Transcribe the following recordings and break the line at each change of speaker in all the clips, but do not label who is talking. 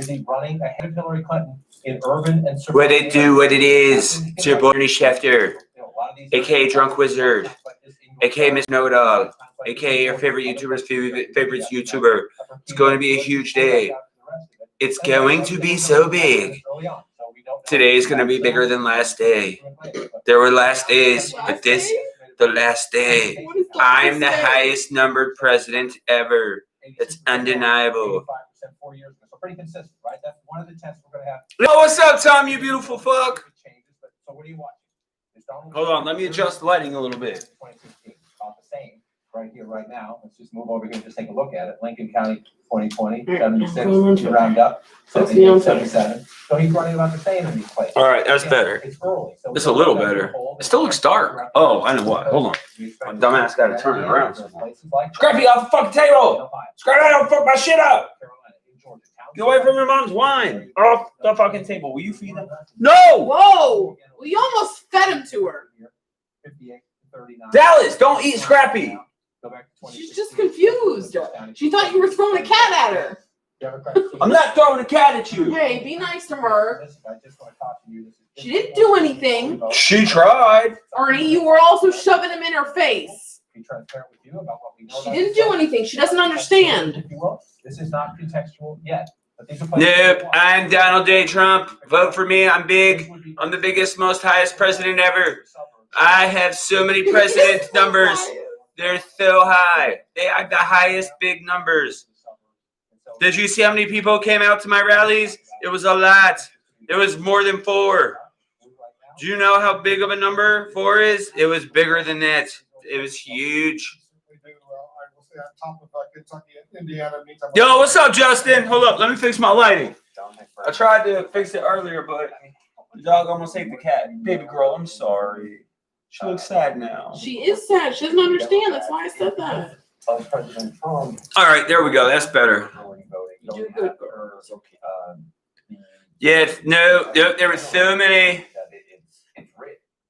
Is he running ahead of Hillary Clinton in urban and suburban?
What it do, what it is. It's your boy Bernie Schefter, aka Drunk Wizard, aka Miss No Dog, aka your favorite YouTuber's favorite YouTuber. It's going to be a huge day. It's going to be so big. Today is going to be bigger than last day. There were last days, but this, the last day. I'm the highest numbered president ever. It's undeniable.
Pretty consistent, right? That's one of the tests we're gonna have.
Yo, what's up, Tom, you beautiful fuck?
So what are you watching?
Hold on, let me adjust the lighting a little bit.
2016, about the same, right here, right now. Let's just move over here and just take a look at it. Lincoln County, 2020, 76, you round up, 78, 77. So he's running about the same in these places.
All right, that's better.
It's early. So
it's a little better. It still looks dark. Oh, I know what. Hold on. My dumbass got to turn it around. Scrappy off the fucking table. Scrappy, don't fuck my shit up. Get away from your mom's wine. Off the fucking table. Will you feed him? No!
Whoa! Well, you almost fed him to her.
Dallas, don't eat Scrappy.
She's just confused. She thought you were throwing a cat at her.
I'm not throwing a cat at you.
Hey, be nice to her. She didn't do anything.
She tried.
Ernie, you were also shoving him in her face. She didn't do anything. She doesn't understand.
This is not contextual yet.
Nope, I'm Donald J. Trump. Vote for me. I'm big. I'm the biggest, most highest president ever. I have so many president numbers. They're so high. They have the highest big numbers. Did you see how many people came out to my rallies? It was a lot. It was more than 4. Do you know how big of a number 4 is? It was bigger than that. It was huge. Yo, what's up, Justin? Hold up, let me fix my lighting. I tried to fix it earlier, but the dog almost ate the cat. Baby girl, I'm sorry. She looks sad now.
She is sad. She doesn't understand. That's why I said that.
All right, there we go. That's better.
You do good, girl.
Yeah, no, there were so many.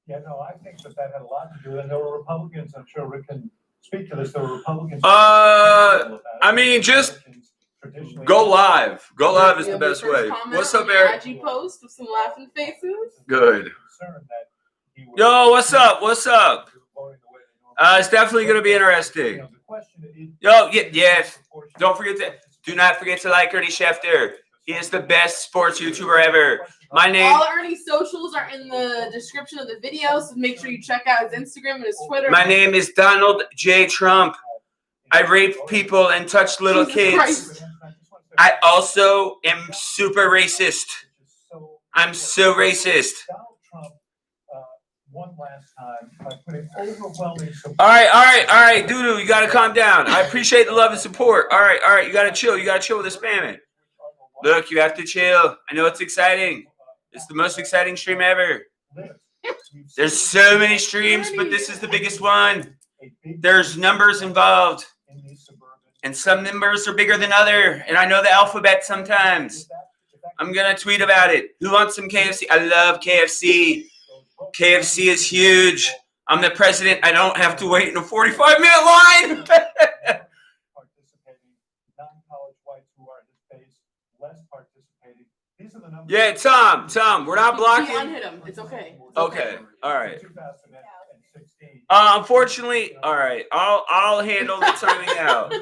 Yeah, no, I think that had a lot to do with it. There were Republicans, I'm sure Rick can speak to this. There were Republicans.
I mean, just go live. Go live is the best way. What's up, Eric?
IG post with some laughing faces.
Good. Yo, what's up? What's up? It's definitely going to be interesting. Yo, yes. Do not forget to like Ernie Schefter. He is the best sports YouTuber ever. My name.
All Ernie's socials are in the description of the video, so make sure you check out his Instagram and his Twitter.
My name is Donald J. Trump. I rape people and touch little kids.
Christ.
I also am super racist. I'm so racist.
One last time by putting overwhelming support.
All right, Doodoo, you gotta calm down. I appreciate the love and support. All right, you gotta chill. You gotta chill with the spamming. Look, you have to chill. I know it's exciting. It's the most exciting stream ever. There's so many streams, but this is the biggest one. There's numbers involved, and some numbers are bigger than other. And I know the alphabet sometimes. I'm gonna tweet about it. Who wants some KFC? I love KFC. KFC is huge. I'm the president. I don't have to wait in a 45-minute line. Yeah, Tom, we're not blocking.
Unhit him. It's okay.
Okay, all right. Unfortunately, all right. I'll handle the timing out.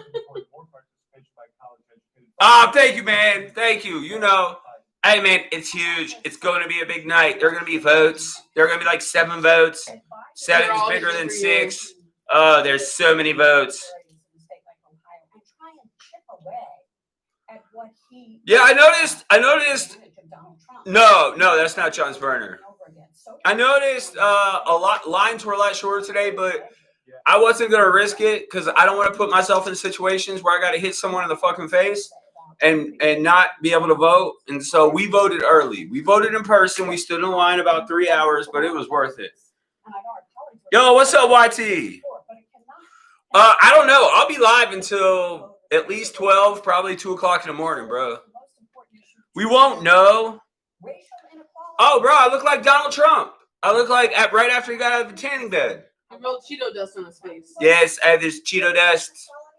Thank you, man. Thank you. You know. Hey, man, it's huge. It's going to be a big night. There are going to be votes. There are going to be like 7 votes. 7 is bigger than 6. Oh, there's so many votes. Yeah, I noticed. No, that's not John's burner. I noticed lines were a lot shorter today, but I wasn't going to risk it because I don't want to put myself in situations where I got to hit someone in the fucking face. And not be able to vote. And so we voted early. We voted in person. We stood in line about 3 hours, but it was worth it. Yo, what's up, YT? I don't know. I'll be live until at least 12, probably 2 o'clock in the morning, bro. We won't know. Oh, bro, I look like Donald Trump. I look like right after he got out of the tanning bed.
He wrote Cheeto dust on his face.
Yes, there's Cheeto dust.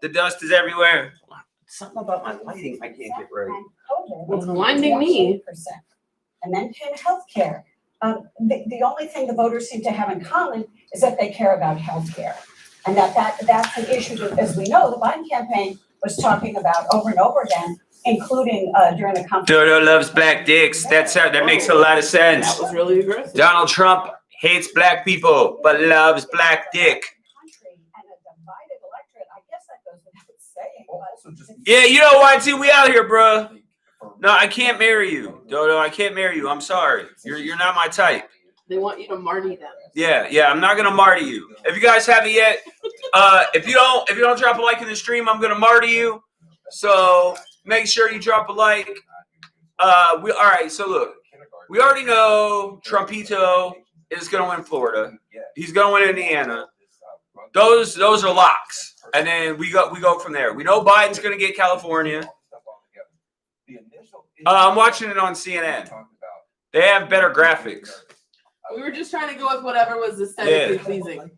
The dust is everywhere. Something about my lighting I can't get right.
COVID.
It's blinding me.
28%. And then came healthcare. The only thing the voters seem to have in common is that they care about healthcare. And that's an issue that, as we know, the Biden campaign was talking about over and over again, including during the conference.
Dodo loves black dicks. That makes a lot of sense.
That was really aggressive.
Donald Trump hates black people, but loves black dick.
And a divided electorate, I guess that goes without saying, but
Yeah, you know why, T? We out here, bruh. No, I can't marry you, Dodo. I can't marry you. I'm sorry. You're not my type.
They want you to Marty them.
Yeah. I'm not gonna Marty you. If you guys haven't yet, if you don't drop a like in the stream, I'm gonna Marty you. So make sure you drop a like. All right. So look, we already know Trumpito is gonna win Florida. He's gonna win Indiana. Those are locks, and then we go from there. We know Biden's gonna get California. I'm watching it on CNN. They have better graphics.
We were just trying to go with whatever was aesthetically pleasing.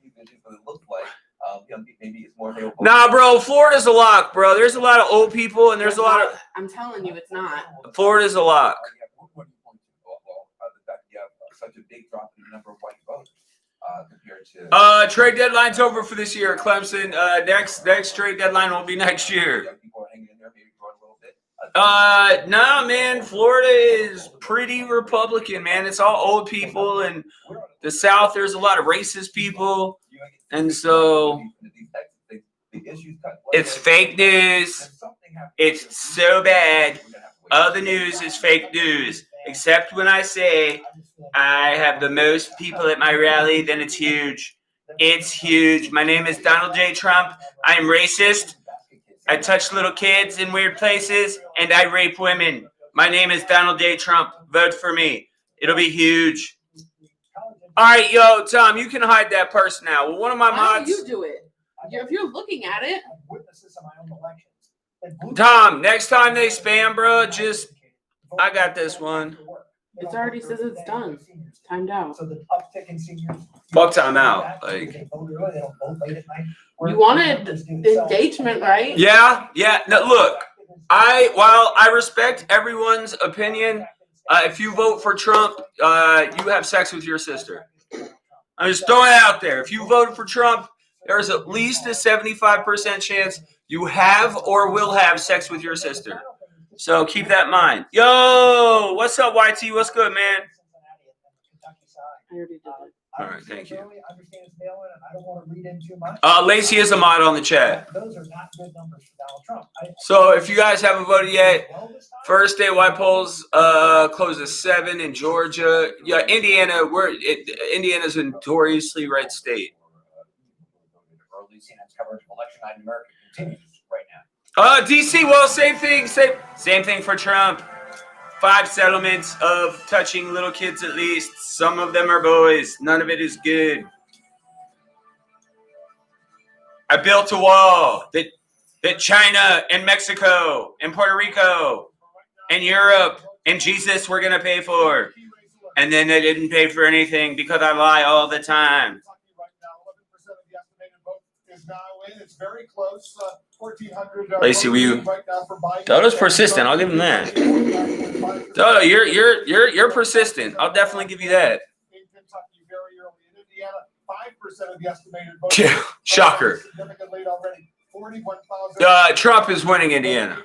Nah, bro, Florida's a lock, bro. There's a lot of old people, and there's a lot of.
I'm telling you, it's not.
Florida's a lock.
Such a big drop in the number of white voters compared to.
Trade deadline's over for this year, Clemson. Next trade deadline will be next year. Nah, man. Florida is pretty Republican, man. It's all old people, and the South, there's a lot of racist people, and so it's fake news. It's so bad. All the news is fake news, except when I say I have the most people at my rally, then it's huge. It's huge. My name is Donald J. Trump. I am racist. I touch little kids in weird places, and I rape women. My name is Donald J. Trump. Vote for me. It'll be huge. All right, yo, Tom, you can hide that purse now. Well, one of my
Why
mods.
don't you do it? If you're looking at it.
Tom, next time they spam, bro, I got this one.
It already says it's done. Timed out.
Fuck time out. Like.
You wanted engagement, right?
Yeah. No, look, while I respect everyone's opinion, if you vote for Trump, you have sex with your sister. I'm just throwing it out there. If you voted for Trump, there's at least a 75% chance you have or will have sex with your sister. So keep that in mind. Yo, what's up, YT? What's good, man?
I already did it.
All right, thank you.
I don't want to read in too much.
Lacey is a mod on the chat.
Those are not good numbers for Donald Trump.
So if you guys haven't voted yet, first statewide polls close at 7 in Georgia. Yeah, Indiana. Indiana's a notoriously red state.
Early CNN's coverage of election night in America continues right now.
DC. Well, same thing. Same thing for Trump. 5 settlements of touching little kids at least. Some of them are boys. None of it is good. I built a wall that China and Mexico and Puerto Rico and Europe and Jesus were going to pay for. And then they didn't pay for anything because I lie all the time.
It's very close. 1,400.
Lacey, Dodo's persistent. I'll give him that. Dodo, you're persistent. I'll definitely give you that.
In Kentucky, very early. In Indiana, 5% of the estimated votes.
Yeah, shocker.
Significant lead already. 41,000.
Trump is winning Indiana.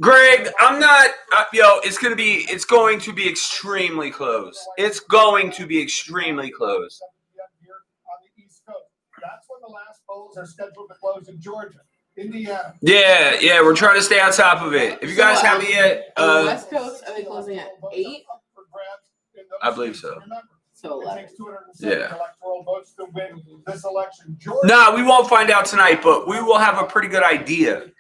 Greg, I'm not. It's going to be extremely close. It's going to be extremely close.
That's when the last polls are scheduled to close in Georgia, Indiana.
Yeah, we're trying to stay on top of it. If you guys haven't yet,
on the West Coast, are they closing at 8?
I believe so.
So 11.
Yeah.
Electoral votes to win this election.
Nah, we won't find out tonight, but we will have a pretty good idea.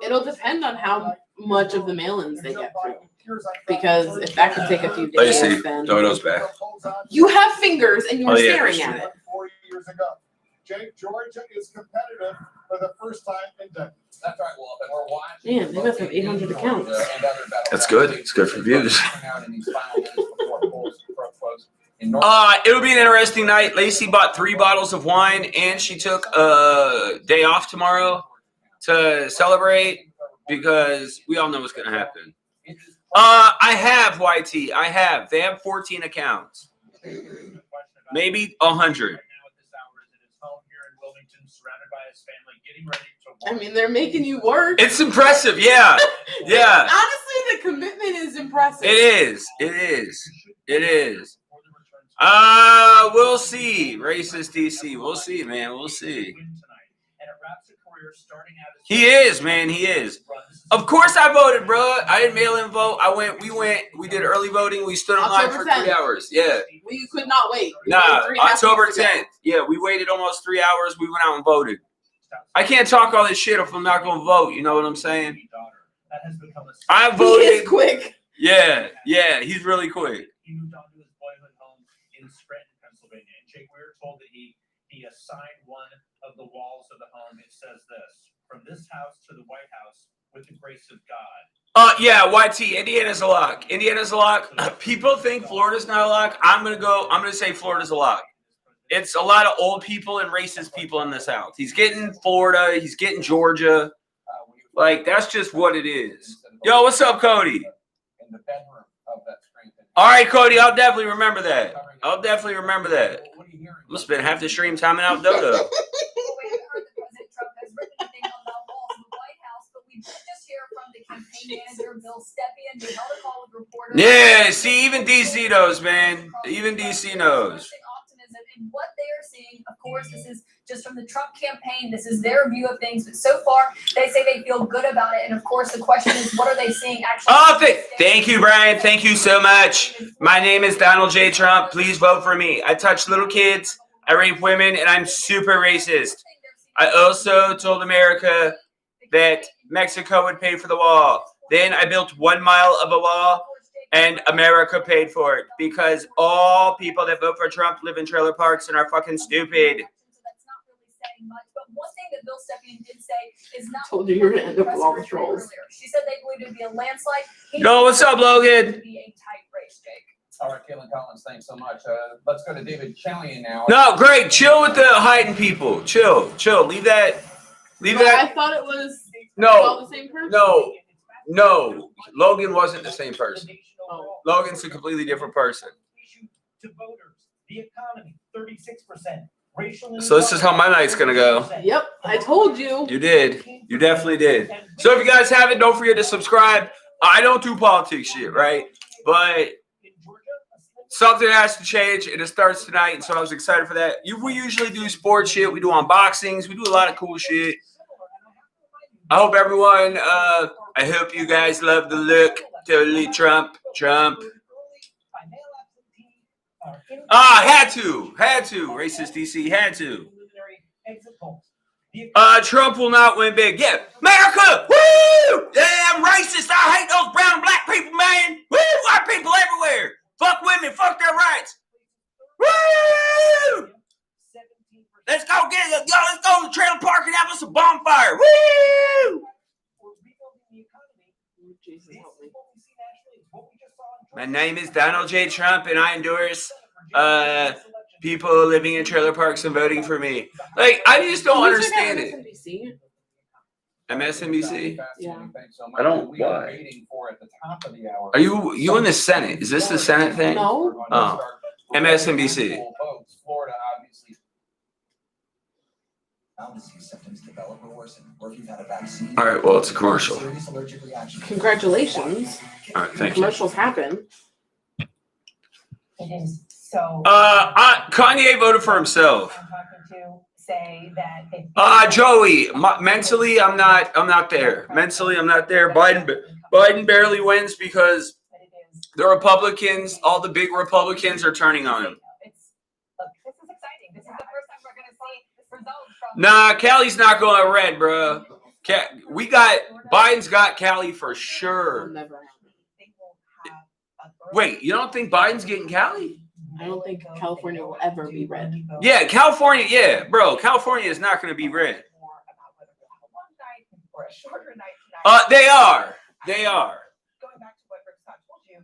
It'll depend on how much of the mail-ins they get through. Because if that could take a few days,
Lacey,
then
Dodo's back.
you have fingers and you're staring at it.
4 years ago. Georgia is competitive for the first time in decades.
That's right, Wolf, and we're watching.
Man, they must have 800 accounts.
That's good. It's good for views.
It
It'll be an interesting night. Lacey bought 3 bottles of wine, and she took a day off tomorrow. to celebrate because we all know what's gonna happen. I have YT. I have. They have 14 accounts. Maybe 100.
I mean, they're making you work.
It's impressive, yeah. Yeah.
Honestly, the commitment is impressive.
It is. It is. It is. We'll see. Racist DC. We'll see, man. We'll see. He is, man. He is. Of course I voted, bro. I didn't mail in vote. We did early voting. We stood in line for 3 hours. Yeah.
We could not wait.
Nah, October 10th. Yeah, we waited almost 3 hours. We went out and voted. I can't talk all this shit if I'm not gonna vote. You know what I'm saying? I voted.
He is quick.
Yeah, yeah, he's really quick.
He moved on to his boyhood home in Scranton, Pennsylvania. And Jake, we were told that he assigned one of the walls of the home. It says this: "From this house to the White House, with the grace of God."
Yeah, YT. Indiana's a lock. Indiana's a lock. People think Florida's not a lock. I'm gonna say Florida's a lock. It's a lot of old people and racist people in the South. He's getting Florida. He's getting Georgia. Like, that's just what it is. Yo, what's up, Cody? All right, Cody. I'll definitely remember that. I'll definitely remember that. I'm gonna spend half the stream timing out Dodo. Yeah, see, even DC knows, man. Even DC knows.
And what they are seeing, of course, this is just from the Trump campaign. This is their view of things. But so far, they say they feel good about it. And of course, the question is, what are they seeing actually?
Thank you, Brian. Thank you so much. My name is Donald J. Trump. Please vote for me. I touch little kids. I rape women, and I'm super racist. I also told America that Mexico would pay for the wall. Then I built 1 mile of a wall, and America paid for it because all people that vote for Trump live in trailer parks and are fucking stupid.
Told you you're gonna end up with all the trolls.
She said they believe it'd be a landslide.
Yo, what's up, Logan?
All right, Caitlin Collins, thanks so much. Let's go to David Chalian now.
No, great. Chill with the hiding people. Chill. Leave that.
I thought it was
No.
all the same person.
No. Logan wasn't the same person.
Oh.
Logan's a completely different person.
To voters, the economy, 36%.
So this is how my night's gonna go.
Yep, I told you.
You did. You definitely did. So if you guys haven't, don't forget to subscribe. I don't do politics shit, right? But something has to change, and it starts tonight, and so I was excited for that. We usually do sports shit. We do unboxings. We do a lot of cool shit. I hope everyone, I hope you guys love the look. Totally Trump. Had to. Racist DC, had to. Trump will not win big. Yeah, America! Woo! Damn racist. I hate those brown and black people, man. Woo! White people everywhere. Fuck women. Fuck their rights. Woo! Let's go get it. Y'all, let's go to the trailer park and have us a bonfire. Woo! My name is Donald J. Trump, and I endorse people living in trailer parks and voting for me. Like, I just don't understand it. MSNBC?
Yeah.
I don't. Why? Are you in the Senate? Is this the Senate thing?
No.
Oh. MSNBC. All right, well, it's a commercial.
Congratulations.
All right, thank you.
Commercials happen.
So.
Kanye voted for himself.
I'm talking to say that.
Joey, mentally, I'm not there. Mentally, I'm not there. Biden barely wins because the Republicans, all the big Republicans, are turning on him.
This is exciting. This is the first time we're going to see results from.
Nah, Cali's not going red, bro. Biden's got Cali for sure.
Never happen.
Wait, you don't think Biden's getting Cali?
I don't think California will ever be red.
Yeah, California. Yeah, bro. California is not going to be red. They are.
Going back to what Rick Scott told you,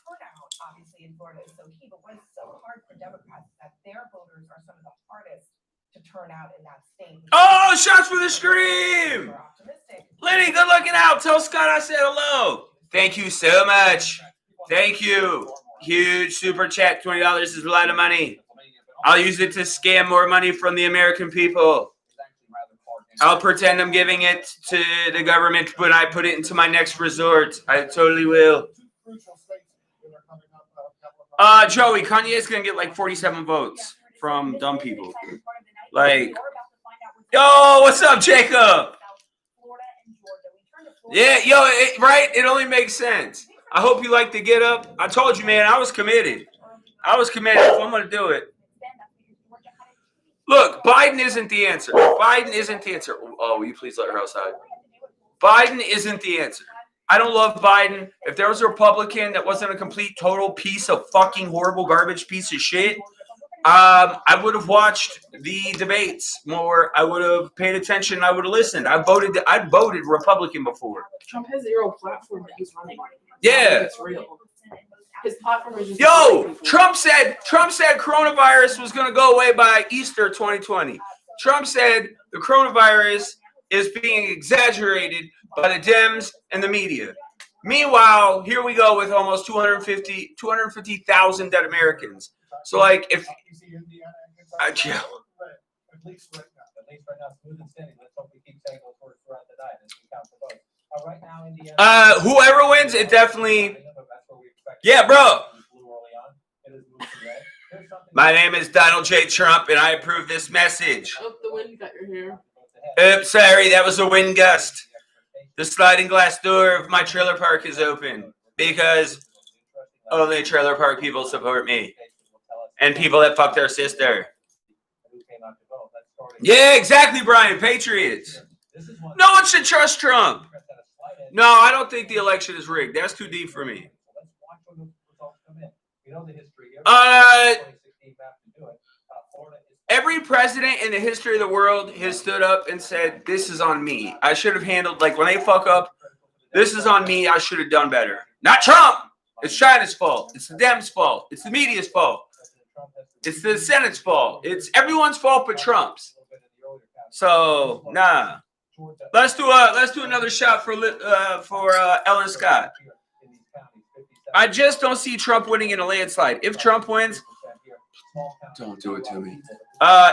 turnout obviously in Florida is so key, but what is so hard for Democrats is that their voters are some of the hardest to turn out in that state.
Oh, shots for the stream. Lenny, good looking out. Tell Scott I said hello. Thank you so much. Thank you. Huge super chat. $20 is a lot of money. I'll use it to scam more money from the American people. I'll pretend I'm giving it to the government, but I put it into my next resort. I totally will. Joey, Kanye is going to get like 47 votes from dumb people. Like, yo, what's up, Jacob? Yeah, yo, right? It only makes sense. I hope you like the get up. I told you, man, I was committed. If I'm going to do it. Look, Biden isn't the answer. Oh, will you please let her outside? Biden isn't the answer. I don't love Biden. If there was a Republican that wasn't a complete, total piece of fucking horrible garbage piece of shit, I would have watched the debates more. I would have paid attention. I would have listened. I voted Republican before.
Trump has zero platform that he's running.
Yeah.
It's real. His platform is just
Yo, Trump said coronavirus was going to go away by Easter 2020. Trump said the coronavirus is being exaggerated by the Dems and the media. Meanwhile, here we go with almost 250,000 dead Americans. So, like, if
At least right now, smooth and steady. Let's hope we keep saying those words throughout the night as we count the votes. Right now, Indiana.
Whoever wins, it definitely. Yeah, bro. My name is Donald J. Trump, and I approve this message.
Oh, the wind got your hair.
Oops, sorry, that was a wind gust. The sliding glass door of my trailer park is open because only trailer park people support me. And people that fuck their sister. Yeah, exactly, Brian. Patriots. No one should trust Trump. No, I don't think the election is rigged. That's too deep for me. Every president in the history of the world has stood up and said, this is on me. I should have handled, like, when they fuck up, this is on me. I should have done better. Not Trump. It's China's fault. It's the Dems' fault. It's the media's fault. It's the Senate's fault. It's everyone's fault but Trump's. So, nah. Let's do another shot for Ellen Scott. I just don't see Trump winning in a landslide. If Trump wins, don't do it to me.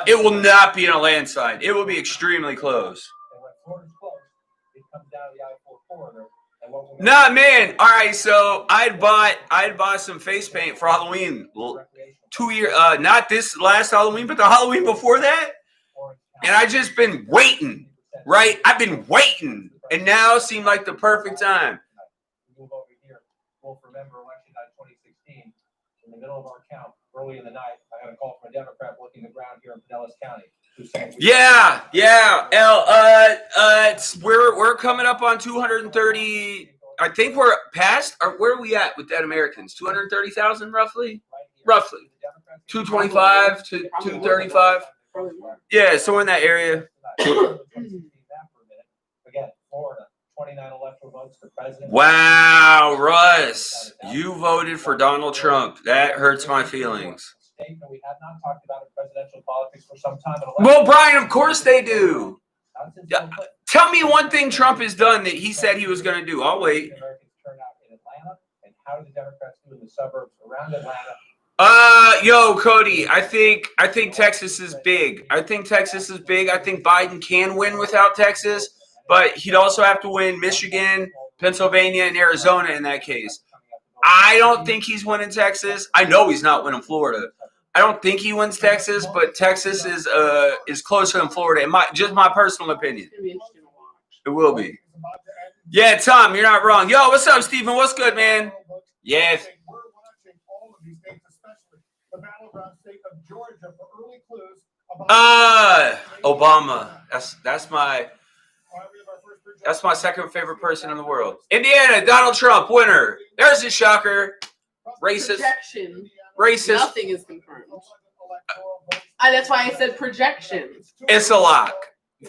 It will not be in a landslide. It will be extremely close. Nah, man. All right, so I'd bought some face paint for Halloween 2 years. Not this last Halloween, but the Halloween before that. And I just been waiting. Right? I've been waiting, and now seemed like the perfect time.
Move over here. We'll remember election night 2016 in the middle of our count early in the night. I got a call from a Democrat working the ground here in Pinellas County.
Yeah. We're coming up on 230. I think we're past. Or where are we at with dead Americans? 230,000 roughly. 225 to 235. Yeah, somewhere in that area.
Again, Florida, 29 electoral votes for president.
Wow, Russ, you voted for Donald Trump. That hurts my feelings.
We have not talked about in presidential politics for some time.
Well, Brian, of course they do. Tell me one thing Trump has done that he said he was going to do. I'll wait.
Americans turn out in Atlanta, and how do the Democrats do in the suburbs around Atlanta?
Yo, Cody, I think Texas is big. I think Biden can win without Texas, but he'd also have to win Michigan, Pennsylvania, and Arizona in that case. I don't think he's winning Texas. I know he's not winning Florida. I don't think he wins Texas, but Texas is closer than Florida. In just my personal opinion. It will be. Yeah, Tom, you're not wrong. Yo, what's up, Steven? What's good, man? Yes.
The battleground state of Georgia for early clues
Obama. That's my second favorite person in the world. Indiana, Donald Trump, winner. There's a shocker. Racist.
Projection.
Racist.
Nothing is confirmed. That's why I said projections.
It's a lock.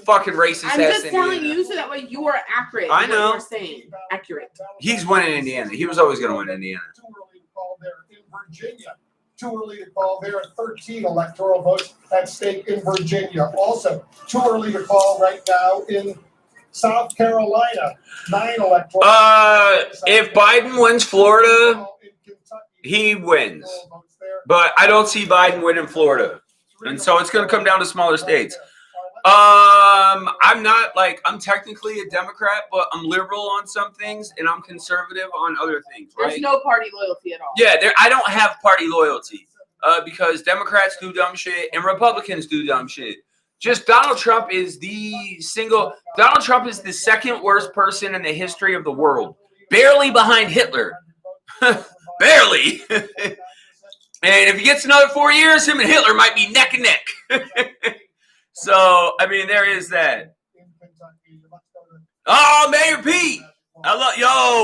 Fucking racist.
I'm just telling you so that way you are accurate.
I know.
You're saying accurate.
He's winning Indiana. He was always going to win Indiana.
Too early to call there in Virginia. Too early to call there. 13 electoral votes at stake in Virginia. Also, too early to call right now in South Carolina, 9 electoral.
If Biden wins Florida, he wins. But I don't see Biden winning Florida. And so it's going to come down to smaller states. I'm technically a Democrat, but I'm liberal on some things and I'm conservative on other things, right?
There's no party loyalty at all.
Yeah, I don't have party loyalty because Democrats do dumb shit and Republicans do dumb shit. Just Donald Trump is the second worst person in the history of the world. Barely behind Hitler. Barely. And if he gets another 4 years, him and Hitler might be neck and neck. So, I mean, there is that. Oh, Mayor Pete.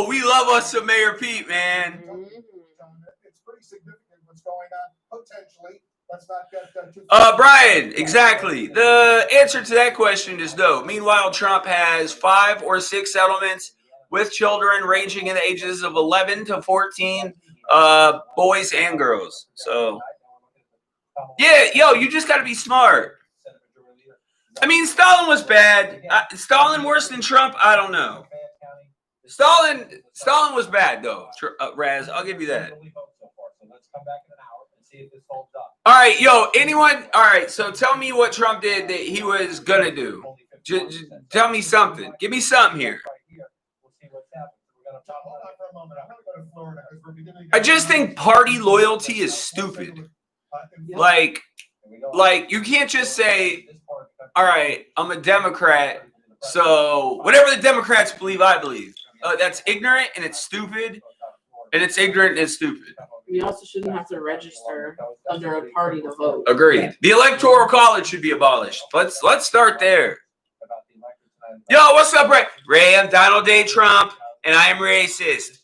We love us some Mayor Pete, man.
It's pretty significant what's going on, potentially. Let's not get too
Brian, exactly. The answer to that question is no. Meanwhile, Trump has 5 or 6 settlements with children ranging in the ages of 11 to 14, boys and girls. So, yeah, you just got to be smart. I mean, Stalin was bad. Stalin worse than Trump? I don't know. Stalin was bad, though, Raz. I'll give you that. All right, anyone? All right, so tell me what Trump did that he was going to do. Just tell me something. Give me something here. I just think party loyalty is stupid. Like you can't just say, all right, I'm a Democrat, so whatever the Democrats believe, I believe. That's ignorant and it's stupid. And it's ignorant and it's stupid.
You also shouldn't have to register under a party to vote.
Agreed. The Electoral College should be abolished. Let's start there. Yo, what's up, Ray? Ray, I'm Donald J. Trump, and I am racist.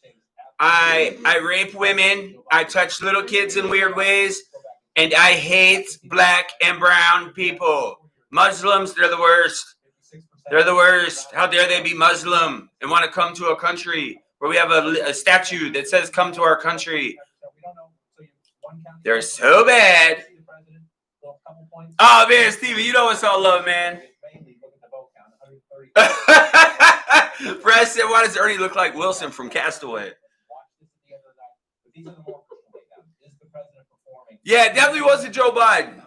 I rape women. I touch little kids in weird ways. And I hate black and brown people. Muslims, they're the worst. They're the worst. How dare they be Muslim and want to come to a country where we have a statue that says come to our country. They're so bad. Oh, man, Steven, you know it's all love, man. Brad said, why does Ernie look like Wilson from Castaway? Yeah, it definitely wasn't Joe Biden.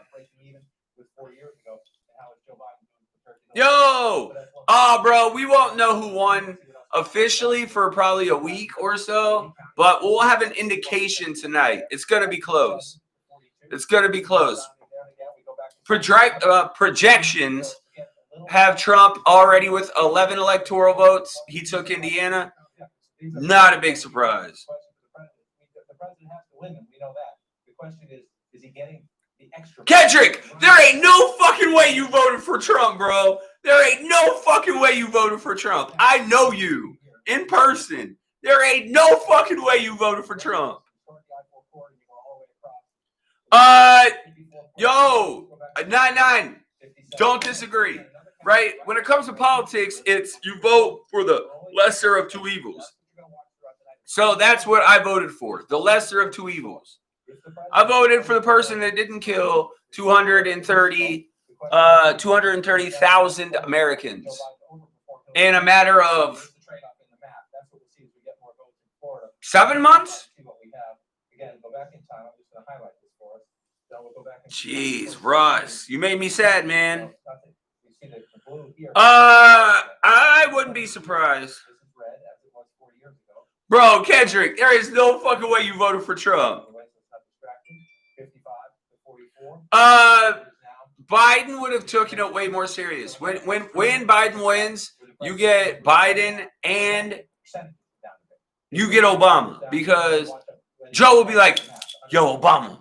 Yo! Oh, bro, we won't know who won officially for probably a week or so, but we'll have an indication tonight. It's going to be close. It's going to be close. Projections have Trump already with 11 electoral votes. He took Indiana. Not a big surprise.
The president has to win them. We know that. The question is he getting the extra?
Kendrick, there ain't no fucking way you voted for Trump, bro. There ain't no fucking way you voted for Trump. I know you in person. There ain't no fucking way you voted for Trump. Yo, 9-9. Don't disagree. Right? When it comes to politics, it's you vote for the lesser of two evils. So that's what I voted for. The lesser of two evils. I voted for the person that didn't kill 230,000 Americans in a matter of 7 months. Jeez, Ross, you made me sad, man. I wouldn't be surprised. Bro, Kendrick, there is no fucking way you voted for Trump. Biden would have taken it way more serious. When Biden wins, you get Biden and you get Obama, because Joe will be like, yo, Obama,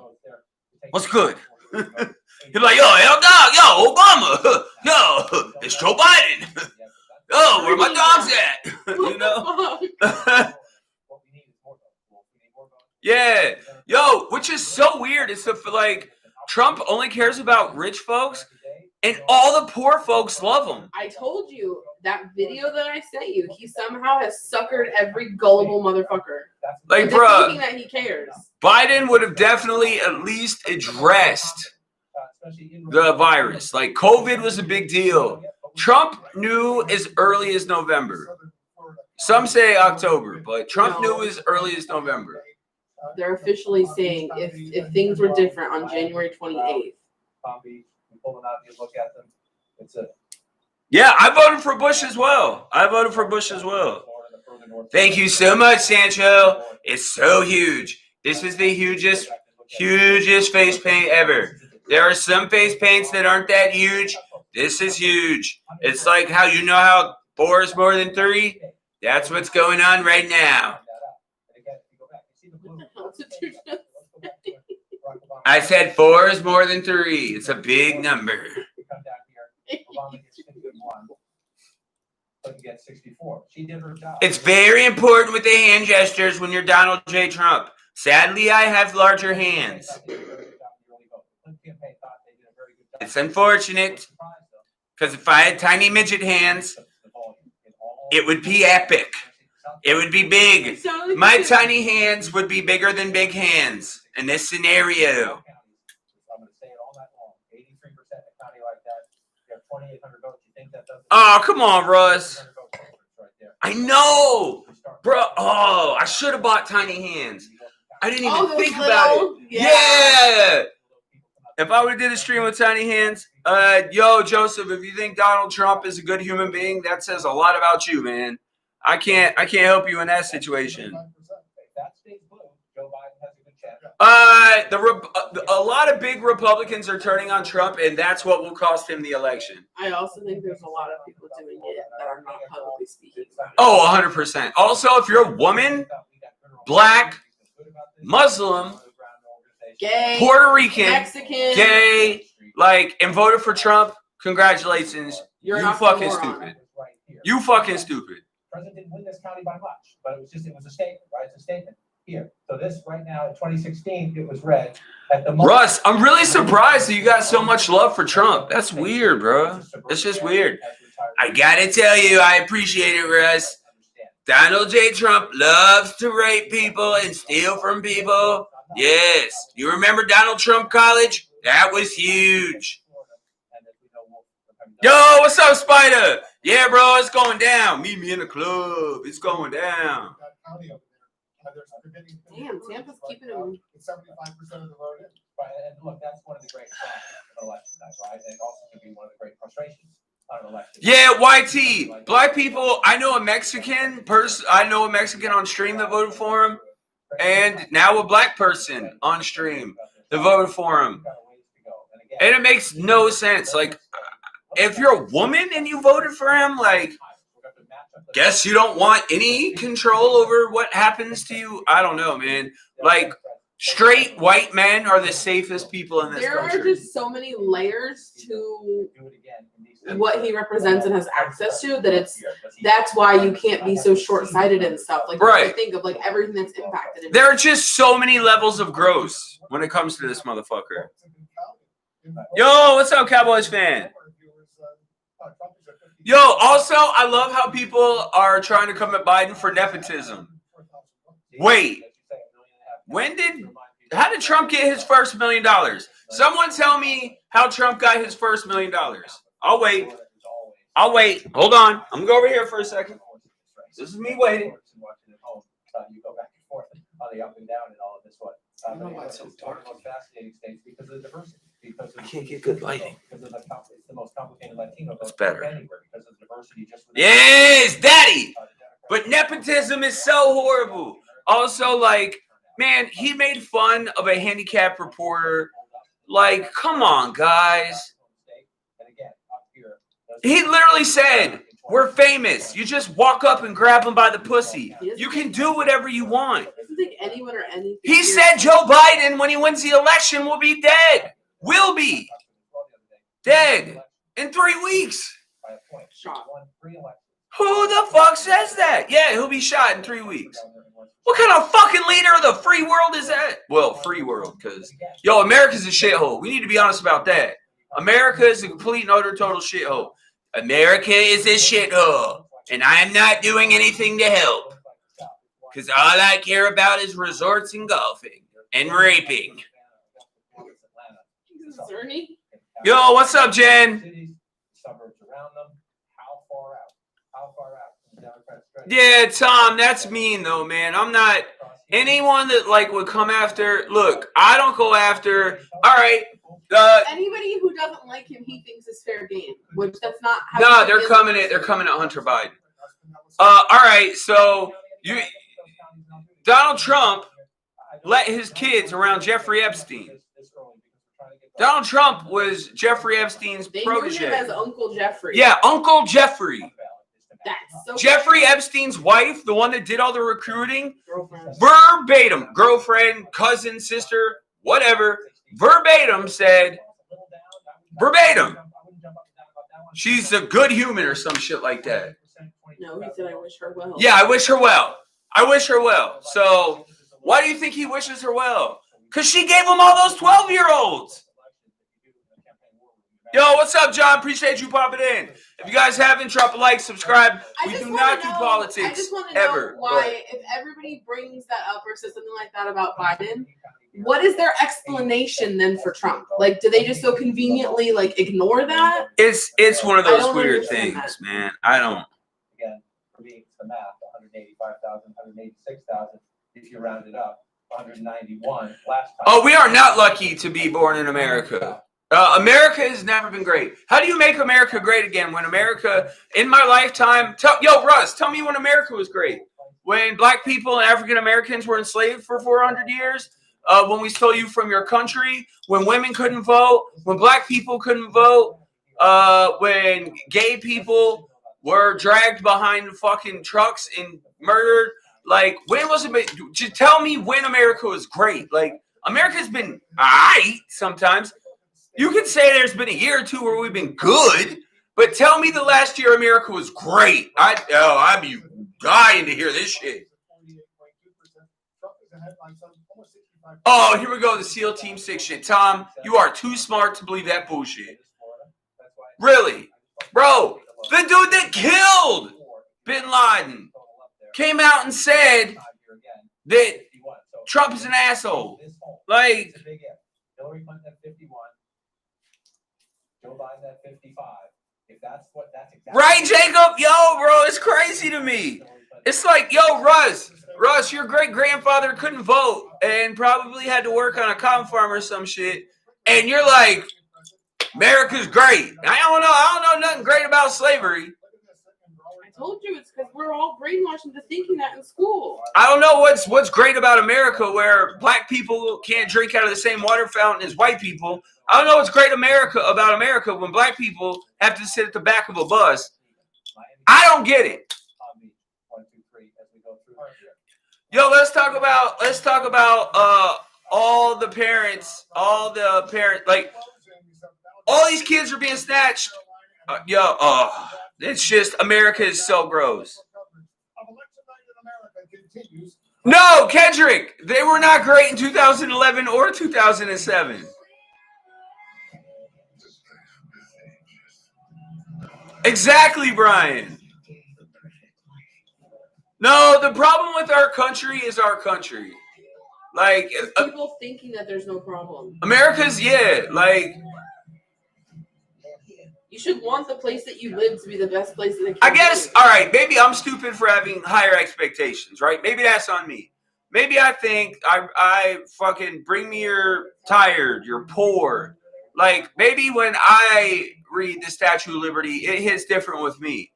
what's good? He'll be like, yo, hell dog, yo, Obama, yo, it's Joe Biden. Yo, where my dogs at? You know? Yeah. Yo, which is so weird. It's like Trump only cares about rich folks and all the poor folks love him.
I told you that video that I sent you, he somehow has suckered every gullible motherfucker.
Like,
into
bruh,
thinking that he cares.
Biden would have definitely at least addressed the virus. Like, COVID was a big deal. Trump knew as early as November. Some say October, but Trump knew as early as November.
They're officially saying if things were different on January 28th.
Palm Beach, you pull them out, you look at them. It's a.
Yeah, I voted for Bush as well. Thank you so much, Sancho. It's so huge. This is the hugest face paint ever. There are some face paints that aren't that huge. This is huge. It's like how you know how 4 is more than 3? That's what's going on right now. I said 4 is more than 3. It's a big number.
But you get 64. She did her job.
It's very important with the hand gestures when you're Donald J. Trump. Sadly, I have larger hands. It's unfortunate, because if I had tiny midget hands, it would be epic. It would be big. My tiny hands would be bigger than big hands in this scenario.
I'm going to say it all night long. 83% in a county like that. You have 2,800 votes. You think that doesn't?
Oh, come on, Russ. I know. Bro, oh, I should have bought tiny hands. I didn't even think about it. Yeah. If I would have did a stream with tiny hands, yo, Joseph, if you think Donald Trump is a good human being, that says a lot about you, man. I can't help you in that situation. A lot of big Republicans are turning on Trump, and that's what will cost him the election.
I also think there's a lot of people doing it that are not publicly speaking.
Oh, 100%. Also, if you're a woman, black, Muslim,
Gay,
Puerto Rican,
Mexican,
gay, and voted for Trump, congratulations. You fucking stupid. You fucking stupid.
President didn't win this county by much, but it was a statement, right? It's a statement here. So this right now in 2016, it was red. At the moment,
Russ, I'm really surprised that you got so much love for Trump. That's weird, bro. It's just weird. I gotta tell you, I appreciate it, Russ. Donald J. Trump loves to rape people and steal from people. Yes. You remember Donald Trump College? That was huge. Yo, what's up, Spider? Yeah, bro, it's going down. Meet me in the club. It's going down.
Damn, Tampa's keeping him.
75% of the vote in.
Right, and look, that's one of the great problems of election night, right? And it also can be one of the great frustrations on an election.
Yeah, YT. Black people, I know a Mexican on stream that voted for him. And now a black person on stream that voted for him. And it makes no sense. If you're a woman and you voted for him, guess you don't want any control over what happens to you. I don't know, man. Straight white men are the safest people in this country.
There are just so many layers to what he represents and has access to that's why you can't be so short-sighted and stuff.
Right.
Think of everything that's impacted.
There are just so many levels of gross when it comes to this motherfucker. Yo, what's up, Cowboys fan? Yo, also, I love how people are trying to come at Biden for nepotism. Wait, how did Trump get his first $1 million? Someone tell me how Trump got his first $1 million. I'll wait. Hold on. I'm going to go over here for a second. This is me waiting.
You go back and forth on the up and down and all of this one.
I don't know why it's so dark.
One of the most fascinating states because of the diversity.
I can't get good lighting.
Because of it's the most complicated Latino.
That's better.
Anywhere because of the diversity.
Yes, daddy. But nepotism is so horrible. Also, man, he made fun of a handicapped reporter. Come on, guys. He literally said, we're famous. You just walk up and grab him by the pussy. You can do whatever you want.
Doesn't think anyone or anything.
He said Joe Biden, when he wins the election, will be dead. Will be dead in 3 weeks.
Shot.
Who the fuck says that? Yeah, he'll be shot in 3 weeks. What kind of fucking leader of the free world is that? Well, free world, because, America's a shithole. We need to be honest about that. America is a complete and utter total shithole. America is a shithole, and I am not doing anything to help. Because all I care about is resorts and golfing and raping. Yo, what's up, Jen?
Suburbs around them.
Yeah, Tom, that's mean though, man. I'm not anyone that like would come after. Look, I don't go after. All right.
Anybody who doesn't like him, he thinks is fair game, which that's not. How
No, they're coming at Hunter Biden. All right, so Donald Trump let his kids around Jeffrey Epstein. Donald Trump was Jeffrey Epstein's protege.
Knew him as Uncle Jeffrey.
Yeah, Uncle Jeffrey.
That's so
Jeffrey Epstein's wife, the one that did all the recruiting, verbatim, girlfriend, cousin, sister, whatever, verbatim said, verbatim, she's a good human or some shit like that.
No, he said, I wish her well.
Yeah, I wish her well. I wish her well. So why do you think he wishes her well? Because she gave him all those 12-year-olds. Yo, what's up, John? Appreciate you popping in. If you guys haven't, drop a like, subscribe. We do not do politics
I just want to
ever.
know why, if everybody brings that up or says something like that about Biden, what is their explanation then for Trump? Like, do they just so conveniently like ignore that?
It's one of
I
those
don't
weird
understand
things, man. I don't.
Again, for me, it's the math, 185,000, 186,000, if you round it up, 191 last time.
Oh, we are not lucky to be born in America. America has never been great. How do you make America great again when America, in my lifetime, Russ, tell me when America was great. When black people and African Americans were enslaved for 400 years, when we stole you from your country, when women couldn't vote, when black people couldn't vote, when gay people were dragged behind fucking trucks and murdered. Like, when was it? Just tell me when America was great. Like, America's been aight sometimes. You can say there's been a year or two where we've been good, but tell me the last year America was great. I'd be dying to hear this shit. Oh, here we go. The SEAL Team 6 shit. Tom, you are too smart to believe that bullshit. Really? Bro, the dude that killed Bin Laden came out and said that Trump is an asshole. Like,
Hillary Clinton at 51, Joe Biden at 55. If that's exactly
right, Jacob? Yo, bro, it's crazy to me. It's like, yo, Russ, your great-grandfather couldn't vote and probably had to work on a cotton farm or some shit. And you're like, America's great. I don't know nothing great about slavery.
I told you it's because we're all brainwashed into thinking that in school.
I don't know what's great about America where black people can't drink out of the same water fountain as white people. I don't know what's great about America when black people have to sit at the back of a bus. I don't get it. Yo, let's talk about all the parents, like all these kids are being snatched. It's just America is so gross. No, Kendrick, they were not great in 2011 or 2007. Exactly, Brian. No, the problem with our country is our country. Like,
people thinking that there's no problem.
America's, like,
you should want the place that you live to be the best place that it can
I guess,
be.
all right, maybe I'm stupid for having higher expectations, right? Maybe that's on me. Maybe I think I fucking bring me you're tired, you're poor. Like, maybe when I read the Statue of Liberty, it hits different with me.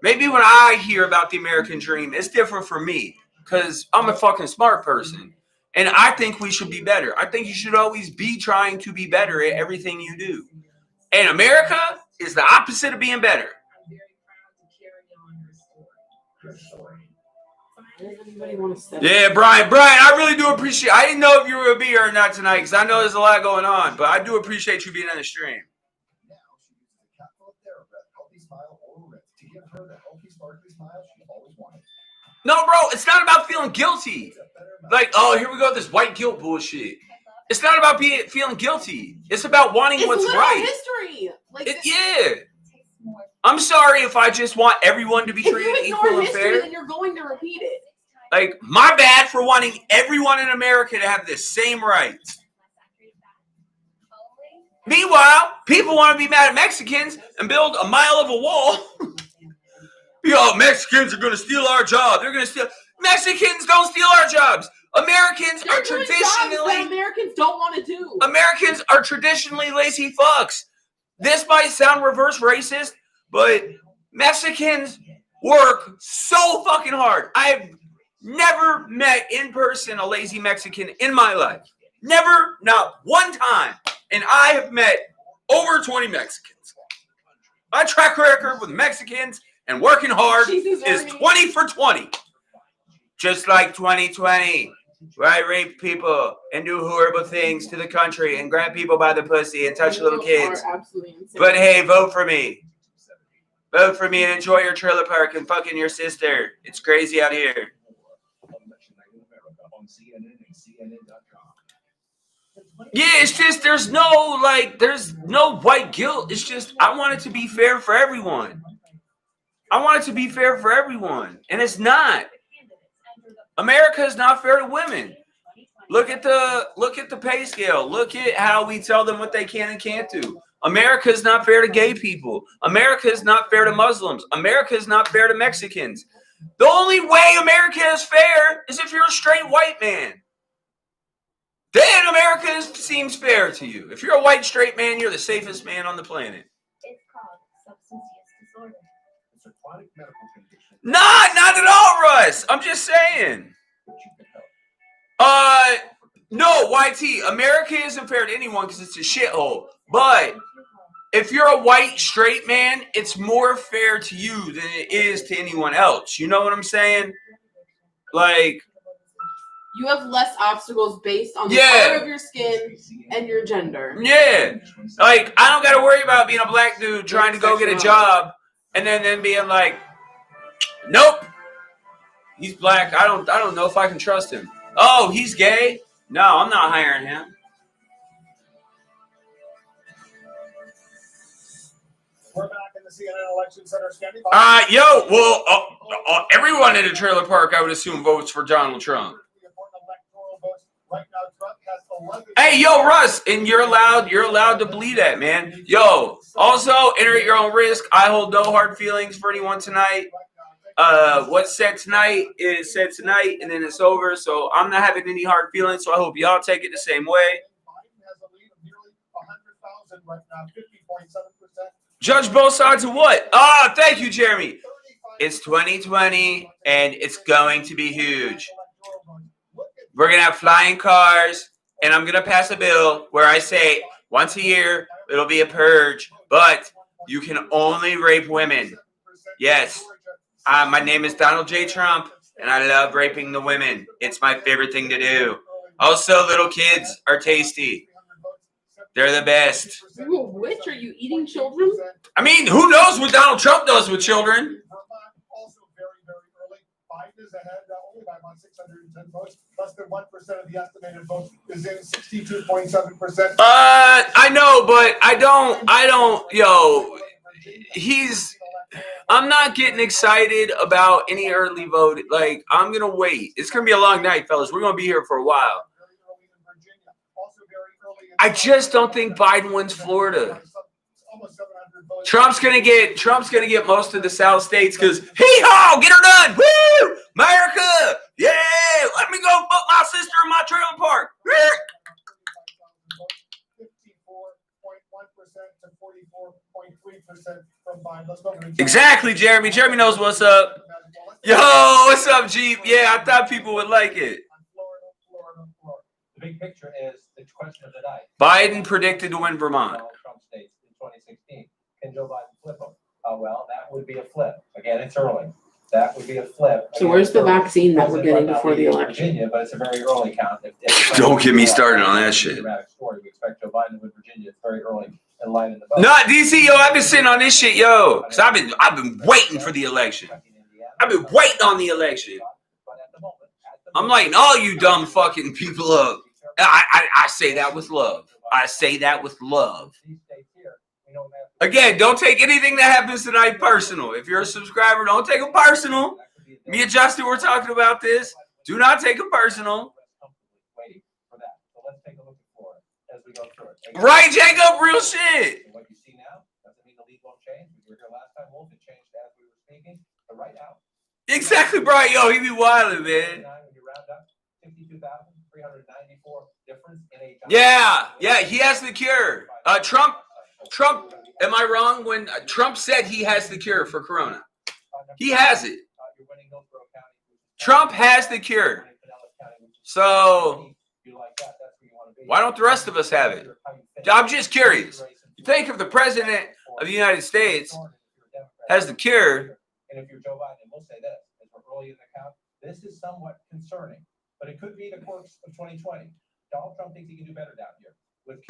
Maybe when I hear about the American dream, it's different for me because I'm a fucking smart person. And I think we should be better. I think you should always be trying to be better at everything you do. And America is the opposite of being better.
I'm very proud to carry on your story.
Yeah, Brian, I really do appreciate. I didn't know if you were gonna be here or not tonight because I know there's a lot going on, but I do appreciate you being on the stream.
Now she uses a capital TheraBreath Healthy Smile Oral Rinse to give her the healthy, sparkly smile she always wanted.
No, bro, it's not about feeling guilty. Like, oh, here we go, this white guilt bullshit. It's not about feeling guilty. It's about wanting what's right.
History. Like,
yeah. I'm sorry if I just want everyone to be treated equal and fair.
Then you're going to repeat it.
Like, my bad for wanting everyone in America to have the same rights. Meanwhile, people want to be mad at Mexicans and build a mile of a wall. Yo, Mexicans are gonna steal our job. They're gonna steal. Mexicans don't steal our jobs. Americans
They're
are
doing jobs
traditionally.
that Americans don't want to do.
Americans are traditionally lazy fucks. This might sound reverse racist, but Mexicans work so fucking hard. I've never met in person a lazy Mexican in my life. Never, not one time. And I have met over 20 Mexicans. My track record with Mexicans and working hard is 20 for 20. Just like 2020, where I rape people and do horrible things to the country and grab people by the pussy and touch little kids. But hey, vote for me. Vote for me and enjoy your trailer park and fucking your sister. It's crazy out here. Yeah, it's just there's no white guilt. It's just I want it to be fair for everyone. I want it to be fair for everyone, and it's not. America is not fair to women. Look at the pay scale. Look at how we tell them what they can and can't do. America is not fair to gay people. America is not fair to Muslims. America is not fair to Mexicans. The only way America is fair is if you're a straight white man. Then America seems fair to you. If you're a white straight man, you're the safest man on the planet.
It's called substance use disorder.
It's a chronic medical condition.
Not at all, Russ. I'm just saying. No, YT. America isn't fair to anyone because it's a shithole. But if you're a white straight man, it's more fair to you than it is to anyone else. You know what I'm saying? Like,
you have less obstacles based on the color of your skin and your gender.
Yeah. Like, I don't got to worry about being a black dude trying to go get a job and then being like, nope, he's black. I don't know if I can trust him. Oh, he's gay? No, I'm not hiring him.
We're back in the CNN Election Center standing by.
Everyone in a trailer park, I would assume, votes for Donald Trump.
Right now, Trump has 11.
Hey, yo, Russ, and you're allowed to bleed that, man. Yo, also, enter at your own risk. I hold no hard feelings for anyone tonight. What's said tonight is said tonight, and then it's over. So I'm not having any hard feelings. So I hope y'all take it the same way.
Biden has a lead of nearly 100,000 right now, 50.7%.
Judge both sides of what? Thank you, Jeremy. It's 2020, and it's going to be huge. We're going to have flying cars, and I'm going to pass a bill where I say once a year it'll be a purge, but you can only rape women. Yes. My name is Donald J. Trump, and I love raping the women. It's my favorite thing to do. Also, little kids are tasty. They're the best.
You a witch? Are you eating children?
I mean, who knows what Donald Trump does with children?
Also very, very early. Biden is ahead only by about 610 votes. Less than 1% of the estimated votes is in 62.7%.
I know, but I don't, I'm not getting excited about any early vote. Like, I'm going to wait. It's going to be a long night, fellas. We're going to be here for a while. I just don't think Biden wins Florida. Trump's gonna get most of the South states because hee-haw, get her done. Woo! America! Yeah! Let me go fuck my sister in my trailer park.
54.1% to 44.3% from Biden.
Exactly, Jeremy. Jeremy knows what's up. Yo, what's up, Jeep? Yeah, I thought people would like it.
The big picture is the question of the night.
Biden predicted to win Vermont.
Trump states in 2016. Can Joe Biden flip him? Well, that would be a flip. Again, it's early. That would be a flip.
So where's the vaccine that we're getting before the election?
Virginia, but it's a very early count.
Don't get me started on that shit.
Story. We expect Joe Biden to win Virginia. It's very early in line in the vote.
Not DC, yo. I've been sitting on this shit, yo. Cause I've been waiting for the election. I've been waiting on the election. I'm lighting all you dumb fucking people up. I say that with love. I say that with love. Again, don't take anything that happens tonight personal. If you're a subscriber, don't take it personal. Me and Justin were talking about this. Do not take it personal. Right, Jacob? Real shit.
What you see now doesn't mean the lead won't change. We were here last time, Wolf. It changed as we were speaking. So right now.
Exactly, bro. Yo, he be wildin', man.
When you round up, 62,394 difference in a.
Yeah, he has the cure. Trump, am I wrong when Trump said he has the cure for corona? He has it. Trump has the cure. So why don't the rest of us have it? I'm just curious. You think if the president of the United States has the cure.
And if you're Joe Biden, we'll say this, as we're early in the count, this is somewhat concerning, but it could be the course of 2020. Donald Trump thinks he can do better down here.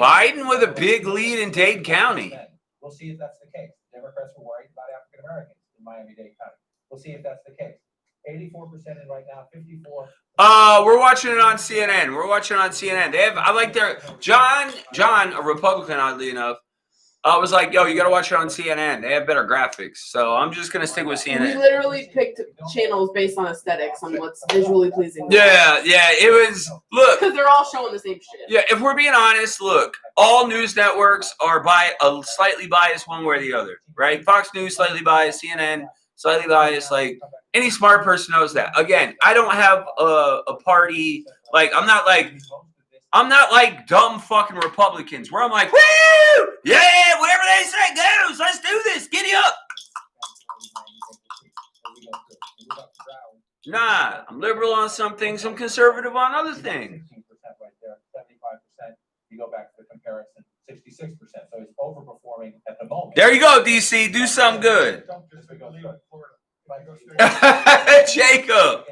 Biden with a big lead in Dade County.
We'll see if that's the case. Democrats were worried about African Americans in Miami-Dade County. We'll see if that's the case. 84% in right now, 54.
We're watching it on CNN. They have, I like their John, a Republican, oddly enough. Was like, yo, you gotta watch it on CNN. They have better graphics. So I'm just gonna stick with
We
CNN.
literally picked channels based on aesthetics, on what's visually pleasing.
Yeah, it was, look.
Because they're all showing the same shit.
Yeah, if we're being honest, look, all news networks are slightly biased one way or the other, right? Fox News, slightly biased. CNN, slightly biased. Like, any smart person knows that. Again, I don't have a party. Like, I'm not like dumb fucking Republicans where I'm like, woo! Yeah, whatever they say goes. Let's do this. Giddy up. Nah, I'm liberal on some things. I'm conservative on other things.
16% right there, 75%. You go back to the comparison, 66%. So it's overperforming at the moment.
There you go, DC. Do something good. Jacob.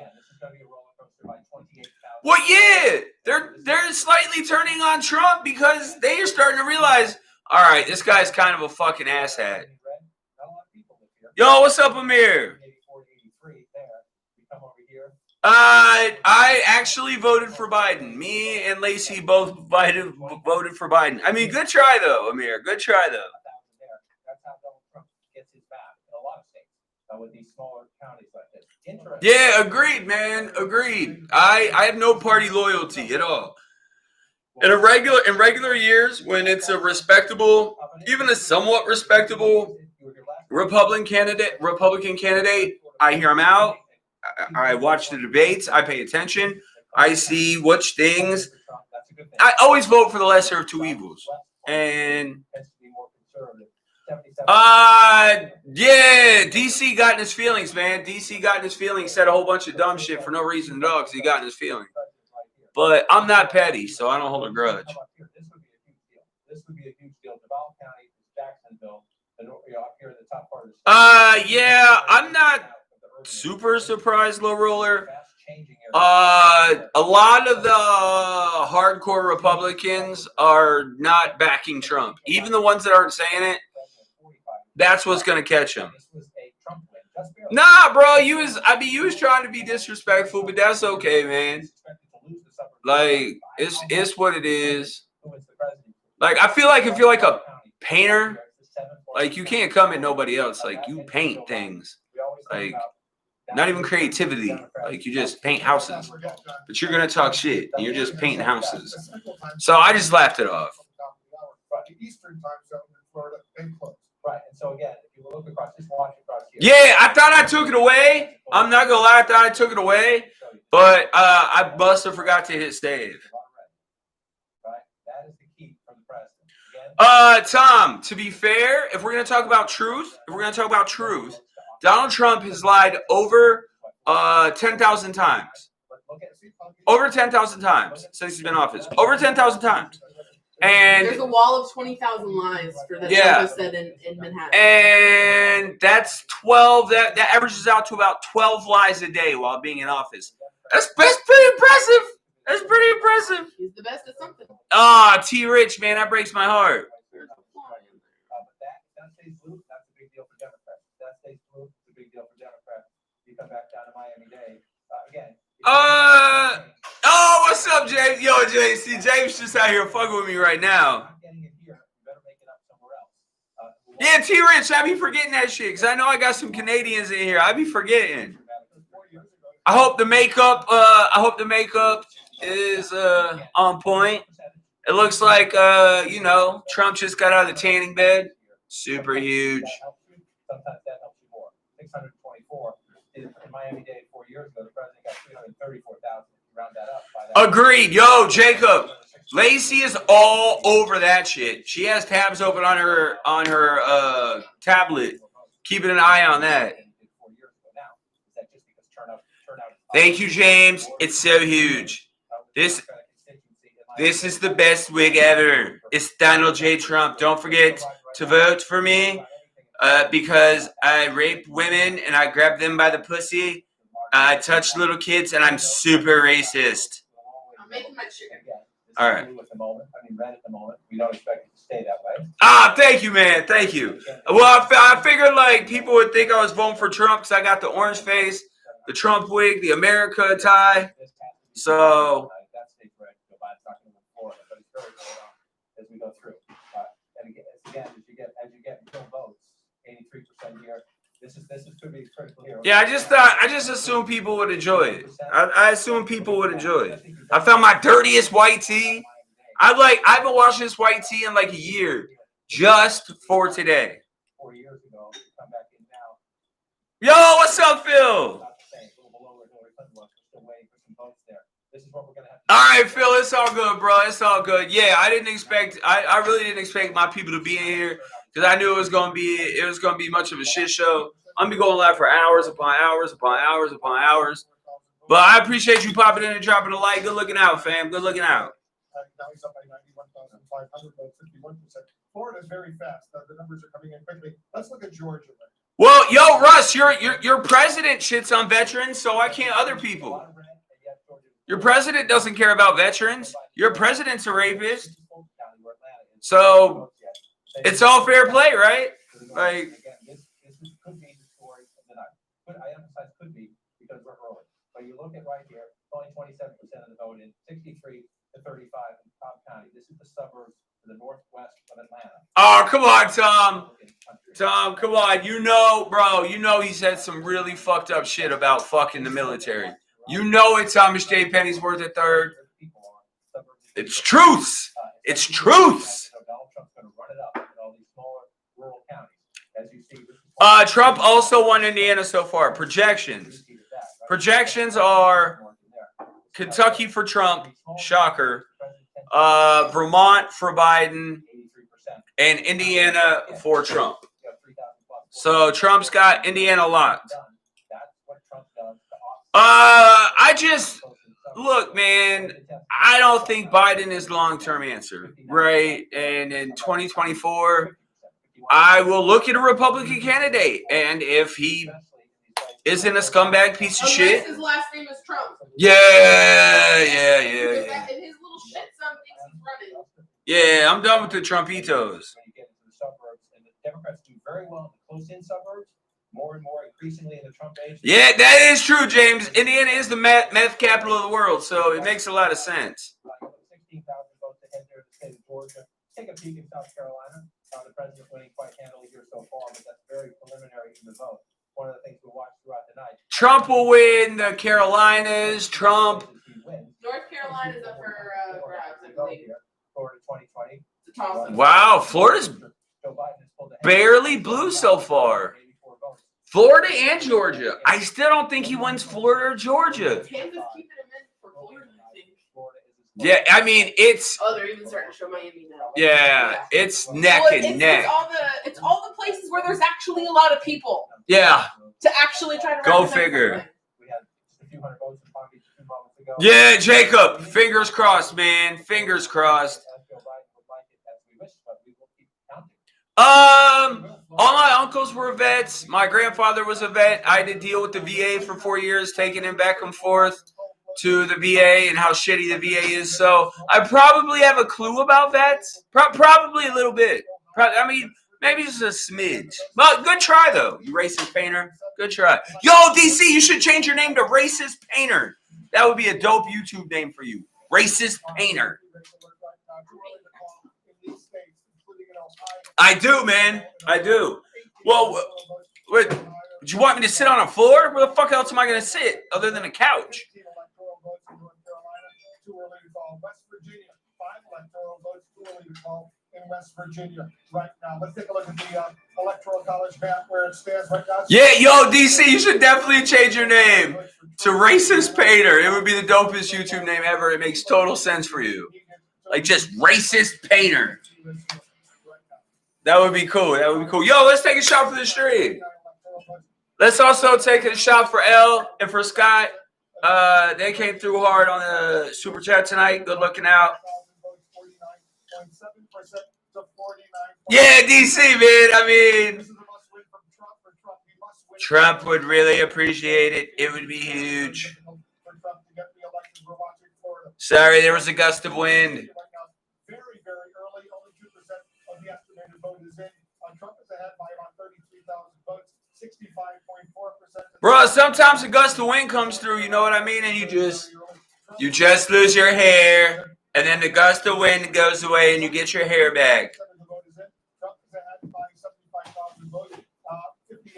Well, yeah, they're slightly turning on Trump because they are starting to realize, all right, this guy's kind of a fucking asshat. Yo, what's up, Amir? I actually voted for Biden. Me and Lacey both voted for Biden. I mean, good try though, Amir. Good try though.
That's how Donald Trump gets his back in a lot of states with these smaller counties like this.
Yeah, agreed, man. Agreed. I have no party loyalty at all. In regular years, when it's a respectable, even a somewhat respectable Republican candidate, I hear him out. I watch the debates. I pay attention. I see which things. I always vote for the lesser of two evils. And yeah, DC got in his feelings, man. DC got in his feelings, said a whole bunch of dumb shit for no reason at all because he got in his feelings. But I'm not petty, so I don't hold a grudge.
This would be a huge deal. Duval County, Jacksonville, up here in the top part of the state.
Yeah, I'm not super surprised, low roller. A lot of the hardcore Republicans are not backing Trump. Even the ones that aren't saying it, that's what's gonna catch him. Nah, bro, you was trying to be disrespectful, but that's okay, man. Like, it's what it is. Like, I feel like if you're like a painter, like you can't come at nobody else. Like, you paint things. Like, not even creativity. Like, you just paint houses. But you're gonna talk shit, and you're just painting houses. So I just laughed it off.
The Eastern time zone in Florida, they close.
Right, and so again, if you look across, just watch across here.
Yeah, I thought I took it away. I'm not gonna lie, I thought I took it away, but I must have forgot to hit save.
Right, that is the key from the president.
Tom, to be fair, if we're gonna talk about truth, Donald Trump has lied over 10,000 times. Over 10,000 times since he's been in office. Over 10,000 times. And
there's a wall of 20,000 lies for that Trump has said in Manhattan.
And that's 12. That averages out to about 12 lies a day while being in office. That's pretty impressive. That's pretty impressive.
He's the best at something.
T. Rich, man, that breaks my heart.
But that stays blue. That's a big deal for Democrats. That stays blue. It's a big deal for Democrats. You come back down to Miami-Dade again.
What's up, James? Yo, JC, James just out here fucking with me right now. Yeah, T-Rich, I be forgetting that shit because I know I got some Canadians in here. I be forgetting. I hope the makeup is on point. It looks like Trump just got out of the tanning bed. Super huge.
Sometimes that helps you more. 624 years ago, the president got 334,000. Round that up. By that.
Agreed. Yo, Jacob. Lacey is all over that shit. She has tabs open on her tablet. Keeping an eye on that. Thank you, James. It's so huge. This is the best wig ever. It's Donald J. Trump. Don't forget to vote for me because I rape women and I grab them by the pussy. I touch little kids and I'm super racist.
I'm making my chicken.
All right.
At the moment, I mean, red at the moment. We don't expect it to stay that way.
Ah, thank you, man. Thank you. Well, I figured like people would think I was voting for Trump because I got the orange face, the Trump wig, the America tie. So.
That's state red. Joe Biden's not going to win Florida, but it's very early on as we go through. And again, as you get real votes, 83% here. This could be critical here.
Yeah, I just assumed people would enjoy it. I assumed people would enjoy it. I found my dirtiest white tee. I've been washing this white tee in like a year, just for today.
4 years ago, come back in now.
Yo, what's up, Phil? All right, Phil, it's all good, bro. It's all good. Yeah, I really didn't expect my people to be in here because I knew it was gonna be much of a shit show. I'm gonna be going live for hours upon hours upon hours upon hours. But I appreciate you popping in and dropping a like. Good looking out, fam. Good looking out.
Now he's up by 91,500 votes, 51%. Florida's very fast. The numbers are coming in quickly. Let's look at Georgia.
Well, yo, Russ, your president shits on veterans, so why can't other people? Your president doesn't care about veterans. Your president's a rapist. So it's all fair play, right? Like,
this could be the story of the night. I emphasize could be because we're early. But you look at right here, only 27% of the vote in, 63 to 35 in Cobb County. This is the suburbs to the northwest of Atlanta.
oh, come on, Tom. Tom, come on. Bro, he said some really fucked up shit about fucking the military. You know it, Thomas J. Pennyworth III. It's truths. It's truths.
Donald Trump's going to run it up in all these smaller rural counties. As you see,
Trump also won Indiana so far. Projections. Projections are Kentucky for Trump, shocker. Vermont for Biden, and Indiana for Trump. So Trump's got Indiana locked. Look, man, I don't think Biden is the long-term answer, right? And in 2024, I will look at a Republican candidate, and if he isn't a scumbag piece of shit,
His last name is Trump.
yeah.
And his little shit son thinks he's running.
Yeah, I'm done with the Trumpitos.
When you get into the suburbs, and the Democrats do very well in the close-in suburbs, more and more increasingly in the Trump age.
Yeah, that is true, James. Indiana is the meth capital of the world, so it makes a lot of sense.
16,000 votes ahead there in the state of Georgia. Take a peek in South Carolina. The president winning quite handily here so far, but that's very preliminary in the vote. One of the things we'll watch throughout the night.
Trump will win the Carolinas. Trump.
North Carolina's up for grabs, I believe.
Florida 2020.
It's a toss-up.
Wow, Florida's barely blue so far. Florida and Georgia. I still don't think he wins Florida or Georgia.
Kansas keeping him in for Florida, I think.
Yeah, I mean, it's...
Oh, they're even starting to show Miami now.
Yeah, it's neck and neck.
It's all the places where there's actually a lot of people
Yeah.
to actually try to
Go
represent
figure.
something.
We had just a few hundred votes in Palm Beach 2 moments ago.
Yeah, Jacob. Fingers crossed, man. Fingers crossed. All my uncles were vets. My grandfather was a vet. I had to deal with the VA for 4 years, taking him back and forth to the VA and how shitty the VA is. So I probably have a clue about vets. Probably a little bit. I mean, maybe just a smidge. But good try, though, you racist painter. Good try. Yo, DC, you should change your name to Racist Painter. That would be a dope YouTube name for you. Racist Painter. I do, man. I do. Well, wait, do you want me to sit on a floor? Where the fuck else am I going to sit other than a couch?
In West Virginia right now. Let's take a look at the Electoral College map where it stands right now.
Yeah, yo, DC, you should definitely change your name. To racist painter. It would be the dopest YouTube name ever. It makes total sense for you. Like just racist painter. That would be cool. That would be cool. Yo, let's take a shot for the stream. Let's also take a shot for L and for Scott. They came through hard on the super chat tonight. Good looking out. Yeah, DC, man. I mean, Trump would really appreciate it. It would be huge. Sorry, there was a gust of wind.
Very, very early, only 2% of the estimated vote is in. Trump is ahead by about 33,000 votes, 65.4%.
Bro, sometimes a gust of wind comes through, you know what I mean? And you just lose your hair, and then the gust of wind goes away and you get your hair back.
Trump is ahead by 75,000 votes, 58%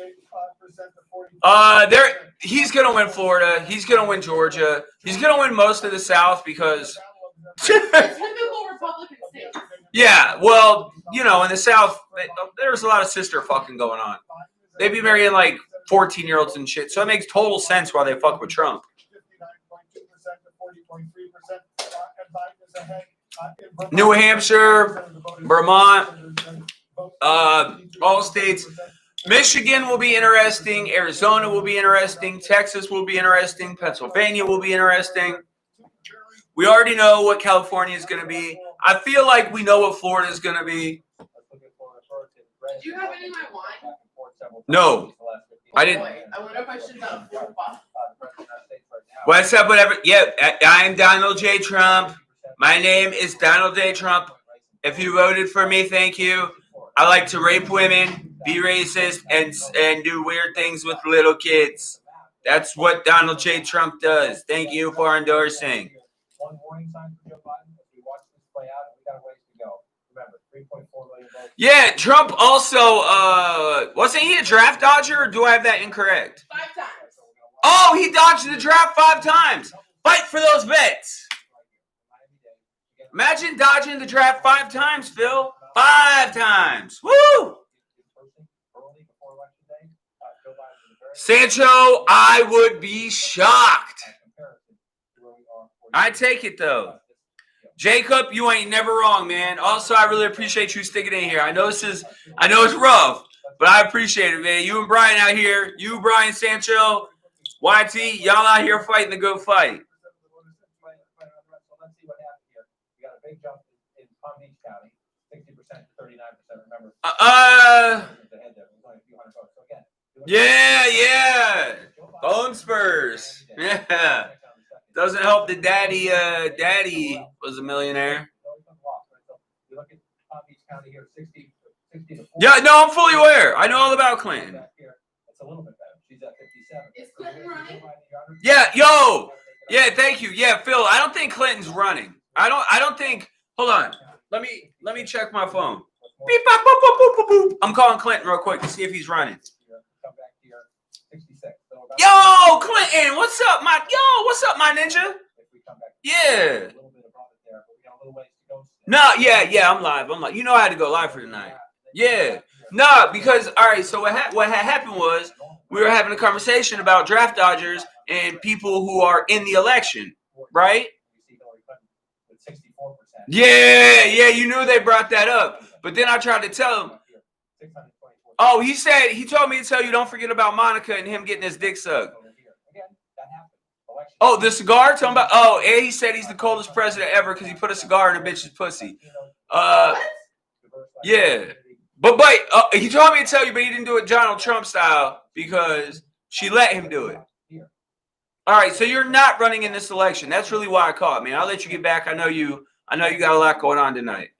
to 40%.
He's gonna win Florida. He's gonna win Georgia. He's gonna win most of the South because
Typical Republican states.
yeah, well, you know, in the South, there's a lot of sister fucking going on. They be marrying like 14-year-olds and shit, so it makes total sense why they fuck with Trump.
59.2% to 40.3%.
New Hampshire, Vermont, all states. Michigan will be interesting. Arizona will be interesting. Texas will be interesting. Pennsylvania will be interesting. We already know what California is going to be. I feel like we know what Florida is going to be.
Do you have any of my wine?
No, I didn't.
Boy, I wonder if I should have a bottle.
What's up, whatever? Yeah, I am Donald J. Trump. My name is Donald J. Trump. If you voted for me, thank you. I like to rape women, be racist, and do weird things with little kids. That's what Donald J. Trump does. Thank you for endorsing.
One warning sign for Joe Biden as we watch this play out, and we got a ways to go. Remember, 3.4 million votes.
Yeah, Trump also, wasn't he a draft dodger, or do I have that incorrect?
5 times.
Oh, he dodged the draft 5 times. Fight for those bets. Imagine dodging the draft 5 times, Phil. 5 times. Woo! Sancho, I would be shocked. I take it, though. Jacob, you ain't never wrong, man. Also, I really appreciate you sticking in here. I know it's rough, but I appreciate it, man. You and Brian out here. You, Brian, Sancho, YT, y'all out here fighting the good fight.
Let's see what happened here. We got a big jump in Palm Beach County, 60% to 39%. Remember?
Yeah. Bone Spurs. Yeah. Doesn't help that daddy was a millionaire.
You look at Palm Beach County here, 60 to 40.
Yeah, no, I'm fully aware. I know all about Clinton.
It's a little bit better. She's at 57.
Is Clinton running?
Yeah, yo. Yeah, thank you. Yeah, Phil, I don't think Clinton's running. I don't think. Hold on. Let me check my phone. Beep, bop, boop, boop, boop, boop, boop. I'm calling Clinton real quick to see if he's running.
Come back here, 66.
Yo, Clinton, what's up, my ninja? Yeah. No, yeah, I'm live. You know I had to go live for tonight. Yeah. No, because all right. So what had happened was we were having a conversation about draft dodgers and people who are in the election, right? Yeah. You knew they brought that up, but then I tried to tell him. Oh, he told me to tell you don't forget about Monica and him getting his dick sucked. Oh, the cigar? Talking about? Oh, and he said he's the coldest president ever because he put a cigar in a bitch's pussy. Yeah. But he told me to tell you, but he didn't do it Donald Trump style because she let him do it. All right, so you're not running in this election. That's really why I called, man. I'll let you get back. I know you got a lot going on tonight.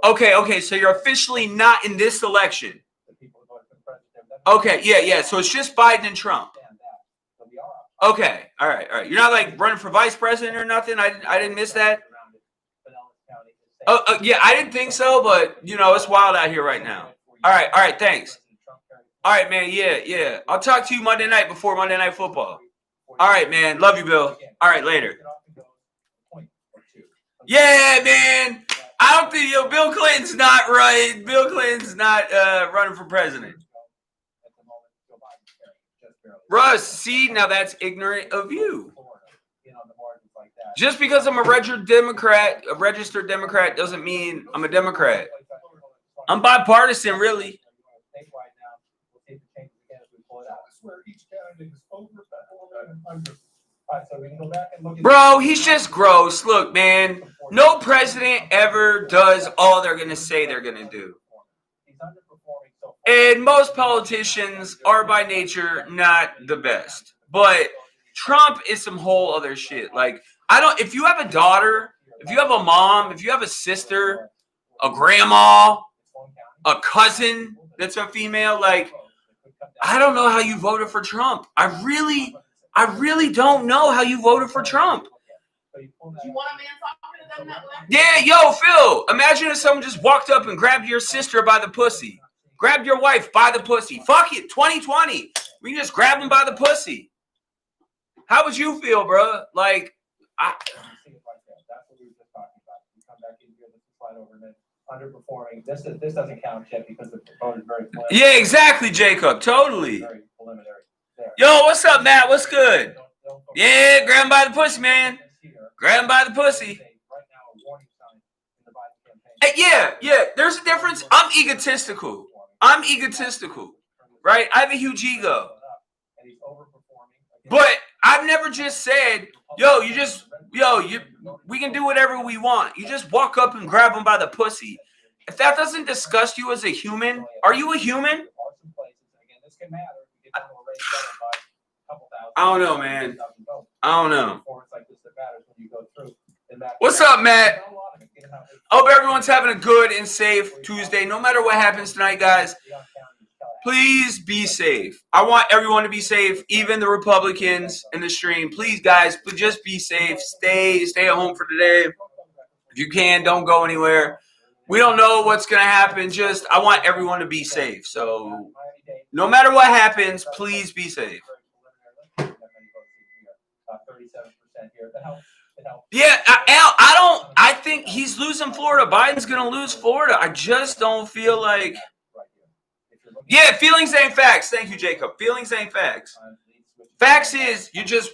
Okay, so you're officially not in this election. Okay, yeah. So it's just Biden and Trump. Okay, all right. You're not like running for vice president or nothing. I didn't miss that. Yeah, I didn't think so, but it's wild out here right now. All right. Thanks. All right, man. Yeah. I'll talk to you Monday night before Monday Night Football. All right, man. Love you, Bill. All right, later. Yeah, man. I don't think Bill Clinton's not right. Bill Clinton's not running for president. Bruh, see, now that's ignorant of you.
Florida, on the margins like that.
Just because I'm a registered Democrat doesn't mean I'm a Democrat. I'm bipartisan, really.
Statewide now, we'll see if it changes again as we pull it out.
That's where each candidate is overperforming and under.
All right, so we can go back and look at.
Bro, he's just gross. Look, man, no president ever does all they're going to say they're going to do.
He's underperforming so far.
And most politicians are by nature not the best. But Trump is some whole other shit. Like, if you have a daughter, if you have a mom, if you have a sister, a grandma, a cousin that's a female, like, I don't know how you voted for Trump. I really don't know how you voted for Trump.
Do you want a man talking to them that way?
Yeah, yo, Phil, imagine if someone just walked up and grabbed your sister by the pussy. Grabbed your wife by the pussy. Fuck it, 2020. We can just grab them by the pussy. How would you feel, bro? Like,
That's what we were just talking about. We come back in here, let's slide over and then underperforming. This doesn't count yet because the vote is very preliminary.
yeah, exactly, Jacob. Totally.
Very preliminary there.
Yo, what's up, Matt? What's good?
Don't
Yeah, grab him by the pussy, man. Grab him by the pussy.
Right now, a warning sign in the Biden campaign.
Yeah, there's a difference. I'm egotistical, right? I have a huge ego.
And he's overperforming.
But I've never just said, we can do whatever we want. You just walk up and grab them by the pussy. If that doesn't disgust you as a human, are you a human? I don't know, man. I don't know. What's up, Matt? Hope everyone's having a good and safe Tuesday. No matter what happens tonight, guys, please be safe. I want everyone to be safe, even the Republicans in the stream. Please, guys, just be safe. Stay at home for today. If you can, don't go anywhere. We don't know what's going to happen. I want everyone to be safe. So no matter what happens, please be safe. Yeah, I think he's losing Florida. Biden's going to lose Florida. I just don't feel like. Yeah, feelings ain't facts. Thank you, Jacob. Feelings ain't facts. Facts is you just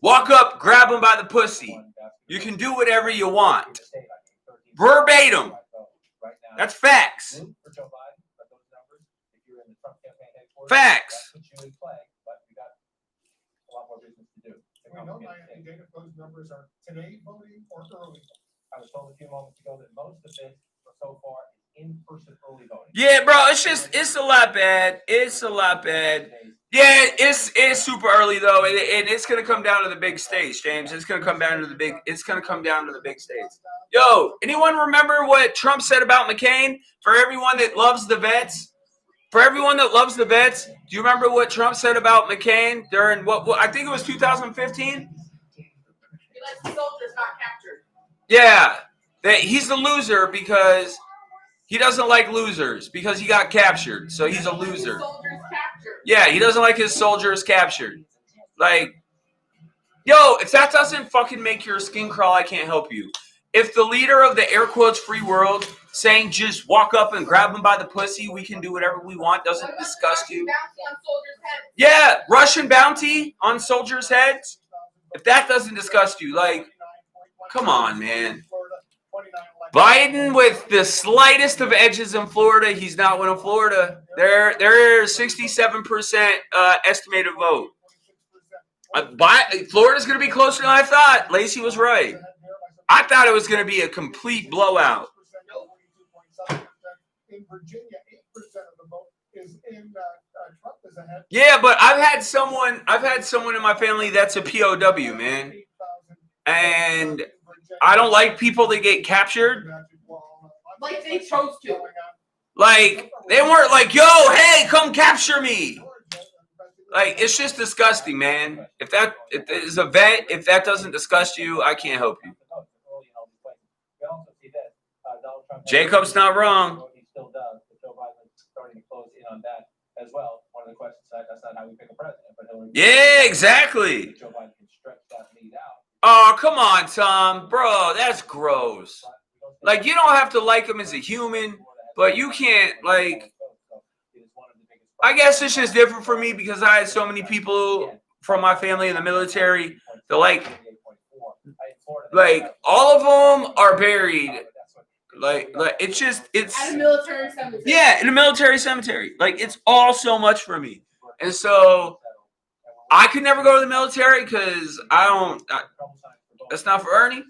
walk up, grab him by the pussy. You can do whatever you want. Verbatim. That's facts. Facts.
We know Miami Dade if those numbers are today voting or early.
I was told a few moments ago that most of it so far is in-person early voting.
Yeah, bro, it's a lot bad. It's a lot bad. Yeah, it's super early though, and it's gonna come down to the big states, James. It's gonna come down to the big states. Yo, anyone remember what Trump said about McCain? For everyone that loves the vets, do you remember what Trump said about McCain during what I think it was 2015?
He lets the soldiers not captured.
Yeah, that he's the loser because he doesn't like losers because he got captured, so he's a loser.
Soldiers captured.
Yeah, he doesn't like his soldiers captured. Like, yo, if that doesn't fucking make your skin crawl, I can't help you. If the leader of the air quotes free world saying just walk up and grab him by the pussy, we can do whatever we want, doesn't disgust you. Yeah, Russian bounty on soldiers' heads. If that doesn't disgust you, like, come on, man. Biden with the slightest of edges in Florida, he's not winning Florida. They're 67% estimated vote. Florida's going to be closer than I thought. Lacey was right. I thought it was going to be a complete blowout.
In Virginia, 8% of the vote is in Trump is ahead.
Yeah, but I've had someone in my family that's a POW, man. And I don't like people that get captured.
Like they chose to.
Like, they weren't like, yo, hey, come capture me. Like, it's just disgusting, man. If is a vet, if that doesn't disgust you, I can't help you. Jacob's not wrong.
He still does, but Joe Biden's starting to close in on that as well. One of the questions, that's not how we pick a president, but
yeah, exactly.
Joe Biden can stretch that lead out.
Oh, come on, Tom. Bro, that's gross. Like, you don't have to like him as a human, but you can't, like, I guess it's just different for me because I had so many people from my family in the military. They're like all of them are buried. Like it's
At a military cemetery.
yeah, in a military cemetery. Like it's all so much for me, and so I could never go to the military because that's not for Ernie.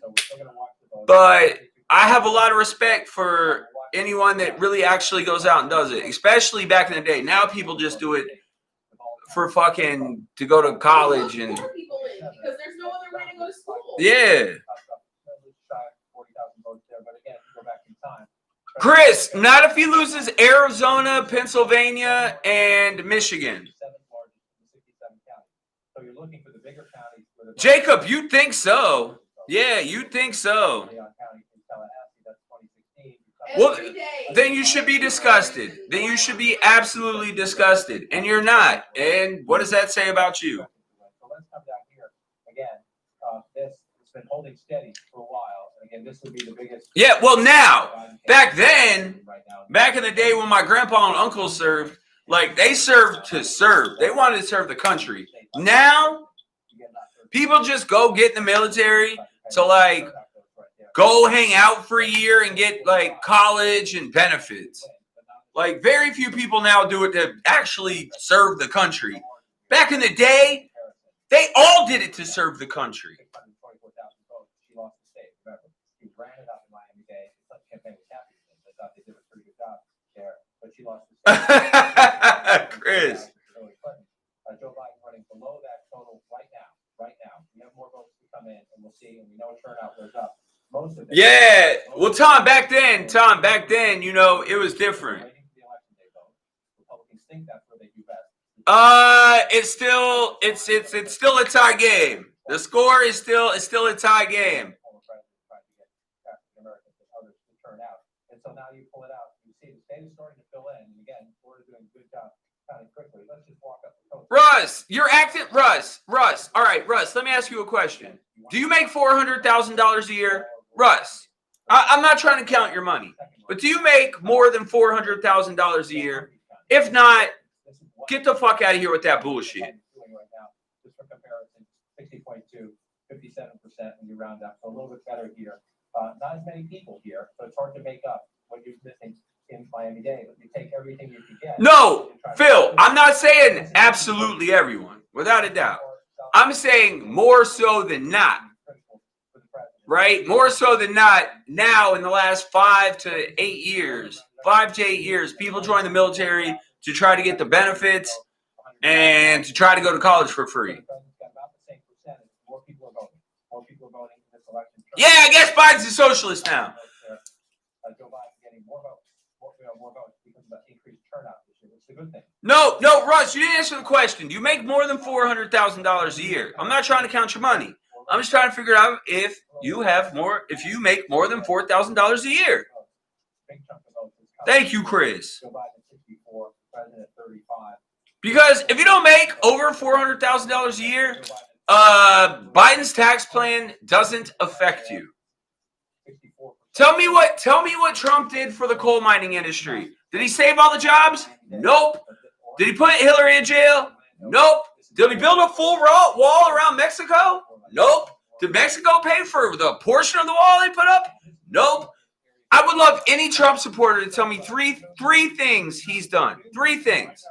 But I have a lot of respect for anyone that really actually goes out and does it, especially back in the day. Now people just do it for fucking to go to college and
More people in because there's no other way to go to school.
yeah. Chris, not if he loses Arizona, Pennsylvania, and Michigan. Jacob, you think so? Yeah, you think so. Well, then you should be disgusted. Then you should be absolutely disgusted. And you're not. And what does that say about you?
So let's come down here again. This has been holding steady for a while. And again, this would be the biggest.
Yeah, well, now, back then, back in the day when my grandpa and uncle served, like they served to serve. They wanted to serve the country. Now, people just go get in the military to like go hang out for a year and get like college and benefits. Like very few people now do it to actually serve the country. Back in the day, they all did it to serve the country. Chris.
Joe Biden running below that total right now. Right now, we have more votes to come in, and we'll see, and we know turnout goes up. Most of it.
Yeah. Well, Tom, back then, you know, it was different.
Republicans think that's where they do best.
It's still a tie game. The score is still a tie game.
And so now you pull it out. You see the state is starting to fill in. And again, Florida's doing a good job counting quickly. Let's just walk up the coast.
Russ, you're acting Russ. All right, Russ, let me ask you a question. Do you make $400,000 a year? Russ, I'm not trying to count your money, but do you make more than $400,000 a year? If not, get the fuck out of here with that bullshit.
Just for comparison, 60.2, 57% when you round up. So a little bit better here. Not as many people here, so it's hard to make up what you're missing in Miami-Dade. But you take everything you can get.
No, Phil, I'm not saying absolutely everyone, without a doubt. I'm saying more so than not. Right? More so than not, now in the last 5 to 8 years, people join the military to try to get the benefits and to try to go to college for free. Yeah, I guess Biden's a socialist now.
Joe Biden's getting more votes because of the increased turnout this year, which is a good thing.
No, Russ, you didn't answer the question. Do you make more than $400,000 a year? I'm not trying to count your money. I'm just trying to figure out if you make more than $4,000 a year. Thank you, Chris. Because if you don't make over $400,000 a year, Biden's tax plan doesn't affect you. Tell me what Trump did for the coal mining industry. Did he save all the jobs? Nope. Did he put Hillary in jail? Nope. Did he build a full wall around Mexico? Nope. Did Mexico pay for the portion of the wall they put up? Nope. I would love any Trump supporter to tell me three things he's done. 3 things.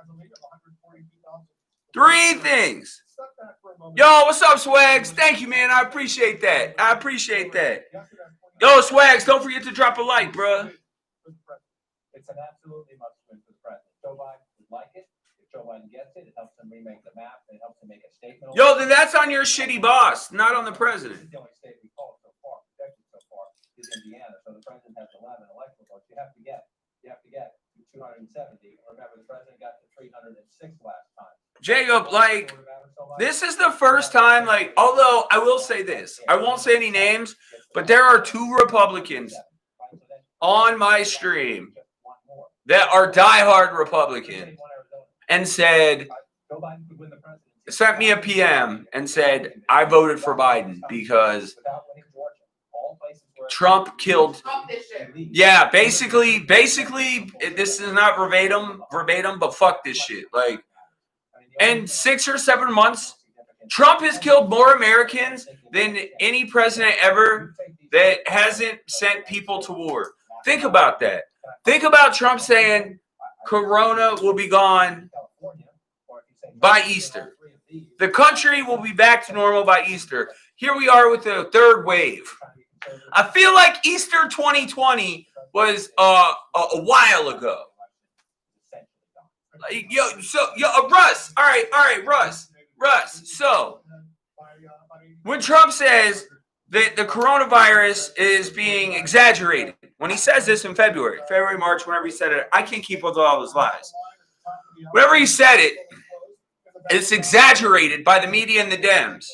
3 things. Yo, what's up, Swags? Thank you, man. I appreciate that. Yo, Swags, don't forget to drop a like, bruh.
It's an absolutely must-win for the president. Joe Biden would like it. If Joe Biden gets it, it helps him remake the map. It helps him make a statement.
Yo, then that's on your shitty boss, not on the president.
The only state we call so far, protected so far, is Indiana. So the president has 11 electoral votes. You have to get 270. Remember, the president got to 306 last time.
Jacob, like, this is the first time, like, although I will say this, I won't say any names, but there are 2 Republicans on my stream that are diehard Republicans and sent me a PM and said, I voted for Biden because Trump killed.
Fuck this shit.
Yeah, basically, this is not verbatim, but fuck this shit. Like, in 6 or 7 months, Trump has killed more Americans than any president ever that hasn't sent people to war. Think about that. Think about Trump saying Corona will be gone by Easter. The country will be back to normal by Easter. Here we are with the third wave. I feel like Easter 2020 was a while ago. Russ. All right, Russ. So, when Trump says that the coronavirus is being exaggerated, when he says this in February, March, whenever he said it, I can't keep up with all his lies. Whenever he said it, it's exaggerated by the media and the Dems.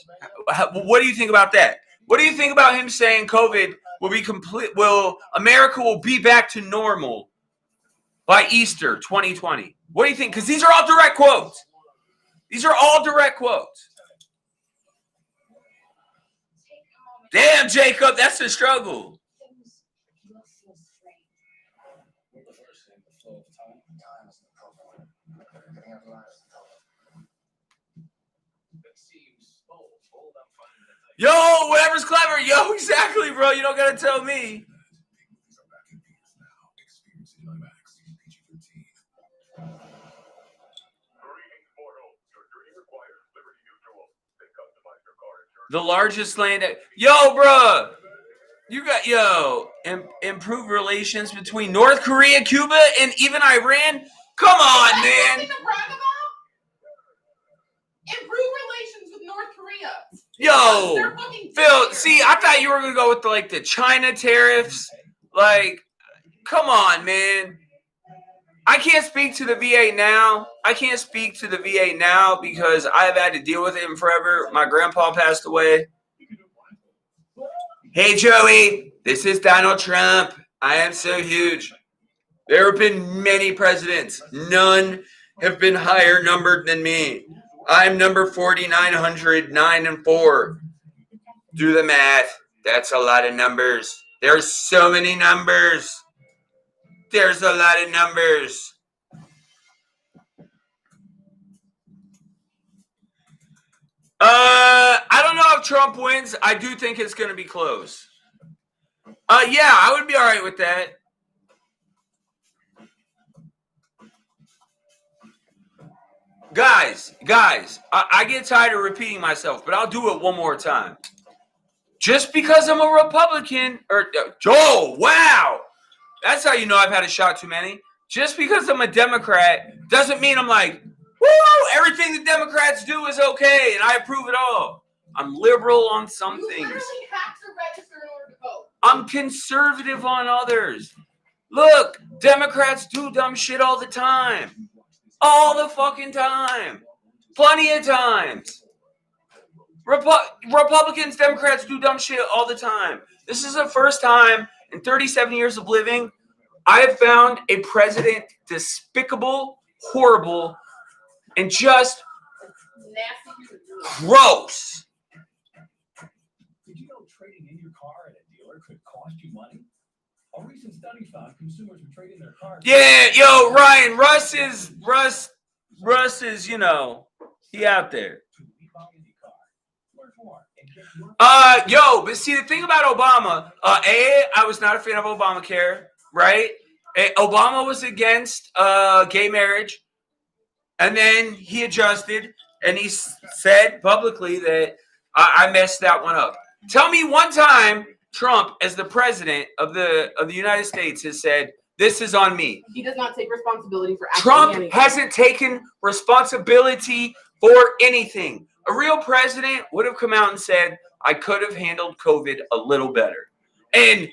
What do you think about that? What do you think about him saying COVID will be America will be back to normal by Easter 2020? What do you think? Because these are all direct quotes. Damn, Jacob, that's the struggle. Yo, whatever's clever. Yo, exactly, bro. You don't gotta tell me. The largest land. Yo, bro. You got, improve relations between North Korea, Cuba, and even Iran? Come on, man.
Something to brag about? Improve relations with North Korea.
Yo,
They're fucking
Phil,
dictators.
see, I thought you were gonna go with the China tariffs. Like, come on, man. I can't speak to the VA now. Because I've had to deal with it forever. My grandpa passed away. Hey, Joey, this is Donald Trump. I am so huge. There have been many presidents. None have been higher numbered than me. I'm number 4,900, 9 and 4. Do the math. That's a lot of numbers. There's so many numbers. There's a lot of numbers. I don't know if Trump wins. I do think it's going to be close. Yeah, I would be all right with that. Guys, I get tired of repeating myself, but I'll do it one more time. Just because I'm a Republican, Joe, wow, that's how you know I've had a shot too many. Just because I'm a Democrat doesn't mean I'm like, woo, everything the Democrats do is okay and I approve it all. I'm liberal on some things.
You literally have to register in order to vote.
I'm conservative on others. Look, Democrats do dumb shit all the time. All the fucking time. Plenty of times. Republicans, Democrats do dumb shit all the time. This is the first time in 37 years of living I have found a president despicable, horrible, and just gross.
Did you know trading in your car at a dealer could cost you money? A recent study found consumers were trading their cars.
Yeah, yo, Ryan, Russ is, he out there. But see, the thing about Obama, I was not a fan of Obamacare, right? Obama was against gay marriage, and then he adjusted, and he said publicly that I messed that one up. Tell me one time Trump, as the president of the United States, has said, this is on me.
He does not take responsibility for
Trump
anything.
hasn't taken responsibility for anything. A real president would have come out and said, I could have handled COVID a little better. And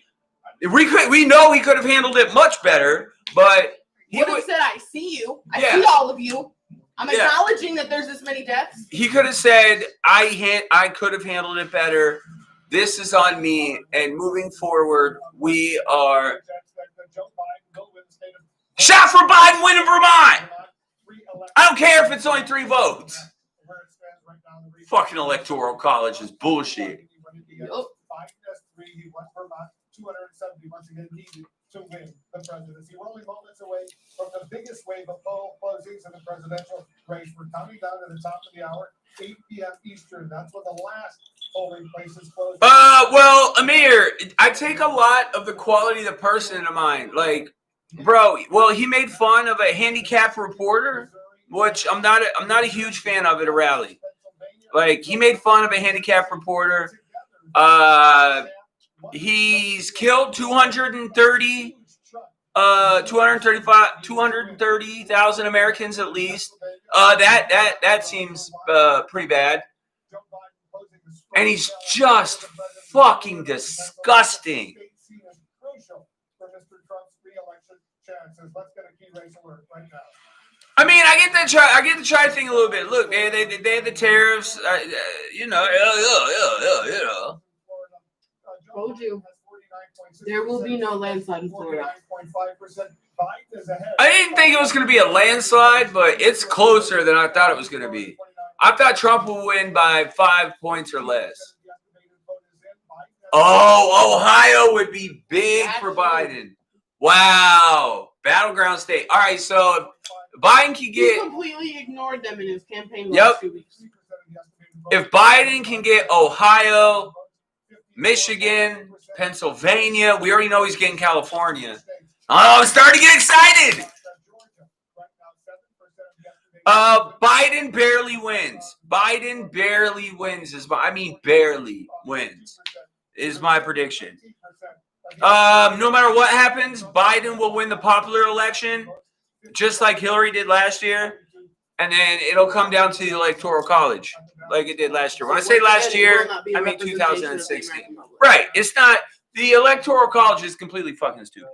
we know he could have handled it much better, but he
would have said, I see you. I
Yeah.
see all of you. I'm acknowledging that there's this many deaths.
He could have said, I could have handled it better. This is on me. And moving forward, we are. Shout for Biden winning Vermont. I don't care if it's only 3 votes. Fucking electoral college is bullshit.
Michigan needed to win the presidency. We're only moments away from the biggest wave of poll closings in the presidential race. We're coming down to the top of the hour, 8 p.m. Eastern. That's when the last polling places close.
Well, Amir, I take a lot of the quality of the person into mind. Like, bro, well, he made fun of a handicapped reporter, which I'm not a huge fan of at a rally. Like, he made fun of a handicapped reporter. He's killed 230,000 Americans at least. That seems pretty bad. And he's just fucking disgusting. I mean, I get to try to think a little bit. Look, they have the tariffs, you know.
Told you. There will be no landslide in Florida.
I didn't think it was going to be a landslide, but it's closer than I thought it was going to be. I thought Trump would win by 5 points or less. Oh, Ohio would be big for Biden. Wow. Battleground state. All right, so Biden can
He
get...
completely ignored them in his campaign
Yep.
last 2 weeks.
If Biden can get Ohio, Michigan, Pennsylvania, we already know he's getting California. Oh, I'm starting to get excited. Biden barely wins. Biden barely wins barely wins is my prediction. No matter what happens, Biden will win the popular election, just like Hillary did last year, and then it'll come down to the Electoral College, like it did last year. When I say last year, I mean 2016. Right? It's not. The Electoral College is completely fucking stupid.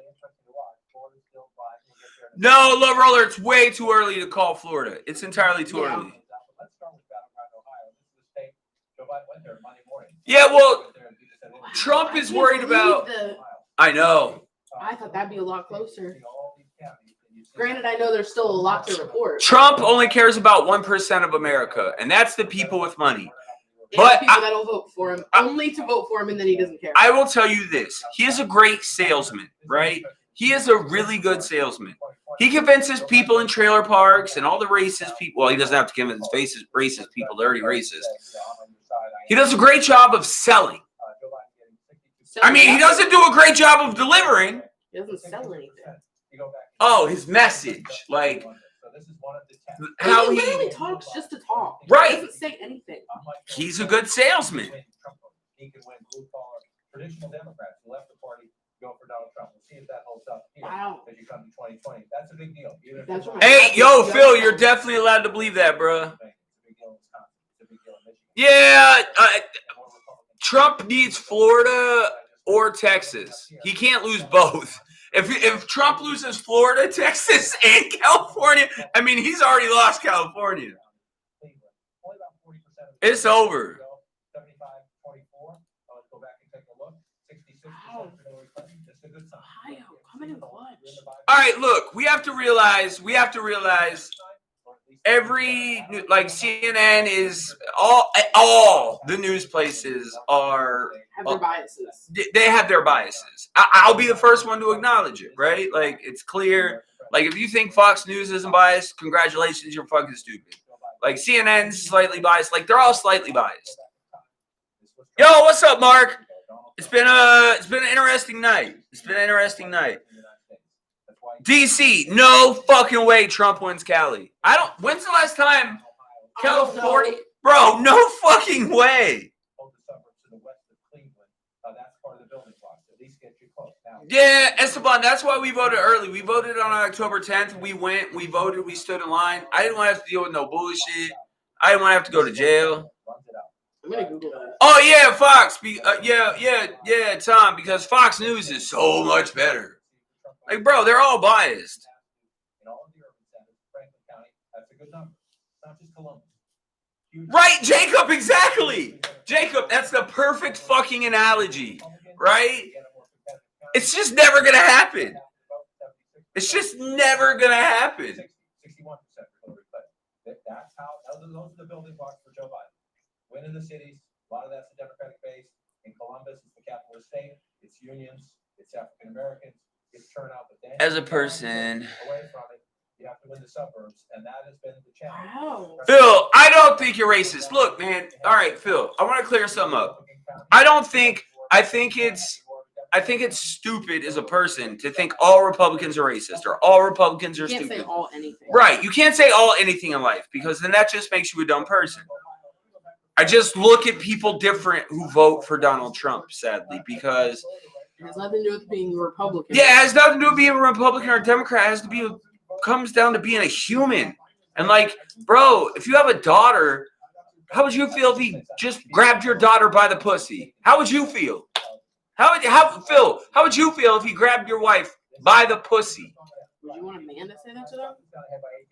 No, Love Roller, it's way too early to call Florida. It's entirely too early. Yeah, well, Trump is worried about... I know.
I thought that'd be a lot closer. Granted, I know there's still a lot to report.
Trump only cares about 1% of America, and that's the people with money.
And
But
people that'll vote for him, only to vote for him, and then he doesn't care.
I will tell you this. He is a great salesman, right? He is a really good salesman. He convinces people in trailer parks and all the racist people. Well, he doesn't have to convince racist people. They're already racist. He does a great job of selling. I mean, he doesn't do a great job of delivering.
He doesn't sell anything.
Oh, his message. Like, how
He
he...
literally talks just to talk.
Right.
He doesn't say anything.
He's a good salesman.
He can win blue collar, traditional Democrats who left the party, go for Donald Trump. We'll see if that holds up here
Wow.
as you come to 2020. That's a big deal.
That's right.
Hey, yo, Phil, you're definitely allowed to believe that, bro. Yeah, Trump needs Florida or Texas. He can't lose both. If Trump loses Florida, Texas, and California, I mean, he's already lost California. It's over.
75-24. Let's go back and take a look. 66% for Hillary Clinton. Just a good sign.
Ohio, coming in clutch.
All right, look, we have to realize every, like, CNN is, all the news places are,
Have their biases.
they have their biases. I'll be the first one to acknowledge it, right? Like, it's clear. Like, if you think Fox News isn't biased, congratulations, you're fucking stupid. Like, CNN's slightly biased. Like, they're all slightly biased. Yo, what's up, Mark? It's been an interesting night. DC, no fucking way Trump wins Cali. When's the last time California? Bro, no fucking way. Yeah, Esteban, that's why we voted early. We voted on October 10th. We voted, we stood in line. I didn't want to have to deal with no bullshit. I didn't want to have to go to jail.
I'm gonna Google that.
Oh, yeah, Fox. Yeah, Tom, because Fox News is so much better. Like, bro, they're all biased. Right, Jacob, exactly. Jacob, that's the perfect fucking analogy, right? It's just never going to happen. It's just never going to happen.
61% for Hillary Clinton. That's how, those are the building blocks for Joe Biden. Win in the cities, a lot of that's the Democratic base. In Columbus, it's the capital of the state. It's unions, it's it's African Americans, it's turnout, but then
As a person.
away from it, you have to win the suburbs, and that has been the challenge.
Wow.
Phil, I don't think you're racist. Look, man. All right, Phil, I want to clear something up. I think it's stupid as a person to think all Republicans are racist or all Republicans are
You can't say
stupid.
all anything.
Right. You can't say all anything in life because then that just makes you a dumb person. I just look at people different who vote for Donald Trump, sadly, because
It has nothing to do with being a Republican.
yeah, it has nothing to do with being a Republican or a Democrat. It has to be comes down to being a human. And like, bro, if you have a daughter, how would you feel if he just grabbed your daughter by the pussy? How would you feel? Phil, how would you feel if he grabbed your wife by the pussy?
Would you want a man to say that to them?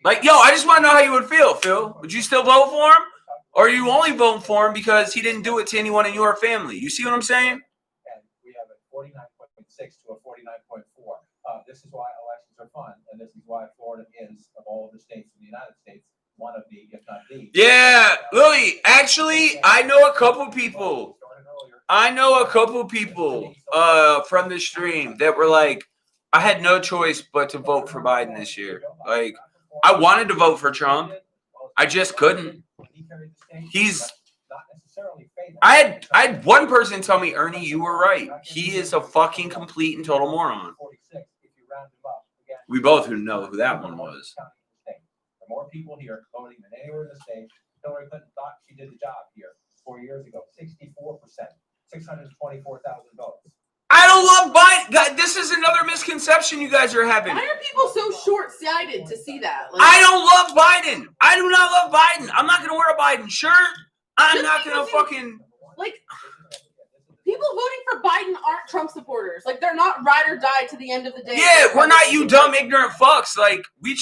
Like, yo, I just want to know how you would feel, Phil. Would you still vote for him? Or are you only voting for him because he didn't do it to anyone in your family? You see what I'm saying?
And we have a 49.6 to a 49.4. This is why elections are fun, and this is why Florida is, of all of the states in the United States, one of the, if not the.
Yeah, Lily, actually, I know a couple people from the stream that were like, I had no choice but to vote for Biden this year. Like, I wanted to vote for Trump. I just couldn't. I had one person tell me, Ernie, you were right. He is a fucking complete and total moron. We both know who that one was.
The more people here voting than anywhere in the state. Hillary Clinton thought she did the job here 4 years ago. 64%, 624,000 votes.
I don't love Biden. God, this is another misconception you guys are having.
Why are people so short-sighted to see that? Like,
I don't love Biden. I do not love Biden. I'm not going to wear a Biden shirt. I'm not going to fucking...
Like, people voting for Biden aren't Trump supporters. Like, they're not ride or die to the end of the day.
Yeah, we're not you dumb, ignorant fucks. Like, we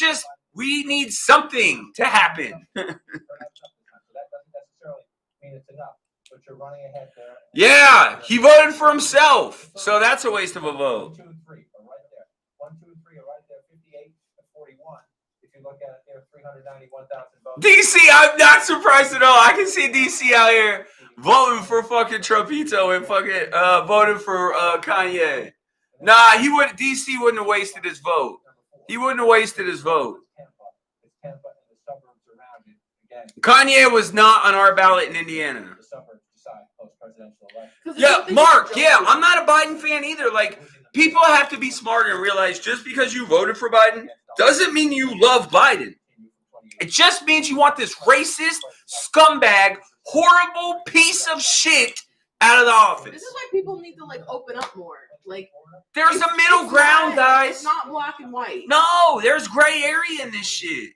need something to happen.
So that doesn't necessarily mean it's enough, but you're running ahead there.
Yeah, he voted for himself. So that's a waste of a vote.
1, 2, and 3 are right there. 1, 2, and 3 are right there. 58 to 41. If you look at it, there are 391,000 votes.
DC, I'm not surprised at all. I can see DC out here voting for fucking Trumpito and fucking voting for Kanye. Nah, DC wouldn't have wasted his vote. He wouldn't have wasted his vote.
It's Tampa and the suburbs around it. Again,
Kanye was not on our ballot in Indiana.
the suburbs decide post-presidential election.
Yeah, Mark, yeah, I'm not a Biden fan either. Like, people have to be smart and realize just because you voted for Biden doesn't mean you love Biden. It just means you want this racist, scumbag, horrible piece of shit out of the office.
This is why people need to, like, open up more. Like,
There's a middle ground, guys.
It's not black and white.
No, there's gray area in this shit.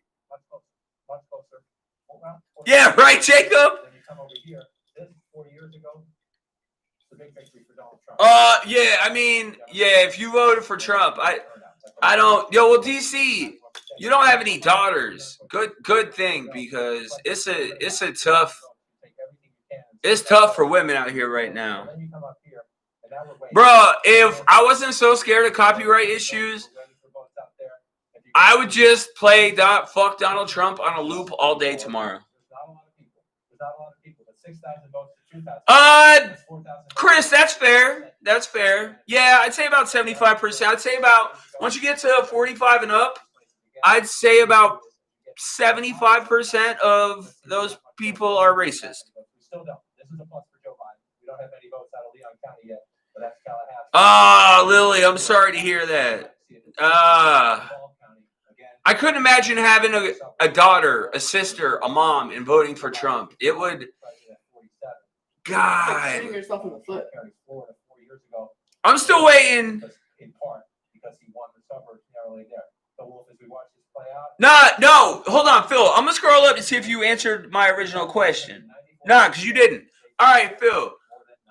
Much closer. Well,
Yeah, right, Jacob?
Then you come over here. This 4 years ago, it's a big victory for Donald Trump.
Yeah, I mean, yeah, if you voted for Trump, I don't. Yo, well, DC, you don't have any daughters. Good thing, because it's tough for women out here right now. Bruh, if I wasn't so scared of copyright issues, I would just play fuck Donald Trump on a loop all day tomorrow.
There's not a lot of people, but 6,000 votes to 2,000.
Chris, that's fair. That's fair. Yeah, I'd say about 75%. I'd say about, once you get to 45 and up, I'd say about 75% of those people are racist.
We still don't. This is a plus for Joe Biden. We don't have any votes out of Leon County yet, but that's Tallahassee.
Ah, Lily, I'm sorry to hear that. I couldn't imagine having a daughter, a sister, a mom, and voting for Trump. It would. God.
Shooting yourself in the foot.
I'm still waiting.
In part because he won the suburbs narrowly there. So Wolf, as we watch this play out.
No, hold on, Phil. I'm gonna scroll up to see if you answered my original question. Nah, because you didn't. All right, Phil.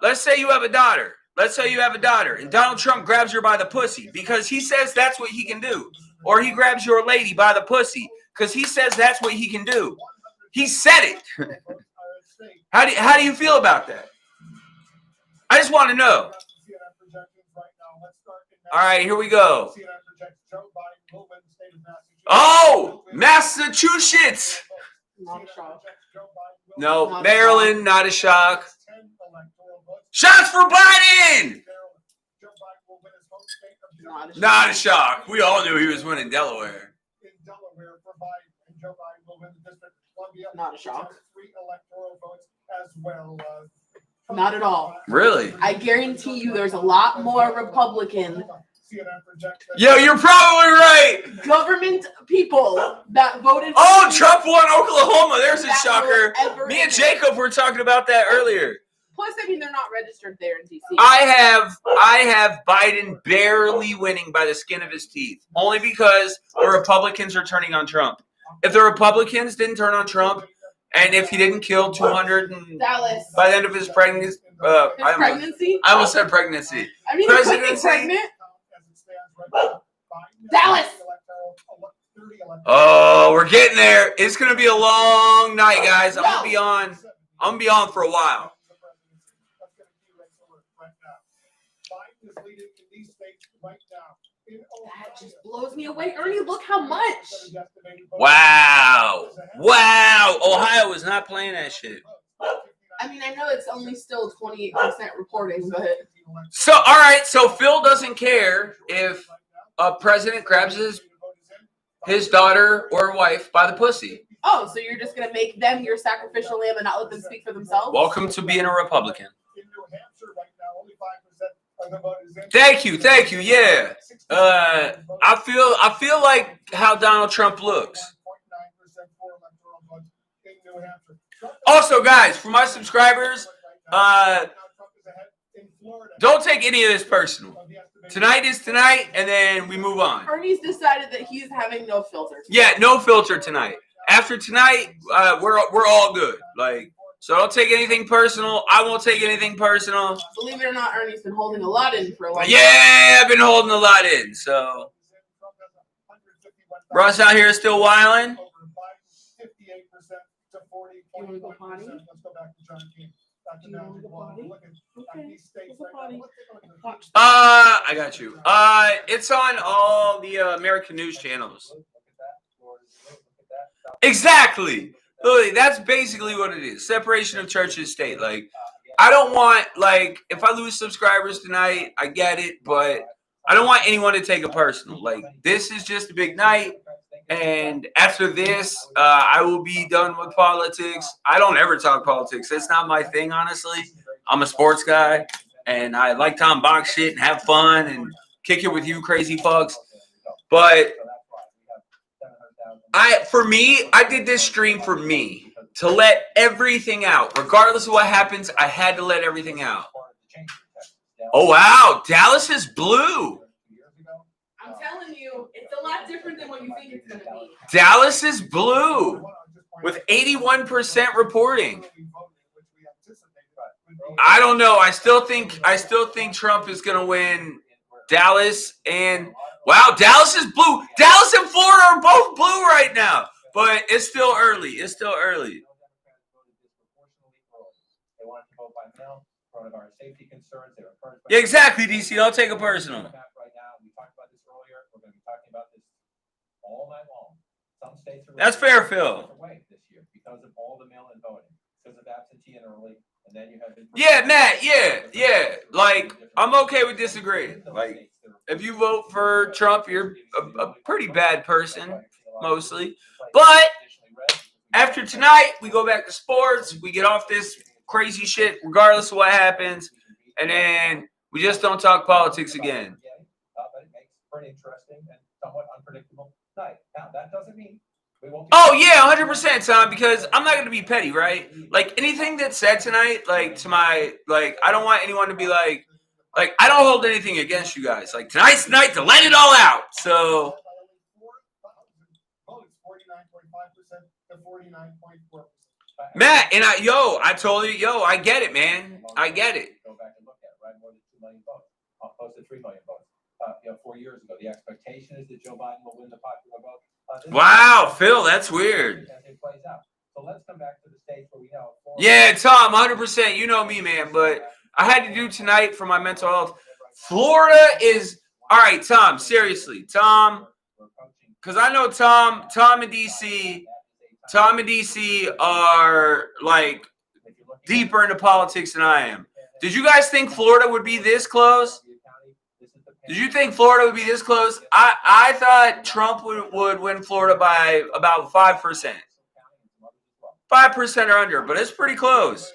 Let's say you have a daughter. And Donald Trump grabs her by the pussy because he says that's what he can do. Or he grabs your lady by the pussy because he says that's what he can do. He said it. How do you feel about that? I just want to know. All right, here we go. Oh, Massachusetts.
Not a shock.
No, Maryland, not a shock. Shots for Biden.
will win his home state of
Not a
Georgia.
Not a shock. We all knew he was winning Delaware.
In Delaware for Biden, and Joe Biden will win the District of Columbia.
Not a
which
shock.
has 3 electoral votes as well.
Not at all.
Really?
I guarantee you there's a lot more Republican
CNN projects that-
Yo, you're probably right.
government people that voted for
Oh,
him
Trump won Oklahoma. There's a
that
shocker.
will ever
Me and
enter.
Jacob were talking about that earlier.
Plus, I mean, they're not registered there in DC.
I have Biden barely winning by the skin of his teeth, only because the Republicans are turning on Trump. If the Republicans didn't turn on Trump, and if he didn't kill 200 and
Dallas.
by the end of his pregnancy,
His pregnancy?
I almost said pregnancy.
I mean, he could be
Presidency?
pregnant.
As it stands right now, Biden has
Dallas!
30 electoral-
Oh, we're getting there. It's gonna be a long night, guys. I'm gonna be on for a while.
Biden is leading in these states right now. In
That just blows me away. Ernie, look how much.
Wow. Ohio is not playing that shit.
I mean, I know it's only still 28% reporting, but
So, all right. So Phil doesn't care if a president grabs his daughter or wife by the pussy.
oh, so you're just gonna make them your sacrificial lamb and not let them speak for themselves?
Welcome to being a Republican.
In New Hampshire right now, only 5% of the vote is in.
Thank you. Yeah. I feel like how Donald Trump looks.
1.9% for electoral votes in New Hampshire.
Also, guys, for my subscribers,
Trump is ahead in Florida.
don't take any of this personal. Tonight is tonight, and then we move on.
Ernie's decided that he's having no filter.
Yeah, no filter tonight. After tonight, we're all good. Like, so don't take anything personal. I won't take anything personal.
Believe it or not, Ernie's been holding a lot in for a while.
Yeah, I've been holding a lot in. So Russ out here is still wilding.
58% to 40.
You wanna go potty?
Let's go back to John King.
Do you wanna go potty?
Look at
Okay,
these states
let's go
right now.
potty.
Let's take a look at the-
Watch.
I got you. It's on all the American news channels. Exactly. Literally, that's basically what it is. Separation of church and state. Like, I don't want, like, if I lose subscribers tonight, I get it, but I don't want anyone to take it personal. Like, this is just a big night, and after this, I will be done with politics. I don't ever talk politics. That's not my thing, honestly. I'm a sports guy, and I like to unbox shit and have fun and kick it with you crazy fucks. But I did this stream for me, to let everything out. Regardless of what happens, I had to let everything out. Oh, wow. Dallas is blue.
I'm telling you, it's a lot different than what you think it's gonna be.
Dallas is blue with 81% reporting. I don't know. I still think Trump is going to win Dallas, and wow, Dallas is blue. Dallas and Florida are both blue right now, but it's still early. It's still early.
They wanted to vote by mail, coronavirus safety concerns. They were encouraged by-
Yeah, exactly, DC. Don't take it personal.
Right now, we talked about this earlier. We're going to be talking about this all night long. Some states are
That's fair, Phil.
away this year because of all the mail-in voting, because of absentee and early, and then you have.
Yeah, Matt. Yeah. Like, I'm okay with disagreeing. Like, if you vote for Trump, you're a pretty bad person, mostly. But after tonight, we go back to sports. We get off this crazy shit, regardless of what happens, and then we just don't talk politics again.
But it makes pretty interesting and somewhat unpredictable night. Now, that doesn't mean we won't.
Oh yeah, 100%, Tom. Because I'm not gonna be petty, right? Like anything that's said tonight, like to my, like I don't want anyone to be like I don't hold anything against you guys. Like tonight's the night to let it all out. So
49.5% to 49.4%.
Matt and I told you, I get it, man. I get it.
Go back and look at it, right? More than 2 million votes, close to 3 million votes. 4 years ago, the expectation is that Joe Biden will win the popular vote.
Wow, Phil, that's weird.
As it plays out. So let's come back to the states where we know.
Yeah, Tom, 100%. You know me, man. But I had to do tonight for my mental health. Florida is all right, Tom. Seriously, Tom, because I know Tom and DC are like deeper into politics than I am. Did you guys think Florida would be this close? Did you think Florida would be this close? I thought Trump would win Florida by about 5%. 5% or under, but it's pretty close.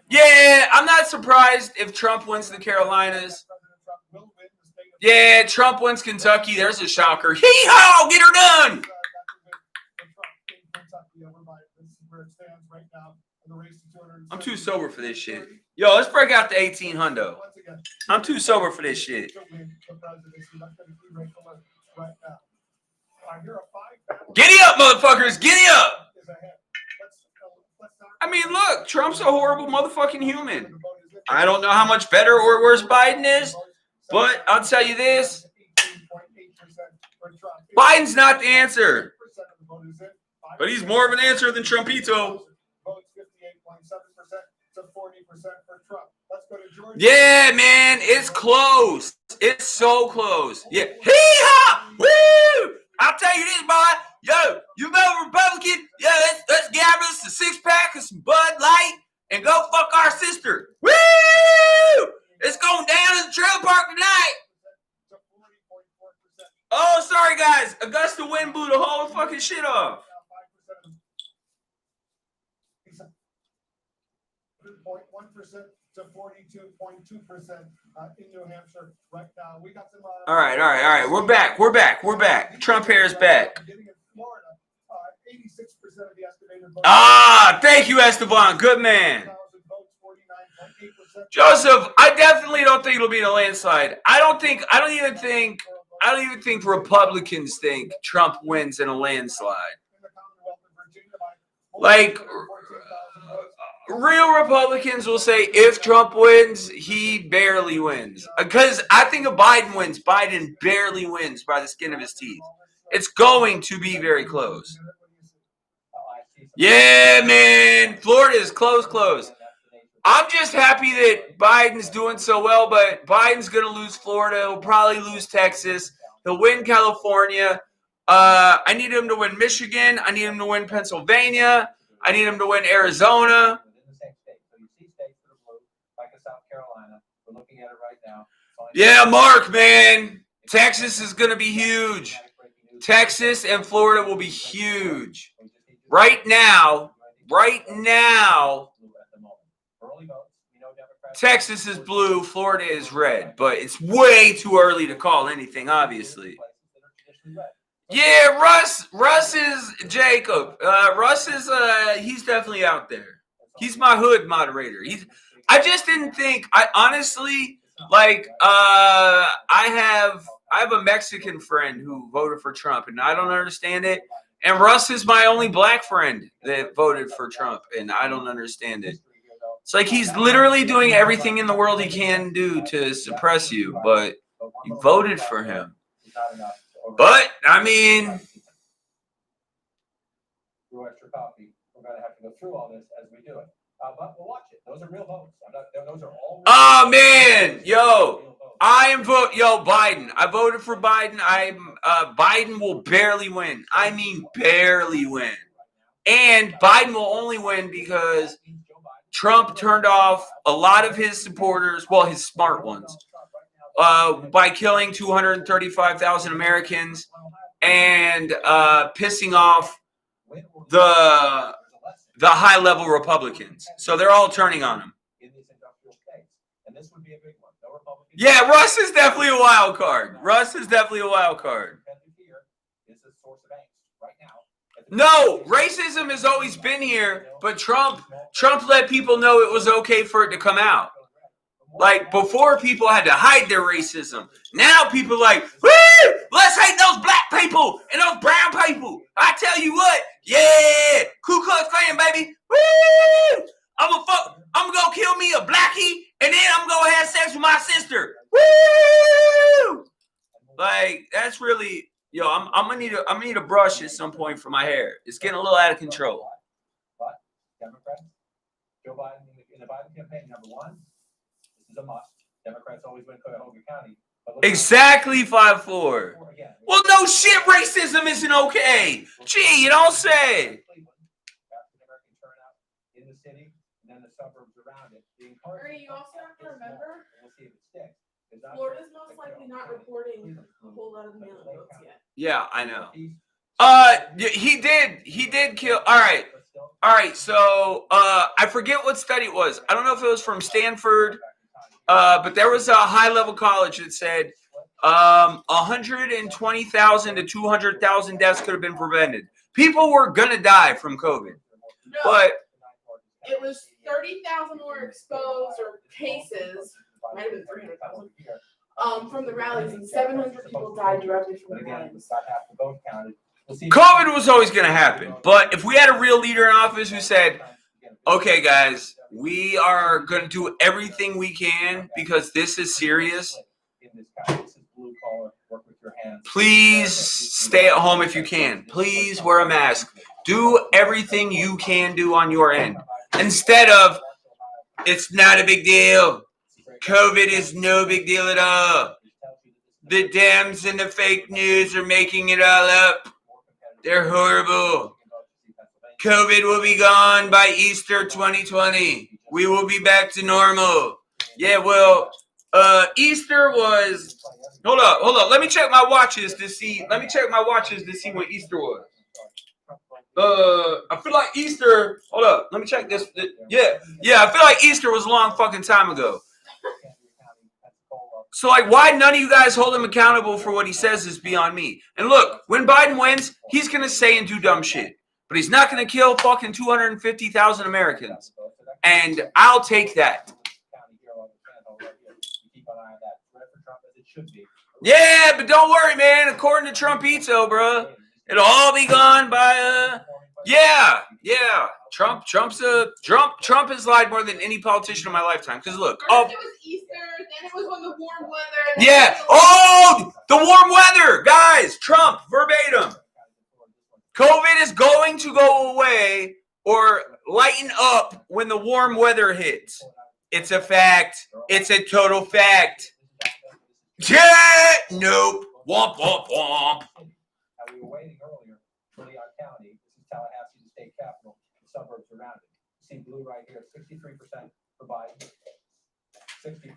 Yeah, I'm not surprised if Trump wins the Carolinas. Yeah, Trump wins Kentucky. There's a shocker. Hee-haw! Get her done! I'm too sober for this shit. Yo, let's break out the 18 hundo. I'm too sober for this shit. Giddy up, motherfuckers! Giddy up! I mean, look, Trump's a horrible motherfucking human. I don't know how much better or worse Biden is, but I'll tell you this. Biden's not the answer. But he's more of an answer than Trumpito. Yeah, man, it's close. It's so close. Yeah. Hee-haw! Woo! I'll tell you this, boy. Yo, you vote Republican? Yeah, let's grab us a 6-pack of some Bud Light and go fuck our sister. Woo! It's going down in the trailer park tonight. Oh, sorry, guys. A gust of wind blew the whole fucking shit off.
0.1% to 42.2% in New Hampshire right now. We got some.
All right. We're back. Trump hair is back.
86% of the estimated votes.
Ah, thank you, Esteban. Good man. Joseph, I definitely don't think it'll be a landslide. I don't even think Republicans think Trump wins in a landslide. Like, real Republicans will say if Trump wins, he barely wins. Because I think if Biden wins, Biden barely wins by the skin of his teeth. It's going to be very close. Yeah, man. Florida is close. I'm just happy that Biden's doing so well, but Biden's going to lose Florida. He'll probably lose Texas. He'll win California. I need him to win Michigan. I need him to win Pennsylvania. I need him to win Arizona. Yeah, Mark, man. Texas is going to be huge. Texas and Florida will be huge. Right now, Texas is blue, Florida is red, but it's way too early to call anything, obviously. Yeah, Russ is Jacob. Russ is he's definitely out there. He's my hood moderator. I just didn't think. I honestly I have a Mexican friend who voted for Trump, and I don't understand it. And Russ is my only black friend that voted for Trump, and I don't understand it. It's like he's literally doing everything in the world he can do to suppress you, but you voted for him. But, I mean...
We're going to have to go through all this as we do it. But we'll watch it. Those are real votes. Those are all...
Oh, man! Biden. I voted for Biden. Biden will barely win. I mean, barely win. And Biden will only win because Trump turned off a lot of his supporters, well, his smart ones, by killing 235,000 Americans and pissing off the high-level Republicans. So they're all turning on him. Yeah, Russ is definitely a wild card. No, racism has always been here, but Trump let people know it was okay for it to come out. Like, before, people had to hide their racism. Now people are like, woo, let's hate those black people and those brown people. I tell you what, yeah, Ku Klux Klan, baby. Woo! I'm gonna go kill me a blackie, and then I'm gonna have sex with my sister. Woo! Like, that's really, I'm gonna need a brush at some point for my hair. It's getting a little out of control.
But Democrats, Joe Biden in the Biden campaign, number one, this is a must. Democrats always win Cuyahoga County.
Exactly 5-4. Well, no shit, racism isn't okay. Gee, you don't say.
African-American turnout in the city and then the suburbs around it.
Ernie, you also have to remember.
We'll see if it sticks.
Florida's most likely not reporting a whole lot of mail-in votes yet.
Yeah, I know. He did kill. All right. So, I forget what study it was. I don't know if it was from Stanford, but there was a high-level college that said 120,000 to 200,000 deaths could have been prevented. People were gonna die from COVID,
No,
but
it was 30,000 more exposed or cases. Might have been 300,000. From the rallies, and 700 people died directly from the rallies.
COVID was always gonna happen. But if we had a real leader in office who said, "Okay, guys, we are gonna do everything we can because this is serious. Please stay at home if you can. Please wear a mask. Do everything you can do on your end. Instead of, it's not a big deal. COVID is no big deal at all. The Dems and the fake news are making it all up. They're horrible. COVID will be gone by Easter 2020. We will be back to normal." Yeah, well, Easter was. Hold up. Let me check my watches to see. What Easter was. I feel like Easter. Hold up. Let me check this. Yeah. I feel like Easter was a long fucking time ago. So, like, why none of you guys hold him accountable for what he says is beyond me. And look, when Biden wins, he's gonna say and do dumb shit, but he's not gonna kill fucking 250,000 Americans, and I'll take that. Yeah, but don't worry, man. According to Trumpito, bro, it'll all be gone by yeah. Trump has lied more than any politician in my lifetime. Because look,
First it was Easter, then it was when the warm weather. And
yeah. Oh, the warm weather, guys. Trump verbatim. COVID is going to go away or lighten up when the warm weather hits. It's a fact. It's a total fact. Yeah. Nope. Womp womp womp.
We were waiting earlier for Leon County. This is Tallahassee, the state capital, the suburbs around it. You see blue right here, 63% for Biden.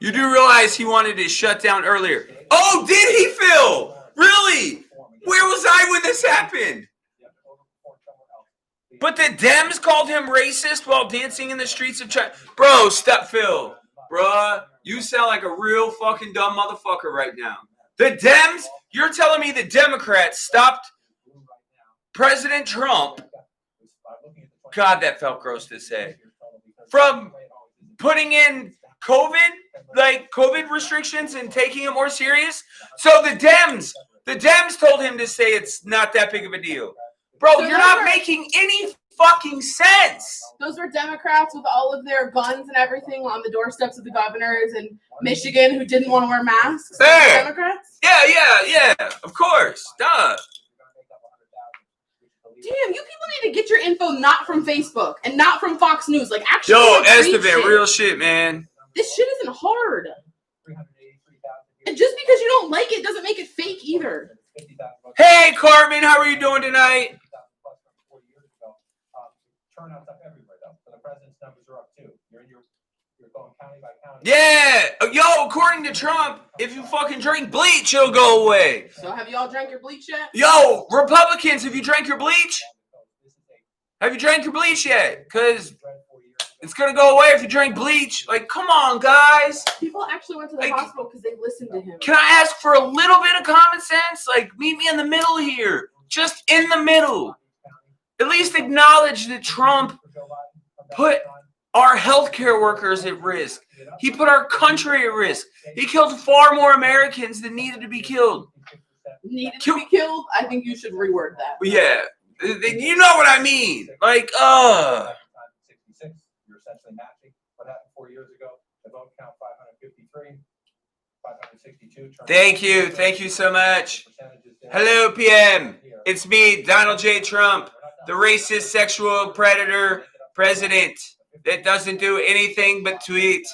You do realize he wanted to shut down earlier. Oh, did he, Phil? Really? Where was I when this happened? But the Dems called him racist while dancing in the streets of China. Bro, step Phil. Bruh, you sound like a real fucking dumb motherfucker right now. The Dems, you're telling me the Democrats stopped President Trump, God, that felt gross to say, from putting in COVID restrictions and taking it more serious? So the Dems told him to say it's not that big of a deal. Bro,
So
you're not making any fucking sense.
Those were Democrats with all of their guns and everything on the doorsteps of the governors in Michigan who didn't want to wear masks.
There.
Democrats?
Yeah, of course. Duh.
Damn, you people need to get your info not from Facebook and not from Fox News. Like, actually,
Yo,
like, read
Estevan,
shit.
real shit, man.
This shit isn't hard. And just because you don't like it doesn't make it fake either.
Hey, Carmen, how are you doing tonight?
Turnouts up everywhere, though. So the president's numbers are up, too. You're going county by county.
Yeah. Yo, according to Trump, if you fucking drink bleach, it'll go away.
So have y'all drank your bleach yet?
Yo, Republicans, have you drank your bleach? Have you drank your bleach yet? Because it's going to go away if you drink bleach. Like, come on, guys.
People actually went to the hospital because they listened to him.
Can I ask for a little bit of common sense? Like, meet me in the middle here. Just in the middle. At least acknowledge that Trump put our healthcare workers at risk. He put our country at risk. He killed far more Americans than needed to be killed.
Needed to be killed? I think you should reword that.
Yeah. You know what I mean. Like,
You're essentially matching what happened 4 years ago. The vote count 553, 562.
Thank you so much. Hello, PM. It's me, Donald J. Trump, the racist sexual predator president that doesn't do anything but tweet.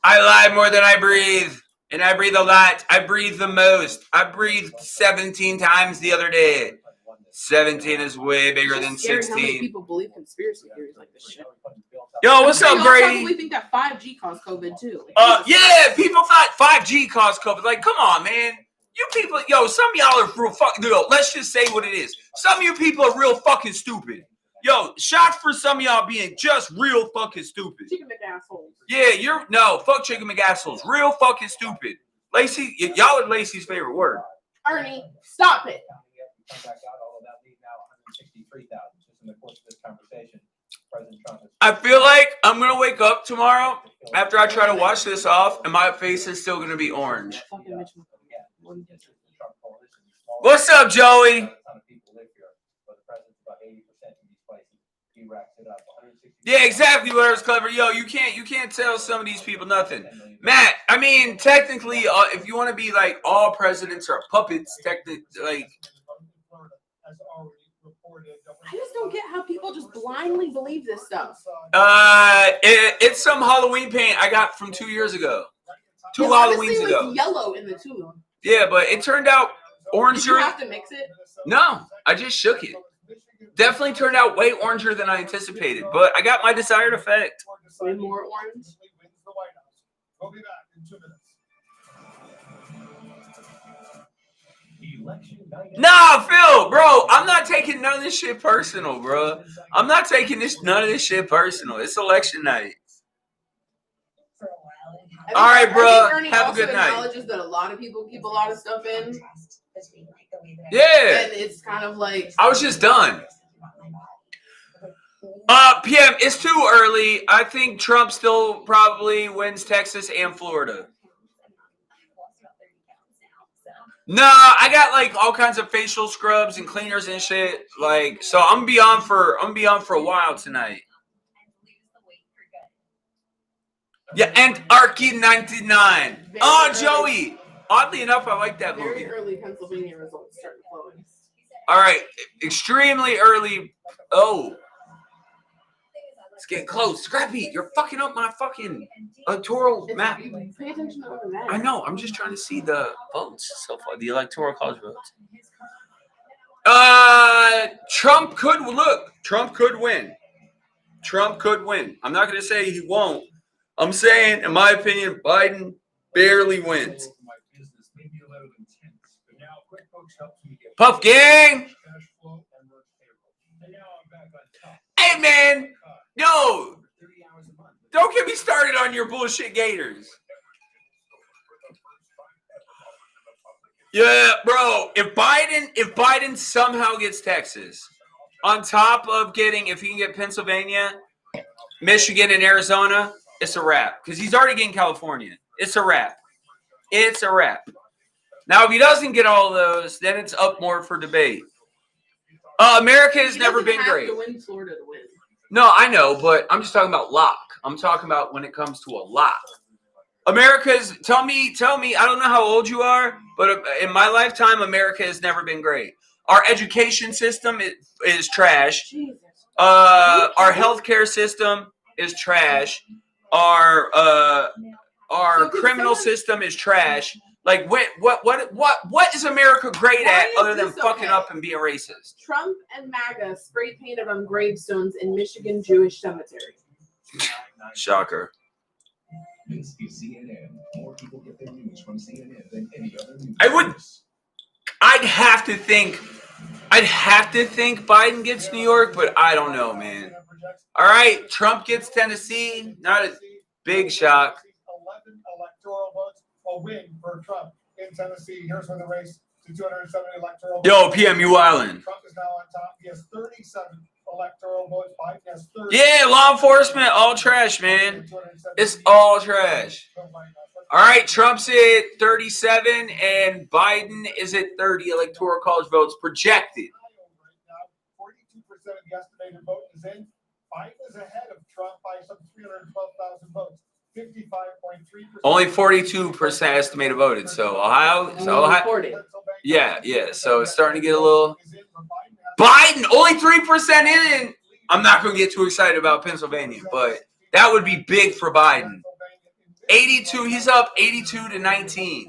I lie more than I breathe, and I breathe a lot. I breathe the most. I breathed 17 times the other day. 17 is way bigger than
Scary how many
16.
people believe conspiracy theories like this shit.
Yo, what's
I'm
up,
sure y'all
Grady?
probably think that 5G caused COVID too.
Yeah, people thought 5G caused COVID. Like, come on, man. You people, yo, some of y'all are real fucking. Yo, let's just say what it is. Some of you people are real fucking stupid. Yo, shots for some of y'all being just real fucking stupid.
Chicken McAssholes.
Yeah, fuck chicken McAssholes. Real fucking stupid. Lacey, y'all are Lacey's favorite word.
Ernie, stop it.
Come back out, all of that leave now 163,000. Just in the course of this conversation, President Trump has.
I feel like I'm gonna wake up tomorrow after I try to wash this off, and my face is still gonna be orange.
Fucking Mitch
What's up, Joey? Yeah, exactly. What I was clever. Yo, you can't tell some of these people nothing. Matt, I mean, technically, if you want to be like all presidents are puppets, technically, like.
I just don't get how people just blindly believe this stuff.
It's some Halloween paint I got from 2 years ago. Two
It
Halloweens
honestly
ago.
was yellow in the tube.
Yeah, but it turned out
Did you
oranger.
have to mix it?
No, I just shook it. Definitely turned out way oranger than I anticipated, but I got my desired effect.
Way more orange.
We'll be back in 2 minutes.
Election night.
Nah, Phil, bro, I'm not taking none of this shit personal, bro. I'm not taking none of this shit personal. It's election night. All right, bro.
I think Ernie
Have a
also
good night.
acknowledges that a lot of people keep a lot of stuff in,
Yeah,
and it's kind of like
I was just done. PM, it's too early. I think Trump still probably wins Texas and Florida. No, I got like all kinds of facial scrubs and cleaners and shit. Like, so I'm gonna be on for a while tonight. Yeah, and Arky 99. Oh, Joey. Oddly enough, I like that movie.
very early Pennsylvania results starting flowing.
All right, extremely early. Oh, it's getting close. Scrappy, you're fucking up my fucking electoral map.
Pay attention to other that.
I know. I'm just trying to see the votes so far, the electoral college votes. Trump could win. Trump could win. I'm not going to say he won't. I'm saying, in my opinion, Biden barely wins. Puff gang. Hey, man. Yo, don't get me started on your bullshit Gators. Yeah, bro. If Biden somehow gets Texas, on top of if he can get Pennsylvania, Michigan, and Arizona, it's a wrap. Because he's already getting California. It's a wrap. It's a wrap. Now, if he doesn't get all of those, then it's up more for debate. America has never been great.
To win Florida to win.
No, I know, but I'm just talking about lock. I'm talking about when it comes to a lock. America's, tell me, I don't know how old you are, but in my lifetime, America has never been great. Our education system is trash.
Jesus.
Our healthcare system is trash. Our criminal system is trash. Like what is America great at other than fucking up and being racist?
Trump and MAGA spray painted on gravestones in Michigan Jewish cemetery.
Shocker.
This is CNN. More people get their news from CNN than any other news.
I'd have to think Biden gets New York, but I don't know, man. All right, Trump gets Tennessee. Not a big shock.
11 electoral votes, a win for Trump in Tennessee. Here's where the race to 270 electoral votes.
Yo, PMU Island.
Trump is now on top. He has 37 electoral votes. Biden has 30.
Yeah, law enforcement, all trash, man. It's all trash. All right, Trump's at 37 and Biden is at 30 electoral college votes projected.
42% of the estimated vote is in. Biden is ahead of Trump by some 312,000 votes. 55.3%.
Only 42% estimated voted. So Ohio. Yeah. So it's starting to get a little. Biden only 3% in. I'm not going to get too excited about Pennsylvania, but that would be big for Biden. 82. He's up 82 to 19.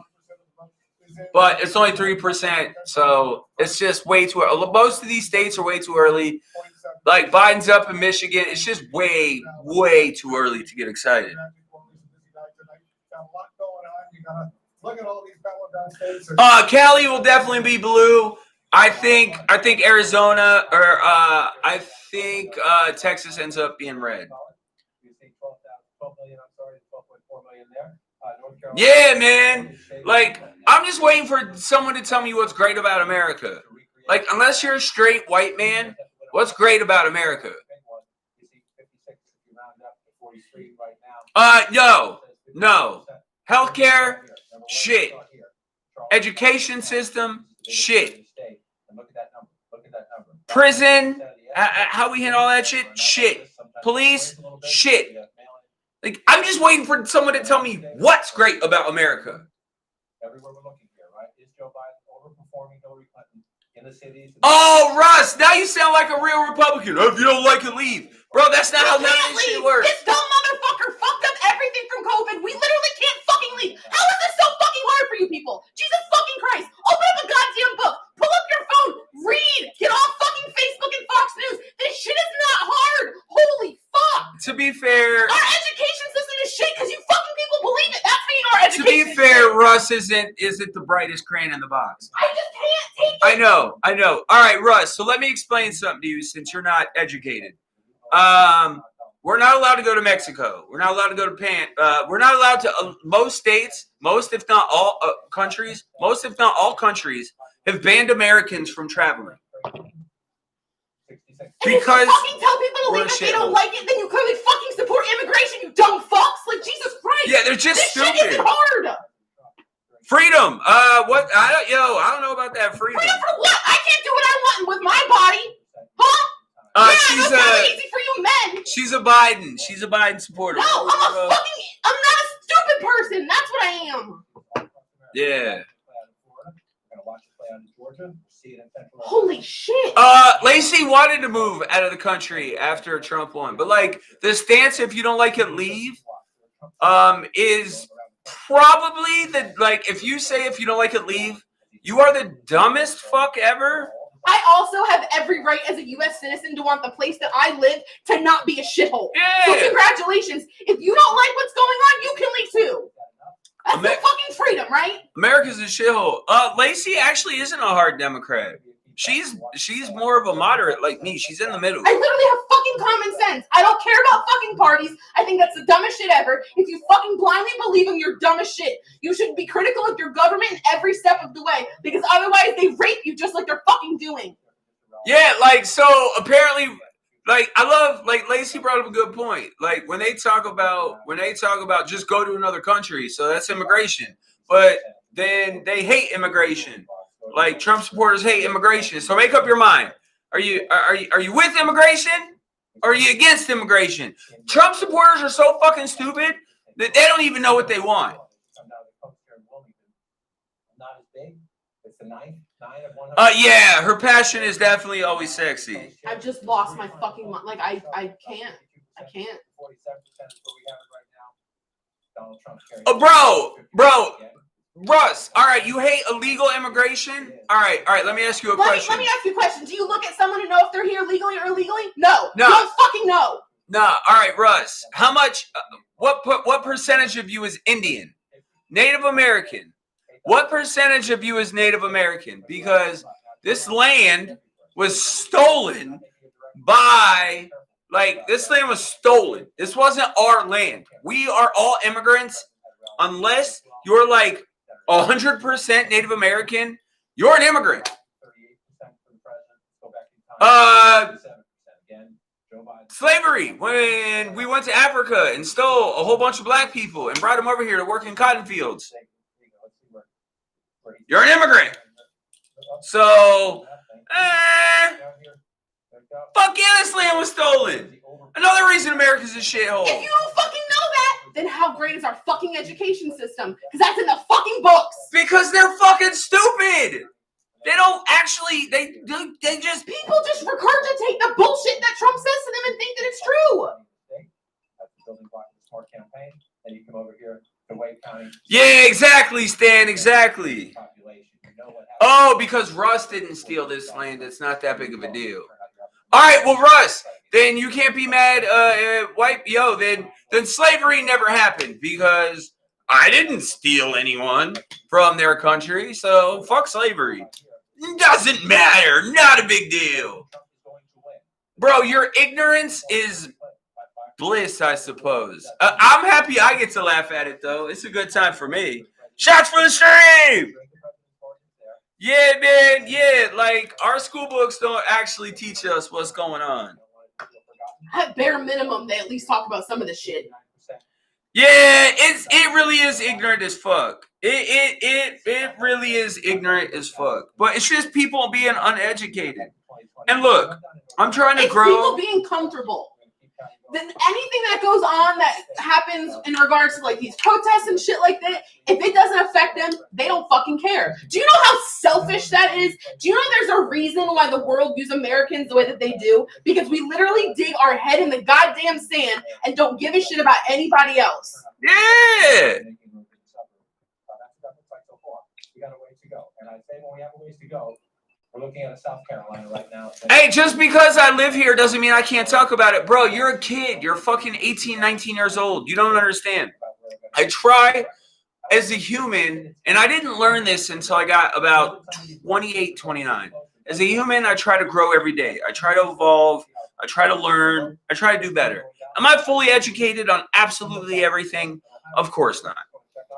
But it's only 3%, so it's just way too early. Most of these states are way too early. Like Biden's up in Michigan. It's just way, way too early to get excited.
Look at all these battleground states.
Cali will definitely be blue. I think Arizona or I think Texas ends up being red. Yeah, man. Like, I'm just waiting for someone to tell me what's great about America. Like, unless you're a straight white man, what's great about America? No. Healthcare, shit. Education system, shit. Prison, how we handle all that shit, shit. Police, shit. Like, I'm just waiting for someone to tell me what's great about America.
Everywhere we're looking here, right? Is Joe Biden overperforming Hillary Clinton in the cities?
Oh, Russ, now you sound like a real Republican. If you don't like it, leave. Bro, that's not how none of this shit works.
This dumb motherfucker fucked up everything from COVID. We literally can't fucking leave. How is this so fucking hard for you people? Jesus fucking Christ. Open up a goddamn book. Pull up your phone. Read. Get off fucking Facebook and Fox News. This shit is not hard. Holy fuck.
To be fair,
our education system is shit because you fucking people believe it. That's how you know our education.
To be fair, Russ isn't the brightest crayon in the box.
I just can't take it.
I know. All right, Russ. So let me explain something to you since you're not educated. We're not allowed to go to Mexico. We're not allowed to go to we're not allowed to. Most states, most if not all countries have banned Americans from traveling. Because
if you fucking tell people to leave if they don't like it, then you clearly fucking support immigration, you dumb fucks. Like, Jesus Christ.
Yeah, they're just stupid.
This shit isn't hard.
Freedom. What? I don't know about that freedom.
Freedom for what? I can't do what I want with my body. Huh? Easy for you men.
She's a Biden supporter.
No, I'm not a stupid person. That's what I am.
Yeah.
Holy shit.
Lacey wanted to move out of the country after Trump won. But like the stance, if you don't like it, leave, is probably if you say if you don't like it, leave, you are the dumbest fuck ever.
I also have every right as a U.S. citizen to want the place that I live to not be a shithole.
Yeah.
So congratulations. If you don't like what's going on, you can leave too. That's the fucking freedom, right?
America's a shithole. Lacey actually isn't a hard Democrat. She's more of a moderate like me. She's in the middle.
I literally have fucking common sense. I don't care about fucking parties. I think that's the dumbest shit ever. If you fucking blindly believe them, you're dumb as shit. You should be critical of your government in every step of the way, because otherwise they rape you just like they're fucking doing.
Yeah, so apparently, I love, Lacey brought up a good point. Like when they talk about just go to another country, so that's immigration. But then they hate immigration. Like Trump supporters hate immigration. So make up your mind. Are you with immigration or are you against immigration? Trump supporters are so fucking stupid that they don't even know what they want. Yeah, her passion is definitely always sexy.
I've just lost my fucking mind. Like I can't.
Oh, bro. Russ, all right, you hate illegal immigration? All right, let me ask you a question.
Let me ask you a question. Do you look at someone to know if they're here legally or illegally? No. You don't fucking know.
No, all right, Russ. How much, what percentage of you is Indian? Native American? What percentage of you is Native American? Because this land was stolen by, this land was stolen. This wasn't our land. We are all immigrants unless you're 100% Native American, you're an immigrant. Slavery, when we went to Africa and stole a whole bunch of black people and brought them over here to work in cotton fields. You're an immigrant. So, fuck yeah, this land was stolen. Another reason America's a shithole.
If you don't fucking know that, then how great is our fucking education system? Because that's in the fucking books.
Because they're fucking stupid. They don't actually, they just...
People just regurgitate the bullshit that Trump says to them and think that it's true.
Yeah, exactly, Stan, exactly. Oh, because Russ didn't steal this land. It's not that big of a deal. All right, well, Russ, then you can't be mad. Then slavery never happened because I didn't steal anyone from their country, so fuck slavery. Doesn't matter. Not a big deal. Bro, your ignorance is bliss, I suppose. I'm happy I get to laugh at it, though. It's a good time for me. Shots for the stream! Yeah, man, yeah. Like, our school books don't actually teach us what's going on.
At bare minimum, they at least talk about some of the shit.
Yeah, it really is ignorant as fuck. It really is ignorant as fuck. But it's just people being uneducated. And look, I'm trying to
It's
grow.
people being comfortable. Anything that goes on that happens in regards to like these protests and shit like that, if it doesn't affect them, they don't fucking care. Do you know how selfish that is? Do you know there's a reason why the world views Americans the way that they do? Because we literally dig our head in the goddamn sand and don't give a shit about anybody else.
Yeah.
We got a ways to go. And I say when we have a ways to go, we're looking at South Carolina right now.
Hey, just because I live here doesn't mean I can't talk about it. Bro, you're a kid. You're fucking 18, 19 years old. You don't understand. I try as a human, and I didn't learn this until I got about 28, 29. As a human, I try to grow every day. I try to evolve. I try to learn. I try to do better. Am I fully educated on absolutely everything? Of course not.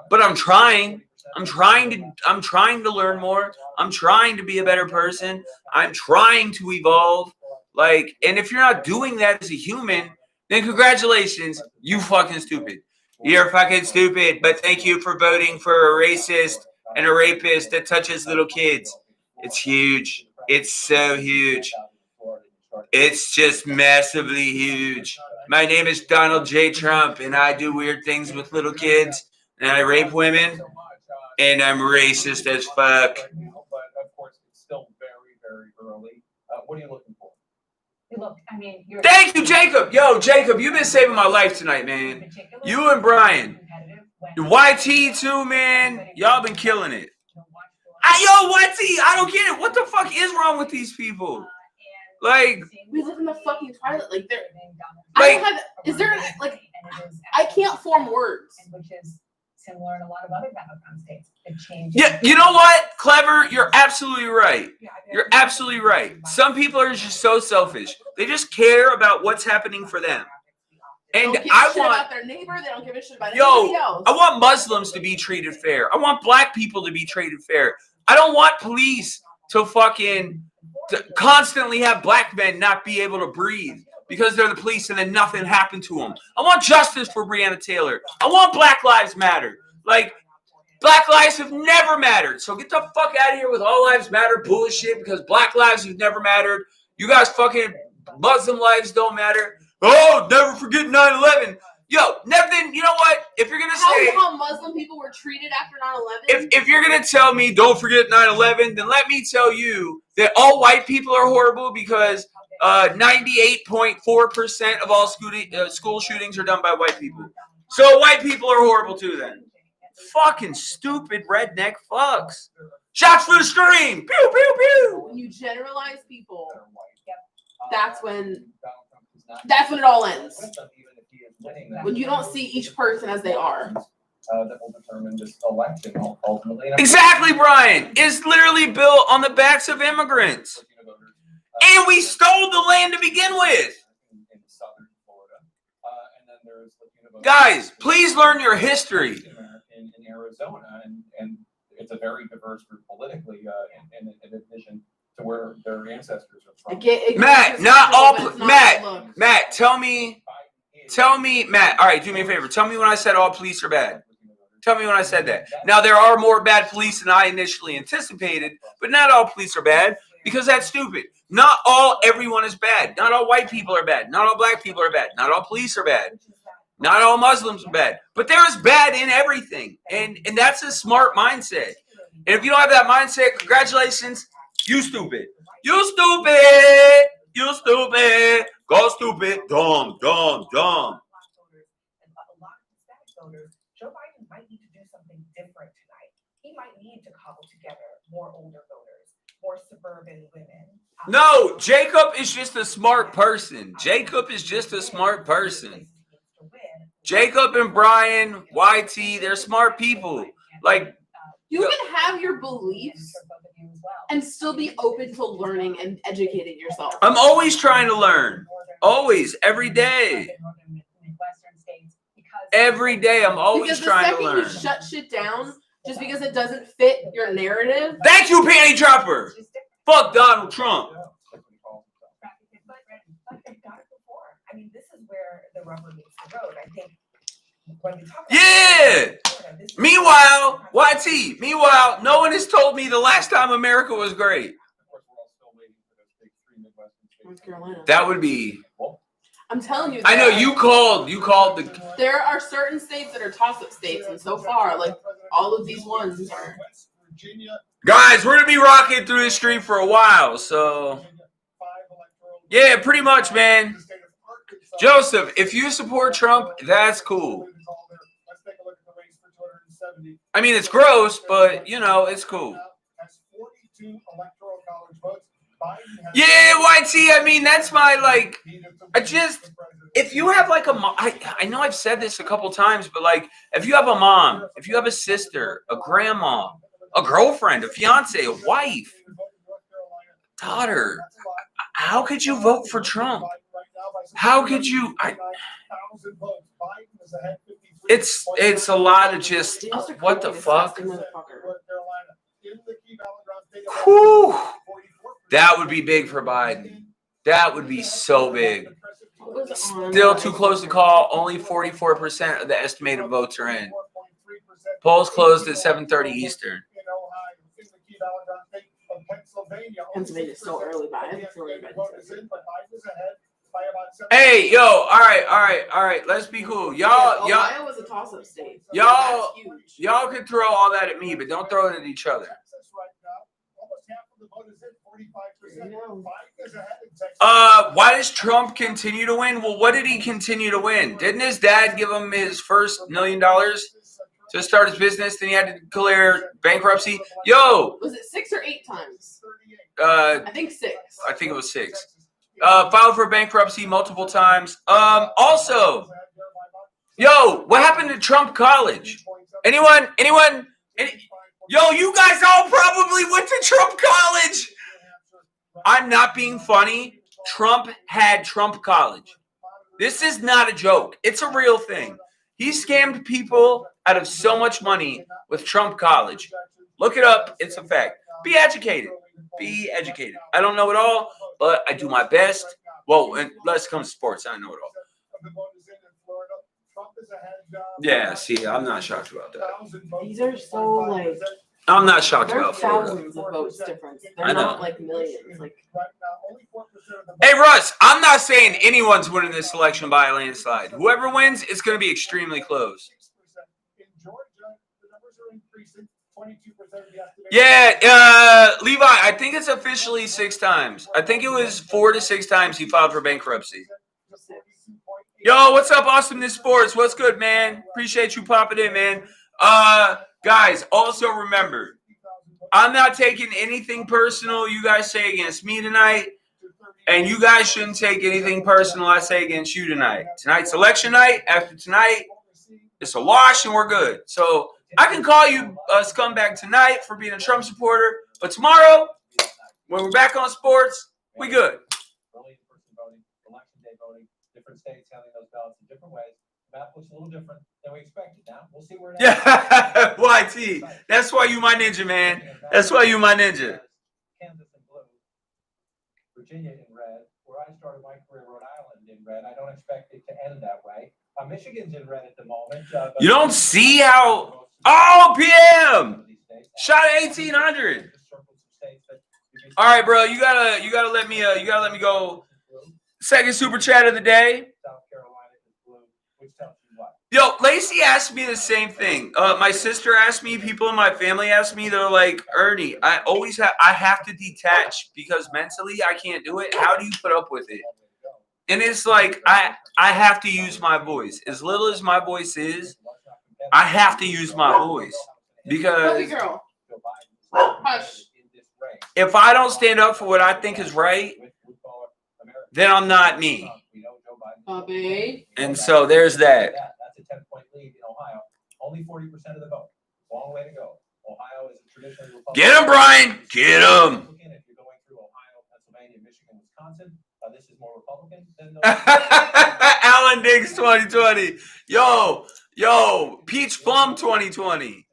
But I'm trying. I'm trying to learn more. I'm trying to be a better person. I'm trying to evolve. Like, and if you're not doing that as a human, then congratulations, you fucking stupid. You're fucking stupid, but thank you for voting for a racist and a rapist that touches little kids. It's huge. It's so huge. It's just massively huge. My name is Donald J. Trump, and I do weird things with little kids, and I rape women, and I'm racist as fuck.
But of course, it's still very, very early. What are you looking for?
Look, I mean,
Thank you, Jacob. Yo, Jacob, you've been saving my life tonight, man. You and Brian. YT too, man. Y'all been killing it. Yo, YT, I don't get it. What the fuck is wrong with these people? Like,
We live in the fucking twilight. Like, there.
Like-
Is there like? I can't form words.
Which is similar in a lot of other battleground states. It changes.
yeah, you know what? Clever, you're absolutely right. You're absolutely right. Some people are just so selfish. They just care about what's happening for them.
They
And
don't give a
I
shit
want,
about their neighbor. They don't give a shit about
Yo,
anybody else.
I want Muslims to be treated fair. I want black people to be treated fair. I don't want police to fucking constantly have black men not be able to breathe because they're the police and then nothing happened to them. I want justice for Breonna Taylor. I want Black Lives Matter. Like, Black lives have never mattered. So get the fuck out of here with all lives matter bullshit because black lives have never mattered. You guys fucking Muslim lives don't matter. Oh, never forget 9/11. Yo, nothing. You know what? If you're gonna say
How Muslim people were treated after 9/11.
if you're gonna tell me don't forget 9/11, then let me tell you that all white people are horrible because 98.4% of all school shootings are done by white people. So white people are horrible too then. Fucking stupid redneck fucks. Shots for the screen. Pew, pew, pew.
When you generalize people, that's when it all ends. When you don't see each person as they are.
That will determine this election ultimately.
Exactly, Brian. It's literally built on the backs of immigrants. And we stole the land to begin with.
In southern Florida. And then there's
Guys, please learn your history.
In Arizona, and it's a very diverse group politically, in addition to where their ancestors are from.
Matt, not all. Matt, tell me, Matt. All right, do me a favor. Tell me when I said all police are bad. Tell me when I said that. Now there are more bad police than I initially anticipated, but not all police are bad because that's stupid. Not everyone is bad. Not all white people are bad. Not all black people are bad. Not all police are bad. Not all Muslims are bad, but there is bad in everything, and that's a smart mindset. And if you don't have that mindset, congratulations, you stupid. You stupid. You stupid. Go stupid. Dumb, dumb, dumb.
A lot of Hispanic voters, Joe Biden might need to do something different tonight. He might need to cobble together more older voters, more suburban women,
No, Jacob is just a smart person. Jacob is just a smart person. Jacob and Brian, YT, they're smart people. Like,
You can have your beliefs and still be open to learning and educating yourself.
I'm always trying to learn. Always, every day. Every day, I'm always trying to learn.
Because the second you shut shit down, just because it doesn't fit your narrative.
Thank you, Panty Dropper. Fuck Donald Trump.
But they've done it before. I mean, this is where the rubber meets the road. I think when we talk about
Yeah. Meanwhile, YT. Meanwhile, no one has told me the last time America was great.
North Carolina.
That would be.
I'm telling you.
I know you called. You called the.
There are certain states that are toss-up states, and so far, like all of these ones are.
Guys, we're gonna be rocking through this stream for a while, so. Yeah, pretty much, man. Joseph, if you support Trump, that's cool. I mean, it's gross, but you know, it's cool. Yeah, YT. I mean, that's my like. I just, if you have like a mom, I know I've said this a couple times, but like, if you have a mom, if you have a sister, a grandma, a girlfriend, a fiance, a wife, daughter, how could you vote for Trump? How could you? It's a lot of just what the fuck. Whew. That would be big for Biden. That would be so big. Still too close to call. Only 44% of the estimated votes are in. Polls closed at 7:30 Eastern.
Pennsylvania's still early by.
Hey, yo, all right. Let's be cool. Y'all,
Ohio was a toss-up state.
Y'all can throw all that at me, but don't throw it at each other. Why does Trump continue to win? Well, what did he continue to win? Didn't his dad give him his first $1 million to start his business? Then he had to declare bankruptcy. Yo,
was it 6 or 8 times?
I
think 6.
I think it was 6. Filed for bankruptcy multiple times. Also, yo, what happened to Trump College? Anyone? Yo, you guys all probably went to Trump College. I'm not being funny. Trump had Trump College. This is not a joke. It's a real thing. He scammed people out of so much money with Trump College. Look it up. It's a fact. Be educated. Be educated. I don't know it all, but I do my best. Well, and let's come to sports. I know it all. Yeah, see, I'm not shocked about that.
These are so like.
I'm not shocked
There are
about Florida.
thousands of votes difference. They're not like millions. Like.
Hey, Russ, I'm not saying anyone's winning this election by a landslide. Whoever wins, it's going to be extremely close. Yeah, Levi, I think it's officially 6 times. I think it was 4 to 6 times he filed for bankruptcy. Yo, what's up, Awesomeness Sports? What's good, man? Appreciate you popping in, man. Guys, also remember, I'm not taking anything personal you guys say against me tonight, and you guys shouldn't take anything personal I say against you tonight. Tonight's election night. After tonight, it's a wash and we're good. So I can call you a scumbag tonight for being a Trump supporter, but tomorrow, when we're back on sports, we good.
Early in-person voting, election day voting, different states handling those ballots in different ways. The map looks a little different than we expected. Now we'll see where it ends.
Yeah, YT. That's why you my ninja, man. That's why you my ninja.
Kansas in blue, Virginia in red. Where I started my career, Rhode Island in red. I don't expect it to end that way. Michigan's in red at the moment.
You don't see how. Oh, PM. Shot at 1800. All right, bro. You gotta let me go. Second super chat of the day.
South Carolina is blue, which tells you what?
Yo, Lacey asked me the same thing. My sister asked me. People in my family asked me. They're like, Ernie, I have to detach because mentally I can't do it. How do you put up with it? And it's like I have to use my voice. As little as my voice is, I have to use my voice because
Puppy girl. Hush.
if I don't stand up for what I think is right, then I'm not me.
Bobby.
And so there's that.
That's a 10-point lead in Ohio. Only 40% of the vote. Long way to go. Ohio is a traditionally Republican.
Get him, Brian. Get him.
If you're going through Ohio, Pennsylvania, Michigan, Wisconsin, this is more Republican than
Alan Diggs 2020. Yo, Peach Plum 2020.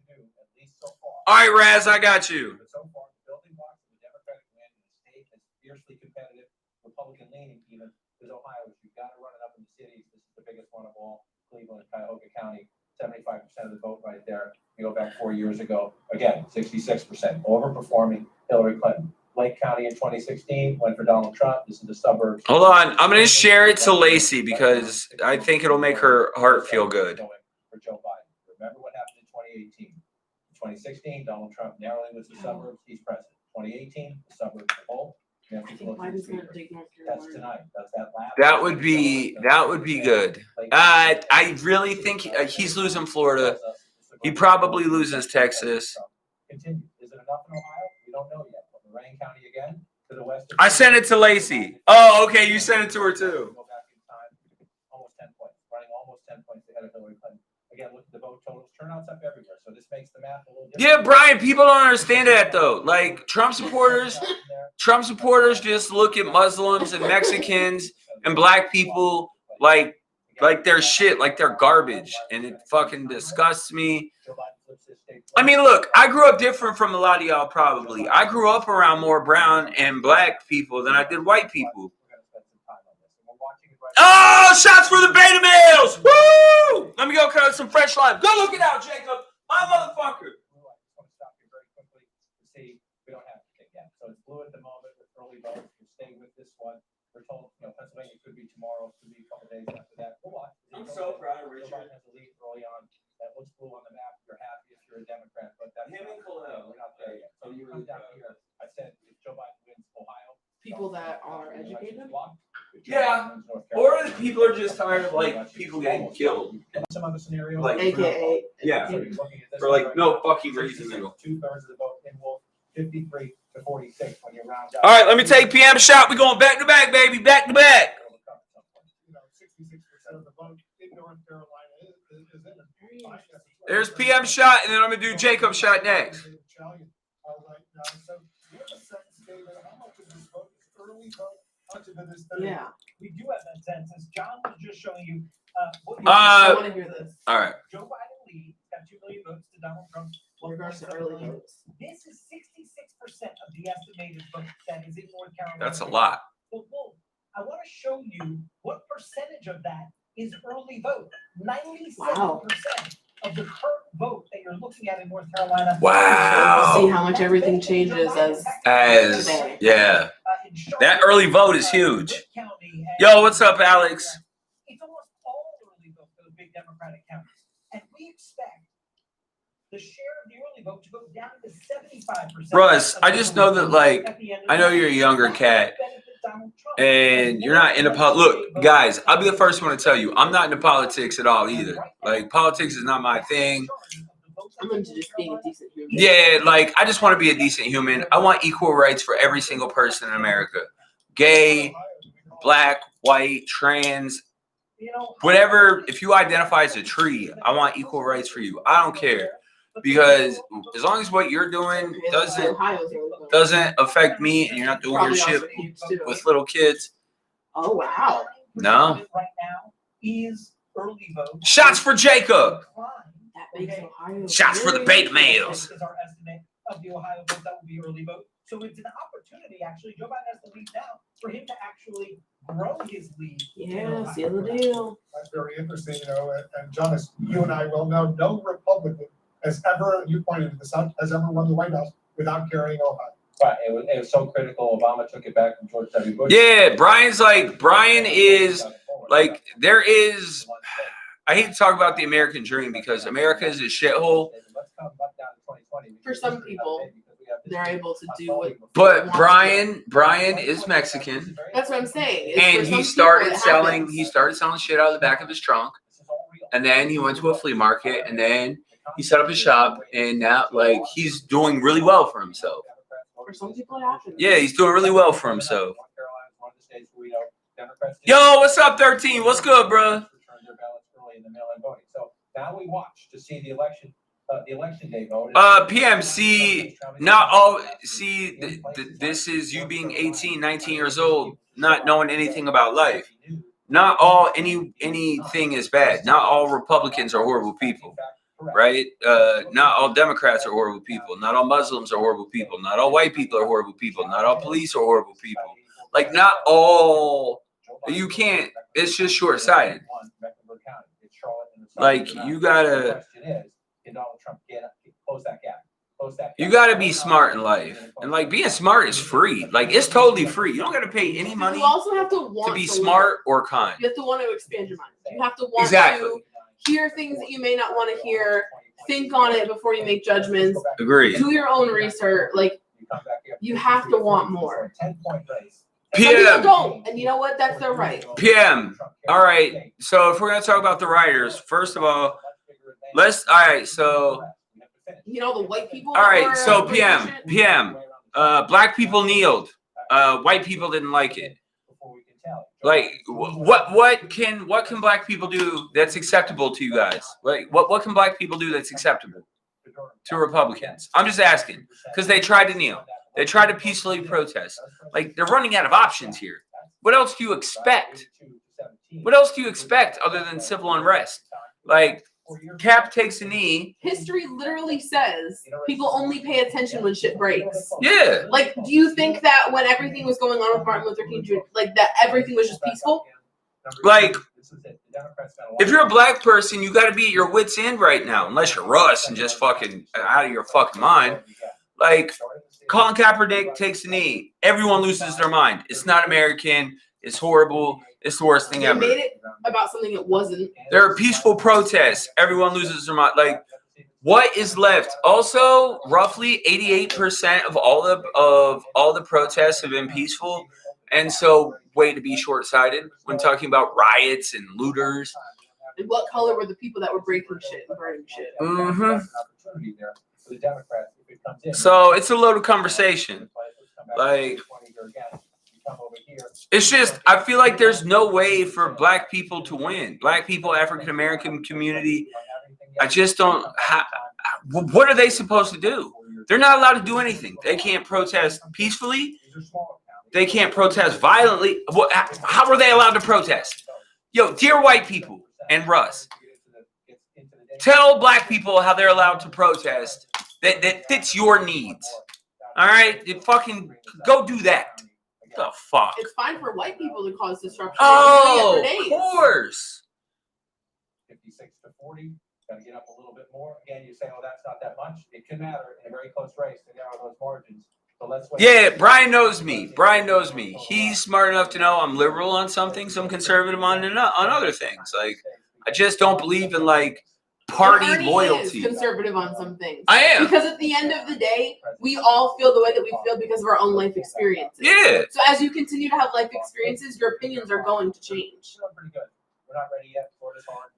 All right, Raz, I got you.
But so far, the building blocks of the Democratic win in the state is fiercely competitive, Republican leaning even, because Ohio, if you've got to run it up in the cities, this is the biggest one of all, Cleveland and Cuyahoga County, 75% of the vote right there. You go back 4 years ago, again, 66%, overperforming Hillary Clinton. Lake County in 2016 went for Donald Trump. This is the suburbs.
Hold on. I'm going to share it to Lacey because I think it'll make her heart feel good.
For Joe Biden. Remember what happened in 2018. 2016, Donald Trump narrowly was the suburbs. He's president. 2018, the suburbs of Holt.
Biden's gonna take North
That's
Carolina.
tonight. That's that last.
That would be good. I really think he's losing Florida. He probably loses Texas.
Continue. Is it enough in Ohio? We don't know yet. But Lorain County again to the west.
I sent it to Lacey. Oh, okay. You sent it to her too.
Go back in time. Almost 10 points. Running almost 10 points ahead of Hillary Clinton. Again, look at the vote totals. Turnouts up everywhere. So this makes the math a little different.
Yeah, Brian, people don't understand that though. Like Trump supporters just look at Muslims and Mexicans and black people like they're shit, like they're garbage. And it fucking disgusts me. I mean, look, I grew up different from a lot of y'all probably. I grew up around more brown and black people than I did white people. Oh, shots for the beta males! Woo! Let me go cut some fresh lime. Go look it out, Jacob. My motherfucker.
We don't have to pick yet. So it's blue at the moment with early votes. We're staying with this one. We're told, Pennsylvania could be tomorrow, could be a couple days after that. We'll watch.
I'm so proud of
Joe Biden has a lead early on. That looks blue on the map. You're happy if you're a Democrat, but that's
Him and Khalil.
we're not there yet. So you come down here. I said if Joe Biden wins Ohio,
People that are educated.
Yeah. Or the people are just tired of like people getting killed.
Some other scenarios.
Like,
AKA.
Yeah.
So you're looking at this
For like
right
no
now,
fucking reason at all.
2/3 of the vote in Wolf, 53 to 46 when you round up.
All right, let me take PM shot. We going back to back, baby. Back to back.
66% of the vote in North Carolina is in it.
There's PM shot, and then I'm gonna do Jacob shot next.
All right, now, so you have a sense, David, how much of this vote is early vote? How much of it is thirty?
Yeah.
We do have that census. John was just showing you, what.
I want to hear this.
All right.
Joe Biden leads, got 2 million votes to Donald Trump.
In regards to early votes.
This is 66% of the estimated vote that is in North Carolina.
That's a lot.
Well, I want to show you what percentage of that is early vote. 97% of the current vote that you're looking at in North Carolina.
Wow.
See how much everything changes as today.
Yeah. That early vote is huge. Yo, what's up, Alex?
It's almost all early vote for the big Democratic counties. And we expect the share of the early vote to go down to 75%.
Russ, I just know that, like, I know you're a younger cat, and you're not into Look, guys, I'll be the first one to tell you, I'm not into politics at all either. Like, politics is not my thing.
I'm into just being a decent human.
Yeah, like, I just want to be a decent human. I want equal rights for every single person in America. Gay, black, white, trans, whatever. If you identify as a tree, I want equal rights for you. I don't care. Because as long as what you're doing doesn't affect me and you're not doing your shit with little kids.
Oh, wow.
No.
Right now is early vote.
Shots for Jacob.
That makes Ohio.
Shots for the beta males.
Is our estimate of the Ohio vote that will be early vote. So it's an opportunity, actually. Joe Biden has the lead now for him to actually grow his lead.
Yeah, seal the deal.
That's very interesting, and John, as you and I will know, no Republican has ever, you pointed this out, has ever won the White House without carrying Ohio.
Right, it was so critical. Obama took it back from George W. Bush.
Yeah, Brian is like, there is, I hate to talk about the American dream because America is a shithole.
For some people, they're able to do what.
But Brian is Mexican.
That's what I'm saying.
And he started selling shit out of the back of his trunk. And then he went to a flea market, and then he set up his shop, and now, like, he's doing really well for himself.
For some people, it happens.
Yeah, he's doing really well for himself.
North Carolina is one of the states where we know Democrats.
Yo, what's up, 13? What's good, bro?
Return their ballots early in the mail-in voting. So now we watch to see the election day vote.
PMC, not all, see, this is you being 18, 19 years old, not knowing anything about life. Not all, anything is bad. Not all Republicans are horrible people, right? Not all Democrats are horrible people. Not all Muslims are horrible people. Not all white people are horrible people. Not all police are horrible people. Like, not all, you can't, it's just short-sighted. Like, you gotta, you gotta be smart in life. And like, being smart is free. Like, it's totally free. You don't gotta pay any money
You also have to want
to be
to
smart or kind.
You have to want to expand your mind. You have to want
Exactly.
to hear things that you may not want to hear. Think on it before you make judgments.
Agreed.
Do your own research. Like, you have to want more. Some people
PM,
don't, and you know what? That's their right.
PM. All right. So if we're gonna talk about the rioters, first of all, let's. All right. So
You know the white people.
all right.
are
So
racist?
PM. Black people kneeled. White people didn't like it. Like, what can black people do that's acceptable to you guys? Like, what can black people do that's acceptable to Republicans? I'm just asking, because they tried to kneel. They tried to peacefully protest. Like, they're running out of options here. What else do you expect? What else do you expect other than civil unrest? Like, Cap takes a knee.
History literally says people only pay attention when shit breaks.
Yeah.
Like, do you think that when everything was going on with Martin Luther King Jr., like that everything was just peaceful?
Like, if you're a black person, you got to be at your wit's end right now, unless you're Russ and just fucking out of your fucking mind. Like, Colin Kaepernick takes a knee. Everyone loses their mind. It's not American. It's horrible. It's the worst thing
They
ever.
made it about something it wasn't.
There are peaceful protests. Everyone loses their mind. Like, what is left? Also, roughly 88% of all the protests have been peaceful, and so way to be short-sighted when talking about riots and looters.
And what color were the people that were breaking shit and burning shit?
Mm-hmm. So it's a loaded conversation. Like, it's just, I feel like there's no way for black people to win. Black people, African American community. I just don't. What are they supposed to do? They're not allowed to do anything. They can't protest peacefully. They can't protest violently. How are they allowed to protest? Yo, dear white people and Russ, tell black people how they're allowed to protest that fits your needs. All right? You fucking go do that. The fuck?
It's fine for white people to cause disruption.
Oh,
They've been doing it
of
for days.
course.
56-40. Got to get up a little bit more. Again, you say, "Oh, that's not that much." It can matter in a very close race to narrow those margins. So let's wait.
Yeah, Brian knows me. Brian knows me. He's smart enough to know I'm liberal on some things, I'm conservative on other things. Like, I just don't believe in like party
Bernie
loyalty.
is conservative on some things.
I am.
Because at the end of the day, we all feel the way that we feel because of our own life experiences.
Yeah.
So as you continue to have life experiences, your opinions are going to change.
Pretty good. We're not ready yet.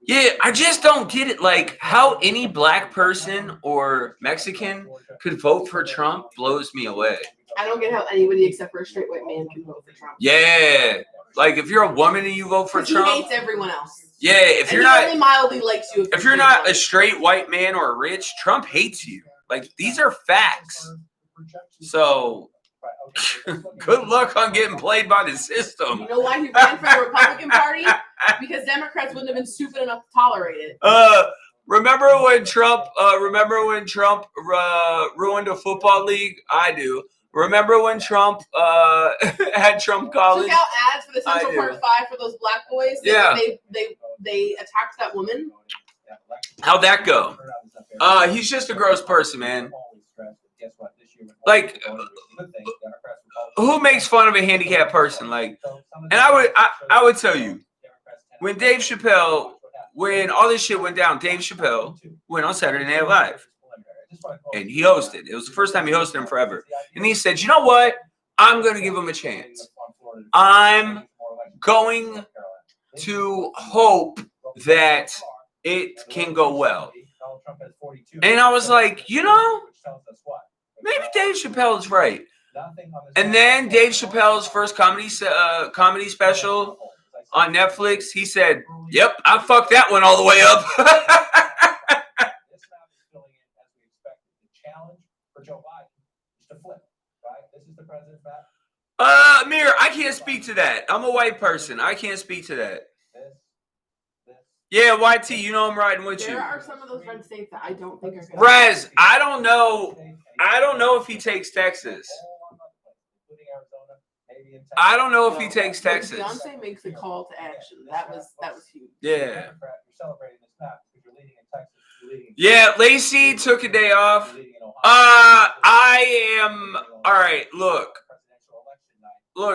Yeah, I just don't get it. Like, how any black person or Mexican could vote for Trump blows me away.
I don't get how anybody except for a straight white man can vote for Trump.
Yeah. Like, if you're a woman and you vote for
Because he
Trump.
hates everyone else.
Yeah, if
And
you're
he
not.
only mildly likes you.
If you're not a straight white man or rich, Trump hates you. Like, these are facts. So, good luck on getting played by the system.
You know why he ran for the Republican Party? Because Democrats wouldn't have been stupid enough to tolerate it.
Remember when Trump ruined a football league? I do. Remember when Trump had Trump College?
Took out ads for the Central
I
Park
do.
5 for those black boys.
Yeah.
They attacked that woman.
How'd that go? He's just a gross person, man. Like, who makes fun of a handicapped person? Like, and I would tell you, when Dave Chappelle, when all this shit went down, Dave Chappelle went on Saturday Night Live. And he hosted. It was the first time he hosted him forever. And he said, you know what? I'm going to give him a chance. I'm going to hope that it can go well. And I was like, you know, maybe Dave Chappelle is right.
Nothing on this.
And then Dave Chappelle's first comedy special on Netflix, he said, "Yep, I fucked that one all the way up."
This map is filling in as we expected. The challenge for Joe Biden is to flip, right? This is the president's map.
Amir, I can't speak to that. I'm a white person. I can't speak to that.
This.
Yeah, YT, you know I'm riding with you.
There are some of those red states that I don't think are good.
Rez, I don't know if he takes Texas. I don't know if he takes Texas.
Beyonce makes a call to action. That was huge.
Yeah.
You're celebrating this map because you're leading in Texas. You're leading in
Yeah, Lacey took a day off. I am all right. Look,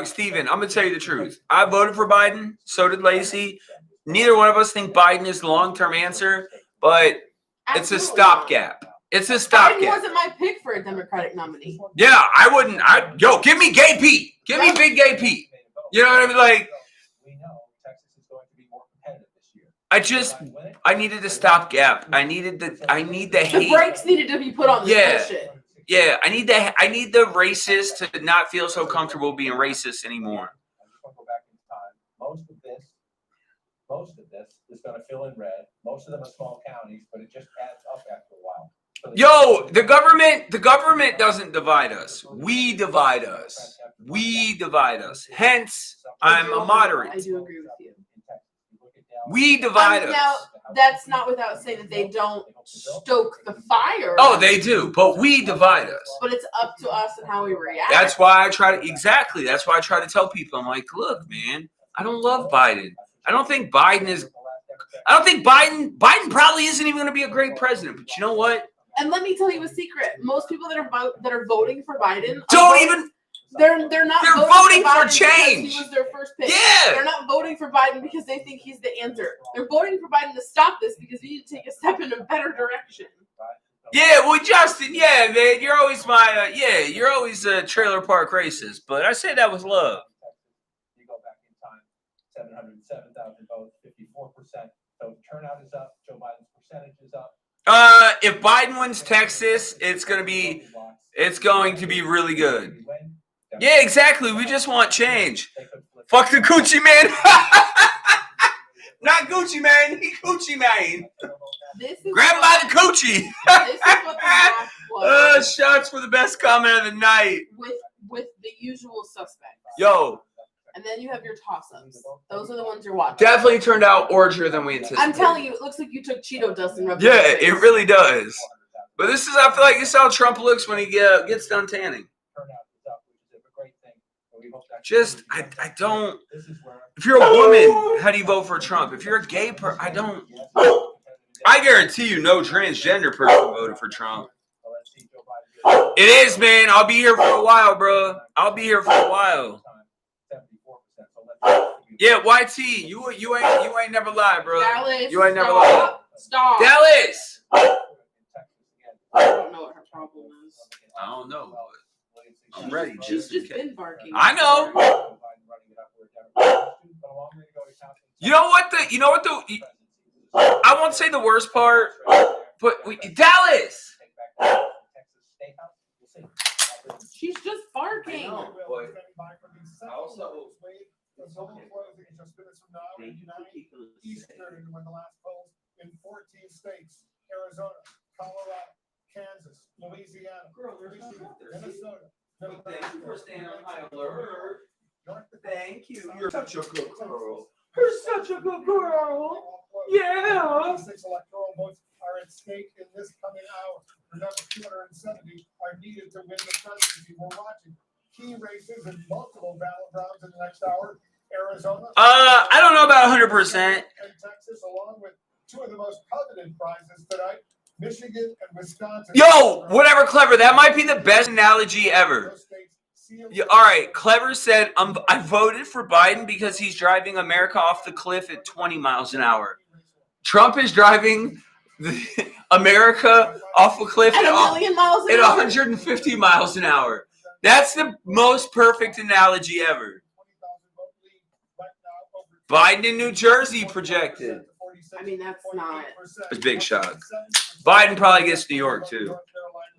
Steven, I'm gonna tell you the truth. I voted for Biden. So did Lacey. Neither one of us think Biden is the long-term answer, but it's a
Absolutely
stopgap. It's a
Biden
stopgap.
wasn't my pick for a Democratic nominee.
Yeah, I wouldn't. Give me Gay Pete. Give me Big Gay Pete. You know what I mean? Like,
we know Texas is going to be more competitive this year.
I needed a stopgap. I need the
The
hate.
brakes needed to be put on this
Yeah.
bullshit.
Yeah, I need the racist to not feel so comfortable being racist anymore.
I just want to go back in time. Most of this is going to fill in red. Most of them are small counties, but it just adds up after a while. So
Yo, the government doesn't divide us. We divide us. We divide us. Hence, I'm a
I
moderate.
do agree with you.
We divide
Now,
us.
that's not without saying that they don't stoke the fire.
Oh, they do, but we divide us.
But it's up to us and how we react.
That's why I try to tell people, I'm like, look, man, I don't love Biden. I don't think Biden probably isn't even going to be a great president. But you know what?
And let me tell you a secret: most people that are voting for Biden they're not
They're
voting
voting for
Biden
change.
because he was their first pick.
Yeah.
They're not voting for Biden because they think he's the answer. They're voting for Biden to stop this because we need to take a step in a better direction.
Yeah, well, Justin, yeah, man, you're always you're always a trailer park racist, but I say that with love.
You go back in time, 707,000 votes, 54%. So turnout is up. Joe Biden's percentage is up.
If Biden wins Texas, it's going to be really good. Yeah, exactly. We just want change. Fuck the Gucci man. Not Gucci man. He Gucci man. Grab him by the coochie.
This is what the math was
Shots for the best comment of the night.
with the usual suspects.
Yo,
And then you have your toss-ups. Those are the ones you're watching.
definitely turned out orgier than we anticipated.
I'm telling you, it looks like you took Cheeto dust and rubbed
Yeah,
it in your face.
it really does. But I feel like this is how Trump looks when he gets done tanning. I don't. If you're a woman, how do you vote for Trump? If you're a gay person, I don't. I guarantee you no transgender person voted for Trump. It is, man. I'll be here for a while, bro. I'll be here for a while. Yeah, YT, you ain't never lied, bro.
Dallas,
You ain't never lied.
Stop.
Dallas.
I don't know what her problem is.
I don't know. I'm ready.
She's just been barking.
I know. You know what the I won't say the worst part, but Dallas.
She's just barking.
Eastern when the last polls in 14 states: Arizona, Colorado, Kansas, Louisiana, Minnesota.
Thank you for staying on high alert. Thank you. You're such a good girl. You're such a good girl. Yeah.
6 electoral votes are at stake in this coming hour. Remember, 270 are needed to win the presidency. We're watching key races and multiple battlegrounds in the next hour. Arizona.
I don't know about 100%.
And Texas, along with 2 of the most coveted prizes tonight, Michigan and Wisconsin.
Yo, whatever, Clever. That might be the best analogy ever. Yeah, all right, Clever said, I voted for Biden because he's driving America off the cliff at 20 miles an hour. Trump is driving America off a cliff
At a million miles an
at
hour.
150 miles an hour. That's the most perfect analogy ever. Biden in New Jersey projected.
I mean, that's not.
It's a big shock. Biden probably gets New York, too.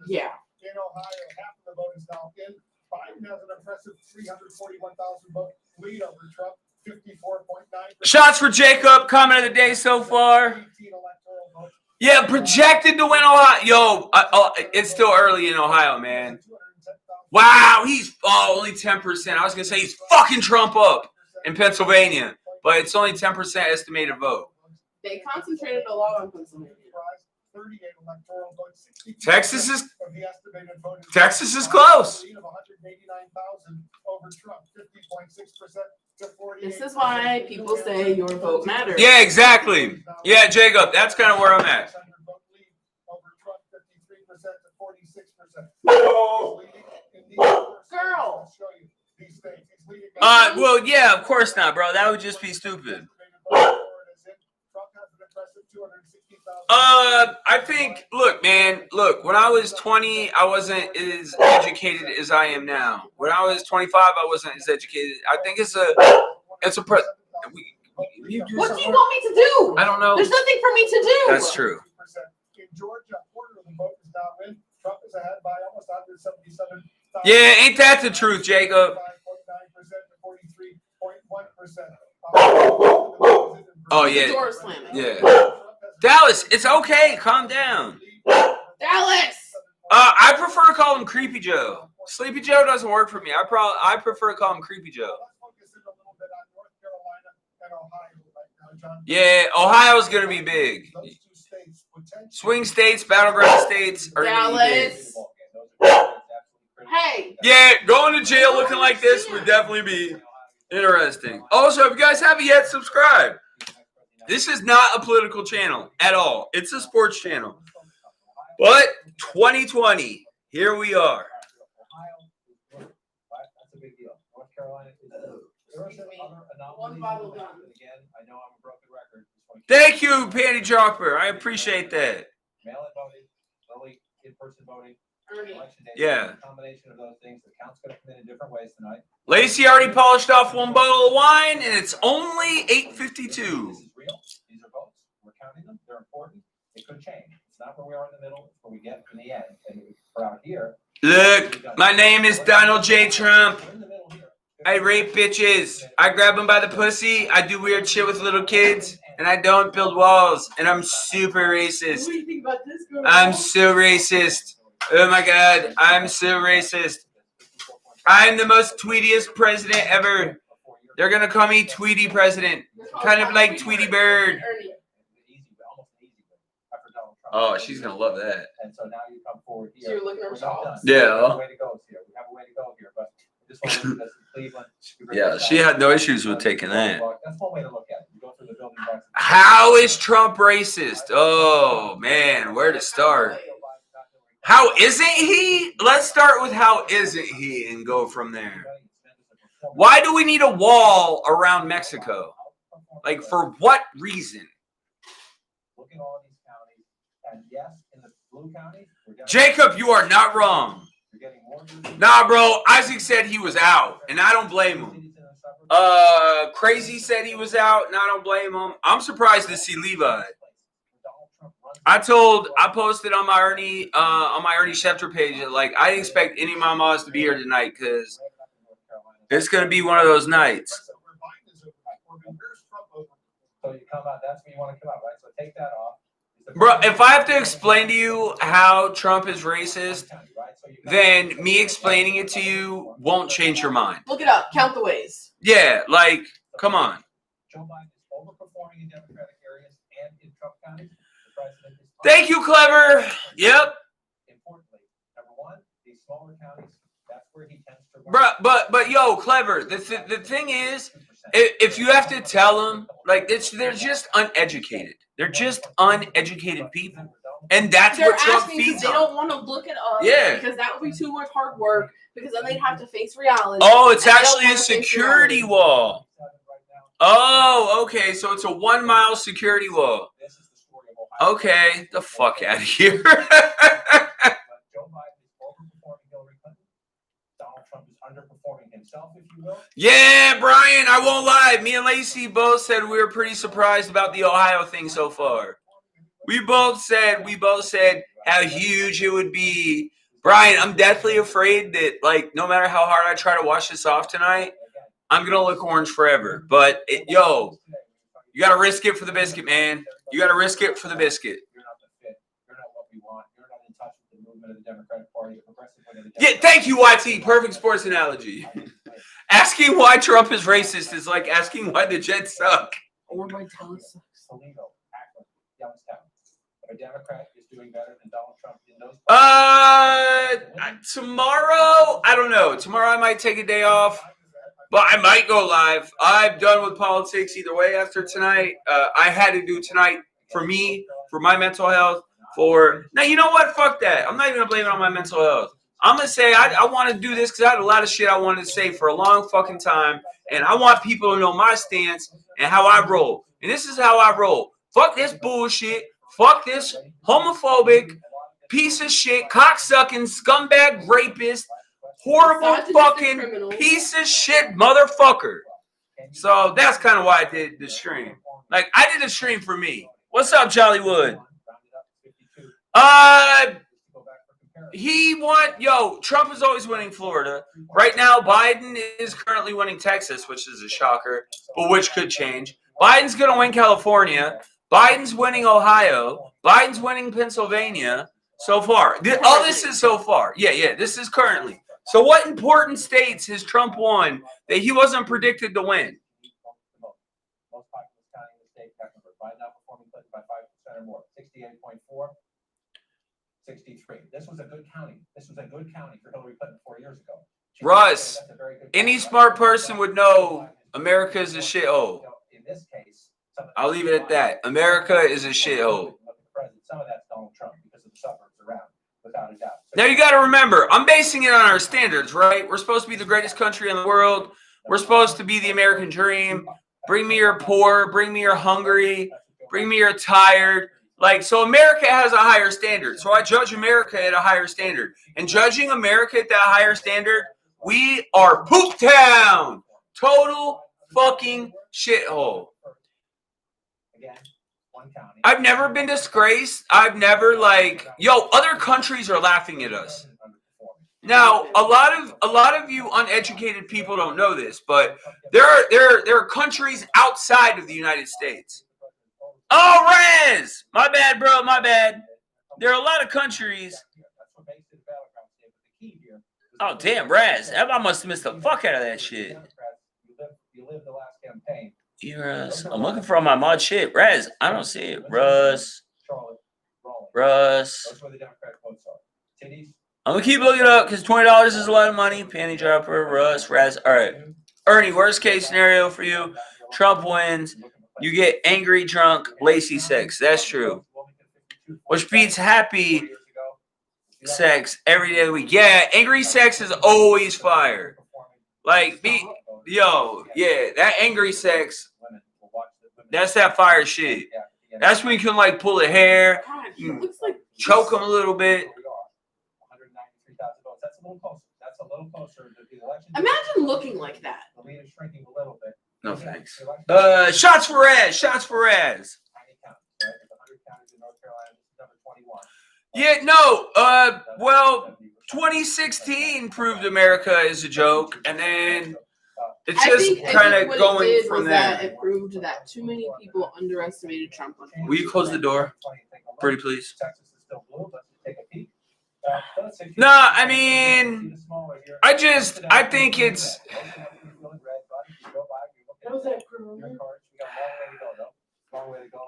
Yeah.
In Ohio, half of the vote is now in. Biden has an impressive 341,000 vote lead over Trump, 54.9%.
Shots for Jacob. Comment of the day so far.
18 electoral votes.
Yeah, projected to win Ohio. Yo, it's still early in Ohio, man. Wow, he's only 10%. I was gonna say he's fucking Trump up in Pennsylvania, but it's only 10% estimated vote.
They concentrated a lot on Pennsylvania.
38 electoral votes.
Texas is
of the estimated vote
Texas is close.
lead of 189,000 over Trump, 50.6% to 48%.
This is why people say your vote matters.
Yeah, exactly. Yeah, Jacob, that's kind of where I'm at.
Vote lead over Trump, 53% to 46%.
Girl.
I'll show you these states. He's leading.
Well, yeah, of course not, bro. That would just be stupid.
Trump has an impressive 260,000.
I think, look, man, when I was 20, I wasn't as educated as I am now. When I was 25, I wasn't as educated. I think you
What do you want me to do?
I don't know.
There's nothing for me to do.
That's true.
In Georgia, a quarter of the vote is now in. Trump is ahead by almost 177,000.
Yeah, ain't that the truth, Jacob?
5.9% to 43.1%.
Oh,
The
yeah.
door slamming.
Yeah. Dallas, it's okay. Calm down.
Dallas.
I prefer to call him Creepy Joe. Sleepy Joe doesn't work for me. I prefer to call him Creepy Joe. Yeah, Ohio's gonna be big. Swing states, battleground states are gonna be big.
Dallas. Hey.
Yeah, going to jail looking like this would definitely be interesting. Also, if you guys haven't yet, subscribe. This is not a political channel at all. It's a sports channel. But 2020, here we are.
That's a big deal. North Carolina is. There are some other anomalies.
One bottle done.
Again, I know I'm a broken record.
Thank you, Panty Dropper. I appreciate that.
Mail-in voting, early in-person voting,
Ernie.
election day.
Yeah.
A combination of those things. The count's going to come in different ways tonight.
Lacey already polished off one bottle of wine, and it's only 8:52.
This is real. These are votes. We're counting them. They're important. They could change. It's not where we are in the middle. It's where we get in the end. And for out here.
Look, my name is Donald J. Trump.
We're in the middle here.
I rape bitches. I grab them by the pussy. I do weird shit with little kids. And I don't build walls. And I'm super racist.
What do you think about this girl?
I'm so racist. Oh my god, I'm so racist. I'm the most tweetiest president ever. They're gonna call me Tweety President. Kind of like Tweety Bird.
Ernie.
Oh, she's gonna love that.
And so now you come forward
So
here.
you're looking at her
We're not done.
sauce.
Yeah.
We have a way to go here. We have a way to go here, but this one is Cleveland.
Yeah, she had no issues with taking that.
That's one way to look at it. You go through the building blocks.
How is Trump racist? Oh man, where to start? How isn't he? Let's start with how isn't he and go from there. Why do we need a wall around Mexico? Like, for what reason?
Look at all these counties, and yes, in the blue counties, we're getting.
Jacob, you are not wrong.
You're getting more blue.
Nah, bro, Isaac said he was out, and I don't blame him. Crazy said he was out, and I don't blame him. I'm surprised to see Levi. I posted on my Ernie Schefter page that, like, I didn't expect any of my moms to be here tonight because it's gonna be one of those nights.
So you come out, that's when you want to come out, right? So take that off.
Bro, if I have to explain to you how Trump is racist, then me explaining it to you won't change your mind.
Look it up. Count the ways.
Yeah, like, come on.
Joe Biden is overperforming in Democratic areas and in Trump counties. The president is.
Thank you, Clever. Yep.
Importantly, number one, these smaller counties, that's where he tends to.
Bro, but yo, Clever, the thing is, if you have to tell them, like, they're just uneducated. They're just uneducated people. And that's
They're
what Trump
asking because
feeds
they
on.
don't want to look it up.
Yeah.
Because that would be too much hard work. Because then they'd have to face reality.
Oh, it's
and they don't
actually a
wanna face
security
reality.
wall. Oh, okay, so it's a 1 mile security wall.
This is the story of Ohio.
Okay, the fuck out of here.
But Joe Biden is overperforming Hillary Clinton. Donald Trump is underperforming himself, if you will.
Yeah, Brian, I won't lie. Me and Lacey both said we were pretty surprised about the Ohio thing so far. We both said how huge it would be Brian, I'm deathly afraid that, like, no matter how hard I try to wash this off tonight, I'm gonna look orange forever. But yo, you gotta risk it for the biscuit, man. You gotta risk it for the biscuit.
You're not the fit. You're not what we want. You're not in touch with the movement of the Democratic Party, the progressive wing of the
Yeah, thank you, YT. Perfect sports analogy. Asking why Trump is racist is like asking why the Jets suck.
Or my talent sucks.
Toledo, Akron, Youngstown. If a Democrat is doing better than Donald Trump in those
Tomorrow, I don't know. Tomorrow I might take a day off, but I might go live. I'm done with politics either way after tonight. I had to do tonight for me, for my mental health, now you know what? Fuck that. I'm not even gonna blame it on my mental health. I'm gonna say I want to do this because I had a lot of shit I wanted to say for a long fucking time, and I want people to know my stance and how I roll. And this is how I roll. Fuck this bullshit. Fuck this homophobic piece of shit, cocksucking, scumbag, rapist, horrible fucking piece of shit motherfucker. So that's kind of why I did the stream. Like, I did the stream for me. What's up, Jollywood? Trump is always winning Florida. Right now, Biden is currently winning Texas, which is a shocker, but which could change. Biden's going to win California. Biden's winning Ohio. Biden's winning Pennsylvania so far. All this is so far. Yeah, this is currently. So what important states has Trump won that he wasn't predicted to win?
Most populous county in the state, Mecklenburg. Biden outperforming Clinton by 5% or more. 68.4, 63. This was a good county. This was a good county for Hillary Clinton 4 years ago.
Russ, any smart person would know America is a shithole.
In this case,
I'll leave it at that. America is a shithole.
Some of that's Donald Trump because of the suburbs around, without a doubt.
Now you got to remember, I'm basing it on our standards, right? We're supposed to be the greatest country in the world. We're supposed to be the American dream. Bring me your poor. Bring me your hungry. Bring me your tired. Like, so America has a higher standard. So I judge America at a higher standard. And judging America at that higher standard, we are poop town. Total fucking shithole.
Again, one county.
I've never been disgraced. I've never other countries are laughing at us. Now, a lot of you uneducated people don't know this, but there are countries outside of the United States. Oh, Rez! My bad, bro, my bad. There are a lot of countries. Oh, damn, Rez. I must have missed the fuck out of that shit.
You lived the last campaign.
Russ, I'm looking for all my mod shit. Rez, I don't see it. Russ.
That's where the Democratic votes are. Titties.
I'm gonna keep looking up because $20 is a lot of money. Panty dropper, Russ, Rez. All right. Ernie, worst case scenario for you. Trump wins. You get angry, drunk, lacy sex. That's true. Which beats happy sex every day of the week. Yeah, angry sex is always fire. Like, that angry sex, that's that fire shit. That's when you can, like, pull the hair, choke them a little bit.
That's a little closer to the election.
Imagine looking like that.
The lead is shrinking a little bit.
No thanks. Shots for Rez. Shots for Rez. Yeah, no. Well, 2016 proved America is a joke, and then it's just kind of going from there.
It proved that too many people underestimated Trump.
Will you close the door, pretty please? No, I mean, I think it's.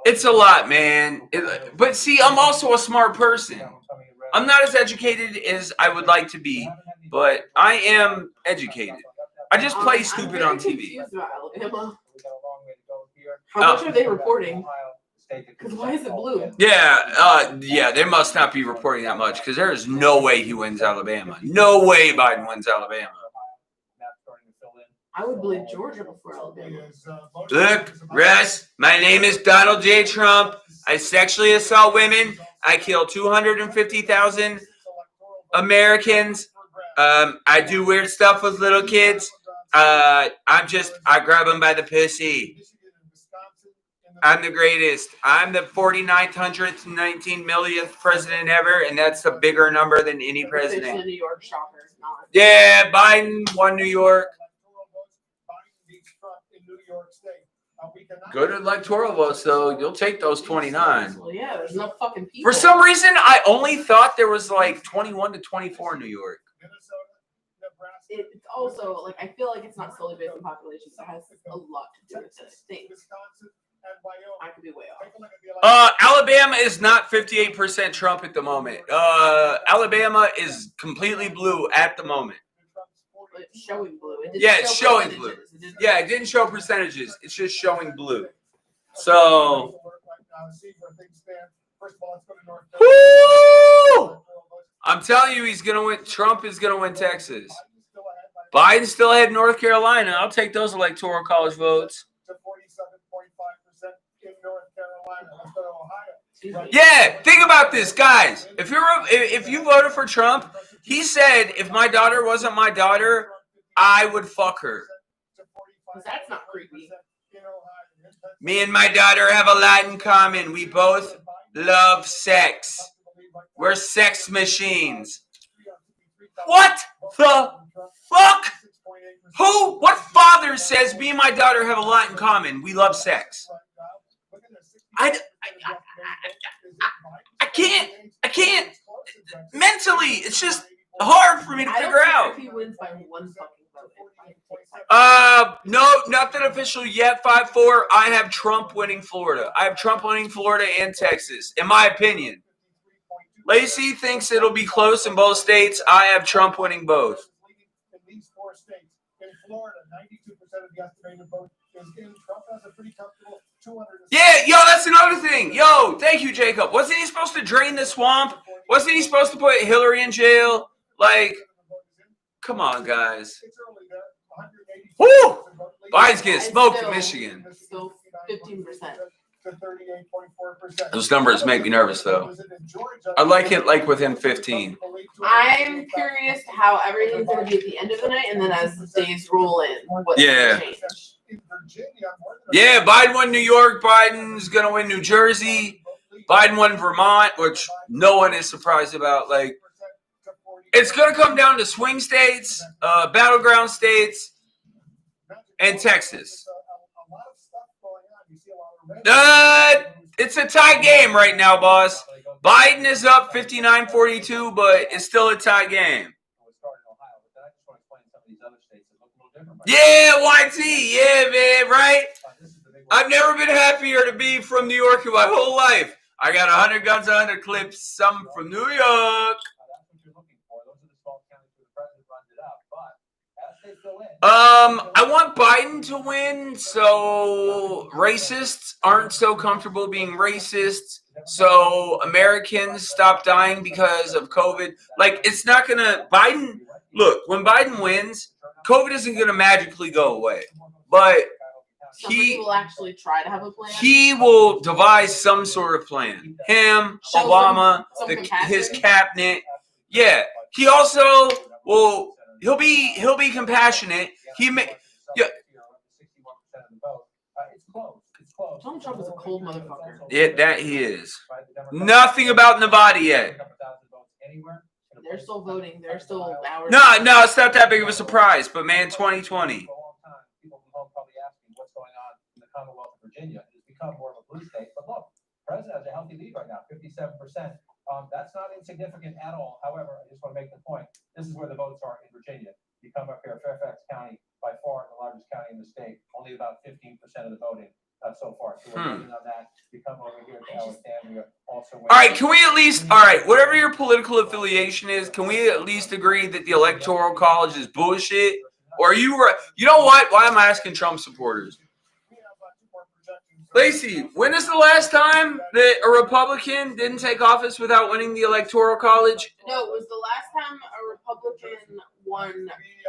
It's a lot, man. But see, I'm also a smart person. I'm not as educated as I would like to be, but I am educated. I just play stupid on TV.
How much are they reporting? Because why is it blue?
Yeah, they must not be reporting that much because there is no way he wins Alabama. No way Biden wins Alabama.
I would believe Georgia before Alabama.
Look, Russ, my name is Donald J. Trump. I sexually assault women. I kill 250,000 Americans. I do weird stuff with little kids. I grab them by the pussy. I'm the greatest. I'm the 49th, 119 millionth president ever, and that's a bigger number than any president.
Officially New York shocker. Not.
Yeah, Biden won New York. Good electoral votes, though. You'll take those 29.
Well, yeah, there's no fucking people.
For some reason, I only thought there was like 21 to 24 in New York.
It's also like I feel like it's not solely based on population. It has a lot to do with it. I think. I could be way off.
Alabama is not 58% Trump at the moment. Alabama is completely blue at the moment.
It's showing blue.
It's showing blue. Yeah, it didn't show percentages. It's just showing blue. So, woo! I'm telling you, he's gonna win. Trump is gonna win Texas. Biden's still ahead in North Carolina. I'll take those electoral college votes. Yeah, think about this, guys. If you voted for Trump, he said if my daughter wasn't my daughter, I would fuck her.
That's not creepy.
Me and my daughter have a lot in common. We both love sex. We're sex machines. What the fuck? Who? What father says me and my daughter have a lot in common? We love sex. I can't. Mentally, it's just hard for me to figure out.
If he wins by one fucking vote.
No, nothing official yet. 5-4. I have Trump winning Florida. I have Trump winning Florida and Texas, in my opinion. Lacey thinks it'll be close in both states. I have Trump winning both.
In these 4 states, in Florida, 92% of the estimated vote is in. Trump has a pretty comfortable 200.
Yeah, yo, that's another thing. Yo, thank you, Jacob. Wasn't he supposed to drain the swamp? Wasn't he supposed to put Hillary in jail? Like, come on, guys. Woo! Biden's getting smoked in Michigan.
Still 15%.
Those numbers make me nervous, though. I like it like within 15.
I'm curious how everything's going to be at the end of the night, and then as the days roll in, what's
Yeah.
going to change.
Yeah, Biden won New York. Biden's going to win New Jersey. Biden won Vermont, which no one is surprised about. Like, it's going to come down to swing states, battleground states, and Texas. It's a tie game right now, boss. Biden is up 59-42, but it's still a tie game. Yeah, YT. Yeah, man, right? I've never been happier to be from New York in my whole life. I got 100 guns, 100 clips, some from New York. I want Biden to win so racists aren't so comfortable being racists, so Americans stop dying because of COVID. Like, it's not gonna, Biden, look, when Biden wins, COVID isn't gonna magically go away, but
Somebody will actually try to have a plan.
He will devise some sort of plan. Him, Obama, his cabinet. Yeah, he also will. He'll be compassionate. Yeah.
Donald Trump is a cold motherfucker.
Yeah, that he is. Nothing about Nevada yet.
They're still voting. They're still hours.
No, it's not that big of a surprise. But man, 2020.
Commonwealth of Virginia has become more of a blue state. But look, President has a healthy lead right now, 57%. That's not insignificant at all. However, I just want to make the point. This is where the votes are in Virginia. You come up here, Fairfax County, by far the largest county in the state. Only about 15% of the voting so far. So we're voting on that. You come over here to Alexandria. Also.
All right, can we at least, whatever your political affiliation is, can we at least agree that the Electoral College is bullshit? Or are you know what? Why am I asking Trump supporters? Lacey, when is the last time that a Republican didn't take office without winning the Electoral College?
No, it was the last time a Republican won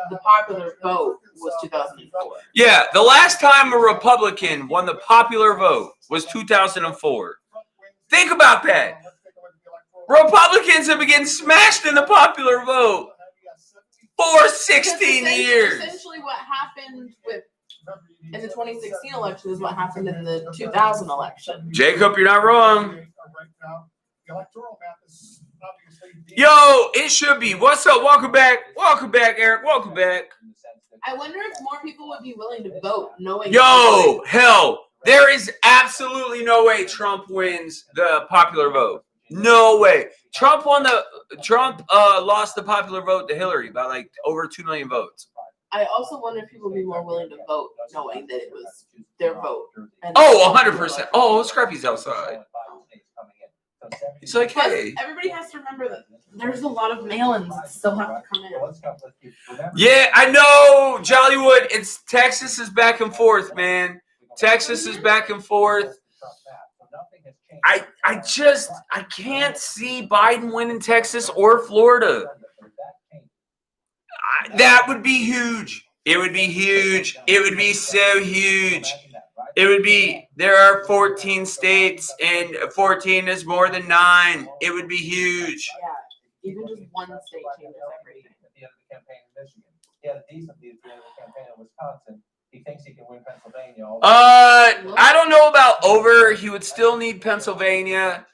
the popular vote was 2004.
Yeah, the last time a Republican won the popular vote was 2004. Think about that. Republicans have been getting smashed in the popular vote for 16 years.
Essentially what happened with in the 2016 election is what happened in the 2000 election.
Jacob, you're not wrong.
Right now, the electoral map is obviously.
Yo, it should be. What's up? Welcome back. Welcome back, Eric. Welcome back.
I wonder if more people would be willing to vote knowing.
Yo, hell, there is absolutely no way Trump wins the popular vote. No way. Trump lost the popular vote to Hillary by like over 2 million votes.
I also wonder if people would be more willing to vote knowing that it was their vote.
Oh, 100%. Oh, Scrappy's outside. It's like,
Plus,
hey.
everybody has to remember that there's a lot of mail-ins that still have to come in.
Yeah, I know, Jollywood. It's Texas is back and forth, man. Texas is back and forth. I can't see Biden winning Texas or Florida. That would be huge. It would be huge. It would be so huge. It would be, there are 14 states and 14 is more than 9. It would be huge.
Yeah, even just one state changes everything.
At the end of the campaign in Michigan. He had a decent lead at the end of the campaign in Wisconsin. He thinks he can win Pennsylvania.
I don't know about over. He would still need Pennsylvania.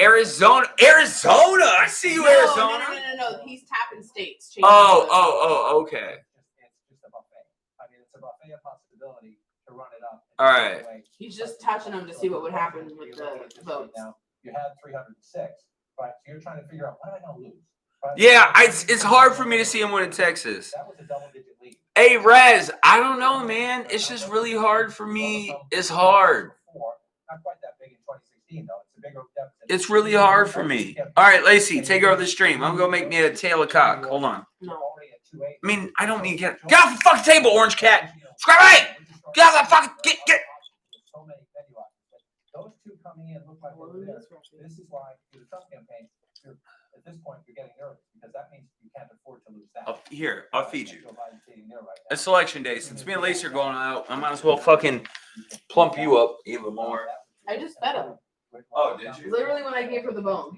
Arizona. I see you, Arizona.
No. He's tapping states.
Oh, okay.
It's just a buffet. I mean, it's a buffet of possibility to run it up.
All right.
He's just touching them to see what would happen with the votes.
Now, you had 306, right? So you're trying to figure out, what am I going to lose?
Yeah, it's hard for me to see him win in Texas.
That was a double-digit lead.
Hey, Rez, I don't know, man. It's just really hard for me. It's hard.
Not quite that big in 2016, though. It's a bigger deficit.
It's really hard for me. All right, Lacey, take over the stream. I'm going to make me a tail of cock. Hold on. I mean, I don't need to get off the fucking table, orange cat. Scrappy! Get off the fucking, get.
So many venue options. Those two coming in look like they were there. This is why, through the Trump campaign, at this point, you're getting nervous because that means you can't afford to lose that.
Here, I'll feed you. It's election day. Since me and Lacey are going out, I might as well fucking plump you up even more.
I just fed him.
Oh, did you?
Literally when I gave her the bone.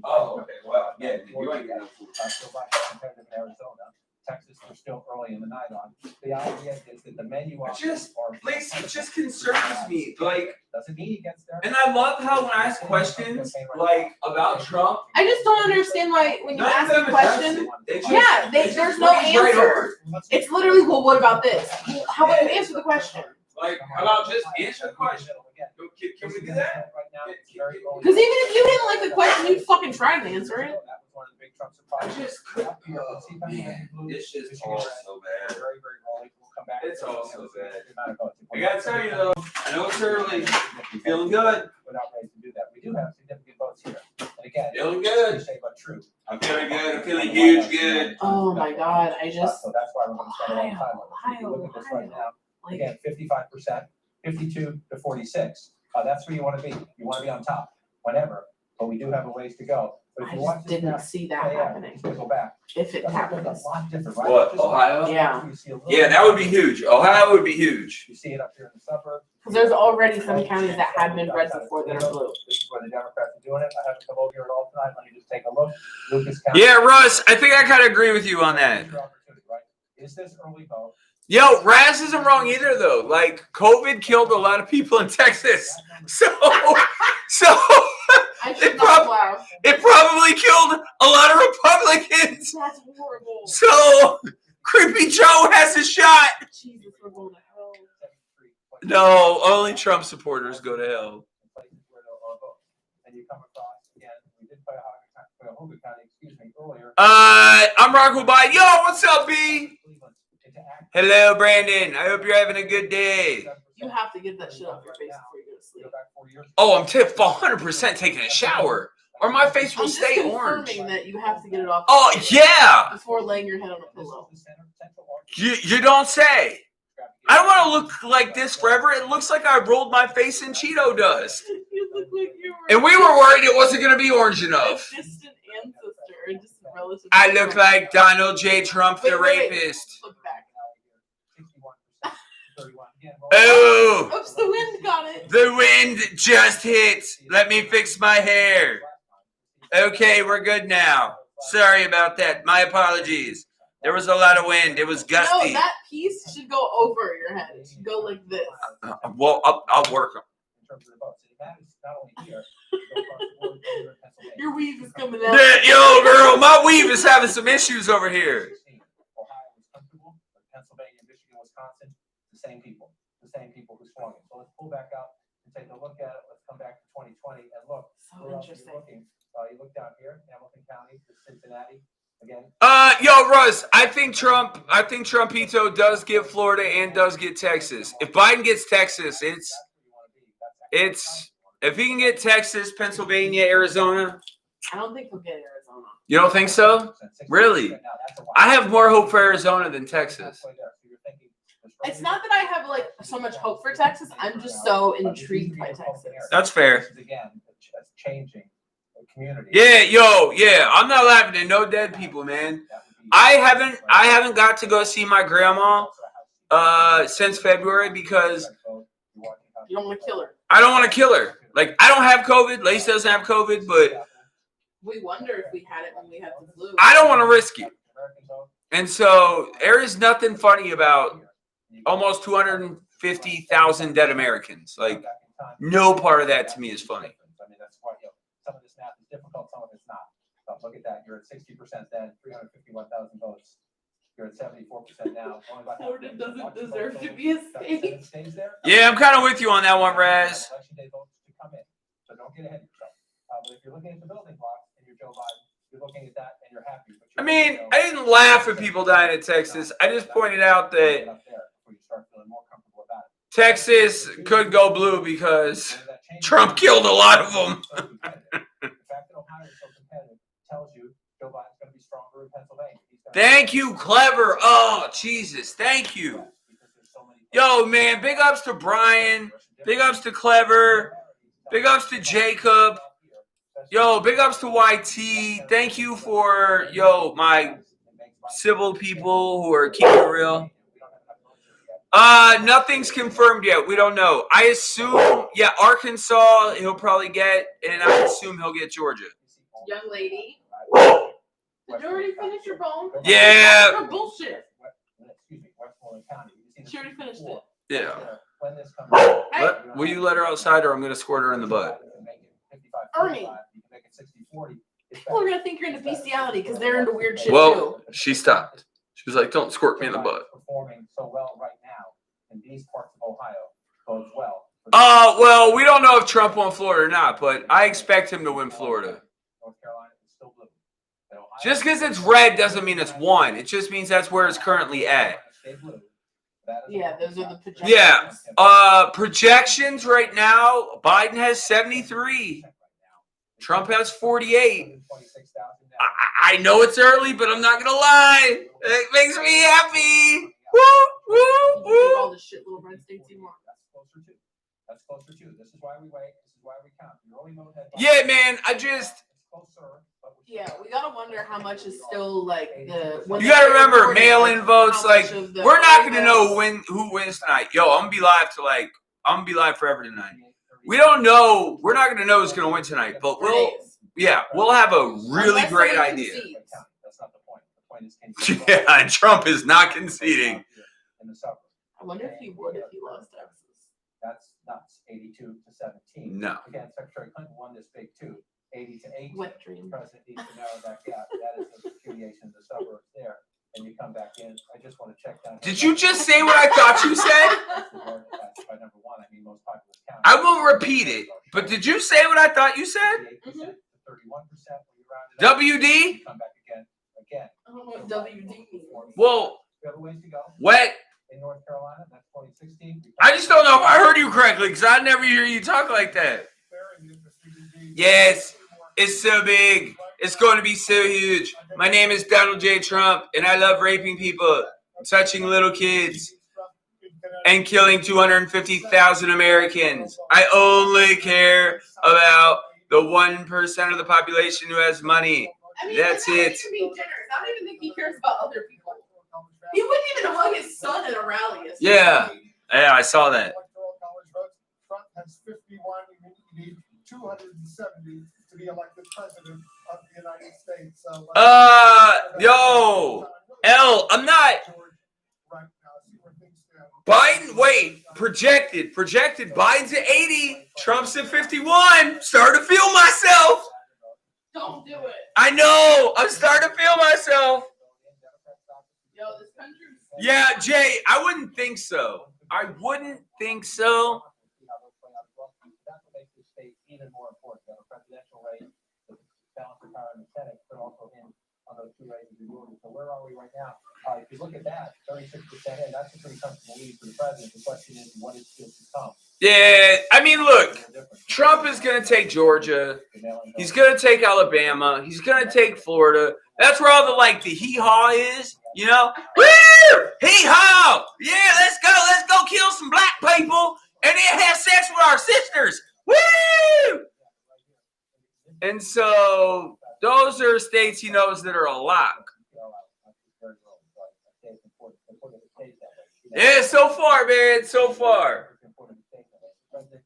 Oh, okay. Well, yeah, you ain't got no food.
Competitive in Arizona. Texas, we're still early in the night on. The idea is that the menu
Lacey, it just concerns me. Like,
doesn't mean he gets there.
and I love how when I ask questions, like, about Trump,
I just don't understand why when you
none of
ask
them
a
address
question,
it. They just-
yeah,
they just
there's no
breeze right over
answer. It's literally, well, what about this? Well, how about you answer the question?
Like, how about just answer the question? Can we do that?
Because even if you didn't like the question, you'd fucking try and answer it.
I just couldn't. Oh, man, it's just all so bad. It's all so bad. I gotta tell you though, I know it's early. Feeling good.
We do have significant votes here. And again,
Feeling good.
cliche but true.
I'm feeling good. I'm feeling huge good.
Oh my god, I just.
So that's why we're going to spend a lot of time on it. If you look at this right now, again, 55%, 52 to 46. That's where you want to be. You want to be on top whenever, but we do have a ways to go. But if
I
you watch
just
this
didn't
now,
see that happening.
just go back.
If it
That's
happens.
a lot different, right?
What,
Just
Ohio?
Yeah.
you see a little
Yeah, that would be huge. Ohio would be huge.
You see it up here in the suburbs.
Because there's already some counties that had been red before that are blue.
This is where the Democrats are doing it. I haven't come over here at all tonight. Let me just take a look. Lucas County.
Yeah, Russ, I think I kind of agree with you on that.
Is this early vote?
Yo, Raz isn't wrong either though. Like, COVID killed a lot of people in Texas. So
I should not laugh.
it probably killed a lot of Republicans.
That's horrible.
So Creepy Joe has a shot.
Jesus, we're going to hell.
No, only Trump supporters go to hell.
And you come across again. We did Cuyahoga County, earlier.
I'm Rocco Biden. Yo, what's up, B? Hello, Brandon. I hope you're having a good day.
You have to get that shit off your face before you go to sleep.
Oh, I'm 100% taking a shower, or my face will
I'm just
stay
confirming
orange.
that you have to get it off.
Oh yeah.
Before laying your head on a pillow.
You don't say. I don't want to look like this forever. It looks like I rolled my face in Cheeto dust.
You look like you were.
And we were worried it wasn't going to be orange enough.
A distant ancestor, a distant relative.
I look like Donald J. Trump, the rapist.
Look back.
Oh,
Oops, the wind got it.
the wind just hit. Let me fix my hair. Okay, we're good now. Sorry about that. My apologies. There was a lot of wind. It was
No,
gusty.
that piece should go over your head. It should go like this.
Well, I'll work them.
In terms of the votes, and it matters not only here, but across the board here in Pennsylvania.
Your weave is coming out.
Yeah, yo, girl, my weave is having some issues over here.
Ohio was comfortable, but Pennsylvania, Michigan, Wisconsin, the same people who swung it. So let's pull back out and take a look at it. Let's come back to 2020 and look.
So
Where else are you
interesting.
looking? You look down here, Hamilton County, Cincinnati, again.
Yo, Russ, I think Trumpito does get Florida and does get Texas. If Biden gets Texas, it's if he can get Texas, Pennsylvania, Arizona.
I don't think he'll get Arizona.
You don't think so? Really? I have more hope for Arizona than Texas.
It's not that I have like so much hope for Texas. I'm just so intrigued by Texas.
That's fair.
Again, that's changing the community.
Yeah. I'm not laughing at no dead people, man. I haven't got to go see my grandma since February because
You don't want to kill her.
I don't want to kill her. Like, I don't have COVID. Lace doesn't have COVID, but
We wonder if we had it when we had the flu.
I don't want to risk it. And so there is nothing funny about almost 250,000 dead Americans. Like, no part of that to me is funny.
I mean, that's why some of this math is difficult, some of it's not. But look at that. You're at 60% then, 351,000 votes. You're at 74% now.
Florida doesn't deserve to be a state.
Yeah, I'm kind of with you on that one, Raz.
Election day votes to come in, so don't get ahead of yourself. But if you're looking at the building blocks and you're Joe Biden, you're looking at that and you're happy.
I mean, I didn't laugh at people dying in Texas. I just pointed out that Texas could go blue because Trump killed a lot of them.
The fact that Ohio is so competitive tells you Joe Biden's going to be stronger in Pennsylvania.
Thank you, Clever. Oh, Jesus. Thank you. Yo, man, big ups to Brian. Big ups to Clever. Big ups to Jacob. Yo, big ups to YT. Thank you for, my civil people who are keeping it real. Nothing's confirmed yet. We don't know. I assume, Arkansas he'll probably get, and I assume he'll get Georgia.
Young lady. Did you already finish your bone?
Yeah.
That's bullshit. She already finished it.
Yeah.
Hey.
Will you let her outside or I'm going to squirt her in the butt?
Ernie. People are going to think you're into bestiality because they're into weird shit
Well,
too.
she stopped. She was like, don't squirt me in the butt.
Performing so well right now in these parts of Ohio bodes well.
Well, we don't know if Trump won Florida or not, but I expect him to win Florida.
North Carolina is still blue.
Just because it's red doesn't mean it's won. It just means that's where it's currently at.
Yeah, those are the projections.
Yeah. Projections right now, Biden has 73. Trump has 48. I know it's early, but I'm not going to lie. It makes me happy. Woo, woo,
You can do all
woo.
the shit little red states you want.
That's closer too. This is why we wait. This is why we count. Your only vote had
Yeah, man, I just...
Yeah, we gotta wonder how much is still like the.
You gotta remember, mail-in votes. Like, we're not gonna know who wins tonight. Yo, I'm gonna be live forever tonight. We don't know. We're not gonna know who's gonna win tonight, but we'll have a really great idea.
That's not the point. The point is,
Yeah, and Trump is not conceding.
I wonder if he would if he lost Texas.
That's nuts. 82 to 17.
No.
Again, Secretary Clinton won this big too. 80 to 8.
Wet dream.
The president needs to narrow that gap. That is the repudiation of the suburbs there. And you come back in. I just want to check down.
Did you just say what I thought you said?
By number one, I mean most populous county.
I won't repeat it, but did you say what I thought you said?
38% to 31%.
WD?
Come back again.
I don't know what WD means.
Well,
We have a ways to go.
wet.
In North Carolina, that's 2016.
I just don't know if I heard you correctly because I never hear you talk like that. Yes, it's so big. It's going to be so huge. My name is Donald J. Trump, and I love raping people, touching little kids, and killing 250,000 Americans. I only care about the 1% of the population who has money.
I mean,
That's
not
it.
even being generous. I don't even think he cares about other people. He wouldn't even hug his son at a rally.
Yeah, I saw that.
Trump has 51, you need 270 to be elected president of the United States. So,
I'm not.
Right now, see where things stand.
Biden, wait, projected. Biden's at 80, Trump's at 51. Starting to feel myself.
Don't do it.
I know. I'm starting to feel myself.
Yo, this country.
Yeah, Jay, I wouldn't think so. I wouldn't think so.
That's what makes this state even more important. You have a presidential race, the balance of power in the Senate, but also in on those two races in Georgia. So where are we right now? If you look at that, 36%, and that's a pretty comfortable lead for the president. The question is, what is still to come?
Yeah, I mean, look, Trump is going to take Georgia. He's going to take Alabama. He's going to take Florida. That's where all the hee-haw is, you know? Woo! Hee-haw! Yeah, let's go kill some black people and then have sex with our sisters. Woo! And so those are states he knows that are a lock. Yeah, so far, man, so far.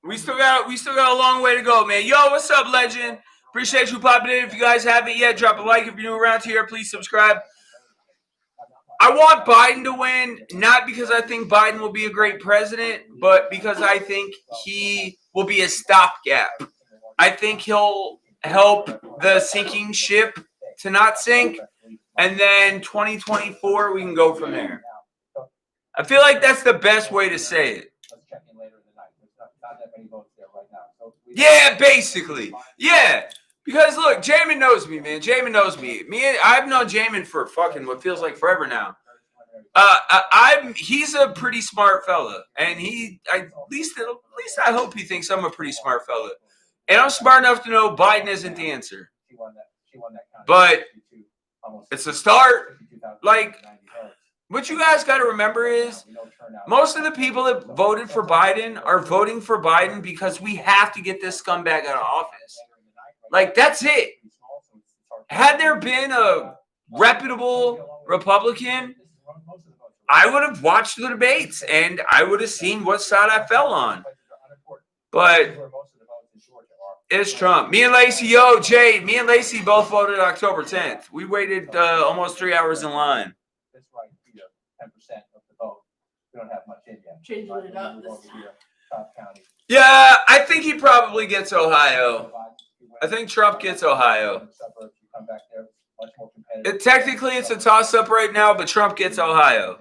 We still got a long way to go, man. Yo, what's up, legend? Appreciate you popping in. If you guys haven't yet, drop a like. If you're new around here, please subscribe. I want Biden to win, not because I think Biden will be a great president, but because I think he will be a stopgap. I think he'll help the sinking ship to not sink, and then 2024 we can go from there. I feel like that's the best way to say it. Yeah, basically. Yeah. Because look, Jamin knows me, man. Jamin knows me. I've known Jamin for fucking what feels like forever now. He's a pretty smart fella, and at least I hope he thinks I'm a pretty smart fella. And I'm smart enough to know Biden isn't the answer. But it's a start. What you guys got to remember is most of the people that voted for Biden are voting for Biden because we have to get this scumbag out of office. That's it. Had there been a reputable Republican, I would have watched the debates and I would have seen what side I fell on. But it's Trump. Me and Lacey, me and Lacey both voted October 10th. We waited almost 3 hours in line.
10% of the vote. We don't have much in yet.
Changing it up this time.
Yeah, I think he probably gets Ohio. I think Trump gets Ohio. Technically, it's a toss-up right now, but Trump gets Ohio.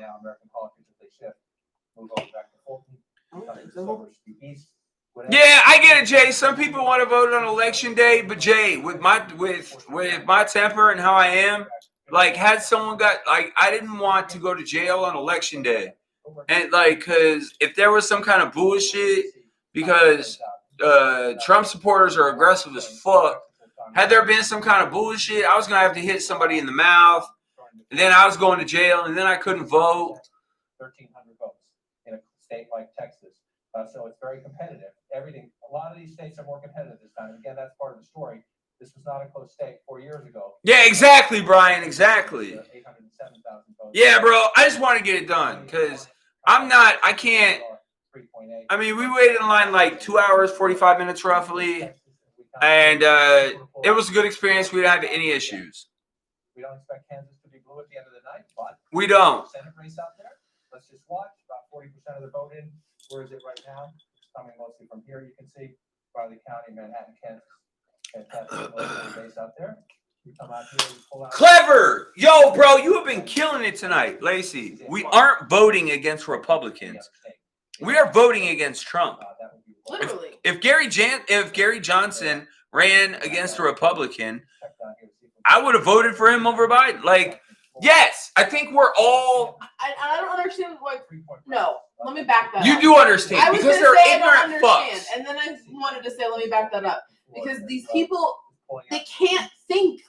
Yeah, I get it, Jay. Some people want to vote on election day, but Jay, with my temper and how I am, had someone I didn't want to go to jail on election day. And because if there was some kind of bullshit, because Trump supporters are aggressive as fuck, had there been some kind of bullshit, I was going to have to hit somebody in the mouth, and then I was going to jail, and then I couldn't vote.
1,300 votes in a state like Texas. So it's very competitive. A lot of these states are more competitive this time. Again, that's part of the story. This was not a close state 4 years ago.
Yeah, exactly, Brian, exactly.
807,000 votes.
Yeah, bro, I just want to get it done because I can't. I mean, we waited in line 2 hours, 45 minutes roughly, and it was a good experience. We didn't have any issues.
We don't expect Kansas to be blue at the end of the night, but
we don't.
Senate race out there. Let's just watch. About 40% of the vote in. Where is it right now? It's coming mostly from here. You can see Riley County, Manhattan, Kansas. Fantastic base out there. We come out here, we pull out.
Clever! Yo, bro, you have been killing it tonight, Lacey. We aren't voting against Republicans. We are voting against Trump.
Literally.
If Gary Johnson ran against a Republican, I would have voted for him over Biden. Yes, I think we're all.
I don't understand why. No, let me back that up.
You do understand
I was
because
gonna
they're
say
ignorant fucks.
And then I wanted to say, let me back that up. Because these people, they can't think.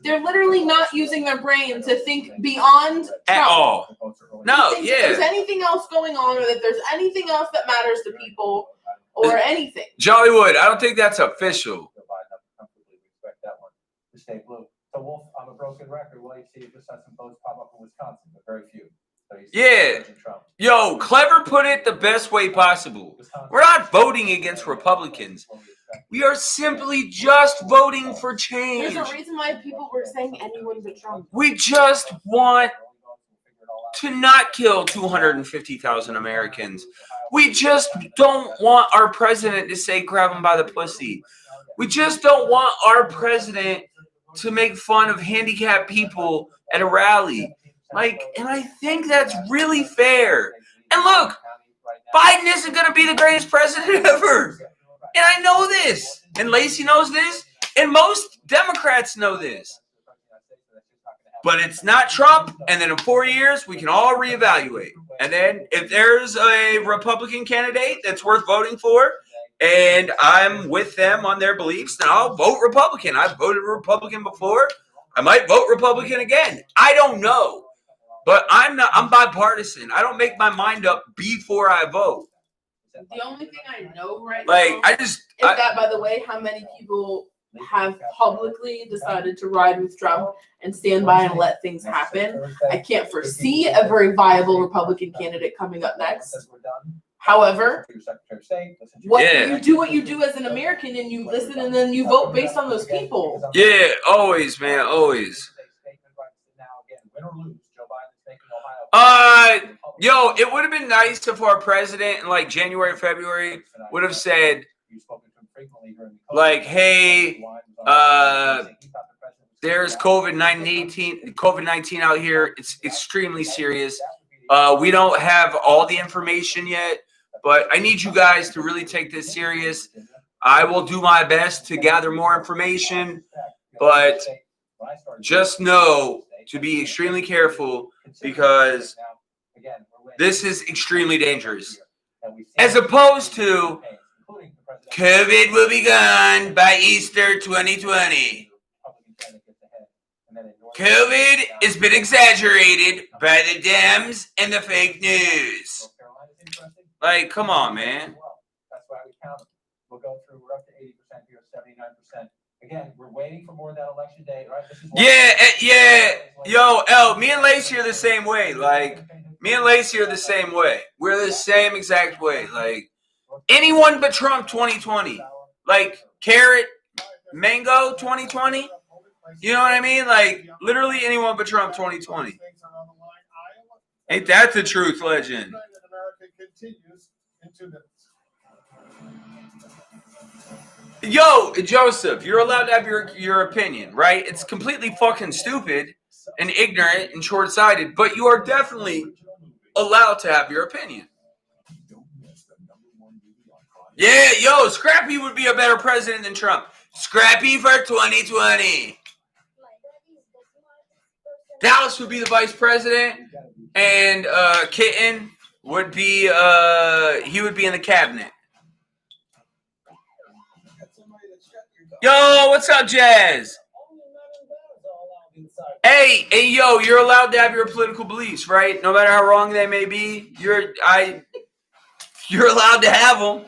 They're literally not using their brain to think beyond Trump.
At all. No,
Think
yeah.
that there's anything else going on, or that there's anything else that matters to people, or anything.
Jollywood, I don't think that's official.
So Wolf, I'm a broken record. Well, you see, just had some votes pop up in Wisconsin, but very few. So
Yeah. Yo, Clever put it the best way possible. We're not voting against Republicans. We are simply just voting for change.
There's a reason why people were saying anyone but Trump.
We just want to not kill 250,000 Americans. We just don't want our president to say grab him by the pussy. We just don't want our president to make fun of handicapped people at a rally. Like, and I think that's really fair. And look, Biden isn't going to be the greatest president ever. And I know this. And Lacey knows this. And most Democrats know this. But it's not Trump. And then in 4 years, we can all reevaluate. And then if there's a Republican candidate that's worth voting for, and I'm with them on their beliefs, then I'll vote Republican. I've voted Republican before. I might vote Republican again. I don't know. But I'm bipartisan. I don't make my mind up before I vote.
The only thing I know right
Like,
now
I just...
is that, by the way, how many people have publicly decided to ride with Trump and stand by and let things happen. I can't foresee a very viable Republican candidate coming up next. However, you do what you do as an American, and you listen and then you vote based on those people.
Yeah, always, man, always. Yo, it would have been nice if our president in like January, February would have said, like, hey, there's COVID-19 out here. It's extremely serious. We don't have all the information yet, but I need you guys to really take this serious. I will do my best to gather more information, but just know to be extremely careful because this is extremely dangerous. As opposed to COVID will be gone by Easter 2020. COVID has been exaggerated by the Dems and the fake news. Like, come on, man.
That's why we count them. We'll go through. We're up to 80% here, 79%. Again, we're waiting for more of that election day, right?
Yeah. Yo, L, me and Lacey are the same way. Like, me and Lacey are the same way. We're the same exact way. Like, anyone but Trump 2020. Like, carrot, mango 2020. You know what I mean? Like, literally anyone but Trump 2020. Ain't that the truth, legend? Yo, Joseph, you're allowed to have your opinion, right? It's completely fucking stupid and ignorant and short-sighted, but you are definitely allowed to have your opinion. Yeah, yo, Scrappy would be a better president than Trump. Scrappy for 2020. Dallas would be the vice president, and Kitten would be he would be in the cabinet. Yo, what's up, Jazz? Hey, yo, you're allowed to have your political beliefs, right? No matter how wrong they may be, you're allowed to have them.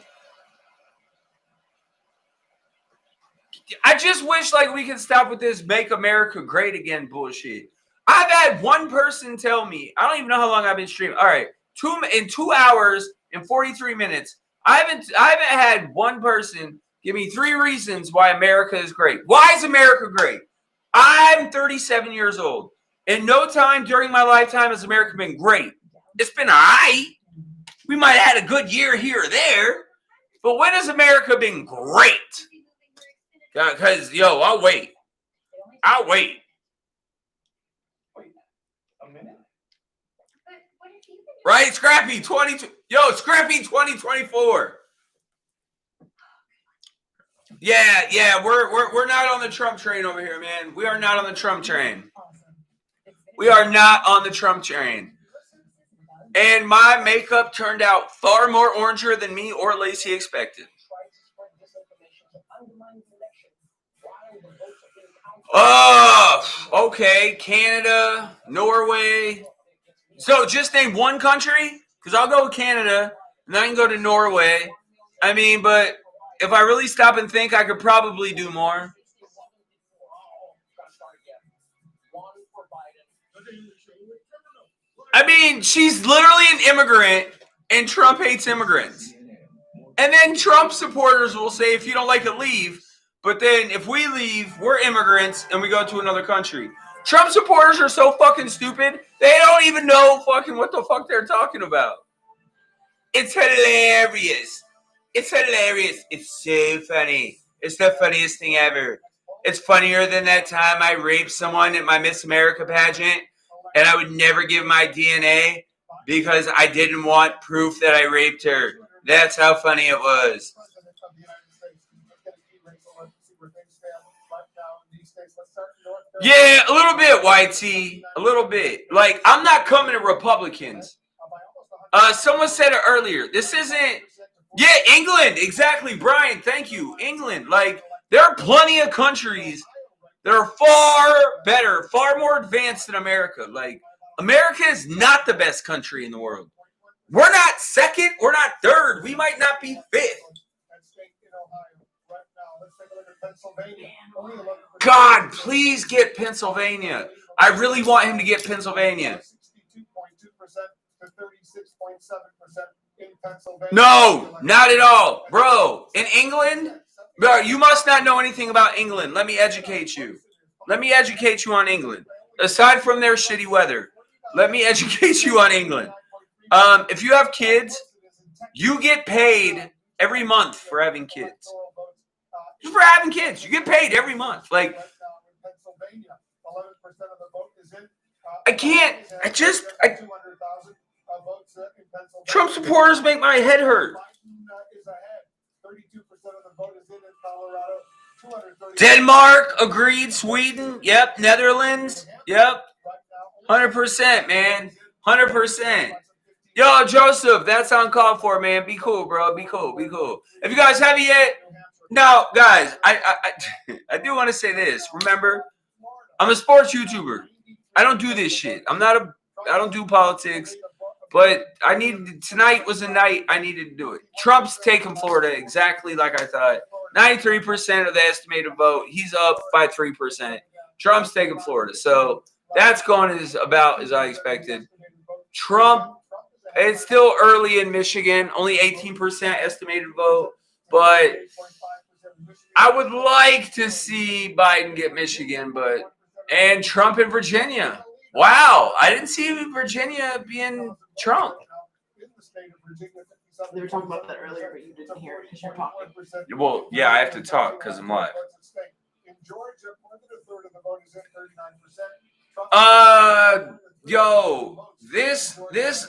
I just wish like we could stop with this "Make America Great Again" bullshit. I've had one person tell me, I don't even know how long I've been streaming. All right, 2 hours and 43 minutes. I haven't had one person give me 3 reasons why America is great. Why is America great? I'm 37 years old. In no time during my lifetime has America been great. It's been all right. We might have had a good year here or there. But when has America been great? Because, yo, I'll wait.
A minute?
Right, Scrappy 2024. Yeah, we're not on the Trump train over here, man. We are not on the Trump train. We are not on the Trump train. And my makeup turned out far more oranger than me or Lacey expected. Oh, okay. Canada, Norway. So just name one country? Because I'll go with Canada, and then I can go to Norway. I mean, but if I really stop and think, I could probably do more. I mean, she's literally an immigrant, and Trump hates immigrants. And then Trump supporters will say, if you don't like it, leave. But then if we leave, we're immigrants, and we go to another country. Trump supporters are so fucking stupid. They don't even know fucking what the fuck they're talking about. It's hilarious. It's hilarious. It's so funny. It's the funniest thing ever. It's funnier than that time I raped someone at my Miss America pageant, and I would never give my DNA because I didn't want proof that I raped her. That's how funny it was. Yeah, a little bit, YT. A little bit. Like, I'm not coming to Republicans. Someone said it earlier. This isn't... Yeah, England. Exactly, Brian. Thank you. England. Like, there are plenty of countries that are far better, far more advanced than America. Like, America is not the best country in the world. We're not second. We're not third. We might not be fifth. God, please get Pennsylvania. I really want him to get Pennsylvania. No, not at all. Bro, in England, bro, you must not know anything about England. Let me educate you. Let me educate you on England. Aside from their shitty weather, let me educate you on England. If you have kids, you get paid every month for having kids. Just for having kids. You get paid every month. Like, Trump supporters make my head hurt. Denmark, agreed. Sweden, yep. Netherlands, yep. 100%, man. 100%. Yo, Joseph, that's uncalled for, man. Be cool, bro. Be cool. Be cool. If you guys haven't yet, now, guys, I do want to say this. Remember, I'm a sports YouTuber. I don't do this shit. I don't do politics. But tonight was a night I needed to do it. Trump's taking Florida exactly like I thought. 93% of the estimated vote. He's up by 3%. Trump's taking Florida. So that's going about as I expected. Trump, it's still early in Michigan. Only 18% estimated vote. But I would like to see Biden get Michigan, and Trump in Virginia. Wow, I didn't see Virginia being Trump.
They were talking about that earlier, but you didn't hear it because you're talking.
Well, yeah, I have to talk because I'm live. Yo, this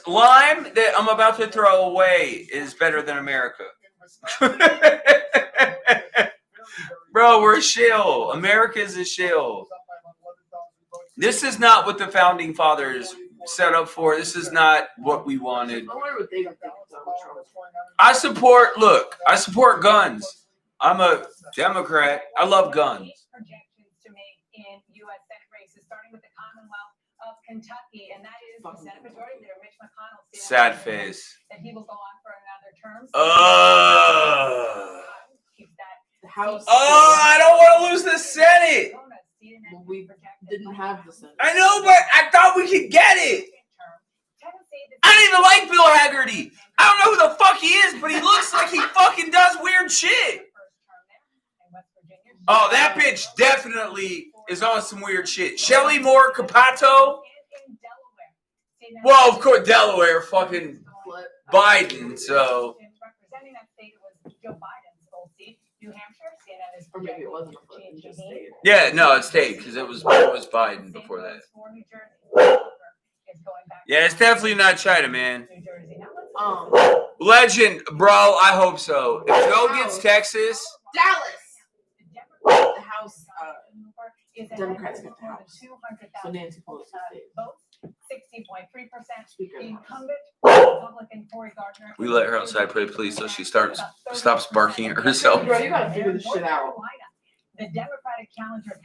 lime that I'm about to throw away is better than America. Bro, we're a shill. America is a shill. This is not what the founding fathers set up for. This is not what we wanted. I support guns. I'm a Democrat. I love guns.
Projections to make in U.S. Senate races, starting with the Commonwealth of Kentucky, and that is the Senate Majority Leader Mitch McConnell.
Sad face.
That he will go on for another term.
I don't want to lose the Senate.
Well, we didn't have the Senate.
I know, but I thought we could get it. I don't even like Bill Haggerty. I don't know who the fuck he is, but he looks like he fucking does weird shit. Oh, that bitch definitely is on some weird shit. Shelley Moore Capato. Well, of course, Delaware, fucking Biden, so.
Representing that state was Joe Biden's old seat, New Hampshire. CNN is
or maybe it wasn't a flip, it just stayed.
Yeah, no, it stayed because it was Biden before that. Yeah, it's definitely not China, man. Legend, bro. I hope so. If Joe gets Texas,
Dallas. The House. Democrats get the House. So Nancy Pelosi stays.
60.3%. The incumbent Republican Cory Gardner.
we let her outside play police so she stops barking at herself.
Bro, you gotta figure this shit out.
The Democratic challenger.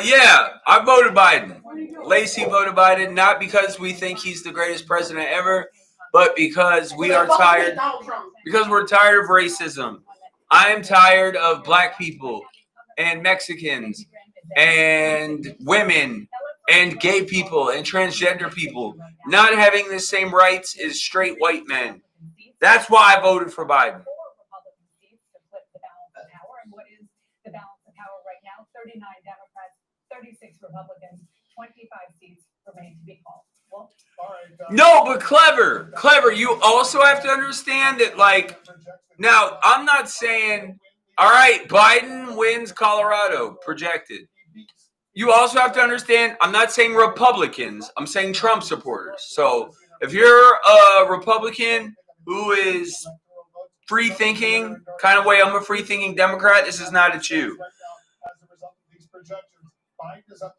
Yeah, I voted Biden. Lacey voted Biden, not because we think he's the greatest president ever, but because we are tired. Because we're tired of racism. I am tired of black people and Mexicans and women and gay people and transgender people not having the same rights as straight white men. That's why I voted for Biden.
The balance of power right now, 39 Democrats, 36 Republicans. 25 seats remain to be called. Well,
All right.
No, but clever. You also have to understand that, like, now I'm not saying, all right, Biden wins Colorado, projected. You also have to understand, I'm not saying Republicans, I'm saying Trump supporters. So if you're a Republican who is free thinking, kind of way I'm a free thinking Democrat, this is not at you.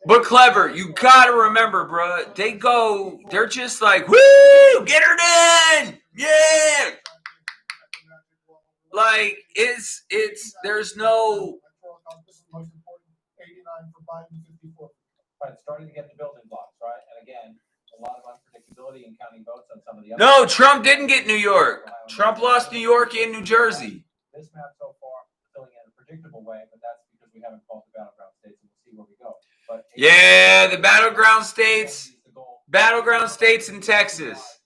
But clever, you gotta remember, bro, they're just like, woo, get her done, yeah. Like, there's no.
Right, it's starting to get the building blocks, right? And again, a lot of unpredictability in counting votes on some of the other.
No, Trump didn't get New York. Trump lost New York and New Jersey.
This map so far filling in a predictable way, but that's because we haven't called the battleground states, and we'll see where we go. But
Yeah, the battleground states in Texas.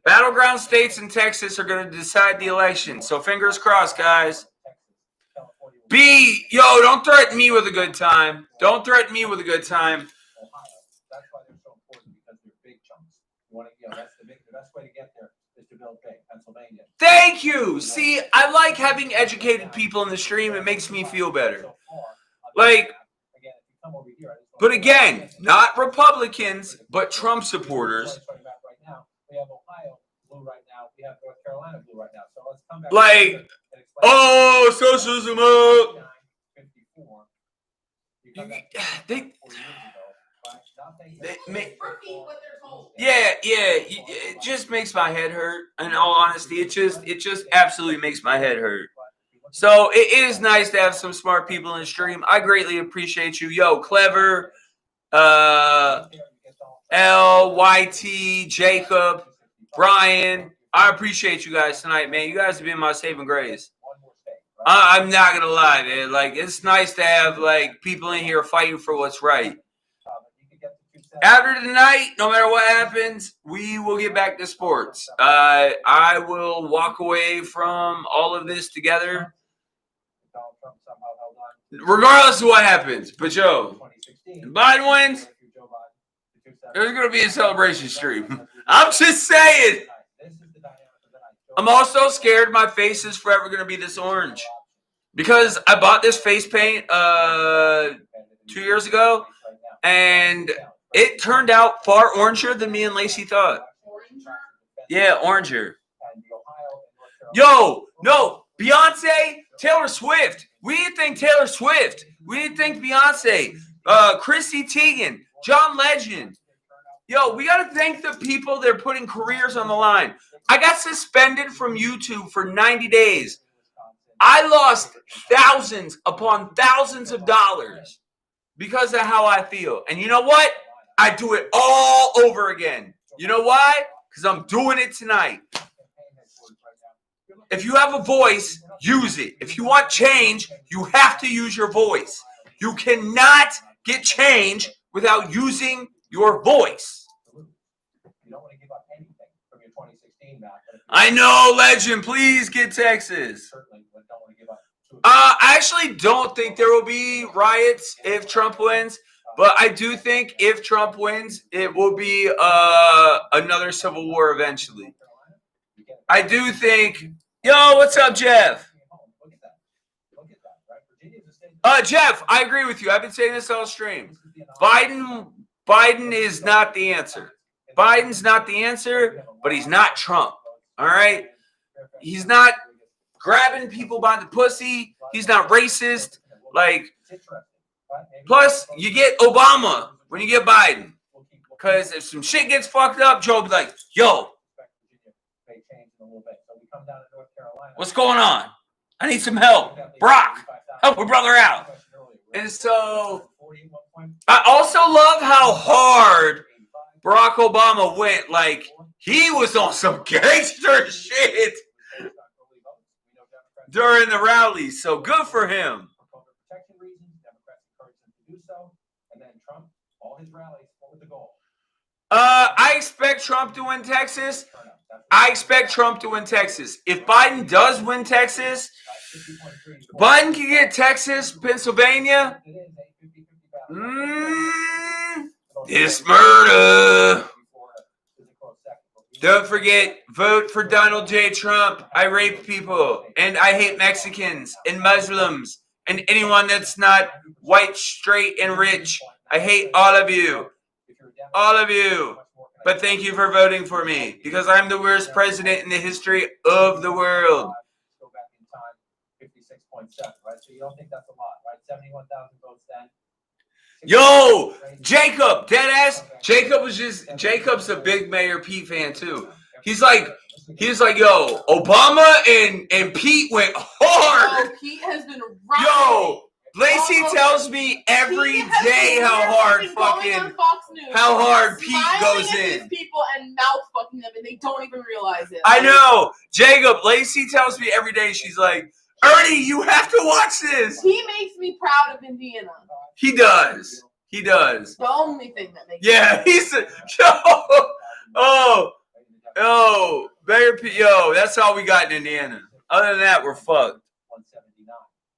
Battleground states in Texas are going to decide the election. So fingers crossed, guys. Don't threaten me with a good time. Don't threaten me with a good time.
That's why they're so important, because they're big chunks. That's the best way to get there is to build big. Pennsylvania.
Thank you. See, I like having educated people in the stream. It makes me feel better. Like, but again, not Republicans, but Trump supporters.
We have Ohio blue right now. We have North Carolina blue right now. So let's come back.
Like, oh, socialism up. It just makes my head hurt. In all honesty, it just absolutely makes my head hurt. So it is nice to have some smart people in the stream. I greatly appreciate you. Yo, clever, LYT, Jacob, Brian. I appreciate you guys tonight, man. You guys have been my saving grace. I'm not gonna lie, man. Like, it's nice to have like people in here fighting for what's right. After tonight, no matter what happens, we will get back to sports. I will walk away from all of this together, regardless of what happens. But Joe, if Biden wins, there's gonna be a celebration stream. I'm just saying. I'm also scared my face is forever gonna be this orange, because I bought this face paint 2 years ago, and it turned out far oranger than me and Lacey thought. Yeah, oranger. Yo, no, Beyonce, Taylor Swift. We didn't think Taylor Swift. We didn't think Beyonce. Chrissy Teigen, John Legend. Yo, we got to thank the people that are putting careers on the line. I got suspended from YouTube for 90 days. I lost thousands upon thousands of dollars because of how I feel. And you know what? I do it all over again. You know why? Because I'm doing it tonight. If you have a voice, use it. If you want change, you have to use your voice. You cannot get change without using your voice. I know, Legend. Please get Texas. I actually don't think there will be riots if Trump wins. But I do think if Trump wins, it will be another civil war eventually. I do think. Yo, what's up, Jeff? Jeff, I agree with you. I've been saying this all stream. Biden is not the answer. Biden's not the answer, but he's not Trump. All right? He's not grabbing people by the pussy. He's not racist. Like, plus, you get Obama when you get Biden. Because if some shit gets fucked up, Joe will be like, yo, what's going on? I need some help. Brock, help a brother out. And so, I also love how hard Barack Obama went. Like, he was on some gangster shit during the rallies. So, good for him. I expect Trump to win Texas. If Biden does win Texas, Biden can get Texas, Pennsylvania. This murder. Don't forget, vote for Donald J. Trump. I rape people, and I hate Mexicans and Muslims and anyone that's not white, straight, and rich. I hate all of you. All of you. But thank you for voting for me, because I'm the worst president in the history of the world.
Go back in time, 56.7, right? So you don't think that's a lot, right? 71,000 votes then.
Yo, Jacob, deadass. Jacob's a big Mayor Pete fan too. He's like, yo, Obama and Pete went hard.
Oh, Pete has been rocking.
Yo, Lacey tells me every day how hard Pete goes in.
These people and mouth fucking them, and they don't even realize it.
I know, Jacob. Lacey tells me every day. She's like, Ernie, you have to watch this.
He makes me proud of Indiana.
He does. He does.
The only thing that makes
he's Mayor Pete. Yo, that's all we got in Indiana. Other than that, we're fucked.
179.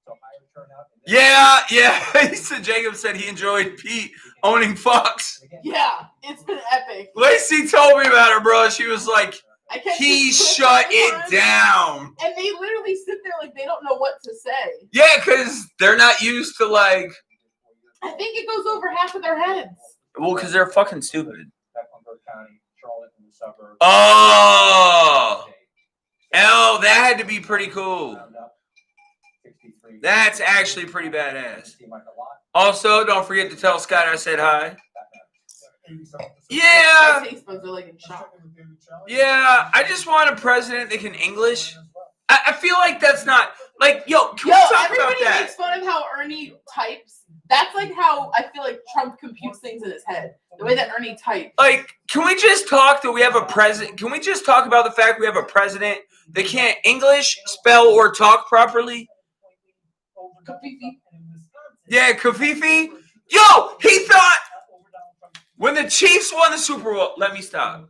So higher turnout.
Yeah. He said Jacob said he enjoyed Pete owning Fox.
Yeah, it's been epic.
Lacey told me about her, bro. She was like, he shut it down.
And they literally sit there like they don't know what to say.
Yeah, because they're not used to like.
I think it goes over half of their heads.
Well, because they're fucking stupid.
Mecklenburg County, Charlotte, and the suburbs.
Oh, that had to be pretty cool. That's actually pretty badass. Also, don't forget to tell Scott I said hi. Yeah.
My taste buds are like in shock.
Yeah, I just want a president that can English. I feel like that's not like can we talk about
everybody
that?
makes fun of how Ernie types. That's like how I feel like Trump computes things in his head. The way that Ernie types.
Like, can we just talk that we have a president? Can we just talk about the fact we have a president that can't English, spell, or talk properly? Yeah, Kafifi. Yo, he thought when the Chiefs won the Super Bowl. Let me stop.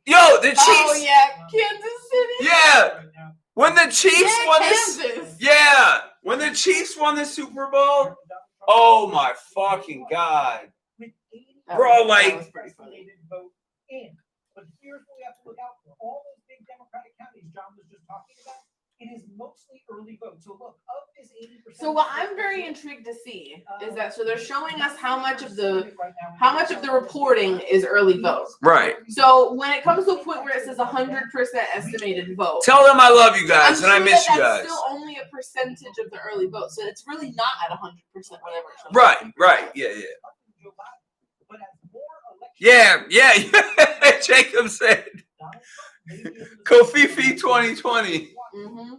Yo, the Chiefs.
Oh yeah, Kansas City.
Yeah, when the Chiefs won
Kansas.
When the Chiefs won the Super Bowl. Oh my fucking god, bro! Like,
But here's what we have to look out for. All those big Democratic counties John was just talking about, it is mostly early votes. So look, of this 80%.
So what I'm very intrigued to see is that they're showing us how much of the reporting is early vote.
right?
So when it comes to a point where it says 100% estimated vote,
Tell them I love you guys and I miss you
that's
guys.
still only a percentage of the early vote, so it's really not at 100% whatever. it shows.
Right. Yeah. Jacob said, Kofifi 2020.
Mm-hmm.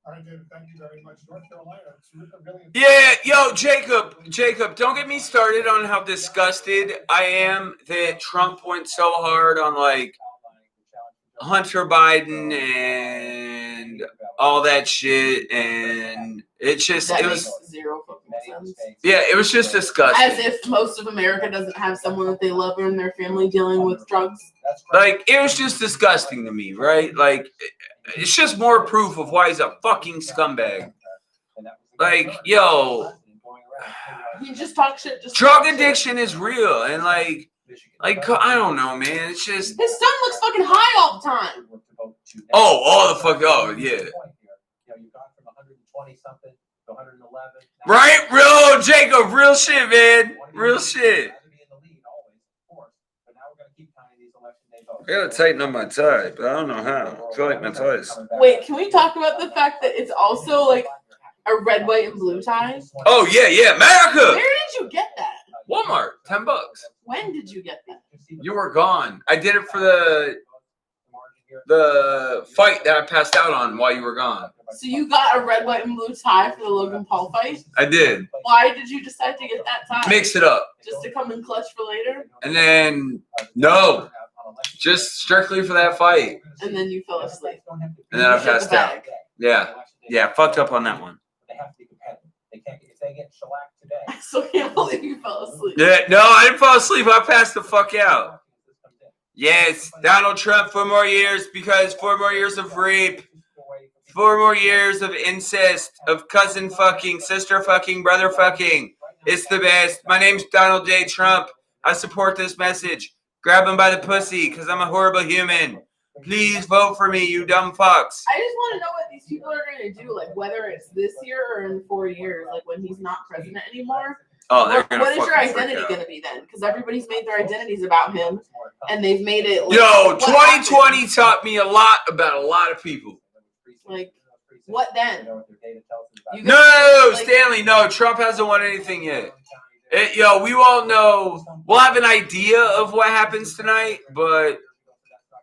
All right, David, thank you very much. North Carolina, it's really
Yeah, yo, Jacob, don't get me started on how disgusted I am that Trump went so hard on like Hunter Biden and all that shit, and it was
zero fucking sense.
Yeah, it was just disgusting.
As if most of America doesn't have someone that they love in their family dealing with drugs.
Like, it was just disgusting to me, right? Like, it's just more proof of why he's a fucking scumbag. Like, yo,
He just talks shit.
drug addiction is real, and like I don't know, man. It's just
his son looks fucking high all the time.
Yeah.
You've gone from 120 something to 111.
Right, real Jacob, real shit, man, real shit. I gotta tighten up my tie, but I don't know how. I feel like my tie is.
Wait, can we talk about the fact that it's also like a red, white, and blue tie?
Oh yeah, America.
Where did you get that?
Walmart, $10.
When did you get that?
You were gone. I did it for the fight that I passed out on while you were gone.
So you got a red, white, and blue tie for the Logan Paul fight?
I did.
Why did you decide to get that tie?
Mix it up.
Just to come in clutch for later?
And then, no. Just strictly for that fight.
And then you fell asleep.
And then I passed out. Yeah, fucked up on that one.
They have to be competitive. They can't. If they get shellacked today.
I still can't believe you fell asleep.
Yeah, no, I didn't fall asleep. I passed the fuck out. Yes, Donald Trump 4 more years because 4 more years of rape. 4 more years of incest, of cousin fucking, sister fucking, brother fucking. It's the best. My name's Donald J. Trump. I support this message. Grab him by the pussy, because I'm a horrible human. Please vote for me, you dumb fucks.
I just want to know what these people are going to do, like whether it's this year or in 4 years, like when he's not president anymore.
Oh, they're gonna
what is your
fucking freak
identity
out.
going to be then? Because everybody's made their identities about him, and they've made it. Like,
Yo,
what
2020
happened?
taught me a lot about a lot of people.
Like, what then?
No,
Like-
Stanley, no. Trump hasn't won anything yet. Yo, we won't know. We'll have an idea of what happens tonight, but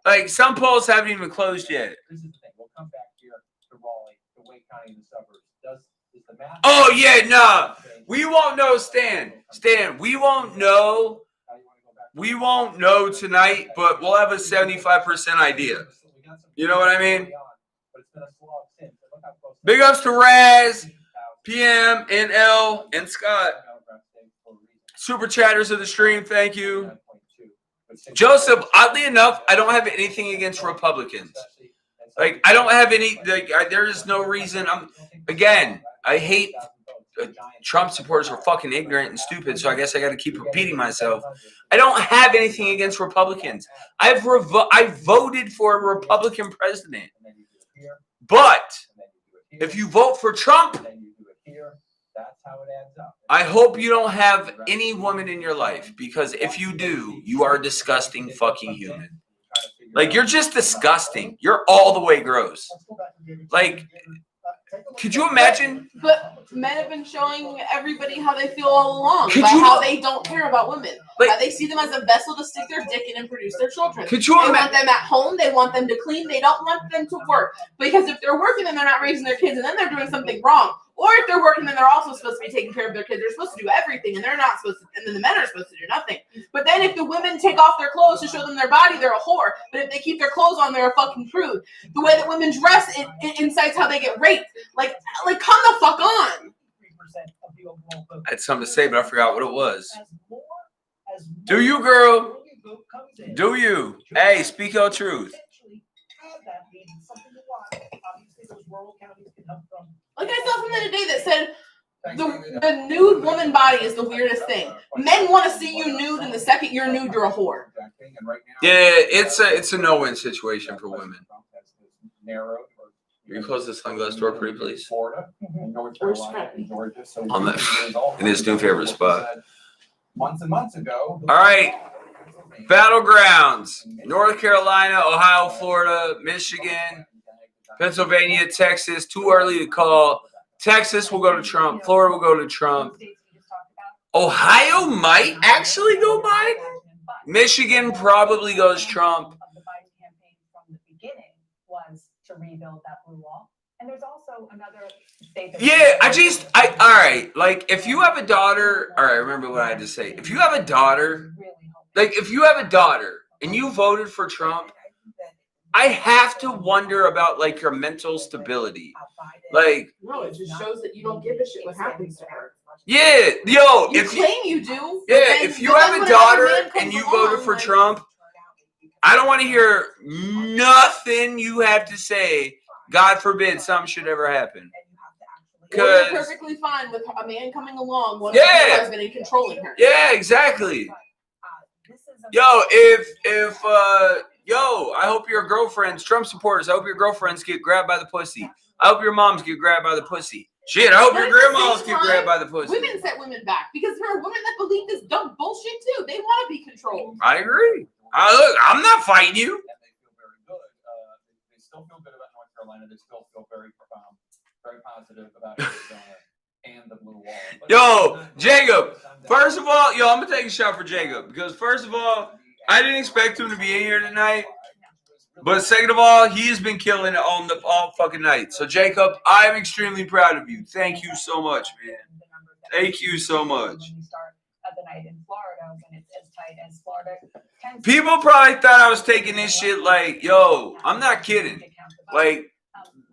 like some polls haven't even closed yet.
This is the thing. We'll come back here to Raleigh, to Wake County, and the suburbs. Is the math?
Oh yeah, nah. We won't know, Stan. We won't know. We won't know tonight, but we'll have a 75% idea. You know what I mean? Big ups to Raz, PM, NL, and Scott. Super chatters of the stream, thank you. Joseph, oddly enough, I don't have anything against Republicans. Like, I don't have any, there is no reason. I hate Trump supporters are fucking ignorant and stupid, so I guess I got to keep repeating myself. I don't have anything against Republicans. I voted for a Republican president. But if you vote for Trump, I hope you don't have any woman in your life, because if you do, you are a disgusting fucking human. Like, you're just disgusting. You're all the way gross. Like, could you imagine?
But men have been showing everybody how they feel all along,
Could
about
you-
how they don't care about women.
Like-
How they see them as a vessel to stick their dick in and produce their children.
Could you
They want
imagine?
them at home. They want them to clean. They don't want them to work. Because if they're working, then they're not raising their kids, and then they're doing something wrong. Or if they're working, then they're also supposed to be taking care of their kids. They're supposed to do everything, and they're not supposed to. And then the men are supposed to do nothing. But then if the women take off their clothes to show them their body, they're a whore. But if they keep their clothes on, they're a fucking prude. The way that women dress, it incites how they get raped. Like come the fuck on.
I had something to say, but I forgot what it was. Do you, girl? Do you? Hey, speak your truth.
Like I saw something today that said the nude woman body is the weirdest thing. Men want to see you nude, and the second you're nude, you're a whore.
Yeah, it's a no-win situation for women. Can you close the sunglass door, pretty please?
Where's Scrappy?
On the in his new favorite spot.
Months and months ago.
All right, battlegrounds: North Carolina, Ohio, Florida, Michigan, Pennsylvania, Texas. Too early to call. Texas will go to Trump. Florida will go to Trump. Ohio might actually go Biden. Michigan probably goes Trump.
To rebuild that blue wall. And there's also another state that
Yeah, all right. Like, if you have a daughter, all right, remember what I had to say. If you have a daughter, like, if you have a daughter and you voted for Trump, I have to wonder about, like, your mental stability. Like,
No, it just shows that you don't give a shit what happens to her.
yeah, yo,
You
if you,
claim you do.
yeah,
but then-
if you
but then
have a
when another
daughter
man comes
and you
along,
voted for
like-
Trump, I don't want to hear nothing you have to say. God forbid something should ever happen.
Or you're
'Cause-
perfectly fine with a man coming along, one
Yeah.
of her husband, and controlling her.
Yeah, exactly. Yo, I hope your girlfriends, Trump supporters, I hope your girlfriends get grabbed by the pussy. I hope your moms get grabbed by the pussy. Shit, I hope your
But at the
grandmas
same
get
time,
grabbed by the pussy.
Women set women back because there are women that believe this dumb bullshit too. They want to be controlled.
I agree. Look, I'm not fighting you.
And they feel very good. They still feel good about North Carolina. They still feel very positive about Arizona and the blue wall. But
Yo, Jacob, first of all, I'm going to take a shot for Jacob. Because first of all, I didn't expect him to be in here tonight. But second of all, he has been killing it all fucking night. So, Jacob, I'm extremely proud of you. Thank you so much, man. Thank you so much.
The night in Florida when it's as tight as Florida.
People probably thought I was taking this shit like, yo, I'm not kidding. Like,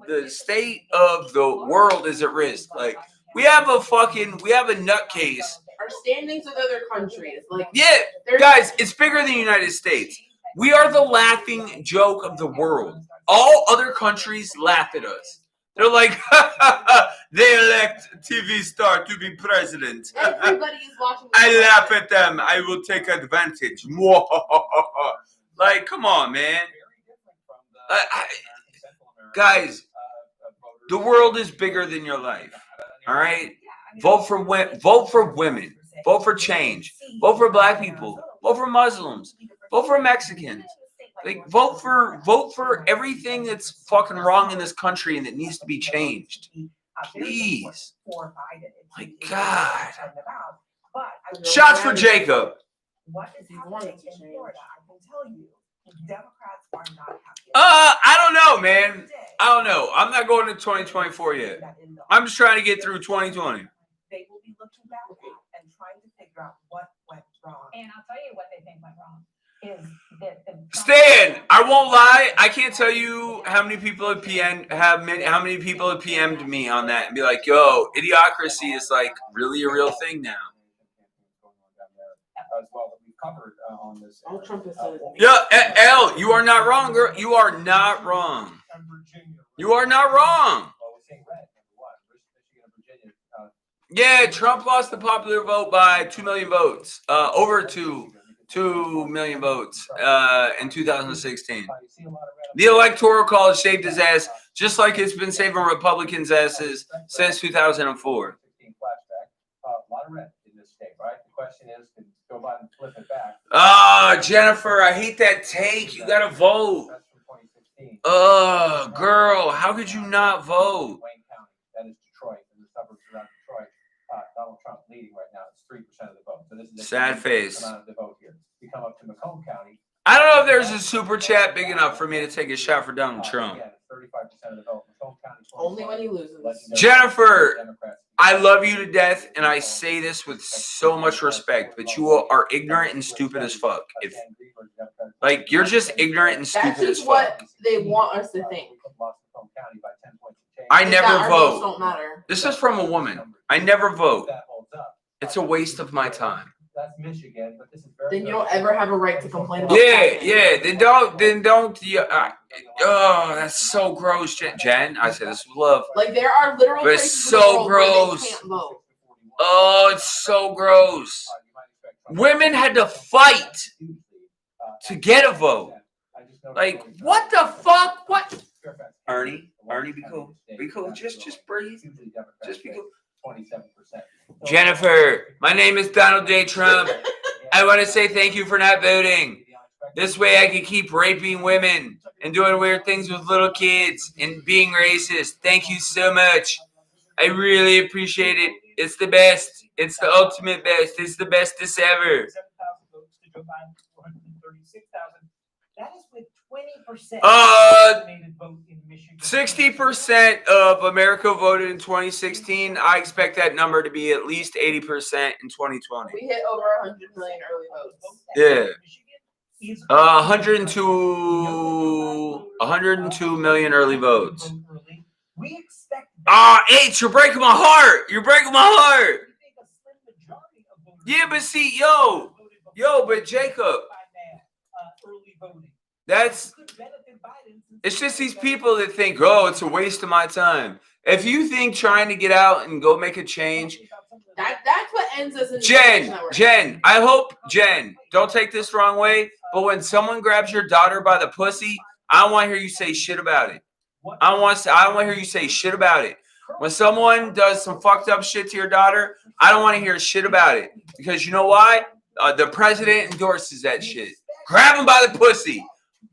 the state of the world is at risk. Like, we have a nutcase.
Our standings with other countries, like
Yeah,
there's-
guys, it's bigger than the United States. We are the laughing joke of the world. All other countries laugh at us. They're like, they elect TV star to be president.
Everybody is watching.
I laugh at them. I will take advantage. Like, come on, man. Guys, the world is bigger than your life. All right? Vote for women. Vote for change. Vote for black people. Vote for Muslims. Vote for Mexicans. Like, vote for everything that's fucking wrong in this country and that needs to be changed. Please. My God. Shots for Jacob.
What is happening in Florida, I can tell you, Democrats are not happy.
I don't know, man. I don't know. I'm not going to 2024 yet. I'm just trying to get through 2020.
They will be looking back at and trying to figure out what went wrong.
And I'll tell you what they think went wrong is that the
Stan, I won't lie. I can't tell you how many people have PM'd me on that and be like, "Yo, idiocracy is like really a real thing now."
As well that we covered on this.
All Trump has said.
Yeah, L, you are not wrong, girl. You are not wrong. You are not wrong.
Well, we're seeing red, number one. Michigan and Virginia.
Yeah, Trump lost the popular vote by 2 million votes. Over 2 million votes in 2016. The Electoral College saved his ass just like it's been saving Republicans' asses since 2004.
A lot of red in this state, right? The question is, can Joe Biden flip it back?
Jennifer, I hate that take. You gotta vote.
That's from 2016.
Girl, how could you not vote?
Wayne County, that is Detroit, and the suburbs around Detroit. Donald Trump leading right now. It's 3% of the vote. So this is a
Sad face.
amount of the vote here. You come up to Macomb County.
I don't know if there's a super chat big enough for me to take a shot for Donald Trump.
Again, 35% of the vote. Macomb County,
Only when he loses.
Jennifer, I love you to death, and I say this with so much respect, but you are ignorant and stupid as fuck. Like, you're just ignorant and
That's
stupid as
just
fuck.
what they want us to think.
I
That
never
our votes
vote.
don't matter.
This is from a woman. I never vote. It's a waste of my time.
That's Michigan, but this is very.
Then you don't ever have a right to complain about.
Yeah. Then don't. That's so gross, Jen. I say this with love.
Like there are literal
But it's
places in the
so
world where
gross.
they can't vote.
Oh, it's so gross. Women had to fight to get a vote. Like, what the fuck? What? Ernie, be cool. Be cool. Just breathe. Just be cool.
27%.
Jennifer, my name is Donald J. Trump. I want to say thank you for not voting. This way I can keep raping women and doing weird things with little kids and being racist. Thank you so much. I really appreciate it. It's the best. It's the ultimate best. It's the bestest ever.
7,000 votes to Joe Biden, 436,000. That is with 20%.
60% of America voted in 2016. I expect that number to be at least 80% in 2020.
We hit over 100 million early votes.
Yeah. 102 million early votes.
We expect
H, you're breaking my heart. You're breaking my heart. Yeah, but see, but Jacob, it's just these people that think, oh, it's a waste of my time. If you think trying to get out and go make a change,
That's what ends us in
Jen, I hope, don't take this the wrong way, but when someone grabs your daughter by the pussy, I don't want to hear you say shit about it. I don't want to hear you say shit about it. When someone does some fucked up shit to your daughter, I don't want to hear shit about it. Because you know why? The president endorses that shit. Grab him by the pussy.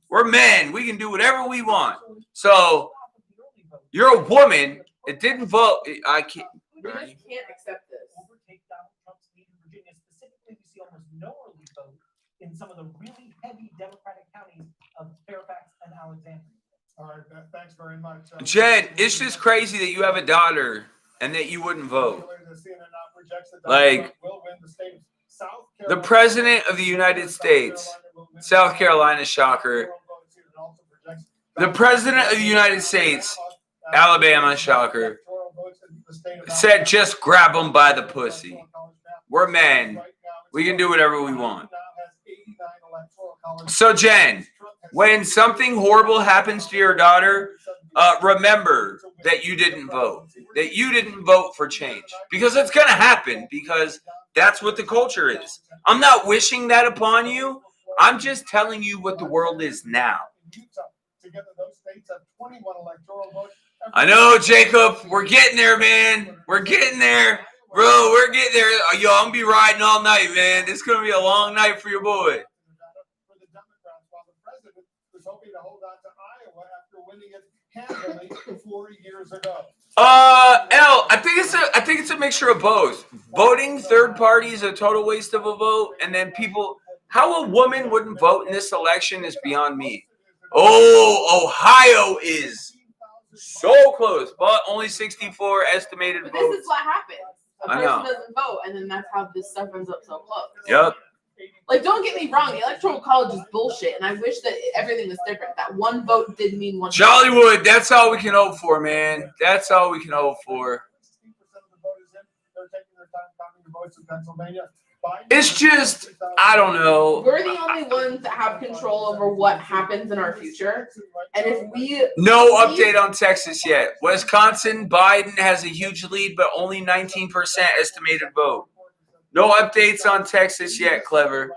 We're men. We can do whatever we want. So, you're a woman. It didn't vote. I can't.
We just can't accept this.
Overtake Donald Trump's lead in Virginia. Specifically, we see almost no early vote in some of the really heavy Democratic counties of Fairfax and Alexandria.
All right, thanks very much.
Jen, it's just crazy that you have a daughter and that you wouldn't vote. Like, the president of the United States, South Carolina, shocker. The president of the United States, Alabama, shocker, said just grab them by the pussy. We're men. We can do whatever we want. So, Jen, when something horrible happens to your daughter, remember that you didn't vote. That you didn't vote for change. Because it's going to happen. Because that's what the culture is. I'm not wishing that upon you. I'm just telling you what the world is now.
Together, those states have 21 electoral votes.
I know, Jacob. We're getting there, man. We're getting there. Bro, we're getting there. Yo, I'm going to be riding all night, man. This is going to be a long night for your boy.
For the Democrats, while the president was hoping to hold on to Iowa after winning it handily 4 years ago.
I think it's a mixture of both. Voting third party is a total waste of a vote, and then people, how a woman wouldn't vote in this election is beyond me. Oh, Ohio is so close, but only 64 estimated
But
votes.
this is what happens. A
I
person
know.
doesn't vote, and then that's how this stuff ends up so close.
Yep.
Like, don't get me wrong, the electoral college is bullshit, and I wish that everything was different. That one vote did mean one vote.
Jollywood, that's all we can hope for, man. That's all we can hope for. It's just, I don't know.
We're the only ones that have control over what happens in our future. And if we...
No update on Texas yet. Wisconsin, Biden has a huge lead, but only 19% estimated vote. No updates on Texas yet, Clever.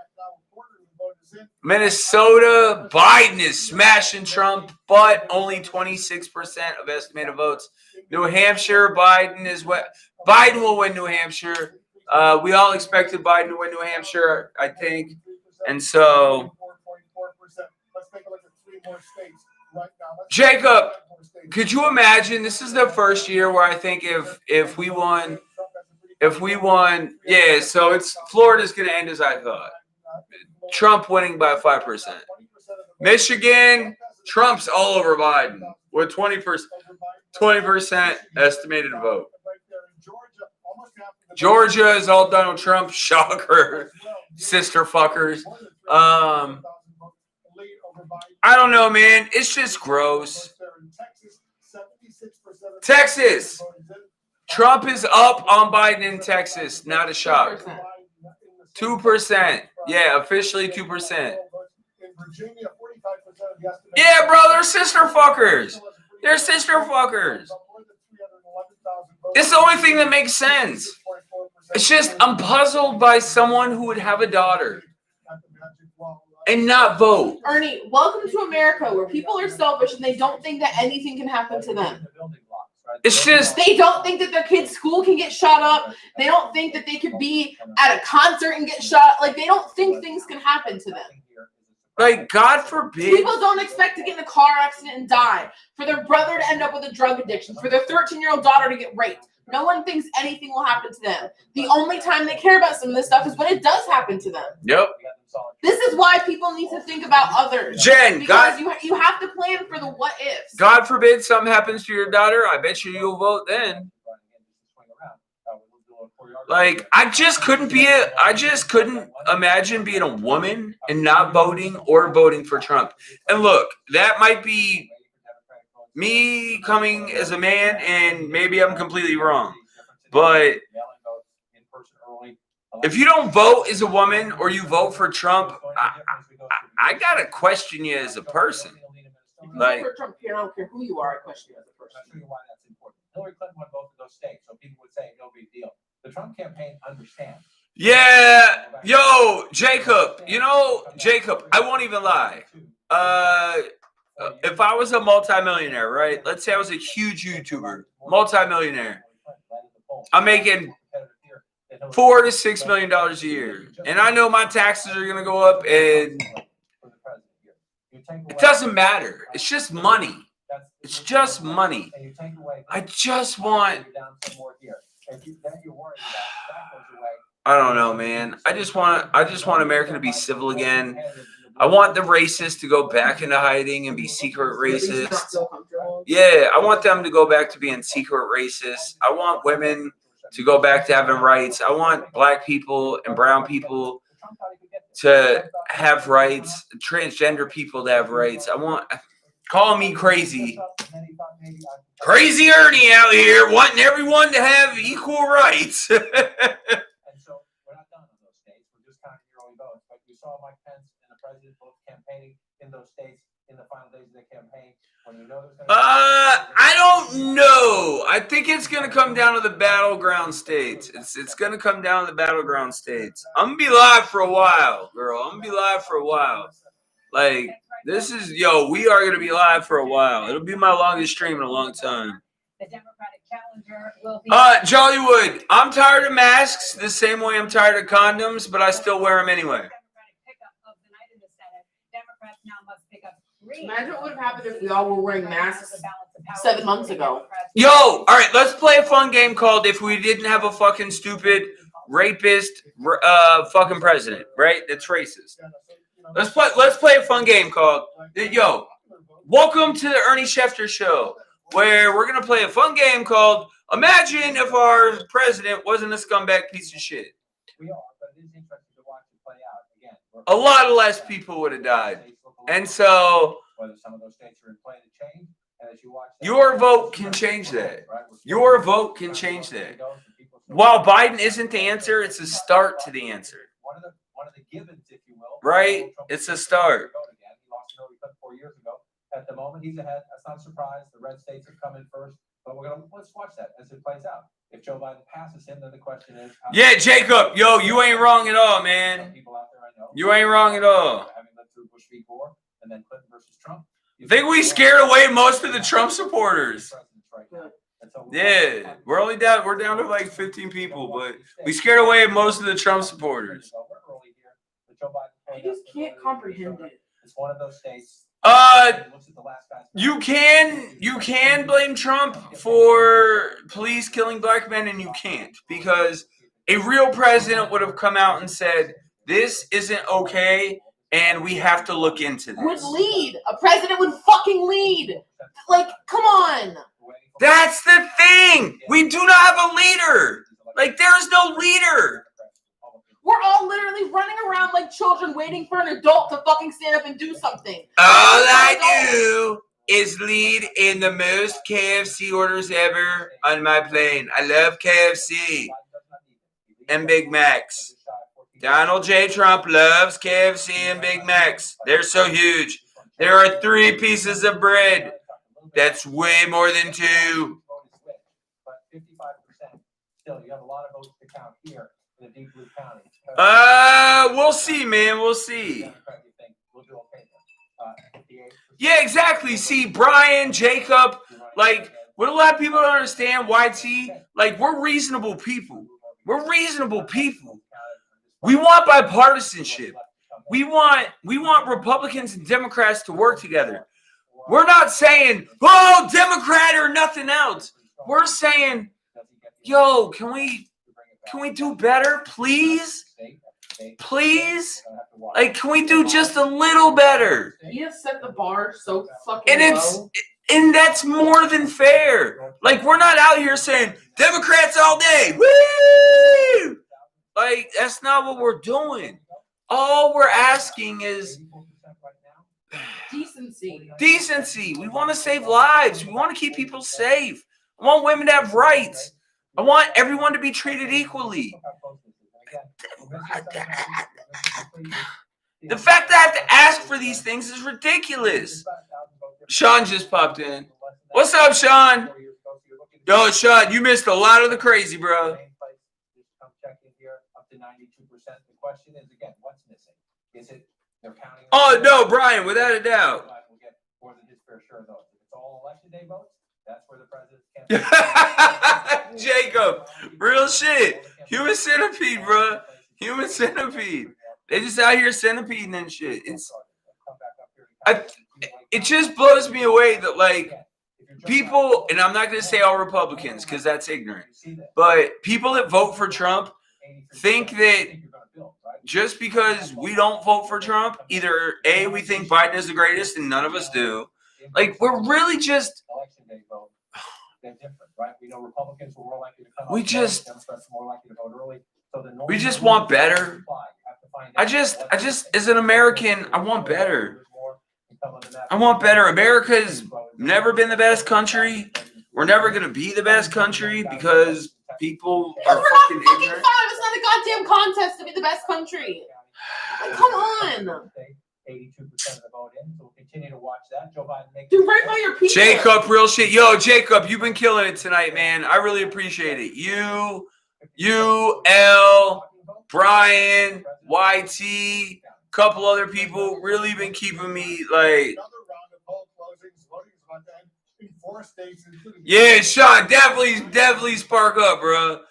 Minnesota, Biden is smashing Trump, but only 26% of estimated votes. New Hampshire, Biden will win New Hampshire. We all expected Biden to win New Hampshire, I think. And so, Jacob, could you imagine? This is the first year where I think if we won, yeah, so it's Florida's going to end as I thought. Trump winning by 5%. Michigan, Trump's all over Biden with 20% estimated vote. Georgia is all Donald Trump. Shocker. Sister fuckers. I don't know, man. It's just gross. Texas. Trump is up on Biden in Texas. Not a shock. 2%. Yeah, officially 2%. Yeah, bro, they're sister fuckers. They're sister fuckers. It's the only thing that makes sense. It's just, I'm puzzled by someone who would have a daughter and not vote.
Ernie, welcome to America, where people are selfish and they don't think that anything can happen to them.
It's just,
they don't think that their kid's school can get shot up. They don't think that they could be at a concert and get shot. Like, they don't think things can happen to them.
like, God forbid.
People don't expect to get in a car accident and die, for their brother to end up with a drug addiction, for their 13-year-old daughter to get raped. No one thinks anything will happen to them. The only time they care about some of this stuff is when it does happen to them.
Yep.
This is why people need to think about others.
Jen,
because you have to plan for the what ifs.
God forbid something happens to your daughter. I bet you'll vote then. Like, I just couldn't imagine being a woman and not voting or voting for Trump. And look, that might be me coming as a man, and maybe I'm completely wrong. But if you don't vote as a woman or you vote for Trump, I gotta question you as a person.
If you vote for Trump, I don't care who you are, I question you as a person.
I'll show you why that's important. Hillary Clinton won both of those states, so people would say no big deal. The Trump campaign understands.
Yeah, yo, Jacob, Jacob, I won't even lie. If I was a multimillionaire, right? Let's say I was a huge YouTuber, multimillionaire. I'm making $4 to $6 million a year, and I know my taxes are gonna go up, and it doesn't matter. It's just money. It's just money. I just want. I don't know, man. I just want America to be civil again. I want the racists to go back into hiding and be secret racists. Yeah, I want them to go back to being secret racists. I want women to go back to having rights. I want black people and brown people to have rights, transgender people to have rights. Call me crazy. Crazy Ernie out here wanting everyone to have equal rights.
saw Mike Pence and the president both campaigning in those states in the final days of their campaign. When you know there's going to
I don't know. I think it's gonna come down to the battleground states. It's gonna come down to the battleground states. I'm gonna be live for a while, girl. I'm gonna be live for a while. Like this is we are gonna be live for a while. It'll be my longest stream in a long time.
The Democratic challenger will be.
Jollywood, I'm tired of masks the same way I'm tired of condoms, but I still wear them anyway.
Democratic pickup of the night in the Senate. Democrats now must pick up 3.
Imagine what would have happened if we all were wearing masks 7 months ago.
Yo, all right, let's play a fun game called If We Didn't Have a Fucking Stupid Rapist fucking President, right? That's racist. Let's play a fun game called welcome to the Ernie Schefter Show, where we're gonna play a fun game called Imagine If Our President Wasn't a Scumbag Piece of Shit.
We are, but it is interesting to watch it play out again.
A lot less people would have died. And so
whether some of those states are in play to change, and as you watch
your vote can change that. Your vote can change that. While Biden isn't the answer, it's a start to the answer.
One of the givens, if you will.
Right? It's a start.
He lost Hillary Clinton 4 years ago. At the moment, he's ahead. That's not a surprise. The red states have come in first, but let's watch that as it plays out. If Joe Biden passes him, then the question is,
Jacob, you ain't wrong at all, man.
People out there I know.
You ain't wrong at all.
Having lived through Bush v. Gore and then Clinton versus Trump.
I think we scared away most of the Trump supporters. Yeah, we're down to like 15 people, but we scared away most of the Trump supporters.
I just can't comprehend it.
It's one of those states.
You can blame Trump for police killing black men, and you can't, because a real president would have come out and said, this isn't okay, and we have to look into this.
Would lead. A president would fucking lead. Like, come on.
That's the thing. We do not have a leader. Like, there is no leader.
We're all literally running around like children waiting for an adult to fucking stand up and do something.
All I do is lead in the most KFC orders ever on my plane. I love KFC and Big Macs. Donald J. Trump loves KFC and Big Macs. They're so huge. There are 3 pieces of bread. That's way more than 2.
But 55%. Still, you have a lot of votes to count here in the deep blue county.
We'll see, man. We'll see. Yeah, exactly. See, Brian, Jacob, like, what a lot of people don't understand, YT, like, we're reasonable people. We're reasonable people. We want bipartisanship. We want Republicans and Democrats to work together. We're not saying, oh, Democrat or nothing else. We're saying, yo, can we do better, please? Please? Like, can we do just a little better?
He has set the bar so fucking low.
And that's more than fair. Like, we're not out here saying, Democrats all day. Woo! Like, that's not what we're doing. All we're asking is decency. We want to save lives. We want to keep people safe. I want women to have rights. I want everyone to be treated equally. The fact that I have to ask for these things is ridiculous. Sean just popped in. What's up, Sean? Yo, Sean, you missed a lot of the crazy, bro.
Question is, again, what's missing? Is it they're counting?
Oh, no, Brian, without a doubt.
Will get more than his fair share of those. If it's all election day votes, that's where the president can't.
Jacob, real shit. Human centipede, bro. Human centipede. They just out here centipeding and shit. It just blows me away that, like, people, and I'm not going to say all Republicans because that's ignorant, but people that vote for Trump think that just because we don't vote for Trump, either A, we think Biden is the greatest, and none of us do. Like, we're really just...
Election day vote, they're different, right? We know Republicans were more likely to come
We
out,
just...
Democrats were more likely to vote early. So the
We just want better. I just, as an American, I want better. I want better. America's never been the best country. We're never going to be the best country because people are
We're not
fucking
fucking
ignorant.
fine. It's not a goddamn contest to be the best country. Come on.
82% of the vote in, so we'll continue to watch that. Joe Biden makes.
Do right by your people.
Jacob, real shit. Yo, Jacob, you've been killing it tonight, man. I really appreciate it. You, L, Brian, YT, couple other people really been keeping me like.
Another round of poll closings. Voting is about to end in 4 states, including.
Yeah, Sean, definitely spark up, bro.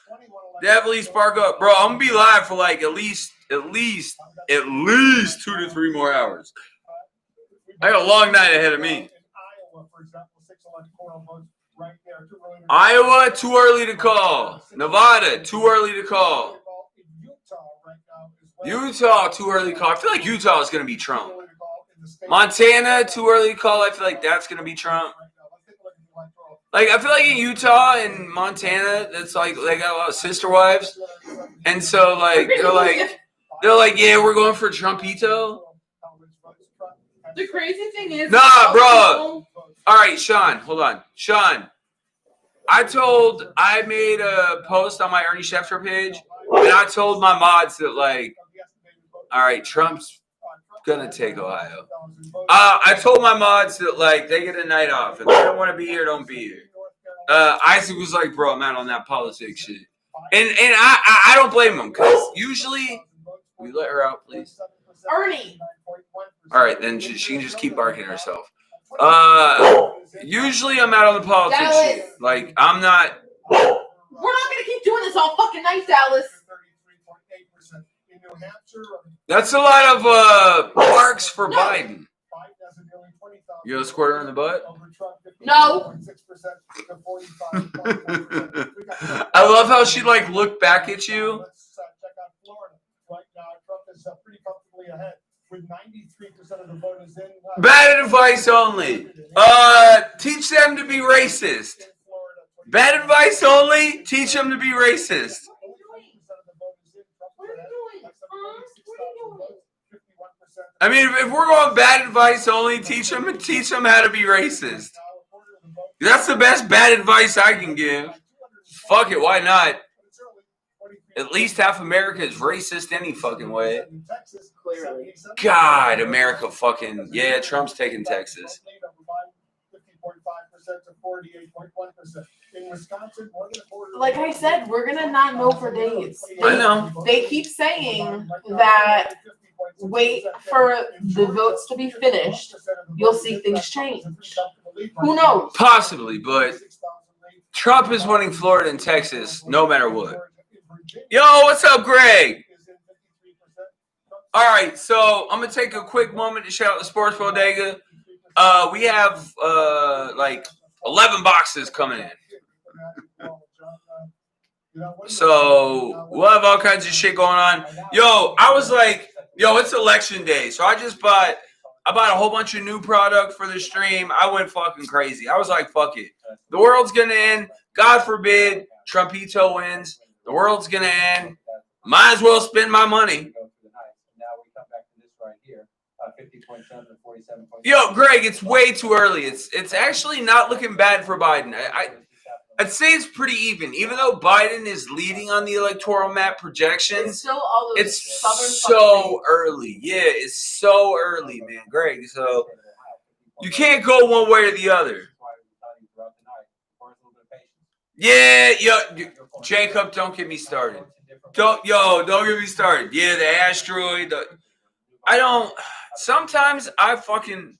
Definitely spark up, bro. I'm gonna be live for like at least 2 to 3 more hours. I got a long night ahead of me. Iowa, too early to call. Nevada, too early to call. Utah, too early to call. I feel like Utah is gonna be Trump. Montana, too early to call. I feel like that's gonna be Trump. Like, I feel like in Utah and Montana, it's like they got a lot of sister wives, and so like they're like, yeah, we're going for Trumpito.
The crazy thing is,
Nah, bro. All right, Sean, hold on, Sean. I made a post on my Ernie Schefter page, and I told my mods that like, all right, Trump's gonna take Ohio. I told my mods that like they get a night off. If they don't want to be here, don't be here. Isaac was like, bro, I'm out on that politics shit. And I don't blame him, because usually we let her out, please.
Ernie.
All right, then she can just keep barking at herself. Usually I'm out on the politics shit. Like, I'm not.
We're not gonna keep doing this all fucking night, Dallas.
That's a lot of marks for Biden. You gonna squirt her in the butt?
No.
I love how she like looked back at you.
Let's check out Florida. Right now, Trump is pretty comfortably ahead with 93% of the voters in.
Bad advice only. Teach them to be racist. Bad advice only. Teach them to be racist. I mean, if we're going bad advice only, teach them how to be racist. That's the best bad advice I can give. Fuck it, why not? At least half America is racist any fucking way.
Clearly.
God, America fucking, yeah, Trump's taking Texas.
Like I said, we're gonna not know for days.
I know.
They keep saying that wait for the votes to be finished, you'll see things change. Who knows?
Possibly, but Trump is winning Florida and Texas no matter what. Yo, what's up, Greg? All right, so I'm going to take a quick moment to shout out the Sports Bodega. We have like 11 boxes coming in. So we'll have all kinds of shit going on. Yo, I was like, it's election day. So I bought a whole bunch of new product for the stream. I went fucking crazy. I was like, fuck it. The world's going to end. God forbid Trumpito wins. The world's going to end. Might as well spend my money. Yo, Greg, it's way too early. It's actually not looking bad for Biden. I'd say it's pretty even though Biden is leading on the electoral map projections.
It's still all those
it's
southern
so early. Yeah, it's so early, man, Greg. So you can't go one way or the other. Yeah, Jacob, don't get me started. Don't get me started. Yeah, the asteroid. Sometimes I fucking.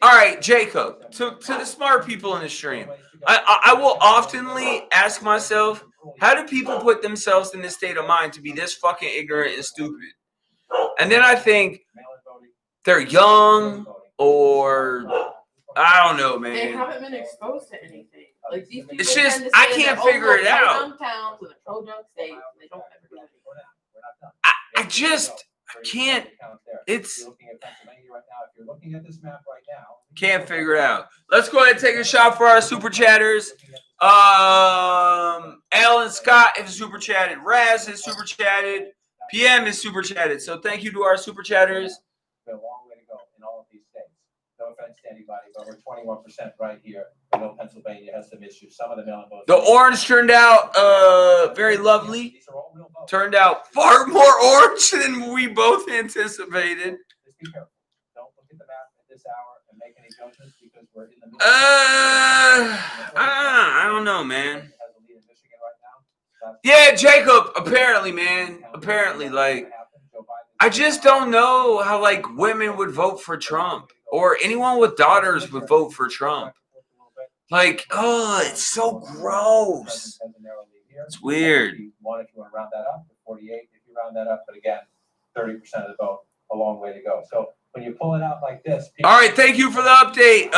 All right, Jacob, to the smart people in the stream, I will oftenly ask myself, how do people put themselves in this state of mind to be this fucking ignorant and stupid? And then I think they're young or I don't know, man.
They haven't been exposed to anything. Like these people
It's just
tend to
I
say
can't
that,
figure it out.
Towns with a pro-junk state, and they don't ever do anything.
I just can't. It's can't figure it out. Let's go ahead and take a shot for our super chatters. Alan Scott is super chatted. Raz is super chatted. PM is super chatted. So thank you to our super chatters.
A long way to go in all of these states. No offense against anybody, but we're 21% right here. I know Pennsylvania has some issues. Some of the mail-in votes.
The orange turned out very lovely.
These are all real votes.
Turned out far more orange than we both anticipated.
Just be careful. Don't look at the map at this hour and make any judgments because we're in the middle.
I don't know, man. Yeah, Jacob, apparently, man. Apparently, like, I just don't know how, like, women would vote for Trump. Or anyone with daughters would vote for Trump. Like, oh, it's so gross. It's weird.
One, if you want to round that up, 48, if you round that up, but again, 30% of the vote, a long way to go. So when you pull it out like this.
All right, thank you for the update,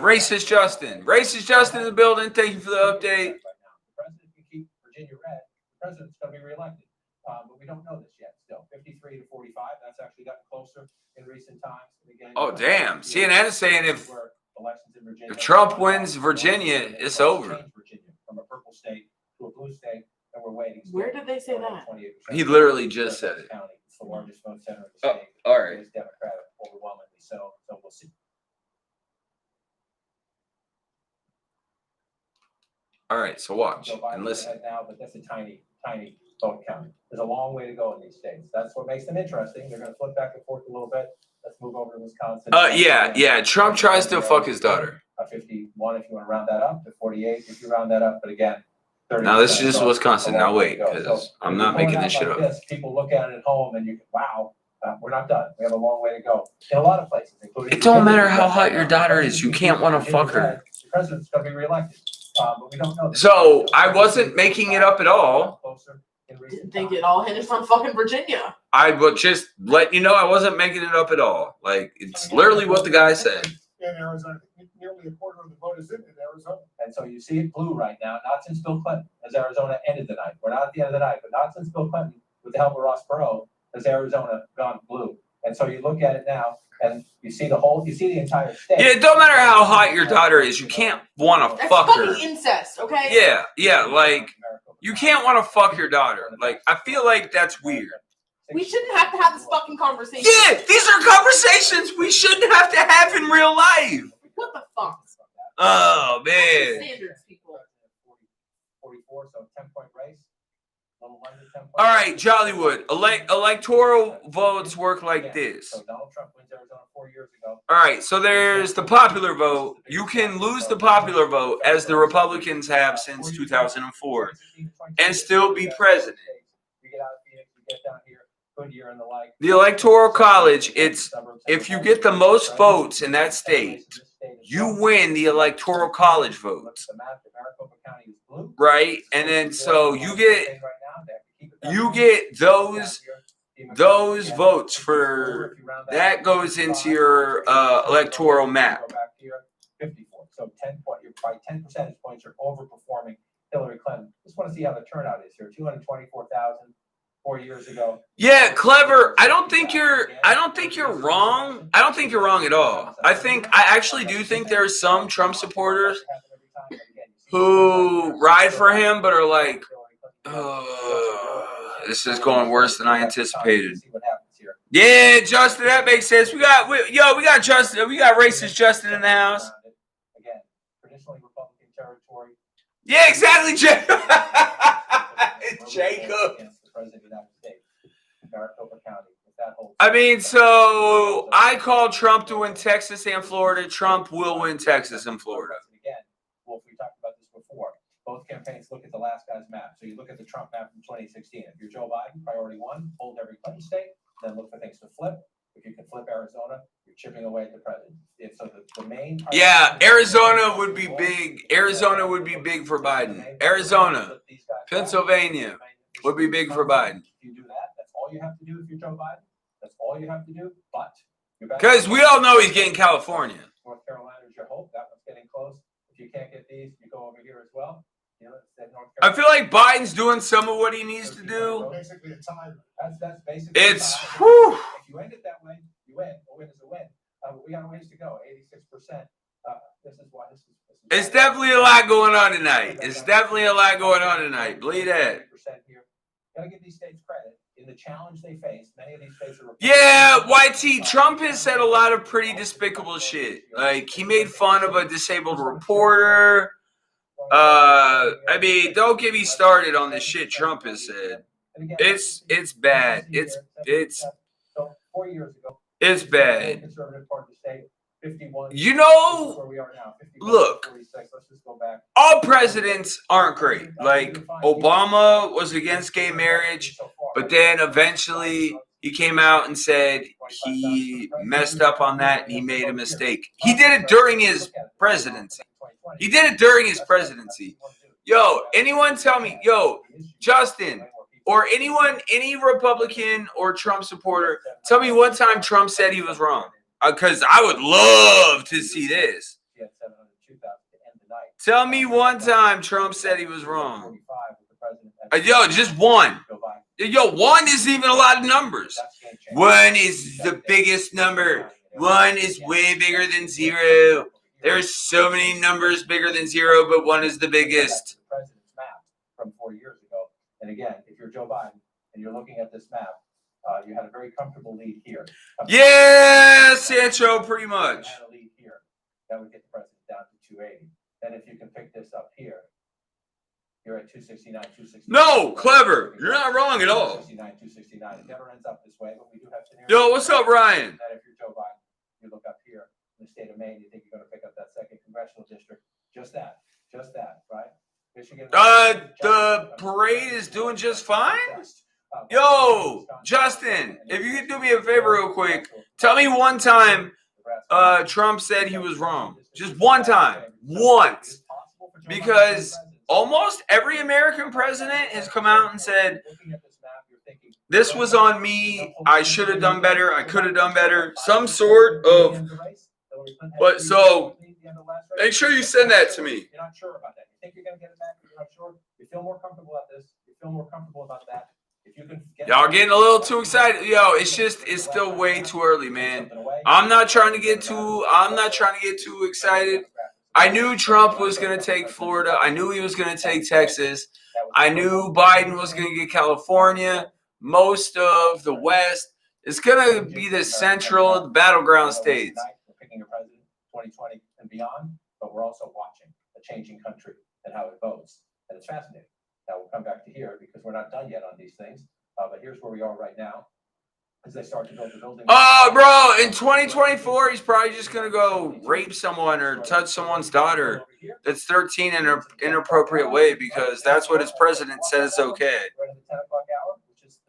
Racist Justin. Racist Justin in the building, thank you for the update.
The president can keep Virginia red, the president's going to be reelected. But we don't know this yet still. 53 to 45, that's actually gotten closer in recent times. And again,
Oh, damn. CNN is saying if Trump wins Virginia, it's over.
Virginia from a purple state to a blue state, and we're waiting.
Where did they say that?
He literally just said it.
It's the largest vote center of the state.
All right.
It's Democratic overwhelmingly, so we'll see.
All right, so watch
Joe Biden's
and listen.
ahead now, but that's a tiny vote count. There's a long way to go in these states. That's what makes them interesting. They're going to flip back and forth a little bit. Let's move over to Wisconsin.
Yeah. Trump tries to fuck his daughter.
51 if you want to round that up, to 48 if you round that up, but again, 30%.
Now this is just Wisconsin. Now wait,
So,
because I'm not making this shit up.
People look at it at home and you can, wow, we're not done. We have a long way to go in a lot of places, including.
It don't matter how hot your daughter is. You can't want to fuck her.
The president's going to be reelected, but we don't know.
So I wasn't making it up at all.
Didn't think it all hinged on fucking Virginia.
I would just let you know I wasn't making it up at all. Like, it's literally what the guy said.
In Arizona, nearly a quarter of the vote is in Arizona.
And so you see it blue right now, not since Bill Clinton, as Arizona ended the night. We're not at the end of the night, but not since Bill Clinton, with the help of Ross Perot, has Arizona gone blue. And so you look at it now, and you see the entire state.
Yeah, it don't matter how hot your daughter is. You can't want to
That's
fuck her.
fucking incest, okay?
Yeah, like, you can't want to fuck your daughter. Like, I feel like that's weird.
We shouldn't have to have this fucking conversation.
Yeah, these are conversations we shouldn't have to have in real life.
What the fuck?
Oh, man.
Standards, people.
44, so 10-point race. Little under 10 points.
All right, Jollywood. Electoral votes work like this.
So Donald Trump wins Arizona 4 years ago.
All right, so there's the popular vote. You can lose the popular vote, as the Republicans have since 2004, and still be president.
You get out of Phoenix, you get down here, Goodyear and the like.
The Electoral College, it's if you get the most votes in that state, you win the Electoral College votes, right? And then so you get those votes for that goes into your electoral map.
54. So 10 percentage points are overperforming Hillary Clinton. Just want to see how the turnout is here. 224,000 4 years ago.
Yeah, clever. I don't think you're wrong. I don't think you're wrong at all. I actually do think there's some Trump supporters who ride for him but are like, this is going worse than I anticipated. Yeah, Justin, that makes sense. We got Justin. We got racist Justin in the house.
Again, traditionally Republican territory.
Yeah, exactly, Jacob. Jacob. I mean, so I called Trump to win Texas and Florida. Trump will win Texas and Florida.
Again, well, we talked about this before. Both campaigns look at the last guy's map. So you look at the Trump map from 2016. If you're Joe Biden, priority one, hold every Clinton state, then look for things to flip. If you can flip Arizona, you're chipping away at the president. So the main.
Yeah, Arizona would be big. Arizona would be big for Biden. Arizona, Pennsylvania would be big for Biden.
If you do that, that's all you have to do if you're Joe Biden. That's all you have to do. But
because we all know he's getting California.
North Carolina is your hope. That one's getting close. If you can't get these, you go over here as well. You know, North Carolina.
I feel like Biden's doing some of what he needs to do.
Basically a tie.
That's basically.
It's.
If you end it that way, you win. A win is a win. We got a ways to go. 86%. This is why.
It's definitely a lot going on tonight. Bleed it.
Here. Got to give these states credit in the challenge they face. states, many of these states are.
Yeah, YT, Trump has said a lot of pretty despicable shit. Like, he made fun of a disabled reporter. I mean, don't get me started on the shit Trump has said. It's bad. It's
4 years ago.
It's bad.
Conservative part of the state, 51.
You know,
where we are now. 51,
look,
46. Let's just go back.
all presidents aren't great. Like, Obama was against gay marriage, but then eventually he came out and said he messed up on that and he made a mistake. He did it during his presidency. He did it during his presidency. Yo, anyone tell me, Justin, or anyone, any Republican or Trump supporter, tell me one time Trump said he was wrong. Because I would love to see this. Tell me one time Trump said he was wrong. Yo, just one. Yo, one isn't even a lot of numbers. One is the biggest number. One is way bigger than zero. There's so many numbers bigger than zero, but one is the biggest.
President's map from 4 years ago. And again, if you're Joe Biden and you're looking at this map, you had a very comfortable lead here.
Yeah, Sancho, pretty much.
You had a lead here. That would get the president down to 280. Then if you can pick this up here, you're at 269, 269.
No, clever. You're not wrong at all.
269, 269. It never ends up this way, but we do have scenarios.
Yo, what's up, Ryan?
That if you're Joe Biden, you look up here in the state of Maine, you think you're going to pick up that second congressional district. Just that, right? Michigan.
The parade is doing just fine. Yo, Justin, if you could do me a favor real quick, tell me one time Trump said he was wrong. Just one time. Once. Because almost every American president has come out and said, this was on me, I should have done better, I could have done better. Some sort of... But so, make sure you send that to me.
You're not sure about that. You think you're going to get it back, but you're not sure. You feel more comfortable about this. You feel more comfortable about that.
Y'all getting a little too excited. Yo, it's still way too early, man. I'm not trying to get too excited. I knew Trump was going to take Florida. I knew he was going to take Texas. I knew Biden was going to get California, most of the West. It's going to be the central, the battleground states.
We're picking a president 2020 and beyond, but we're also watching a changing country and how it votes. And it's fascinating. Now we'll come back to here because we're not done yet on these things. But here's where we are right now. As they start to build the building.
Bro, in 2024, he's probably just going to go rape someone or touch someone's daughter that's 13 in an inappropriate way because that's what his president says is okay.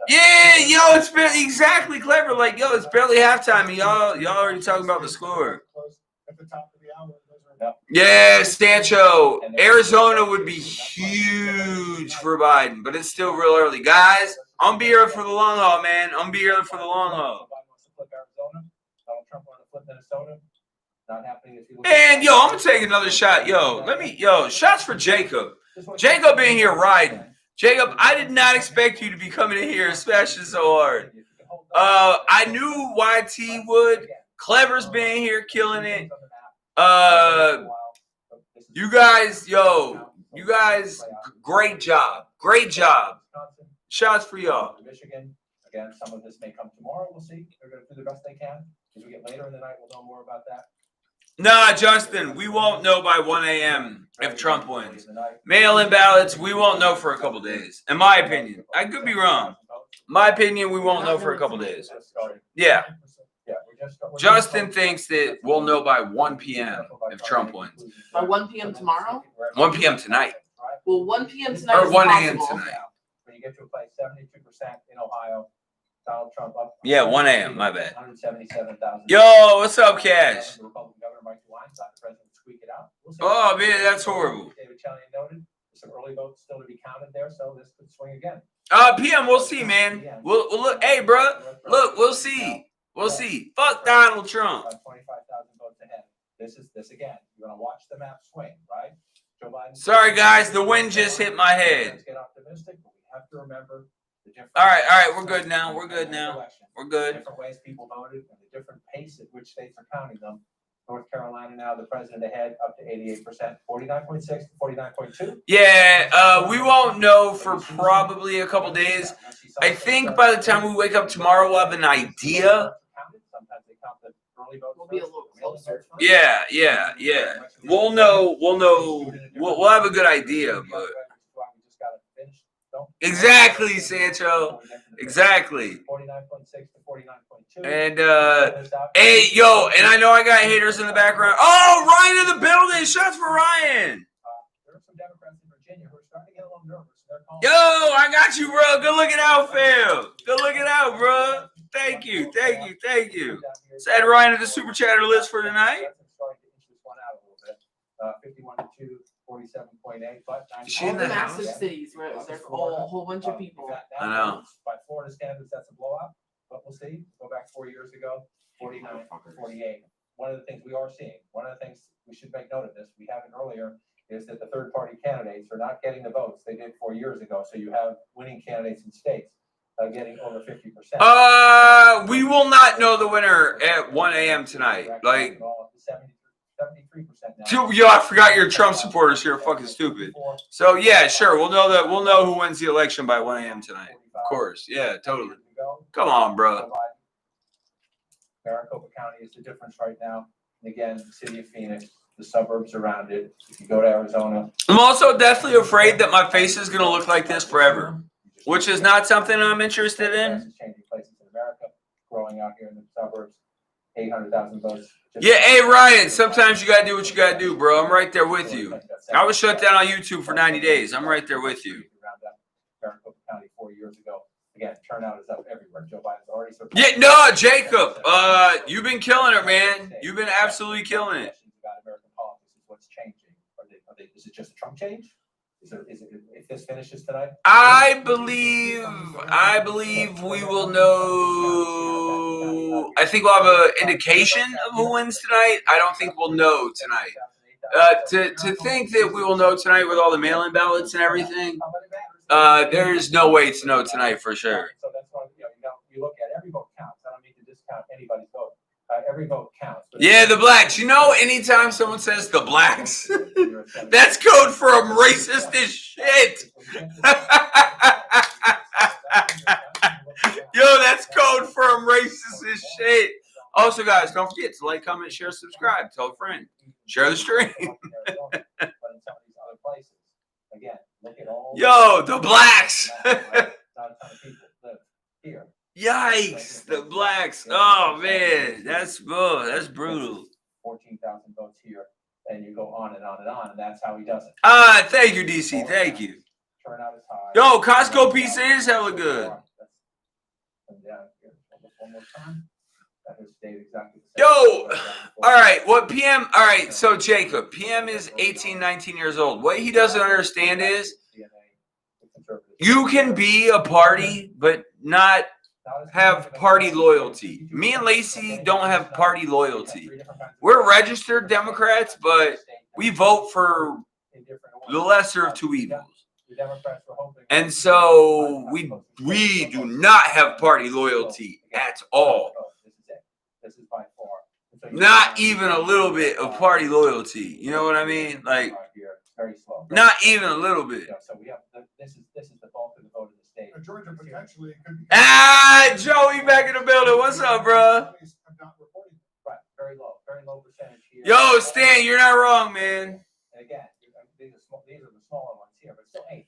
Yeah, yo, it's barely exactly clever. Like, yo, it's barely halftime and y'all already talking about the score.
At the top of the hour.
Yeah, Sancho. Arizona would be huge for Biden, but it's still real early. Guys, I'm be here for the long haul, man. I'm be here for the long haul. And, yo, I'm going to take another shot. Yo, shots for Jacob. Jacob in here riding. Jacob, I did not expect you to be coming in here smashing so hard. I knew YT would. Clever's been here killing it. You guys, great job. Great job. Shots for y'all.
Michigan, again, some of this may come tomorrow. We'll see. They're going to do the best they can. As we get later in the night, we'll know more about that.
Nah, Justin, we won't know by 1 a.m. if Trump wins. Mail-in ballots, we won't know for a couple days. In my opinion. I could be wrong. My opinion, we won't know for a couple days. Yeah. Justin thinks that we'll know by 1 p.m. if Trump wins.
By 1 p.m. tomorrow?
1 p.m. tonight.
Well, 1 p.m. tonight
Or
is
1 a.m.
impossible.
tonight.
When you get to a place 72% in Ohio, Donald Trump up.
Yeah, 1 a.m. My bad.
177,000.
Yo, what's up, Cash?
Oh,
Oh, man, that's horrible.
David Chalian noted some early votes still to be counted there, so this could swing again.
PM, we'll see, man. We'll look. Hey, bro, look, we'll see. We'll see. Fuck Donald Trump.
25,000 votes ahead. This again. You're gonna watch the map swing, right? Joe Biden.
Sorry, guys, the wind just hit my head.
Let's get optimistic, but we have to remember the different.
All right, we're good now. We're good now. We're good.
Different ways people voted and the different pace at which states are counting them. North Carolina now, the president ahead up to 88%, 49.6 to 49.2.
Yeah, we won't know for probably a couple days. I think by the time we wake up tomorrow, we'll have an idea.
Sometimes they count the early votes
We'll be a
first,
little
the mail-in
closer.
votes first.
Yeah. We'll know. We'll have a good idea, but exactly, Sancho. Exactly.
49.6 to 49.2.
And hey, yo, and I know I got haters in the background. Oh, Ryan in the building. Shots for Ryan.
There are some Democrats in Virginia who are starting to get a little nervous. They're calling.
Yo, I got you, bro. Good looking out, fam. Good looking out, bro. Thank you. Said Ryan at the super chatter list for tonight.
Starting to inch this one out a little bit. 51 to 2, 47.8. But
Is she
All
in
the
the house?
massive cities, right? There's a whole bunch of people.
I know.
By Florida standards, that's a blowout. But we'll see. Go back 4 years ago, 49 to 48. One of the things we are seeing, one of the things we should make note of this, we haven't earlier, is that the third party candidates are not getting the votes they did 4 years ago. So you have winning candidates in states getting over 50%.
We will not know the winner at 1 a.m. tonight. Like,
73%
yo, I forgot your Trump supporters here are fucking stupid. So yeah, sure, we'll know who wins the election by 1 a.m. tonight. Of course, yeah, totally. Come on, bro.
Maricopa County is the difference right now. And again, the city of Phoenix, the suburbs around it. If you go to Arizona,
I'm also deathly afraid that my face is gonna look like this forever, which is not something I'm interested in.
changing places in America, growing out here in the suburbs, 800,000 votes.
Yeah, hey Ryan, sometimes you gotta do what you gotta do, bro. I'm right there with you. I was shut down on YouTube for 90 days. I'm right there with you.
Maricopa County 4 years ago. Again, turnout is up everywhere. Joe Biden's already surpassed.
Yeah, no, Jacob, you've been killing it, man. You've been absolutely killing it.
About American politics is what's changing. Is it just a Trump change? Is it if this finishes tonight?
I believe we will know. I think we'll have an indication of who wins tonight. I don't think we'll know tonight. To think that we will know tonight with all the mail-in ballots and everything, there's no way to know tonight for sure.
So that's why you look at every vote counts. I don't mean to discount anybody's vote. Every vote counts.
Yeah, the blacks. You know, anytime someone says the blacks, that's code for I'm racist as shit. Yo, that's code for I'm racist as shit. Also, guys, don't forget to like, comment, share, subscribe. Tell a friend. Share the stream. Yo, the blacks. Yikes, the blacks. Oh, man. That's brutal.
14,000 votes here, and you go on and on and on, and that's how he does it.
Thank you, DC. Thank you.
Turnout is high.
Yo, Costco pizza is hella good.
One more time. That has stayed exactly the
Yo,
same.
all right, what PM? All right, so Jacob, PM is 18, 19 years old. What he doesn't understand is you can be a party, but not have party loyalty. Me and Lacey don't have party loyalty. We're registered Democrats, but we vote for the lesser of two evils. And so we do not have party loyalty at all. Not even a little bit of party loyalty. You know what I mean? Like, not even a little bit.
So we have this is the bulk of the vote in the state.
Georgia potentially could be.
Joey back in the building. What's up, bro?
Right, very low percentage here.
Yo, Stan, you're not wrong, man.
And again, these are the smaller ones here, but still 8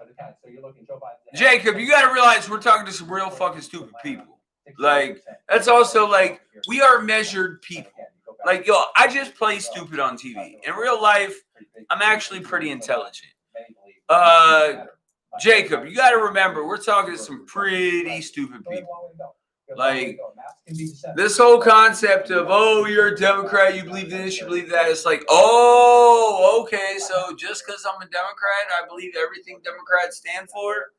of the count. So you're looking Joe Biden.
Jacob, you gotta realize we're talking to some real fucking stupid people. Like, that's also like, we are measured people. Like, yo, I just play stupid on TV. In real life, I'm actually pretty intelligent. Jacob, you got to remember, we're talking to some pretty stupid people. Like, this whole concept of, oh, you're a Democrat, you believe this, you believe that. It's like, oh, okay, so just because I'm a Democrat, I believe everything Democrats stand for?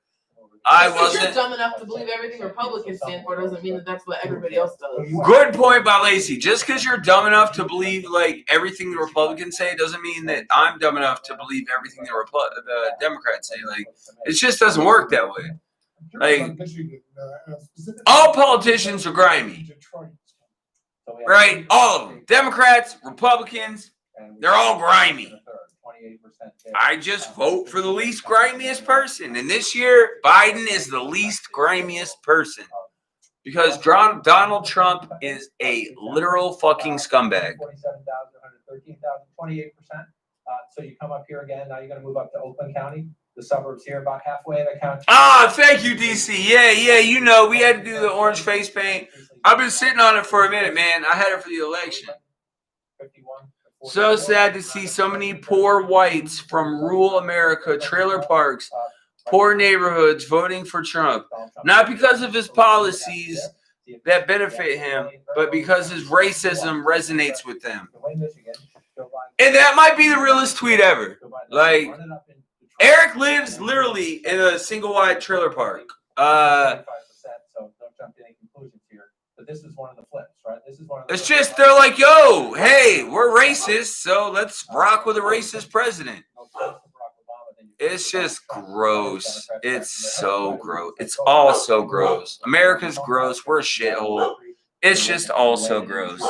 I
Just 'cause you're
wasn't.
dumb enough to believe everything Republicans stand for doesn't mean that that's what everybody else does.
Good point by Lacey. Just because you're dumb enough to believe like everything the Republicans say doesn't mean that I'm dumb enough to believe everything the Democrats say. Like, it just doesn't work that way. Like, all politicians are grimy.
So we have
right? All of them. Democrats, Republicans, they're all grimy.
28% there.
I just vote for the least grimiest person. And this year, Biden is the least grimiest person. Because Donald Trump is a literal fucking scumbag.
47,000, 113,000, 28%. So you come up here again, now you're gonna move up to Oakland County, the suburbs here, about halfway in the county.
Ah, thank you, DC. Yeah, you know, we had to do the orange face paint. I've been sitting on it for a minute, man. I had it for the election.
51.
So sad to see so many poor whites from rural America, trailer parks, poor neighborhoods voting for Trump. Not because of his policies that benefit him, but because his racism resonates with them. And that might be the realest tweet ever. Like, Eric lives literally in a single wide trailer park.
So don't jump to any conclusions here. But this is one of the flips, right? This is one of the
It's just, they're like, yo, hey, we're racist, so let's rock with a racist president. It's just gross. It's so gross. It's all so gross. America's gross. We're a shithole. It's just all so gross.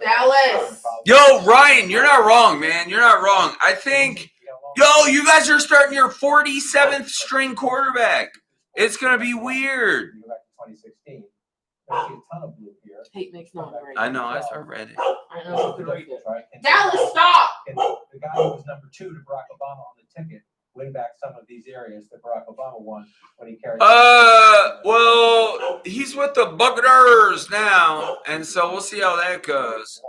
Dallas.
Yo, Ryan, you're not wrong, man. You're not wrong. I think, yo, you guys are starting your 47th string quarterback. It's going to be weird.
You go back to 2016. I see a ton of blue here.
Hate makes no great.
I know, I read it.
I know you could read it.
Right?
Dallas, stop.
Can the guy who was number 2 to Barack Obama on the ticket win back some of these areas that Barack Obama won when he carried?
Well, he's with the Buccaneers now, and so we'll see how that goes.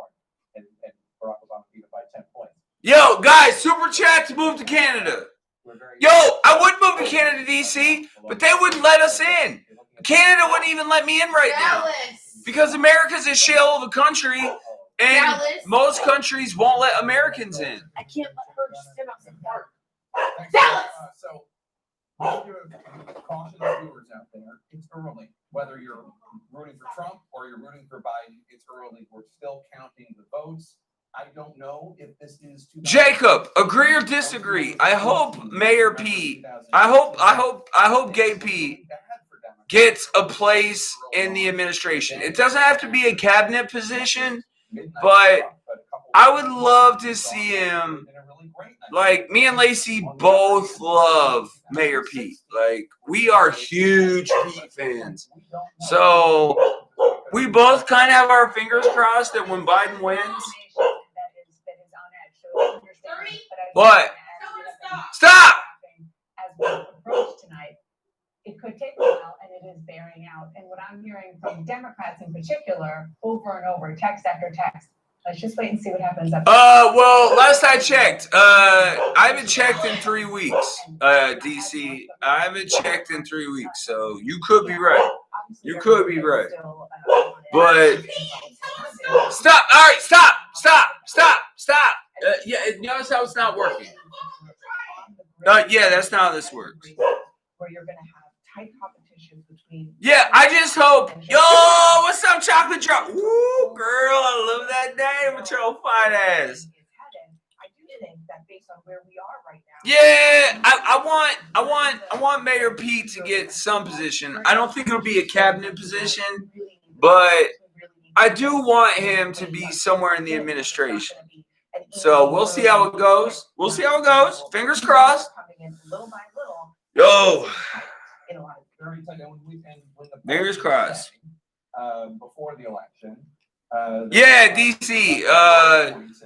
And Barack Obama beat it by 10 points.
Yo, guys, super chat to move to Canada. Yo, I would move to Canada, DC, but they wouldn't let us in. Canada wouldn't even let me in right now
Dallas.
because America's a shell of a country, and
Dallas.
most countries won't let Americans in.
I can't let her just sit on some park.
Thanks.
Dallas!
So, we'll give a caution to viewers out there. It's early. Whether you're rooting for Trump or you're rooting for Biden, it's early. We're still counting the votes. I don't know if this is too.
Jacob, agree or disagree? I hope Mayor Pete, I hope Gay Pete gets a place in the administration. It doesn't have to be a cabinet position, but I would love to see him. Like, me and Lacey both love Mayor Pete. Like, we are huge Pete fans. So, we both kind of have our fingers crossed that when Biden wins. What? Stop!
As we approach tonight, it could take a while, and it is bearing out. And what I'm hearing from Democrats in particular, over and over, text after text. Let's just wait and see what happens up.
Well, last I checked, I haven't checked in 3 weeks, DC. I haven't checked in 3 weeks, so you could be right. You could be right. But stop! All right, stop! Yeah, notice how it's not working. Yeah, that's not how this works.
Where you're gonna have tight competition between.
Yeah, I just hope. Yo, what's up, chocolate drop? Woo, girl, I love that name with your fine ass.
I do think that based on where we are right now.
Yeah, I want Mayor Pete to get some position. I don't think it'll be a cabinet position, but I do want him to be somewhere in the administration. So we'll see how it goes. Fingers crossed. Yo. Fingers crossed.
Before the election.
Yeah, DC.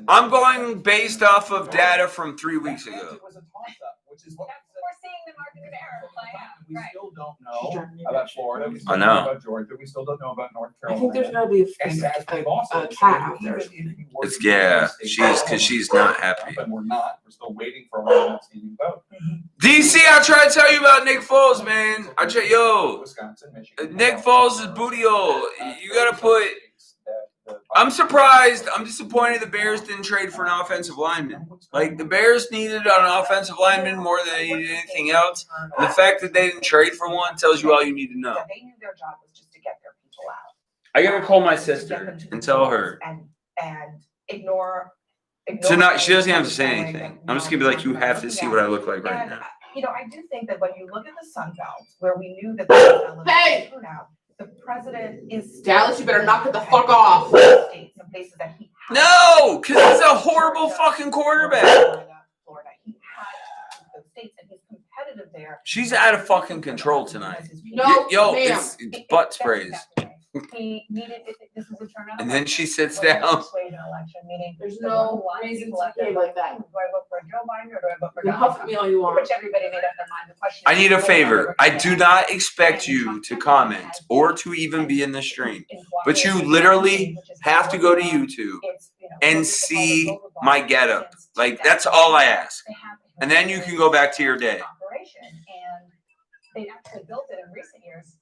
I'm going based off of data from 3 weeks ago.
It was a toss-up, which is what
We're seeing the market of error play out.
we
Right.
still don't know about Florida. We still
I
don't
know.
about Georgia. We still don't know about North
I
Carolina.
think there's gonna be
And as we've also
a cat out there.
even if you were
It's
to get
because she's not happy.
But we're not. We're still waiting for our outstanding vote.
DC, I tried to tell you about Nick Foles, man.
Wisconsin, Michigan.
Nick Foles is booty hole. You gotta put. I'm surprised. I'm disappointed the Bears didn't trade for an offensive lineman. Like, the Bears needed an offensive lineman more than they needed anything else. And the fact that they didn't trade for one tells you all you need to know.
They knew their job was just to get their people out.
I gotta call my sister and tell her.
And ignore.
So not, she doesn't have to say anything. I'm just gonna be like, you have to see what I look like right
And,
now.
I do think that when you look at the Sun Belt, where we knew that there was an elevated turnout,
the president is.
Dallas, you better knock it the fuck off.
States and places that he has.
No, because he's a horrible fucking quarterback.
Florida, he has to keep those states, and he's competitive there.
She's out of fucking control tonight.
No,
Yo,
ma'am.
it's butt sprays.
He needed this is a turnout.
And then she sits
Whether
down.
it's swayed an election, meaning
There's
the
no
one line
reason
people
to
left their
behave like that.
Do I vote for Joe Biden or do I vote for
You
Donald
huff at
Trump?
me all you want.
Which everybody made up their mind. The question
I
is,
need a
will
favor.
they
I do not expect you to comment or to even be in the stream, but you literally have to go to YouTube and see my getup. Like, that's all I ask. And then you can go back to your day.
And they actually built it in recent years,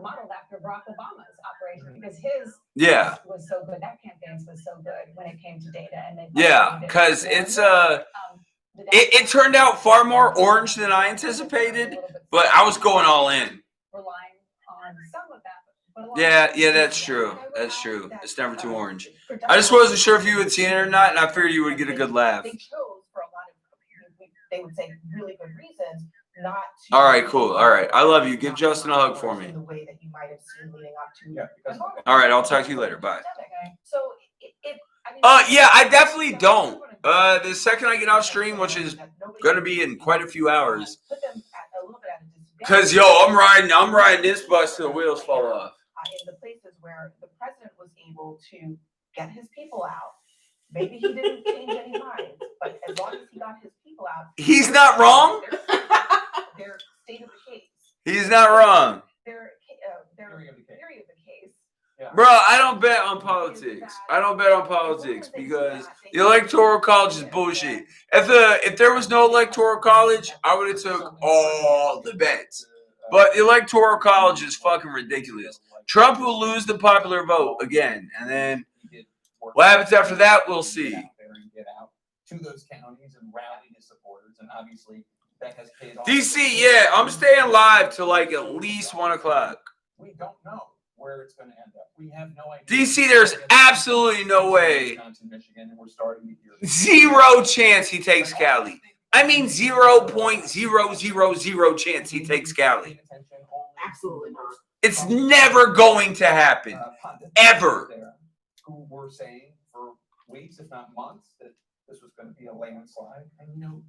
modeled after Barack Obama's operation, because his
Yeah.
was so good. That campaign was so good when it came to data, and they
Yeah, because it's it turned out far more orange than I anticipated, but I was going all in.
Relying on some of that. But a lot
Yeah,
of
yeah,
it-
that's true. That's true. It's never too orange. I just wasn't sure if you had seen it or not, and I figured you would get a good laugh.
They chose for a lot of, they would say, really good reasons not to.
All right, cool. All right, I love you. Give Justin a hug for me.
In the way that you might have seen leading up to.
Yeah, because-
All right, I'll talk to you later. Bye.
So I mean.
Yeah, I definitely don't. The second I get off stream, which is gonna be in quite a few hours,
Put them at a little bit at a disadvantage.
cause yo, I'm riding this bus till the wheels fall off.
In the places where the president was able to get his people out, maybe he didn't change any minds, but as long as he got his people out.
He's not wrong.
Their state of the case.
He's not wrong.
Their
Theory of the case.
theory of the case.
Bro, I don't bet on politics. I don't bet on politics because the electoral college is bullshit. If there was no electoral college, I would have took all the bets. But the electoral college is fucking ridiculous. Trump will lose the popular vote again, and then what happens after that, we'll see.
Get out to those counties and rally his supporters, and obviously that has paid off.
DC, yeah, I'm staying live till like at least 1 o'clock.
We don't know where it's going to end up. We have no idea.
DC, there's absolutely no way.
Wisconsin, Michigan, and we're starting to hear.
Zero chance he takes Cali. I mean 0.000 chance he takes Cali.
Absolutely not.
It's never going to happen. Ever.
Who were saying for weeks, if not months, that this was going to be a landslide. And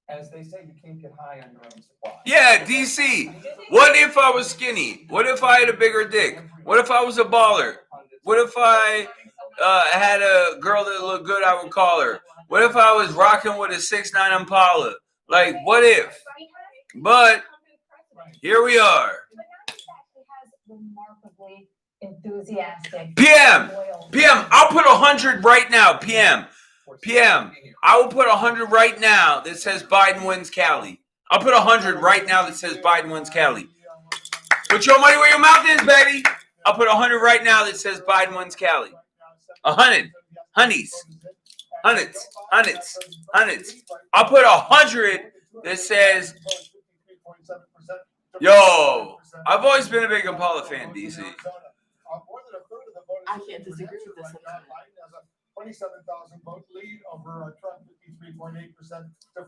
as they say, you can't get high on your own supply.
Yeah, DC. What if I was skinny? What if I had a bigger dick? What if I was a baller? What if I had a girl that looked good, I would call her? What if I was rocking with a 6'9" Impala? Like, what if? But here we are.
Remarkably enthusiastic.
PM, I'll put 100 right now. PM, I will put 100 right now that says Biden wins Cali. I'll put 100 right now that says Biden wins Cali. Put your money where your mouth is, baby. I'll put 100 right now that says Biden wins Cali. 100, honeys, hundreds. I'll put 100 that says, yo, I've always been a big Impala fan, DC.
I can't disagree with this.
Biden has a 27,000 vote lead over Trump, 53.8% to 44.8%.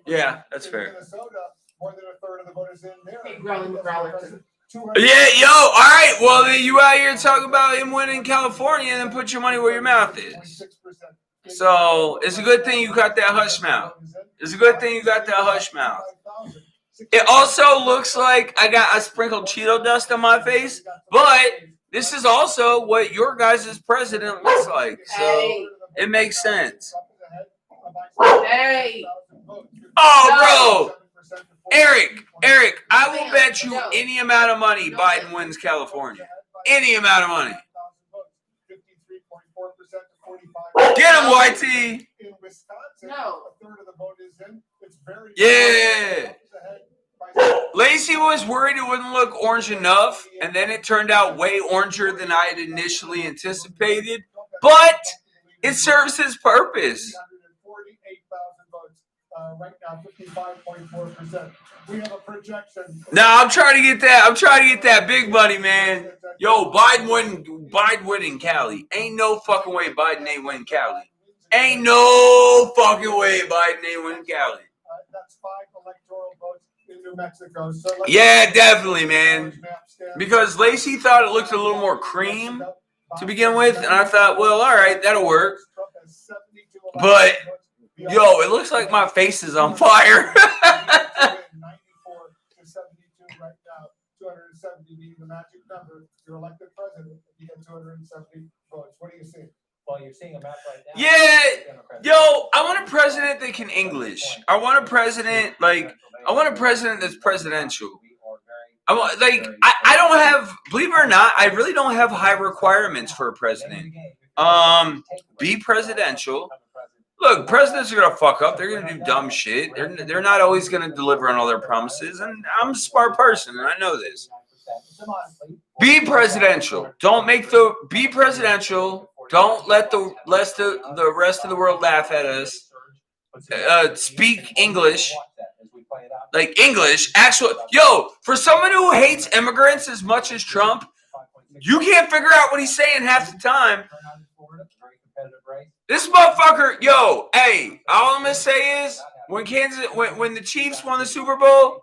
Yeah, that's
In
fair.
Minnesota, more than a third of the voters in there.
Hey, growling.
Yeah, yo, all right. Well, then you out here talking about him winning California, and then put your money where your mouth is. So it's a good thing you got that hush mouth. It's a good thing you got that hush mouth. It also looks like I sprinkled Cheeto dust on my face, but this is also what your guys' president looks like. So it makes sense.
Hey.
Oh, bro. Eric, I will bet you any amount of money Biden wins California. Any amount of money. Get him, YT.
In Wisconsin,
No.
a third of the vote is in. It's very
Yeah. Lacey was worried it wouldn't look orange enough, and then it turned out way oranger than I had initially anticipated. But it serves its purpose.
348,000 votes. Right now, 55.4%. We have a projection.
Now I'm trying to get that big money, man. Yo, Biden winning Cali. Ain't no fucking way Biden ain't winning Cali. Ain't no fucking way Biden ain't winning Cali.
That's 5 electoral votes in New New Mexico. So let's-
Yeah, definitely, man. Because Lacey thought it looked a little more cream to begin with, and I thought, well, all right, that'll work. But yo, it looks like my face is on fire.
94 to 72 right now. 270 being the magic number. You're elected president if you get 270 votes. What do you see?
Well, you're seeing a map right now.
Yeah, yo, I want a president that can English. I want a president that's presidential. I want, like, I don't have, believe it or not, I really don't have high requirements for a president. Be presidential. Look, presidents are gonna fuck up. They're gonna do dumb shit. They're not always gonna deliver on all their promises. And I'm a smart person, and I know this. Be presidential. Be presidential. Don't let the rest of the world laugh at us. Speak English. Like English, for someone who hates immigrants as much as Trump, you can't figure out what he's saying half the time. This motherfucker, yo, hey, all I'm gonna say is when the Chiefs won the Super Bowl,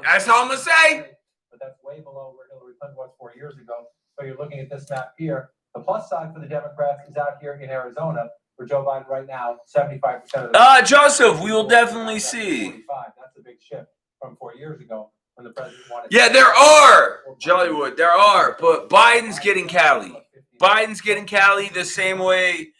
that's all I'm gonna say.
But that's way below where Hillary Clinton was 4 years ago. So you're looking at this map here. The plus side for the Democrats is out here in Arizona, where Joe Biden right now, 75% of the
Joseph, we will definitely see.
45. That's a big shift from 4 years ago when the president wanted.
Yeah, there are, Jollywood, there are, but Biden's getting Cali. Biden's getting Cali the same way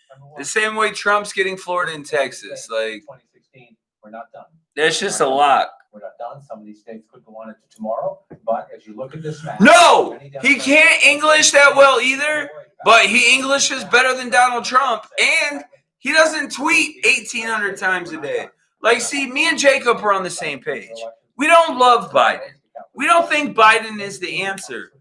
Trump's getting Florida and Texas. Like,
2016, we're not done.
There's just a lot.
We're not done. Some of these states could go on into tomorrow, but as you look at this map,
no, he can't English that well either, but he Englishes better than Donald Trump, and he doesn't tweet 1,800 times a day. Like, see, me and Jacob are on the same page. We don't love Biden. We don't think Biden is the answer.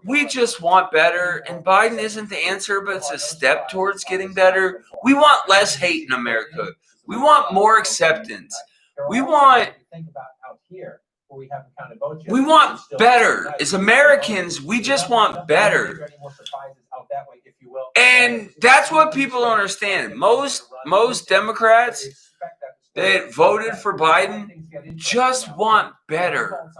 We just want better, and Biden isn't the answer, but it's a step towards getting better. We want less hate in America. We want more acceptance. We want better. As Americans, we just want better. And that's what people don't understand. Most Democrats that voted for Biden just want better.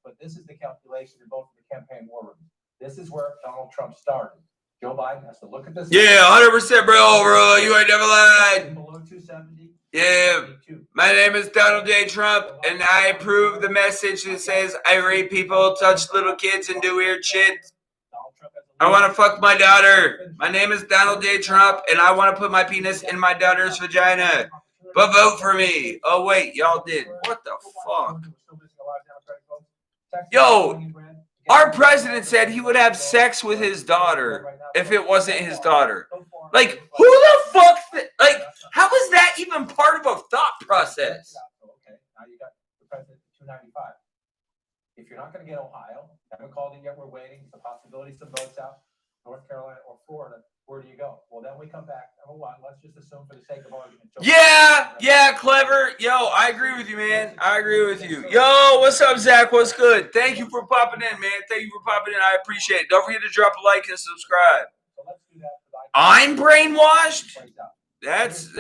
But this is the calculation in both of the campaign war rooms. This is where Donald Trump started. Joe Biden has to look at this.
Yeah, 100%, bro. You ain't never lied.
Below 270.
Yeah. My name is Donald J. Trump, and I approve the message that says I rape people, touch little kids, and do weird shit. I want to fuck my daughter. My name is Donald J. Trump, and I want to put my penis in my daughter's vagina. But vote for me. Oh, wait, y'all did. What the fuck? Yo, our president said he would have sex with his daughter if it wasn't his daughter. Like, who the fuck? Like, how is that even part of a thought process?
Okay, now you got the president at 295. If you're not going to get Ohio, haven't called it yet, we're waiting. The possibility some votes out, North Carolina or Florida. Where do you go? Well, then we come back. Number one, let's just assume for the sake of argument.
Yeah, clever. Yo, I agree with you, man. I agree with you. Yo, what's up, Zach? What's good? Thank you for popping in, man. Thank you for popping in. I appreciate it. Don't forget to drop a like and subscribe.
So let's do that.
I'm brainwashed? That's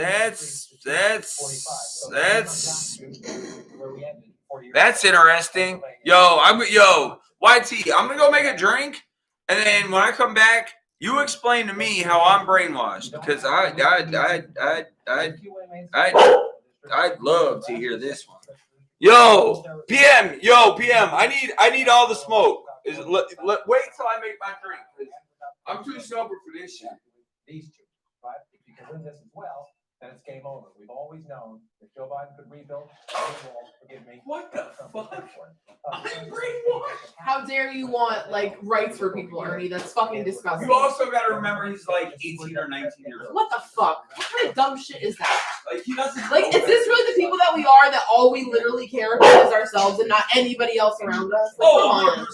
interesting. Yo, YT, I'm gonna go make a drink, and then when I come back, you explain to me how I'm brainwashed, because I'd love to hear this one. Yo, PM, I need all the smoke. Wait till I make my drink. I'm too sober for this shit.
These two, right? If you can win this as well, then it's game over. We've always known if Joe Biden could rebuild, forgive me.
What the fuck? I'm brainwashed.
How dare you want like rights for people, Ernie? That's fucking disgusting.
You also gotta remember he's like 18 or 19 years old.
What the fuck? What kind of dumb shit is that?
Like, he doesn't.
Like, is this really the people that we are? That all we literally care about is ourselves and not anybody else around us? Like,
Oh,
come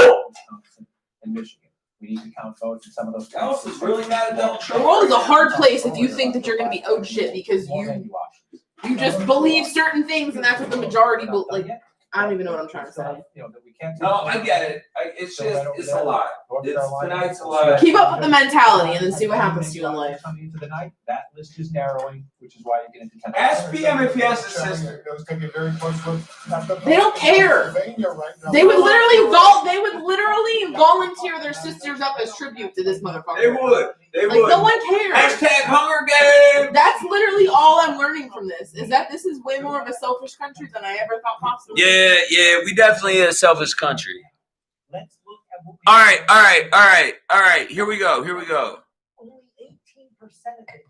on.
100%. In Michigan, we need to count votes in some of those.
Else is really mad at Donald
The
Trump.
world is a hard place if you think that you're gonna be owed shit because you just believe certain things and that's what the majority will like. I don't even know what I'm trying to say.
You know, that we can't.
No, I get it. It's just, it's a lot. Tonight's a lot.
Keep up with the mentality and then see what happens to you in life.
Coming into the night, that list is narrowing, which is why you get into.
Ask PM if he has a sister.
Those take a very close look at the
They don't care.
Pennsylvania right now.
They would literally volunteer their sisters up as tribute to this motherfucker.
They would. They
Like,
would.
no one cares.
Hashtag Hunger Games.
That's literally all I'm learning from this, is that this is way more of a selfish country than I ever thought possible.
Yeah, we definitely a selfish country.
Let's look at what we.
All right. Here we go.
Only 18% of it.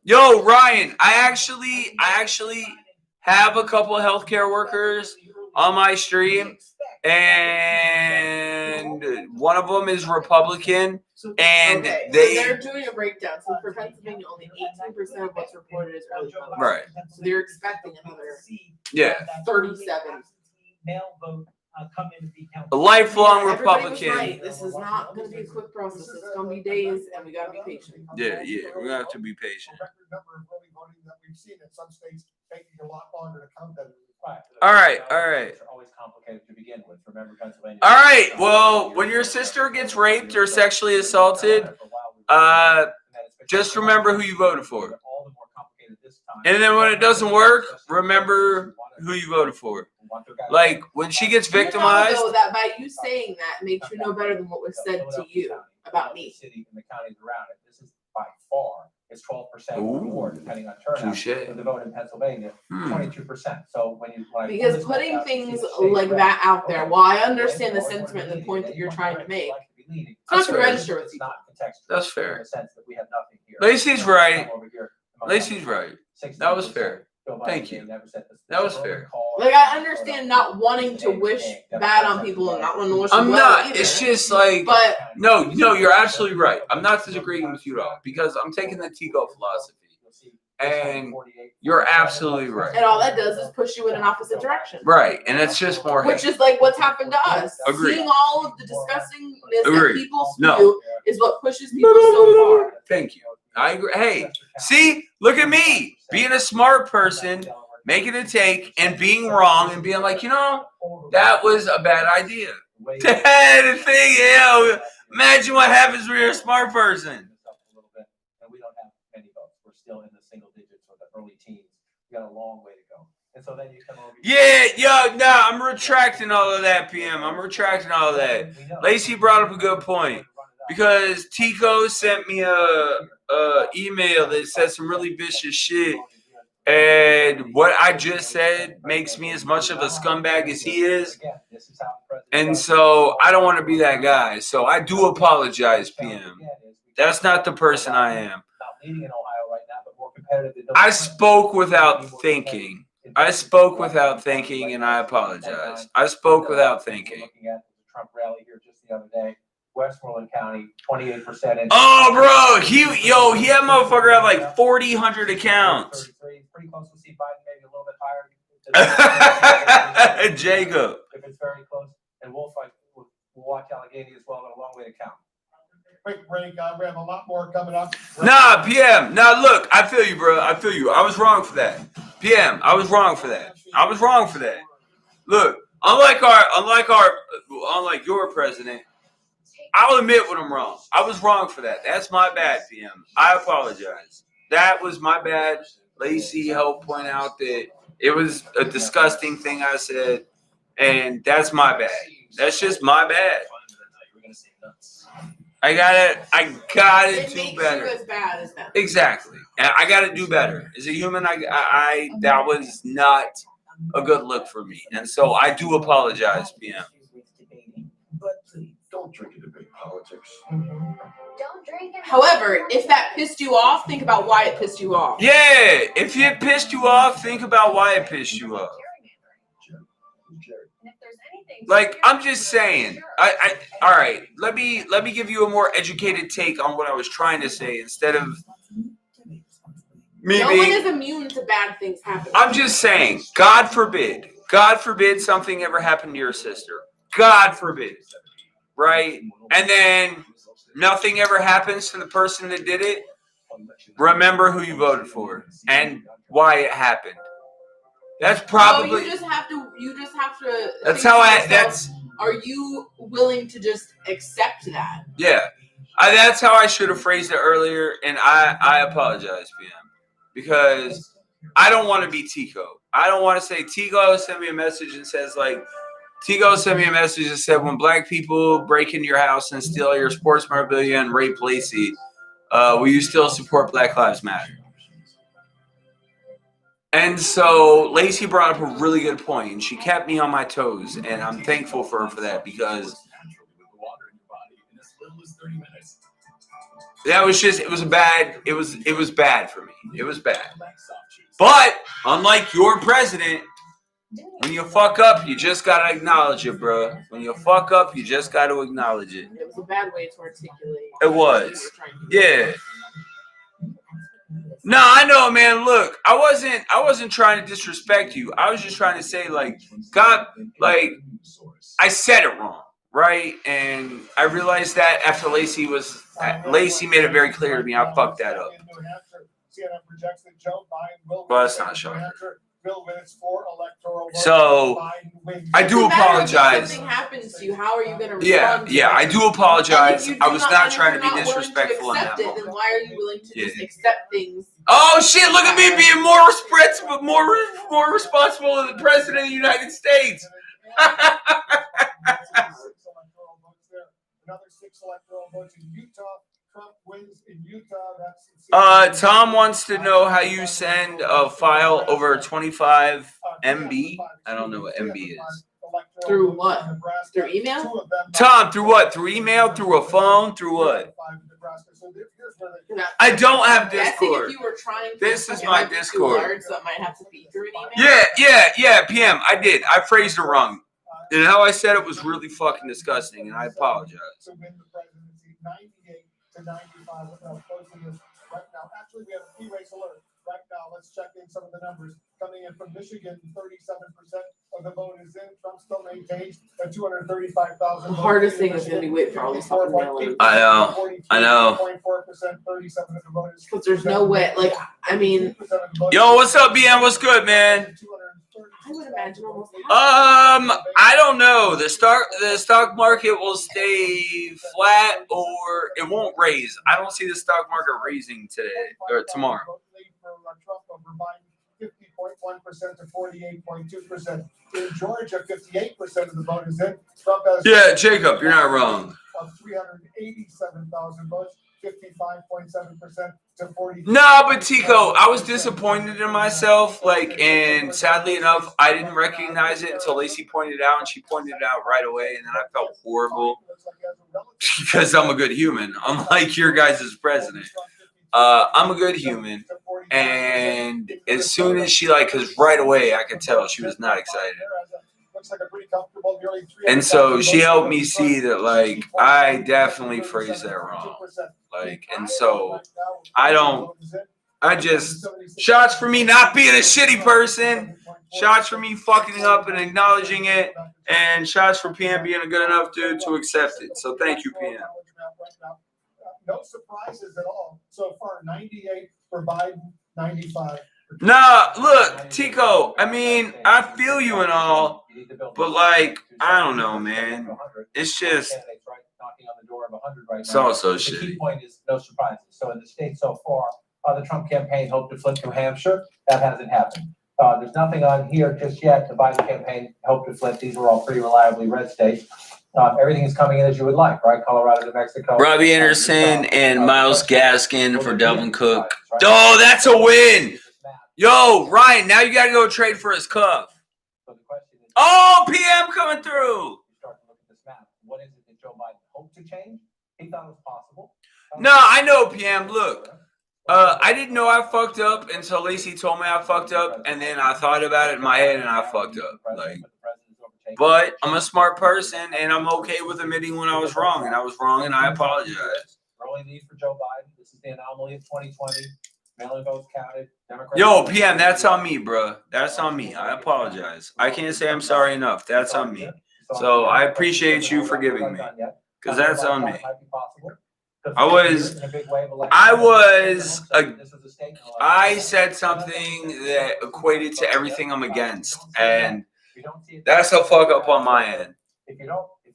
Yo, Ryan, I actually have a couple of healthcare workers on my stream, and one of them is Republican, and
Okay, so
they
they're doing a breakdown. So for Pennsylvania, only 18% of what's reported is early vote.
right.
So they're expecting another
Yeah.
37.
Mail vote come in and be counted.
A lifelong
Everybody was
Republican.
right. This is not going to be a quick process. It's going to be days, and we got to be patient.
Yeah, we're gonna have to be patient.
A record number of early voting that we've seen in some states taking a lot longer to count than.
All right.
It's always complicated to begin with. Remember Pennsylvania.
All right. Well, when your sister gets raped or sexually assaulted, just remember who you voted for. And then when it doesn't work, remember who you voted for. Like when she gets victimized.
You know, though, that by you saying that makes you know better than what was said to you about me.
City and the counties around it. This is by far, it's 12% or more, depending on turnout.
Touché.
For the vote in Pennsylvania, 22%. So when you
Because putting things like that out there, while I understand the sentiment and the point that you're trying to make, it's not to register with people.
That's fair.
In the sense that we have nothing here.
Lacey's right.
Over here.
Lacey's right. That was fair. Thank you. That was fair.
Like, I understand not wanting to wish bad on people and not wanting to wish them
I'm
well
not.
either.
It's just like,
But
no, you're absolutely right. I'm not disagreeing with you at all because I'm taking the Tico philosophy. And you're absolutely right.
and all that does is push you in an opposite direction.
Right. And it's just more
Which
hate.
is like what's happened to us.
Agreed.
Seeing all of the disgustingness that
Agreed.
people
No.
spew is what pushes people so far.
Thank you. I agree. Hey, see, look at me being a smart person, making a take and being wrong and being like, that was a bad idea. The thing, imagine what happens when you're a smart person.
And we don't have many votes. We're still in the single digits or the early teens. We got a long way to go. And so then you come over.
I'm retracting all of that, PM. I'm retracting all of that. Lacey brought up a good point because Tico sent me a email that said some really vicious shit. And what I just said makes me as much of a scumbag as he is. And so I don't want to be that guy. So I do apologize, PM. That's not the person I am. I spoke without thinking. And I apologize. I spoke without thinking.
Looking at the Trump rally here just the other day. Westmoreland County, 28%.
Oh, bro, he had motherfucker have like 4,000 accounts.
Pretty close to see Biden, maybe a little bit higher.
Jacob.
If it's very close, and we'll watch Allegheny as well, but a long way to count.
Quick break. We have a lot more coming up.
Nah, PM. Nah, look, I feel you, bro. I feel you. I was wrong for that. PM, I was wrong for that. Look, unlike your president, I'll admit when I'm wrong. I was wrong for that. That's my bad, PM. I apologize. That was my bad. Lacey helped point out that it was a disgusting thing I said, and that's my bad. That's just my bad. I gotta do better.
It makes you as bad as that.
Exactly. And I gotta do better. As a human, I that was not a good look for me. And so I do apologize, PM.
But please, don't drink and debate politics.
Don't drink and.
However, if that pissed you off, think about why it pissed you off.
Yeah, if it pissed you off, think about why it pissed you off. Like, I'm just saying. All right. Let me give you a more educated take on what I was trying to say instead of me
No
being.
one is immune to bad things happening.
I'm just saying. God forbid something ever happened to your sister. God forbid. Right? And then nothing ever happens to the person that did it. Remember who you voted for and why it happened. That's
No,
probably.
you just have to.
That's
think
how
to
I.
yourself,
That's
Are you willing to just accept that?
yeah. That's how I should have phrased it earlier, and I apologize, PM, because I don't want to be Tico. I don't want to say Tico sent me a message and says like Tico sent me a message and said when black people break into your house and steal your sports memorabilia and rape Lacey, will you still support Black Lives Matter? And so Lacey brought up a really good point, and she kept me on my toes, and I'm thankful for her for that because that was just it was bad for me. It was bad. But unlike your president, when you fuck up, you just gotta acknowledge it, bro. When you fuck up, you just gotta acknowledge it.
It was a bad way to articulate.
It was. Yeah. No, I know, man. Look, I wasn't trying to disrespect you. I was just trying to say, like, God, like, I said it wrong, right? And I realized that after Lacey made it very clear to me. I fucked that up. Well, that's not shocking. So I do apologize.
If something happens to you, how are you going to respond?
Yeah, I do apologize. I was not trying to be
willing
disrespectful in that
accept it,
moment.
then why are you willing to just accept things?
Oh shit! Look at me being more responsible than the president of the United States.
Another 6 electoral votes in Utah. Trump wins in Utah.
Tom wants to know how you send a file over 25 MB. I don't know what MB is.
Through what? Through email?
Tom, through what? Through email? Through a phone? Through what? I don't have Discord.
If you were trying to
This is my Discord.
Large, so it might have to be through an email.
Yeah, PM. I did. I phrased it wrong. And how I said it was really fucking disgusting, and I apologize.
To win the presidency, 98 to 95 without closing this right now. Actually, we have a key race alert right now. Let's check in some of the numbers. Coming in from Michigan, 37% of the vote is in. Trump still maintains a 235,000.
The hardest thing is going to be waiting for all these fucking mail-ins.
I know.
0.4%, 37 of the vote is.
Because there's no way, like, I mean.
Yo, what's up, BM? What's good, man?
I would imagine almost.
I don't know. The stock market will stay flat or it won't raise. I don't see the stock market raising today or tomorrow.
50.1% to 48.2%. In Georgia, 58% of the vote is in. Trump has
Jacob, you're not wrong.
Of 387,000 votes, 55.7% to 40.
No, but Tico, I was disappointed in myself. And sadly enough, I didn't recognize it until Lacey pointed it out, and she pointed it out right away, and then I felt horrible because I'm a good human, unlike your guys' president. I'm a good human, and as soon as she because right away I could tell she was not excited. And so she helped me see that I definitely phrased that wrong. And so I just shots for me not being a shitty person, shots for me fucking up and acknowledging it, and shots for PM being a good enough dude to accept it. So thank you, PM.
No surprises at all. So far, 98 for Biden, 95.
Nah, look, Tico, I mean, I feel you and all, but I don't know, man. It's just, it's also shitty.
The key point is no surprises. So in the state so far, the Trump campaign hoped to flip New Hampshire. That hasn't happened. There's nothing on here just yet. The Biden campaign hoped to flip. These were all pretty reliably red states. Everything is coming in as you would like, right? Colorado, New Mexico.
Robbie Anderson and Miles Gaskin for Delvin Cook. Oh, that's a win. Yo, Ryan, now you got to go trade for his cuff. Oh, PM coming through.
Start to look at this map. What is it that Joe Biden hoped to change? He thought it was possible.
No, I know, PM. Look, I didn't know I fucked up until Lacey told me I fucked up, and then I thought about it in my head, and I fucked up. But I'm a smart person, and I'm okay with admitting when I was wrong, and I was wrong, and I apologize.
Early lead for Joe Biden. This is the anomaly of 2020. Mail-in votes counted.
Yo, PM, that's on me, bro. That's on me. I apologize. I can't say I'm sorry enough. That's on me. So I appreciate you forgiving me, because that's on me. I said something that equated to everything I'm against, and that's a fuck up on my end.
If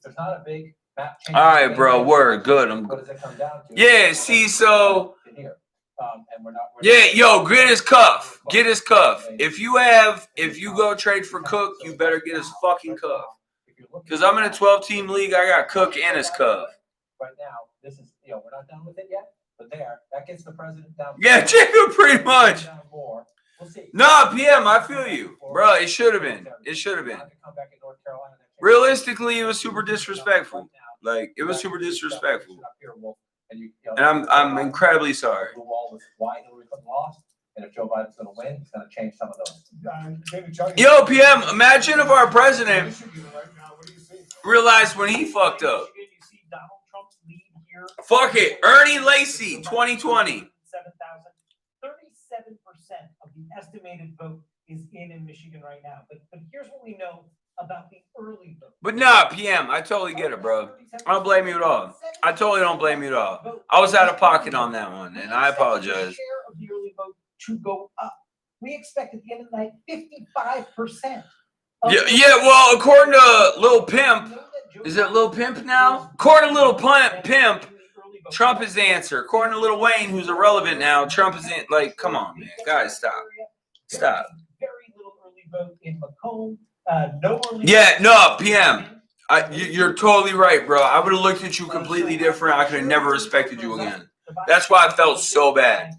there's not a big map change.
All right, bro. Word. Good.
What does it come down to?
Yeah. See, so.
And we're not.
Yeah, yo, get his cuff. Get his cuff. If you go trade for Cook, you better get his fucking cuff. Because I'm in a 12-team league, I got Cook and his cuff.
Right now, this is, we're not done with it yet, but that gets the president down.
Yeah, Jacob, pretty much.
We'll see.
Nah, PM, I feel you. Bro, it should have been. It should have been. Realistically, it was super disrespectful. Like, it was super disrespectful. And I'm incredibly sorry.
The wall was why Hillary Clinton lost, and if Joe Biden's going to win, he's going to change some of those.
Yo, PM, imagine if our president realized when he fucked up. Fuck it, Ernie Lacy, 2020.
37% of the estimated vote is in Michigan right now. But here's what we know about the early vote.
But nah, PM, I totally get it, bro. I don't blame you at all. I totally don't blame you at all. I was out of pocket on that one, and I apologize.
Share of the early vote to go up. We expect at the end of the night 55%.
Yeah, well, according to Lil Pimp, is it Lil Pimp now? According to Lil Pimp, Trump is the answer. According to Lil Wayne, who's irrelevant now, Trump is in. Like, come on, man, guys, stop.
Very little early vote in Macomb. No early.
Yeah, no, PM. You're totally right, bro. I would have looked at you completely different. I could have never respected you again. That's why I felt so bad.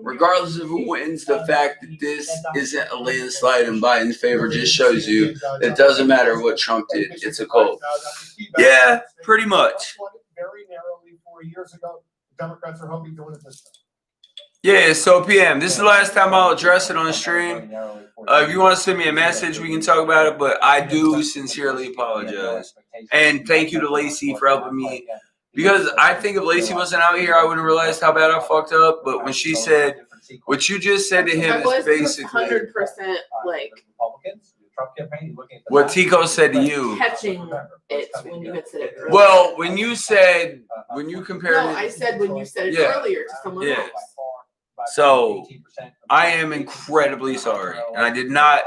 Regardless of who wins, the fact that this isn't a landslide in Biden's favor just shows you it doesn't matter what Trump did. It's a cult. Yeah, pretty much.
Very narrowly 4 years ago. Democrats are hoping to win it this time.
Yeah, so PM, this is the last time I'll address it on the stream. If you want to send me a message, we can talk about it, but I do sincerely apologize. And thank you to Lacey for helping me. Because I think if Lacey wasn't out here, I wouldn't have realized how bad I fucked up. But when she said, what you just said to him is basically
100% like
what Tico said to you.
catching it when you had said it earlier.
Well, when you compared
No,
it.
I said when you said it
Yeah.
earlier to someone
Yeah.
else.
So I am incredibly sorry. And I did not,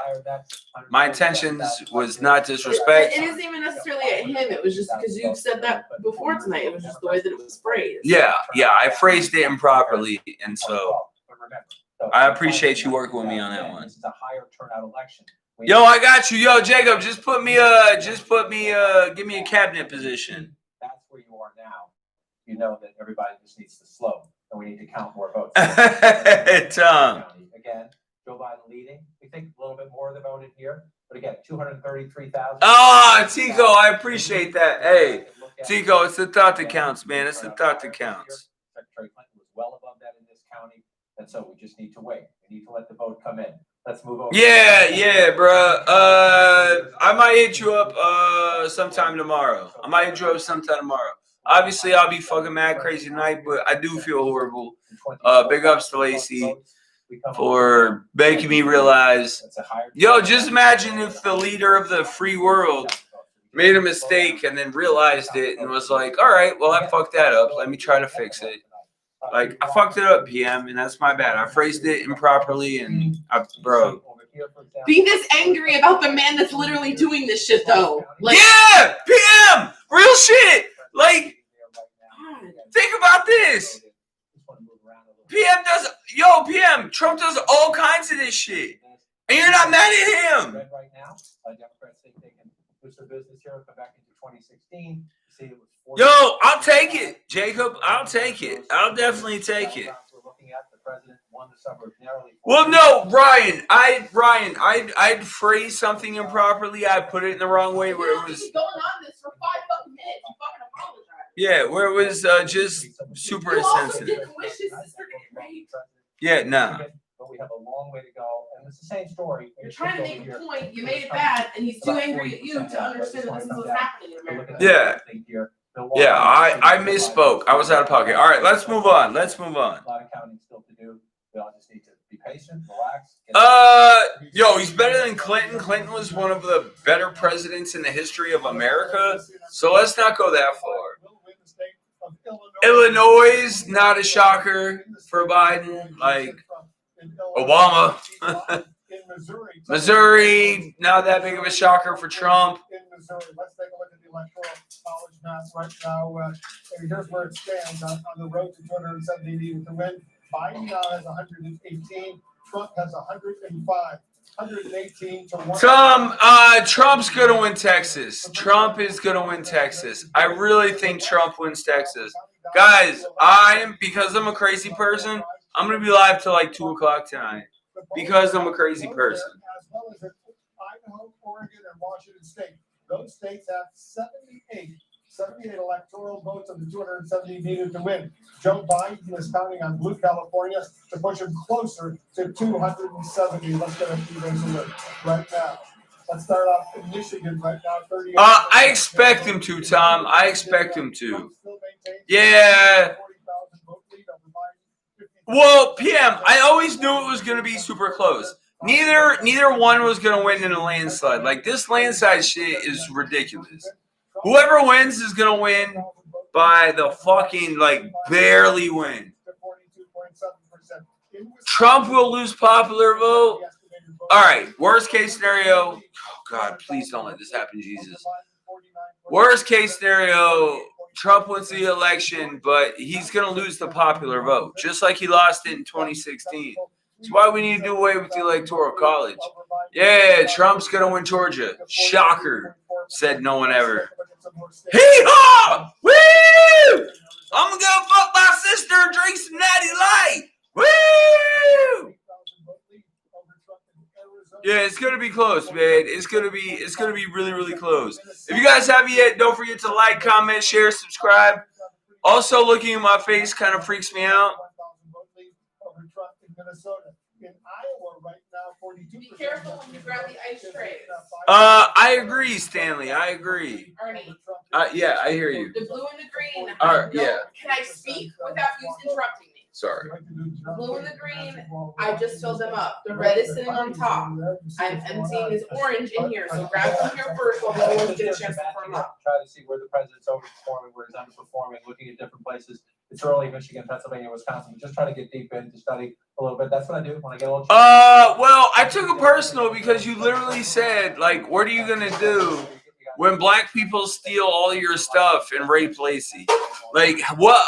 my intentions was not disrespect.
It isn't even necessarily at him. It was just because you said that before tonight. It was just the way that it was phrased.
Yeah, I phrased it improperly. And so I appreciate you working with me on that one.
This is a higher turnout election.
Yo, I got you. Yo, Jacob, give me a cabinet position.
That's where you are now. You know that everybody just needs to slow, and we need to count more votes.
Tom.
Again, Joe Biden leading. We think a little bit more of the vote in here, but again, 233,000.
Oh, Tico, I appreciate that. Hey, Tico, it's the thought that counts, man. It's the thought that counts.
Secretary Clinton was well above that in this county, and so we just need to wait. We need to let the vote come in. Let's move over.
Yeah, bro. I might hit you up sometime tomorrow. Obviously, I'll be fucking mad crazy tonight, but I do feel horrible. Big ups to Lacey for making me realize. Yo, just imagine if the leader of the free world made a mistake and then realized it and was like, all right, well, I fucked that up. Let me try to fix it. Like, I fucked it up, PM, and that's my bad. I phrased it improperly, and bro.
Be this angry about the man that's literally doing this shit, though. Like,
yeah, PM, real shit. Like, think about this. PM, Trump does all kinds of this shit, and you're not mad at him.
Right now, Democrats think they can boost their business here, come back into 2016. See, it was
Yo, I'll take it, Jacob. I'll take it. I'll definitely take it.
We're looking at the president won the suburbs narrowly.
Well, no, Ryan, I'd phrase something improperly. I put it in the wrong way where it was.
Going on this for 5 fucking minutes. You fucking apologize.
Yeah, where it was just super
You also
insensitive.
didn't wish his sister to get raped.
Yeah, nah.
But we have a long way to go, and it's the same story.
You're trying to make a point. You made it bad, and he's too angry at you to understand that this is what's happening in America.
Yeah. Yeah, I misspoke. I was out of pocket. All right, let's move on.
A lot of counting still to do. We all just need to be patient, relax.
Yo, he's better than Clinton. Clinton was one of the better presidents in the history of America. So let's not go that far. Illinois, not a shocker for Biden. Like Obama. Missouri, not that big of a shocker for Trump.
In Missouri, let's take a look at the electoral college map right now. And here's where it stands on the road to 270 needed to win. Biden now has 118. Trump has 105. 118 to 1.
Trump's gonna win Texas. Trump is gonna win Texas. I really think Trump wins Texas. Guys, because I'm a crazy person, I'm gonna be live till like 2:00 tonight. Because I'm a crazy person.
As well as Idaho, Oregon, and Washington State. Those states have 78 electoral votes of the 270 needed to win. Joe Biden is counting on blue California to push him closer to 270. Let's get a few days away right now. Let's start off in Michigan right now. 38.
I expect him to, Tom. I expect him to. Yeah. Well, PM, I always knew it was going to be super close. Neither one was going to win in a landslide. Like, this landslide shit is ridiculous. Whoever wins is going to win by the fucking, like, barely win. Trump will lose popular vote. All right, worst case scenario. Oh, God, please don't let this happen, Jesus. Worst case scenario, Trump wins the election, but he's going to lose the popular vote, just like he lost it in 2016. That's why we need to do away with the Electoral College. Yeah, Trump's going to win Georgia. Shocker, said no one ever. Hee-haw! Woo! I'm going to go fuck my sister and drink some Natty Light. Woo! Yeah, it's gonna be close, man. It's gonna be really, really close. If you guys haven't yet, don't forget to like, comment, share, subscribe. Also, looking at my face kind of freaks me out.
Be careful when you grab the ice trays.
I agree, Stanley. I agree.
Ernie.
Yeah, I hear you.
The blue and the green.
All right, yeah.
Can I speak without you interrupting me?
Sorry.
The blue and the green, I just filled them up. The red is sitting on top. I'm emptying this orange in here, so grab them here first while no one gets a chance to firm up.
Try to see where the president's overperforming, where he's underperforming, looking at different places. It's early, Michigan, Pennsylvania, Wisconsin. Just trying to get deep in to study a little bit. That's what I do when I get a little.
Well, I took it personal because you literally said, like, what are you gonna do when black people steal all your stuff and rape Lacey? Like, what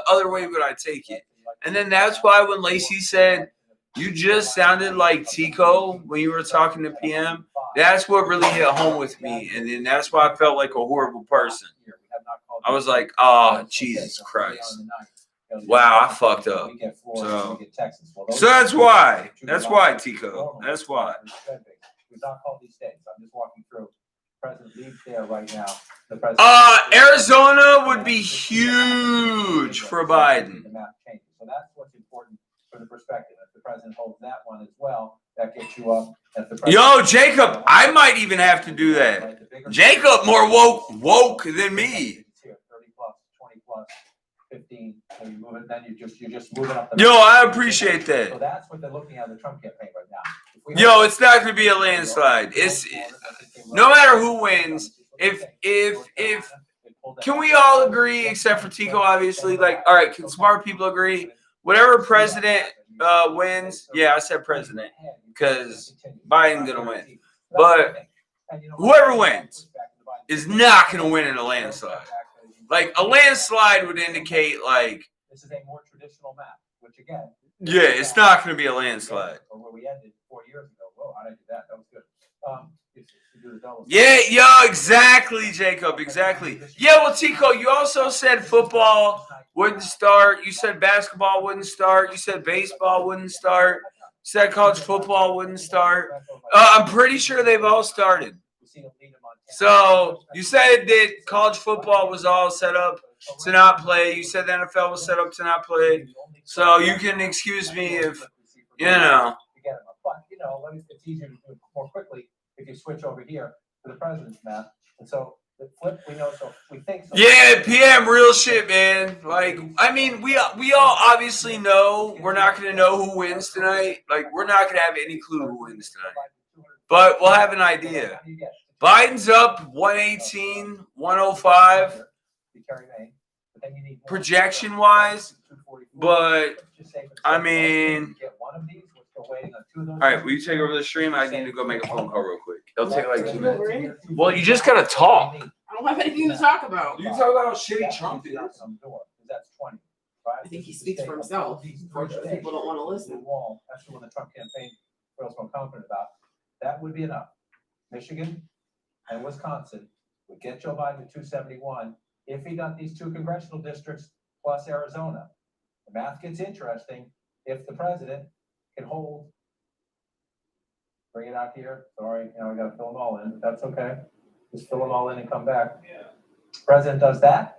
other way would I take it? And then that's why when Lacey said, you just sounded like Tico when you were talking to PM, that's what really hit home with me. And then that's why I felt like a horrible person. I was like, oh, Jesus Christ. Wow, I fucked up. So that's why. That's why, Tico. That's why.
We've not called these states. I'm just walking through. President leads there right now.
Arizona would be huge for Biden.
So that's what's important for the perspective. If the president holds that one as well, that gets you up.
Yo, Jacob, I might even have to do that. Jacob more woke than me.
30 plus, 20 plus, 15. So you move it, then you're just moving up.
Yo, I appreciate that.
So that's what they're looking at in the Trump campaign right now.
Yo, it's not going to be a landslide. It's no matter who wins. If can we all agree, except for Tico, obviously? Like, all right, can smart people agree? Whatever president wins, yeah, I said president because Biden's gonna win. But whoever wins is not gonna win in a landslide. Like a landslide would indicate, like,
this is a more traditional map, which again,
yeah, it's not gonna be a landslide.
Or where we ended 4 years ago. Whoa, how did I do that? That was good.
Yeah, exactly, Jacob, exactly. Yeah, well, Tico, you also said football wouldn't start. You said basketball wouldn't start. You said baseball wouldn't start. You said college football wouldn't start. I'm pretty sure they've all started. So you said that college football was all set up to not play. You said the NFL was set up to not play. So you can excuse me if, you know.
But, it's easier to do it more quickly if you switch over here to the president's map. And so the flip, we know, so we think so.
Yeah, PM, real shit, man. Like, I mean, we all obviously know we're not going to know who wins tonight. Like, we're not going to have any clue who wins tonight. But we'll have an idea. Biden's up 118, 105.
then you need more.
projection-wise,
244.
but
Just say for the
I
sake of argument,
mean,
you get one of these, we're still waiting on 2 of those.
all right, will you take over the stream? I need to go make a phone call real quick. It'll take like 2 minutes. Well, you just gotta talk.
I don't have anything to talk about.
You talk about how shitty Trump is.
That's 20, right?
I think he speaks for himself. Unfortunately, people don't want to listen.
Wall, that's the one the Trump campaign feels more confident about. That would be enough. Michigan and Wisconsin would get Joe Biden to 271 if he got these 2 congressional districts plus Arizona. The math gets interesting if the president can hold. Bring it out here. Sorry, I gotta fill them all in, but that's okay. Just fill them all in and come back. President does that.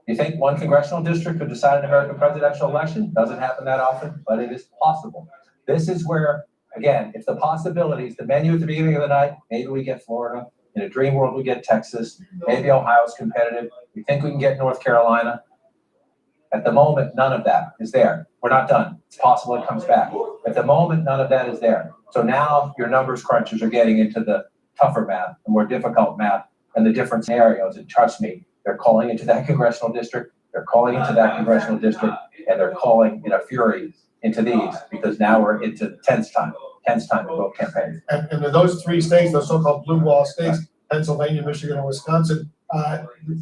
You think 1 congressional district could decide an American presidential election? Doesn't happen that often, but it is possible. This is where, again, if the possibilities, the menu at the beginning of the night, maybe we get Florida. In a dream world, we get Texas. Maybe Ohio's competitive. We think we can get North Carolina. At the moment, none of that is there. We're not done. It's possible it comes back. At the moment, none of that is there. So now your numbers crunchers are getting into the tougher math, the more difficult math, and the different scenarios. And trust me, they're calling into that congressional district. They're calling into that congressional district, and they're calling in a fury into these because now we're into tense time to vote campaign.
And in those 3 states, those so-called blue wall states, Pennsylvania, Michigan, and Wisconsin,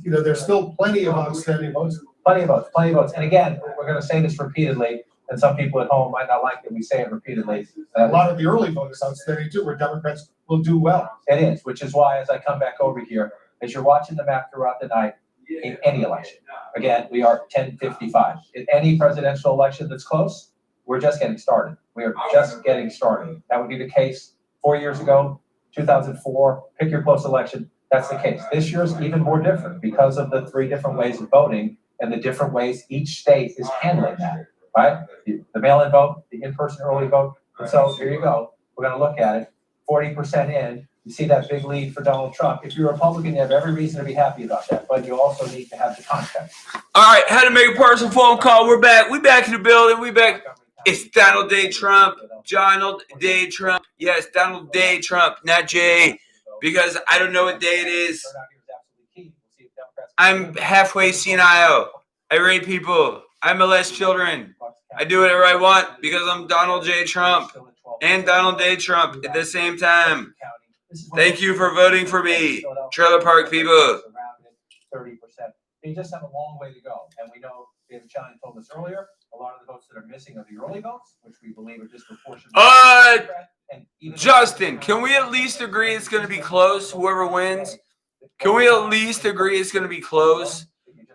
there's still plenty of outstanding votes.
Plenty of votes. And again, we're going to say this repeatedly, and some people at home might not like that we say it repeatedly.
A lot of the early vote is outstanding too, where Democrats will do well.
It is, which is why as I come back over here, as you're watching the map throughout the night, in any election, again, we are 10:55. In any presidential election that's close, we're just getting started. We are just getting started. That would be the case 4 years ago, 2004, pick your close election. That's the case. This year is even more different because of the 3 different ways of voting and the different ways each state is handling that, right? The mail-in vote, the in-person early vote. And so here you go. We're going to look at it. 40% in. You see that big lead for Donald Trump. If you're a Republican, you have every reason to be happy about that, but you also need to have the context.
All right, had to make a personal phone call. We're back. We back in the building. We back. It's Donald J. Trump. Donald J. Trump. Yes, Donald J. Trump, not J, because I don't know what day it is. I'm halfway senile. I rape people. I molest children. I do whatever I want because I'm Donald J. Trump and Donald J. Trump at the same time. Thank you for voting for me, Trailer Park people.
30%. You just have a long way to go. And we know, David Chine told us earlier, a lot of the votes that are missing are the early votes, which we believe are disproportionate.
Justin, can we at least agree it's going to be close, whoever wins? Can we at least agree it's going to be close?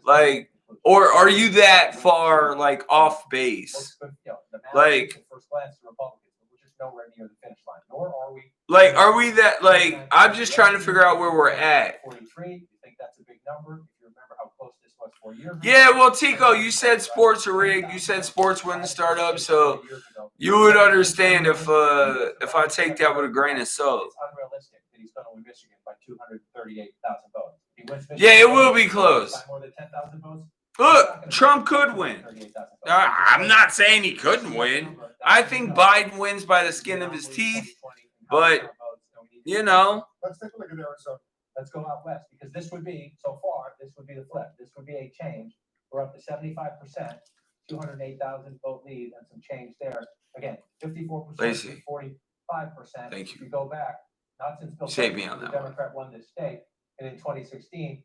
Like, or are you that far, like, off base? Like,
first glance to Republicans, we're just nowhere near the finish line. Nor are we.
like, are we that, like, I'm just trying to figure out where we're at.
43, you think that's a big number? If you remember how close this was 4 years ago.
Yeah, well, Tico, you said sports are rigged. You said sports wouldn't start up, so you would understand if I take that with a grain of salt.
It's unrealistic that he's going to win Michigan by 238,000 votes. If he wins Michigan,
Yeah, it will be close.
by more than 10,000 votes.
Look, Trump could win. I'm not saying he couldn't win. I think Biden wins by the skin of his teeth, but, you know.
Let's take a look at Arizona.
Let's go out west, because this would be, so far, this would be the flip. This would be a change. We're up to 75%, 208,000 vote lead and some change there. Again, 54%,
Lacey.
45%.
Thank you.
If you go back, not since Bill
Save me
Clinton,
on
the
that one.
Democrat won this state, and in 2016,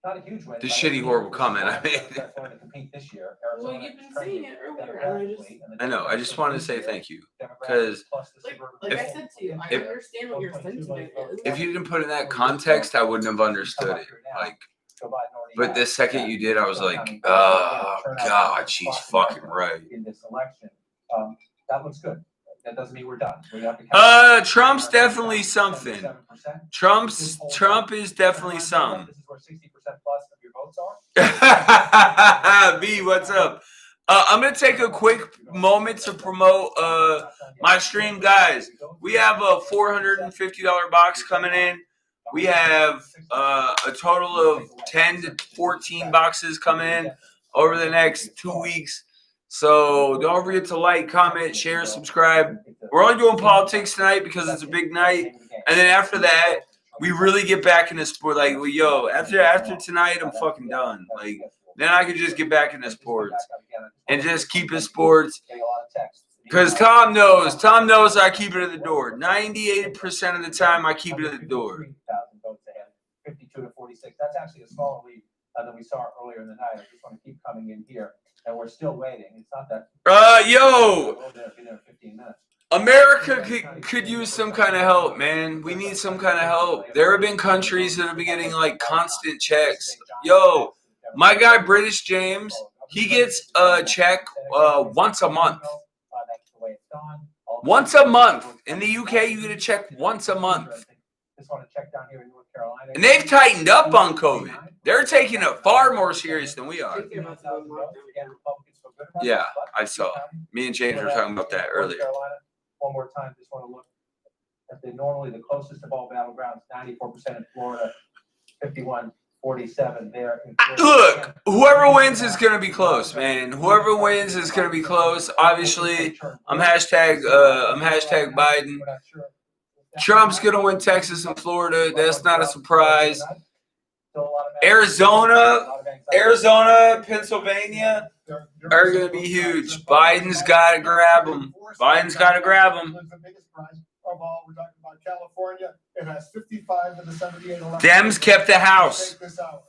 not a huge win.
The
but
shitty, horrible comment I made.
Democrats wanted to compete this year.
Well,
Arizona
you've been
is trending
saying it earlier, and I
demographically, and the
I know. I
Democrats
just wanted to
this
say
year,
thank you.
Democrats
'cause
plus the
Like,
suburban
like I
vote,
said to you, I
if-
understand what your sentiment is.
If you didn't put it in that context, I wouldn't have understood it. Like,
Joe Biden already
but
has
the second
that.
you did, I was
Still
like,
counting
oh,
votes. Again,
God,
turnout
she's
across
fucking
America
right.
in this election. That looks good. That doesn't mean we're done. We have to count.
Trump's definitely something.
77%.
Trump is definitely something.
This is where 60% plus of your votes are.
B, what's up? I'm gonna take a quick moment to promote my stream, guys. We have a $450 box coming in. We have a total of 10 to 14 boxes coming in over the next 2 weeks. So don't forget to like, comment, share, subscribe. We're only doing politics tonight because it's a big night. And then after that, we really get back into sport. Like, well, yo, after tonight, I'm fucking done. Like, then I could just get back into sports and just keep it sports. Because Tom knows I keep it at the door. 98% of the time, I keep it at the door.
52 to 46. That's actually a smaller lead than we saw earlier in the night. I just want to keep coming in here, and we're still waiting. It's not that.
Yo,
Been there 15 minutes.
America could use some kind of help, man. We need some kind of help. There have been countries that have been getting like constant checks. Yo, my guy British James, he gets a check once a month. Once a month. In the UK, you get a check once a month. And they've tightened up on COVID. They're taking it far more serious than we are. Yeah, I saw. Me and James were talking about that earlier.
One more time, just want to look at normally the closest of all battlegrounds, 94% in Florida, 51-47 there.
Look, whoever wins is going to be close, man. Whoever wins is going to be close. Obviously, I'm hashtag Biden. Trump's going to win Texas and Florida. That's not a surprise. Arizona, Pennsylvania are going to be huge. Biden's got to grab them. Biden's got to grab them.
The biggest prize of all, we're talking about California. It has 55 of the 78 elections.
Dems kept the House.
Check this out.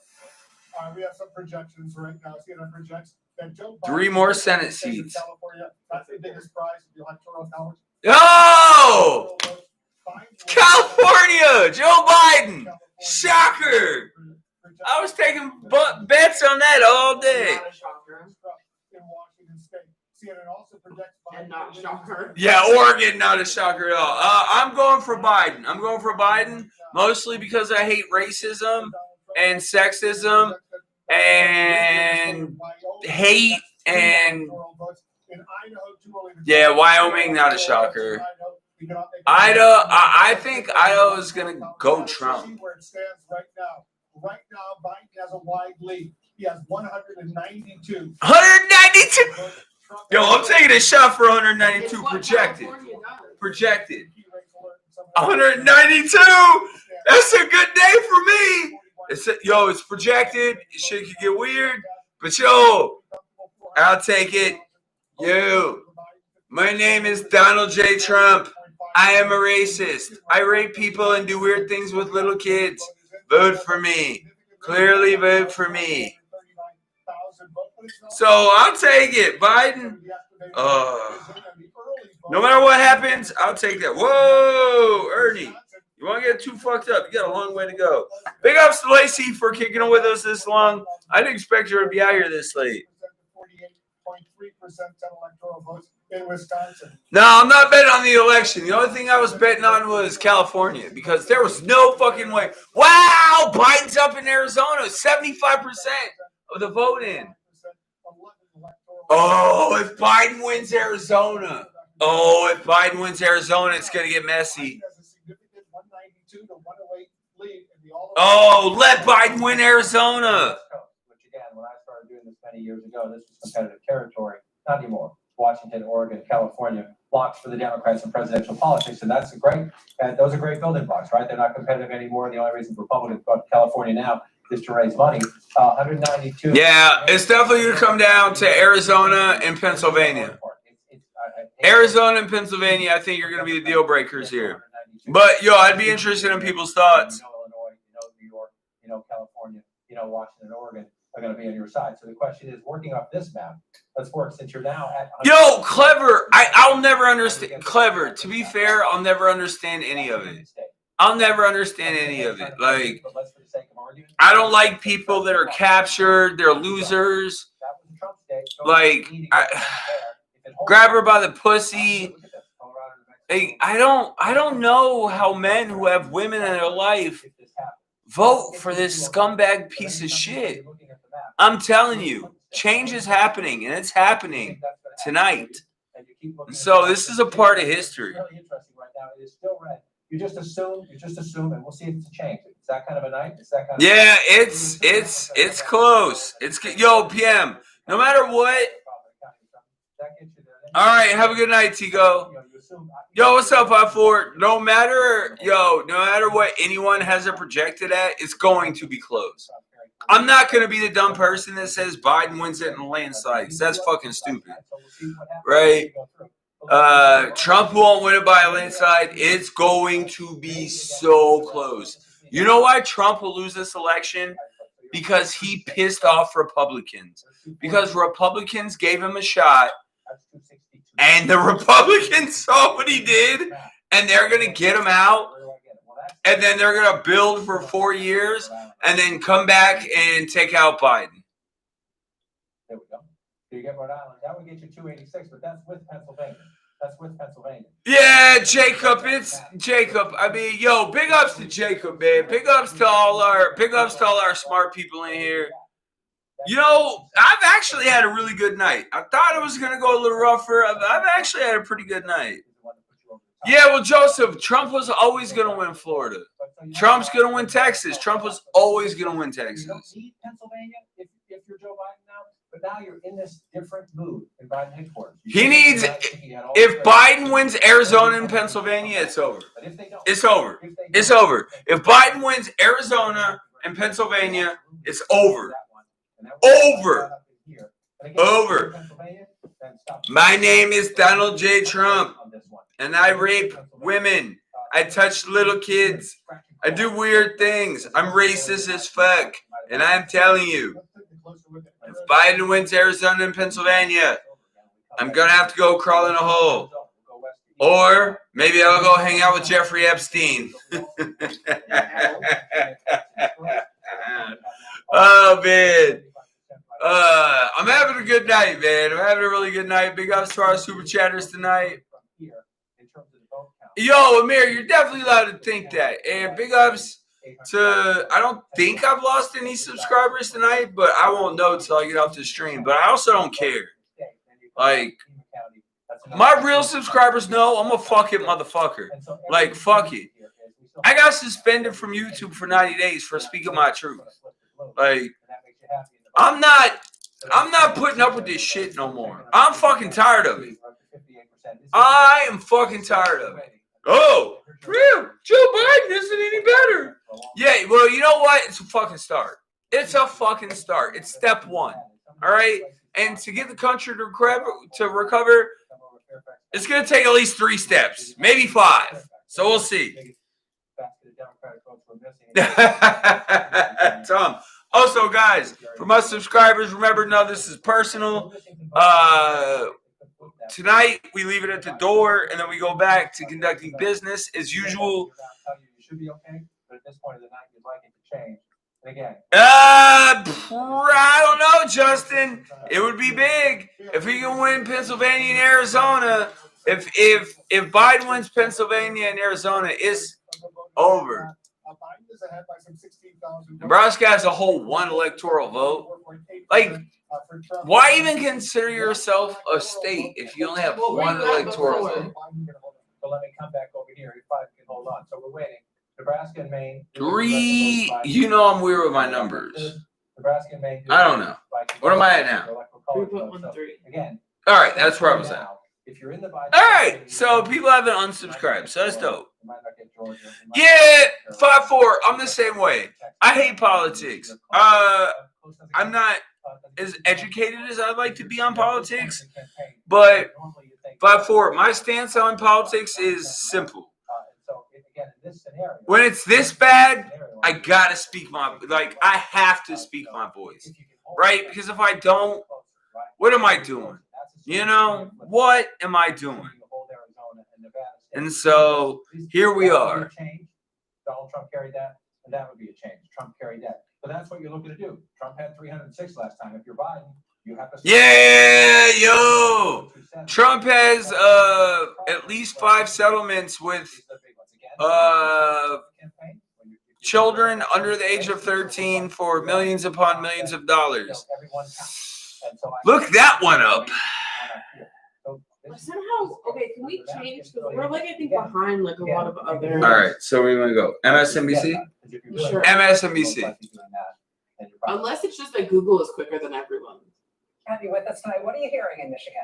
We have some projections right now. CNN projects that Joe Biden
3 more Senate seats.
California, that's the biggest prize of the electoral college.
Oh! California! Joe Biden! Shocker! I was taking bets on that all day.
In Washington State. CNN also projects Biden.
Yeah, Oregon, not a shocker at all. I'm going for Biden. Mostly because I hate racism and sexism and hate and yeah, Wyoming, not a shocker. Idaho, I think Idaho is gonna go Trump.
Where it stands right now. Right now, Biden has a wide lead. He has 192.
192. Yo, I'm taking a shot for 192 projected. 192. That's a good day for me. It's projected. Shit could get weird, but yo, I'll take it. Yo, my name is Donald J. Trump. I am a racist. I rape people and do weird things with little kids. Vote for me. Clearly vote for me. So I'll take it. Biden. No matter what happens, I'll take that. Whoa, Ernie. You want to get too fucked up? You got a long way to go. Big ups to Lacey for kicking it with us this long. I didn't expect her to be out here this late.
48.3% electoral votes in Wisconsin.
No, I'm not betting on the election. The only thing I was betting on was California because there was no fucking way. Wow, Biden's up in Arizona. 75% of the vote in. Oh, if Biden wins Arizona. It's going to get messy. Oh, let Biden win Arizona.
Which again, when I started doing this many years ago, this was competitive territory. Not anymore. Washington, Oregon, California, blocks for the Democrats in presidential politics, and those are great building blocks, right? They're not competitive anymore. The only reason Republicans go to California now is to raise money. 192.
Yeah, it's definitely going to come down to Arizona and Pennsylvania. Arizona and Pennsylvania, I think, are going to be the deal breakers here. But yo, I'd be interested in people's thoughts.
Illinois, New York, California, Washington, Oregon are going to be on your side. So the question is, working off this map, let's work since you're now at.
Yo, clever. I'll never understand. Clever. To be fair, I'll never understand any of it. Like, I don't like people that are captured. They're losers. Like, grab her by the pussy. Hey, I don't know how men who have women in their life vote for this scumbag piece of shit. I'm telling you, change is happening, and it's happening tonight. So this is a part of history.
Really interesting right now. It is still red. You just assume, and we'll see if it's a change. It's that kind of a night.
Yeah, it's close. Yo, PM. No matter what. All right, have a good night, Tigo. Yo, what's up, 5-4? No matter what anyone has it projected at, it's going to be close. I'm not going to be the dumb person that says Biden wins it in a landslide. That's fucking stupid, right? Trump won't win it by a landslide. It's going to be so close. You know why Trump will lose this election? Because he pissed off Republicans. Because Republicans gave him a shot, and the Republicans saw what he did, and they're going to get him out, and then they're going to build for 4 years, and then come back and take out Biden.
There we go. So you get Rhode Island. That would get you 286, but that's with Pennsylvania. That's with Pennsylvania.
Yeah, Jacob, it's Jacob. I mean, yo, big ups to Jacob, man. Big ups to all our smart people in here. You know, I've actually had a really good night. I thought it was gonna go a little rougher. I've actually had a pretty good night. Yeah, well, Joseph, Trump was always gonna win Florida. Trump's gonna win Texas. Trump was always gonna win Texas.
You don't need Pennsylvania if you're Joe Biden now, but now you're in this different mood in Biden headquarters.
He needs. If Biden wins Arizona and Pennsylvania, it's over. It's over. It's over. If Biden wins Arizona and Pennsylvania, it's over. Over. Over. My name is Donald J. Trump, and I rape women. I touch little kids. I do weird things. I'm racist as fuck, and I'm telling you, if Biden wins Arizona and Pennsylvania, I'm gonna have to go crawl in a hole. Or maybe I'll go hang out with Jeffrey Epstein. Oh, man. I'm having a good night, man. I'm having a really good night. Big ups to our super chatters tonight. Yo, Amir, you're definitely allowed to think that. And big ups to, I don't think I've lost any subscribers tonight, but I won't know until I get off the stream. But I also don't care. Like, my real subscribers know I'm a fucking motherfucker. Like, fuck it. I got suspended from YouTube for 90 days for speaking my truth. Like, I'm not putting up with this shit no more. I'm fucking tired of it. I am fucking tired of it. Oh, real? Joe Biden isn't any better. Yeah, well, you know what? It's a fucking start. It's a fucking start. It's step one. All right? And to get the country to recover, it's going to take at least 3 steps, maybe 5. So we'll see. Tom. Also, guys, for my subscribers, remember, no, this is personal. Tonight, we leave it at the door, and then we go back to conducting business as usual.
You should be okay, but at this point of the night, you'd like it to change. And again,
I don't know, Justin. It would be big if he can win Pennsylvania and Arizona. If Biden wins Pennsylvania and Arizona, it's over. Nebraska has a whole 1 electoral vote. Like, why even consider yourself a state if you only have 1 electoral vote?
So let me come back over here if I can hold on. So we're waiting. Nebraska and Maine.
3. You know I'm weird with my numbers.
Nebraska and Maine.
I don't know. What am I at now?
3.13.
Again.
All right, that's where I was at.
If you're in the
All right, so people haven't unsubscribed, so that's dope. Yeah, 5-4. I'm the same way. I hate politics. I'm not as educated as I'd like to be on politics, but 5-4. My stance on politics is simple. When it's this bad, I gotta speak I have to speak my voice, right? Because if I don't, what am I doing? You know, what am I doing? And so here we are.
Donald Trump carried that, and that would be a change. Trump carried that. But that's what you're looking to do. Trump had 306 last time. If you're Biden, you have to.
Yeah, yo. Trump has at least 5 settlements with children under the age of 13 for millions upon millions of dollars. Look that one up.
Somehow, okay, can we change? Because we're I think behind a lot of other.
All right, so where do you want to go? MSNBC?
Sure.
MSNBC.
Unless it's just that Google is quicker than everyone.
Kathy, with us tonight, what are you hearing in Michigan?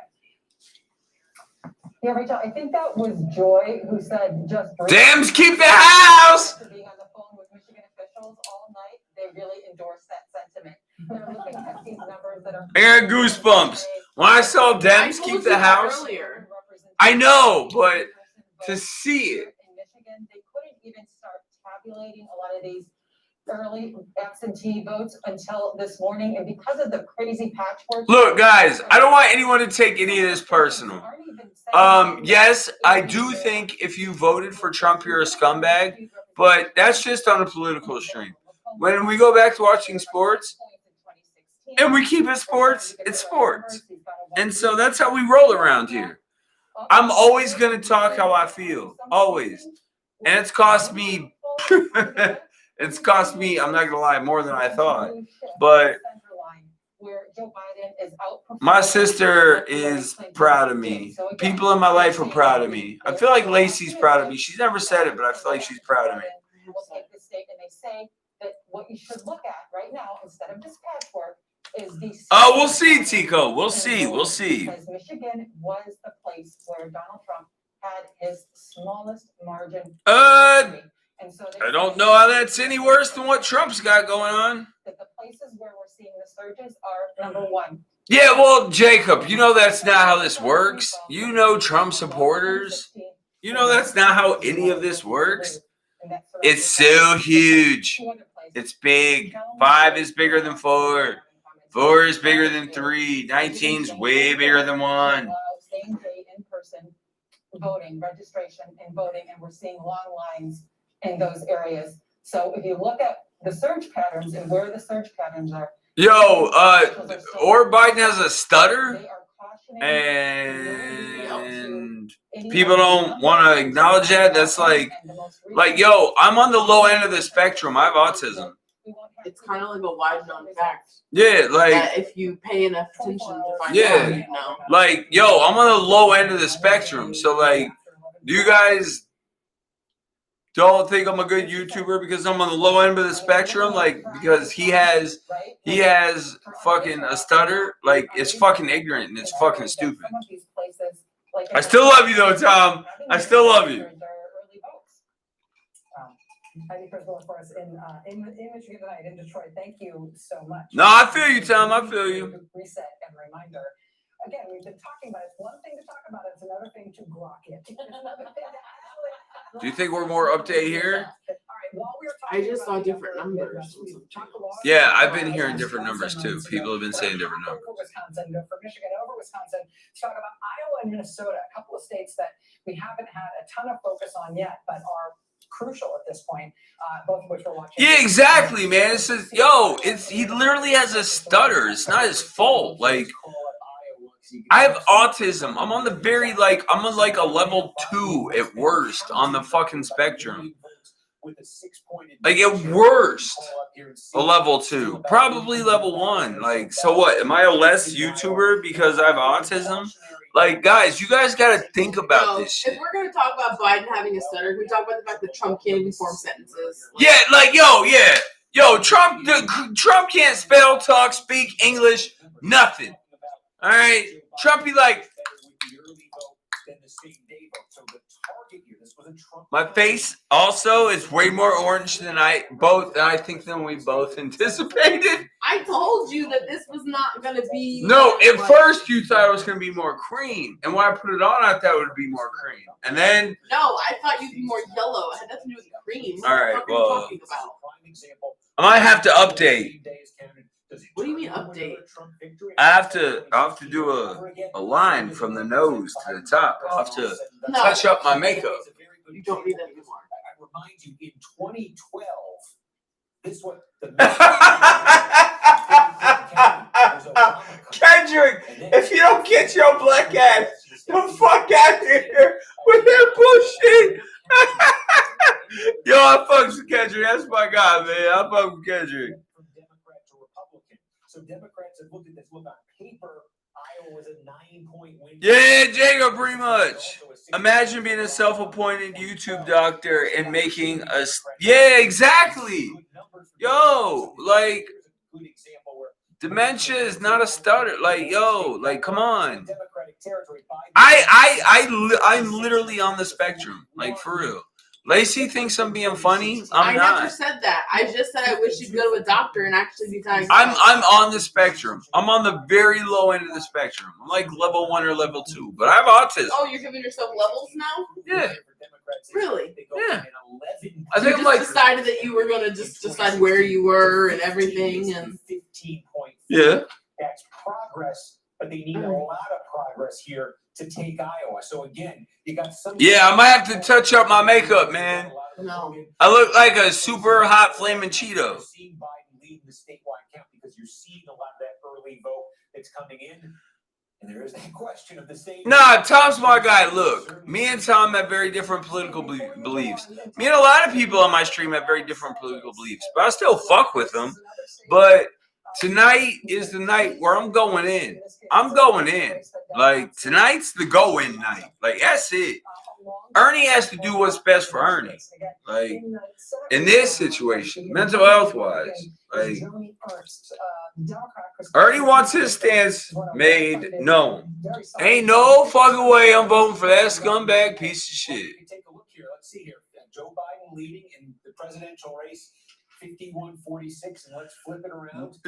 Yeah, Rachel, I think that was Joy who said just.
Dems keep the house.
After being on the phone with Michigan officials all night, they really endorse that sentiment. They're looking at these numbers that are.
I got goosebumps when I saw Dems keep the house. I know, but to see it.
In Michigan, they couldn't even start tabulating a lot of these early absentee votes until this morning, and because of the crazy patchwork.
Look, guys, I don't want anyone to take any of this personal. Yes, I do think if you voted for Trump, you're a scumbag, but that's just on a political stream. When we go back to watching sports, and we keep it sports, it's sports. And so that's how we roll around here. I'm always going to talk how I feel. Always. And it's cost me, I'm not going to lie, more than I thought. But my sister is proud of me. People in my life are proud of me. I feel like Lacey's proud of me. She's never said it, but I feel like she's proud of me.
We'll take this state and they say that what you should look at right now, instead of this patchwork, is the.
Oh, we'll see, Tico. We'll see.
Because Michigan was the place where Donald Trump had his smallest margin. And so
I don't know how that's any worse than what Trump's got going on.
That the places where we're seeing the surges are number one.
Yeah, well, Jacob, you know that's not how this works. You know Trump supporters. You know that's not how any of this works. It's so huge. It's big. 5 is bigger than 4. 4 is bigger than 3. 19's way bigger than 1.
Same day in person voting, registration and voting, and we're seeing long lines in those areas. So if you look at the surge patterns and where the surge patterns are.
Or Biden has a stutter, and people don't want to acknowledge that. That's like, yo, I'm on the low end of the spectrum. I have autism.
It's kind of like a wide known fact.
Yeah, like
that if you pay enough attention to find out, you know.
Like, yo, I'm on the low end of the spectrum. So, like, do you guys don't think I'm a good YouTuber because I'm on the low end of the spectrum? Like, because he has fucking a stutter. Like, it's fucking ignorant and it's fucking stupid. I still love you though, Tom. I still love you.
Heidi Criswell for us in Michigan tonight in Detroit. Thank you so much.
No, I feel you, Tom. I feel you.
Reset and reminder. Again, we've been talking about it. It's one thing to talk about it. It's another thing to grok it.
Do you think we're more update here?
I just saw different numbers.
Yeah, I've been hearing different numbers too. People have been saying different numbers.
Wisconsin, go from Michigan over Wisconsin to talk about Iowa and Minnesota, a couple of states that we haven't had a ton of focus on yet, but are crucial at this point, both of which we're watching.
Yeah, exactly, man. It's just, he literally has a stutter. It's not his fault. Like, I have autism. I'm on the I'm on like a level 2 at worst on the fucking spectrum. Like, at worst, a level 2, probably level 1. Like, so what? Am I a less YouTuber because I have autism? Like, guys, you guys got to think about this shit.
If we're going to talk about Biden having a stutter, we talk about the fact that Trump can't even form sentences. Trump can't spell, talk, speak English, nothing. All right? Trump be like, my face also is way more orange than I think than we both anticipated. I told you that this was not going to be.
No, at first you thought it was going to be more cream, and when I put it on, I thought it would be more cream, and then
no, I thought you'd be more yellow. It had nothing to do with cream.
All right, well,
what are you talking about?
I might have to update.
What do you mean update?
I have to do a line from the nose to the top. I have to touch up my makeup.
You don't need that anymore.
I remind you, in 2012, this was the
Kendrick, if you don't get your black ass the fuck out of here with that bullshit. Yo, I fucks with Kendrick. That's my guy, man. I fuck with Kendrick.
From Democrat to Republican. So Democrats have looked at this. Look, on paper, Iowa was a 9-point win.
Yeah, Jacob, pretty much. Imagine being a self-appointed YouTube doctor and making yeah, exactly. Yo, like, Dementia is not a stutter. Like, yo, like, come on.
Democratic territory.
I'm literally on the spectrum. Like, for real. Lacey thinks I'm being funny.
I
I'm
never
not.
said that. I just said I wish you'd go to a doctor and actually be diagnosed.
I'm on the spectrum. I'm on the very low end of the spectrum. I'm like level 1 or level 2, but I have autism.
Oh, you're giving yourself levels now?
Yeah.
Really?
Yeah.
I
I think
you
I'm
just
like,
decided that you were gonna just decide where you were and everything, and
15.4.
yeah.
That's progress, but they need a lot of progress here to take Iowa. So again, you got some.
Yeah, I might have to touch up my makeup, man.
No.
I look like a super hot flaming Cheeto.
You're seeing Biden lead the statewide count because you're seeing a lot of that early vote that's coming in. And there is that question of the same.
Nah, Tom's my guy. Look, me and Tom have very different political beliefs. Me and a lot of people on my stream have very different political beliefs, but I still fuck with them. But tonight is the night where I'm going in. I'm going in. Like, tonight's the go-in night. Like, that's it. Ernie has to do what's best for Ernie. Like, in this situation, mental health wise, like, Ernie wants his stance made known. Ain't no fucking way I'm voting for that scumbag piece of shit.
Take a look here. Let's see here. Joe Biden leading in the presidential race, 51-46, and let's flip it around.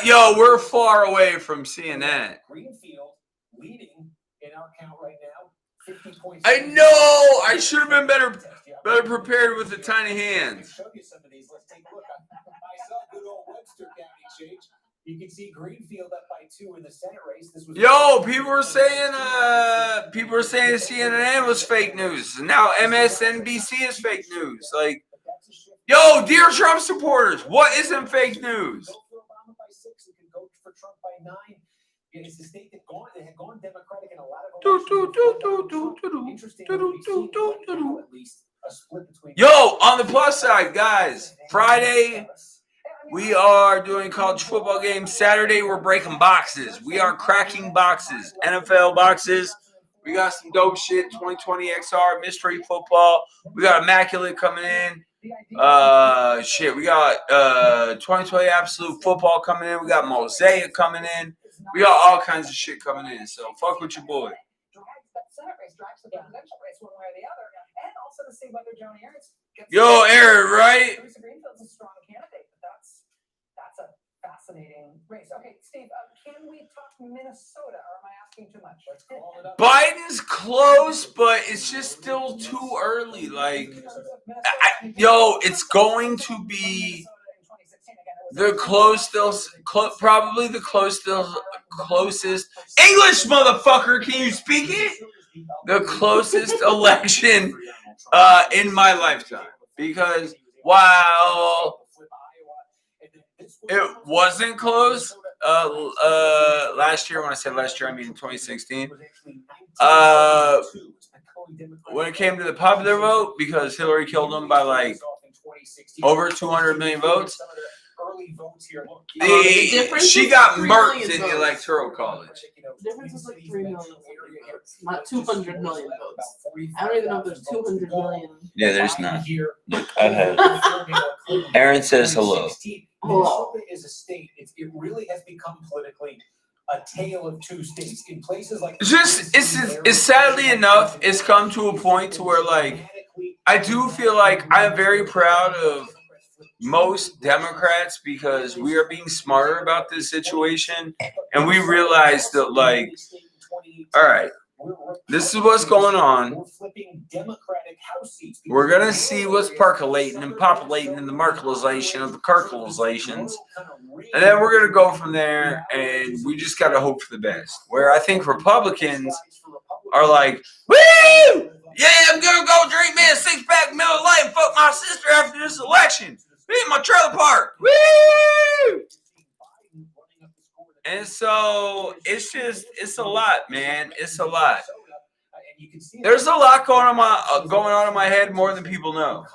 Yo, we're far away from seeing that.
Greenfield leading in our count right now. 50.6.
I know. I should have been better prepared with the tiny hands.
Show you some of these. Let's take a look. I saw good old Webster County change. You can see Greenfield up by 2 in the Senate race. This was
People were saying CNN was fake news. And now MSNBC is fake news. Like, yo, dear Trump supporters, what isn't fake news?
Go for Obama by 6. You can go for Trump by 9. It's the state that had gone Democratic in a lot of elections. At least a split between.
Yo, on the plus side, guys, Friday we are doing college football games. Saturday we're breaking boxes. We are cracking boxes, NFL boxes. We got some dope shit. 2020 XR mystery football. We got Immaculate coming in. We got 2020 absolute football coming in. We got Mosaic coming in. We got all kinds of shit coming in. So fuck with your boy. Yo, Aaron, right?
Greenfield's a strong candidate, but that's a fascinating race. Okay, Steve, can we talk Minnesota, or am I asking too much?
Let's call it up.
Biden's close, but it's just still too early. Like, it's going to be the probably the closest English motherfucker. Can you speak it? The closest election in my lifetime, because while it wasn't close last year, when I said last year, I mean 2016. When it came to the popular vote, because Hillary killed him by like over 200 million votes, she got murked in the electoral college.
The difference is like 3 million votes, not 200 million votes. I don't even know if there's 200 million.
Yeah, there's not. Aaron says hello.
Minnesota is a state. It really has become politically a tale of two states. In places like
it's sadly enough, it's come to a point to where, like, I do feel like I'm very proud of most Democrats, because we are being smarter about this situation, and we realize that, like, all right, this is what's going on. We're gonna see what's percolating and populating in the Merkelization of the Kirkelizations, and then we're gonna go from there, and we just gotta hope for the best. Where I think Republicans are like, woo! Yeah, I'm gonna go drink me a 6-pack Miller Lite and fuck my sister after this election. Be in my trailer park. Woo! And so it's a lot, man. It's a lot. There's a lot going on in my head, more than people know.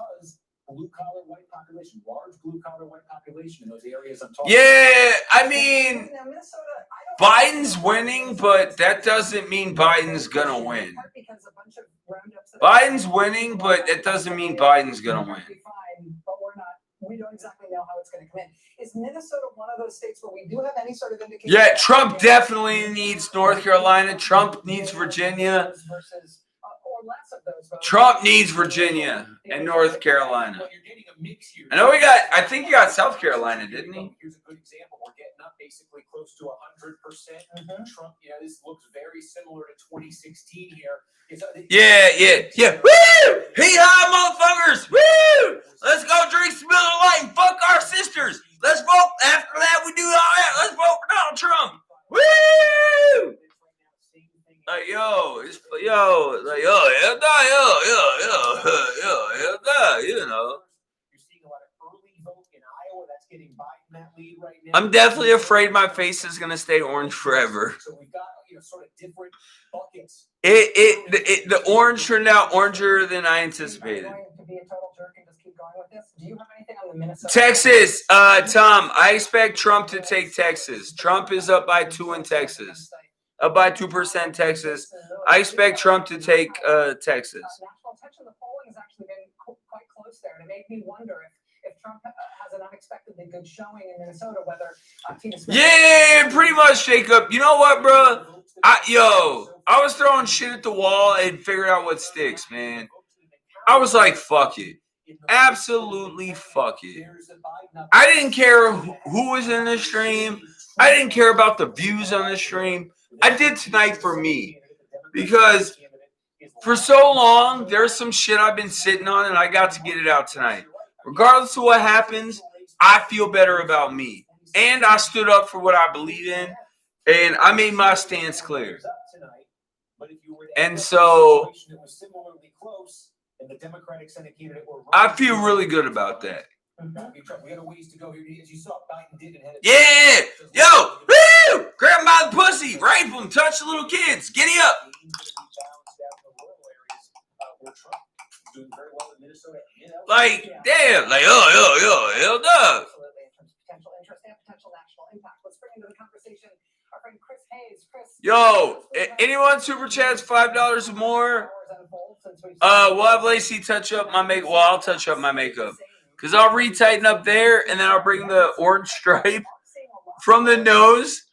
Blue collar white population, large blue collar white population in those areas I'm talking
Yeah, I mean, Biden's winning, but that doesn't mean Biden's gonna win. Biden's winning, but that doesn't mean Biden's gonna win.
We don't exactly know how it's
gonna come in. Is Minnesota one of those states where we do have any sort of indication?
Yeah, Trump definitely needs North Carolina. Trump needs Virginia.
Versus, or less of those votes.
Trump needs Virginia and North Carolina.
Well, you're getting a mix here.
I think he got South Carolina, didn't he?
Here's a good example. We're getting up basically close to 100%. Trump, this looks very similar to 2016 here.
Yeah. Woo! Hee-haw, motherfuckers! Woo! Let's go drink some Miller Lite and fuck our sisters. Let's vote. After that, we do all that. Let's vote for Donald Trump. Woo! Like, hell nah, you know.
You're seeing a lot of early vote in Iowa. That's getting Biden that lead right now.
I'm definitely afraid my face is gonna stay orange forever.
So we've got sort of different buckets.
The orange turned out oranger than I anticipated.
Going to be a total jerk and just keep going with this. Do you have anything on the Minnesota?
Texas, Tom, I expect Trump to take Texas. Trump is up by 2 in Texas. Up by 2% Texas. I expect Trump to take Texas.
National attention, the polling has actually been quite close there, and it made me wonder if Trump has an unexpectedly good showing in Minnesota, whether Tina Smith.
Yeah, pretty much, Jacob. You know what, bro? I was throwing shit at the wall and figured out what sticks, man. I was like, fuck it. Absolutely fuck it. I didn't care who was in the stream. I didn't care about the views on the stream. I did tonight for me. Because for so long, there's some shit I've been sitting on and I got to get it out tonight. Regardless of what happens, I feel better about me. And I stood up for what I believe in. And I made my stance clear. And so I feel really good about that. Yeah! Yo! Woo! Grab him by the pussy! Rape him! Touch the little kids! Giddy up! Like, damn! Like, hell no!
Potential interest and potential national impact. Let's bring into the conversation our friend Chris Hayes. Chris.
Yo, anyone super chats $5 or more? We'll have Lacey touch up my makeup. Well, I'll touch up my makeup. Because I'll retighten up there, and then I'll bring the orange stripe from the nose,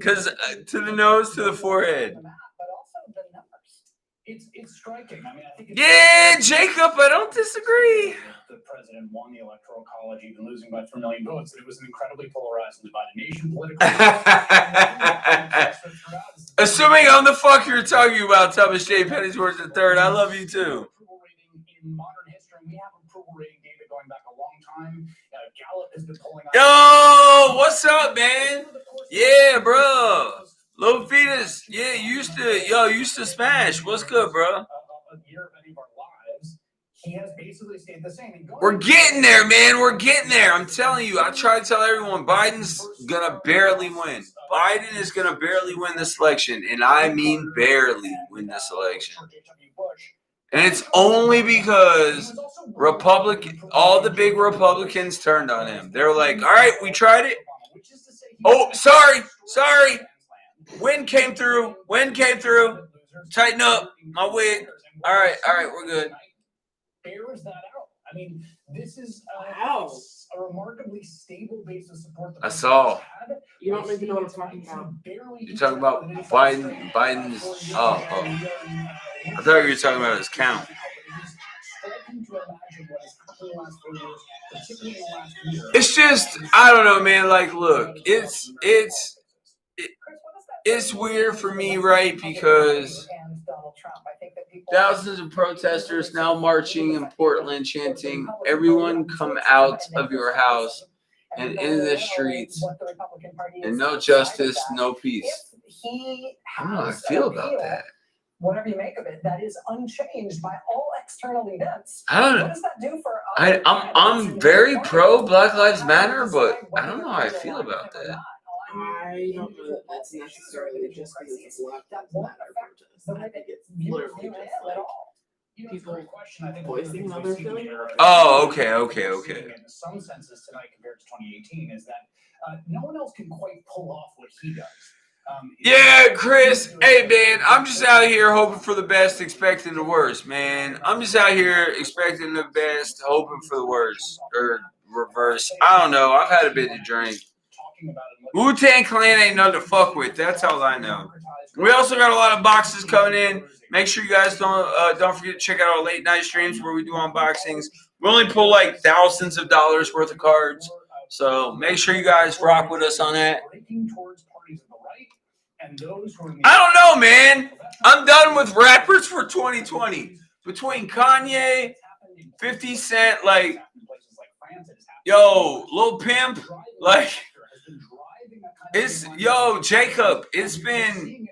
to the nose to the forehead.
It's striking. I mean, I think
Yeah, Jacob, I don't disagree.
The president won the electoral college, even losing by 3 million votes. It was an incredibly polarized and divided nation politically.
Assuming I'm the fuck you're talking about, Thomas J. Pennyworth III. I love you too.
Approval rating in modern history, we have approval rating data going back a long time. Gallup has been polling.
Yo, what's up, man? Yeah, bro. Little Fetus, yeah, used to smash. What's good, bro?
A year of any of our lives, he has basically stayed the same.
We're getting there, man. We're getting there. I'm telling you. I try to tell everyone Biden's gonna barely win. Biden is gonna barely win this election, and I mean barely win this election. And it's only because all the big Republicans turned on him. They were like, all right, we tried it. Oh, sorry. Wind came through. Tighten up my wig. All right, we're good.
Bears that out. I mean, this is a remarkably stable base of support.
I saw.
You don't even know what I'm talking about.
You're talking about Biden's. Oh. I thought you were talking about his count. It's just, I don't know, man. Like, look, it's weird for me, right? Because thousands of protesters now marching in Portland, chanting, "Everyone come out of your house and into the streets, and no justice, no peace." I don't know how I feel about that.
Whatever you make of it, that is unchanged by all external events.
I don't know.
What does that do for us?
I'm very pro Black Lives Matter, but I don't know how I feel about that.
I don't know that that's necessarily just because it's Black Lives Matter protest. I think it's literally just like people voicing how they're feeling.
Oh, okay.
In some senses tonight compared to 2018 is that no one else can quite pull off what he does.
Yeah, Chris. Hey, man, I'm just out here hoping for the best, expecting the worst, man. I'm just out here expecting the best, hoping for the worst. Or reverse. I don't know. I've had a bit to drink. Wu-Tang Clan ain't nothing to fuck with. That's all I know. We also got a lot of boxes coming in. Make sure you guys don't forget to check out our late night streams where we do unboxings. We only pull like thousands of dollars worth of cards. So make sure you guys rock with us on that. I don't know, man. I'm done with rappers for 2020. Between Kanye, 50 Cent, like, yo, Lil Pimp, like, Jacob, it's been,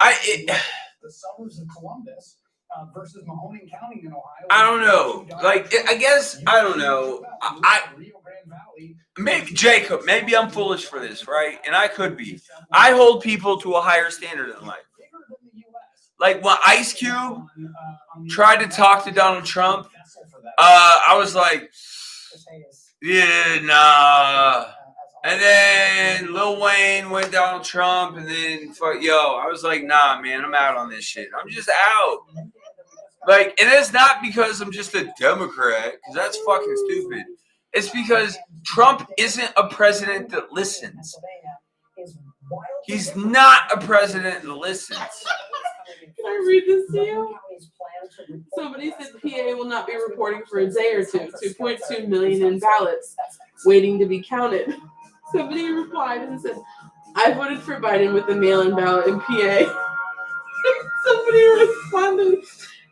The suburbs of Columbus versus Mahoning County in Ohio.
I don't know. Like, I guess, I don't know. Maybe, Jacob, maybe I'm foolish for this, right? And I could be. I hold people to a higher standard in life. Like, when Ice Cube tried to talk to Donald Trump, I was like, yeah, nah. And then Lil Wayne went Donald Trump, and then, I was like, nah, man, I'm out on this shit. I'm just out. Like, and it's not because I'm just a Democrat, because that's fucking stupid. It's because Trump isn't a president that listens. He's not a president that listens.
Can I read this to you? Somebody said PA will not be reporting for a day or two. 2.2 million in ballots waiting to be counted. Somebody replied and said, I voted for Biden with a mail-in ballot in PA. Somebody responded,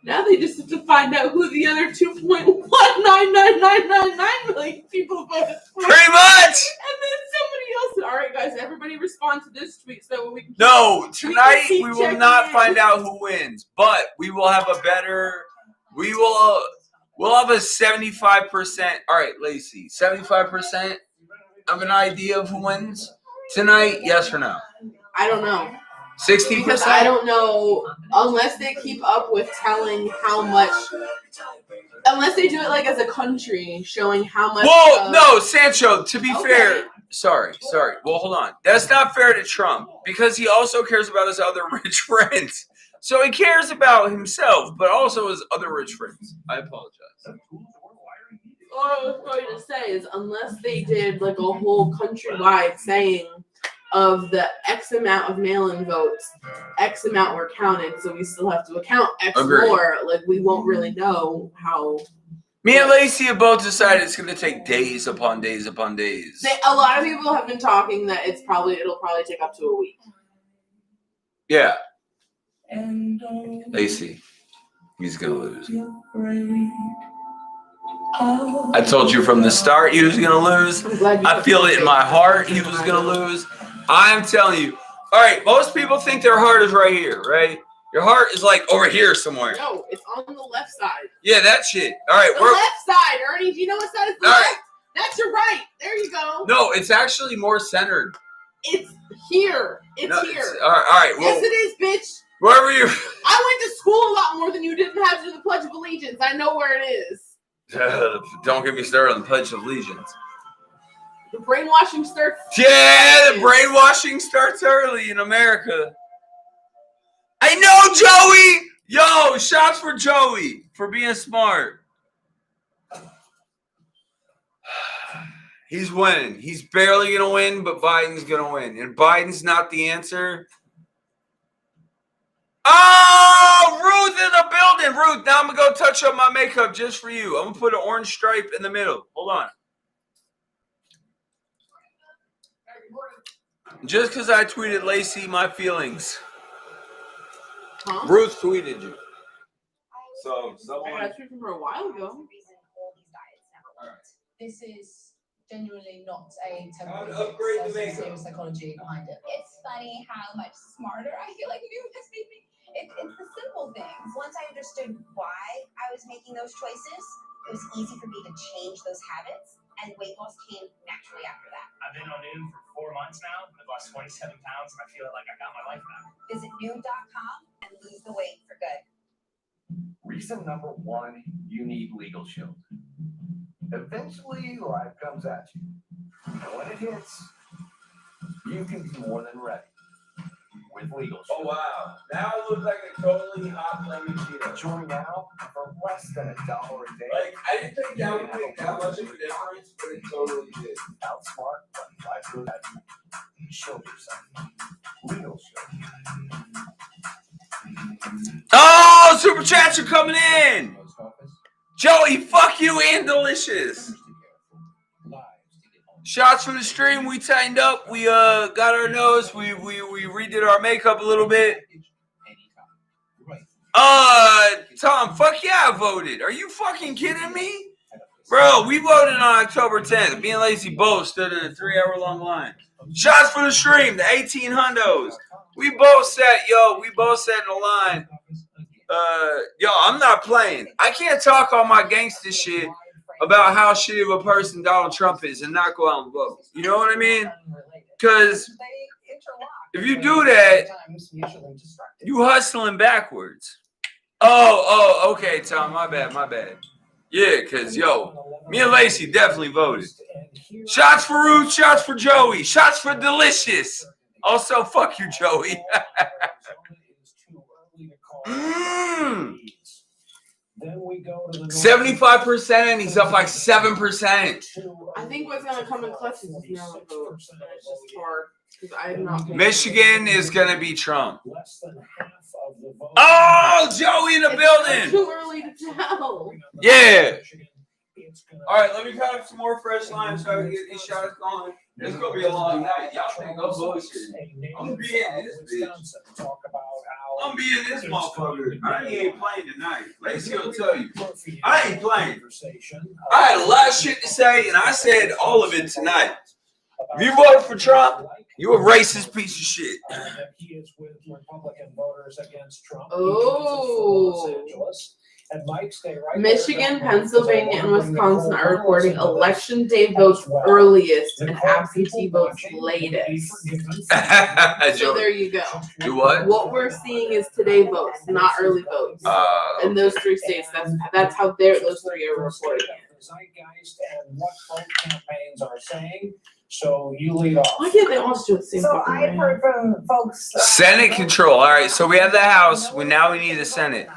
now they just have to find out who the other 2.1999999 million people voted for.
Pretty much!
And then somebody else said, all right, guys, everybody respond to this tweet so we can keep,
No, tonight we will not
in.
find out who wins, but we will have a better, we'll have a 75%, all right, Lacey, 75% of an idea of who wins tonight, yes or no?
I don't know.
60%?
Because I don't know, unless they keep up with telling how much, unless they do it like as a country, showing how much.
Well, no, Sancho, to be fair, sorry. Well, hold on. That's not fair to Trump because he also cares about his other rich friends. So he cares about himself, but also his other rich friends. I apologize.
All I was going to say is unless they did like a whole countrywide saying of the X amount of mail-in votes, X amount were counted, so we still have to account X more. Like, we won't really know how.
Me and Lacey have both decided it's going to take days upon days upon days.
A lot of people have been talking that it'll probably take up to a week.
Yeah. Lacey, he's going to lose. I told you from the start he was going to lose. I feel it in my heart he was going to lose. I'm telling you. All right, most people think their heart is right here, right? Your heart is like over here somewhere.
No, it's on the left side.
Yeah, that shit. All right,
the left side, Ernie. Do you know what side is the left? Right. That's your right. There you go.
No, it's actually more centered.
It's here. It's here.
All right. Well,
yes, it is, bitch.
Wherever you.
I went to school a lot more than you didn't have to do the Pledge of Allegiance. I know where it is.
Don't get me started on the Pledge of Allegiance.
The brainwashing starts.
Yeah, the brainwashing starts early in America. I know, Joey. Yo, shots for Joey for being smart. He's winning. He's barely gonna win, but Biden's gonna win, and Biden's not the answer. Oh, Ruth in the building. Ruth, now I'm going to go touch up my makeup just for you. I'm going to put an orange stripe in the middle. Hold on. Just because I tweeted Lacey my feelings.
Huh?
Ruth tweeted you. So, someone.
I tweeted from her a while ago.
This is genuinely not a
How to upgrade the makeup.
Serious psychology behind it.
It's funny how much smarter I feel like you has made me. It's the simple things. Once I understood why I was making those choices, it was easy for me to change those habits, and weight loss came naturally after that.
I've been on Noom for 4 months now. I've lost 27 pounds, and I feel like I got my life back.
Visit Noom.com and lose the weight for good.
Reason number one, you need Legal Shield. Eventually, life comes at you. And when it hits, you can be more than ready.
with legal.
Oh wow! Now it looks like a totally hot lemon Cheeto.
Join now for less than $1 a day.
Like I didn't think that would make that much of a difference, but it totally did.
Outsmart, life goes at you. Show yourself. Legal show.
Oh, super chats are coming in. Joey, fuck you and delicious. Shots from the stream. We tightened up. We got our nose. We redid our makeup a little bit. Tom, fuck yeah, I voted. Are you fucking kidding me? Bro, we voted on October 10th. Me and Lacey both stood in a 3-hour-long line. Shots for the stream, the 18 hundos. We both sat in a line. I'm not playing. I can't talk all my gangster shit about how shitty of a person Donald Trump is and not go out and vote. You know what I mean? Because if you do that, you hustling backwards. Oh, okay, Tom, my bad. Yeah, because, me and Lacey definitely voted. Shots for Ruth, shots for Joey, shots for Delicious. Also, fuck you, Joey. 75% and he's up like 7%.
I think what's gonna come in clutches is no vote. It's just hard because I'm not.
Michigan is gonna be Trump. Oh, Joey in the building.
Too early to tell.
Yeah. All right, let me cut up some more fresh lime so I can get these shots going. It's gonna be a long night. Y'all think I'm bullshit. I'm gonna be in this bitch. I'm be in this motherfucker. I ain't playing tonight. Lacey will tell you. I ain't playing. I had a lot of shit to say, and I said all of it tonight. If you voted for Trump, you a racist piece of shit.
He is with Republican voters against Trump.
Oh.
And Mike, stay right
Michigan, Pennsylvania, and Wisconsin are reporting election day votes earliest and absentee votes latest. So there you go.
Do what?
What we're seeing is today votes, not early votes. In those 3 states, that's how those 3 are reporting it.
Zeitgeist and what both campaigns are saying. So you lead off.
Why can't they all do the same?
So I've heard from folks.
Senate control. All right, so we have the House. Now we need the Senate.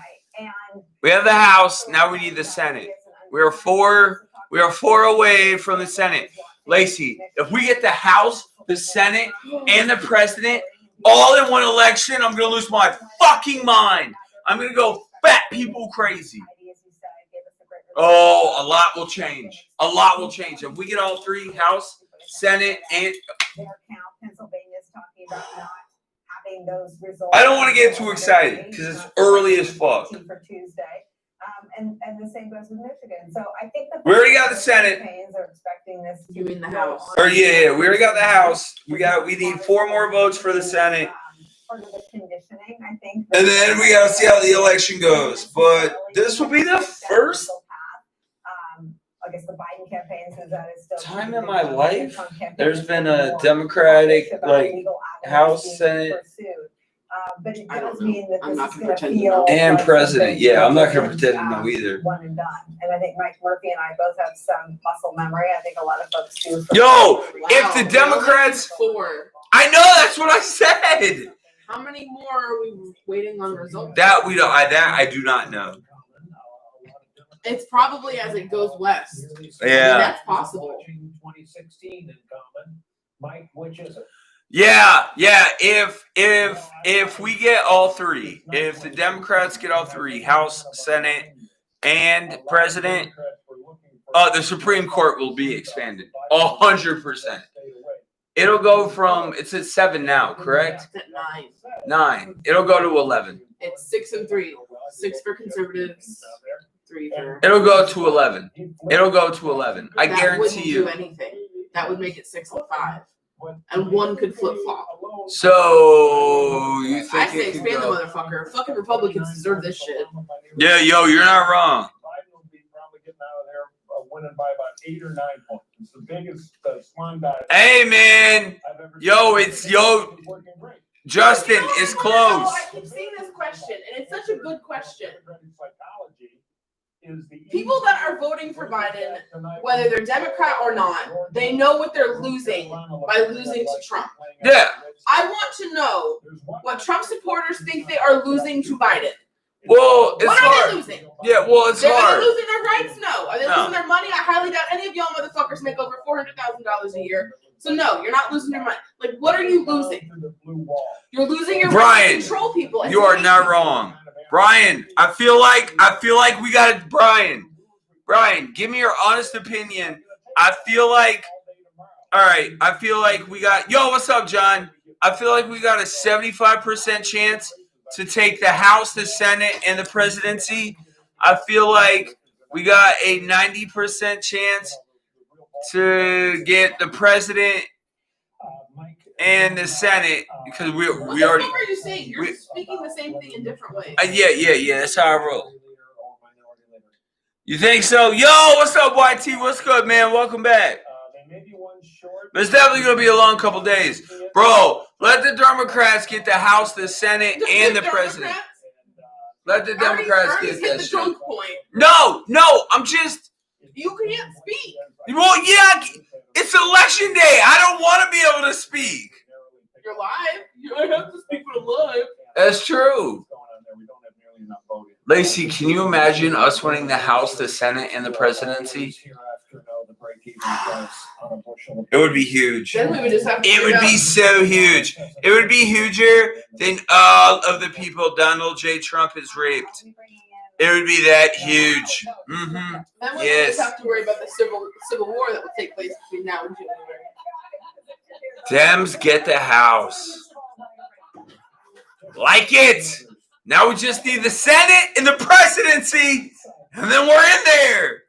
We have the House. Now we need the Senate. We are four away from the Senate. Lacey, if we get the House, the Senate, and the President all in one election, I'm gonna lose my fucking mind. I'm gonna go fat people crazy. Oh, a lot will change. A lot will change. If we get all 3, House, Senate, and
Pennsylvania's talking about not having those results.
I don't want to get too excited because it's early as fuck.
For Tuesday, and the same goes with Michigan. So I think that
we already got the Senate.
Are expecting this.
You mean the House?
Or yeah, we already got the House. We need 4 more votes for the Senate.
Part of the conditioning, I think.
And then we gotta see how the election goes. But this will be the first
I guess the Biden campaign says that is still
time in my life there's been a Democratic House, Senate,
but it does mean that
I'm
this
not
is
gonna
going to
pretend to
feel
know.
and
like
president.
something
Yeah, I'm not
that
gonna
is,
pretend to know either.
one and done. And I think Mike Murphy and I both have some muscle memory. I think a lot of folks do.
Yo, if the Democrats,
4.
I know that's what I said.
How many more are we waiting on results?
That we don't. I do not know.
It's probably as it goes west.
Yeah.
That's possible.
2016 in common. Mike, which is it?
Yeah. If we get all 3, if the Democrats get all 3, House, Senate, and President, the Supreme Court will be expanded 100%. It'll go from it's at 7 now, correct?
It's at 9.
9. It'll go to 11.
It's 6 and 3. 6 for conservatives. 3 for.
It'll go to 11. It'll go to 11. I
That
guarantee
wouldn't
you.
do anything. That would make it 6 and 5, and 1 could flip flop.
So you think
I say
it could
expand the
go?
motherfucker. Fucking Republicans deserve this shit.
Yeah, yo, you're not wrong.
Biden will be probably getting out of there winning by about 8 or 9 points. It's the biggest slime dive
Hey man,
I've ever
yo,
seen.
it's yo,
Working great.
Justin, it's close.
I keep seeing this question, and it's such a good question.
Psychology
People that are voting for Biden, whether they're Democrat or not, they know what they're losing by losing to Trump.
Yeah.
I want to know what Trump supporters think they are losing to Biden.
Well, it's
what are
hard.
they losing?
Yeah, well, it's
Are
hard.
they losing their rights? No. Are they
No.
losing their money? I highly doubt any of y'all motherfuckers make over $400,000 a year. So no, you're not losing your money. Like, what are you losing? You're losing your right to control people.
You are not wrong. Brian, I feel like we got it. Brian, give me your honest opinion. I feel like we got, yo, what's up, John? I feel like we got a 75% chance to take the House, the Senate, and the presidency. I feel like we got a 90% chance to get the president and the Senate, because we already.
What are you saying? You're speaking the same thing in different ways.
Yeah. That's how I roll. You think so? Yo, what's up, YT? What's good, man? Welcome back. But it's definitely gonna be a long couple days, bro. Let the Democrats get the House, the Senate, and the president. Let the Democrats get that shit.
Drunk point.
No, I'm just.
You can't speak.
Well, yeah, it's election day. I don't want to be able to speak.
You're live. You don't have to speak when I'm live.
That's true. Lacey, can you imagine us winning the House, the Senate, and the presidency? It would be huge.
Then we would just have to
It would be so huge. It would be huger than all of the people Donald J. Trump has raped. It would be that huge. Mm-hmm.
Then we
Yes.
just have to worry about the civil war that would take place between now and January.
Dems get the House. Like it. Now we just need the Senate and the presidency, and then we're in there.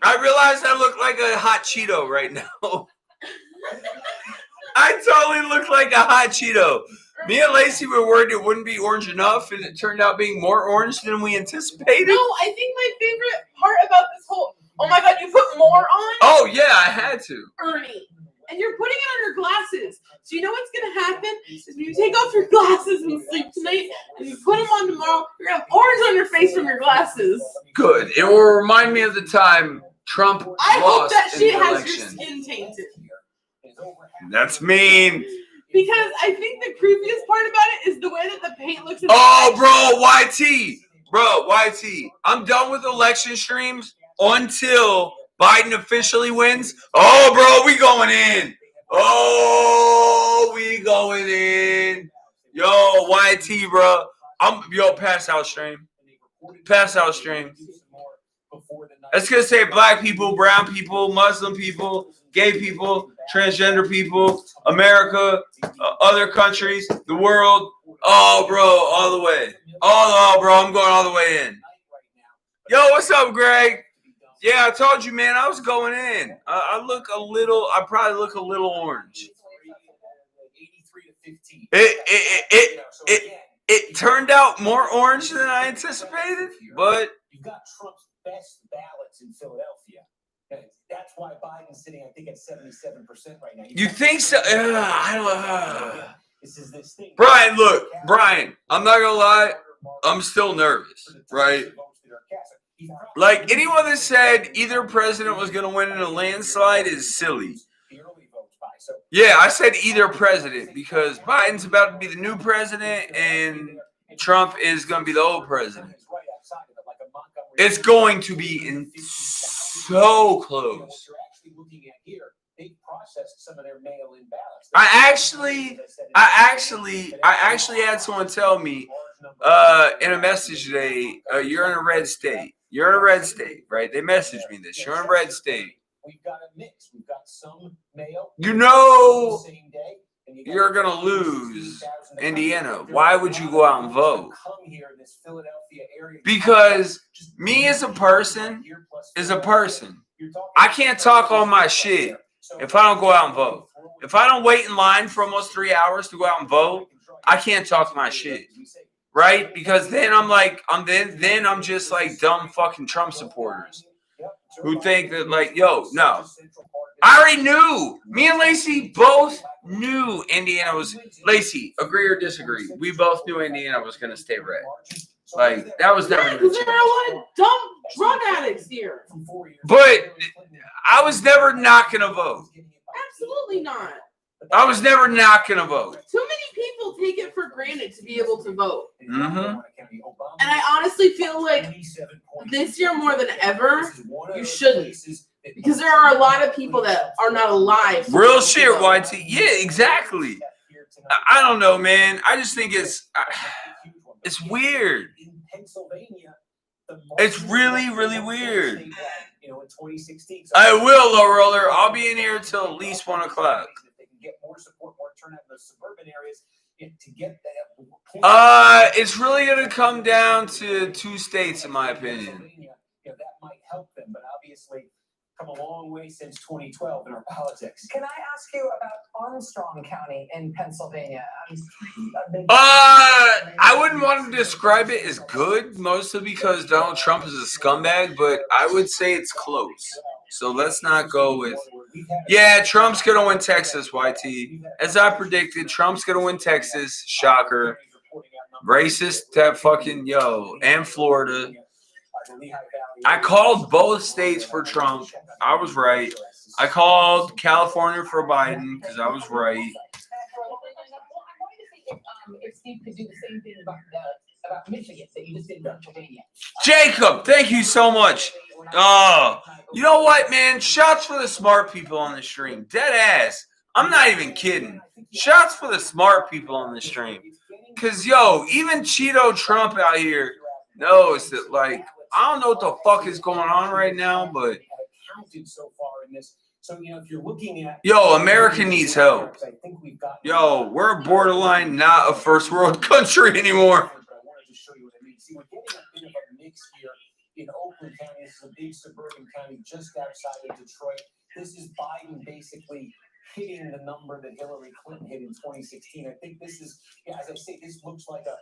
I realize I look like a hot Cheeto right now. I totally look like a hot Cheeto. Me and Lacey were worried it wouldn't be orange enough, and it turned out being more orange than we anticipated.
No, I think my favorite part about this whole, oh my God, you put more on?
Oh, yeah, I had to.
Ernie. And you're putting it on your glasses. So you know what's going to happen? Is when you take off your glasses and sleep tonight, and you put them on tomorrow, you're going to have orange on your face from your glasses.
Good. It will remind me of the time Trump
I hope
lost
that
in
shit
the
has
election.
your skin tainted.
That's mean.
Because I think the creepiest part about it is the way that the paint looks.
Oh, bro, YT. I'm done with election streams until Biden officially wins. Oh, bro, we going in. Yo, YT, bro. Pass out stream. It's gonna say black people, brown people, Muslim people, gay people, transgender people, America, other countries, the world. Oh, bro, all the way. Oh, bro, I'm going all the way in. Yo, what's up, Greg? Yeah, I told you, man, I was going in. I probably look a little orange. It turned out more orange than I anticipated, but
You got Trump's best ballots in Philadelphia. That's why Biden's sitting, I think, at 77% right now.
you think so? Brian, I'm not gonna lie, I'm still nervous, right? Like, anyone that said either president was gonna win in a landslide is silly. Yeah, I said either president because Biden's about to be the new president and Trump is gonna be the old president. It's going to be so close. I actually had someone tell me in a message today, you're in a red state. You're in a red state, right? They messaged me this. You're in a red state.
We've got a mix. We've got some mail.
You know you're going to lose Indiana. Why would you go out and vote? Because me as a person is a person. I can't talk all my shit if I don't go out and vote. If I don't wait in line for almost 3 hours to go out and vote, I can't talk my shit. Right? Because then I'm just like dumb fucking Trump supporters who think that, like, yo, no. I already knew. Me and Lacey both knew Indiana was. Lacey, agree or disagree? We both knew Indiana was going to stay red. Like, that was never
Because there are a lot of dumb drug addicts here.
But I was never not going to vote.
Absolutely not.
I was never not going to vote.
Too many people take it for granted to be able to vote.
Mm-hmm.
And I honestly feel like this year more than ever, you shouldn't. Because there are a lot of people that are not alive.
Real shit, YT. Yeah, exactly. I don't know, man. I just think it's weird. It's really, really weird. I will, low roller. I'll be in here till at least 1 o'clock. It's really gonna come down to 2 states, in my opinion.
That might help them, but obviously come a long way since 2012 in our politics.
Can I ask you about Armstrong County in Pennsylvania?
I wouldn't want to describe it as good, mostly because Donald Trump is a scumbag, but I would say it's close. So let's not go with... Yeah, Trump's going to win Texas, YT. As I predicted, Trump's going to win Texas. Shocker. Racist, that fucking, and Florida. I called both states for Trump. I was right. I called California for Biden because I was right.
If Steve could do the same thing about Michigan that you just did in Pennsylvania.
Jacob, thank you so much. Oh, you know what, man? Shots for the smart people on the stream. Dead ass. I'm not even kidding. Shots for the smart people on the stream. Because, even Cheeto Trump out here knows that, like, I don't know what the fuck is going on right now, but America needs help. We're borderline not a first world country anymore.
We're getting a bit of a mix here in Oakland County. This is a big suburban county just outside of Detroit. This is Biden basically hitting the number that Hillary Clinton hit in 2016. I think this is, as I say, this looks like a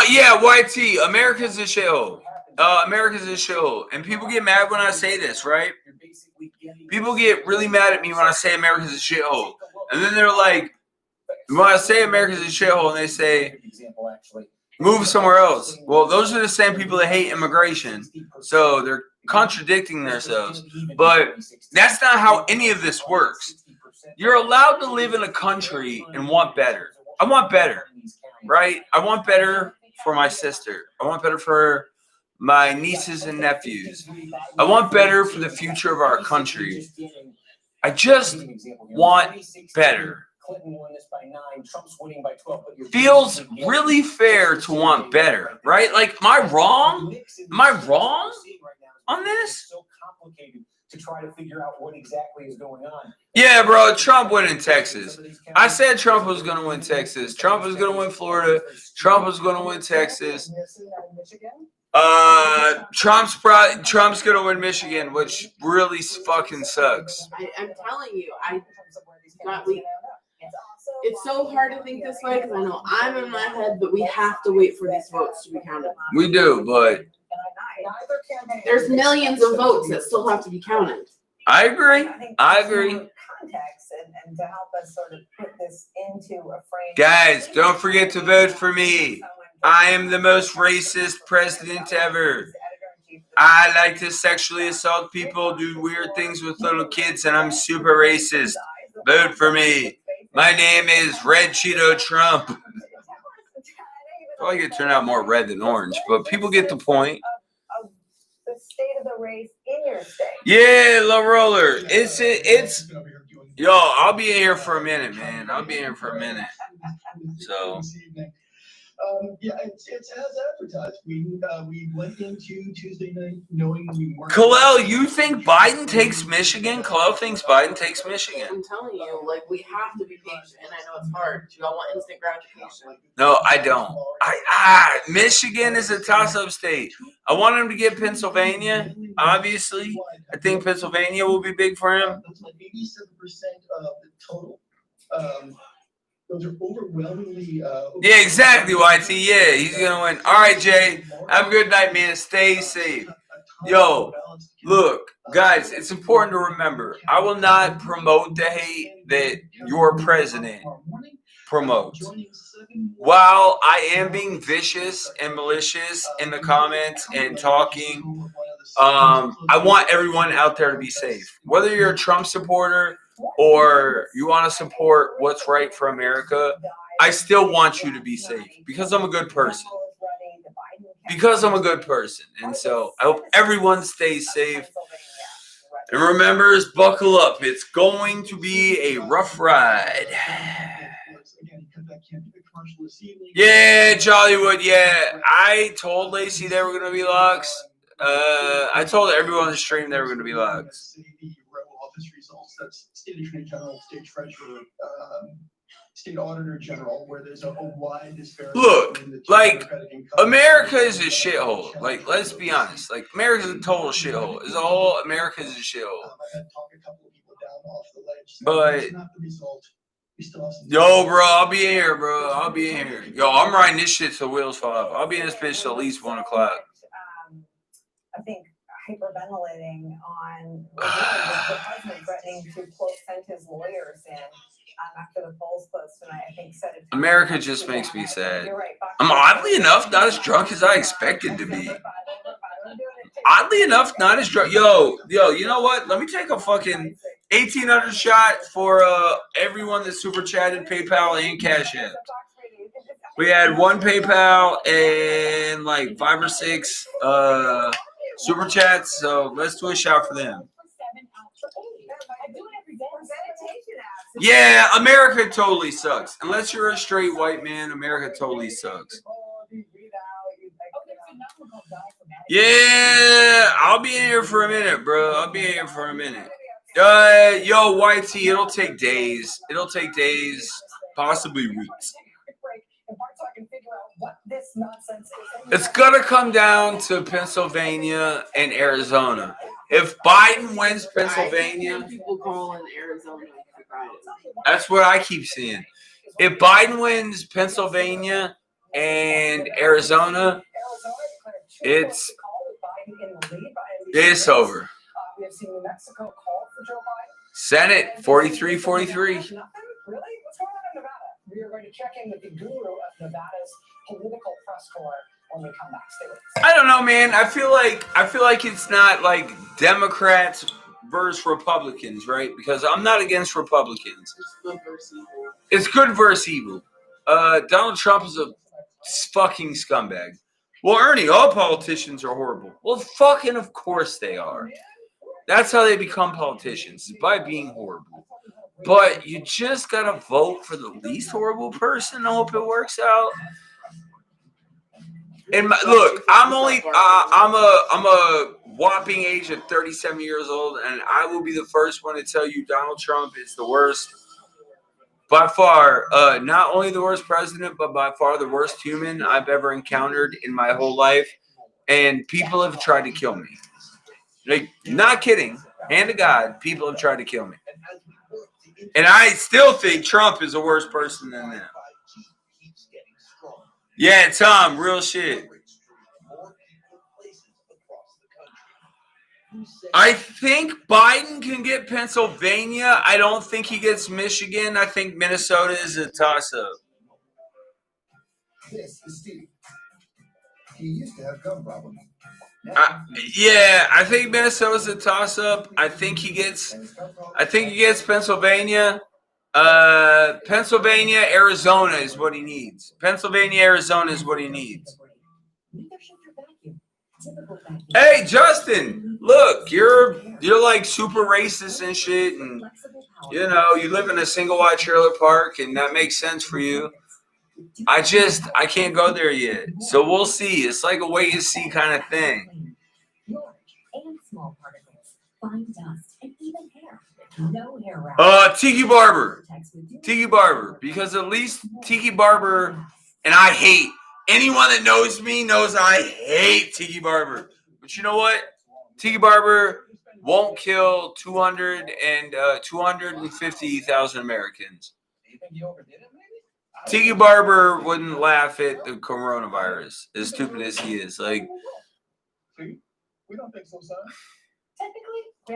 YT, America's a shithole. America's a shithole. And people get mad when I say this, right? People get really mad at me when I say America's a shithole. And then they're like, when I say America's a shithole, and they say, move somewhere else. Well, those are the same people that hate immigration. So they're contradicting themselves. But that's not how any of this works. You're allowed to live in a country and want better. I want better, right? I want better for my sister. I want better for my nieces and nephews. I want better for the future of our country. I just want better. Feels really fair to want better, right? Like, am I wrong? Am I wrong on this?
To try to figure out what exactly is going on.
Yeah, bro, Trump went in Texas. I said Trump was going to win Texas. Trump was going to win Florida. Trump was going to win Texas. Trump's going to win Michigan, which really fucking sucks.
I'm telling you, it's so hard to think this way because I know I'm in my head, but we have to wait for these votes to be counted.
We do, but
there's millions of votes that still have to be counted.
I agree.
Context and to help us sort of put this into a frame.
Guys, don't forget to vote for me. I am the most racist president ever. I like to sexually assault people, do weird things with little kids, and I'm super racist. Vote for me. My name is Red Cheeto Trump. Probably could turn out more red than orange, but people get the point.
The state of the race in your state.
Yeah, low roller. It's I'll be in here for a minute, man. I'll be in here for a minute. So
It's as advertised. We went into Tuesday night knowing we weren't.
Khalil, you think Biden takes Michigan? Khalil thinks Biden takes Michigan.
I'm telling you, like, we have to be patient, and I know it's hard. You all want instant gratification.
No, I don't. Michigan is a toss-up state. I want him to get Pennsylvania, obviously. I think Pennsylvania will be big for him.
That's like 87% of the total. Those are overwhelmingly.
Yeah, exactly, YT. Yeah, he's going to win. All right, Jay. Have a good night, man. Stay safe. Yo, look, guys, it's important to remember, I will not promote the hate that your president promote. While I am being vicious and malicious in the comments and talking, I want everyone out there to be safe. Whether you're a Trump supporter or you want to support what's right for America, I still want you to be safe because I'm a good person. Because I'm a good person. And so I hope everyone stays safe. And remembers, buckle up. It's going to be a rough ride. Yeah, Jollywood, yeah. I told Lacey they were going to be locks. I told everyone on the stream they were going to be locks.
State Attorney General, State Treasurer, State Auditor General, where there's a wide disparity.
Look, like, America is a shithole. Like, let's be honest. Like, America's a total shithole. As a whole, America is a shithole. But, yo, bro, I'll be in here, bro. I'll be in here. Yo, I'm riding this shit till wheels fall off. I'll be in this bitch till at least 1 o'clock.
I think hyperventilating on the president threatening to send his lawyers in after the polls closed tonight. I think said it.
America just makes me sad. I'm oddly enough not as drunk as I expected to be. Oddly enough, not as drunk. Yo, you know what? Let me take a fucking 1,800 shot for everyone that super chatted, PayPal, and Cash App. We had 1 PayPal and like 5 or 6 super chats, so let's do a shout for them. Yeah, America totally sucks. Unless you're a straight white man, America totally sucks. Yeah, I'll be in here for a minute, bro. I'll be in here for a minute. Yo, YT, it'll take days. It'll take days, possibly weeks. It's gonna come down to Pennsylvania and Arizona. If Biden wins Pennsylvania,
People calling Arizona.
that's what I keep seeing. If Biden wins Pennsylvania and Arizona, it's over. Senate 43-43.
We are going to check in with the guru of Nevada's political press corps when we come back. Stay with us.
I don't know, man. I feel like it's not like Democrats versus Republicans, right? Because I'm not against Republicans. It's good versus evil. Donald Trump is a fucking scumbag. Well, Ernie, all politicians are horrible. Well, fucking of course they are. That's how they become politicians, by being horrible. But you just gotta vote for the least horrible person and hope it works out. And look, I'm a whopping age of 37 years old, and I will be the first one to tell you Donald Trump is the worst, by far. Not only the worst president, but by far the worst human I've ever encountered in my whole life. And people have tried to kill me. Like, not kidding. Hand to God, people have tried to kill me. And I still think Trump is a worse person than them. Yeah, Tom, real shit. I think Biden can get Pennsylvania. I don't think he gets Michigan. I think Minnesota is a toss-up.
This is Steve. He used to have gum problems.
Yeah, I think Minnesota's a toss-up. I think he gets Pennsylvania. Pennsylvania, Arizona is what he needs. Pennsylvania, Arizona is what he needs. Hey, Justin, look, you're like super racist and shit, and you know you live in a single-wide trailer park, and that makes sense for you. I can't go there yet, so we'll see. It's like a wait and see kind of thing. Tiki Barber, because at least Tiki Barber, and I hate anyone that knows me knows I hate Tiki Barber. But you know what? Tiki Barber won't kill 250,000 Americans. Tiki Barber wouldn't laugh at the coronavirus, as stupid as he is. Like,
We don't think so, son.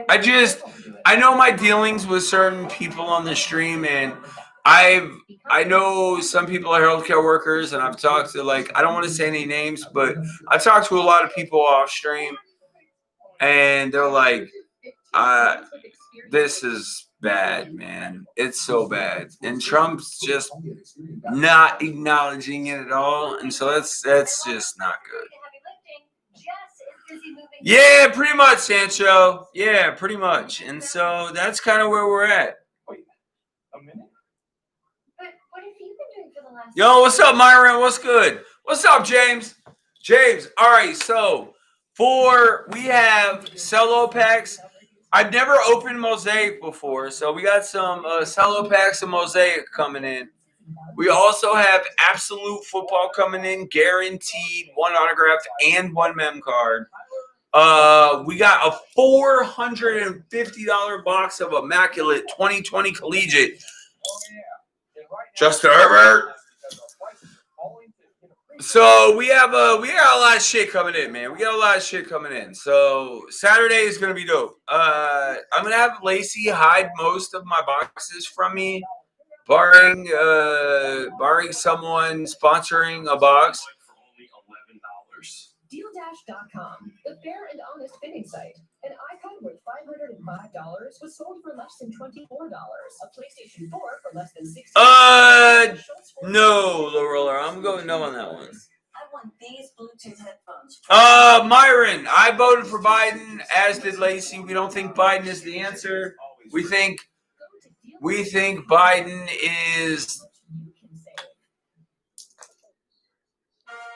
I know my dealings with certain people on the stream, and I know some people are healthcare workers, and I've talked to, like, I don't want to say any names, but I talked to a lot of people off stream, and they're like, this is bad, man. It's so bad. And Trump's just not acknowledging it at all. And so that's just not good. Yeah, pretty much, Sancho. Yeah, pretty much. And so that's kind of where we're at.
A minute?
But what have you been doing for the last?
Yo, what's up, Myron? What's good? What's up, James? James, all right, so we have cello packs. I've never opened Mosaic before, so we got some cello packs of Mosaic coming in. We also have Absolute Football coming in, guaranteed, 1 autographed and 1 mem card. We got a $450 box of Immaculate 2020 Collegiate. Justin Herbert. So we got a lot of shit coming in, man. We got a lot of shit coming in. So Saturday is gonna be dope. I'm gonna have Lacey hide most of my boxes from me, barring someone sponsoring a box.
Dealdash.com, the fair and honest bidding site. An icon worth $505 was sold for less than $24. A PlayStation 4 for less than $60.
No, low roller. I'm going no on that one.
I want these Bluetooth headphones.
Myron, I voted for Biden, as did Lacey. We don't think Biden is the answer. We think Biden is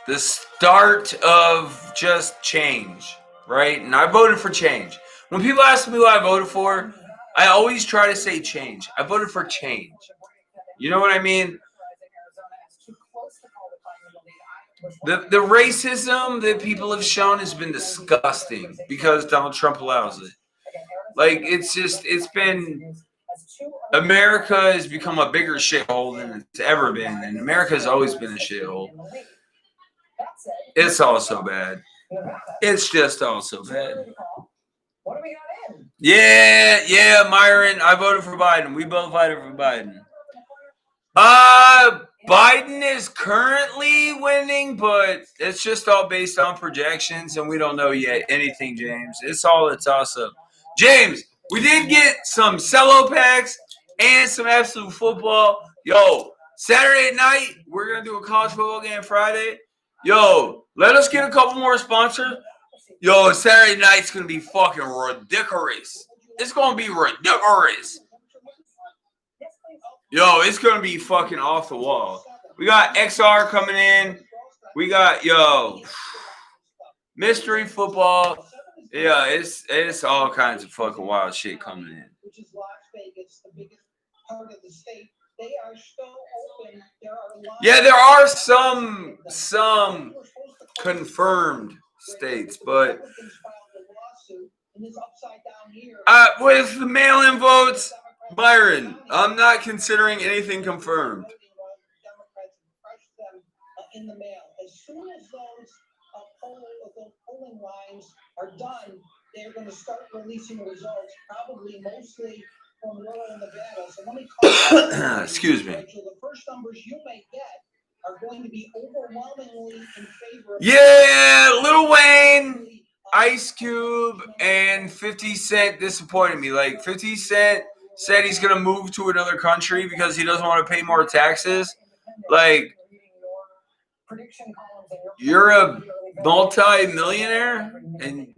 the start of just change, right? And I voted for change. When people ask me what I voted for, I always try to say change. I voted for change. You know what I mean? The racism that people have shown has been disgusting because Donald Trump allows it. Like, America has become a bigger shithole than it's ever been, and America has always been a shithole. It's all so bad. It's just all so bad. Yeah, Myron, I voted for Biden. We both voted for Biden. Biden is currently winning, but it's just all based on projections, and we don't know yet anything, James. It's all a toss-up. James, we did get some cello packs and some Absolute Football. Yo, Saturday night, we're going to do a college football game Friday. Yo, let us get a couple more sponsors. Yo, Saturday night's going to be fucking ridiculous. It's going to be ridiculous. Yo, it's going to be fucking off the wall. We got XR coming in. We got, mystery football. Yeah, it's all kinds of fucking wild shit coming in.
Which is Las Vegas, the biggest part of the state. They are still open.
Yeah, there are some confirmed states, but with the mail-in votes, Byron, I'm not considering anything confirmed.
In the mail. As soon as those polling lines are done, they're going to start releasing the results, probably mostly from rural Nevada. So let me call
excuse me.
So the first numbers you may get are going to be overwhelmingly in favor of
Lil Wayne, Ice Cube, and 50 Cent disappointed me. Like, 50 Cent said he's going to move to another country because he doesn't want to pay more taxes. Like, you're a multi-millionaire, and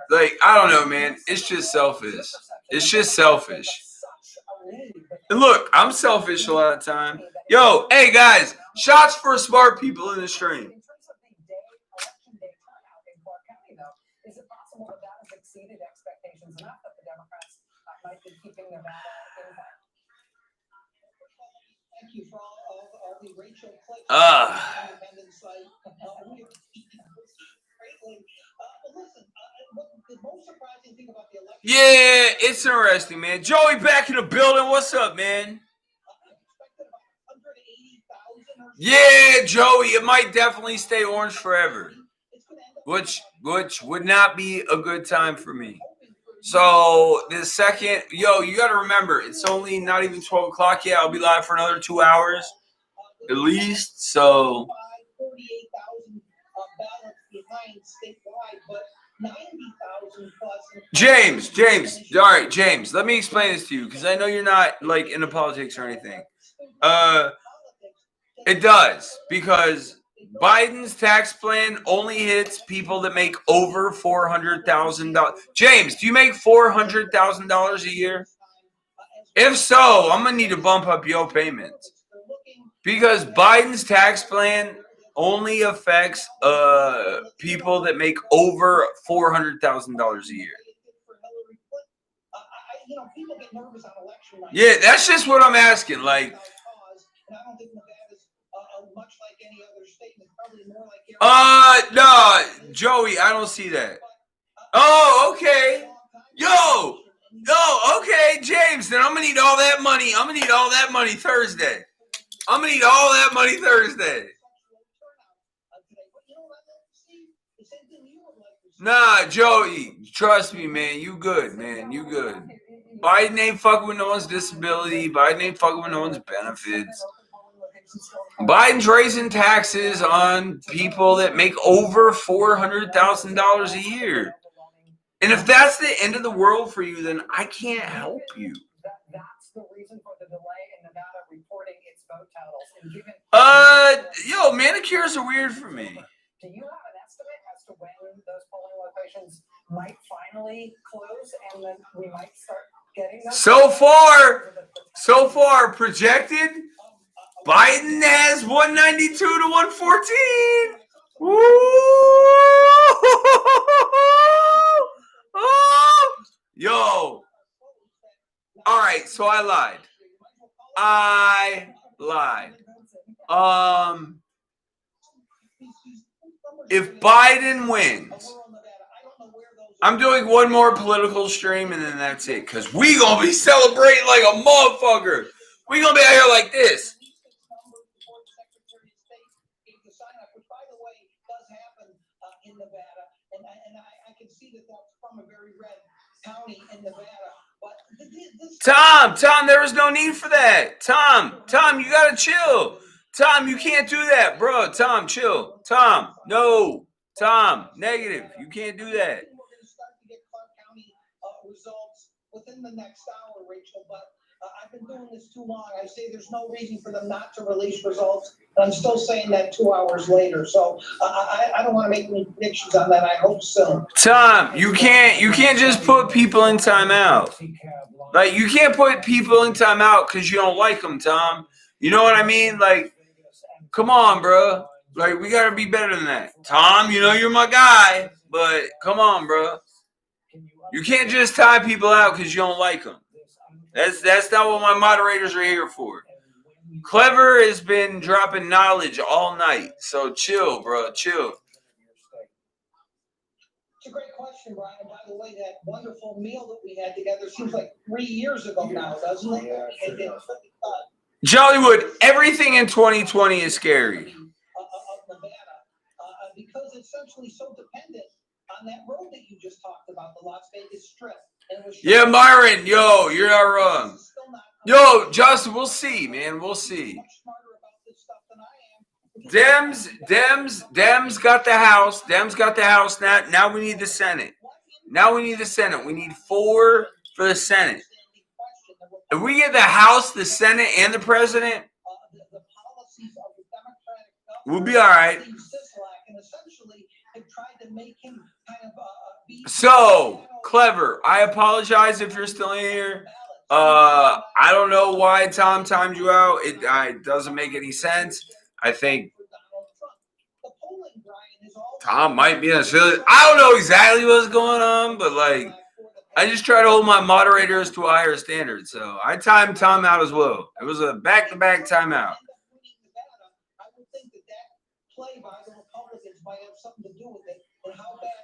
like, I don't know, man. It's just selfish. It's just selfish. And look, I'm selfish a lot of the time. Yo, hey guys, shots for smart people in the stream.
Is it possible that that has exceeded expectations enough that the Democrats might be keeping Nevada in that?
Thank you for all the Rachel clicks. Independent site. Listen, the most surprising thing about the election.
Yeah, it's interesting, man. Joey back in the building. What's up, man? Yeah, Joey, it might definitely stay orange forever, which would not be a good time for me. So the second, you got to remember, it's only not even 12 o'clock yet. I'll be live for another 2 hours at least. So
48,000 ballots behind statewide, but 90,000 plus.
James, all right, James, let me explain this to you because I know you're not like into politics or anything. It does, because Biden's tax plan only hits people that make over $400,000. James, do you make $400,000 a year? If so, I'm gonna need to bump up your payments because Biden's tax plan only affects people that make over $400,000 a year. Yeah, that's just what I'm asking. Like, no, Joey, I don't see that. Oh, okay. Yo, okay, James, then I'm gonna need all that money. I'm gonna need all that money Thursday. Nah, Joey, trust me, man. You good, man. You good. Biden ain't fucking with no one's disability. Biden ain't fucking with no one's benefits. Biden's raising taxes on people that make over $400,000 a year. And if that's the end of the world for you, then I can't help you.
That's the reason for the delay in Nevada reporting its vote totals. And
Manicures are weird for me.
Do you have an estimate as to when those polling locations might finally close and then we might start getting those?
So far, projected, Biden has 192 to 114. Woo! Yo. All right, so I lied. If Biden wins, I'm doing one more political stream and then that's it. Because we going to be celebrating like a motherfucker. We going to be out here like this.
In Nevada, and I can see that that's from a very red county in Nevada. But
Tom, there was no need for that. Tom, you gotta chill. Tom, you can't do that, bro. Tom, chill. Tom, no. Tom, negative. You can't do that.
We're going to start to get Clark County results within the next hour, Rachel. But I've been doing this too long. I say there's no reason for them not to release results. But I'm still saying that 2 hours later. So I don't want to make any predictions on that. I hope soon.
Tom, you can't just put people in timeout. Like, you can't put people in timeout because you don't like them, Tom. You know what I mean? Like, come on, bro. Like, we gotta be better than that. Tom, you know you're my guy, but come on, bro. You can't just tie people out because you don't like them. That's not what my moderators are here for. Clever has been dropping knowledge all night, so chill, bro. Chill.
It's a great question, Brian. By the way, that wonderful meal that we had together seems like 3 years ago now, doesn't it?
Yeah, Jollywood, everything in 2020 is scary.
Of Nevada, because it's essentially so dependent on that road that you just talked about, the Las Vegas Strip.
Yeah, Myron, yo, you're not wrong. Yo, Justin, we'll see, man. We'll see. Dems got the House. Dems got the House. Now we need the Senate. We need 4 for the Senate. If we get the House, the Senate, and the President, we'll be all right. So, Clever, I apologize if you're still in here. I don't know why Tom timed you out. It doesn't make any sense. I think Tom might be in Australia. I don't know exactly what's going on, but like, I just try to hold my moderators to a higher standard. So I timed Tom out as well. It was a back-to-back timeout.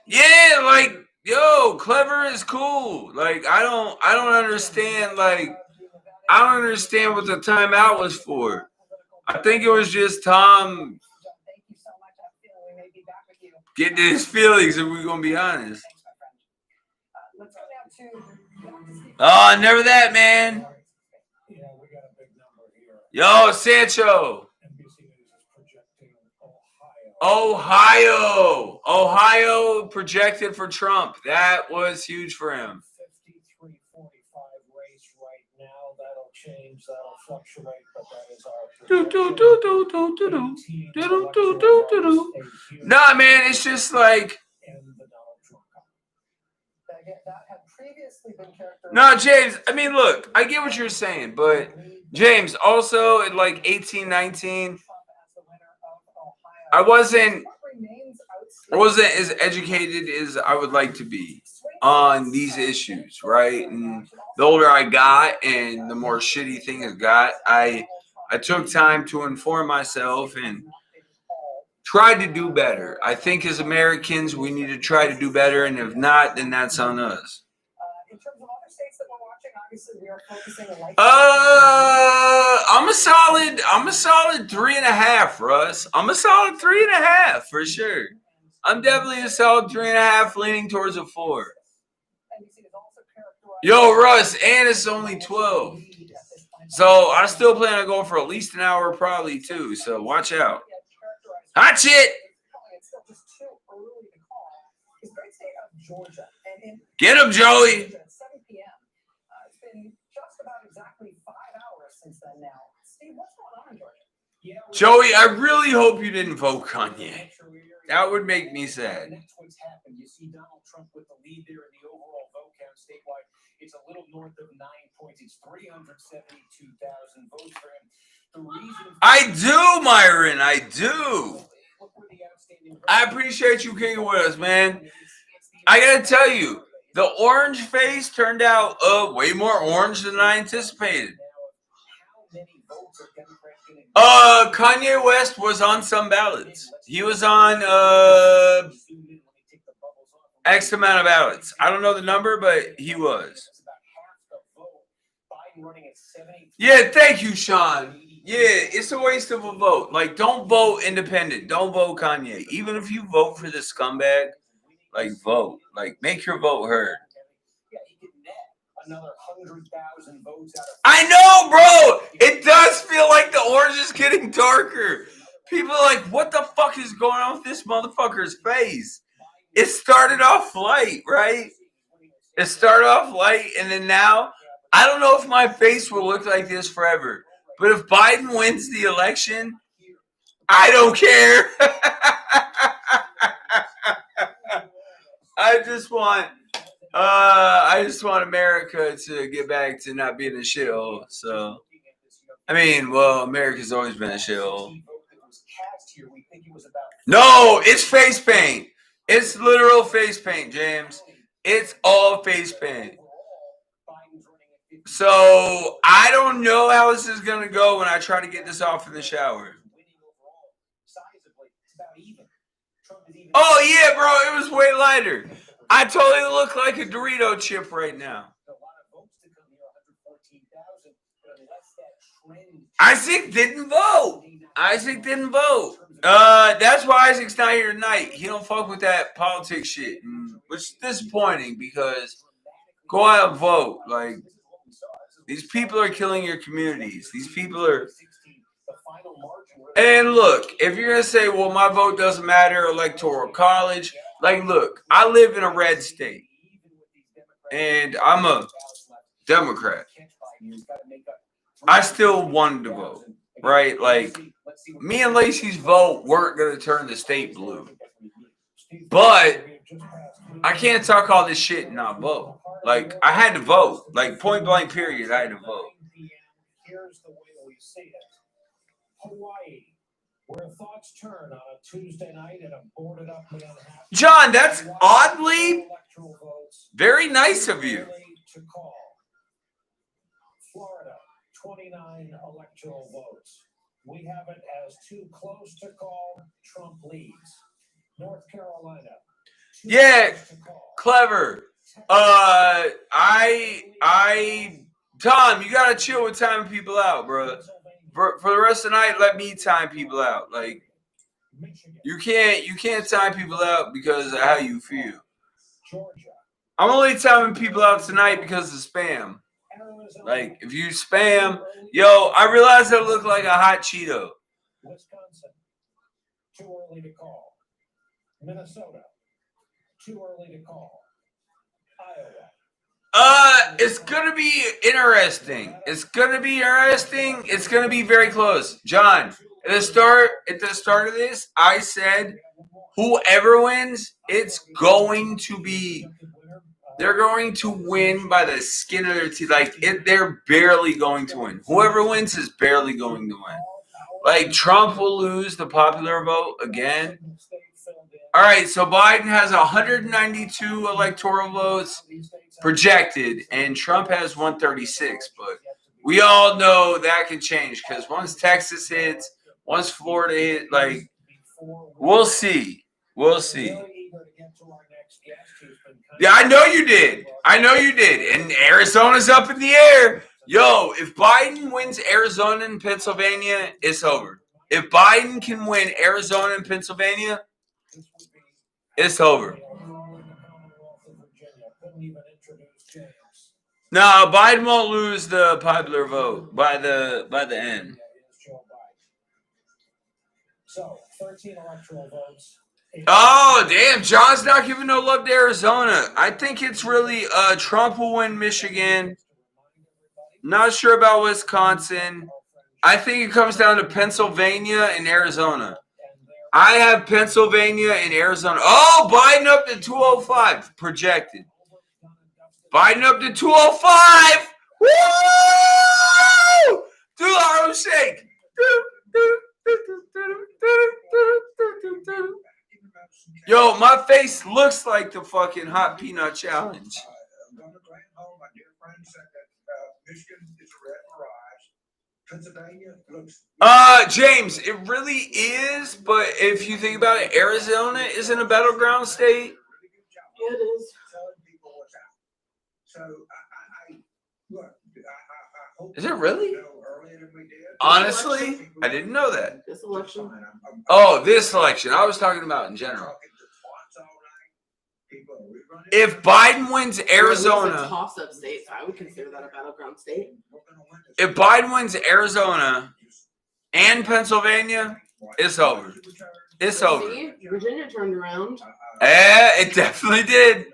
Yeah, like, yo, Clever is cool. Like, I don't understand. Like, I don't understand what the timeout was for. I think it was just Tom getting his feelings, if we're gonna be honest.
Let's go now to
Oh, never that, man.
Yeah, we got a big number here.
Yo, Sancho.
NBC News is projecting Ohio.
Ohio projected for Trump. That was huge for him.
53-45 race right now. That'll change. That'll fluctuate, but that is our
Nah, man, it's just like.
That had previously been characterized.
No, James, I mean, look, I get what you're saying, but James, also at like 18, 19, I wasn't as educated as I would like to be on these issues, right? And the older I got and the more shitty things got, I took time to inform myself and tried to do better. I think as Americans, we need to try to do better, and if not, then that's on us.
In terms of other states that we're watching, obviously we are focusing on
I'm a solid 3.5, Russ. I'm a solid 3.5 for sure. I'm definitely a solid 3.5, leaning towards a 4. Yo, Russ, and it's only 12. So I still plan on going for at least an hour, probably too. So watch out. Hot shit. Get him, Joey.
7 p.m. It's been just about exactly 5 hours since then now. Steve, what's going on in Georgia?
Joey, I really hope you didn't vote Kanye. That would make me sad.
That's what's happened. You see Donald Trump with the lead there in the overall vote count statewide. It's a little north of 9 points. It's 372,000 votes for him. The reason
I do, Myron. I do. I appreciate you kicking with us, man. I gotta tell you, the orange face turned out way more orange than I anticipated. Kanye West was on some ballots. He was on X amount of ballots. I don't know the number, but he was. Yeah, thank you, Sean. Yeah, it's a waste of a vote. Like, don't vote independent. Don't vote Kanye. Even if you vote for the scumbag, like, vote. Like, make your vote heard. I know, bro. It does feel like the orange is getting darker. People are like, what the fuck is going on with this motherfucker's face? It started off light, right? It started off light, and then now, I don't know if my face will look like this forever. But if Biden wins the election, I don't care. I just want America to get back to not being a shithole. So, I mean, well, America's always been a shithole. No, it's face paint. It's literal face paint, James. It's all face paint. So, I don't know how this is going to go when I try to get this off in the shower. Oh, yeah, bro. It was way lighter. I totally look like a Dorito chip right now. Isaac didn't vote. That's why Isaac's not here tonight. He don't fuck with that politics shit, which is disappointing because go out and vote. Like, these people are killing your communities. These people are. And look, if you're gonna say, "Well, my vote doesn't matter," electoral college, like, look, I live in a red state, and I'm a Democrat. I still wanted to vote, right? Like, me and Lacey's vote weren't gonna turn the state blue, but I can't talk all this shit and not vote. Like, I had to vote. Like, point blank period, I had to vote.
Here's the way we see it. Hawaii, where thoughts turn on a Tuesday night at a boarded up Manhattan.
John, that's oddly very nice of you.
Florida, 29 electoral votes. We have it as too close to call. Trump leads. North Carolina.
Yeah, clever. Tom, you gotta chill with timing people out, bro. For the rest of the night, let me time people out. Like, you can't time people out because of how you feel.
Georgia,
I'm only telling people out tonight because of spam. Like, if you spam, yo, I realized I look like a hot Cheeto.
Wisconsin, too early to call. Minnesota, too early to call. Iowa.
It's gonna be interesting. It's gonna be interesting. It's gonna be very close. John, at the start of this, I said whoever wins, it's going to be. They're going to win by the skin of their teeth. Like they're barely going to win. Whoever wins is barely going to win. Like Trump will lose the popular vote again. All right, so Biden has 192 electoral votes projected, and Trump has 136. But we all know that can change because once Texas hits, once Florida hits, like we'll see. We'll see. Yeah, I know you did. And Arizona's up in the air. Yo, if Biden wins Arizona and Pennsylvania, it's over. If Biden can win Arizona and Pennsylvania, it's over. No, Biden won't lose the popular vote by the end.
So 13 electoral votes.
Oh, damn. John's not giving no love to Arizona. I think it's really Trump will win Michigan. Not sure about Wisconsin. I think it comes down to Pennsylvania and Arizona. I have Pennsylvania and Arizona. Oh, Biden up to 205 projected. Biden up to 205. Woo! Do the Harlem Shake. Yo, my face looks like the fucking hot peanut challenge. James, it really is, but if you think about it, Arizona isn't a battleground state.
Yeah, it is.
Is it really? Honestly, I didn't know that.
This election.
Oh, this election. I was talking about in general. If Biden wins Arizona,
It's a toss-up state, so I would consider that a battleground state.
if Biden wins Arizona and Pennsylvania, it's over. It's over.
See, Virginia turned around.
It definitely did.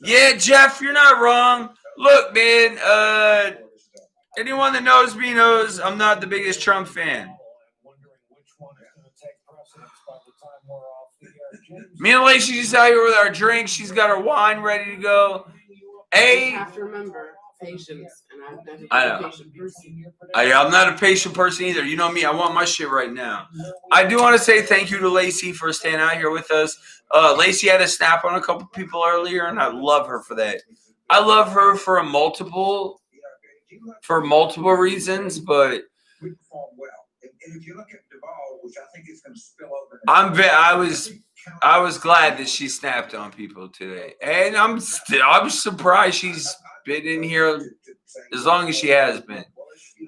Yeah, Jeff, you're not wrong. Look, man, anyone that knows me knows I'm not the biggest Trump fan. Me and Lacey just out here with our drinks. She's got her wine ready to go.
You have to remember patience, and I've never been a patient person.
I'm not a patient person either. You know me. I want my shit right now. I do want to say thank you to Lacey for staying out here with us. Lacey had a snap on a couple people earlier, and I love her for that. I love her for multiple reasons, but I was glad that she snapped on people today, and I'm surprised she's been in here as long as she has been,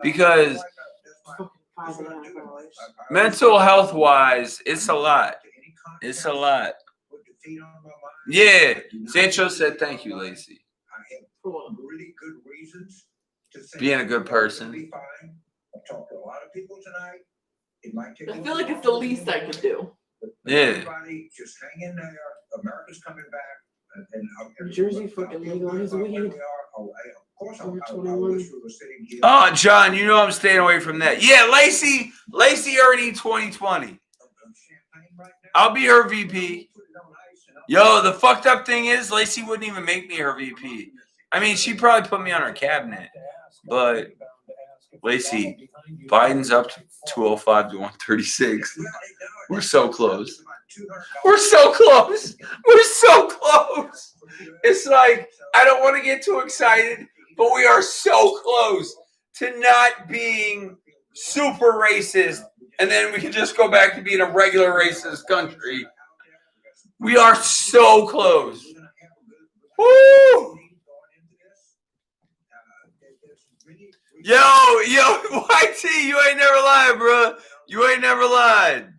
because mental health wise, it's a lot. It's a lot. Yeah, Sancho said thank you, Lacey. Being a good person.
I feel like it's the least I could do.
Yeah.
Just hang in there. America's coming back.
New Jersey fucking legalized weed.
Oh, John, you know I'm staying away from that. Yeah, Lacey already 2020. I'll be her VP. Yo, the fucked up thing is Lacey wouldn't even make me her VP. I mean, she'd probably put me on her cabinet. But Lacey, Biden's up to 205 to 136. We're so close. We're so close. We're so close. It's like, I don't want to get too excited, but we are so close to not being super racist, and then we can just go back to being a regular racist country. We are so close. Woo! Yo, YT, you ain't never lied, bro. You ain't never lied.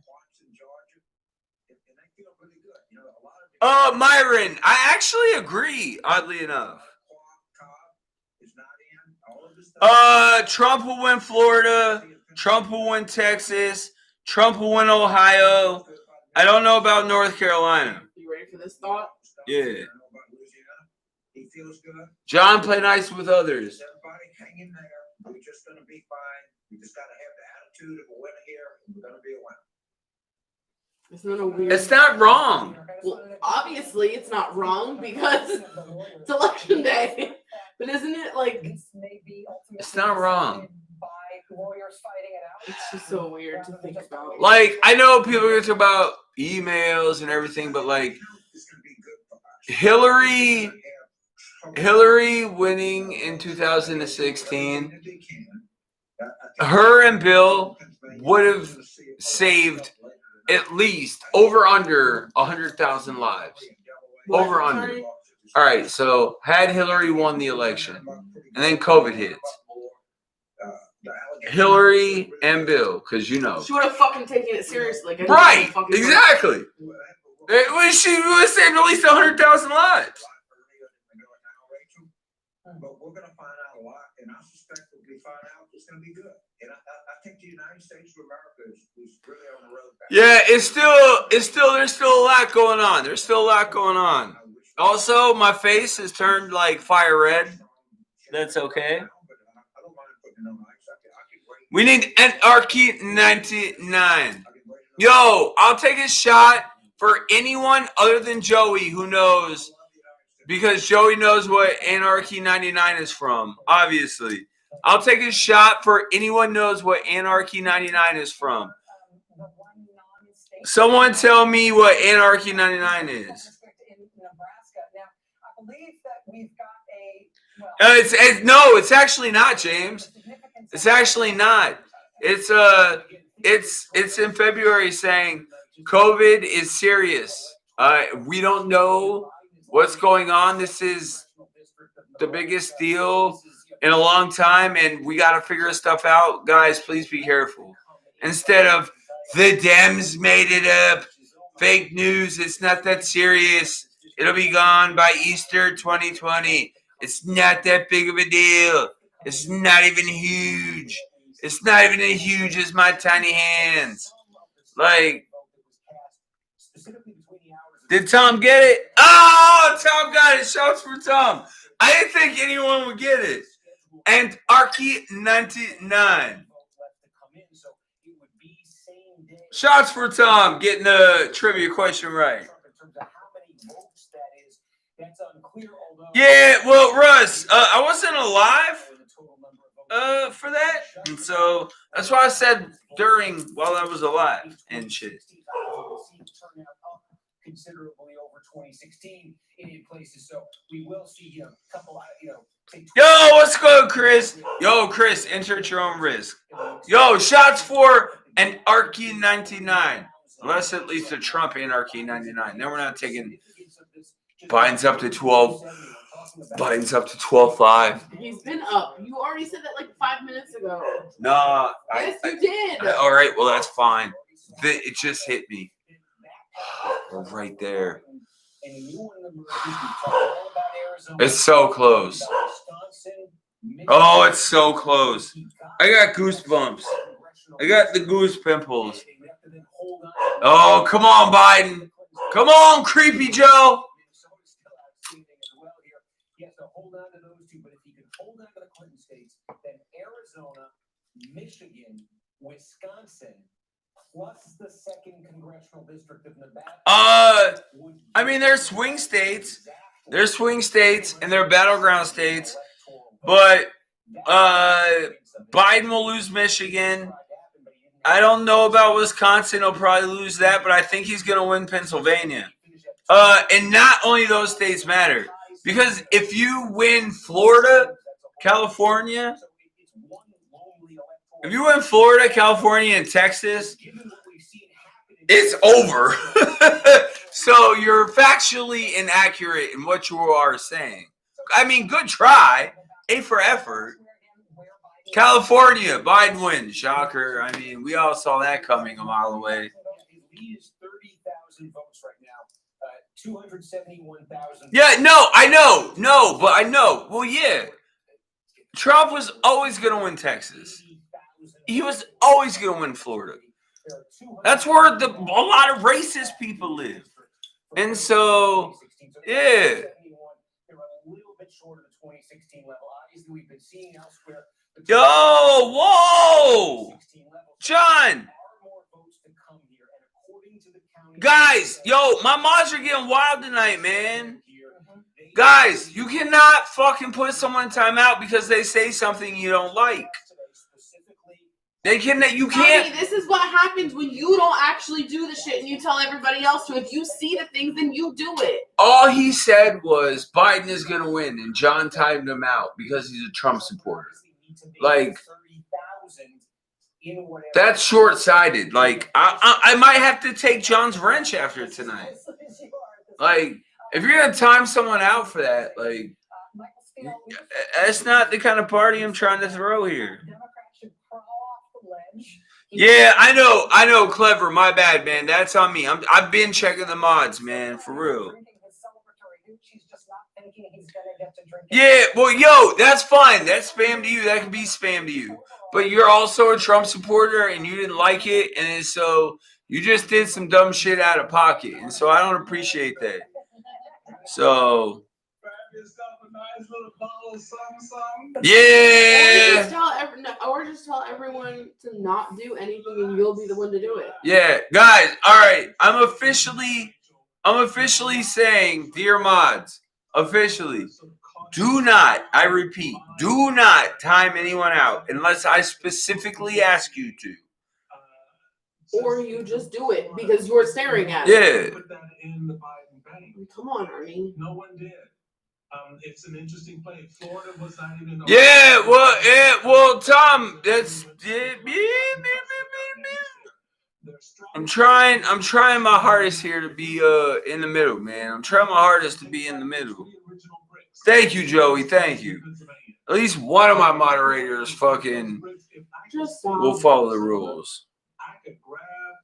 Myron, I actually agree, oddly enough. Trump will win Florida. Trump will win Texas. Trump will win Ohio. I don't know about North Carolina.
You ready for this thought?
Yeah. John, play nice with others.
Everybody hang in there. We're just going to be fine. We just got to have the attitude of a winner here. We're going to be a winner.
It's not a weird.
It's not wrong.
Well, obviously, it's not wrong because it's election day. But isn't it like?
It's not wrong.
It's just so weird to think about.
Like, I know people are going to talk about emails and everything, but like Hillary winning in 2016, her and Bill would have saved at least under 100,000 lives. Over under. All right, so had Hillary won the election, and then COVID hits. Hillary and Bill, because you know.
She would have fucking taken it seriously. Like,
right, exactly. She would have saved at least 100,000 lives.
But we're going to find out a lot, and I suspect if we find out, it's going to be good. And I think the United States of America is really on the road back.
Yeah, there's still a lot going on. There's still a lot going on. Also, my face has turned like fire red. That's okay. We need Anarchy 99. Yo, I'll take a shot for anyone other than Joey who knows, because Joey knows what Anarchy 99 is from, obviously. I'll take a shot for anyone knows what Anarchy 99 is from. Someone tell me what Anarchy 99 is. It's actually not, James. It's actually not. It's in February saying COVID is serious. We don't know what's going on. This is the biggest deal in a long time, and we got to figure stuff out. Guys, please be careful. Instead of the Dems made it up, fake news, it's not that serious. It'll be gone by Easter 2020. It's not that big of a deal. It's not even huge. It's not even as huge as my tiny hands. Like, did Tom get it? Oh, Tom got it. Shouts for Tom. I didn't think anyone would get it. And Arky 99. Shouts for Tom getting the trivia question right. Yeah, well, Russ, I wasn't alive for that, and so that's why I said while I was alive and shit.
Considerably over 2016 in places, so we will see a couple.
Yo, what's good, Chris? Yo, Chris, enter at your own risk. Yo, shots for an Arky 99. Unless it leads to Trump Anarchy 99. Then we're not taking Biden's up to 12. Biden's up to 12.5.
He's been up. You already said that like 5 minutes ago.
Nah.
Yes, you did.
All right, well, that's fine. It just hit me. We're right there. It's so close. Oh, it's so close. I got goosebumps. I got the goose pimples. Oh, come on, Biden. Come on, Creepy Joe.
He has to hold on to those two, but if he can hold on to the Clinton states, then Arizona, Michigan, Wisconsin, plus the 2nd congressional district of Nevada.
I mean, they're swing states. They're swing states and they're battleground states. But Biden will lose Michigan. I don't know about Wisconsin. He'll probably lose that, but I think he's going to win Pennsylvania. And not only those states matter. Because if you win Florida, California, and Texas, it's over. So you're factually inaccurate in what you are saying. I mean, good try. A for effort. California, Biden wins. Shocker. I mean, we all saw that coming a mile away.
He is 30,000 votes right now 271,000.
Yeah, no, I know. No, but I know. Well, yeah. Trump was always going to win Texas. He was always going to win Florida. That's where a lot of racist people live. And so, yeah.
They're a little bit short of the 2016 level. Obviously, we've been seeing elsewhere.
Yo, whoa! John! Guys, yo, my mods are getting wild tonight, man. Guys, you cannot fucking put someone in timeout because they say something you don't like. You can't.
This is what happens when you don't actually do the shit and you tell everybody else to. If you see the things, then you do it.
All he said was Biden is going to win, and John timed him out because he's a Trump supporter. Like, that's short-sighted. Like, I might have to take John's wrench after tonight. Like, if you're going to time someone out for that, like, that's not the kind of party I'm trying to throw here. Yeah, I know, clever. My bad, man. That's on me. I've been checking the mods, man, for real. Yeah, well, yo, that's fine. That's spam to you. That can be spam to you. But you're also a Trump supporter, and you didn't like it, and so you just did some dumb shit out of pocket, and so I don't appreciate that. So. Yeah.
Or just tell everyone to not do anything, and you'll be the one to do it.
Yeah, guys. All right, I'm officially saying, dear mods, officially, do not. I repeat, do not time anyone out unless I specifically ask you to.
Or you just do it because you're staring at
it.
Yeah. Come on, Ernie.
No one did. It's an interesting play. Florida was not even.
Yeah, well, Tom, that's. I'm trying my hardest here to be in the middle, man. I'm trying my hardest to be in the middle. Thank you, Joey. Thank you. At least one of my moderators fucking will follow the rules.
I could grab,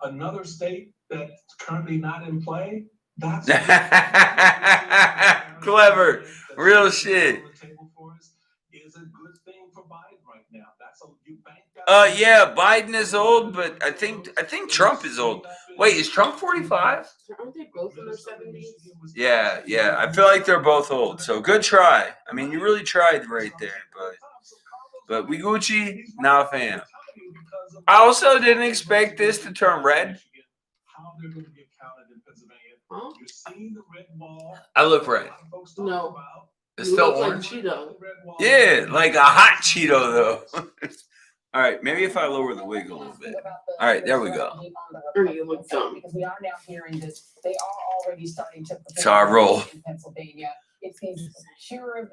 another state that's currently not in play. That's
clever, real shit.
Is a good thing for Biden right now.
Yeah, Biden is old, but I think Trump is old. Wait, is Trump 45?
Aren't they both in their 70s?
Yeah. I feel like they're both old. So good try. I mean, you really tried right there, but we Gucci, not a fan. I also didn't expect this to turn red.
Huh?
I look red.
No.
It's still orange.
Like Cheeto.
Yeah, like a hot Cheeto though. All right, maybe if I lower the wig a little bit. All right, there we go.
You look dumb.
Because we are now hearing this, they are already starting to.
It's our roll.
In Pennsylvania, it's these pure.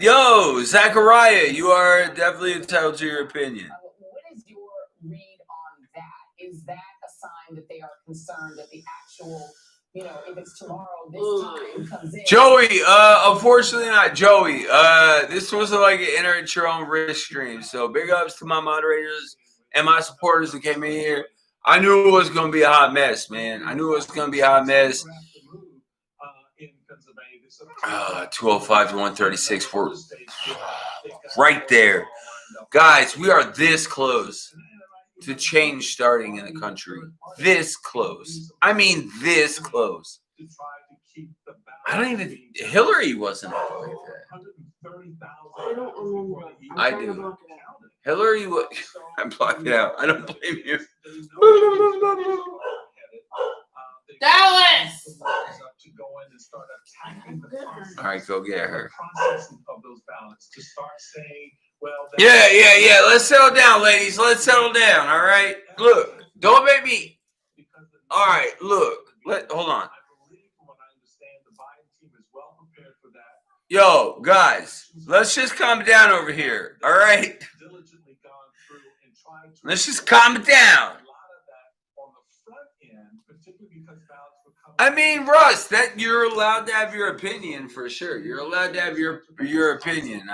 Yo, Zachariah, you are definitely entitled to your opinion.
What is your read on that? Is that a sign that they are concerned that the actual, if it's tomorrow, this time comes in?
Joey, unfortunately not Joey. This was like an enter at your own risk stream. So big ups to my moderators and my supporters that came in here. I knew it was going to be a hot mess, man. I knew it was going to be a hot mess. 205 to 136. We're right there. Guys, we are this close to change starting in the country. This close. I mean, this close. Hillary wasn't all like that.
I don't remember.
I do. Hillary, I'm blocking it out. I don't blame you.
Dallas!
All right, go get her.
Yeah.
Let's settle down, ladies. Let's settle down, all right? Look, don't make me. All right, look. Hold on. Yo, guys, let's just calm down over here, all right? Let's just calm it down. I mean, Russ, that you're allowed to have your opinion for sure. You're allowed to have your opinion.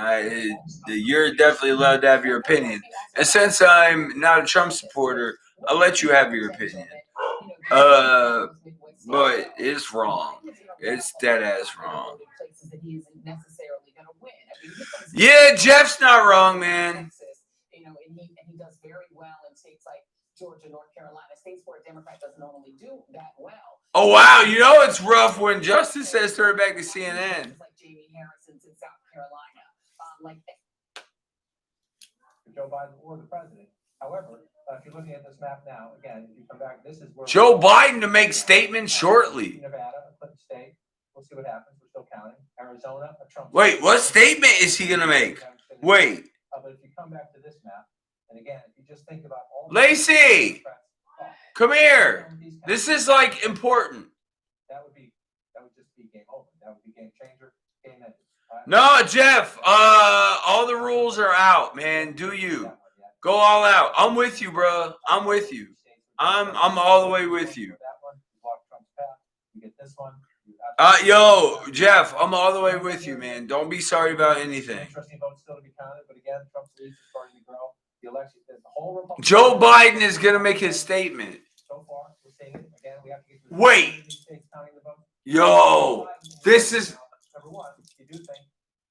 You're definitely allowed to have your opinion. And since I'm not a Trump supporter, I'll let you have your opinion. But it's wrong. It's dead ass wrong.
Places that he isn't necessarily going to win. I mean, he comes
Yeah, Jeff's not wrong, man.
Texas, you know, and he does very well in states like Georgia, North Carolina, states where a Democrat doesn't normally do that well.
Oh wow, you know it's rough when Justice says turn back to CNN.
Like Jamie Harrison's in South Carolina, like
Joe Biden or the president. However, if you're looking at this map now, again, if you come back, this is where
Joe Biden to make statements shortly.
Nevada, Clinton State. We'll see what happens. We're still counting. Arizona, a Trump.
Wait, what statement is he gonna make? Wait.
But if you come back to this map, and again, if you just think about all
Lacey, come here. This is like important.
That would just be game over. That would be game changer, game ended.
No, Jeff, all the rules are out, man. Do you go all out? I'm with you, bro. I'm with you. I'm all the way with you. Yo, Jeff, I'm all the way with you, man. Don't be sorry about anything. Joe Biden is gonna make his statement. Wait. Yo, this is.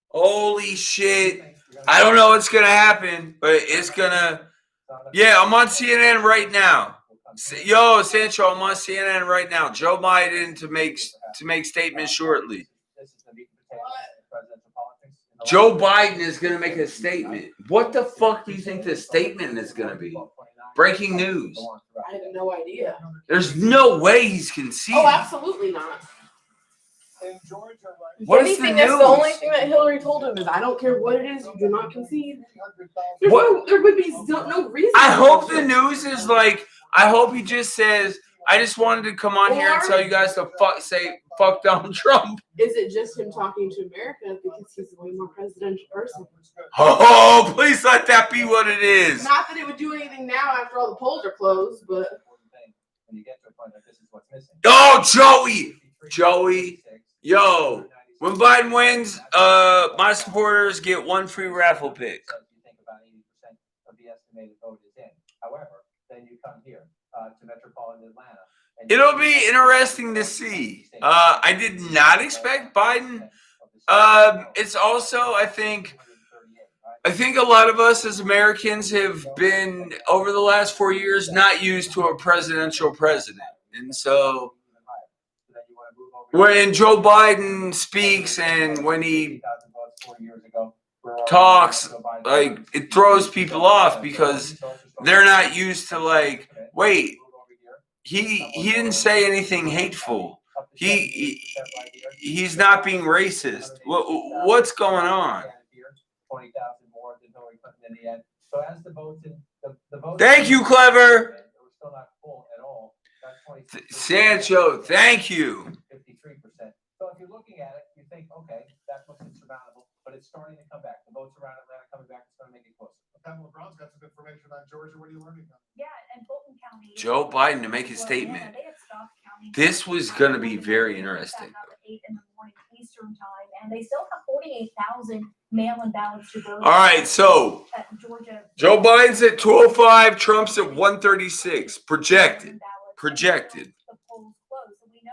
Holy shit. I don't know what's going to happen, but it's going to. Yeah, I'm on CNN right now. Yo, Sancho, I'm on CNN right now. Joe Biden to make statements shortly. Joe Biden is going to make a statement. What the fuck do you think the statement is going to be? Breaking news.
I have no idea.
There's no way he's conceding.
Oh, absolutely not.
In Georgia, right?
What is the
That's
news?
the only thing that Hillary told him is, I don't care what it is, you do not concede. There would be no reason.
I hope the news is like, I hope he just says, I just wanted to come on here and tell you guys to fuck Donald Trump.
Is it just him talking to America because he's a way more presidential person?
Oh, please let that be what it is.
Not that it would do anything now after all the polls are closed, but.
Oh, Joey, yo, when Biden wins, my supporters get one free raffle pick.
However, then you come here to metropolitan Atlanta.
It'll be interesting to see. I did not expect Biden. It's also, I think a lot of us as Americans have been, over the last 4 years, not used to a presidential president. And so when Joe Biden speaks and when he talks, like, it throws people off because they're not used to, like, wait, he didn't say anything hateful. He's not being racist. What's going on?
20,000 more than Hillary Clinton in the end. So as the votes
Thank you, Clever.
We're still not full at all.
Sancho, thank you.
53%. So if you're looking at it, you think, okay, that looks insurmountable, but it's starting to come back. The votes around Atlanta coming back, it's going to make it closer.
Pamela Brown's got some information on Georgia. What are you learning now?
Yeah, and Fulton County.
Joe Biden to make his statement. This was going to be very interesting.
8 in the morning Eastern time, and they still have 48,000 mail-in ballots to vote.
All right, so
Georgia.
Joe Biden's at 205, Trump's at 136, projected,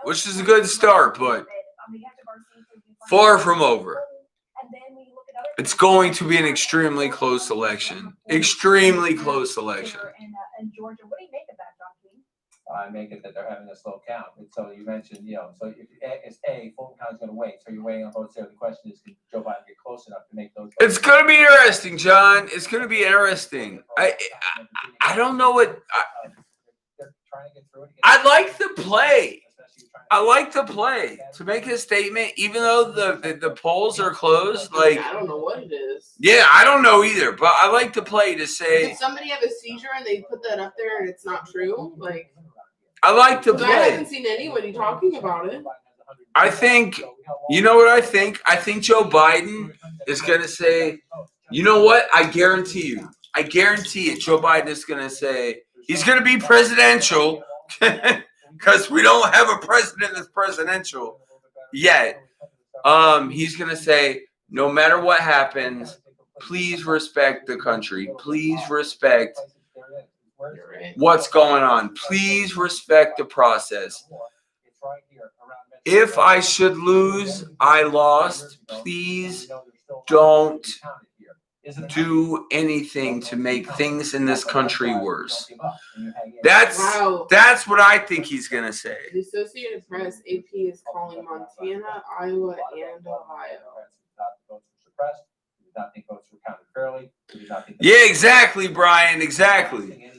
which is a good start, but far from over. It's going to be an extremely close election. Extremely close election.
In Georgia, what do you make of that, John King?
I make it that they're having a slow count. And so you mentioned, so if it's Fulton County's going to wait. So you're waiting on votes there. The question is, can Joe Biden get close enough to make those votes?
It's going to be interesting, John. It's going to be interesting. I don't know what. I like the play. I like the play to make a statement, even though the polls are closed. Like,
I don't know what it is.
Yeah, I don't know either, but I like the play to say.
Did somebody have a seizure and they put that up there and it's not true? Like,
I like the play.
I haven't seen anybody talking about it.
I think, you know what I think? I think Joe Biden is going to say, you know what? I guarantee it. Joe Biden is going to say, he's going to be presidential because we don't have a president that's presidential yet. He's going to say, no matter what happens, please respect the country. Please respect
You're right.
what's going on. Please respect the process. If I should lose, I lost. Please don't do anything to make things in this country worse. That's what I think he's gonna say.
The Associated Press, AP is calling Montana, Iowa, and Ohio.
Yeah, exactly, Brian. Exactly.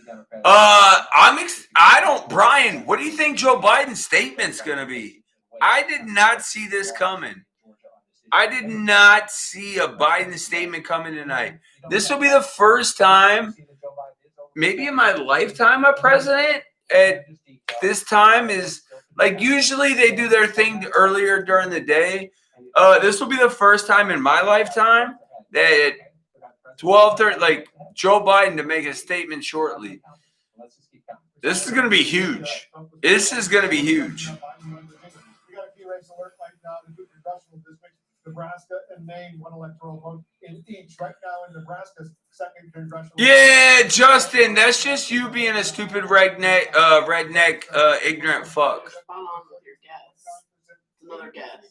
Brian, what do you think Joe Biden's statement's gonna be? I did not see this coming. I did not see a Biden statement coming tonight. This will be the first time, maybe in my lifetime, a president at this time is like, usually they do their thing earlier during the day. This will be the first time in my lifetime that at 12:30, like Joe Biden to make a statement shortly. This is going to be huge. This is going to be huge.
We got a key race alert right now. The two congressional districts, Nebraska and Maine, one electoral vote in each. Right now in Nebraska's second congressional.
Yeah, Justin, that's just you being a stupid redneck, ignorant fuck.
Follow on with your guess. Another guess.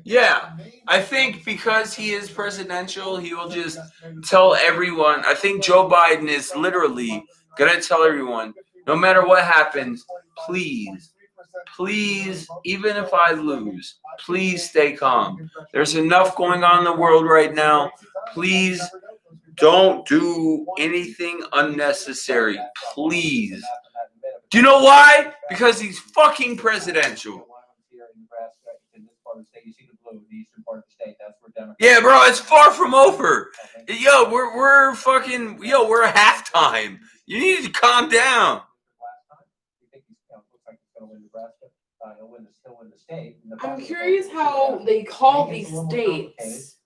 Yeah, I think because he is presidential, he will just tell everyone. I think Joe Biden is literally going to tell everyone, no matter what happens, please, even if I lose, please stay calm. There's enough going on in the world right now. Please don't do anything unnecessary. Please. Do you know why? Because he's fucking presidential. Yeah, bro, it's far from over. Yo, we're at halftime. You need to calm down.
I'm curious how they call these states.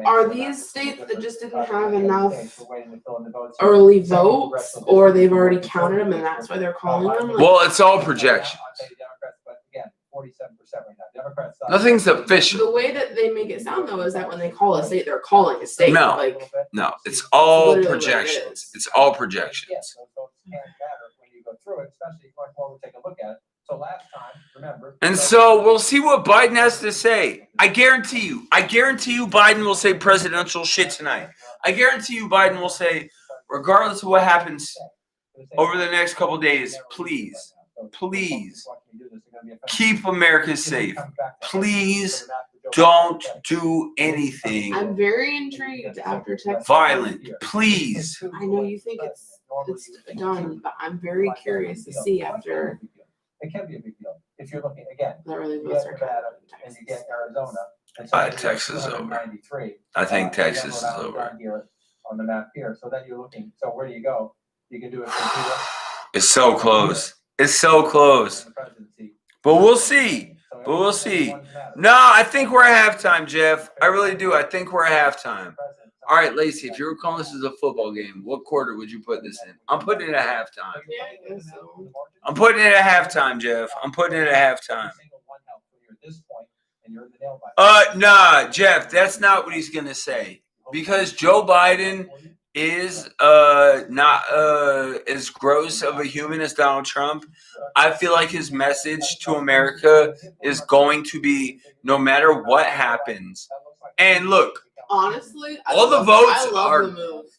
Are these states that just didn't have enough early votes, or they've already counted them and that's why they're calling them?
Well, it's all projections. Nothing's official.
The way that they make it sound, though, is that when they call a state, they're calling a state.
No, it's all projections. It's all projections. And so we'll see what Biden has to say. I guarantee you Biden will say presidential shit tonight. I guarantee you Biden will say, regardless of what happens over the next couple of days, please keep America safe. Please don't do anything.
I'm very intrigued after Texas.
Violent. Please.
I know you think it's done, but I'm very curious to see after.
It can be a big deal if you're looking again.
Not really
you get Nevada and you get Arizona. And
Texas is over. I think Texas is over.
Here on the map here. So then you're looking. So where do you go? You can do it from here.
It's so close. It's so close. But we'll see. No, I think we're at halftime, Jeff. I really do. I think we're at halftime. All right, Lacey, if you were calling this as a football game, what quarter would you put this in? I'm putting it at halftime. I'm putting it at halftime, Jeff. I'm putting it at halftime. Nah, Jeff, that's not what he's going to say. Because Joe Biden is not as gross of a human as Donald Trump. I feel like his message to America is going to be, no matter what happens. And look,
honestly,
all the votes are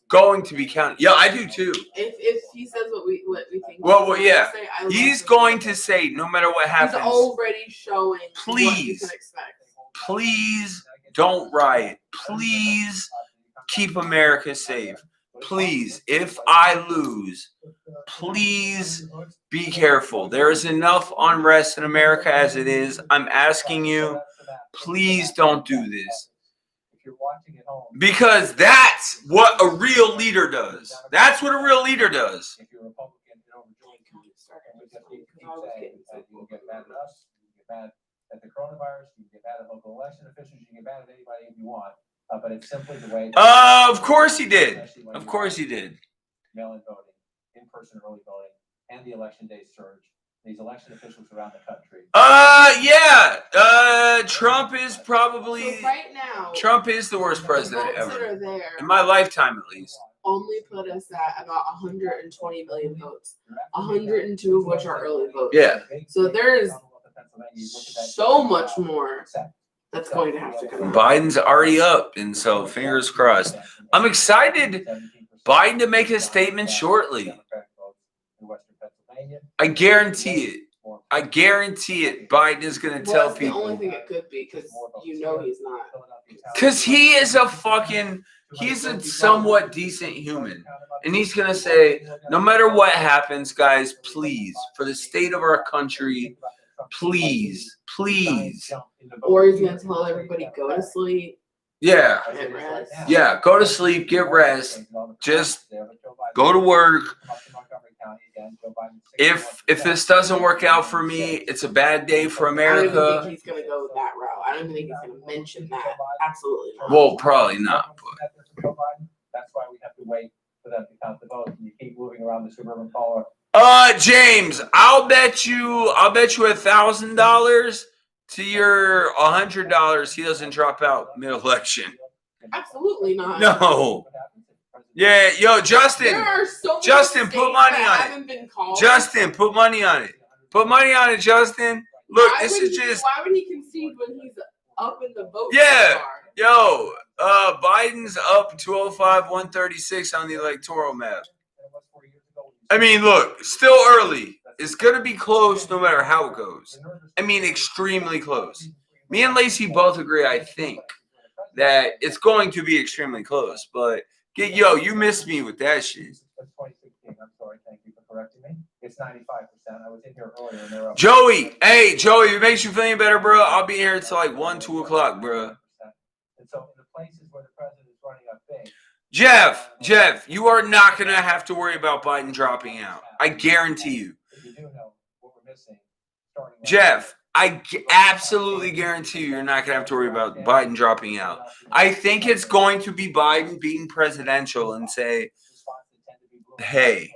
going to be counted. Yeah, I do too.
If he says what we think.
Well, yeah, he's going to say no matter what happens.
He's already showing what you can expect.
Please don't riot. Please keep America safe. Please, if I lose, please be careful. There is enough unrest in America as it is. I'm asking you, please don't do this. Because that's what a real leader does. That's what a real leader does.
If you're a Republican, you get mad at us, you get mad at the coronavirus, you get mad at local election officials, you get mad at anybody you want. But it's simply the way.
Of course he did. Of course he did.
Mail-in voting, in-person early voting, and the election day surge. These election officials around the country.
Yeah. Trump is probably
So right now,
Trump is the worst president
votes that
ever
are there
in my lifetime, at least.
only put us at about 120 million votes, 102 of which are early votes.
Yeah.
So there is so much more that's going to have to come out.
Biden's already up, and so fingers crossed. I'm excited Biden to make a statement shortly. I guarantee it. I guarantee it. Biden is going to
Well,
tell
that's the
people.
only thing it could be, because you know he's not.
Because he is a fucking, he's a somewhat decent human. And he's going to say, no matter what happens, guys, please, for the state of our country, please, please.
Or he's going to tell everybody, go to sleep.
Yeah.
And rest.
Yeah, go to sleep, get rest. Just go to work. If this doesn't work out for me, it's a bad day for
I don't even
America.
think he's going to go that route. I don't even think he's going to mention that. Absolutely not.
Well, probably not. But.
That's why we have to wait for them to count the votes, and you keep moving around the suburban caller.
James, I'll bet you $1,000 to your $100 he doesn't drop out mid-election.
Absolutely not.
No. Yeah, yo, Justin.
There are so many
Justin, put
states
money
that
on
haven't been called.
Justin, put money on it. Put money on it, Justin. Look,
Why
this
would
is
he-
just.
Why would he concede when he's up in the vote?
Yeah. Yo, Biden's up 205-136 on the electoral map. I mean, look, still early. It's going to be close no matter how it goes. I mean, extremely close. Me and Lacey both agree, I think, that it's going to be extremely close. But, you missed me with that shit.
That's 2016. I'm sorry. Thank you for correcting me. It's 95%. I was in here earlier and they're up.
Joey, if it makes you feel any better, bro, I'll be here until like 1, 2 o'clock, bro.
And so in the places where the president is running up big.
Jeff, you are not going to have to worry about Biden dropping out. I guarantee you.
You do know what we're missing.
Jeff, I absolutely guarantee you're not going to have to worry about Biden dropping out. I think it's going to be Biden being presidential and say, hey,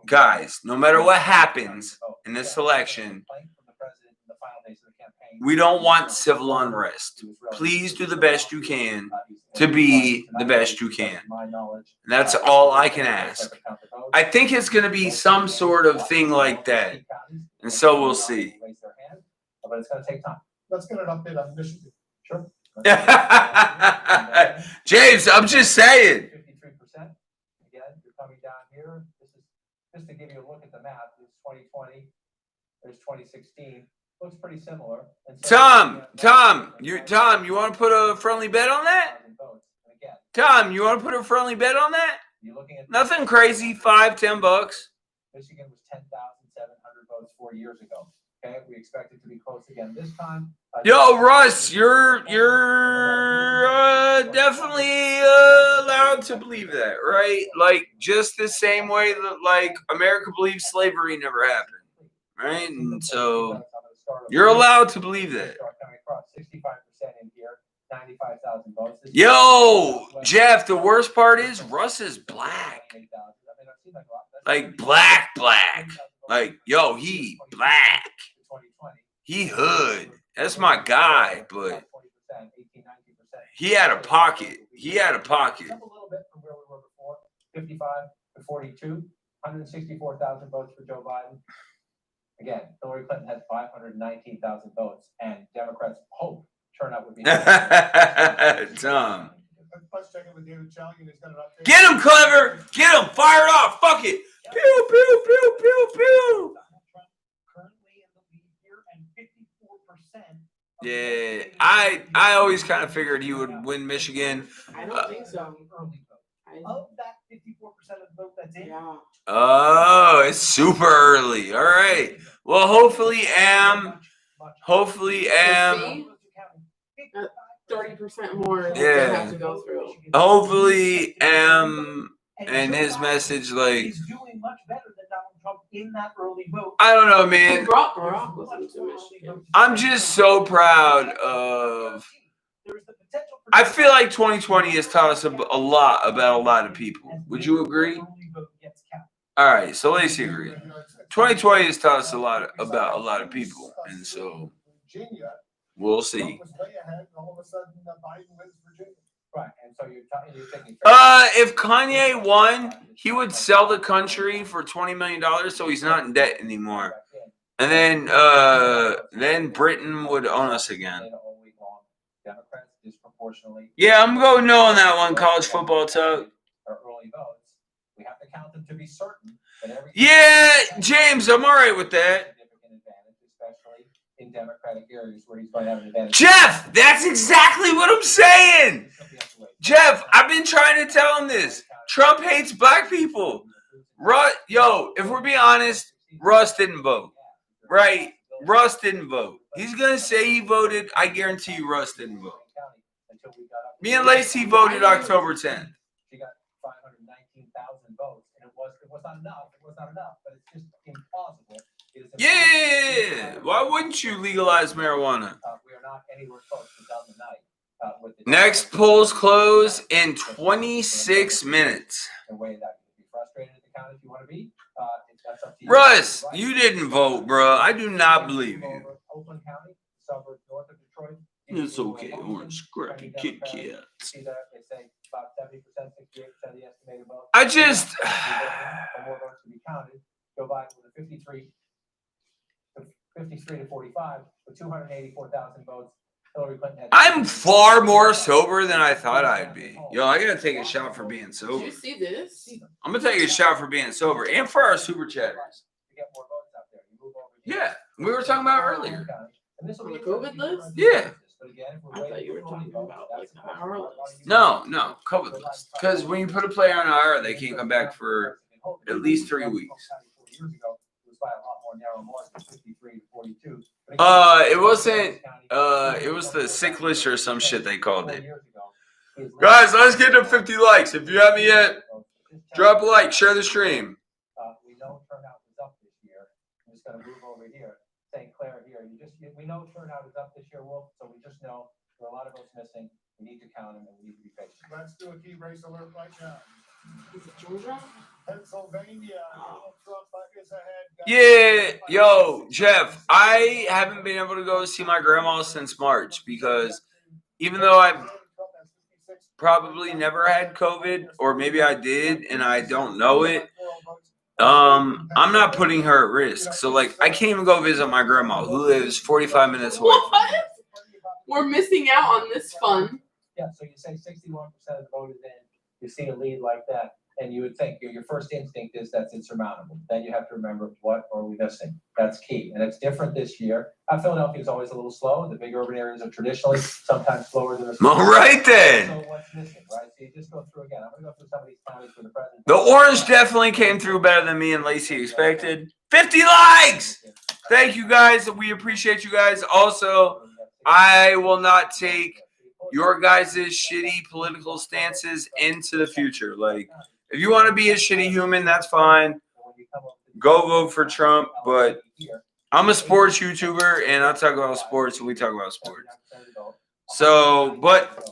guys, no matter what happens in this election, we don't want civil unrest. Please do the best you can to be the best you can. And that's all I can ask. I think it's going to be some sort of thing like that. And so we'll see.
But it's going to take time.
Let's get an update on Michigan.
Sure.
James, I'm just saying.
53%. Again, you're coming down here. This is just to give you a look at the map. There's 2020. There's 2016. Looks pretty similar. And so
Tom, you want to put a friendly bet on that? Tom, you want to put a friendly bet on that? Nothing crazy, $5-10.
Michigan was 10,700 votes 4 years ago. Okay, we expect it to be close again this time.
Yo, Russ, you're definitely allowed to believe that, right? Like just the same way that like America believes slavery never happened, right? And so you're allowed to believe that.
65% in here, 95,000 votes.
Yo, Jeff, the worst part is Russ is black. Like black. Like, yo, he black. He hood. That's my guy, but he had a pocket.
Up a little bit from where we were before. 55 to 42, 164,000 votes for Joe Biden. Again, Hillary Clinton had 519,000 votes, and Democrats hope turnout would be higher.
Tom.
Let's check in with David Chalian. He's got an update.
Get him, Clever. Get him. Fire it off. Fuck it. Pew, pew, pew, pew, pew.
Currently in the lead here and 54%.
Yeah, I always kind of figured he would win Michigan.
I don't think so.
Of that 54% of the vote that's in.
Yeah.
Oh, it's super early. All right. Well, hopefully,
30% more
Yeah.
they have to go through.
hopefully, and his message, like,
He's doing much better than Donald Trump in that early vote.
I don't know, man.
Barack was into Michigan.
I'm just so proud of. I feel like 2020 has taught us a lot about a lot of people. Would you agree? All right, so Lacey agrees. 2020 has taught us a lot about a lot of people, and so.
Virginia,
We'll see.
Trump was way ahead, and all of a sudden, Biden wins Virginia.
Right, and so you're thinking.
If Kanye won, he would sell the country for $20 million, so he's not in debt anymore. And then Britain would own us again.
Democrats disproportionately.
Yeah, I'm going no on that one. College football talk.
Early votes. We have to count them to be certain.
Yeah, James, I'm all right with that.
Especially in Democratic areas where he's going to have an advantage.
Jeff, that's exactly what I'm saying. Jeff, I've been trying to tell him this. Trump hates black people. Yo, if we're being honest, Russ didn't vote. Right? Russ didn't vote. He's going to say he voted. I guarantee you Russ didn't vote. Me and Lacey voted October 10th.
She got 519,000 votes, and it was not enough. It was not enough, but it's just implausible.
Yeah. Why wouldn't you legalize marijuana?
We are not anywhere close to done tonight.
Next polls close in 26 minutes.
The way that you be frustrated at the count if you want to be. That's up to you.
Russ, you didn't vote, bro. I do not believe you.
Oakland County, suburbs north of Detroit.
It's okay, orange scrappy Kit Kat.
See that? They say about 70%, 68% of the estimated votes.
I just.
For more votes to be counted, Joe Biden with a 53 to 45 with 284,000 votes. Hillary Clinton had.
I'm far more sober than I thought I'd be. Yo, I gotta take a shot for being sober.
Did you see this?
I'm gonna take a shot for being sober and for our super chatters. Yeah, we were talking about earlier.
On the COVID list?
Yeah.
I thought you were talking about like our list.
No, COVID list. Because when you put a player on IR, they can't come back for at least 3 weeks. It wasn't. It was the sick list or some shit they called it. Guys, let's get to 50 likes. If you haven't yet, drop a like, share the stream.
We know turnout is up this year. I'm just going to move over here. St. Clair here. We know turnout is up this year, Wolf. So we just know there are a lot of votes missing. We need to count them and we need to be patient.
Let's do a key race alert right now.
Is it Georgia?
Pennsylvania, Donald Trump is ahead.
Yeah, yo, Jeff, I haven't been able to go see my grandma since March because even though I've probably never had COVID, or maybe I did and I don't know it, I'm not putting her at risk. So, like, I can't even go visit my grandma who lives 45 minutes away.
What? We're missing out on this fun.
Yeah, so you say 61% of the vote is in. You see a lead like that, and you would think your first instinct is that's insurmountable. Then you have to remember what are we missing. That's key, and it's different this year. Philadelphia is always a little slow. The big urban areas are traditionally sometimes slower than the.
All right then.
So what's missing, right? So you just go through again. I'm going to go through some of these counties for the president.
The orange definitely came through better than me and Lacey expected. 50 likes. Thank you guys. We appreciate you guys. Also, I will not take your guys' shitty political stances into the future. Like, if you want to be a shitty human, that's fine. Go vote for Trump. But I'm a sports YouTuber, and I talk about sports, and we talk about sports. So, but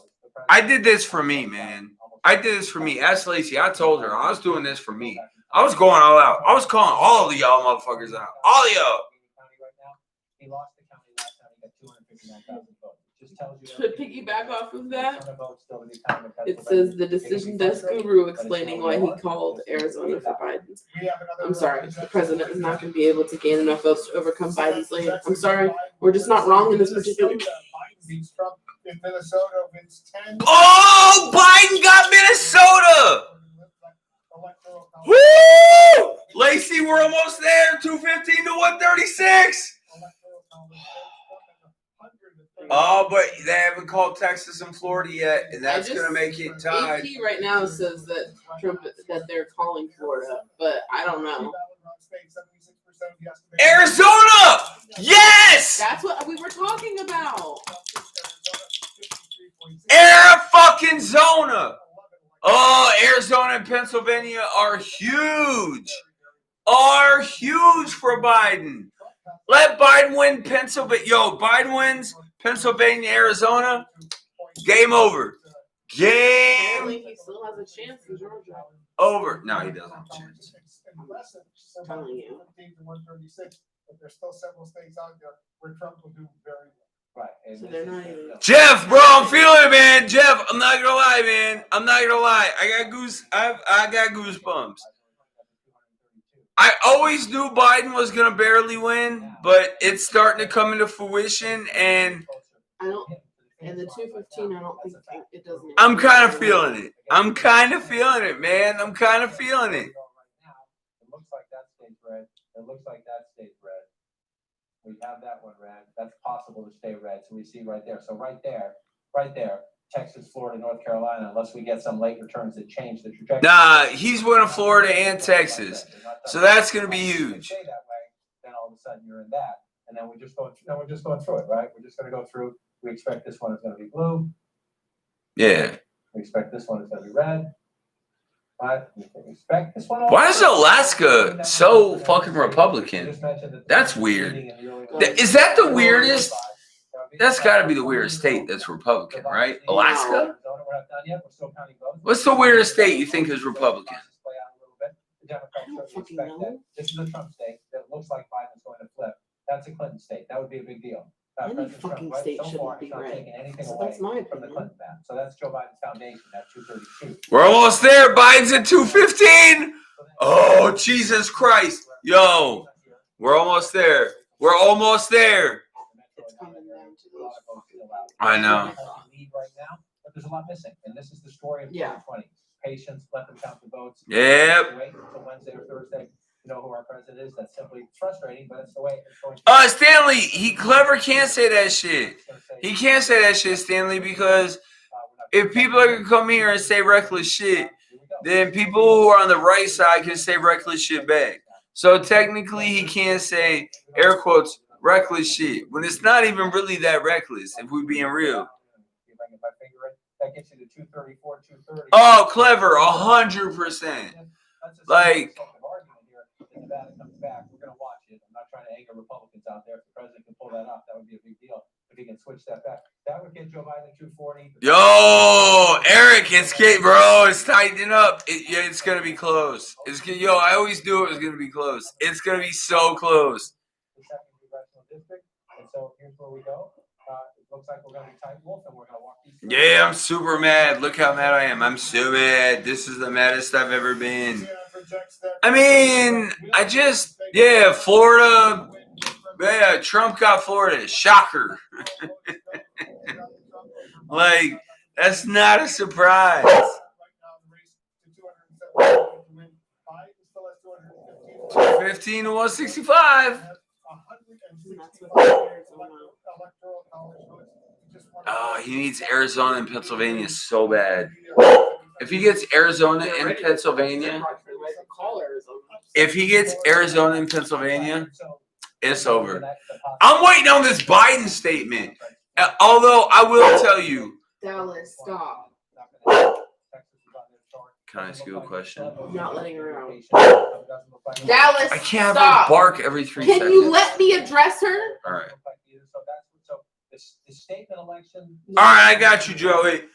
I did this for me, man. I did this for me. Ask Lacey. I told her I was doing this for me. I was going all out. I was calling all of y'all motherfuckers out. All of y'all.
He lost the county last time. He got 259,000 votes.
To piggyback off of that, it says the decision desk guru explaining why he called Arizona for Biden. I'm sorry, the president is not going to be able to gain enough votes to overcome Biden's lead. I'm sorry, we're just not wrong in this particular case.
Oh, Biden got Minnesota! Woo! Lacey, we're almost there. 215 to 136. Oh, but they haven't called Texas and Florida yet, and that's going to make it tied.
AP right now says that they're calling Florida, but I don't know.
Arizona! Yes!
That's what we were talking about.
Arizona! Oh, Arizona and Pennsylvania are huge. Are huge for Biden. Let Biden win Pennsylvania. Yo, Biden wins Pennsylvania, Arizona. Game over.
Apparently he still has a chance in Georgia.
Over. No, he doesn't have a chance.
I'm telling you.
But there's still several states out there where Trump will do very well.
Right. And
So
this
they're
is
not
the-
even-
no.
Jeff, bro, I'm feeling it, man. Jeff, I'm not gonna lie, man. I'm not gonna lie. I got goosebumps. I always knew Biden was gonna barely win, but it's starting to come into fruition, and
I don't. And the 215, I don't think it doesn't.
I'm kind of feeling it. I'm kind of feeling it, man. I'm kind of feeling it.
It looks like that stays red. It looks like that stays red. We have that one red. That's possible to stay red. So we see right there. So right there, Texas, Florida, North Carolina, unless we get some late returns that change the trajectory.
Nah, he's winning Florida and Texas, so that's gonna be huge.
Stay that way, then all of a sudden you're in that, and then we're just going through it, right? We're just going to go through. We expect this one is going to be blue.
Yeah.
We expect this one is going to be red. Right? We expect this one.
Why is Alaska so fucking Republican? That's weird. Is that the weirdest? That's got to be the weirdest state that's Republican, right? Alaska? What's the weirdest state you think is Republican?
This is a Trump state that looks like Biden's going to flip. That's a Clinton state. That would be a big deal.
Any fucking state shouldn't be red. So that's my
from the
opinion.
Clinton map. So that's Joe Biden's foundation. That's 232.
We're almost there. Biden's at 215. Oh, Jesus Christ. Yo, we're almost there. We're almost there.
It's coming down to those.
I know.
Right now, but there's a lot missing, and this is the story of 2020. Patience, let them count the votes.
Yep.
Wait until Wednesday or Thursday. You know who our president is. That's simply frustrating, but it's the way it's going.
Stanley, he clever can't say that shit. He can't say that shit, Stanley, because if people are gonna come here and say reckless shit, then people who are on the right side can say reckless shit back. So technically, he can't say, air quotes, reckless shit when it's not even really that reckless. If we're being real.
That gets you to 234, 230.
Oh, clever, 100%. Like.
Nevada comes back, we're gonna watch it. I'm not trying to anger Republicans out there. If the president can pull that off, that would be a big deal. If he can switch that back, that would get Joe Biden at 240.
Yo, Eric, it's tightening up. It's gonna be close. I always knew it was gonna be close. It's gonna be so close.
The second congressional district, and so here's where we go. It looks like we're gonna be tight wolf, and we're gonna walk these.
Yeah, I'm super mad. Look how mad I am. I'm so mad. This is the maddest I've ever been. I mean, Florida. Yeah, Trump got Florida. Shocker. Like, that's not a surprise. 215 to 165. Oh, he needs Arizona and Pennsylvania so bad. If he gets Arizona and Pennsylvania, it's over. I'm waiting on this Biden statement. Although I will tell you.
Dallas, stop.
Can I ask you a question?
Not letting her out. Dallas,
I can't have
stop.
her bark every 3 seconds.
Can you let me address her?
All right.
The statement election.
All right, I got you, Joey.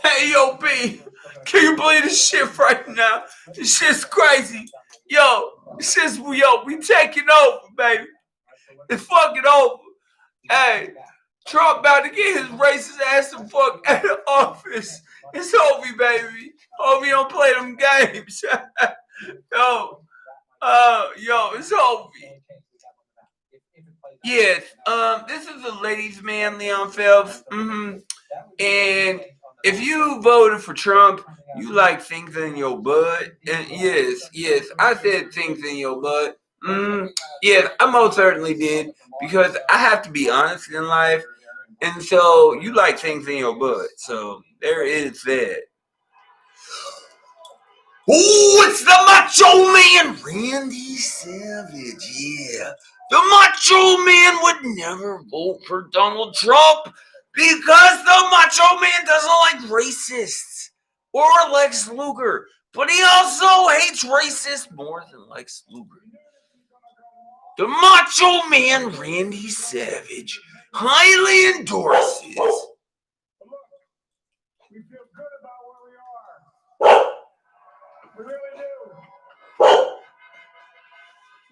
Hey, yo, B. Can you believe this shit right now? This shit's crazy. We taking over, baby. It's fucking over. Hey, Trump about to get his racist ass the fuck out of office. It's over, baby. Hope you don't play them games. It's over. Yes, this is a ladies' man, Leon Phelps. And if you voted for Trump, you like things in your butt. And yes, I said things in your butt. Yes, I most certainly did, because I have to be honest in life. And so you like things in your butt. So there is that. Oh, it's the Macho Man, Randy Savage. Yeah. The Macho Man would never vote for Donald Trump because the Macho Man doesn't like racists or Lex Luger. But he also hates racists more than Lex Luger. The Macho Man, Randy Savage, highly endorses.
We feel good about where we are. We really do.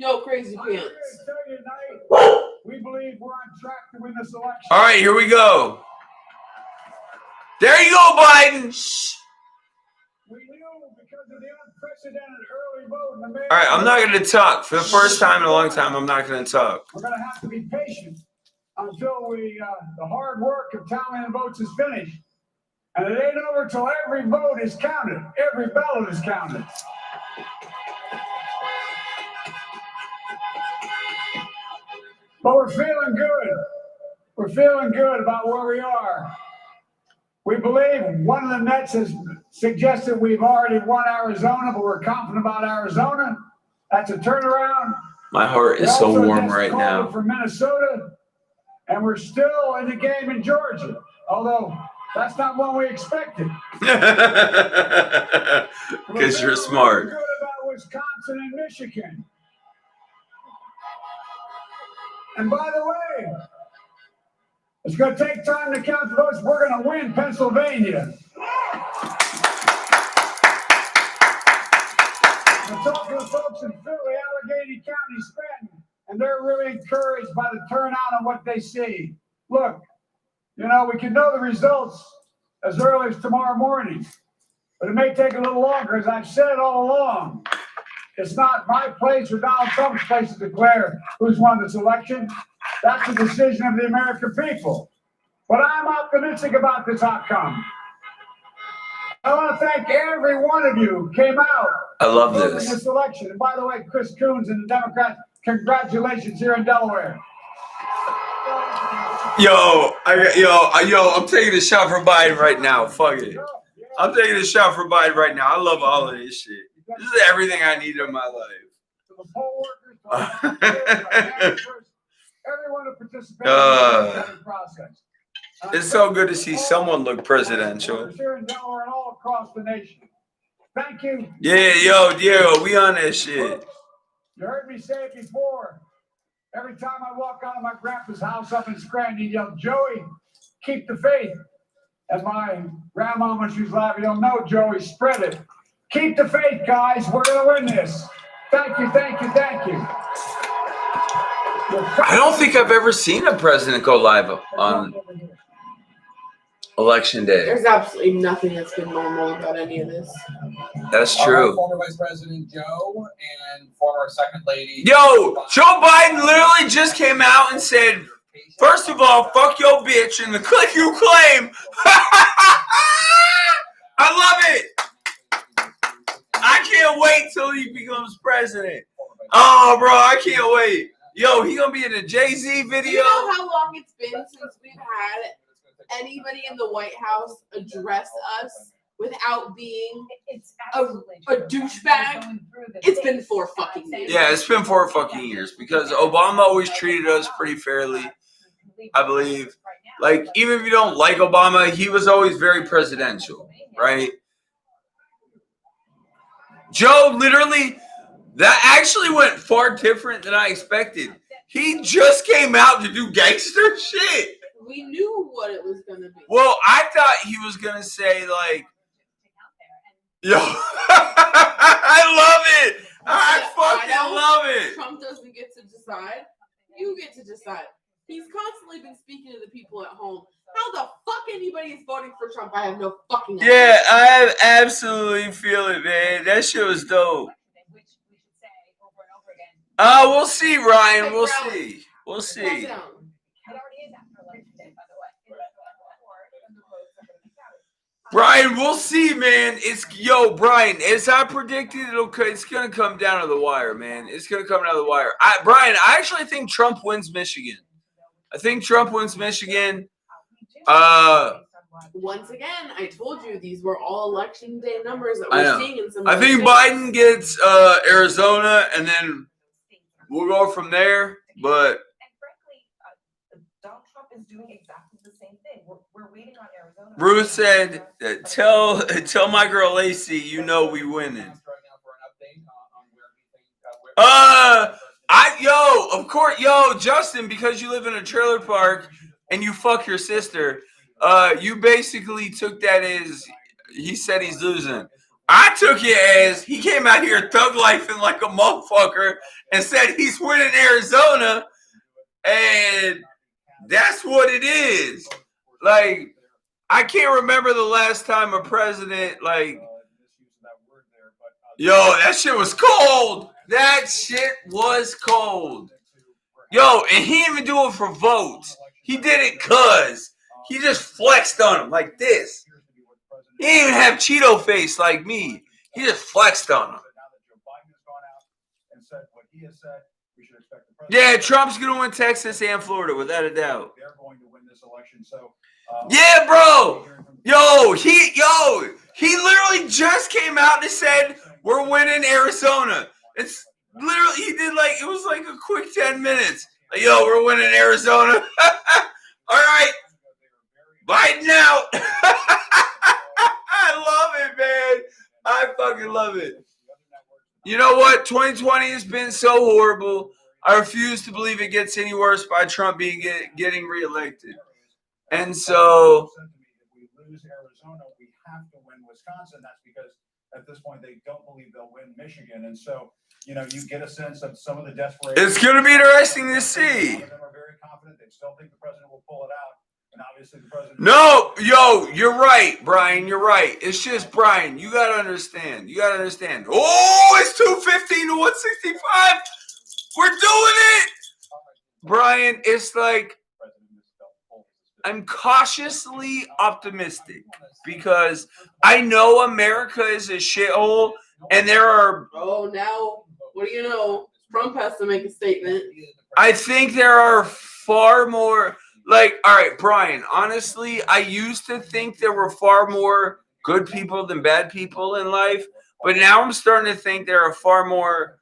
Yo, crazy
I'm here
pants.
to tell you tonight, we believe we're on track to win this election.
All right, here we go. There you go, Biden. Shh.
We knew because of the unprecedented early vote in the mail.
All right, I'm not going to talk. For the first time in a long time, I'm not going to talk.
We're going to have to be patient until the hard work of tallying votes is finished. And it ain't over till every vote is counted. Every ballot is counted. But we're feeling good. We're feeling good about where we are. We believe one of the Mets has suggested we've already won Arizona, but we're confident about Arizona. That's a turnaround.
My heart is so warm right now.
From Minnesota, and we're still in the game in Georgia, although that's not one we expected.
Because you're smart.
We're good about Wisconsin and Michigan. And by the way, it's going to take time to count the votes. We're going to win Pennsylvania. I'm talking to folks in Philly, Allegheny County, Scranton, and they're really encouraged by the turnout and what they see. Look, you know, we can know the results as early as tomorrow morning, but it may take a little longer. As I've said all along, it's not my place or Donald Trump's place to declare who's won this election. That's the decision of the American people. But I'm optimistic about this outcome. I want to thank every one of you who came out.
I love
in
this.
This election. And by the way, Chris Coons and the Democrats, congratulations here in Delaware.
I'm taking a shot for Biden right now. Fuck it. I'm taking a shot for Biden right now. I love all of this shit. This is everything I need in my life.
To the poll workers, to our volunteers, everyone who participated in the process.
It's so good to see someone look presidential.
Here in Delaware and all across the nation. Thank you.
Yeah, we on that shit.
You heard me say it before. Every time I walk out of my grandpa's house up in Scranton, he'd yell, Joey, keep the faith. And my grandma, when she was laughing, you don't know, Joey, spread it. Keep the faith, guys. We're going to win this. Thank you, thank you, thank you.
I don't think I've ever seen a president go live on Election Day.
There's absolutely nothing that's been normal about any of this.
That's true.
Former Vice President Joe and former Second Lady.
Yo, Joe Biden literally just came out and said, first of all, fuck your bitch and the click you claim. I love it. I can't wait till he becomes president. Oh, bro, I can't wait. Yo, he gonna be in a Jay-Z video.
Do you know how long it's been since we've had anybody in the White House address us without being a douchebag? It's been 4 fucking years.
Yeah, it's been 4 fucking years because Obama always treated us pretty fairly, I believe. Like, even if you don't like Obama, he was always very presidential, right? Joe literally, that actually went far different than I expected. He just came out to do gangster shit.
We knew what it was going to be.
Well, I thought he was going to say, like, yo, I love it. I fucking love it.
Trump doesn't get to decide. You get to decide. He's constantly been speaking to the people at home. How the fuck anybody is voting for Trump, I have no fucking idea.
Yeah, I absolutely feel it, man. That shit was dope. We'll see, Ryan. We'll see. We'll see. Brian, we'll see, man. Brian, as I predicted, it's gonna come down to the wire, man. It's gonna come down to the wire. Brian, I actually think Trump wins Michigan. I think Trump wins Michigan.
Once again, I told you these were all election day numbers that we're seeing in some.
I think Biden gets Arizona, and then we'll go from there. But
Donald Trump is doing exactly the same thing. We're waiting on Arizona.
Ruth said, "Tell my girl Lacey, you know we winning." Of course, Justin, because you live in a trailer park and you fuck your sister, you basically took that as he said he's losing. I took it as he came out here thug lifing like a motherfucker and said he's winning Arizona, and that's what it is. Like, I can't remember the last time a president, like, yo, that shit was cold. That shit was cold. Yo, and he didn't even do it for votes. He did it cause he just flexed on him like this. He didn't even have Cheeto face like me. He just flexed on him. Yeah, Trump's going to win Texas and Florida without a doubt.
They're going to win this election. So,
yeah, bro. He literally just came out and said we're winning Arizona. It's literally, he did like, it was like a quick 10 minutes. Like, yo, we're winning Arizona. All right. Biden out. I love it, man. I fucking love it. You know what? 2020 has been so horrible. I refuse to believe it gets any worse by Trump getting reelected. And so,
if we lose Arizona, we have to win Wisconsin. That's because at this point they don't believe they'll win Michigan. And so, you get a sense of some of the desperation.
It's going to be interesting to see.
Some of them are very confident. They still think the president will pull it out. And obviously the president.
No, yo, you're right, Brian. You're right. It's just, Brian, you got to understand. Oh, it's 215 to 165. We're doing it. Brian, it's like, I'm cautiously optimistic because I know America is a shithole and there are...
Oh, now, what do you know? Trump has to make a statement.
I think there are far more... Like, all right, Brian, honestly, I used to think there were far more good people than bad people in life, but now I'm starting to think there are far more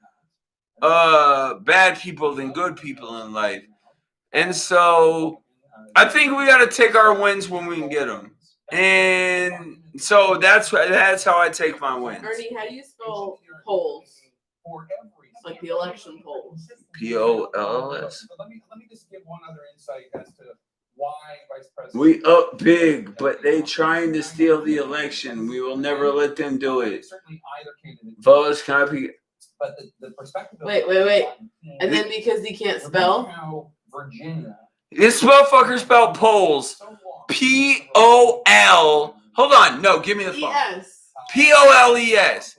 bad people than good people in life. And so I think we got to take our wins when we can get them. And so that's how I take my wins.
Ernie, how do you spell polls? Like the election polls.
POLS.
Let me just give one other insight as to why Vice President.
We up big, but they trying to steal the election. We will never let them do it.
Certainly either candidate.
Votes copy.
But the perspective.
Wait. And then because he can't spell.
How Virginia.
This motherfucker spelled polls. P-O-L. Hold on. No, give me the phone.
Yes.
P-O-L-E-S.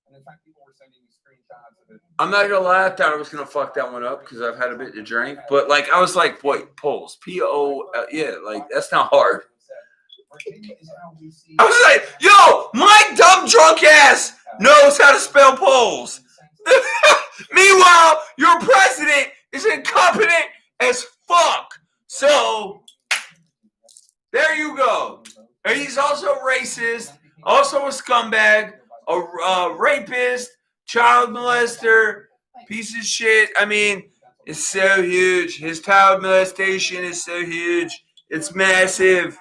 And in fact, people were sending me screenshots of it.
I'm not gonna lie, I thought I was gonna fuck that one up because I've had a bit to drink. But like, I was like, wait, polls. P-O-L. Yeah, like that's not hard. I was like, yo, my dumb drunk ass knows how to spell polls. Meanwhile, your president is incompetent as fuck. So there you go. And he's also racist, also a scumbag, a rapist, child molester, piece of shit. I mean, it's so huge. His child molestation is so huge. It's massive.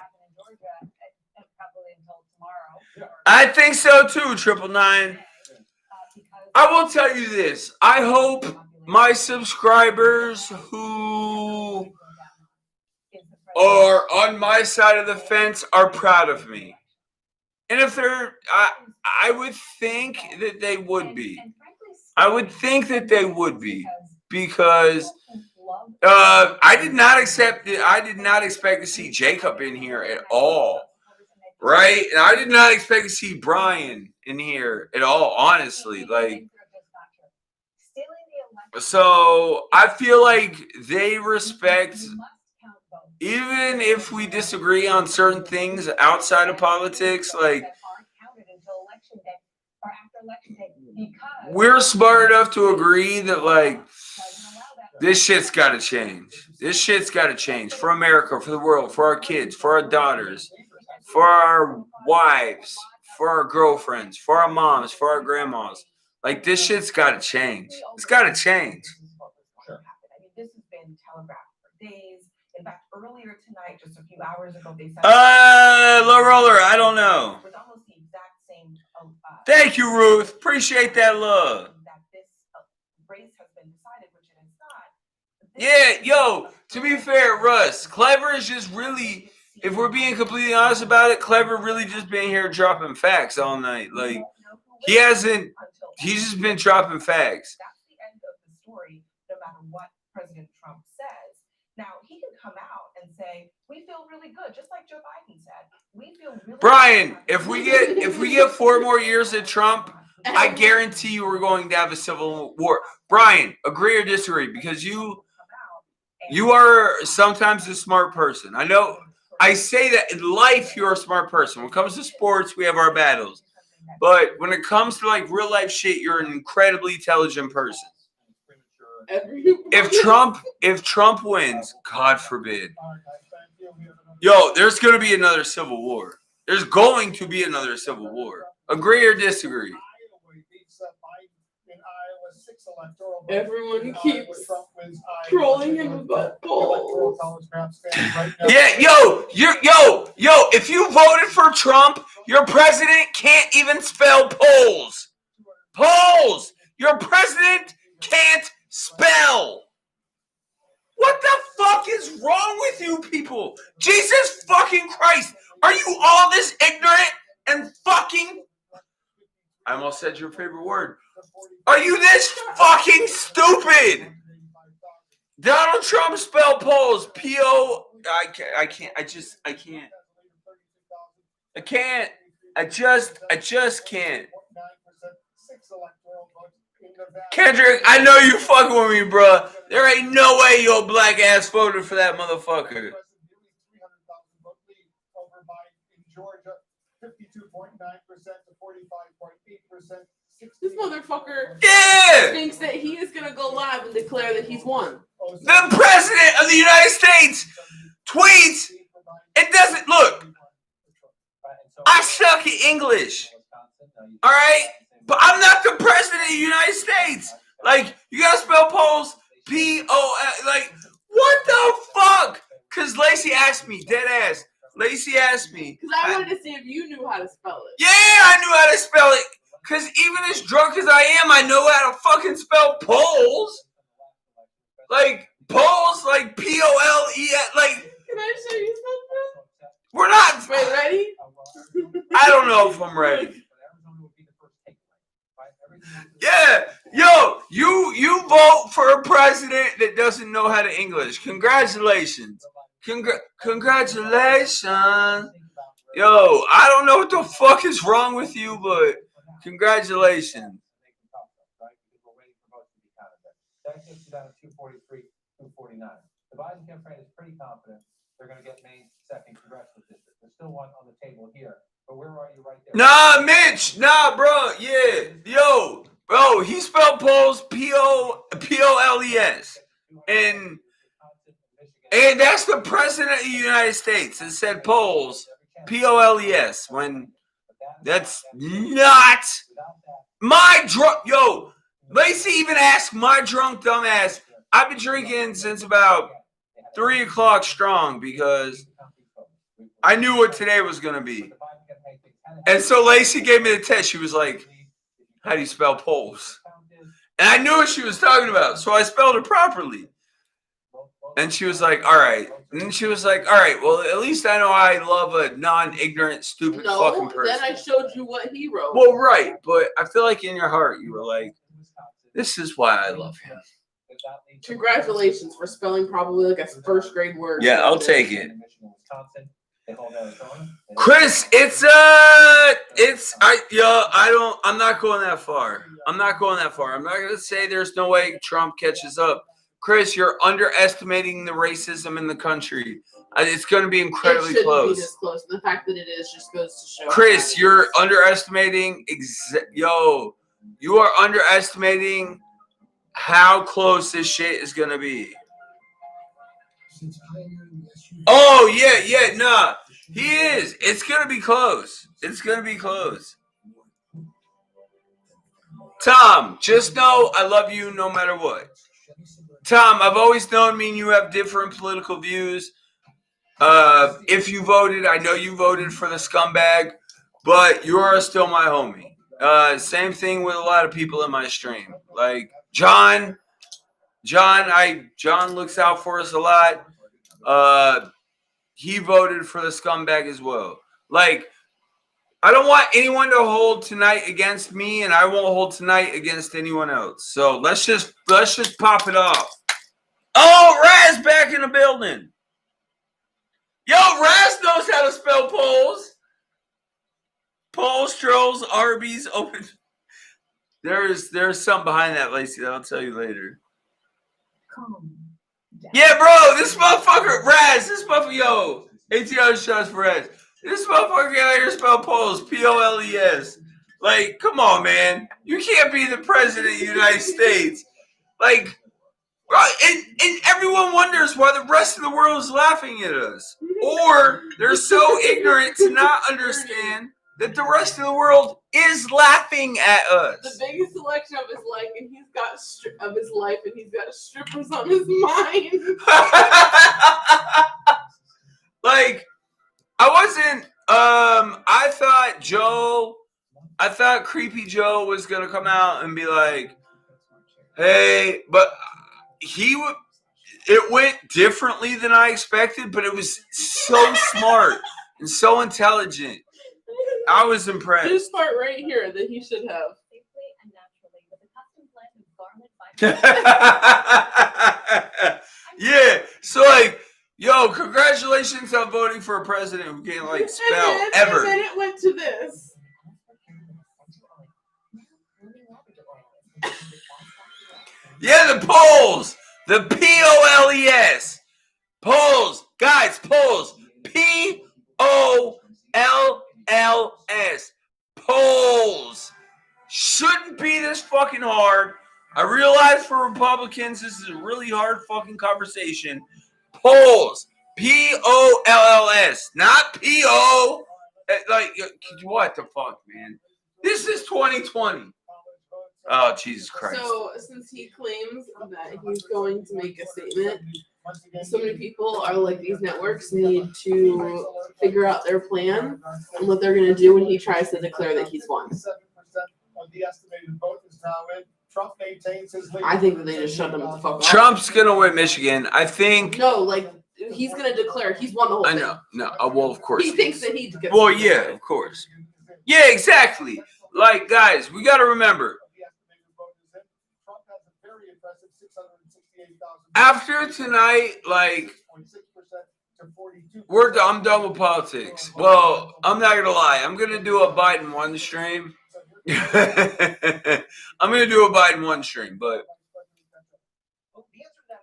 I think so too, 999. I will tell you this. I hope my subscribers who are on my side of the fence are proud of me. And if they're, I would think that they would be. I would think that they would be because I did not expect to see Jacob in here at all. Right? And I did not expect to see Brian in here at all, honestly. Like, so I feel like they respect, even if we disagree on certain things outside of politics, like, we're smart enough to agree that, like, this shit's got to change. This shit's got to change for America, for the world, for our kids, for our daughters, for our wives, for our girlfriends, for our moms, for our grandmas. Like, this shit's got to change. It's got to change.
I mean, this has been telegraphed for days. In fact, earlier tonight, just a few hours ago, they said.
Low roller, I don't know.
With almost the exact same.
Thank you, Ruth. Appreciate that love.
That this race has been decided, which it is not.
Yeah, yo, to be fair, Russ, Clever is just really if we're being completely honest about it, Clever really just been here dropping facts all night. Like, he hasn't, he's just been dropping facts.
That's the end of the story, no matter what President Trump says. Now, he can come out and say, we feel really good, just like Joe Biden said. We feel really
Brian,
good.
if we get 4 more years of Trump, I guarantee you we're going to have a civil war. Brian, agree or disagree? Because you are sometimes a smart person. I know I say that in life you're a smart person. When it comes to sports, we have our battles. But when it comes to like real life shit, you're an incredibly intelligent person. If Trump wins, God forbid. Yo, there's going to be another civil war. There's going to be another civil war. Agree or disagree?
Everyone keeps trolling him about polls.
Yeah, yo, if you voted for Trump, your president can't even spell polls. Polls! Your president can't spell. What the fuck is wrong with you people? Jesus fucking Christ! Are you all this ignorant and fucking... I almost said your favorite word. Are you this fucking stupid? Donald Trump spelled polls. P-O... I can't. I just can't. Kendrick, I know you fucking with me, bro. There ain't no way your black ass voted for that motherfucker.
This motherfucker
Yeah!
thinks that he is gonna go live and declare that he's won.
The president of the United States tweets. It doesn't look. I suck at English. All right, but I'm not the president of the United States. Like, you gotta spell polls P-O-L. Like, what the fuck? Cause Lacey asked me, dead ass. Lacey asked me.
Because I wanted to see if you knew how to spell it.
Yeah, I knew how to spell it. Cause even as drunk as I am, I know how to fucking spell polls. Like polls, like P-O-L-E-S. Like,
can I show you something?
We're not.
Wait, ready?
I don't know if I'm ready. Yeah, yo, you vote for a president that doesn't know how to English. Congratulations. Congratulations. Yo, I don't know what the fuck is wrong with you, but congratulations.
That gets you down to 243, 249. The Biden campaign is pretty confident they're going to get Maine's second congressional district. There's still one on the table here, but where are you right there?
Nah, Mitch. Nah, bro. Yeah. Yo, bro, he spelled polls P-O-L-E-S. And that's the president of the United States that said polls P-O-L-E-S. When that's not my drunk. Yo, Lacey even asked my drunk dumbass. I've been drinking since about 3 o'clock strong because I knew what today was going to be. And so Lacey gave me the test. She was like, how do you spell polls? And I knew what she was talking about. So I spelled it properly. And she was like, all right. And then she was like, all right, well, at least I know I love a non-ignorant, stupid fucking person.
Then I showed you what he wrote.
Well, right. But I feel like in your heart, you were like, this is why I love him.
Congratulations for spelling probably like a first grade word.
Yeah, I'll take it. Chris, I'm not going that far. I'm not gonna say there's no way Trump catches up. Chris, you're underestimating the racism in the country. It's going to be incredibly close.
Be this close. And the fact that it is just goes to show.
Chris, you're underestimating. You are underestimating how close this shit is going to be. Oh, yeah, nah. He is. It's going to be close. Tom, just know I love you no matter what. Tom, I've always known me and you have different political views. If you voted, I know you voted for the scumbag, but you are still my homie. Same thing with a lot of people in my stream. Like John looks out for us a lot. he voted for the scumbag as well. Like, I don't want anyone to hold tonight against me, and I won't hold tonight against anyone else. So let's just pop it off. Oh, Raz back in the building. Yo, Raz knows how to spell polls. Polls, trolls, Arby's, open. There's something behind that, Lacey, that I'll tell you later. Yeah, bro, this motherfucker, Raz, this motherfucker, yo, ATR shots for Raz. This motherfucker out here spell polls, P-O-L-E-S. Like, come on, man. You can't be the president of the United States. Like, bro, and everyone wonders why the rest of the world is laughing at us. Or they're so ignorant to not understand that the rest of the world is laughing at us.
The biggest selection of his life, and he's got strippers on his mind.
Like, I thought Creepy Joe was gonna come out and be like, hey, but it went differently than I expected, but it was so smart and so intelligent. I was impressed.
This part right here that he should have.
Yeah, so like, yo, congratulations on voting for a president who can't like spell ever.
And then it went to this.
Yeah, the polls, the P-O-L-E-S, polls, guys, polls, P-O-L-L-S, polls. Shouldn't be this fucking hard. I realize for Republicans this is a really hard fucking conversation. Polls, P-O-L-L-S, not P-O. Like, what the fuck, man? This is 2020. Oh, Jesus Christ.
So, since he claims that he's going to make a statement, so many people are like, these networks need to figure out their plan and what they're going to do when he tries to declare that he's won.
The estimated vote is now in. Trump maintains his lead.
I think that they just shut him the fuck up.
Trump's gonna win Michigan. I think.
No, like, he's gonna declare he's won the whole thing.
I know. No. Well, of course.
He thinks that he gets.
Well, yeah, of course. Yeah, exactly. Like, guys, we got to remember. After tonight, like, I'm done with politics. Well, I'm not gonna lie. I'm gonna do a Biden 1 stream. I'm gonna do a Biden 1 stream, but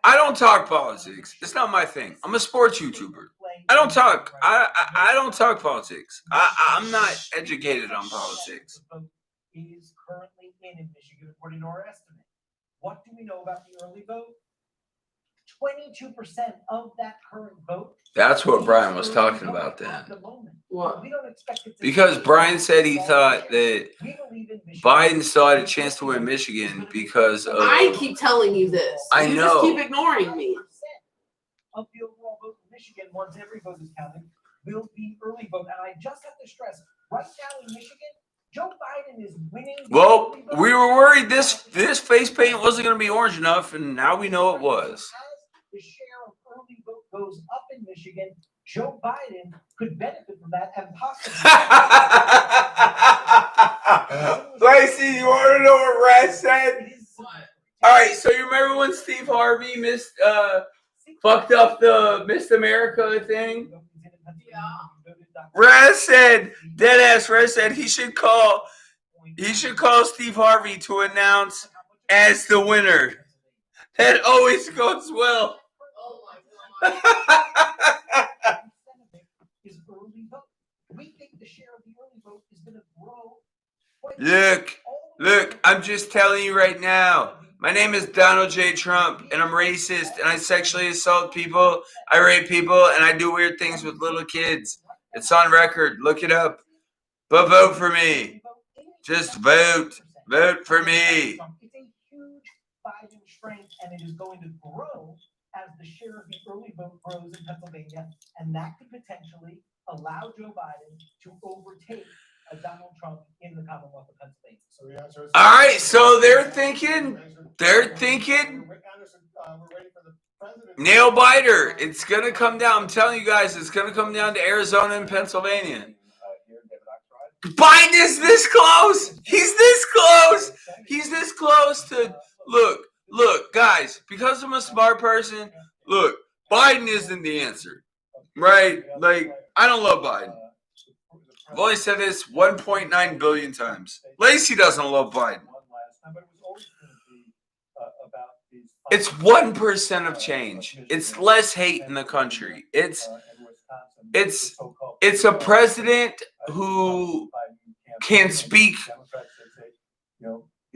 I don't talk politics. It's not my thing. I'm a sports YouTuber. I don't talk. I don't talk politics. I'm not educated on politics.
Is currently in Michigan, according to our estimate. What do we know about the early vote? 22% of that current vote.
That's what Brian was talking about then.
What? We don't expect it to
because Brian said he thought that Biden still had a chance to win Michigan because of.
I keep telling you this.
I
you
know.
Just keep ignoring me.
Of the overall vote in Michigan, once every vote is counted, will be early vote. And I just have to stress, right now in Michigan, Joe Biden is winning.
Well, we were worried this face paint wasn't going to be orange enough, and now we know it was.
The share of early vote goes up in Michigan. Joe Biden could benefit from that and possibly.
Lacey, you want to know what Rat said? All right, so you remember when Steve Harvey fucked up the Miss America thing?
Yeah.
Raz said, deadass Raz said he should call Steve Harvey to announce as the winner. That always goes well.
Oh my God.
We think the share of the early vote is going to grow.
Look, I'm just telling you right now. My name is Donald J. Trump, and I'm racist, and I sexually assault people, I rape people, and I do weird things with little kids. It's on record. Look it up. But vote for me. Just vote. Vote for me.
It's a huge Biden strength, and it is going to grow as the share of the early vote grows in Pennsylvania, and that could potentially allow Joe Biden to overtake Donald Trump in the Commonwealth of Pennsylvania.
So the answer is
All right, so they're thinking.
We're waiting for the
Nail biter. It's gonna come down. I'm telling you guys, it's gonna come down to Arizona and Pennsylvania. Biden is this close. He's this close. He's this close to look, guys, because I'm a smart person, look, Biden isn't the answer. Right? Like, I don't love Biden. I've always said this 1.9 billion times. Lacey doesn't love Biden. It's 1% of change. It's less hate in the country. It's a president who can speak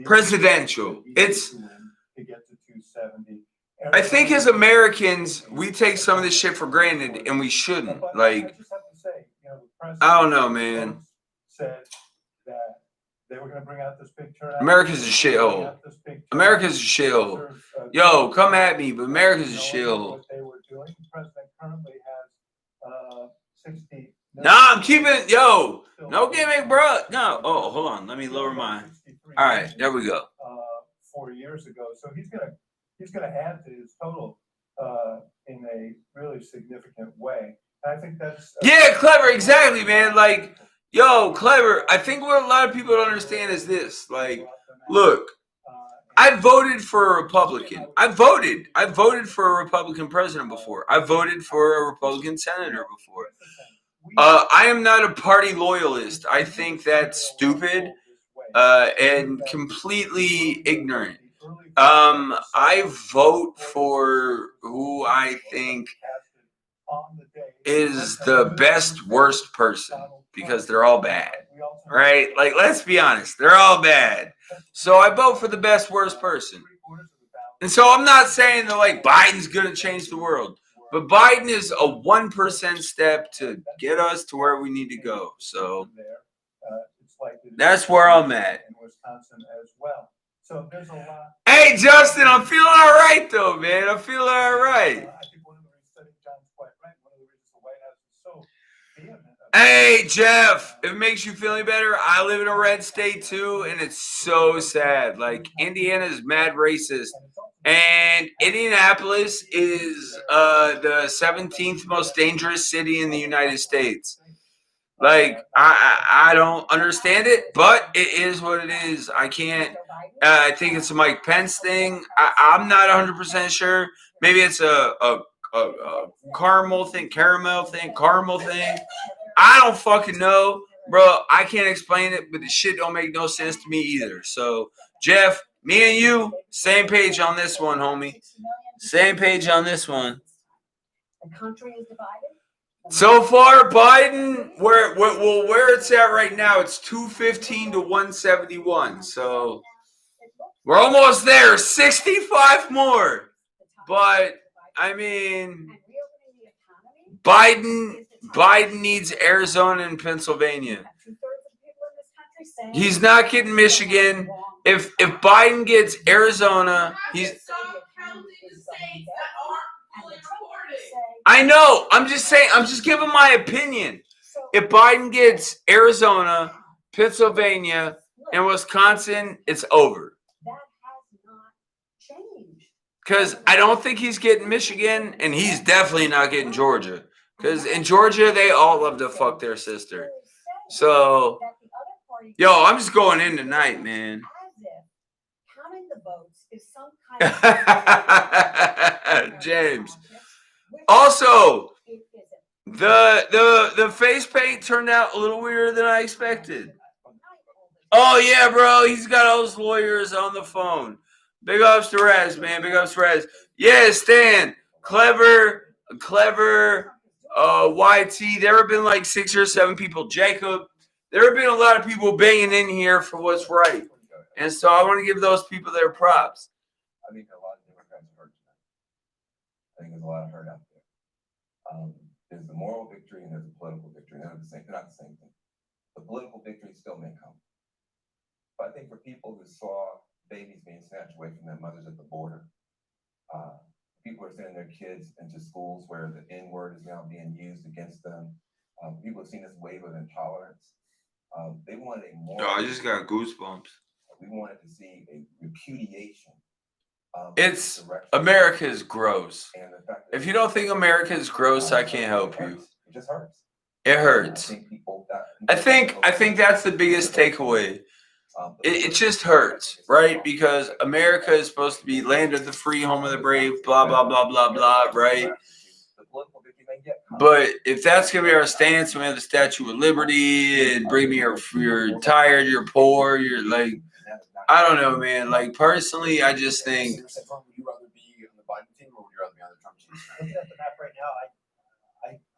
presidential. I think as Americans, we take some of this shit for granted, and we shouldn't. Like, I don't know, man. America's a shithole. America's a shithole. Yo, come at me, but America's a shithole. Nah, I'm keeping it. Yo, no gimmick, bro. No. Oh, hold on. Let me lower mine. All right, there we go.
4 years ago, so he's gonna add to his total in a really significant way. And I think that's
yeah, clever. Exactly, man. Like, yo, clever. I think what a lot of people don't understand is this. Like, look, I voted for a Republican. I voted for a Republican president before. I voted for a Republican senator before. I am not a party loyalist. I think that's stupid and completely ignorant. I vote for who I think is the best worst person because they're all bad, right? Like, let's be honest, they're all bad. So I vote for the best worst person. And so I'm not saying that like Biden's gonna change the world, but Biden is a 1% step to get us to where we need to go. So that's where I'm at. Hey, Justin, I'm feeling all right, though, man. I'm feeling all right. Hey, Jeff, if it makes you feel any better, I live in a red state, too, and it's so sad. Like, Indiana's mad racist, and Indianapolis is the 17th most dangerous city in the United States. Like, I don't understand it, but it is what it is. I can't. I think it's a Mike Pence thing. I'm not 100% sure. Maybe it's a caramel thing. I don't fucking know, bro. I can't explain it, but the shit don't make no sense to me either. So, Jeff, me and you, same page on this one, homie. Same page on this one.
The country is divided.
So far, Biden, where it's at right now, it's 215 to 171. So we're almost there. 65 more. But I mean, Biden needs Arizona and Pennsylvania. He's not getting Michigan. If Biden gets Arizona, he's. I know. I'm just saying. I'm just giving my opinion. If Biden gets Arizona, Pennsylvania, and Wisconsin, it's over.
That has not changed.
Because I don't think he's getting Michigan, and he's definitely not getting Georgia. Because in Georgia, they all love to fuck their sister. So, yo, I'm just going in tonight, man.
Counting the votes is some kind of
James. Also, the face paint turned out a little weirder than I expected. Oh yeah, bro, he's got all those lawyers on the phone. Big ups to Rez, man. Big ups to Rez. Yeah, Stan, clever. YT. There have been like 6 or 7 people. Jacob. There have been a lot of people banging in here for what's right, and so I want to give those people their props.
I think a lot of Democrats are hurt tonight. I think there's a lot of hurt out there. There's the moral victory and there's the political victory. They're not the same thing. The political victory still may come. But I think for people who saw babies being snatched away from their mothers at the border, people are sending their kids into schools where the N-word is now being used against them. People have seen this wave of intolerance. They wanted a moral.
I just got goosebumps.
We wanted to see a repudiation
It's America is gross. If you don't think America is gross, I can't help you.
It just hurts.
It hurts. I think that's the biggest takeaway. It just hurts, right? Because America is supposed to be land of the free, home of the brave, blah blah blah blah blah, right? But if that's gonna be our stance, we have the Statue of Liberty and bring me you're tired, you're poor, you're like, I don't know, man. Like personally, I just think.
Would you rather be on the Biden team or would you rather be on the Trump team? Looking at the map right now,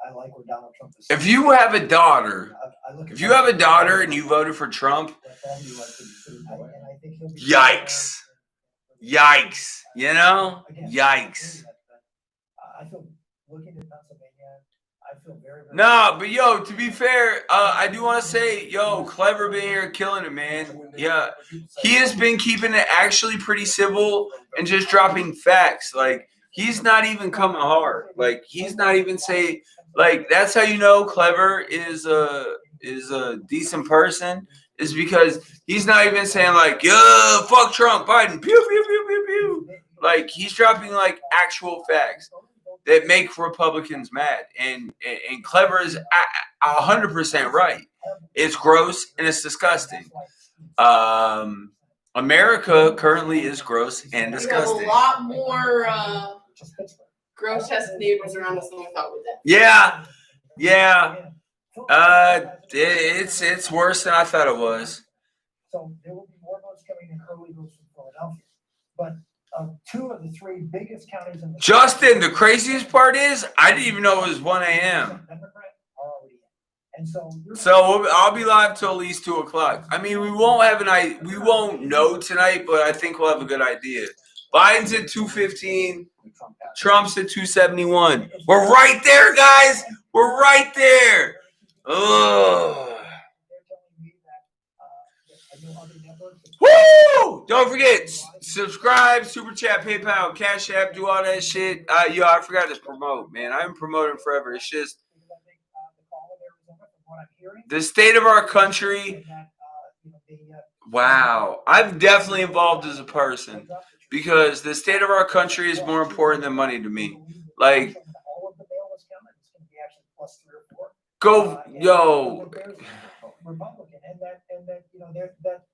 I like where Donald Trump is.
If you have a daughter, and you voted for Trump, yikes. Yikes. You know? Yikes.
I feel looking at Pennsylvania, I feel very.
No, but yo, to be fair, I do want to say, yo, Clever been here killing it, man. Yeah, he has been keeping it actually pretty civil and just dropping facts. Like, he's not even coming hard. Like, he's not even saying, like, that's how you know Clever is a decent person, is because he's not even saying like, yo, fuck Trump, Biden, pew pew pew pew pew. Like, he's dropping like actual facts that make Republicans mad, and Clever is 100% right. It's gross and it's disgusting. America currently is gross and
We have a
disgusting.
lot more grotesque neighbors around us than we thought we did.
Yeah. It's worse than I thought it was.
So there will be more votes coming in early votes from Philadelphia, but two of the three biggest counties in the
Justin, the craziest part is I didn't even know it was 1 a.m.
And so
I'll be live till at least 2 o'clock. I mean, we won't know tonight, but I think we'll have a good idea. Biden's at 215. Trump's at 271. We're right there, guys. We're right there. Ugh. Woo! Don't forget, subscribe, super chat, PayPal, Cash App, do all that shit. I forgot to promote, man. I haven't promoted forever. It's just the state of our country. Wow. I'm definitely involved as a person because the state of our country is more important than money to me. Like, go, yo.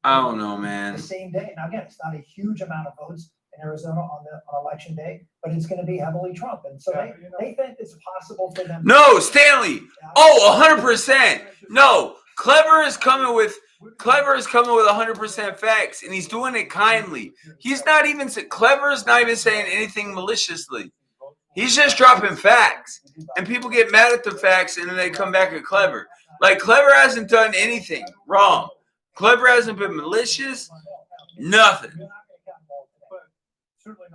I don't know, man.
The same day. Now again, it's not a huge amount of votes in Arizona on election day, but it's going to be heavily Trump, and so they think it's possible for them.
No, Stanley. Oh, 100%. No, Clever is coming with 100% facts, and he's doing it kindly. Clever is not even saying anything maliciously. He's just dropping facts, and people get mad at the facts, and then they come back at Clever. Like, Clever hasn't done anything wrong. Clever hasn't been malicious. Nothing.
But certainly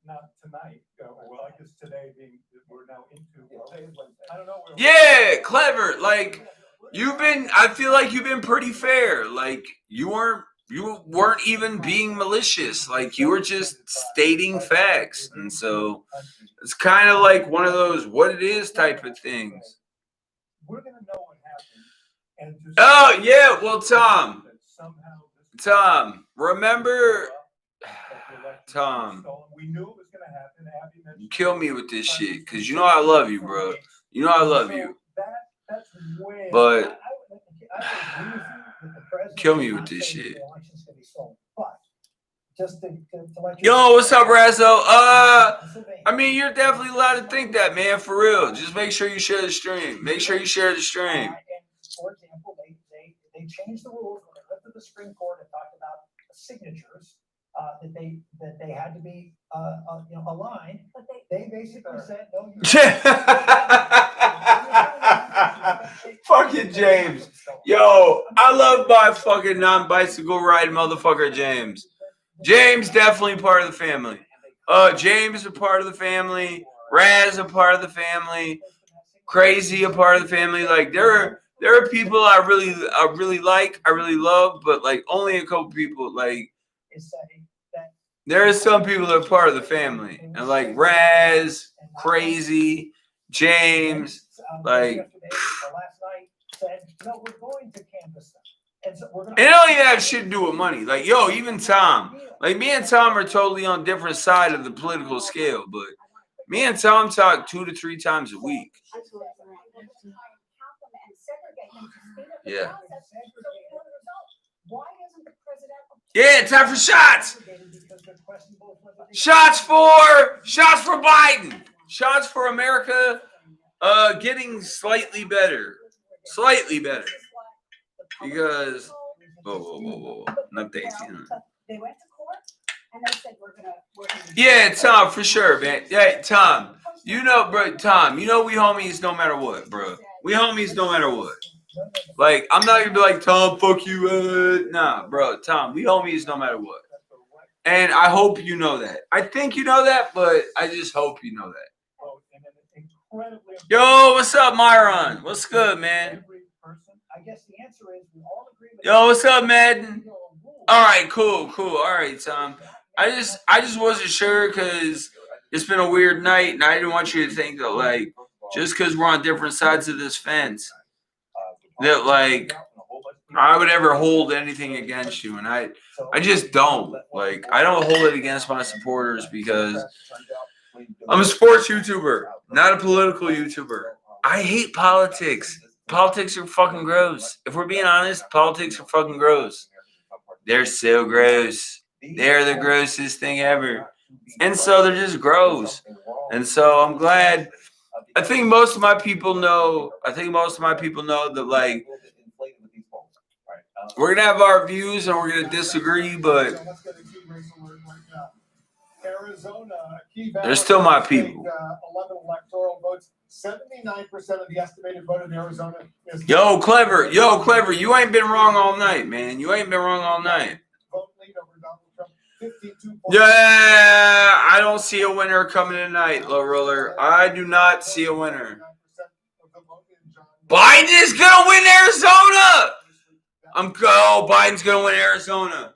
not tonight. Well, I guess today we're now into. I don't know.
Yeah, Clever. Like, I feel like you've been pretty fair. Like, you weren't even being malicious. Like, you were just stating facts. And so it's kind of like one of those what it is type of things.
We're going to know what happened.
Oh, yeah. Well, Tom, remember, Tom,
we knew it was going to happen.
you kill me with this shit because you know I love you, bro. You know I love you. But kill me with this shit. Yo, what's up, Razzo? I mean, you're definitely allowed to think that, man, for real. Just make sure you share the stream. Make sure you share the stream.
For example, they changed the rules when they went to the Supreme Court and talked about signatures that they had to be aligned. But they basically said no.
Fucking James. Yo, I love my fucking non-bicycle ride motherfucker James. James definitely part of the family. James a part of the family. Raz a part of the family. Crazy a part of the family. Like, there are people I really like, I really love, but like only a couple people. Like, there are some people that are part of the family, and like Raz, Crazy, James, like. It don't even have shit to do with money. Like, yo, even Tom. Like me and Tom are totally on different side of the political scale, but me and Tom talk 2 to 3 times a week. Yeah. Yeah, time for shots. Shots for Biden. Shots for America. Getting slightly better. Slightly better. Because whoa. Not Daisy.
They went to court and they said we're gonna
yeah, Tom, for sure, man. Yeah, Tom. You know, bro, Tom, you know we homies no matter what, bro. We homies no matter what. Like, I'm not gonna be like, Tom, fuck you. Nah, bro, Tom, we homies no matter what. And I hope you know that. I think you know that, but I just hope you know that. Yo, what's up, Myron? What's good, man?
I guess the answer is we all agree with
Yo, what's up, Madden? All right, cool. All right, Tom. I just wasn't sure because it's been a weird night, and I didn't want you to think that, like, just because we're on different sides of this fence, that, like, I would ever hold anything against you. And I just don't. Like, I don't hold it against my supporters because I'm a sports YouTuber, not a political YouTuber. I hate politics. Politics are fucking gross. If we're being honest, politics are fucking gross. They're so gross. They're the grossest thing ever. And so they're just gross. And so I'm glad. I think most of my people know that, like, we're going to have our views and we're going to disagree, but they're still my people.
11 electoral votes. 79% of the estimated vote in Arizona is.
Yo, Clever, you ain't been wrong all night, man. You ain't been wrong all night.
Vote lead over Donald Trump. 52.
Yeah, I don't see a winner coming tonight, Low Roller. I do not see a winner. Biden is gonna win Arizona. Biden's gonna win Arizona.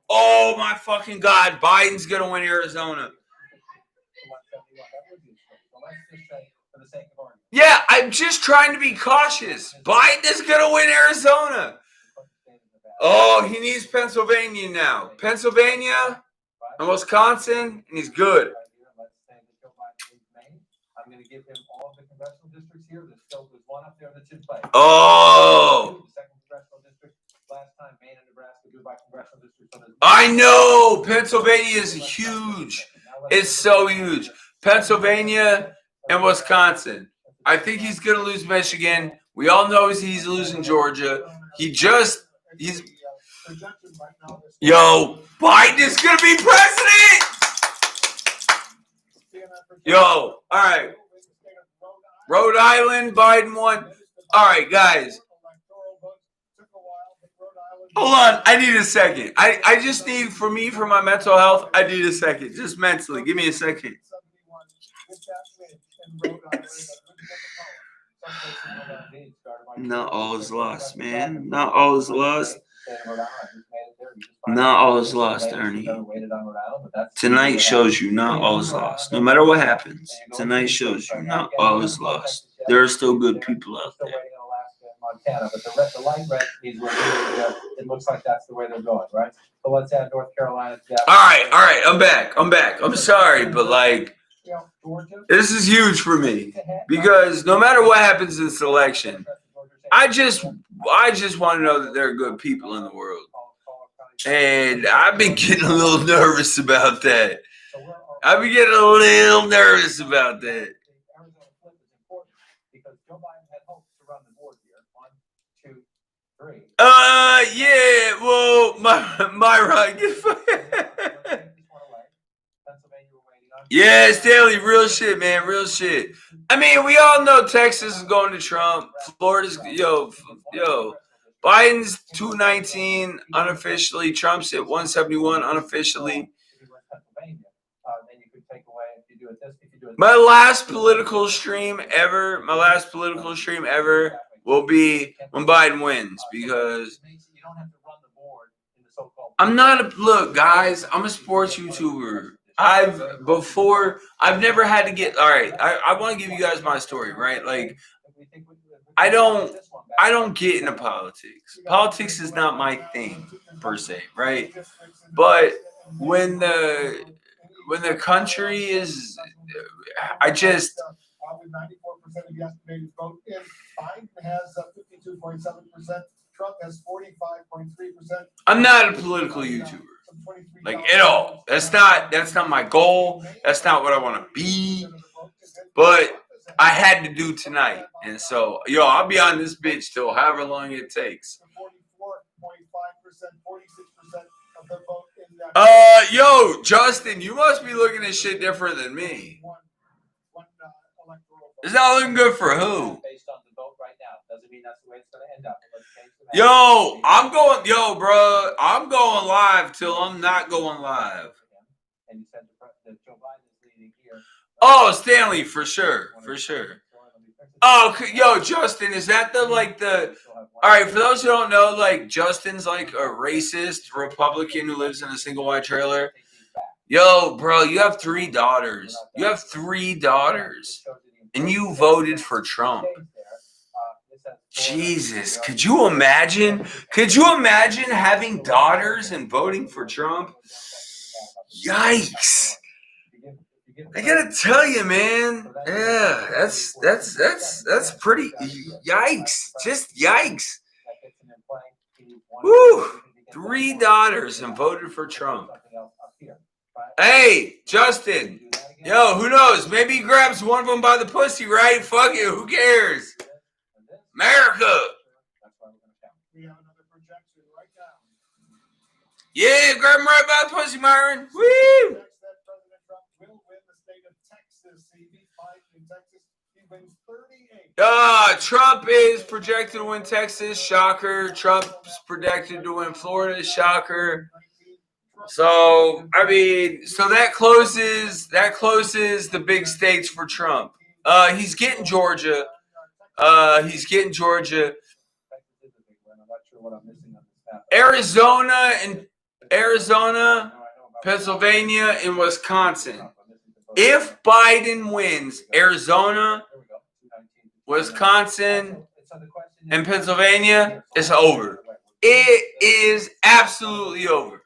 Oh my fucking God, Biden's gonna win Arizona. Yeah, I'm just trying to be cautious. Biden is gonna win Arizona. Oh, he needs Pennsylvania now. Pennsylvania and Wisconsin, and he's good.
I'm going to give him all of the congressional districts here. There's one up there that's in play.
Oh.
The second congressional district. Last time, Maine and Nebraska grew by congressional districts.
I know. Pennsylvania is huge. It's so huge. Pennsylvania and Wisconsin. I think he's going to lose Michigan. We all know he's losing Georgia. Yo, Biden is going to be president. Yo, all right. Rhode Island, Biden won. All right, guys. Hold on. I need a second. I just need, for my mental health, I need a second. Just mentally. Give me a second. Not all is lost, man. Not all is lost. Not all is lost, Ernie. Tonight shows you not all is lost. No matter what happens, tonight shows you not all is lost. There are still good people out there.
Montana, but the light red is where it looks like that's the way they're going, right? So let's add North Carolina.
All right. I'm back. I'm sorry, but, like, this is huge for me because no matter what happens in this election, I just want to know that there are good people in the world. And I've been getting a little nervous about that. Yeah, well, Myron. Yeah, Stanley, real shit, man, real shit. I mean, we all know Texas is going to Trump. Florida's, yo. Biden's 219 unofficially. Trump's at 171 unofficially. My last political stream ever will be when Biden wins because look, guys, I'm a sports YouTuber. I've never had to get, all right, I want to give you guys my story, right? Like, I don't get into politics. Politics is not my thing, per se, right? But when the country is, I just.
With 94% of the estimated vote in, Biden has 52.7%. Trump has 45.3%.
I'm not a political YouTuber, like at all. That's not my goal. That's not what I want to be. But I had to do tonight, and so I'll be on this bitch till however long it takes.
44.5%, 46% of the vote in that.
Justin, you must be looking at shit different than me. It's not looking good for who?
Based on the vote right now, doesn't mean that's the way it's gonna end up.
Bro, I'm going live till I'm not going live.
And you said that Joe Biden is leading here.
Oh, Stanley, for sure. Oh, Justin, is that the? All right, for those who don't know, like, Justin's like a racist Republican who lives in a single wide trailer. Yo, bro, you have 3 daughters. And you voted for Trump. Jesus, could you imagine? Having daughters and voting for Trump? Yikes. I gotta tell you, man. Yeah, that's pretty yikes. Just yikes. Woo! 3 daughters and voted for Trump. Hey, Justin. Yo, who knows? Maybe he grabs one of them by the pussy, right? Fuck it, who cares? America. Yeah, grab him right by the pussy, Myron. Woo! Trump is projected to win Texas. Shocker. Trump's projected to win Florida. Shocker. So, I mean, that closes the big states for Trump. He's getting Georgia. Arizona, Pennsylvania, and Wisconsin. If Biden wins Arizona, Wisconsin, and Pennsylvania, it's over. It is absolutely over.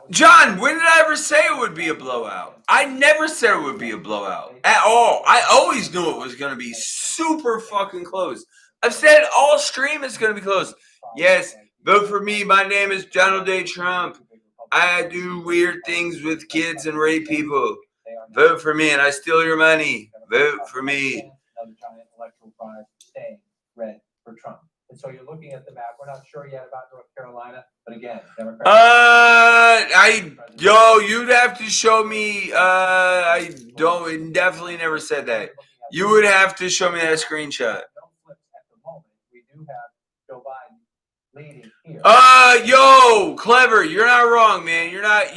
John, when did I ever say it would be a blowout? I never said it would be a blowout at all. I always knew it was going to be super fucking close. I've said all stream is going to be close. Yes, vote for me. My name is Donald J. Trump. I do weird things with kids and rape people. Vote for me and I steal your money. Vote for me.
Another giant electoral drive staying red for Trump. And so you're looking at the map. We're not sure yet about North Carolina, but again, Democrats. You'd have to show me. I definitely never said that. You would have to show me that screenshot. We do have Joe Biden leading here. Clever. You're not wrong, man. You're not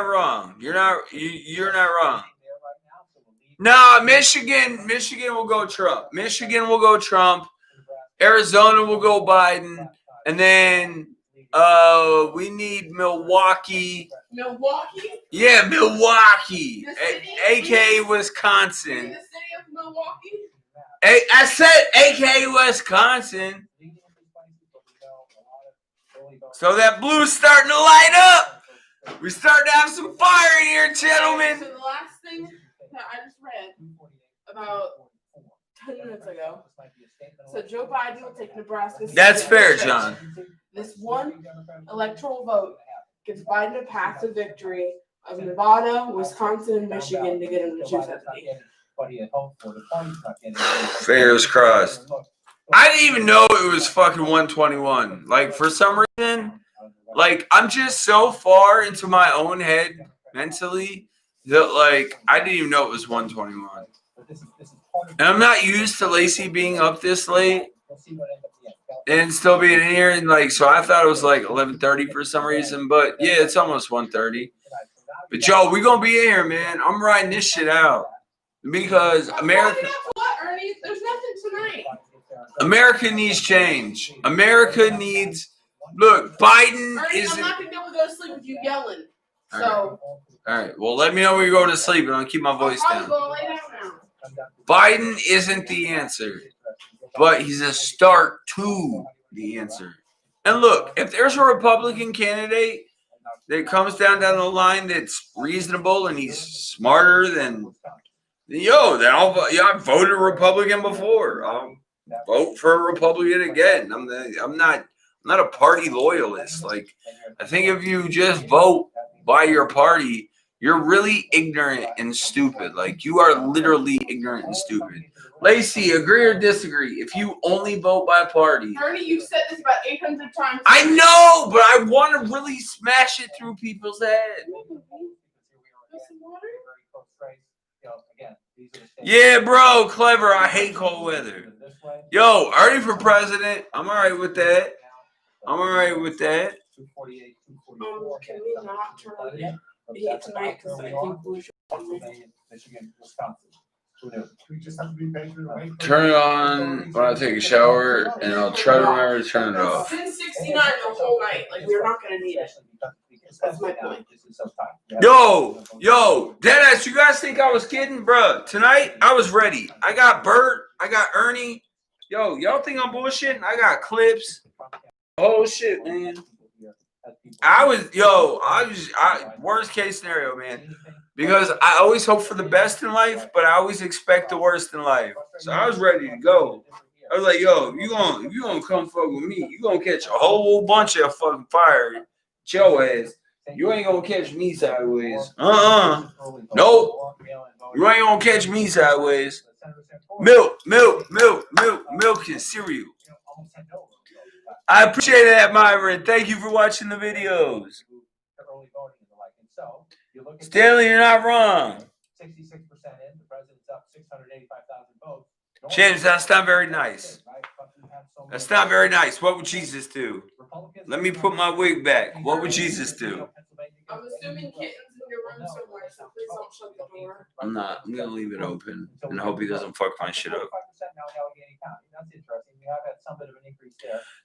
wrong. You're not wrong. No, Michigan will go Trump. Arizona will go Biden, and then we need Milwaukee.
Milwaukee?
Yeah, Milwaukee, aka Wisconsin.
The city of Milwaukee?
I said aka Wisconsin. So that blue's starting to light up. We're starting to have some fire in here, gentlemen.
So the last thing that I just read about 10 minutes ago. So Joe Biden will take Nebraska.
That's fair, John.
This one electoral vote gives Biden a path to victory of Nevada, Wisconsin, and Michigan to get him to choose that state.
Fingers crossed. I didn't even know it was fucking 121. Like, for some reason, like, I'm just so far into my own head mentally that, like, I didn't even know it was 121. And I'm not used to Lacey being up this late and still being in here. And, like, so I thought it was, like, 11:30 for some reason. But, yeah, it's almost 1:30. But, yo, we going to be in here, man. I'm riding this shit out. Because America...
What, Ernie? There's nothing tonight.
America needs change. America needs... Look, Biden
Ernie,
is...
I'm not going to be able to go to sleep with you yelling. So...
All right. Well, let me know when you go to sleep, and I'll keep my voice down.
I'm going to lay down now.
Biden isn't the answer, but he's a start to the answer. And look, if there's a Republican candidate that comes down the line that's reasonable and he's smarter than, then I've voted Republican before. I'll vote for a Republican again. I'm not a party loyalist. Like, I think if you just vote by your party, you're really ignorant and stupid. Like, you are literally ignorant and stupid. Lacey, agree or disagree? If you only vote by party.
Ernie, you've said this about 800 times.
I know, but I want to really smash it through people's head. Yeah, bro, clever. I hate cold weather. Yo, Ernie for president. I'm all right with that. I'm all right with that.
Can we not turn on the heat tonight? Because I think we should.
Michigan, Wisconsin. Who knew?
We just have to be patient and wait.
Turn it on when I take a shower, and I'll try to remember to turn it off.
It's been 69 the whole night. Like, we're not going to need it. That's my point.
Yo, deadass, you guys think I was kidding? Bruh, tonight I was ready. I got Bert, I got Ernie. Yo, y'all think I'm bullshitting? I got clips. Oh shit, man. Worst case scenario, man. Because I always hope for the best in life, but I always expect the worst in life. So I was ready to go. I was like, yo, if you gonna come fuck with me, you gonna catch a whole bunch of fucking fire. Your ass. You ain't gonna catch me sideways. Nope. You ain't gonna catch me sideways. Milk and cereal. I appreciate that, Myron. Thank you for watching the videos. Stanley, you're not wrong.
66% in, the president's up 685,000 votes.
James, that's not very nice. That's not very nice. What would Jesus do? Let me put my wig back. What would Jesus do?
I'm assuming kittens in your room somewhere, so please don't shut the door.
I'm not. I'm gonna leave it open and hope he doesn't fuck my shit up.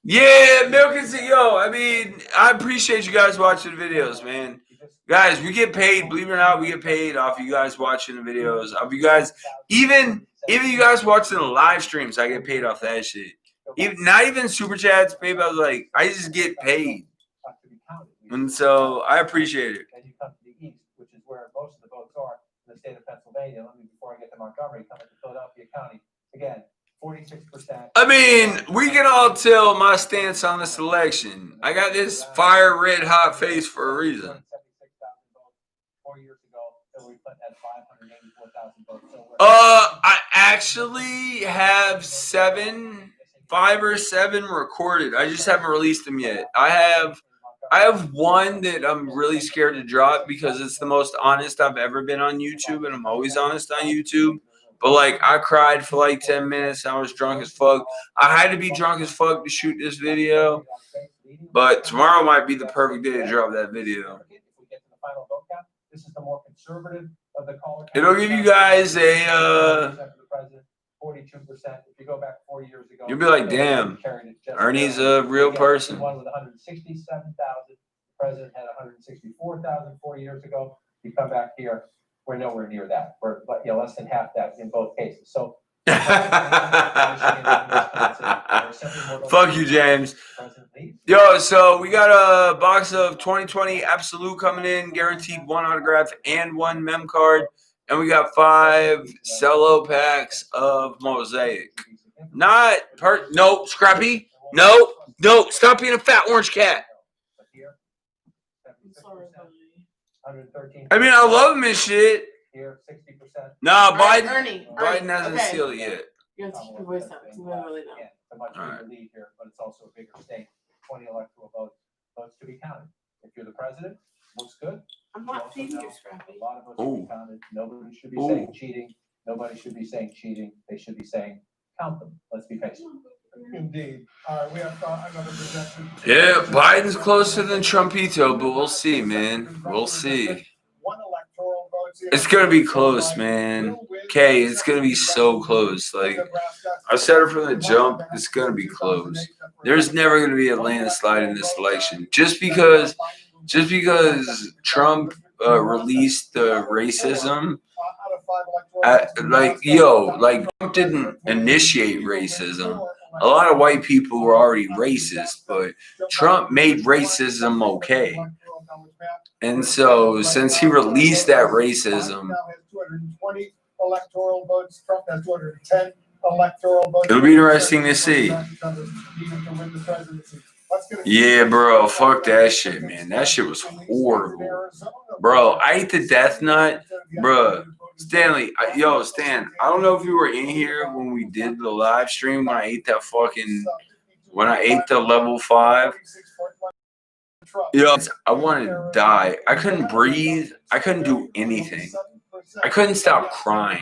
Yeah, Milk is yo. I mean, I appreciate you guys watching the videos, man. Guys, we get paid. Believe it or not, we get paid off you guys watching the videos. Off you guys, even you guys watching the live streams, I get paid off that shit. Not even super chats, PayPal. Like, I just get paid, and so I appreciate it.
Then you come to the east, which is where most of the votes are in the state of Pennsylvania. Let me, before I get to Montgomery, come into Philadelphia County. Again, 46%.
I mean, we can all tell my stance on this election. I got this fire red hot face for a reason.
4 years ago, Hillary Clinton had 584,000 votes.
I actually have 5 or 7 recorded. I just haven't released them yet. I have one that I'm really scared to drop because it's the most honest I've ever been on YouTube, and I'm always honest on YouTube. But like, I cried for like 10 minutes. I was drunk as fuck. I had to be drunk as fuck to shoot this video. But tomorrow might be the perfect day to drop that video.
This is the more conservative of the caller.
It'll give you guys a
42%. If you go back 4 years ago,
you'll be like, damn, Ernie's a real person.
One with 167,000. The president had 164,000 4 years ago. You come back here, we're nowhere near that. We're less than half that in both cases. So
fuck you, James. Yo, so we got a box of 2020 Absolute coming in, guaranteed 1 autograph and 1 mem card. And we got 5 cello packs of Mosaic. Nope, Scrappy. Nope, stop being a fat orange cat. I mean, I love him and shit.
Here, 60%.
Nah,
Ernie,
Biden hasn't
okay.
sealed it yet.
You have to keep your voice down because we really know.
It's a much bigger lead here, but it's also a bigger state. 20 electoral votes to be counted. If you're the president, looks good.
I'm not feeding you, Scrappy.
A lot of votes should be counted. Nobody should be saying cheating. Nobody should be saying cheating. They should be saying count them. Let's be patient.
Indeed. All right, we have another projection.
Yeah, Biden's closer than Trumpito, but we'll see, man. We'll see.
One electoral vote.
It's gonna be close, man. Okay, it's gonna be so close. Like, I said it from the jump, it's gonna be close. There's never gonna be a landslide in this election. Just because Trump released the racism. Trump didn't initiate racism. a lot of white people were already racist, but Trump made racism okay. And so since he released that racism,
electoral votes. Trump has 210 electoral votes.
It'll be interesting to see. Yeah, bro, fuck that shit, man. That shit was horrible. Bro, I ate the death nut. Bro, Stanley, Stan, I don't know if you were in here when we did the live stream when I ate the level 5. Yo, I wanted to die. I couldn't breathe. I couldn't do anything. I couldn't stop crying.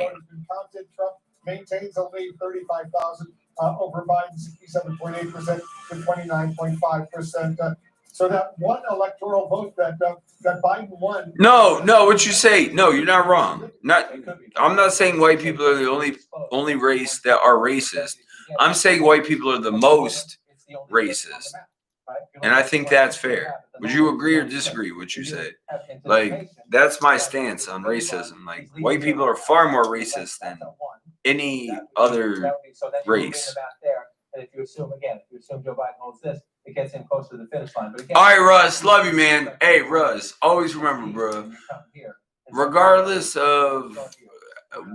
Maintains a lead 35,000 over Biden, 67.8% to 29.5%. So that one electoral vote that Biden won.
No, what you say? No, you're not wrong. I'm not saying white people are the only race that are racist. I'm saying white people are the most racist. And I think that's fair. Would you agree or disagree with what you said? Like, that's my stance on racism. Like, white people are far more racist than any other race.
And if you assume Joe Biden holds this, it gets him close to the finish line. But again,
all right, Russ, love you, man. Hey, Russ, always remember, bro, regardless of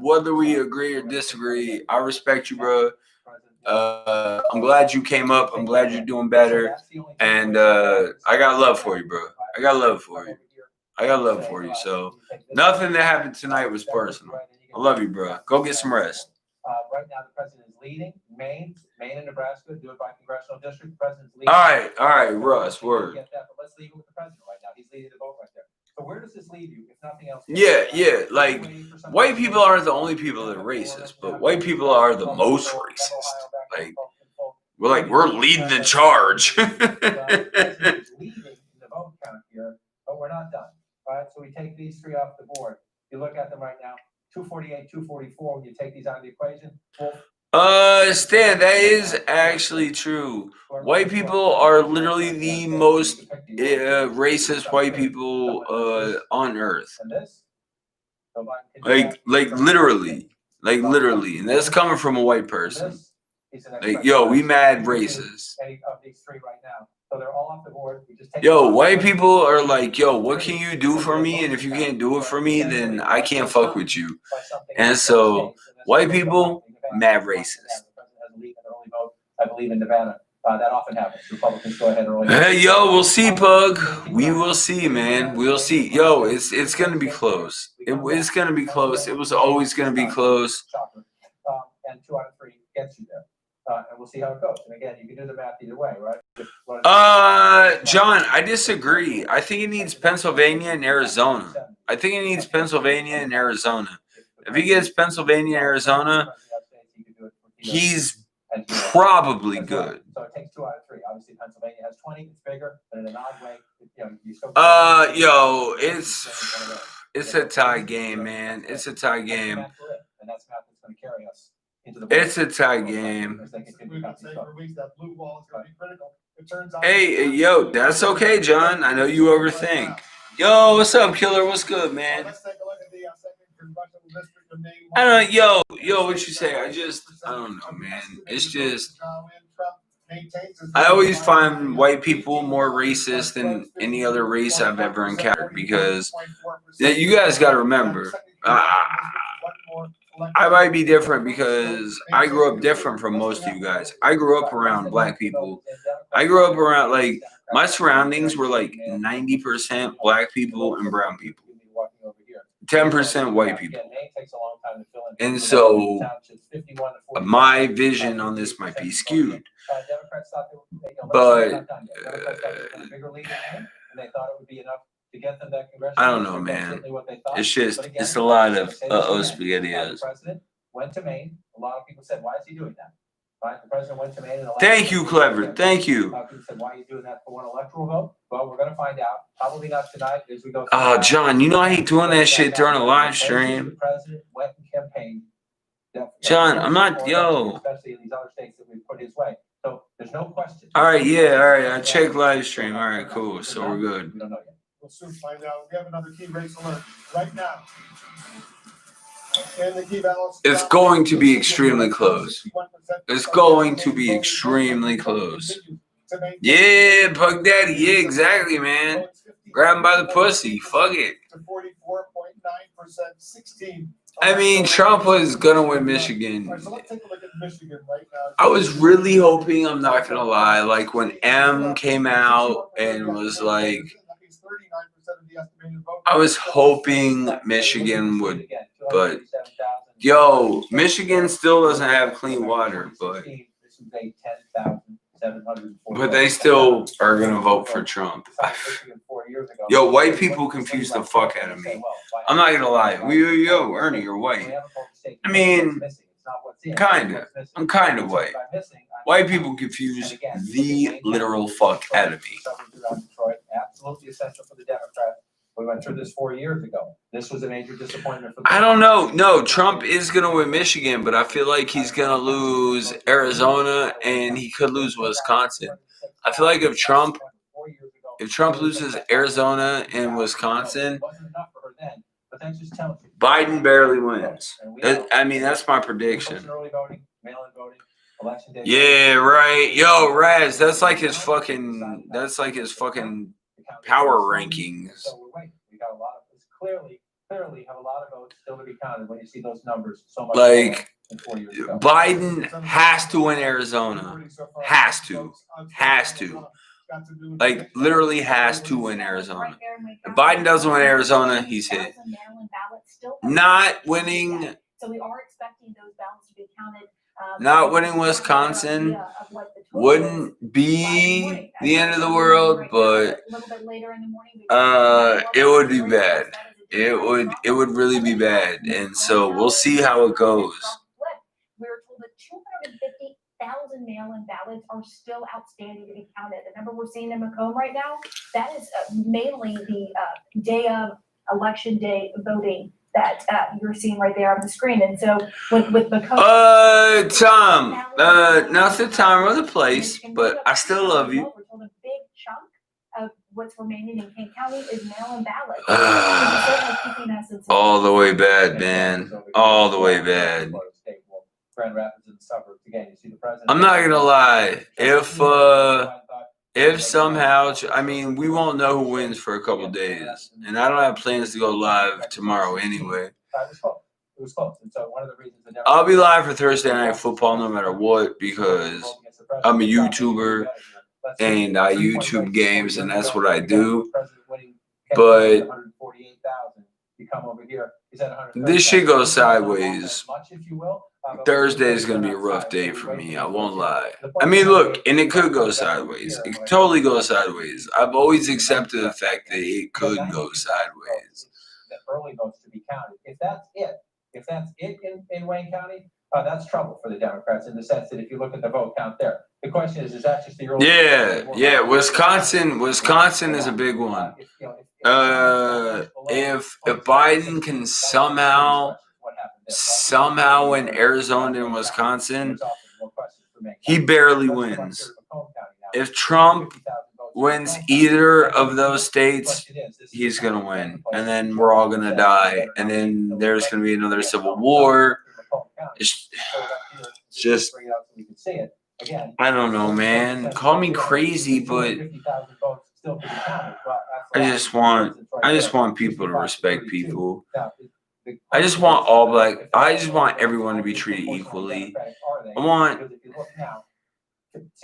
whether we agree or disagree, I respect you, bro. I'm glad you came up. I'm glad you're doing better. And I got love for you, bro. I got love for you. So nothing that happened tonight was personal. I love you, bro. Go get some rest.
Right now, the president is leading Maine and Nebraska. Do it by congressional district. The president's leading.
All right, Russ. Word.
But let's leave it with the president right now. He's leading the vote right there. So where does this leave you, if nothing else?
Yeah. Like, white people aren't the only people that are racist, but white people are the most racist. Like, we're leading the charge.
The president is leading the vote count here, but we're not done. All right. So we take these three off the board. You look at them right now. 248, 244. When you take these out of the equation.
Stan, that is actually true. White people are literally the most racist white people on earth. Like literally, and that's coming from a white person. Like, yo, we mad racist. Yo, white people are like, yo, what can you do for me? And if you can't do it for me, then I can't fuck with you. And so, white people, mad racist.
I believe in Nevada. That often happens. Republicans go ahead early.
Hey, yo, we'll see, Pug. We will see, man. We'll see. Yo, it's gonna be close. It's gonna be close. It was always gonna be close.
And 2 out of 3 gets you there. And we'll see how it goes. And again, you can do the math either way, right?
John, I disagree. I think it needs Pennsylvania and Arizona. If he gets Pennsylvania and Arizona, he's probably good.
So it takes 2 out of 3. Obviously, Pennsylvania has 20. It's bigger, but in an odd way, you still.
It's a tie game, man. It's a tie game.
And that's math that's going to carry us.
It's a tie game. Hey, yo, that's okay, John. I know you overthink. Yo, what's up, killer? What's good, man? I don't know, yo, what you say? I don't know, man. It's just, I always find white people more racist than any other race I've ever encountered because you guys got to remember, I might be different because I grew up different from most of you guys. I grew up around black people. I grew up around, like, my surroundings were like 90% black people and brown people. 10% white people. And so my vision on this might be skewed. But I don't know, man. It's a lot of spaghettios.
Went to Maine. A lot of people said, why is he doing that? Right? The president went to Maine.
Thank you, Clever. Thank you.
People said, why are you doing that for one electoral vote? Well, we're going to find out. Probably not tonight as we go.
Oh, John, you know I hate doing that shit during a live stream.
The president went and campaigned.
John, I'm not, yo.
Especially in these other states that we put his way. So there's no question.
All right, yeah, all right. I checked live stream. All right, cool. So we're good.
We don't know yet. We'll soon find out. We have another key race alert right now. And the key balance.
It's going to be extremely close. It's going to be extremely close. Yeah, Puck Daddy. Yeah, exactly, man. Grab him by the pussy. Fuck it.
To 44.9%, 16.
I mean, Trump was gonna win Michigan.
All right, so let's take a look at Michigan right now.
I was really hoping, I'm not gonna lie, like when M came out and was like, I was hoping Michigan would, but yo, Michigan still doesn't have clean water, but they still are gonna vote for Trump. Yo, white people confuse the fuck out of me. I'm not gonna lie. Yo, Ernie, you're white. I mean, kinda. I'm kinda white. White people confuse the literal fuck out of me.
Absolutely essential for the Democrats. We went through this 4 years ago. This was a major disappointment for.
I don't know. No, Trump is gonna win Michigan, but I feel like he's gonna lose Arizona and he could lose Wisconsin. I feel like if Trump loses Arizona and Wisconsin, Biden barely wins. I mean, that's my prediction. Yeah, right. Yo, Raz, that's like his fucking power rankings.
So we're waiting. We got a lot of clearly have a lot of votes still to be counted when you see those numbers so much.
Like Biden has to win Arizona. Has to. Like literally has to win Arizona. If Biden doesn't win Arizona, he's hit. Not winning.
So we are expecting those ballots to be counted.
Not winning Wisconsin wouldn't be the end of the world, but it would be bad. It would really be bad, and so we'll see how it goes.
We were told that 250,000 mail-in ballots are still outstanding to be counted. The number we're seeing in Macomb right now, that is mainly the day of election day voting that you're seeing right there on the screen. And so with Macomb,
Tom, not the time or the place, but I still love you.
We're told a big chunk of what's remaining in Kane County is mail-in ballots.
All the way bad, man. All the way bad. I'm not gonna lie. If somehow, I mean, we won't know who wins for a couple of days, and I don't have plans to go live tomorrow anyway. I'll be live for Thursday Night Football no matter what because I'm a YouTuber and I YouTube games and that's what I do. But this shit goes sideways. Thursday is going to be a rough day for me. I won't lie. I mean, look, and it could go sideways. It could totally go sideways. I've always accepted the fact that it could go sideways.
The early votes to be counted. If that's it in Wayne County, that's trouble for the Democrats in the sense that if you look at the vote count there, the question is that just the early?
Yeah. Wisconsin is a big one. If Biden can somehow win Arizona and Wisconsin, he barely wins. If Trump wins either of those states, he's gonna win, and then we're all gonna die, and then there's gonna be another civil war. It's just, I don't know, man. Call me crazy, but I just want people to respect people. I just want everyone to be treated equally. I want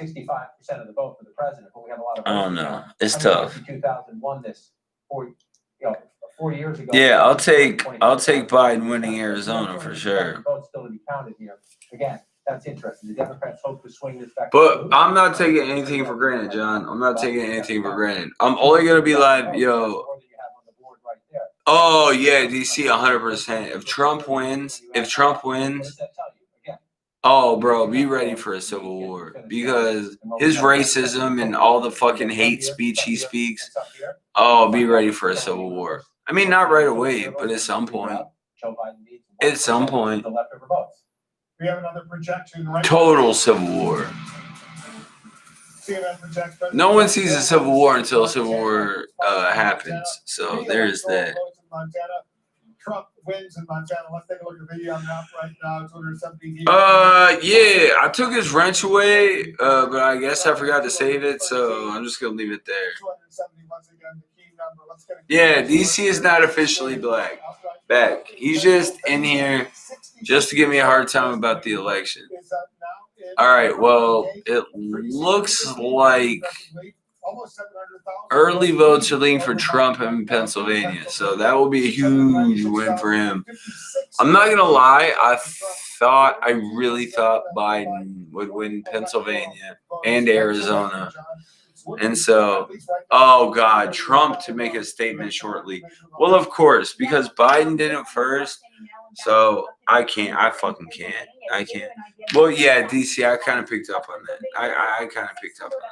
65% of the vote for the president, but we have a lot of.
I don't know. It's tough.
2001 this 4 years ago.
Yeah, I'll take Biden winning Arizona for sure.
Votes still to be counted here. Again, that's interesting. The Democrats hope to swing this back.
But I'm not taking anything for granted, John. I'm not taking anything for granted. I'm only gonna be live, yo. Oh yeah, DC 100%. If Trump wins, oh bro, be ready for a civil war because his racism and all the fucking hate speech he speaks. Oh, be ready for a civil war. I mean, not right away, but at some point. At some point.
We have another projection right
Total civil war. No one sees a civil war until a civil war happens. So there's that.
Trump wins in Montana. Let's take a look at the map right now. It's 270.
Yeah, I took his wrench away, but I guess I forgot to save it, so I'm just gonna leave it there.
270 once again, the key number. Let's get it.
Yeah, DC is not officially back. He's just in here just to give me a hard time about the election. All right, well, it looks like early votes are leaning for Trump in Pennsylvania, so that will be a huge win for him. I'm not gonna lie, I really thought Biden would win Pennsylvania and Arizona. And so, oh God, Trump to make a statement shortly. Well, of course, because Biden did it first. So I fucking can't. I can't. Well, yeah, DC, I kind of picked up on that. I kind of picked up on that.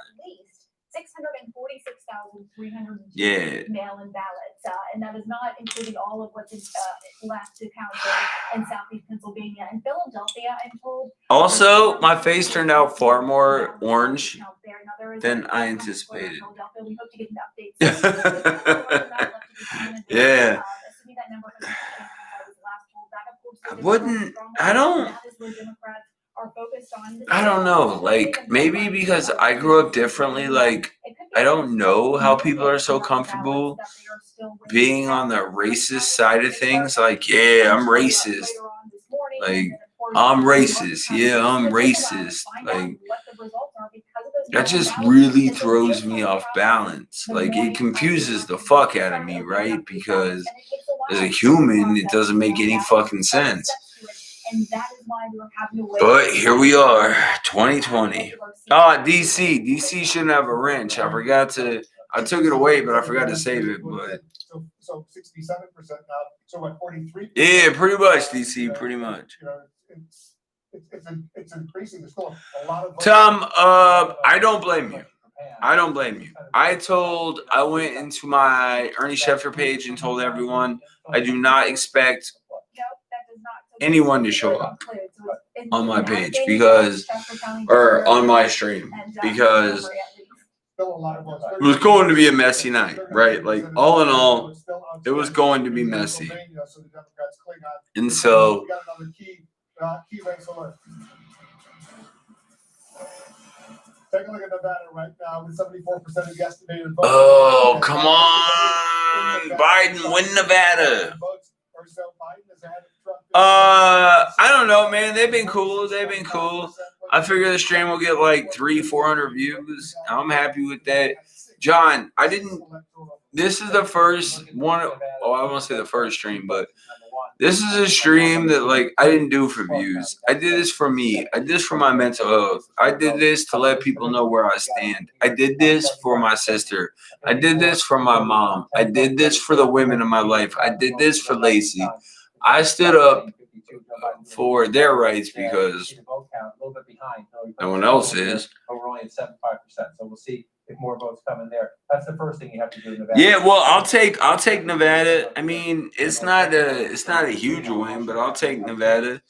646,302
Yeah.
mail-in ballots, and that is not including all of what's left to count in Southeast Pennsylvania and Philadelphia. I'm told.
Also, my face turned out far more orange than I anticipated.
We hope to get an update.
Yeah. I don't know. Like, maybe because I grew up differently, like, I don't know how people are so comfortable being on the racist side of things. Like, yeah, I'm racist. Like, I'm racist. Yeah, I'm racist. Like, that just really throws me off balance. Like, it confuses the fuck out of me, right? Because as a human, it doesn't make any fucking sense. But here we are, 2020. DC shouldn't have a wrench. I took it away, but I forgot to save it. But
so 67% now. So what, 43%?
Yeah, pretty much, DC, pretty much.
It's increasing. There's still a lot of
Tom, I don't blame you. I went into my Ernie Schefter page and told everyone I do not expect anyone to show up on my page or on my stream because it was going to be a messy night, right? Like, all in all, it was going to be messy. And so,
take a look at Nevada right now with 74% of the estimated votes.
Oh, come on. Biden win Nevada. I don't know, man. They've been cool. I figure the stream will get like 300-400 views. I'm happy with that. John, this is the first one. Oh, I won't say the first stream, but this is a stream that, like, I didn't do for views. I did this for me. I did this for my mental health. I did this to let people know where I stand. I did this for my sister. I did this for my mom. I did this for the women in my life. I did this for Lacey. I stood up for their rights because no one else is.
We're only at 75%, so we'll see if more votes come in there. That's the first thing you have to do in Nevada.
Yeah, well, I'll take Nevada. I mean, it's not a huge win, but I'll take Nevada.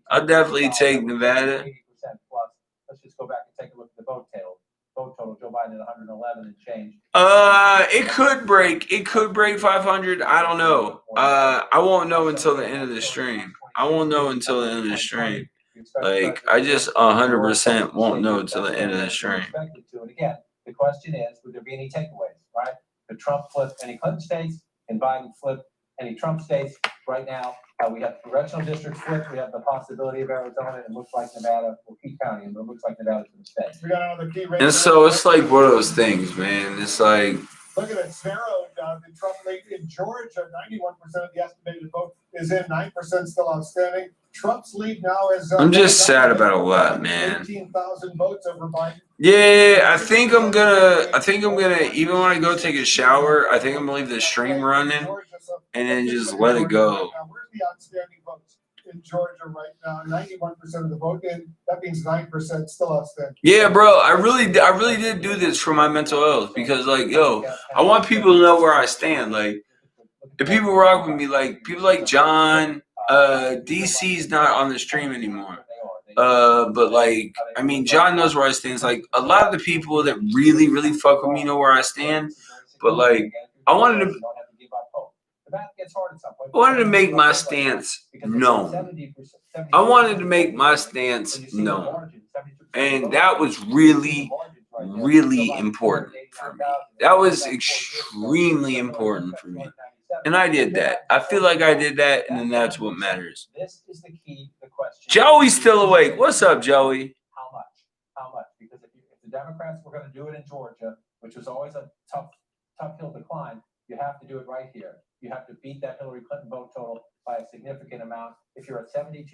I'll definitely take Nevada.
80% plus. Let's just go back and take a look at the vote total. Joe Biden at 111 and change.
It could break 500. I don't know. I won't know until the end of the stream. Like, I just 100% won't know until the end of the stream.
And again, the question is, would there be any takeaways, right? Could Trump flip any Clinton states? Can Biden flip any Trump states? Right now, we have congressional districts flipped. We have the possibility of Arizona. It looks like Nevada will keep counting, but it looks like Nevada's going to stay.
We got another key race.
And so it's like one of those things, man. It's like,
look at it, it's narrowed. The Trump lead in Georgia, 91% of the estimated vote is in, 9% still outstanding. Trump's lead now is.
I'm just sad about a lot, man.
18,000 votes over Biden.
Yeah, I think I'm gonna, even when I go take a shower, I think I'm gonna leave the stream running and then just let it go.
Where's the outstanding votes in Georgia right now? 91% of the vote in. That means 9% still outstanding.
Yeah, bro, I really did do this for my mental health because, like, yo, I want people to know where I stand. Like, if people rock with me, like people like John, DC's not on the stream anymore. But, like, I mean, John knows where I stand. It's like a lot of the people that really, really fuck with me know where I stand. But, like, I wanted to.
math gets hard at some point.
I wanted to make my stance known. I wanted to make my stance known. And that was really, really important for me. That was extremely important for me. And I did that. I feel like I did that, and then that's what matters.
This is the key, the question.
Joey's still awake. What's up, Joey?
How much? How much? Because if the Democrats were going to do it in Georgia, which was always a tough hill to climb, you have to do it right here. You have to beat that Hillary Clinton vote total by a significant amount. If you're at 72%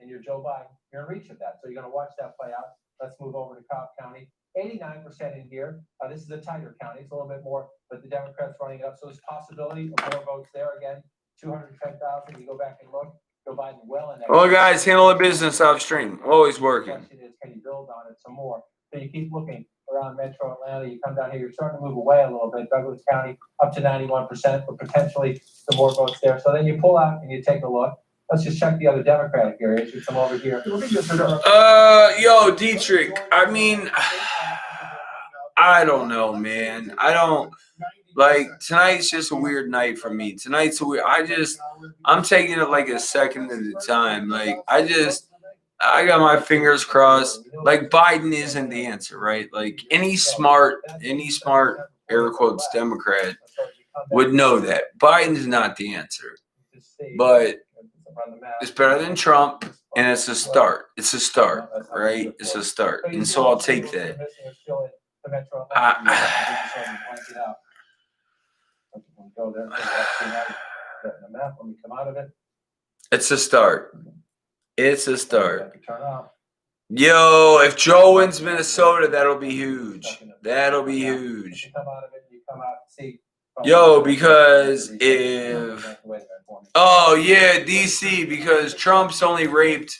and you're Joe Biden, you're in reach of that. So you're going to watch that play out. Let's move over to Cobb County. 89% in here. This is a tighter county. It's a little bit more, but the Democrats running it up. So there's possibility of more votes there. Again, 210,000. You go back and look. Joe Biden well in that.
Well, guys, handle the business off stream. Always working.
The question is, can you build on it some more? So you keep looking around Metro Atlanta. You come down here. You're starting to move away a little bit. Douglas County up to 91%, but potentially some more votes there. So then you pull out and you take a look. Let's just check the other Democratic areas. You come over here.
Yo, Dietrich. I mean, I don't know, man. I don't like tonight's just a weird night for me. Tonight's a weird. I'm taking it like a second at a time. Like I got my fingers crossed. Like Biden isn't the answer, right? Like any smart air quotes Democrat would know that Biden's not the answer, but it's better than Trump, and it's a start. It's a start, right? It's a start, and so I'll take that. It's a start. It's a start. Yo, if Joe wins Minnesota, that'll be huge. That'll be huge. Yo, because DC, because Trump's only raped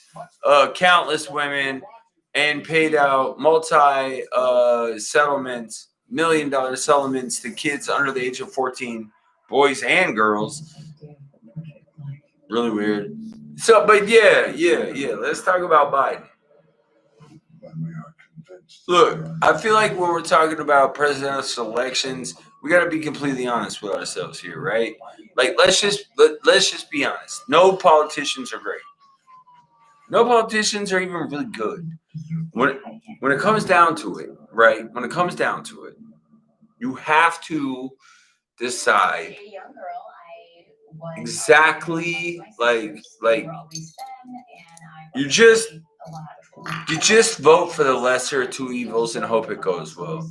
countless women and paid out settlements, $1 million settlements to kids under the age of 14, boys and girls. Really weird. So, but yeah. Let's talk about Biden. Look, I feel like when we're talking about presidential elections, we got to be completely honest with ourselves here, right? Like, let's just be honest. No politicians are great. No politicians are even really good. When it comes down to it, right? When it comes down to it, you have to decide exactly like you just vote for the lesser of two evils and hope it goes well.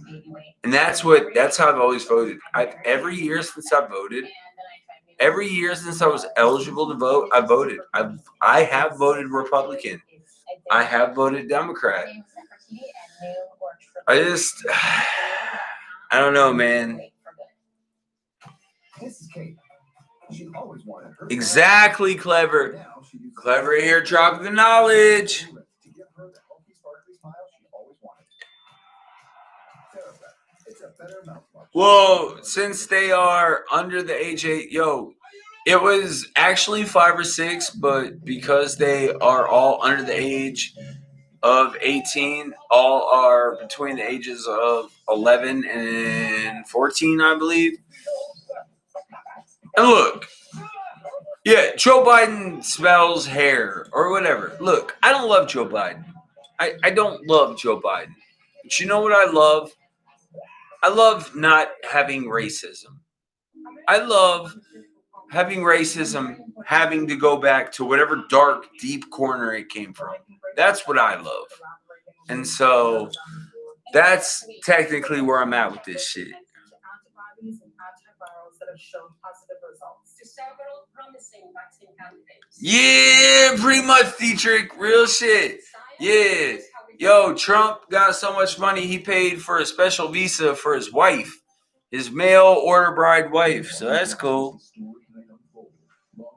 And that's how I've always voted. Every year since I voted, every year since I was eligible to vote, I voted. I have voted Republican. I have voted Democrat. I don't know, man. Exactly, clever. Clever here, dropping the knowledge. Well, since they are under the age 8, it was actually 5 or 6, but because they are all under the age of 18, all are between the ages of 11 and 14, I believe. And look, Joe Biden smells hair or whatever. Look, I don't love Joe Biden. I don't love Joe Biden. But you know what I love? I love not having racism. I love having racism having to go back to whatever dark, deep corner it came from. That's what I love. And so that's technically where I'm at with this shit. Yeah, pretty much, Dietrich. Real shit. Yeah. Yo, Trump got so much money, he paid for a special visa for his wife, his mail order bride wife. So that's cool.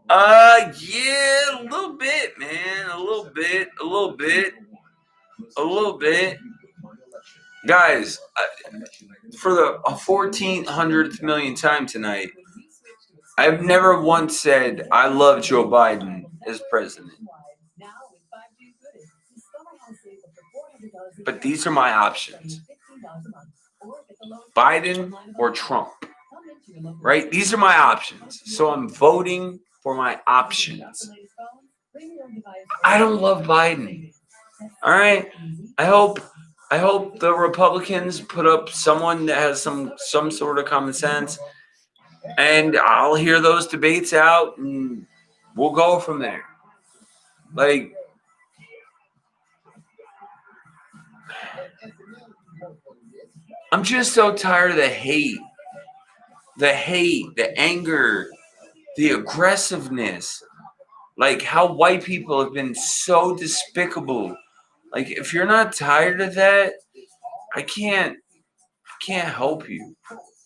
Yeah, a little bit, man. A little bit. Guys, for the 1400th million time tonight, I've never once said I love Joe Biden as president. But these are my options. Biden or Trump. right? These are my options. So I'm voting for my options. I don't love Biden. All right. I hope the Republicans put up someone that has some sort of common sense, and I'll hear those debates out, and we'll go from there. Like, I'm just so tired of the hate, the anger, the aggressiveness. Like how white people have been so despicable. Like, if you're not tired of that, I can't help you.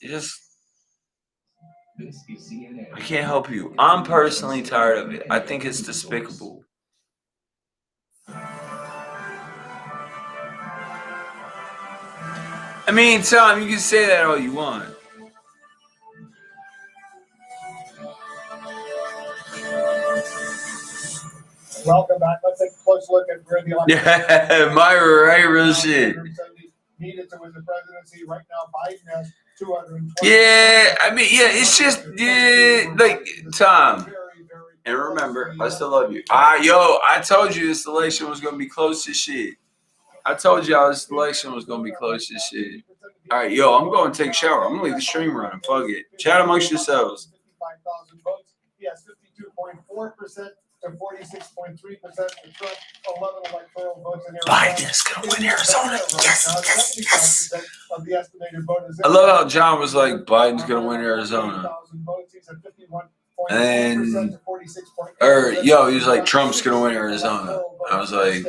I can't help you. I'm personally tired of it. I think it's despicable. I mean, Tom, you can say that all you want.
Welcome back. Let's take a close look at where the election.
Yeah, Myra, right? Real shit.
Needed to win the presidency. Right now, Biden has 220.
Yeah, I mean, yeah, it's just, yeah, like, Tom. And remember, I still love you. I told you this election was going to be close as shit. I told y'all this election was going to be close as shit. All right, I'm going to take a shower. I'm going to leave the stream running. Fuck it. Chat amongst yourselves.
55,000 votes. He has 52.4% to 46.3% for Trump. 11 electoral votes in Arizona.
Biden's going to win Arizona. Yes.
Of the estimated voters.
I love how John was like, Biden's going to win Arizona. And he was like, Trump's going to win Arizona. I was like,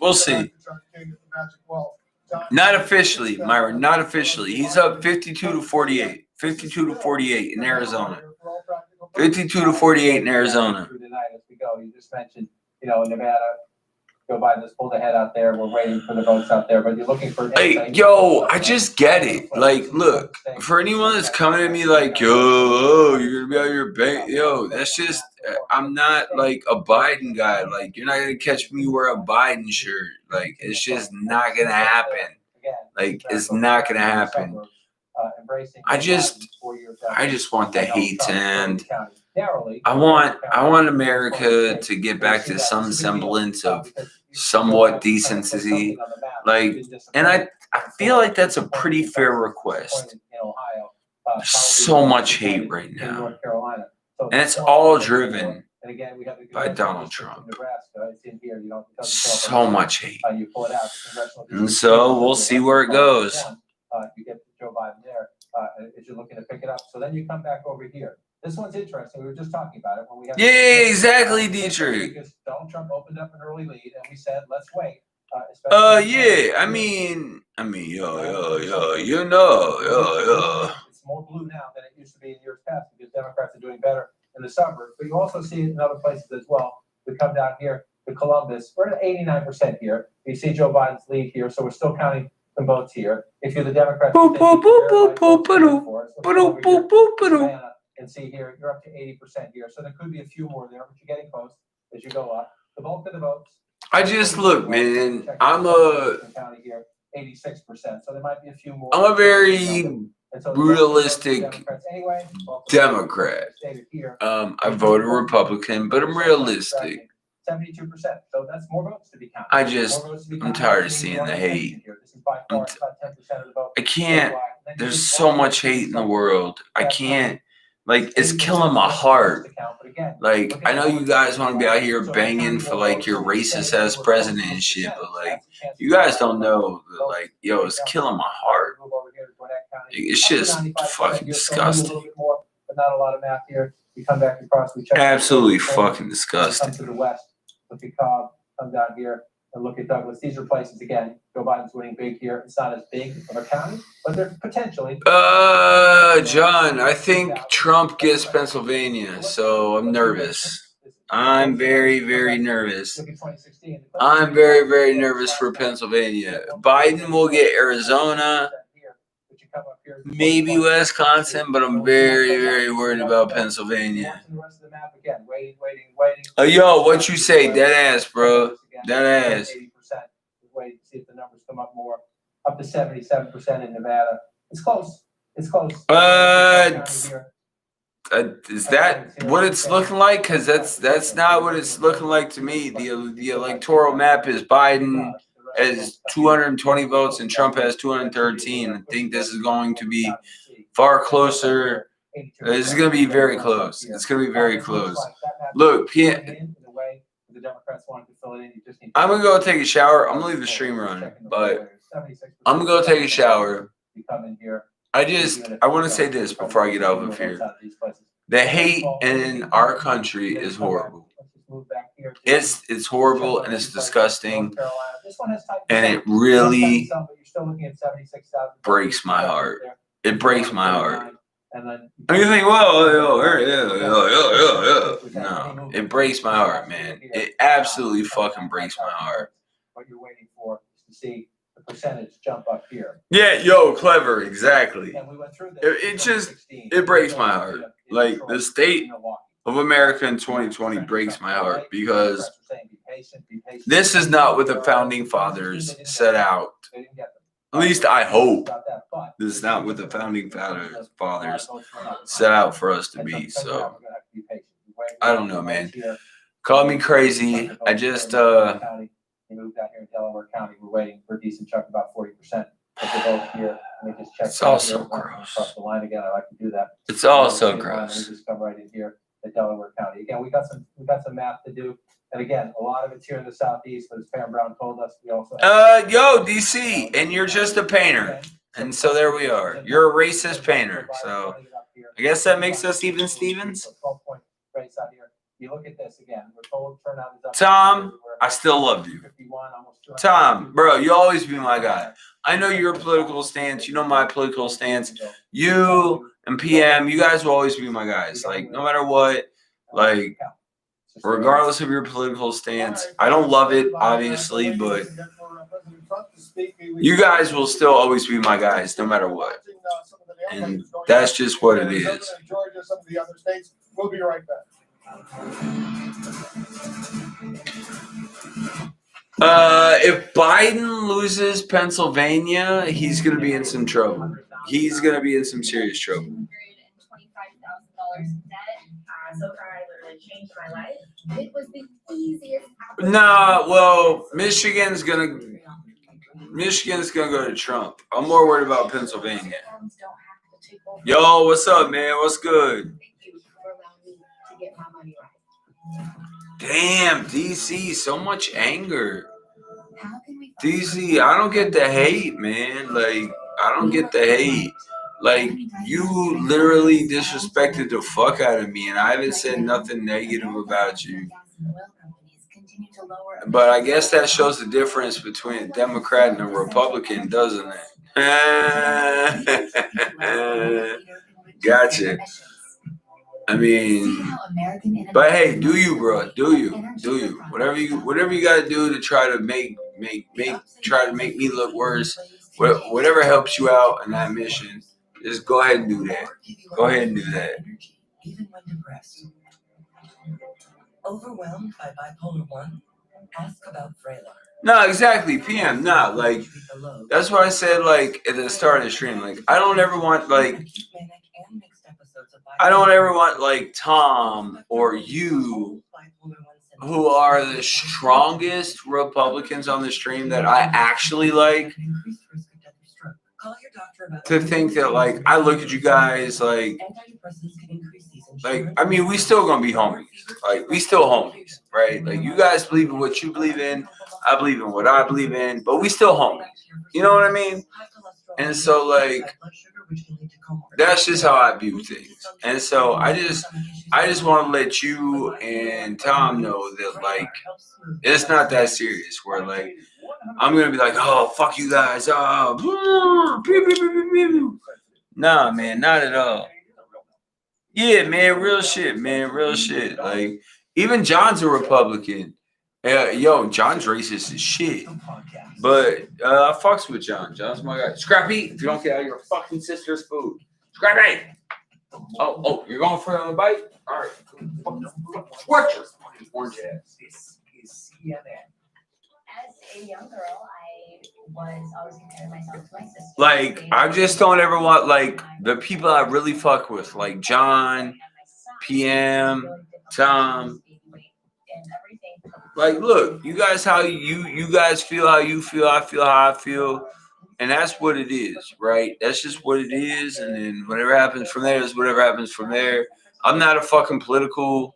we'll see. Not officially, Myron, not officially. He's up 52-48. 52-48 in Arizona. 52-48 in Arizona.
Tonight as we go, you just mentioned, Nevada, Joe Biden just pulled ahead out there. We're waiting for the votes out there, but you're looking for.
Hey, I just get it. Like, look, for anyone that's coming at me like, you're gonna be out your bank, that's just, I'm not like a Biden guy. Like, you're not gonna catch me wear a Biden shirt. Like, it's just not gonna happen. Like, it's not gonna happen. I just want the hate to end. I want America to get back to some semblance of somewhat decency. Like, and I feel like that's a pretty fair request. There's so much hate right now. And it's all driven by Donald Trump. So much hate. And so we'll see where it goes.
You get Joe Biden there as you're looking to pick it up. So then you come back over here. This one's interesting. We were just talking about it when we had.
Yeah, exactly, Dietrich.
Because Donald Trump opened up an early lead, and we said, let's wait.
Yeah. I mean,
It's more blue now than it used to be in years past because Democrats are doing better in the suburbs. But you also see it in other places as well. We come down here to Columbus. We're at 89% here. You see Joe Biden's lead here, so we're still counting some votes here. If you're the Democrats, and see here, you're up to 80% here. So there could be a few more there, but you're getting close as you go up. The bulk of the votes.
I just look, man. I'm a
86%. So there might be a few more.
I'm a very realistic Democrat. I voted Republican, but I'm realistic.
72%. So that's more votes to be counted.
I'm tired of seeing the hate. I can't. There's so much hate in the world. I can't. Like, it's killing my heart. Like, I know you guys want to be out here banging for, like, your racist ass president and shit, but, like, you guys don't know, like, it's killing my heart. It's just fucking disgusting.
But not a lot of math here. We come back across.
Absolutely fucking disgusting.
Come to the west. Look at Cobb. Come down here. And look at Douglas. These are places, again, Joe Biden's winning big here. It's not as big of a county, but they're potentially.
John, I think Trump gets Pennsylvania, so I'm nervous. I'm very, very nervous. I'm very, very nervous for Pennsylvania. Biden will get Arizona, maybe Wisconsin, but I'm very, very worried about Pennsylvania. What you say? Dead ass, bro. Dead ass.
Wait to see if the numbers come up more. Up to 77% in Nevada. It's close. It's close.
Is that what it's looking like? Because that's not what it's looking like to me. The electoral map is Biden has 220 votes and Trump has 213. I think this is going to be far closer. This is going to be very close. It's going to be very close. Look, I'm going to go take a shower. I'm going to leave the stream running, but I'm going to go take a shower. I want to say this before I get out of here. The hate in our country is horrible. It's horrible and it's disgusting. And it really breaks my heart. It breaks my heart. And you think, well, no, it breaks my heart, man. It absolutely fucking breaks my heart.
What you're waiting for is to see the percentage jump up here.
Yeah, yo, clever, exactly. It breaks my heart. Like the state of America in 2020 breaks my heart because this is not what the founding fathers set out. At least I hope this is not what the founding fathers set out for us to be. So I don't know, man. Call me crazy. I just
They moved out here in Delaware County. We're waiting for a decent chunk, about 40% of the vote here. Let me just check.
It's all so gross.
Across the line again. I like to do that.
It's all so gross.
Let me just come right in here at Delaware County. Again, we got some math to do. And again, a lot of it's here in the southeast, but as Pam Brown told us, we also
yo, DC, and you're just a painter. And so there we are. You're a racist painter. So I guess that makes us even Stevens.
You look at this again. We're told turnout is up.
Tom, I still love you. Tom, bro, you always be my guy. I know your political stance. You know my political stance. You and PM, you guys will always be my guys. Like, no matter what, like, regardless of your political stance. I don't love it, obviously, but you guys will still always be my guys, no matter what. And that's just what it is.
We'll be right back.
If Biden loses Pennsylvania, he's going to be in some trouble. He's going to be in some serious trouble.
$125,000 in debt. So far, I literally changed my life. It was the easiest.
Nah, well, Michigan's gonna go to Trump. I'm more worried about Pennsylvania. Yo, what's up, man? What's good? Damn, DC, so much anger. DC, I don't get the hate, man. Like, I don't get the hate. Like, you literally disrespected the fuck out of me, and I haven't said nothing negative about you. But I guess that shows the difference between a Democrat and a Republican, doesn't it? Gotcha. I mean, but hey, do you, bro? Do you? Whatever you gotta do to try to make me look worse. Whatever helps you out in that mission, just go ahead and do that. Go ahead and do that.
Even when depressed. Overwhelmed by bipolar 1? Ask about Vraylar.
No, exactly, PM. Nah, like, that's what I said, like, at the start of the stream. Like, I don't ever want, like, Tom or you, who are the strongest Republicans on the stream that I actually like, to think that, like, I look at you guys, like, I mean, we still gonna be homies. Like, we still homies, right? Like, you guys believe in what you believe in. I believe in what I believe in, but we still homies. You know what I mean? And so, like, that's just how I view things. And so I just want to let you and Tom know that, like, it's not that serious. Where, like, I'm gonna be like, oh, fuck you guys. Oh, nah, man, not at all. Yeah, man, real shit, man, real shit. Like, even John's a Republican. Yo, John's racist as shit. But I fucks with John. John's my guy. Scrappy, if you don't get out of your fucking sister's food. Scrappy! Oh, you're going for another bite? All right. Watch your fucking orange ass.
As a young girl, I was always comparing myself to my sister.
Like, I just don't ever want, like, the people I really fuck with, like John, PM, Tom. Like, look, you guys how you guys feel how you feel, I feel how I feel. And that's what it is, right? That's just what it is. And then whatever happens from there is whatever happens from there. I'm not a fucking political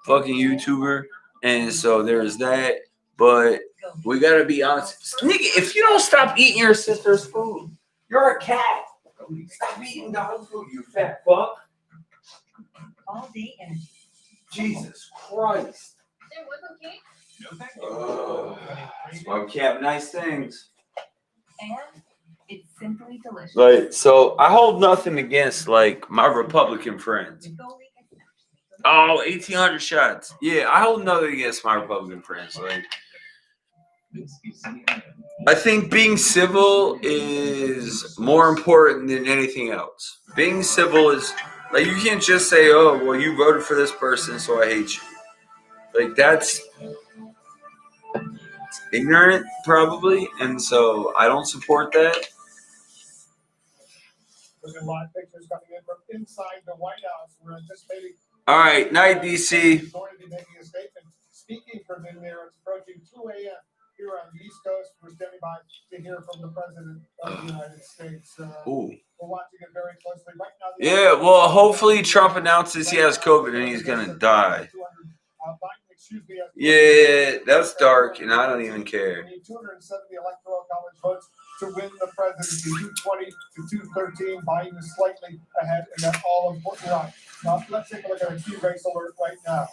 fucking YouTuber. And so there's that. But we gotta be honest. Nigga, if you don't stop eating your sister's food, you're a cat. Stop eating dog food, you fat fuck.
All day energy.
Jesus Christ.
There was a cake.
No, thank you.
That's why we can't have nice things.
And it's simply delicious.
Like, so I hold nothing against, like, my Republican friends. Oh, 1,800 shots. Yeah, I hold nothing against my Republican friends. Like, I think being civil is more important than anything else. Being civil is, like, you can't just say, oh, well, you voted for this person, so I hate you. Like, that's ignorant, probably, and so I don't support that.
There's a lot of pictures coming in from inside the White House. We're anticipating.
All right, night, DC.
He's going to be making a statement. Speaking from in there, it's approaching 2 a.m. here on the East Coast. We're standing by to hear from the President of the United States.
Ooh.
We're watching it very closely right now.
Yeah, well, hopefully Trump announces he has COVID and he's gonna die. Yeah, that's dark, and I don't even care.
270 electoral college votes to win the presidency. 220 to 213. Biden is slightly ahead in that all-important run. Now, let's take a look at a key race alert right now.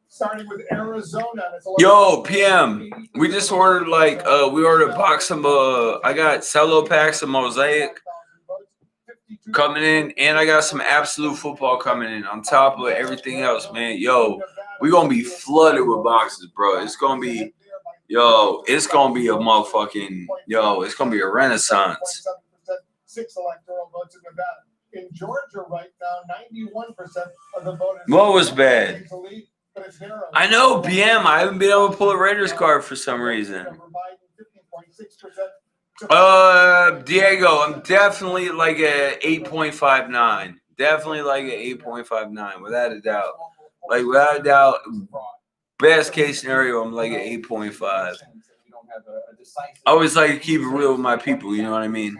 Starting with Arizona.
Yo, PM, we just ordered, like, we ordered a box of, I got cello packs of Mosaic coming in, and I got some Absolute Football coming in on top of everything else, man. Yo, we gonna be flooded with boxes, bro. It's gonna be, it's gonna be a motherfucking, it's gonna be a renaissance.
6 electoral votes in Nevada. In Georgia right now, 91% of the voters.
What was bad? I know, PM. I haven't been able to pull a Raiders card for some reason. Diego, I'm definitely like a 8.59. Definitely like a 8.59, without a doubt. Like, without a doubt, best case scenario, I'm like an 8.5. I always like to keep it real with my people, you know what I mean?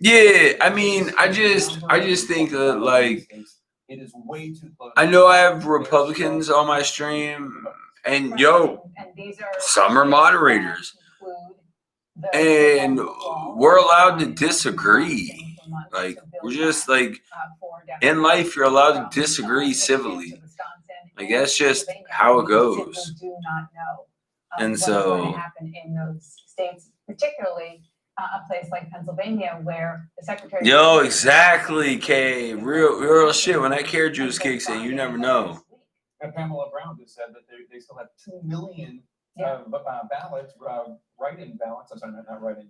Yeah, I mean, I just think that, like, I know I have Republicans on my stream, and some are moderators, and we're allowed to disagree. Like, we're just like, in life, you're allowed to disagree civilly. Like, that's just how it goes. And so,
in those states, particularly a place like Pennsylvania, where the Secretary.
Exactly, Kay. Real shit. When that carrot juice kicks in, you never know.
And Pamela Brown just said that they still have 2 million ballots, write-in ballots. I'm sorry, not write-in.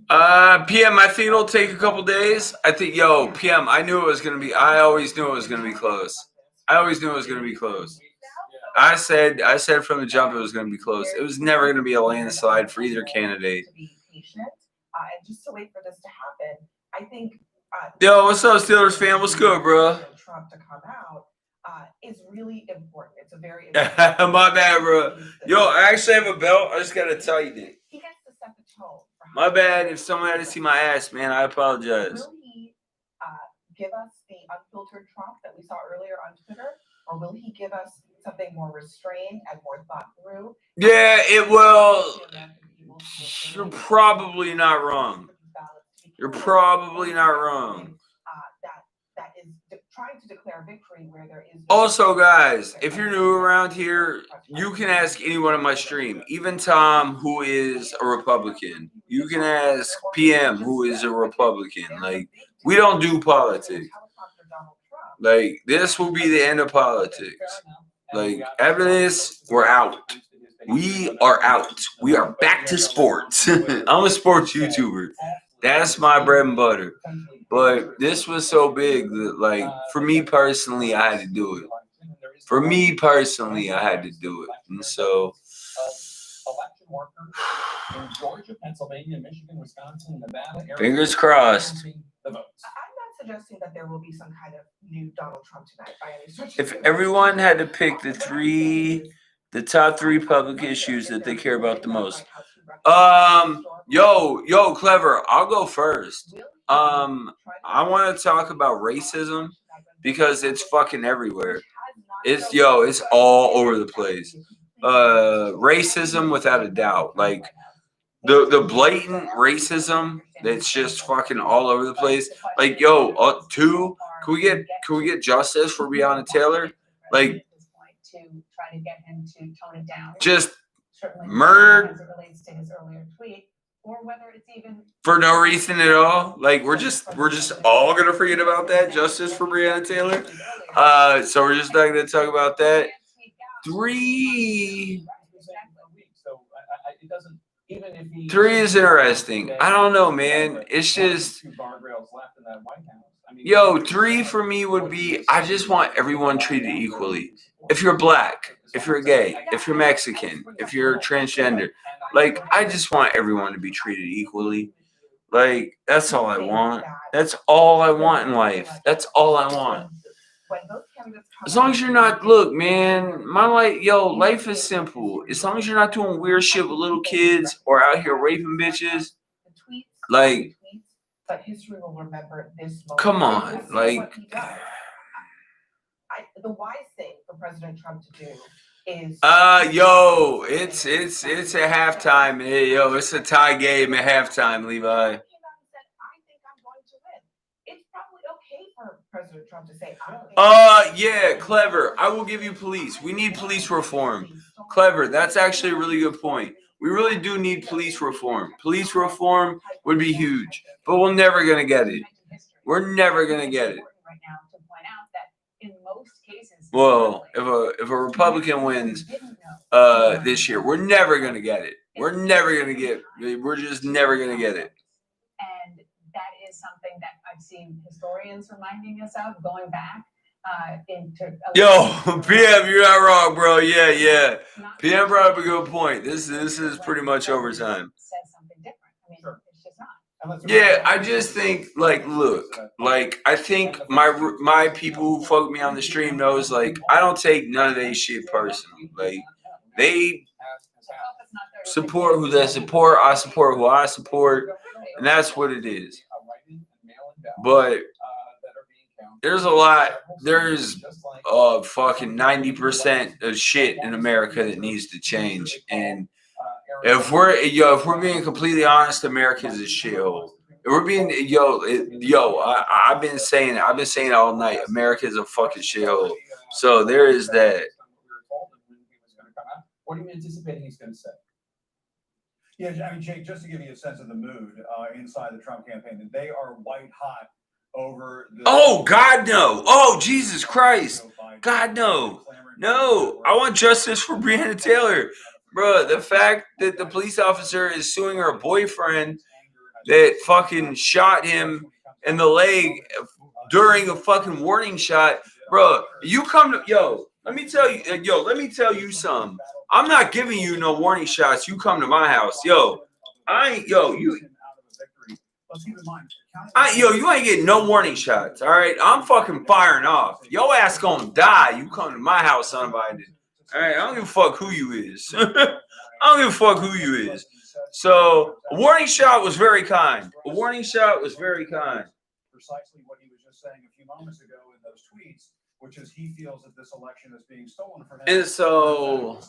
PM, I think it'll take a couple days. I think, PM, I knew it was gonna be. I always knew it was gonna be close. I said from the jump it was gonna be close. It was never gonna be a landslide for either candidate.
To be patient and just to wait for this to happen. I think.
Yo, what's up, Steelers fan? What's good, bro?
Trump to come out is really important. It's a very
my bad, bro. Yo, I actually have a belt. I just gotta tighten it.
He gets to set the tone.
My bad. If someone had to see my ass, man, I apologize.
Will he give us the unfiltered Trump that we saw earlier on Twitter, or will he give us something more restrained and more thought through?
Yeah, it will. You're probably not wrong.
That is trying to declare victory where there is.
Also, guys, if you're new around here, you can ask anyone on my stream, even Tom, who is a Republican. You can ask PM, who is a Republican. Like, we don't do politics. Like, this will be the end of politics. Like, after this, we're out. We are out. We are back to sports. I'm a sports YouTuber. That's my bread and butter. But this was so big that, like, for me personally, I had to do it. And so,
in Georgia, Pennsylvania, Michigan, Wisconsin, Nevada, Arizona.
Fingers crossed.
The votes.
I'm not suggesting that there will be some kind of new Donald Trump tonight by any stretch.
If everyone had to pick the top three public issues that they care about the most. Yo, Clever, I'll go first. I want to talk about racism because it's fucking everywhere. It's all over the place. Racism without a doubt. Like the blatant racism that's just fucking all over the place. Like, can we get justice for Breonna Taylor? Like,
to try to get him to tone it down.
just
Certainly
murdered
as it relates to his earlier tweet, or whether it's even
for no reason at all. Like, we're just all gonna forget about that. Justice for Breonna Taylor. So we're just not gonna talk about that. 3 is interesting. I don't know, man. It's just 3 for me would be, I just want everyone treated equally. If you're black, if you're gay, if you're Mexican, if you're transgender, like, I just want everyone to be treated equally. Like, that's all I want. That's all I want in life. That's all I want. As long as you're not, look, man, life is simple. As long as you're not doing weird shit with little kids or out here raping bitches, like,
but history will remember this moment.
come on, like,
the wise thing for President Trump to do is
it's a halftime. It's a tie game at halftime, Levi.
It's probably okay for President Trump to say, I don't
yeah, Clever. I will give you police. We need police reform. Clever. That's actually a really good point. We really do need police reform. Police reform would be huge, but we're never gonna get it. We're never gonna get it.
right now to point out that in most cases,
Well, if a Republican wins this year, we're never gonna get it. We're just never gonna get it.
And that is something that I've seen historians reminding us of going back into.
PM, you're not wrong, bro. Yeah. PM brought up a good point. This is pretty much overtime.
Says something different. I mean, it's just not.
Yeah, I just think, like, look, like, I think my people who fuck me on the stream knows, like, I don't take none of they shit personally. Like, they support who they support, I support who I support, and that's what it is. But there's fucking 90% of shit in America that needs to change, and if we're being completely honest, America is a shithole. If we're being I've been saying it all night. America is a fucking shithole. So there is that.
What are you anticipating he's going to say?
Yeah, I mean, Jake, just to give you a sense of the mood inside the Trump campaign, they are white hot over the.
Oh God, no! Oh Jesus Christ! God, no! No! I want justice for Breonna Taylor. Bro, the fact that the police officer is suing her boyfriend that fucking shot him in the leg during a fucking warning shot, bro. You come to let me tell you something. I'm not giving you no warning shots. You come to my house, you ain't getting no warning shots. All right, I'm fucking firing off. Your ass gonna die. You come to my house uninvited. All right, I don't give a fuck who you is. I don't give a fuck who you is. So a warning shot was very kind. A warning shot was very kind.
Precisely what he was just saying a few moments ago in those tweets, which is he feels that this election is being stolen from him.
And so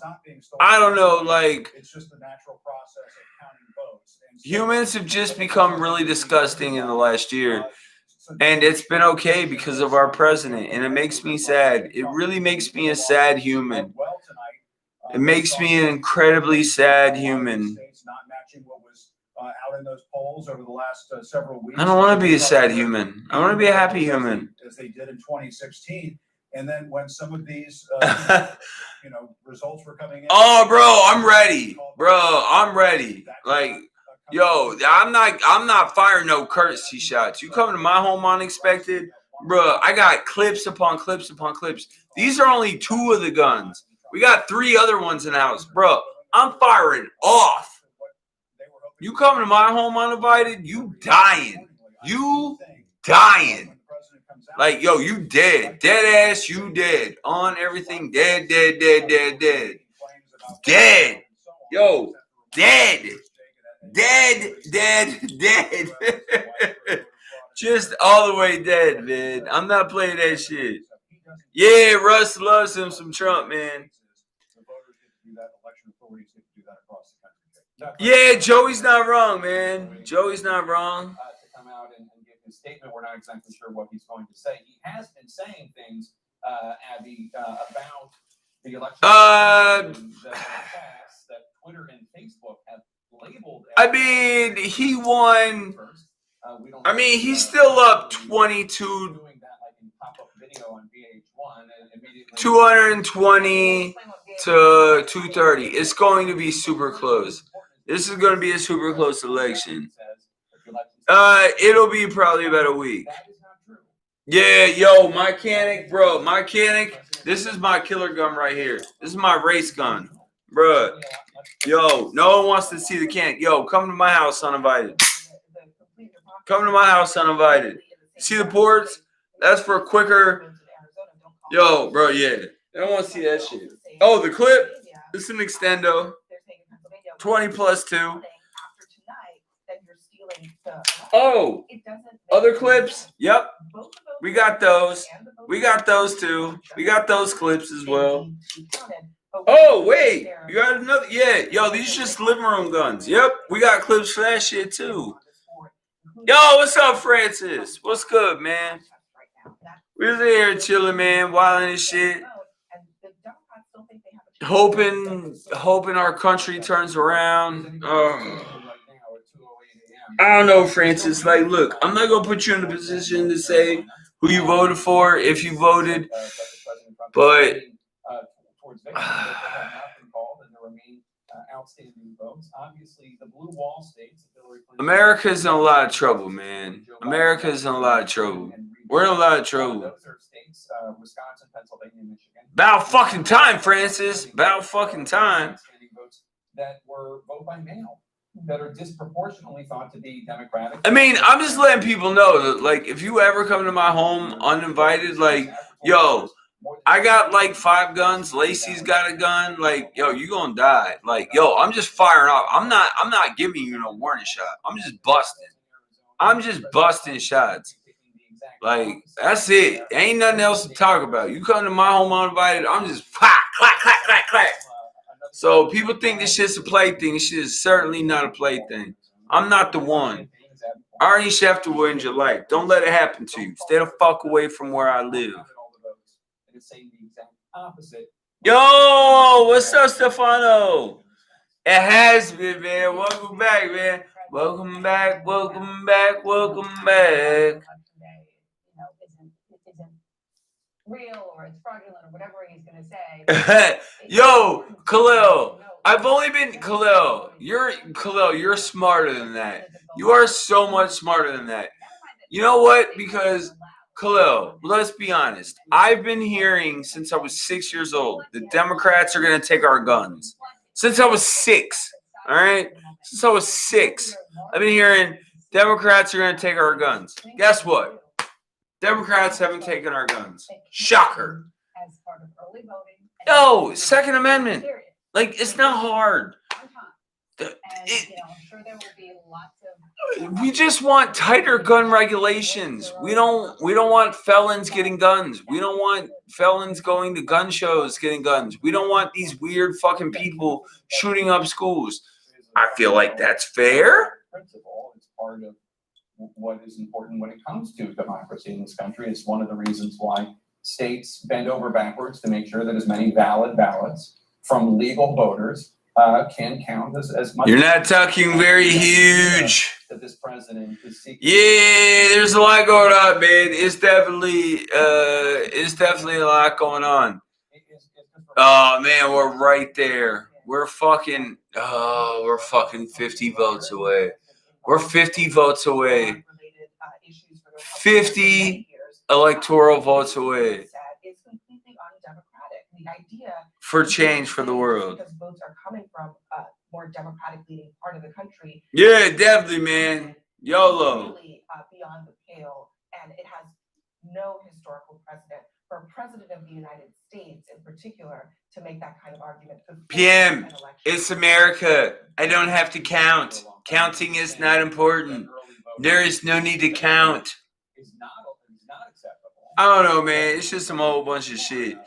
I don't know, like,
it's just the natural process of counting votes.
Humans have just become really disgusting in the last year. And it's been okay because of our president. And it makes me sad. It really makes me a sad human. It makes me an incredibly sad human.
Out in those polls over the last several weeks.
I don't want to be a sad human. I want to be a happy human.
As they did in 2016. And then when some of these results were coming in.
Oh, bro, I'm ready. Bro, I'm ready. Like, I'm not firing no courtesy shots. You come to my home unexpected, bro. I got clips upon clips upon clips. These are only 2 of the guns. We got 3 other ones in the house, bro. I'm firing off. You come to my home uninvited, you dying. You dying. Like, yo, you dead. Dead ass, you dead. On everything, dead, dead, dead, dead, dead. Dead. Yo, dead. Dead, dead, dead. Just all the way dead, man. I'm not playing that shit. Yeah, Russ loves him some Trump, man. Yeah, Joey's not wrong, man. Joey's not wrong.
To come out and give his statement, we're not exactly sure what he's going to say. He has been saying things, Abby, about the election that Twitter and Facebook have labeled.
I mean, he won. I mean, he's still up 22. 220 to 230. It's going to be super close. This is going to be a super close election. It'll be probably about a week. Yeah, yo, mechanic, bro, mechanic. This is my killer gun right here. This is my race gun, bro. Yo, no one wants to see the can. Yo, come to my house uninvited. Come to my house uninvited. See the ports? That's for quicker. Yo, bro, yeah. They don't want to see that shit. Oh, the clip? This is an extendo. 20 plus 2. Oh, other clips? Yep. We got those. We got those too. We got those clips as well. Oh, wait. You got another? Yeah. Yo, these just living room guns. Yep. We got clips for that shit too. Yo, what's up, Francis? What's good, man? We're here chilling, man, wilding and shit. Hoping our country turns around. I don't know, Francis. Like, look, I'm not gonna put you in a position to say who you voted for if you voted, but America's in a lot of trouble, man. America's in a lot of trouble. We're in a lot of trouble. About fucking time, Francis. About fucking time.
That were vote by mail, that are disproportionately thought to be Democratic.
I mean, I'm just letting people know that, like, if you ever come to my home uninvited, like, yo, I got like 5 guns. Lacey's got a gun. Like, yo, you gonna die. Like, yo, I'm just firing off. I'm not giving you no warning shot. I'm just busting. I'm just busting shots. Like, that's it. Ain't nothing else to talk about. You come to my home uninvited, I'm just clack, clack, clack, clack, clack. So people think this shit's a plaything. This shit is certainly not a plaything. I'm not the one. Arnie Schefter will end your life. Don't let it happen to you. Stay the fuck away from where I live. Yo, what's up, Stefano? It has been, man. Welcome back, man. Welcome back, welcome back, welcome back.
Real or it's fraudulent or whatever he's gonna say.
Yo, Khalil, I've only been Khalil. You're smarter than that. You are so much smarter than that. You know what? Because Khalil, let's be honest. I've been hearing since I was 6 years old the Democrats are gonna take our guns. Since I was 6. All right? Since I was 6. I've been hearing Democrats are gonna take our guns. Guess what? Democrats haven't taken our guns. Shocker. No, Second Amendment. Like, it's not hard. We just want tighter gun regulations. We don't want felons getting guns. We don't want felons going to gun shows getting guns. We don't want these weird fucking people shooting up schools. I feel like that's fair.
It's part of what is important when it comes to democracy in this country. It's one of the reasons why states bend over backwards to make sure that as many valid ballots from legal voters can count as much.
You're not talking very huge.
That this president is seeking.
Yeah, there's a lot going on, man. It's definitely a lot going on. Oh man, we're right there. We're fucking 50 votes away. We're 50 votes away. 50 electoral votes away. For change for the world.
Because votes are coming from more Democratic leading part of the country.
Yeah, definitely, man. YOLO.
Really beyond the pale, and it has no historical precedent for a president of the United States in particular to make that kind of argument.
PM, it's America. I don't have to count. Counting is not important. There is no need to count. I don't know, man. It's just some whole bunch of shit.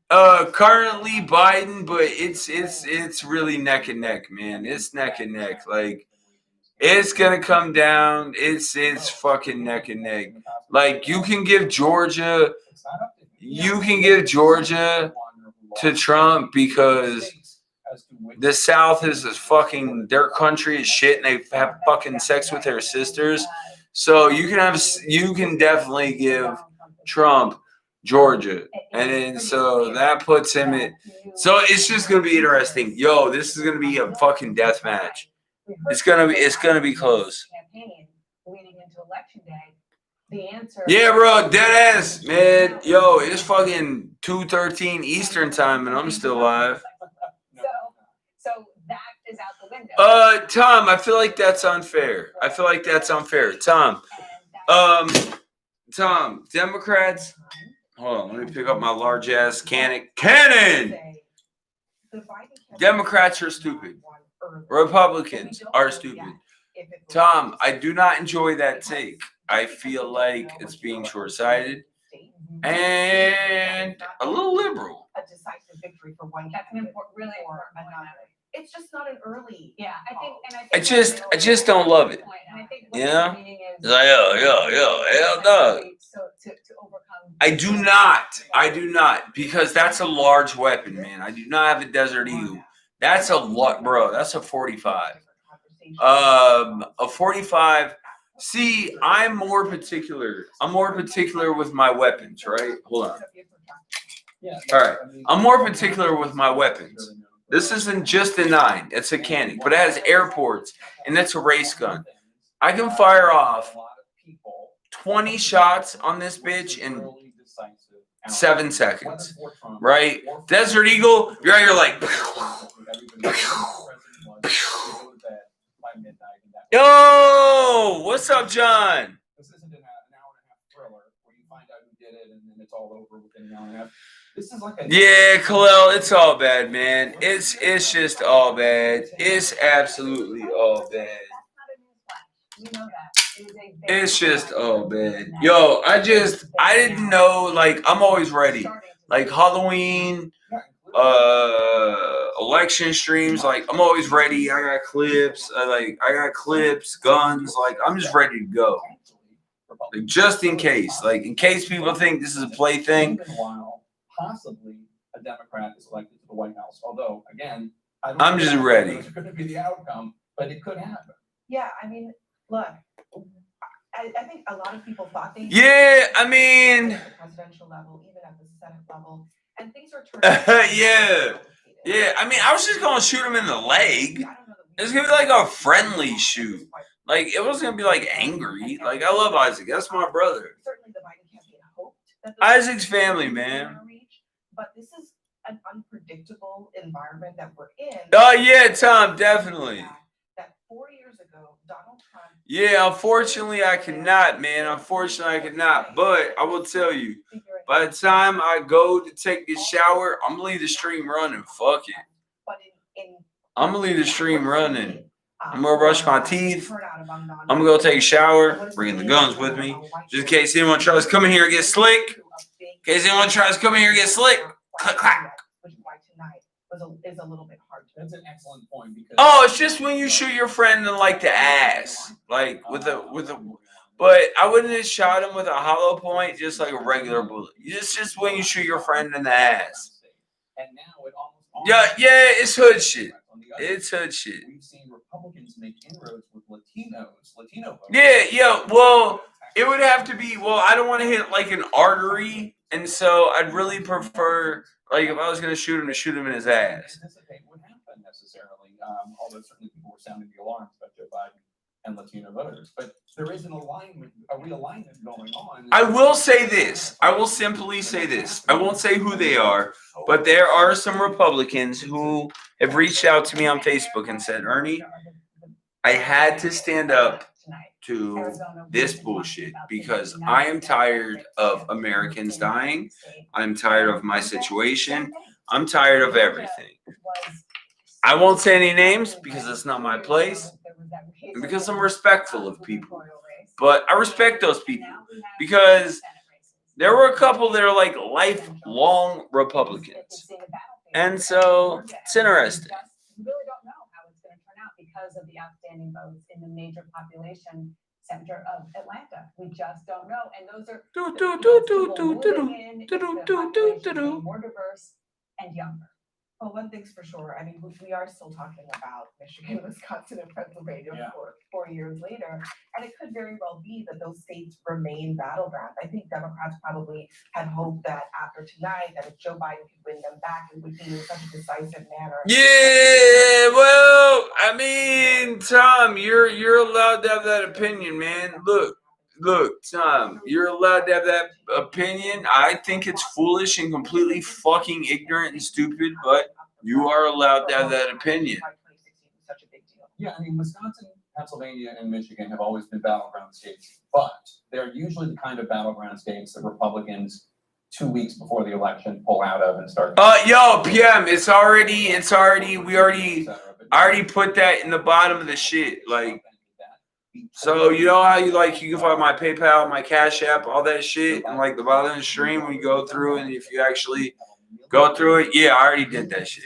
Currently Biden, but it's really neck and neck, man. It's neck and neck. Like, it's gonna come down. It's fucking neck and neck. Like, you can give Georgia to Trump because the South is fucking, their country is shit, and they have fucking sex with their sisters. So you can definitely give Trump Georgia, and then so that puts him in. So it's just gonna be interesting. Yo, this is gonna be a fucking death match. It's gonna be close.
Leading into election day, the answer.
Yeah, bro, dead ass, man. Yo, it's fucking 2:13 Eastern time, and I'm still alive.
So that is out the window.
Tom, I feel like that's unfair. Tom, Democrats. Hold on, let me pick up my large ass cannon. Democrats are stupid. Republicans are stupid. Tom, I do not enjoy that take. I feel like it's being short-sighted and a little liberal.
A decisive victory for one. That's an important, really important. It's just not an early.
Yeah, I think.
I just don't love it. Yeah. Like, hell no. I do not, because that's a large weapon, man. I do not have a Desert Eagle. That's a lot, bro. That's a 45. A 45. See, I'm more particular with my weapons, right? Hold on. All right. I'm more particular with my weapons. This isn't just a 9. It's a cannon, but it has air ports, and it's a race gun. I can fire off 20 shots on this bitch in 7 seconds, right? Desert Eagle, you're out here like, yo, what's up, John?
This isn't an hour and a half thriller where you find out who did it and then it's all over within an hour and a half. This is like a
Khalil, it's all bad, man. It's just all bad. It's absolutely all bad. It's just all bad. Yo, I didn't know, like, I'm always ready. Like Halloween, election streams, like, I'm always ready. I got clips, guns, like, I'm just ready to go. Like, just in case people think this is a plaything.
Possibly a Democrat is elected to the White House. Although, again,
I'm just ready.
It's going to be the outcome, but it could happen.
Yeah, I mean, look, I think a lot of people thought they.
Yeah, I mean.
At the presidential level, even at the Senate level, and things are turning.
Yeah. I mean, I was just gonna shoot him in the leg. It's gonna be like a friendly shoot. Like, it wasn't gonna be like angry. Like, I love Isaac. That's my brother.
Certainly, the Biden campaign hoped that
Isaac's family, man.
But this is an unpredictable environment that we're in.
Oh yeah, Tom, definitely.
That 4 years ago, Donald Trump.
Yeah, unfortunately, I cannot, man. But I will tell you, by the time I go to take this shower, I'm gonna leave the stream running. Fuck it. I'm gonna leave the stream running. I'm gonna brush my teeth. I'm gonna go take a shower, bringing the guns with me, just in case anyone tries to come in here and get slick. Click, clack.
Which is why tonight is a little bit hard.
That's an excellent point. Because
it's just when you shoot your friend in like the ass, like with a. But I wouldn't have shot him with a hollow point, just like a regular bullet. It's just when you shoot your friend in the ass.
And now it almost.
Yeah, it's hood shit. It's hood shit.
We've seen Republicans make inroads with Latino voters.
Yeah. Well, it would have to be. Well, I don't want to hit like an artery, and so I'd really prefer, like, if I was going to shoot him in his ass.
Anticipate what happened necessarily, although certainly people were sounding the alarms about Joe Biden and Latino voters. But there is a realignment going on. I will say this. I will simply say this. I won't say who they are,
But there are some Republicans who have reached out to me on Facebook and said, Ernie, I had to stand up to this bullshit because I am tired of Americans dying. I'm tired of my situation. I'm tired of everything. I won't say any names because it's not my place and because I'm respectful of people. But I respect those people because there were a couple that are like lifelong Republicans. And so it's interesting.
We really don't know how it's going to turn out because of the outstanding votes in the major population center of Atlanta. We just don't know. And those are more diverse and younger.
Well, one thing's for sure. I mean, we are still talking about Michigan, Wisconsin, and Pennsylvania for 4 years later. And it could very well be that those states remain battlegrounds. I think Democrats probably had hoped that after tonight, that if Joe Biden could win them back, it would be in such a decisive manner.
Yeah, well, I mean, Tom, you're allowed to have that opinion, man. Look, Tom, you're allowed to have that opinion. I think it's foolish and completely fucking ignorant and stupid, but you are allowed to have that opinion.
Yeah, I mean, Wisconsin, Pennsylvania, and Michigan have always been battleground states, but they're usually the kind of battleground states that Republicans 2 weeks before the election pull out of and start.
Yo, PM, I already put that in the bottom of the shit. Like, so you know how you can find my PayPal, my Cash App, all that shit, and like the bottom of the stream when you go through, and if you actually go through it, yeah, I already did that shit.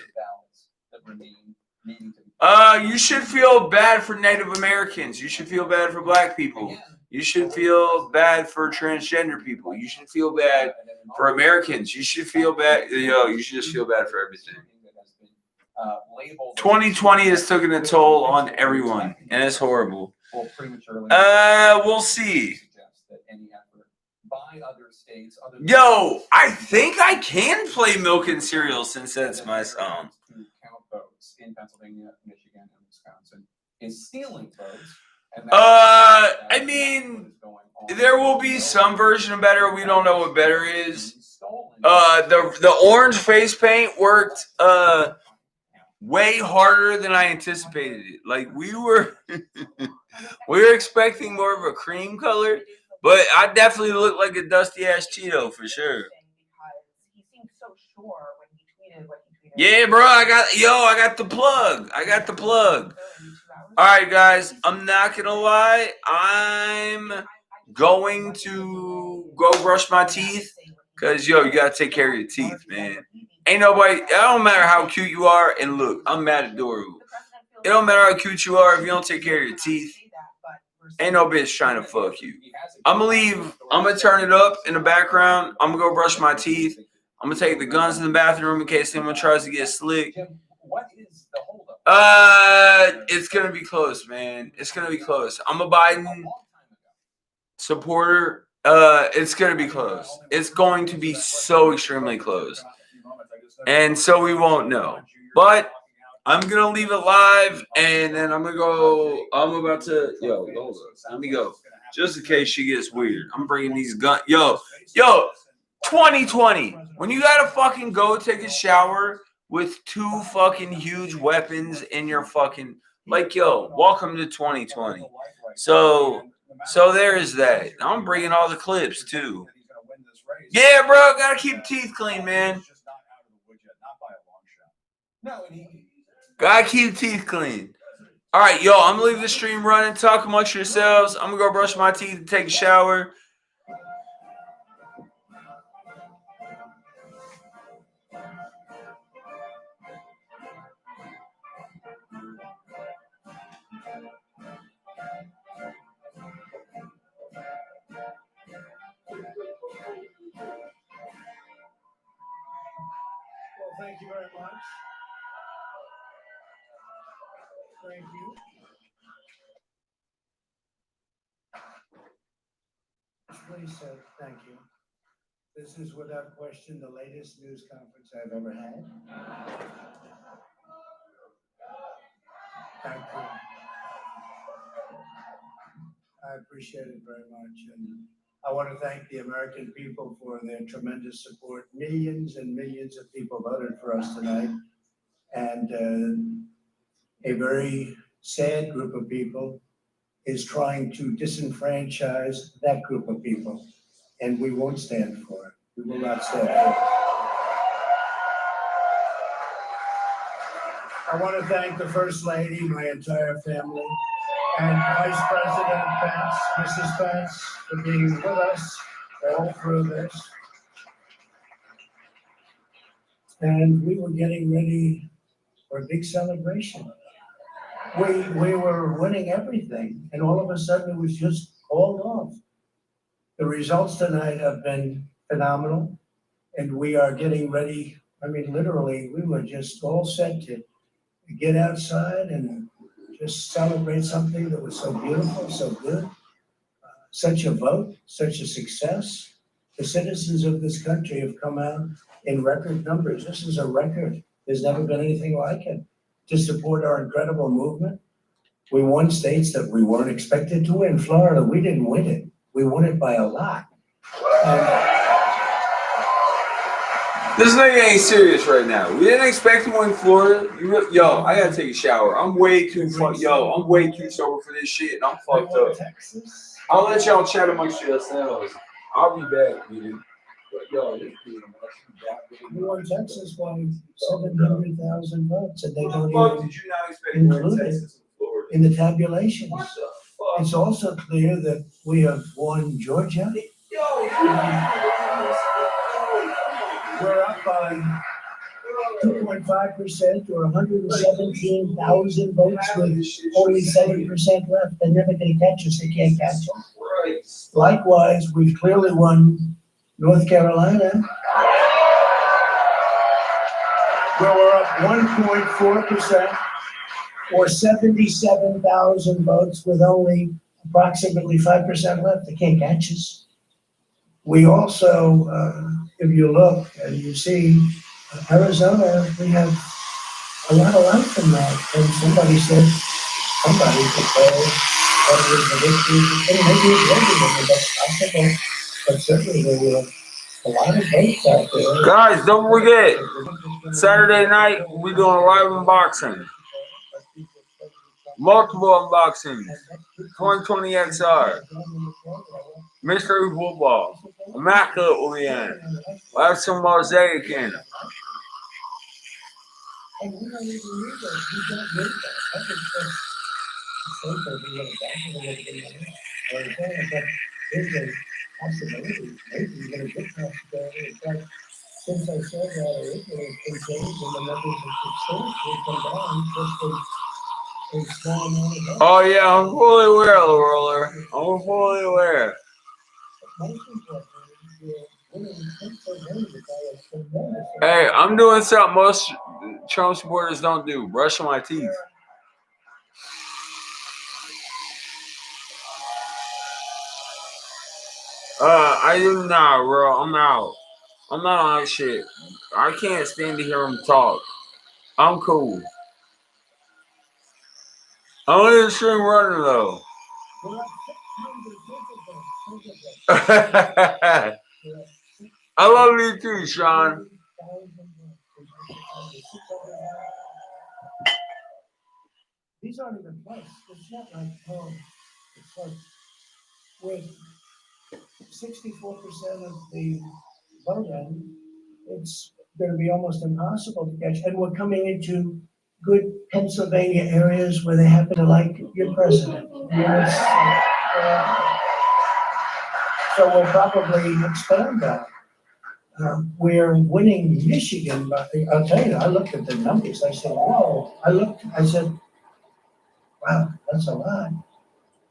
You should feel bad for Native Americans. You should feel bad for Black people. You should feel bad for transgender people. You should feel bad for Americans. You should feel bad. You should just feel bad for everything. 2020 has taken a toll on everyone, and it's horrible. We'll see. Yo, I think I can play Milk and Cereal since that's my song.
In Pennsylvania, Michigan, and Wisconsin is stealing votes.
I mean, there will be some version of better. We don't know what better is. The orange face paint worked way harder than I anticipated it. Like we were expecting more of a cream color, but I definitely look like a dusty ass Cheeto for sure.
He seemed so sure when he tweeted what he tweeted.
Yeah, bro, I got the plug. All right, guys, I'm not gonna lie. I'm going to go brush my teeth because, you gotta take care of your teeth, man. Ain't nobody, it don't matter how cute you are, and look, I'm Matador. It don't matter how cute you are if you don't take care of your teeth. Ain't no bitch trying to fuck you. I'm gonna leave. I'm gonna turn it up in the background. I'm gonna go brush my teeth. I'm gonna take the guns in the bathroom in case anyone tries to get slick. It's gonna be close, man. It's gonna be close. I'm a Biden supporter. It's gonna be close. It's going to be so extremely close. And so we won't know. But I'm gonna leave it live, and then I'm gonna go. I'm about to hold up. Let me go. Just in case she gets weird. I'm bringing these guns. Yo, 2020. When you gotta fucking go take a shower with 2 fucking huge weapons in your fucking welcome to 2020. So there is that. I'm bringing all the clips too. Yeah, bro, gotta keep teeth clean, man. Gotta keep teeth clean. All right, I'm gonna leave the stream running. Talk amongst yourselves. I'm gonna go brush my teeth and take a shower.
Well, thank you very much. Thank you. Please, sir, thank you. This is without question the latest news conference I've ever had. Thank you. I appreciate it very much. And
I want to thank the American people for their tremendous support. Millions and millions of people voted for us tonight. And a very sad group of people is trying to disenfranchise that group of people. And we won't stand for it. We will not stand for it. I want to thank the First Lady, my entire family, and Vice President Pence, Mrs. Pence, for being with us all through this. And we were getting ready for a big celebration. We were winning everything, and all of a sudden it was just called off. The results tonight have been phenomenal, and we are getting ready. I mean, literally, we were just all set to get outside and just celebrate something that was so beautiful, so good. Such a vote, such a success. The citizens of this country have come out in record numbers. This is a record. There's never been anything like it to support our incredible movement. We won states that we weren't expected to win. Florida, we didn't win it. We won it by a lot.
This nigga ain't serious right now. We didn't expect to win Florida. Yo, I gotta take a shower. I'm way too I'm way too sober for this shit, and I'm fucked up. I'll let y'all chat amongst yourselves. I'll be back, dude. But yo, this dude,
we won Texas by 700,000 votes, and they don't even
did you not expect
include it in the tabulations. It's also clear that we have won Georgia. We're up by 2.5% or 117,000 votes with only 7% left. They're never going to catch us. They can't catch us. Likewise, we've clearly won North Carolina, where we're up 1.4% or 77,000 votes with only approximately 5% left. They can't catch us. We also, if you look and you see Arizona, we have a lot of life in that. And somebody declared that it was the victory. And maybe it wasn't, that's possible. But certainly there were a lot of votes out there.
Guys, don't forget, Saturday night, we're doing live unboxing. Multiple unboxings. 2020 XR. Mystery football. Immaculate will be in. We'll have some mosaic in.
And we don't even need that. We don't need that. I think that's but there's a possibility. Maybe even a good possibility. In fact, since I said that originally, it's been changed and the numbers have substantially come down just a small amount of votes.
Oh yeah, I'm fully aware, roller. I'm fully aware. Hey, I'm doing something most Trump supporters don't do. Brushing my teeth. I do not, bro. I'm out. I'm not on that shit. I can't stand to hear him talk. I'm cool. I'm in the stream running though. I love you too, Sean.
These aren't even close. It's not like, oh, it's like with 64% of the vote in, it's going to be almost impossible to catch. And we're coming into good Pennsylvania areas where they happen to like your president. So we'll probably expand that. We're winning Michigan, but I'll tell you, I looked at the numbers. I said, whoa. I said, wow, that's a lot.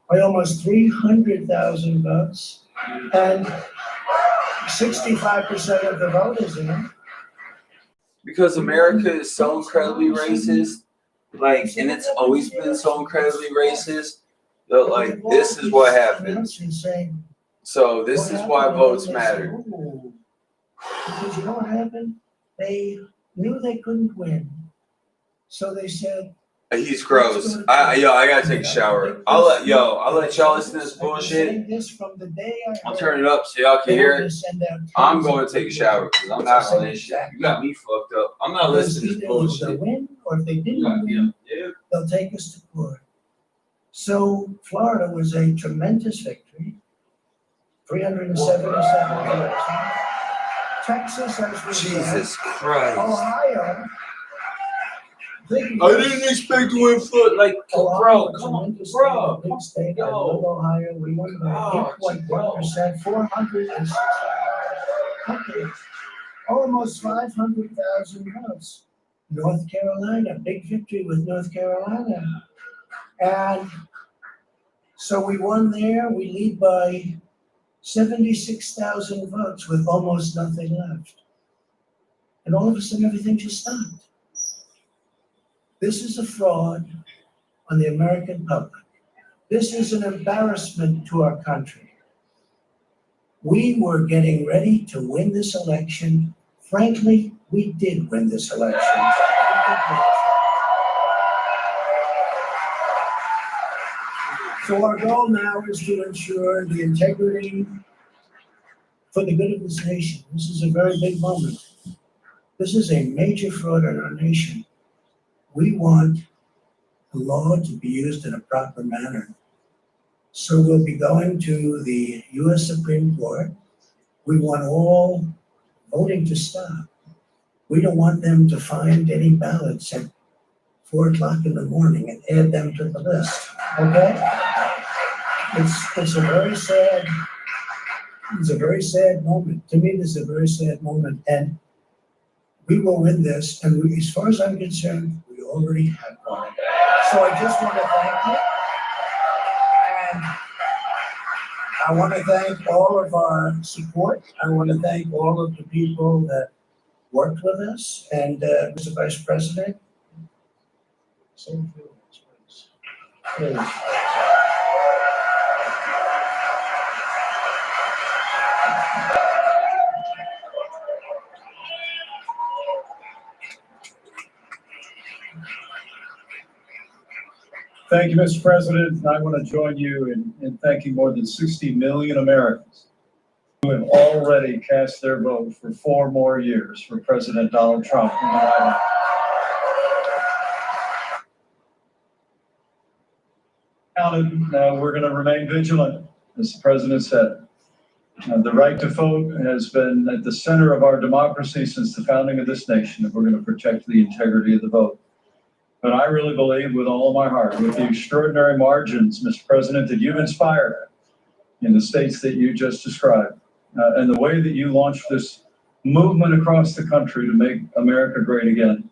By almost 300,000 votes, and 65% of the vote is in.
Because America is so incredibly racist, like, and it's always been so incredibly racist, that, like, this is what happens. So this is why votes matter.
Because you know what happened? They knew they couldn't win. So they said,
He's gross. I gotta take a shower. I'll let y'all listen to this bullshit. I'll turn it up so y'all can hear it. I'm going to take a shower because I'm not on this shit. You got me fucked up. I'm not listening to this bullshit.
Win, or if they didn't win, they'll take us to court. So Florida was a tremendous victory. 377 votes. Texas, as we said.
Jesus Christ.
Ohio.
I didn't expect to win foot like bro. Come on, bro.
Big state. I love Ohio. We won by 8.1%, 406. Okay. Almost 500,000 votes. North Carolina, big victory with North Carolina. And so we won there. We lead by 76,000 votes with almost nothing left. And all of a sudden, everything just stopped. This is a fraud on the American public. This is an embarrassment to our country. We were getting ready to win this election. Frankly, we did win this election. So our goal now is to ensure the integrity for the good of this nation. This is a very big moment. This is a major fraud in our nation. We want the law to be used in a proper manner. So we'll be going to the U.S. Supreme Court. We want all voting to stop. We don't want them to find any ballots at 4 o'clock in the morning and add them to the list, okay? It's a very sad moment. To me, this is a very sad moment, and we will win this, and as far as I'm concerned, we already have won it. So I just want to thank you, and I want to thank all of our support. I want to thank all of the people that worked with us, and Mr. Vice President. Please.
Thank you, Mr. President. And I want to join you in thanking more than 60 million Americans who have already cast their vote for 4 more years for President Donald Trump in the White House. We're going to remain vigilant, as the President said. The right to vote has been at the center of our democracy since the founding of this nation, and we're going to protect the integrity of the vote. But I really believe with all of my heart, with the extraordinary margins, Mr. President, that you've inspired in the states that you just described, and the way that you launched this movement across the country to make America great again,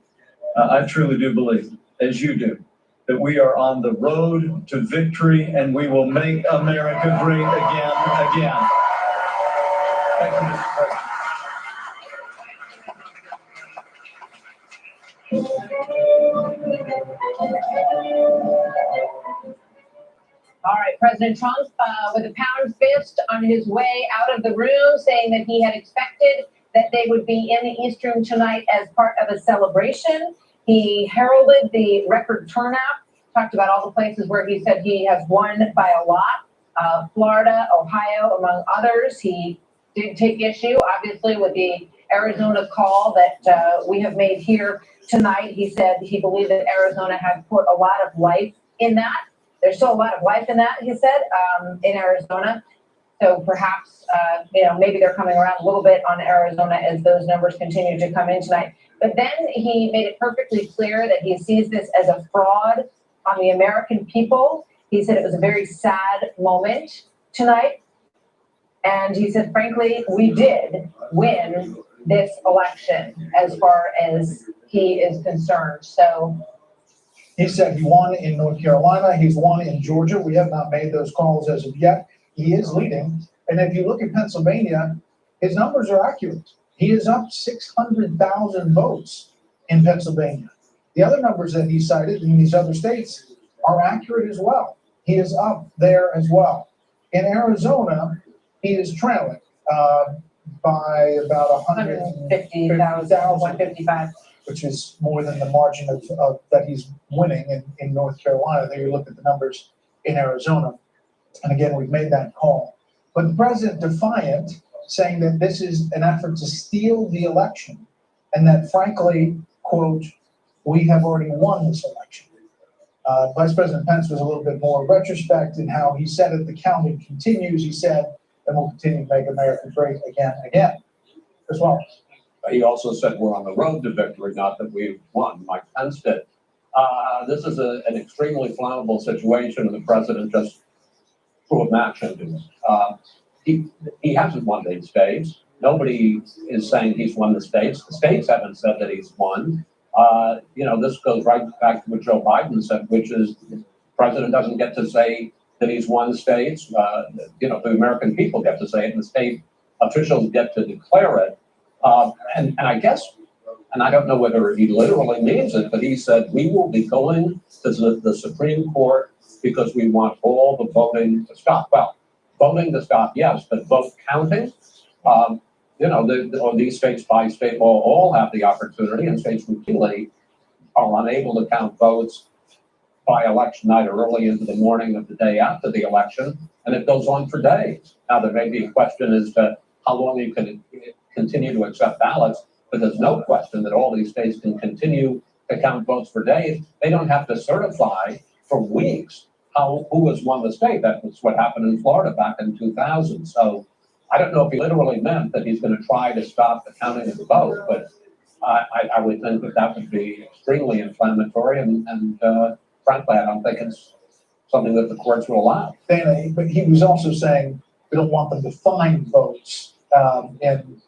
I truly do believe, as you do, that we are on the road to victory and we will make America great again. Thank you, Mr. President.
All right, President Trump, with a pound fist on his way out of the room, saying that he had expected that they would be in the East Room tonight as part of a celebration. He heralded the record turnout, talked about all the places where he said he has won by a lot, Florida, Ohio, among others. He did take issue, obviously, with the Arizona call that we have made here tonight. He said he believed that Arizona had put a lot of life in that. There's still a lot of life in that, he said, in Arizona. So perhaps, maybe they're coming around a little bit on Arizona as those numbers continue to come in tonight. But then he made it perfectly clear that he sees this as a fraud on the American people. He said it was a very sad moment tonight. And he said, frankly, we did win this election as far as he is concerned. So
he said he won in North Carolina. He's won in Georgia. We have not made those calls as of yet. He is leading. And if you look at Pennsylvania, his numbers are accurate. He is up 600,000 votes in Pennsylvania. The other numbers that he cited in these other states are accurate as well. He is up there as well. In Arizona, he is trailing by about 150,000.
155.
which is more than the margin of that he's winning in North Carolina. Then you look at the numbers in Arizona. And again, we've made that call. But the president defiant, saying that this is an effort to steal the election and that, frankly, quote, we have already won this election. Vice President Pence was a little bit more retrospect in how he said it. The counting continues, he said, and we'll continue to make America great again and again. As well.
He also said we're on the road to victory, not that we've won. Mike Pence did. This is an extremely flammable situation, and the president just threw a match into it. He hasn't won these states. Nobody is saying he's won the states. The states haven't said that he's won. This goes right back to what Joe Biden said, which is the president doesn't get to say that he's won states. The American people get to say it, and the state officials get to declare it. And I guess, and I don't know whether he literally means it, but he said, we will be going to the Supreme Court because we want all the voting to stop. Well, voting to stop, yes, but vote counting, these states by state law all have the opportunity, and states routinely are unable to count votes by election night or early into the morning of the day after the election, and it goes on for days. Now, there may be a question as to how long you can continue to accept ballots, but there's no question that all these states can continue to count votes for days. They don't have to certify for weeks who has won the state. That was what happened in Florida back in 2000. So I don't know if he literally meant that he's going to try to stop the counting of the vote, but I would think that would be extremely inflammatory, and frankly, I don't think it's something that the courts will allow.
But he was also saying we don't want them to find votes in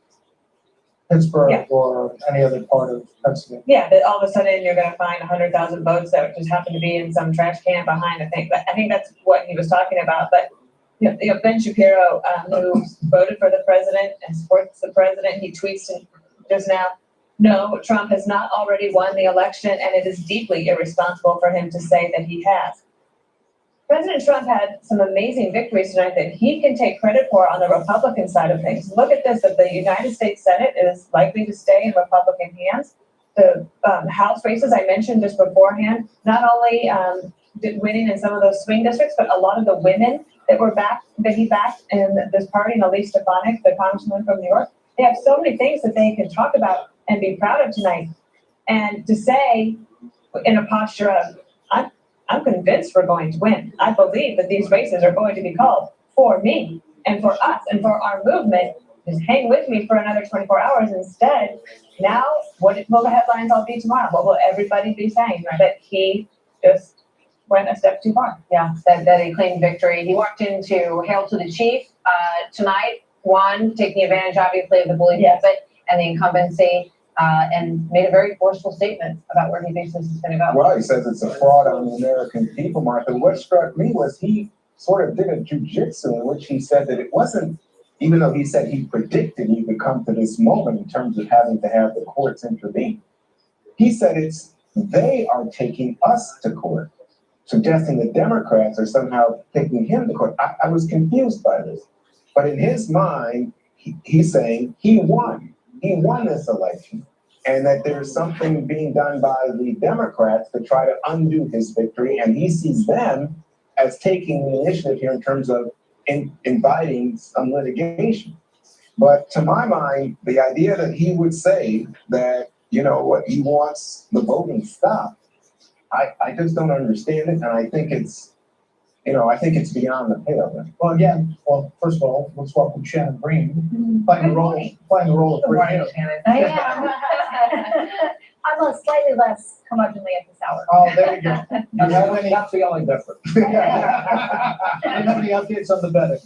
Pittsburgh or any other part of Pennsylvania.
Yeah, that all of a sudden you're going to find 100,000 votes that just happen to be in some trash can behind. I think that's what he was talking about. But Ben Shapiro, who voted for the president and supports the president, he tweets just now, "No, Trump has not already won the election, and it is deeply irresponsible for him to say that he has." President Trump had some amazing victories tonight that he can take credit for on the Republican side of things. Look at this, that the United States Senate is likely to stay in Republican hands. The House races I mentioned just beforehand, not only winning in some of those swing districts, but a lot of the women that he backed in this party, and Elise Stefanik, the congresswoman from New York, they have so many things that they can talk about and be proud of tonight. And to say in a posture of, I'm convinced we're going to win. I believe that these races are going to be called for me and for us and for our movement. Just hang with me for another 24 hours. Instead, now, what will the headlines all be tomorrow? What will everybody be saying? That he just went a step too far. Yeah, that he claimed victory. He walked into Hail to the Chief tonight, won, taking advantage, obviously, of the bully pulpit and the incumbency, and made a very forceful statement about where he thinks this is going to go.
Well, he says it's a fraud on the American people, Martha. What struck me was he sort of did a jujitsu in which he said that it wasn't, even though he said he predicted he would come to this moment in terms of having to have the courts intervene, he said they are taking us to court, suggesting the Democrats are somehow taking him to court. I was confused by this. But in his mind, he's saying he won. He won this election, and that there's something being done by the Democrats to try to undo his victory, and he sees them as taking the initiative here in terms of inviting some litigation. But to my mind, the idea that he would say that, he wants the voting stopped, I just don't understand it, and I think it's beyond the pale.
Well, first of all, let's welcome Shannon Green, playing the role of Green.
I'm a slightly less curmudgeonly at this hour.
Oh, there you go.
That's the only difference.
Do you have any updates on the betting?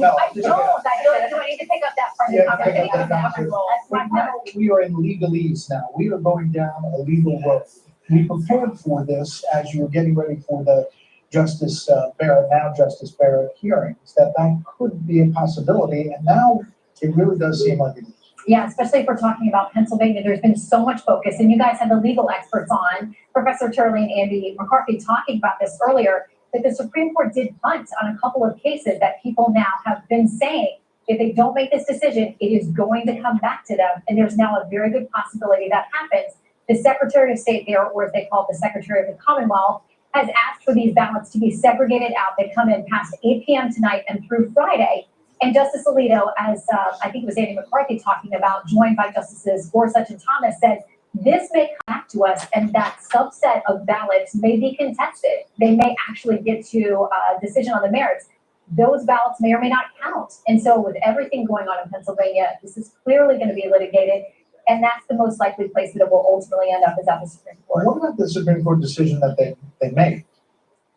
No,
I don't need to pick up that part of the conversation.
But now we are in legalese now. We are going down a legal road. We prepared for this as you were getting ready for the Justice Barrett hearings, that could be a possibility, and now it really does seem like it is.
Yeah, especially if we're talking about Pennsylvania, there's been so much focus, and you guys had the legal experts on, Professor Turley and Andy McCarthy, talking about this earlier, that the Supreme Court did punt on a couple of cases that people now have been saying, if they don't make this decision, it is going to come back to them, and there's now a very good possibility that happens. the Secretary of State there, or as they call it, the Secretary of the Commonwealth, has asked for these ballots to be segregated out. They come in past 8 p.m. tonight and through Friday. And Justice Alito, as I think it was Andy McCarthy talking about, joined by Justices Gorsuch and Thomas, said this may come back to us and that subset of ballots may be contested. They may actually get to a decision on the merits. Those ballots may or may not count. And so with everything going on in Pennsylvania, this is clearly going to be litigated. And that's the most likely place that it will ultimately end up is at the Supreme Court.
What about the Supreme Court decision that they made,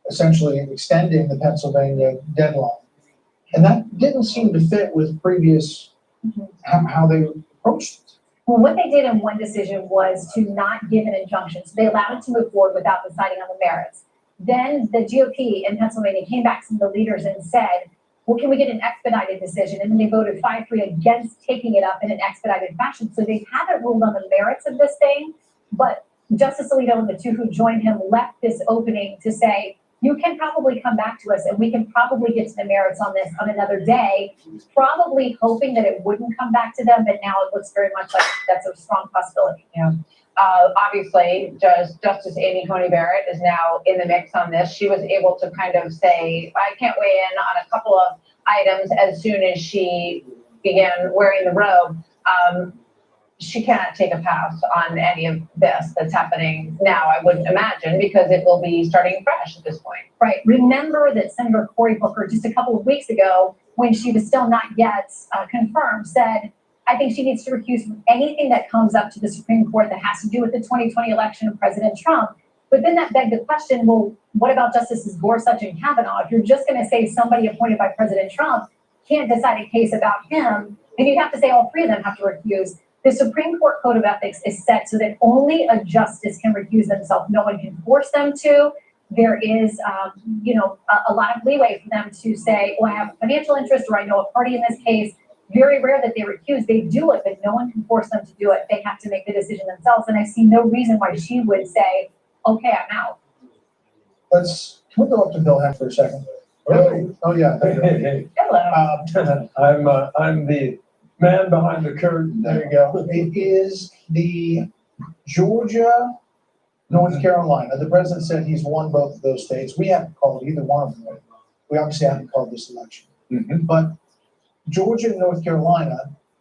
essentially extending the Pennsylvania deadline? And that didn't seem to fit with previous, how they approached it.
Well, what they did in one decision was to not give an injunction. So they allowed it to move forward without deciding on the merits. Then the GOP in Pennsylvania came back to the leaders and said, well, can we get an expedited decision? And then they voted 5-3 against taking it up in an expedited fashion. So they haven't ruled on the merits of this thing, but Justice Alito and the two who joined him left this opening to say, you can probably come back to us and we can probably get to the merits on this on another day, probably hoping that it wouldn't come back to them, but now it looks very much like that's a strong possibility.
Yeah. Obviously, Justice Amy Coney Barrett is now in the mix on this. She was able to kind of say, I can't weigh in on a couple of items as soon as she began wearing the robe. She cannot take a pass on any of this that's happening now, I wouldn't imagine, because it will be starting fresh at this point.
Right. Remember that Senator Cory Booker, just a couple of weeks ago, when she was still not yet confirmed, said, I think she needs to recuse from anything that comes up to the Supreme Court that has to do with the 2020 election of President Trump. But then that begged the question, well, what about Justices Gorsuch and Kavanaugh? If you're just going to say somebody appointed by President Trump can't decide a case about him, then you have to say all three of them have to recuse. The Supreme Court Code of Ethics is set so that only a justice can recuse themselves. No one can force them to. There is, a lot of leeway for them to say, well, I have a financial interest or I know a party in this case. Very rare that they recuse. They do it, but no one can force them to do it. They have to make the decision themselves. And I see no reason why she would say, okay, I'm out.
Can we go up to Bill Heck for a second? Oh yeah.
Hello.
I'm the man behind the curtain.
There you go. It is the Georgia, North Carolina. The president said he's won both of those states. We haven't called either one of them. We obviously haven't called this election. But Georgia and North Carolina,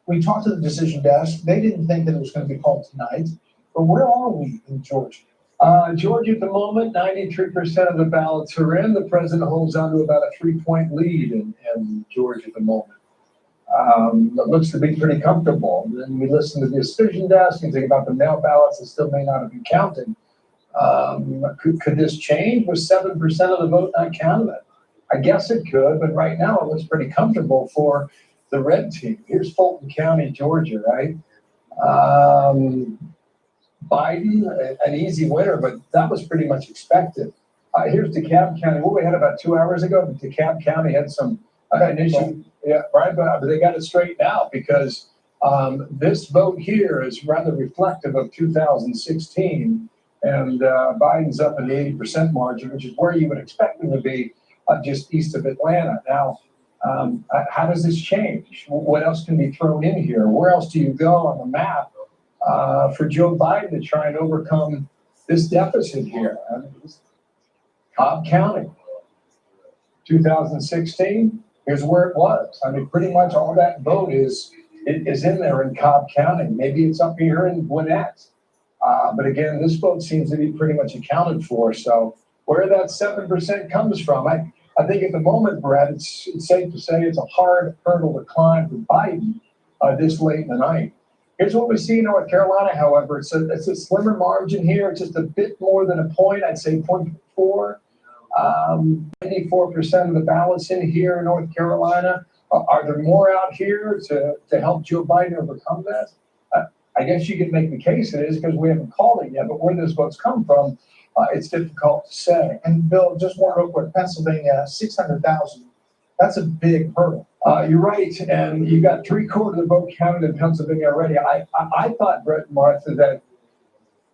we talked to the decision desk. They didn't think that it was going to be called tonight. But where are we in Georgia?
Georgia at the moment, 93% of the ballots are in. The president holds on to about a 3-point lead in Georgia at the moment. It looks to be pretty comfortable. Then we listen to the decision desk and think about the mail ballots that still may not have been counted. Could this change with 7% of the vote not counted? I guess it could, but right now it looks pretty comfortable for the red team. Here's Fulton County, Georgia, right? Biden, an easy winner, but that was pretty much expected. Here's DeKalb County. What we had about 2 hours ago, but DeKalb County had an issue. Yeah, right, but they got it straightened out because this vote here is rather reflective of 2016, and Biden's up in the 80% margin, which is where you would expect him to be, just east of Atlanta. Now, how does this change? What else can be thrown in here? Where else do you go on the map for Joe Biden to try and overcome this deficit here? I mean, Cobb County, 2016. Here's where it was. I mean, pretty much all that vote is in there in Cobb County. Maybe it's up here in Gwinnett. But again, this vote seems to be pretty much accounted for. So where that 7% comes from, I think at the moment, Brett, it's safe to say it's a hard hurdle to climb for Biden this late in the night. Here's what we see in North Carolina, however. It's a slimmer margin here. It's just a bit more than a point. I'd say 0.4. 94% of the ballots in here in North Carolina. Are there more out here to help Joe Biden overcome that? I guess you could make the case it is because we haven't called it yet, but where this vote's come from, it's difficult to say.
And Bill, just one real quick, Pennsylvania, 600,000. That's a big hurdle.
You're right, and you got 3/4 of the vote counted in Pennsylvania already. I thought, Brett and Martha, that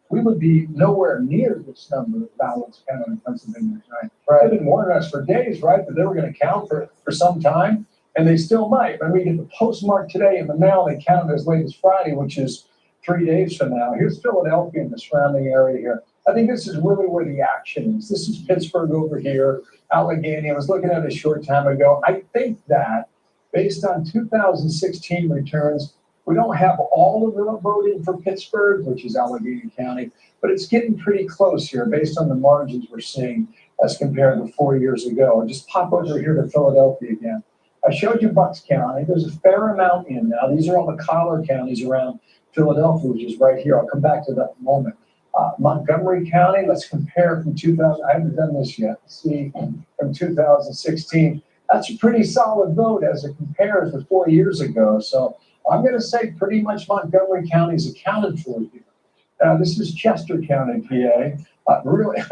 we would be nowhere near this number of ballots counted in Pennsylvania tonight. They've been warning us for days, right, that they were going to count for some time, and they still might. When we get the postmark today in the mail, they counted as late as Friday, which is 3 days from now. Here's Philadelphia and the surrounding area here. I think this is really where the action is. This is Pittsburgh over here, Allegheny. I was looking at it a short time ago. I think that based on 2016 returns, we don't have all of the voting for Pittsburgh, which is Allegheny County, but it's getting pretty close here based on the margins we're seeing as compared to 4 years ago. I'll just pop over here to Philadelphia again. I showed you Bucks County. There's a fair amount in now. These are all the collar counties around Philadelphia, which is right here. I'll come back to that in a moment. Montgomery County, let's compare from 2000. I haven't done this yet. See, from 2016. That's a pretty solid vote as it compares to 4 years ago. So I'm going to say pretty much Montgomery County is accounted for here. This is Chester County, PA. Really,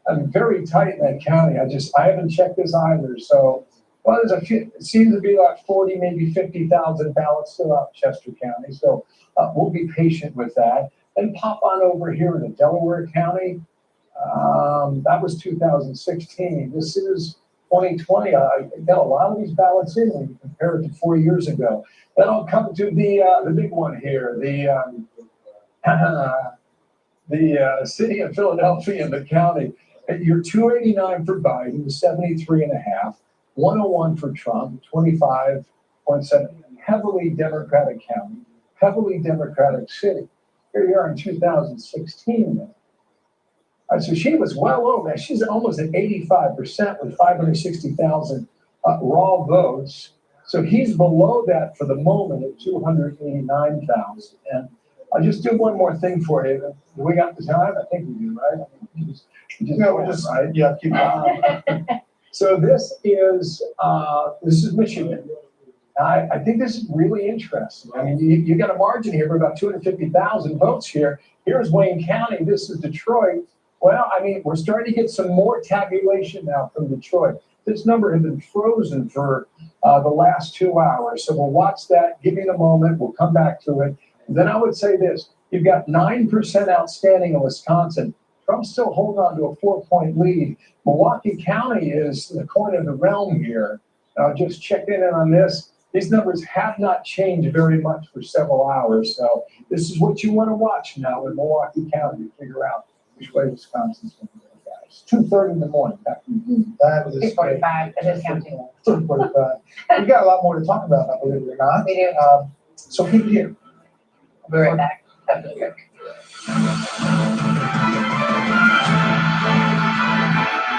I'm very tight in that county. I haven't checked this either. So, well, there's a few, it seems to be like 40, maybe 50,000 ballots still out in Chester County. So we'll be patient with that. Then pop on over here to Delaware County. That was 2016. This is 2020. I got a lot of these ballots in when you compare it to 4 years ago. Then I'll come to the big one here, the city of Philadelphia and the county. You're 289 for Biden, 73.5, 101 for Trump, 25.7. Heavily Democratic county, heavily Democratic city. Here you are in 2016 now. So she was well over. She's almost at 85% with 560,000 raw votes. So he's below that for the moment at 289,000. And I'll just do one more thing for you. Do we got the time? I think we do, right? Keep going. So this is Michigan. I think this is really interesting. I mean, you got a margin here for about 250,000 votes here. Here's Wayne County. This is Detroit. Well, I mean, we're starting to get some more tabulation now from Detroit. This number had been frozen for the last 2 hours. So we'll watch that. Give me a moment. We'll come back to it. And then I would say this. You've got 9% outstanding in Wisconsin. Trump's still holding on to a 4-point lead. Milwaukee County is the coin of the realm here. I'll just check in on this. These numbers have not changed very much for several hours. So this is what you want to watch now in Milwaukee County to figure out which way Wisconsin's going to go, guys. 2:30 in the morning. That is
8:45. It is counting.
2:45. We got a lot more to talk about, believe it or not.
We do.
So keep it here.
I'll be right back. After the break.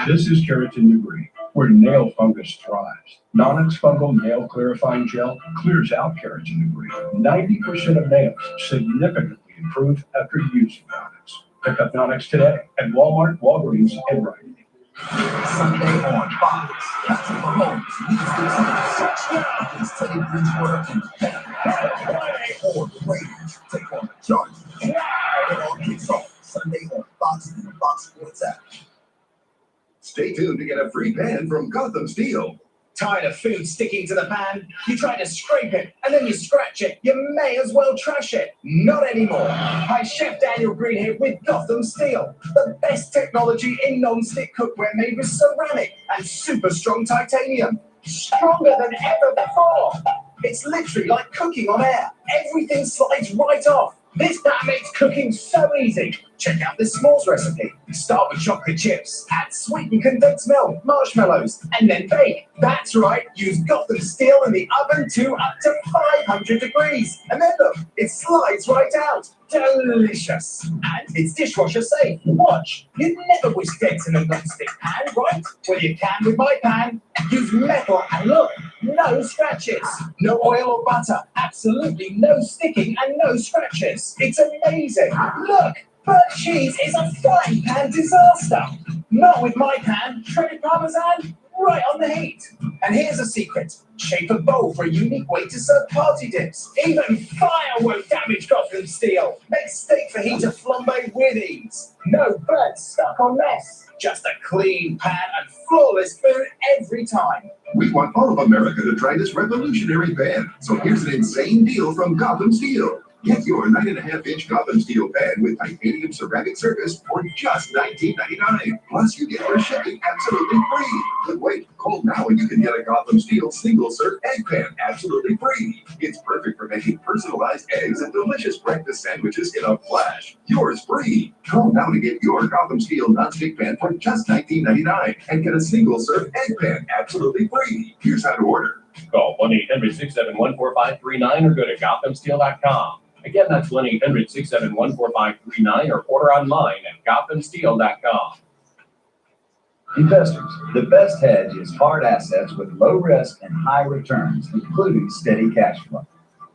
This is keratin debris, where nail fungus thrives. Nonix fungal nail clarifying gel clears out keratin debris. 90% of nails significantly improve after using Nonix. Pick up Nonix today at Walmart, Walgreens, and Rite Aid.
Sunday on Fox. Patrick Mahomes leads the team against Teddy Bridgewater and Friday on the Raiders take on the Chargers. It all kicks off Sunday on Fox and the Fox Sports app.
Stay tuned to get a free pan from Gotham Steel.
Tired of food sticking to the pan? You try to scrape it and then you scratch it. You may as well trash it. Not anymore. Hi, Chef Daniel Green here with Gotham Steel. The best technology in non-stick cookware made with ceramic and super strong titanium. Stronger than ever before. It's literally like cooking on air. Everything slides right off. This pan makes cooking so easy. Check out this s'mores recipe. Start with chocolate chips, add sweetened condensed milk, marshmallows, and then bake. That's right, use Gotham Steel in the oven to up to 500 degrees. And then look, it slides right out. Delicious. And it's dishwasher safe. Watch, you'd never wish dents in a non-stick pan, right? Well, you can with my pan. Use metal and look, no scratches. No oil or butter, absolutely no sticking and no scratches. It's amazing. Look. Burnt cheese is a frying pan disaster. Not with my pan, shredded parmesan, right on the heat. And here's a secret. Shape a bowl for a unique way to serve party dips. Even fire won't damage Gotham Steel. Make steak fajita flambe with ease. No burnt, stuck or mess. Just a clean pan and flawless food every time.
We want all of America to try this revolutionary pan. So here's an insane deal from Gotham Steel. Get your 9.5-inch Gotham steel pan with titanium ceramic surface for just $19.99. Plus, you get your shipping absolutely free. But wait, call now and you can get a Gotham steel single-serve egg pan absolutely free. It's perfect for making personalized eggs and delicious breakfast sandwiches in a flash. Yours free. Call now to get your Gotham steel nonstick pan for just $19.99 and get a single-serve egg pan absolutely free. Here's how to order.
Call 1-800-671-4539 or go to GothamSteel.com. Again, that's 1-800-671-4539 or order online at GothamSteel.com.
Investors, the best hedge is hard assets with low risk and high returns, including steady cash flow.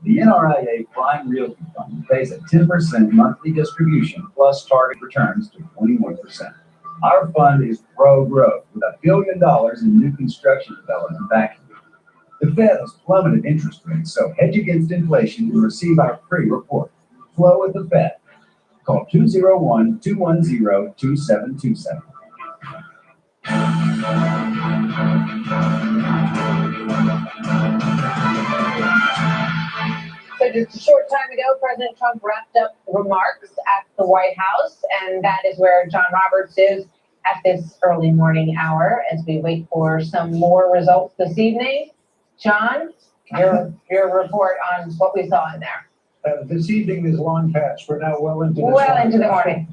The NRIA Prime Realty Fund pays a 10% monthly distribution plus target returns to 21%. Our fund is pro-growth with $1 billion in new construction development backing. The Fed has plummeted interest rates, so hedge against inflation and receive our free report. Flow with the Fed. Call 201-210-2727.
So just a short time ago, President Trump wrapped up remarks at the White House, and that is where John Roberts is at this early morning hour as we wait for some more results this evening. John, your report on what we saw in there.
This evening is long past. We're now well into
the morning.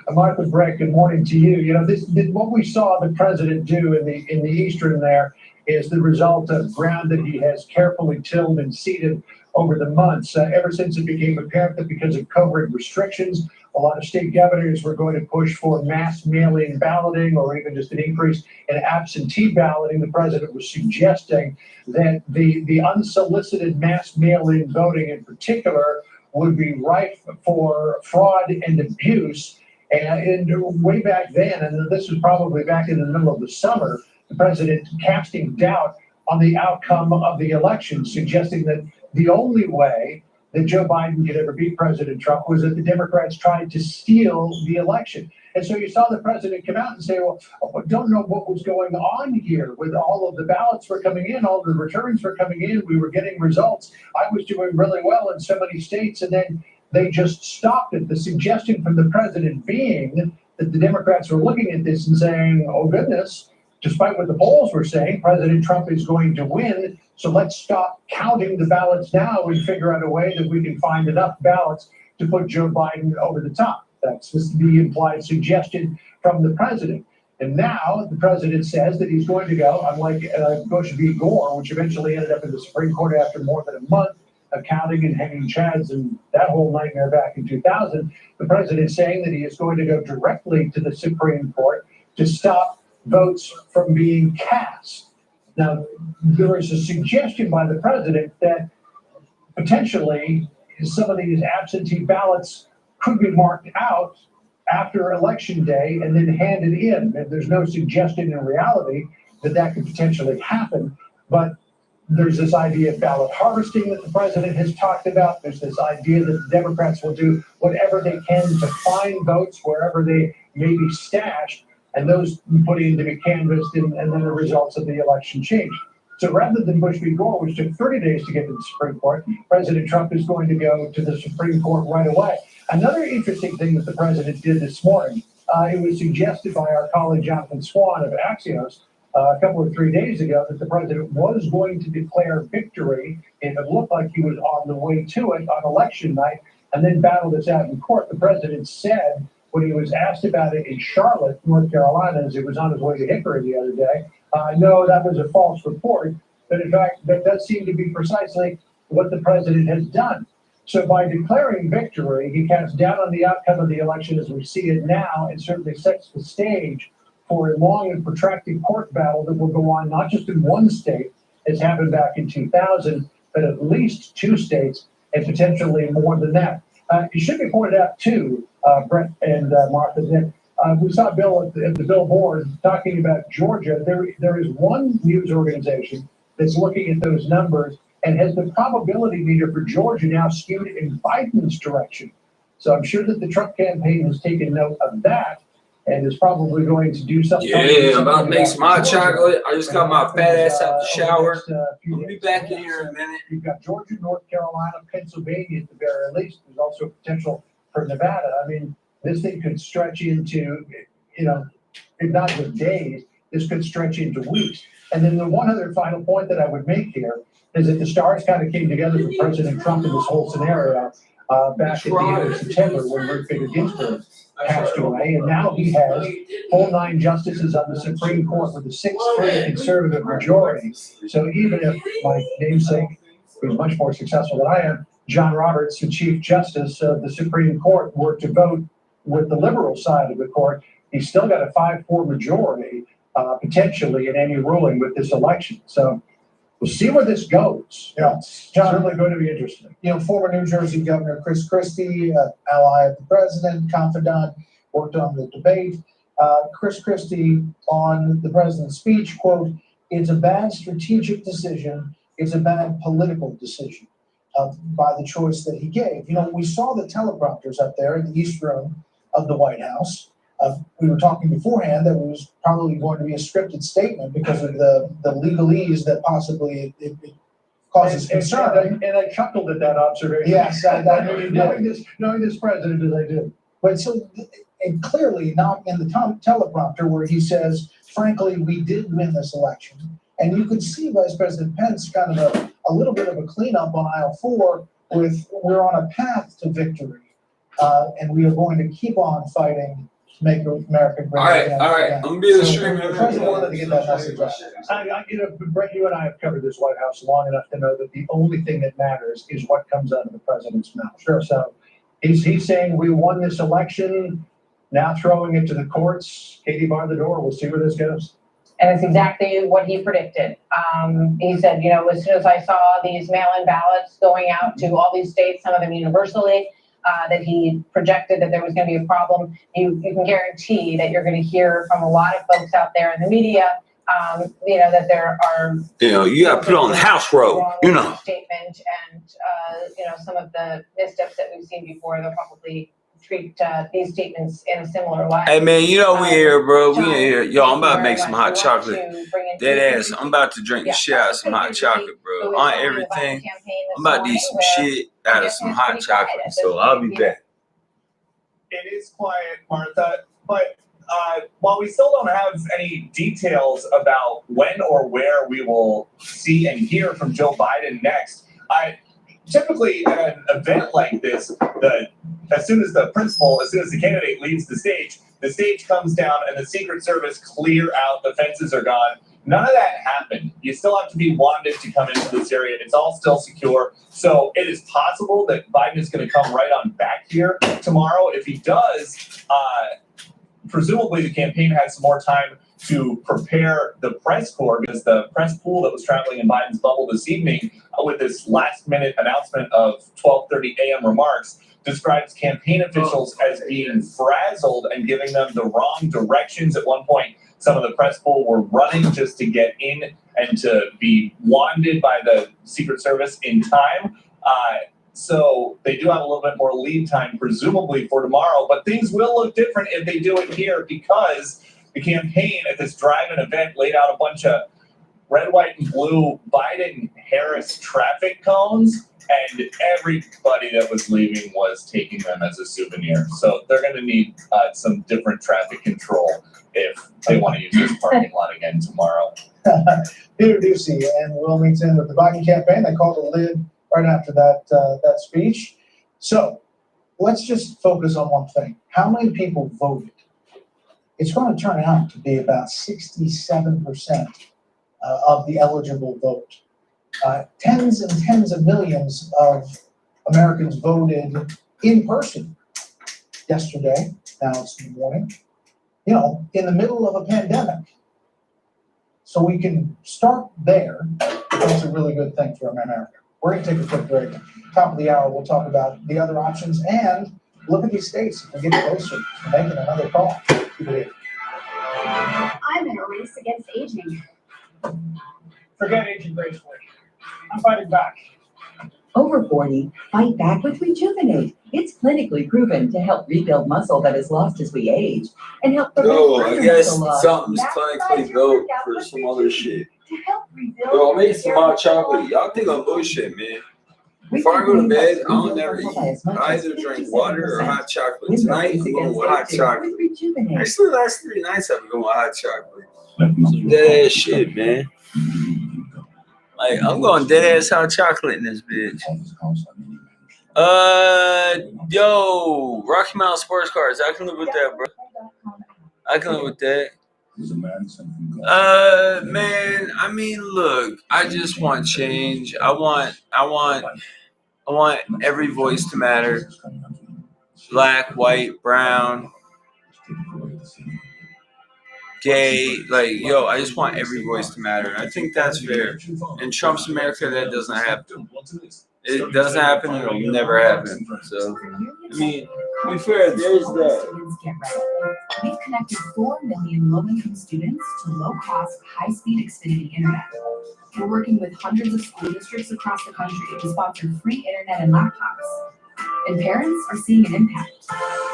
Martha Breck, good morning to you. You know, what we saw the president do in the eastern there is the result of ground that he has carefully tilled and seeded over the months. Ever since it became apparent that because of COVID restrictions, a lot of state governors were going to push for mass mail-in balloting or even just an increase in absentee balloting. The president was suggesting that the unsolicited mass mail-in voting in particular would be rife for fraud and abuse. And way back then, and this was probably back in the middle of the summer, the president casting doubt on the outcome of the election, suggesting that the only way that Joe Biden could ever beat President Trump was that the Democrats tried to steal the election. And so you saw the president come out and say, well, I don't know what was going on here with all of the ballots were coming in, all the returns were coming in, we were getting results. I was doing really well in so many states, and then they just stopped it. The suggestion from the president being that the Democrats were looking at this and saying, oh goodness, despite what the polls were saying, President Trump is going to win. So let's stop counting the ballots now and figure out a way that we can find enough ballots to put Joe Biden over the top. That's just the implied suggestion from the president. And now the president says that he's going to go, unlike Bush v. Gore, which eventually ended up in the Supreme Court after more than a month of counting and hanging chads and that whole nightmare back in 2000, the president is saying that he is going to go directly to the Supreme Court to stop votes from being cast. Now, there is a suggestion by the president that potentially some of these absentee ballots could be marked out after Election Day and then handed in. And there's no suggestion in reality that that could potentially happen, but there's this idea of ballot harvesting that the president has talked about. There's this idea that the Democrats will do whatever they can to find votes wherever they may be stashed, and those put in to be canvassed, and then the results of the election change. So rather than Bush v. Gore, which took 30 days to get to the Supreme Court, President Trump is going to go to the Supreme Court right away. Another interesting thing that the president did this morning, it was suggested by our colleague Jonathan Swan of Axios a couple of 3 days ago that the president was going to declare victory if it looked like he was on the way to it on election night and then battle this out in court. The president said when he was asked about it in Charlotte, North Carolina, as he was on his way to Hickory the other day, no, that was a false report. But in fact, that does seem to be precisely what the president has done. So by declaring victory, he casts doubt on the outcome of the election as we see it now, and certainly sets the stage for a long and protracted court battle that will go on not just in one state, as happened back in 2000, but at least 2 states, and potentially more than that. It should be pointed out, too, Brett and Martha, that we saw Bill at the billboard talking about Georgia. There is one news organization that's looking at those numbers and has the probability meter for Georgia now skewed in Biden's direction. So I'm sure that the Trump campaign has taken note of that. and is probably going to do something.
Yeah, I'm about to make some hot chocolate. I just got my fat ass out the shower. I'll be back in here in a minute.
You've got Georgia, North Carolina, Pennsylvania at the very least. There's also potential for Nevada. I mean, this thing could stretch into, if not just days, this could stretch into weeks. And then the one other final point that I would make here is that the stars kind of came together for President Trump in this whole scenario back at the end of September when Ruth Bader Ginsburg passed away. And now he has full 9 justices on the Supreme Court with a 6-3 conservative majority. So even if my namesake, who's much more successful than I am, John Roberts, the Chief Justice of the Supreme Court, were to vote with the liberal side of the court, he's still got a 5-4 majority potentially in any ruling with this election. So we'll see where this goes.
Yeah,
It's certainly going to be interesting.
Former New Jersey Governor Chris Christie, ally of the president, confidant, worked on the debate. Chris Christie on the president's speech, quote, "It's a bad strategic decision. It's a bad political decision by the choice that he gave." We saw the teleprompters up there in the East Room of the White House. We were talking beforehand that it was probably going to be a scripted statement because of the legalese that possibly it causes concern.
And I chuckled at that observation.
Yes, I knew you did.
Knowing this president as I do.
But so, and clearly not in the teleprompter where he says, frankly, we did win this election. And you could see Vice President Pence kind of a little bit of a cleanup on aisle 4 with we're on a path to victory. And we are going to keep on fighting to make America great again.
All right. I'm gonna be in the stream.
The president wanted to get that message out.
Brett, you and I have covered this White House long enough to know that the only thing that matters is what comes out of the president's mouth.
Sure.
So he's saying we won this election, now throwing it to the courts. Katie barred the door. We'll see where this goes.
And it's exactly what he predicted. He said, as soon as I saw these mail-in ballots going out to all these states, some of them universally, that he projected that there was going to be a problem. You can guarantee that you're going to hear from a lot of folks out there in the media, that there are.
You got to put on the house robe,
Statement and, some of the missteps that we've seen before, they'll probably treat these statements in a similar light.
Hey man, we here, bro. We in here. Yo, I'm about to make some hot chocolate. Dead ass. I'm about to drink the shit out of some hot chocolate, bro. On everything. I'm about to eat some shit out of some hot chocolate. So I'll be back.
It is quiet, Martha, but while we still don't have any details about when or where we will see and hear from Joe Biden next, typically at an event like this, as soon as the candidate leaves the stage comes down and the Secret Service clear out, the fences are gone. None of that happened. You still have to be wanted to come into this area. It's all still secure. So it is possible that Biden is going to come right on back here tomorrow. If he does, presumably the campaign has some more time to prepare the press corps, because the press pool that was traveling in Biden's bubble this evening with this last-minute announcement of 12:30 a.m. remarks describes campaign officials as being frazzled and giving them the wrong directions. At one point, some of the press pool were running just to get in and to be wanded by the Secret Service in time. So they do have a little bit more lead time, presumably for tomorrow, but things will look different if they do it here, because the campaign at this drive-in event laid out a bunch of red, white, and blue Biden-Harris traffic cones, and everybody that was leaving was taking them as a souvenir. So they're going to need some different traffic control if they want to use this parking lot again tomorrow.
Peter Ducey and Wilmington with the Biden campaign. They called a lid right after that speech. So let's just focus on one thing. How many people voted? It's going to turn out to be about 67% of the eligible vote. Tens and tens of millions of Americans voted in person yesterday. Now it's in the morning. In the middle of a pandemic. So we can start there. That's a really good thing for America. We're going to take a quick break. Top of the hour, we'll talk about the other options and look at these states and get closer to making another call. Keep it in.
I'm in a race against aging.
Forget aging gracefully. I'm fighting back.
Over 40, fight back with Rejuvenate. It's clinically proven to help rebuild muscle that is lost as we age and help prevent
No, I
further
guess
muscle loss.
something's clinically built for some other shit. Yo, I'll make some hot chocolate. Y'all think I'm bullshit, man. Before I go to bed, I don't never eat. I either drink water or hot chocolate. Tonight, I'm going with hot chocolate. Actually, the last 3 nights I've been going with hot chocolate. Some dead ass shit, man. Like, I'm going dead ass hot chocolate in this bitch. Yo, Rocky Mountain Sports Cars. I can live with that, bro. I can live with that. Man, I mean, look, I just want change. I want every voice to matter. Black, white, brown, gay, like, yo, I just want every voice to matter. And I think that's fair. In Trump's America, that doesn't happen. It doesn't happen, and it'll never happen. So, I mean, to be fair, there's that.
We've connected 4 million low-income students to low-cost, high-speed Xfinity internet. We're working with hundreds of school districts across the country to sponsor free internet and laptops. And parents are seeing an impact.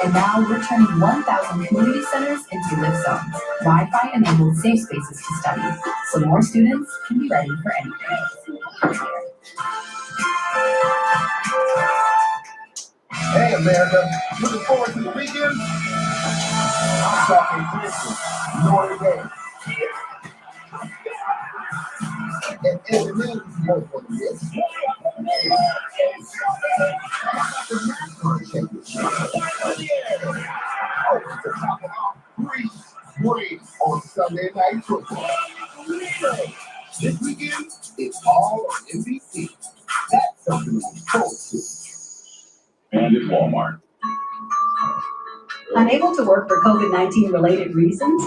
And now we're turning 1,000 community centers into live zones, Wi-Fi-enabled safe spaces to study, so more students can be ready for anything.
Hey, America, looking forward to the weekend? I'm talking Christmas, Notre Dame. And it means more than this. Free on Sunday Night Football. This weekend, it's all on NBC. That's something to look forward to.
And at Walmart.
Unable to work for COVID-19 related reasons?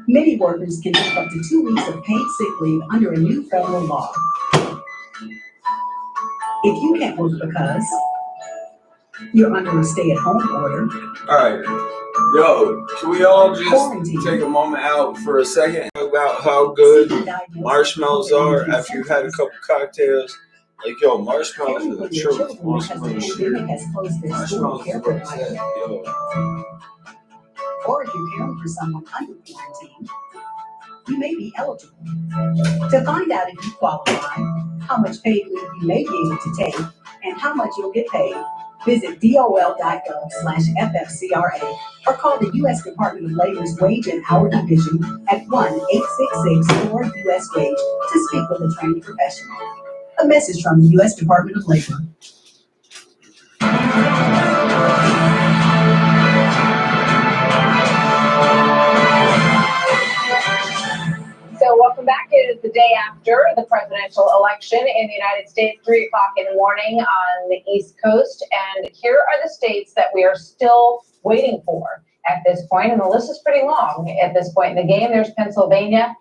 Many workers can take up to 2 weeks of paid sick leave under a new federal law. If you can't work because you're under a stay-at-home order.
All right. Yo, can we all just take a moment out for a second about how good marshmallows are after you've had a couple cocktails? Like, yo, marshmallows are the truth. Marshmallows shit. Marshmallows are where it's at, yo.
Or if you're caring for someone under quarantine, you may be eligible. To find out if you qualify, how much paid leave you may be able to take, and how much you'll get paid, visit dol.gov/FFCRA or call the U.S. Department of Labor's Wage and Hour Division at 1-866-4-US-WAGE to speak with a trained professional. A message from the U.S. Department of Labor.
So welcome back. It is the day after the presidential election in the United States, 3 o'clock in the morning on the East Coast. And here are the states that we are still waiting for at this point. And the list is pretty long at this point in the game. There's Pennsylvania.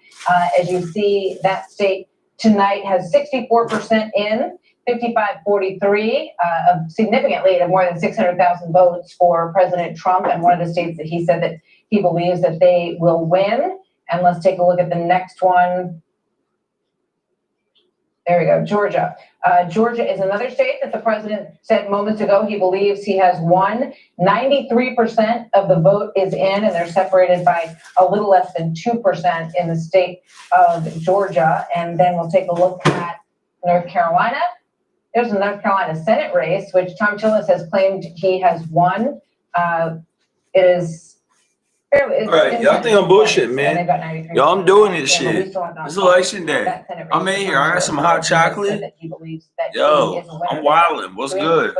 As you see, that state tonight has 64% in, 55-43, a significant lead of more than 600,000 votes for President Trump, and one of the states that he said that he believes that they will win. And let's take a look at the next one. There we go, Georgia. Georgia is another state that the president said moments ago he believes he has won. 93% of the vote is in, and they're separated by a little less than 2% in the state of Georgia. And then we'll take a look at North Carolina. There's a North Carolina Senate race, which Tom Tillis has claimed he has won. It is
all right, y'all think I'm bullshit, man. Yo, I'm doing this shit. It's election day. I'm in here. I got some hot chocolate. Yo, I'm wilding. What's good?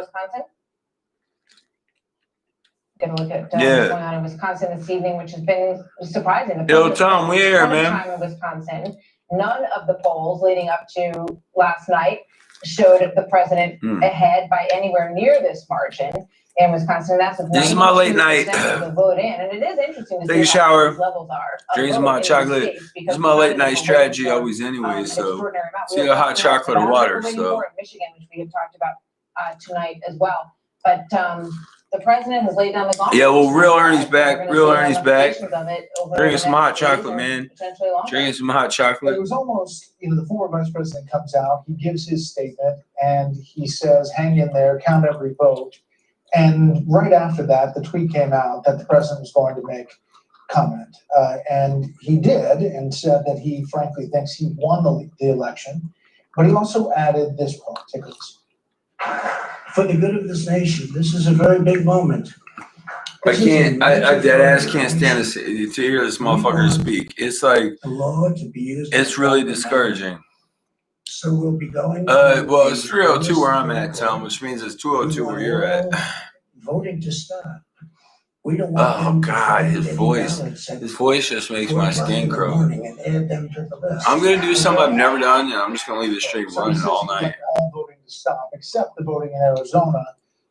Gonna look at what's going on in Wisconsin this evening, which has been surprising.
Yo, Tom, we here, man.
Time in Wisconsin. None of the polls leading up to last night showed the president ahead by anywhere near this margin. In Wisconsin, that's
this is my late night.
The vote in, and it is interesting to
take a
see
shower,
how levels are.
drink some hot chocolate. This is my late night strategy always anyway. So see a hot chocolate and water. So
Michigan, which we have talked about tonight as well. But the president has laid down the gauntlet.
Yeah, well, real Ernie's
We're
back.
gonna
Real
see
Ernie's back.
ramifications of it over
Drinking
the
some
next
hot
days
chocolate,
or
man.
potentially longer.
Drinking some hot
It
chocolate.
was almost, the former vice president comes out, he gives his statement, and he says, hang in there, count every vote. And right after that, the tweet came out that the president was going to make comment. And he did, and said that he frankly thinks he won the election. But he also added this part, take a listen.
For the good of this nation, this is a very big moment.
I dead ass can't stand to hear this motherfucker speak. It's like,
The law to be used.
it's really discouraging.
So we'll be going.
Well, it's 302 where I'm at, Tom, which means it's 202 where you're at.
Voting to stop. We don't want
Oh
them to
God,
find
his
any
voice.
ballots at
His voice just makes
4
my
o'clock
skin
in the
crawl.
morning and add them to the list.
I'm gonna do something I've never done, and I'm just gonna leave the stream
So he
running
says
all
he'd
night.
like all voting to stop, except the voting in Arizona,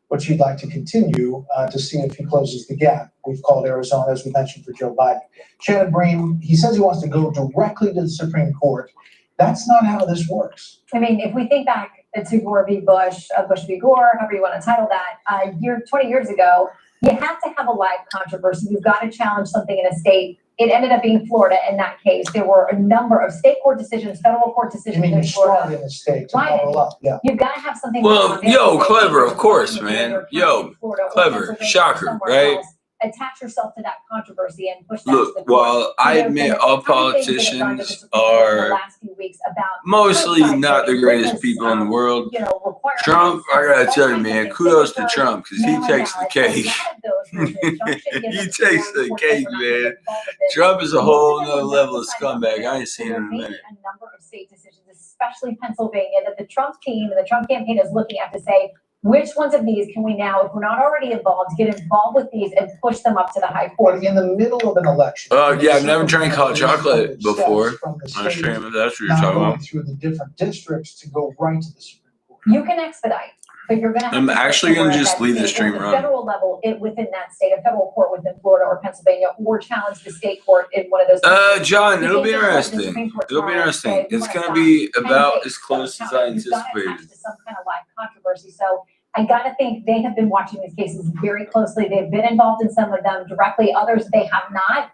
which he'd like to continue to see if he closes the gap. We've called Arizona, as we mentioned, for Joe Biden. Shannon Bream, he says he wants to go directly to the Supreme Court. That's not how this works.
I mean, if we think back to Gore v. Bush, Bush v. Gore, however you want to title that, 20 years ago, you have to have a live controversy. You've got to challenge something in a state. It ended up being Florida in that case. There were a number of state court decisions, federal court
I
decisions
mean,
in
you start
Florida.
in the state to
Right.
follow up, yeah.
You've got to have something.
Well, yo, clever, of course,
Whether
man.
you're
Yo,
in Florida or
clever,
Pennsylvania or
shocker,
somewhere
right?
else, attach yourself to that controversy and push that
Look,
to the court.
while I
There's
admit
been a
all
ton of things that have gone to the
politicians
Supreme Court in the
are
last few weeks about
mostly
curbside
not the
voting,
greatest
witness,
people in the world,
requirements,
Trump, I gotta
all
tell you,
kinds of
man,
things,
kudos to
signatures,
Trump, because he
mail-in
takes the
ballots.
cake.
A lot of those were the injunction
He
given
takes
to
the
court
cake,
that we're not gonna
man.
get involved with this.
Trump is a
Most
whole
of them
nother
were
level of
justified
scumbag. I
vote
ain't seen
there
him in a
may be
minute.
a number of state decisions, especially Pennsylvania, that the Trump team and the Trump campaign is looking at to say, which ones of these can we now, if we're not already involved, get involved with these and push them up to the high court?
But in the middle of an election.
Oh, yeah, I've never drank hot chocolate before.
From the
On
state,
stream, if that's what you're
not
talking
going
about.
through the different districts to go right to the Supreme Court.
You can expedite, but you're gonna have
I'm
to
actually
somewhere
gonna
at
just
that
leave the
state,
stream
at the
running.
federal level, within that state, a federal court within Florida or Pennsylvania, or challenge the state court in one of those.
John,
You
it'll
can't
be
just go to the
interesting.
Supreme Court
It'll be
tomorrow and say,
interesting.
"We
It's
wanna
gonna
stop
be
10
about
states,
as close
so
as
count
I
it." You've got to
anticipated.
attach to some kind of live controversy. So I gotta think they have been watching these cases very closely. They've been involved in some of them directly, others they have not.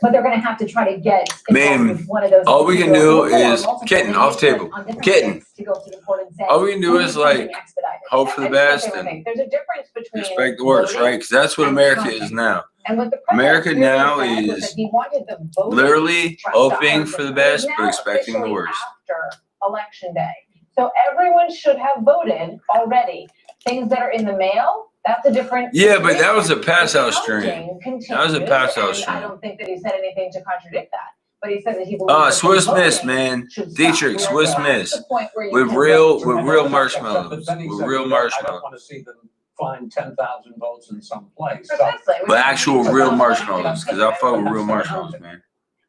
But they're gonna have to try to get involved with one of those.
all we can
or
do
more,
is
multiple.
kitten
They
off
may do it
table.
on different
Kitten.
dates to go to the court and say,
All we can do
"We
is
need something
like
expedited."
hope for the
I just wanna
best
say one
and
thing. There's a difference between
expect the worst,
voting
right? Because that's what
and
America
counting.
is now.
And what the
America
president clearly
now
said was
is
that he wanted the voting
literally
to
hoping
stop.
for the
It
best
is
but
now
expecting the
officially
worst.
after election day. So everyone should have voted already. Things that are in the mail, that's a different.
Yeah, but that was a
situation.
pass out
The
stream.
counting
That was a
continues,
pass out
and
stream.
I don't think that he said anything to contradict that. But he said that he believes
Ah,
that the
Swiss Miss,
voting
man.
should stop.
Dietrich,
We are
Swiss
past
Miss.
the point where you
With
can
real
vote.
marshmallows.
Then he
With
said,
real
I don't
marshmallows.
want to see them find 10,000 votes in some place. So-
Precisely.
But actual real marshmallows, because I fuck with real marshmallows, man.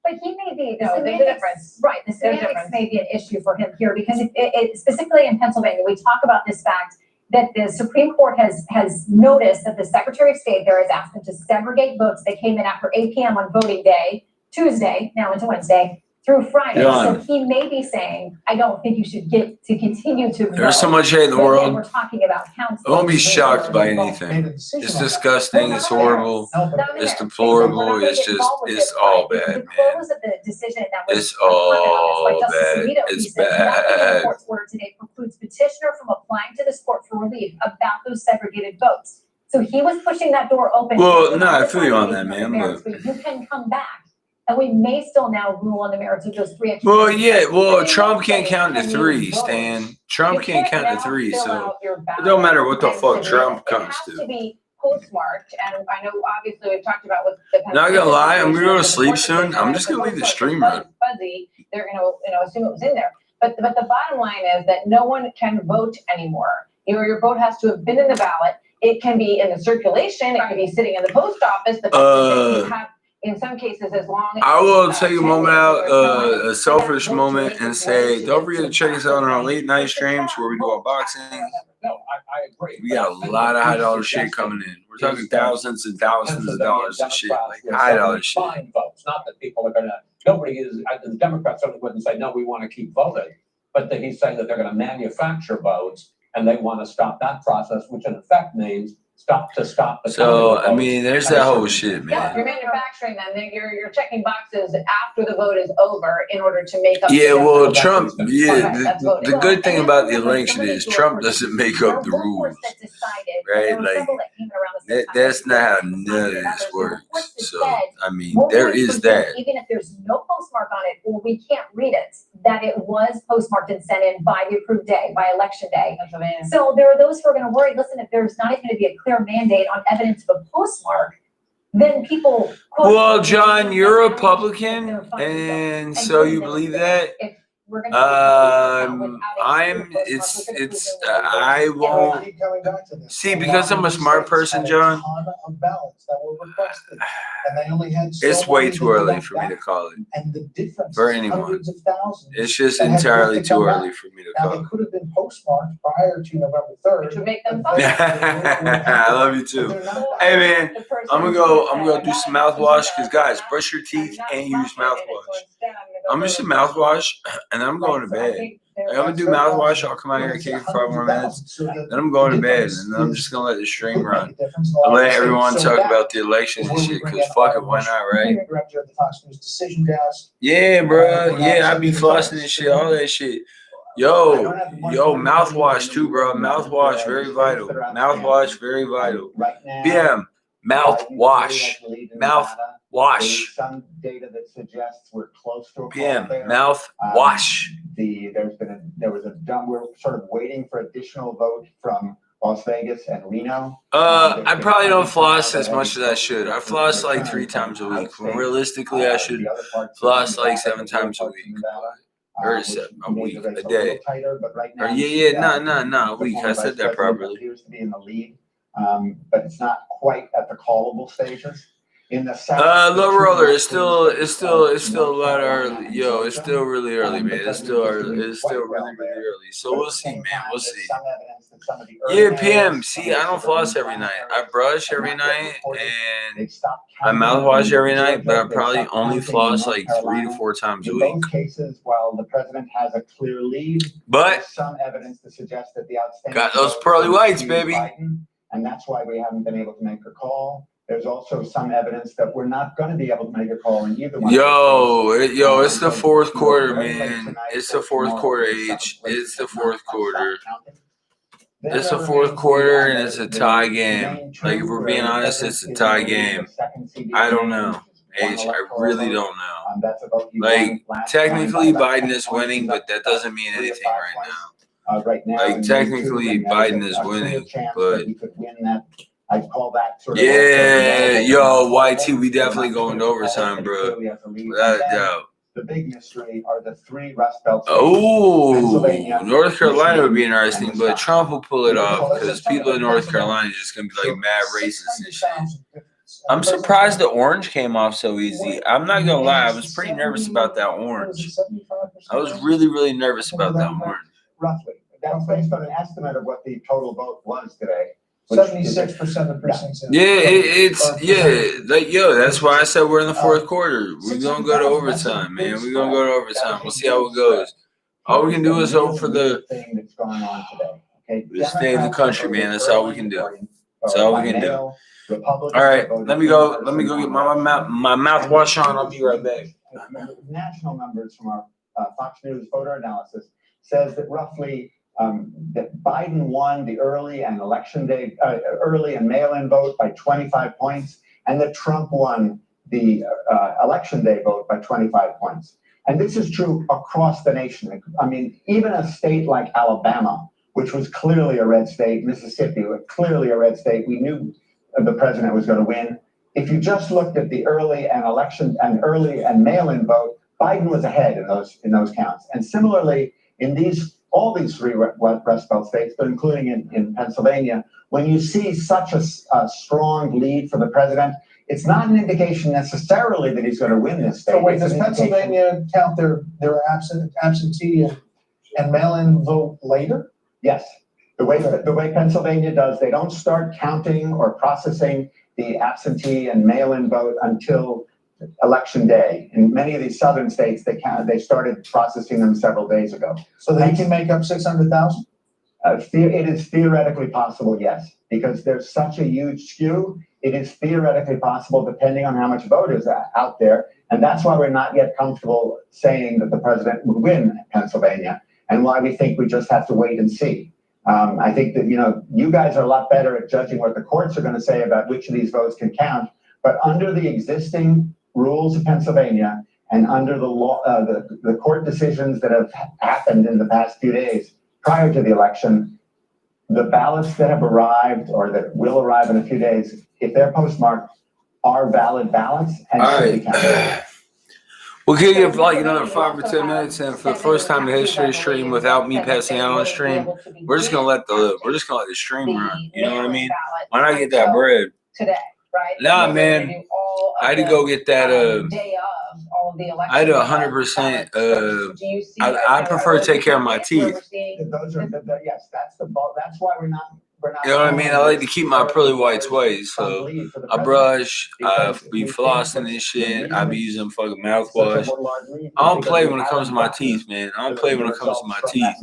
But he may be, the
No, there's a
semantics,
difference.
right, the
There's a
semantics
difference.
may be an issue for him here, because it specifically in Pennsylvania, we talk about this fact that the Supreme Court has noticed that the Secretary of State there has asked them to segregate votes that came in after 8 p.m. on voting day, Tuesday, now into Wednesday, through Friday.
Yeah.
So he may be saying, I don't think you should get to continue to vote.
There's so much hate in the
But then
world.
we're talking about counts.
I won't be shocked by anything. It's disgusting. It's horrible. It's deplorable. It's just, it's all bad,
The
man.
close of the decision that was
It's all
by Justice
bad.
Alito, he
It's
said, "Nothing in the
bad.
court's order today precludes petitioner from applying to this court for relief about those segregated votes." So he was pushing that door open.
Well, no, I feel you on that, man,
But you can come back, and we may still now rule on the merits of those 3 extra.
Well, yeah, well,
And
Trump can't
say,
count to
can you
3,
vote?
Stan. Trump
You
can't count to
now
3,
fill
so
out your
it
ballot
don't matter what the
and
fuck
submit
Trump
it.
comes
It has
to.
to be postmarked, and I know obviously we've talked about what the.
Not gonna lie, I'm gonna go to
situation
sleep
is,
soon.
but
I'm just gonna leave the stream running.
Fuzzy, they're gonna assume it was in there. But the bottom line is that no one can vote anymore. Your vote has to have been in the ballot. It can be in the circulation. It can be sitting in the post office. The fact that you have, in some cases, as long as.
I will take a
10
moment
days
out,
or so,
a selfish
that vote
moment,
to
and
make
say,
its
don't
way
forget to
to
check us out on our
the
late night
It's a
streams where we do
vote.
unboxing.
No, I agree.
We
But
got
I
a
think
lot of
what
high
he's
dollar shit
suggesting
coming in. We're talking
is that
thousands and thousands of dollars of shit, like
Democrats will
high dollar
suddenly
shit.
find votes, not that people are gonna, nobody is, the Democrats certainly wouldn't say, no, we want to keep voting. But that he's saying that they're gonna manufacture votes and they want to stop that process, which in effect means stop the
So,
counting of
I mean, there's
at a
that whole
certain
shit,
Yeah, if
man.
you're manufacturing them, then you're checking boxes after the vote is over in order to make up. the
Yeah, well,
difference.
Trump, yeah,
Right, that's
the
voting.
good thing
and
about the
that's what
election
some of
is
these
Trump
workers-
doesn't make
there
up
are
the
reports
rules,
that decided, and there
right?
were
Like,
several that came in around the same time.
that's not how
That
none of
there's
this
reports
works.
that
So,
said
I mean,
we're
there
going to
is
presume,
that.
even if there's no postmark on it, or we can't read it, that it was postmarked and sent in by the approved day, by election day.
Pennsylvania.
So there are those who are going to worry, listen, if there's not even going to be a clear mandate on evidence of a postmark, then people.
Well, John, you're a Republican, and so you believe that. I won't.
Keep coming back to this.
See, because I'm a smart person, John.
A ton of ballots that were requested, and they only had so
It's way
many
too
that they
early
got
for me to
back.
call it.
And the difference
For
is
anyone.
hundreds of thousands.
It's just
that had yet
entirely
to
too
come
early
back.
for me to
Now,
call
they
it.
could have been postmarked prior to November 3rd.
Which would make them
but they-
I love you too.
They're not-
Hey man, I'm gonna go do some mouthwash because guys, brush your teeth and use mouthwash. I'm gonna do some mouthwash and then I'm going to bed. I'm gonna do mouthwash. I'll come out here and kick it for 5 more minutes. Then I'm going to bed and then I'm just gonna let the stream run. I'll let everyone talk about the election and shit because fuck it, why not, right?
Director of the Fox News Decision Desk.
Yeah, bro. Yeah, I be flossing and shit, all that shit. Yo, mouthwash too, bro. Mouthwash, very vital. Mouthwash, very vital. BM, mouthwash. Mouthwash.
Some data that suggests we're close to a
PM,
call there.
mouthwash.
We're sort of waiting for additional vote from Las Vegas and Reno.
I probably don't floss as much as I should. I floss like 3 times a week. When realistically, I should floss like 7 times a week. Or a week, a day. Or a week. I said that properly.
Appears to be in the lead, but it's not quite at the callable stages. In the
Low roller, it's still a lot early. Yo, it's still really early, man. It's still early. It's still really early. So we'll see, man. We'll see. Yeah, PM. See, I don't floss every night. I brush every night and I mouthwash every night, but I probably only floss like 3 to 4 times a
In
week.
both cases, while the president has a clear lead,
But
there's some evidence to suggest that the outstanding
got those
vote
pearly
is
whites,
to
baby.
Biden, and that's why we haven't been able to make a call. There's also some evidence that we're not going to be able to make a call in either one.
It's the 4th quarter, man. It's the 4th quarter, H. It's the 4th quarter. It's the 4th quarter, and it's a tie game. Like, if we're being honest, it's a tie game. I don't know, H. I really don't know. Like, technically, Biden is winning, but that doesn't mean anything right now. Like, technically, Biden is winning, but
I'd call that sort of.
yeah, yo, YT, we definitely going to overtime, bro. Without a doubt.
The big mystery are the 3 Rust Belt states.
Oh, North Carolina would be interesting, but Trump will pull it off because people in North Carolina are just going to be like mad racist and shit. I'm surprised the orange came off so easy. I'm not going to lie, I was pretty nervous about that orange. I was really, really nervous about that orange.
Roughly. That's based on an estimate of what the total vote was today.
76% of precincts.
That's why I said we're in the 4th quarter. We're gonna go to overtime, man. We're gonna go to overtime. We'll see how it goes. All we can do is hope for the stay in the country, man. That's all we can do. That's all we can do. All right, let me go get my mouthwash on. I'll be right back.
National numbers from our Fox News voter analysis says that roughly that Biden won the early and mail-in vote by 25 points, and that Trump won the election day vote by 25 points. And this is true across the nation. I mean, even a state like Alabama, which was clearly a red state, Mississippi was clearly a red state, we knew the president was going to win. If you just looked at the early and mail-in vote, Biden was ahead in those counts. And similarly, in all these 3 Rust Belt states, but including in Pennsylvania, when you see such a strong lead for the president, it's not an indication necessarily that he's going to win this state.
So wait, does Pennsylvania count their absentee and mail-in vote later?
Yes. The way Pennsylvania does, they don't start counting or processing the absentee and mail-in vote until election day. In many of these southern states, they started processing them several days ago.
So they can make up 600,000?
It is theoretically possible, yes.
because there's such a huge skew. It is theoretically possible, depending on how much vote is out there. And that's why we're not yet comfortable saying that the president would win Pennsylvania, and why we think we just have to wait and see. I think that, you guys are a lot better at judging what the courts are going to say about which of these votes can count. But under the existing rules of Pennsylvania and under the law, the court decisions that have happened in the past few days prior to the election, the ballots that have arrived or that will arrive in a few days, if they're postmarked, are valid ballots and should be counted.
We'll give like another 5 or 10 minutes, and for the first time in history, stream without me passing out on stream, we're just gonna let the stream run. You know what I mean? Why not get that bread?
Today, right?
Nah, man. I had to go get that.
Day of all of the election.
I had 100%. I prefer to take care of my teeth.
Those are yes. That's why we're not.
You know what I mean? I like to keep my pearly whites ways, so I brush, I be flossing and shit. I be using fucking mouthwash. I don't play when it comes to my teeth, man. I don't play when it comes to my teeth.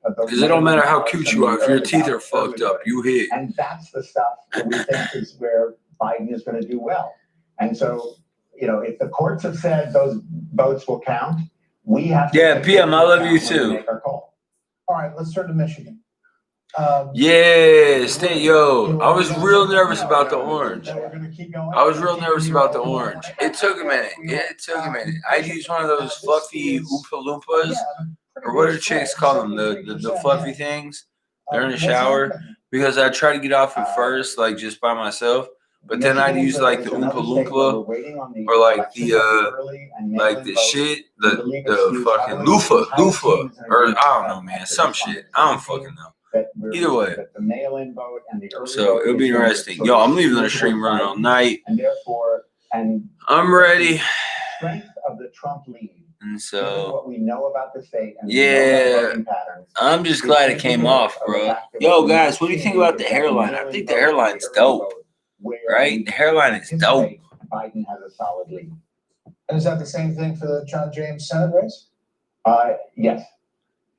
Because it don't matter how cute you are. If your teeth are fucked up, you hit.
And that's the stuff that we think is where Biden is going to do well. And so, if the courts have said those votes will count, we have to.
Yeah, PM, I love you too.
Make our call. All right, let's turn to Michigan.
Yeah, I was real nervous about the orange. It took a minute. I used one of those fluffy Oompa Loompas, or what do chicks call them? The fluffy things. They're in the shower, because I tried to get off at first, like just by myself. But then I'd use like the Oompa Loompa, or like the shit, the fucking loofah, or I don't know, man, some shit. I don't fucking know. Either way. So it'll be interesting. Yo, I'm leaving the stream running all night. I'm ready.
Strength of the Trump lead.
And so,
what we know about the state, and
yeah, I'm just glad it came off, bro. Yo, guys, what do you think about the hairline? I think the hairline's dope. Right? The hairline is dope.
Biden has a solid lead.
And is that the same thing for the John James Senate race?
Yes.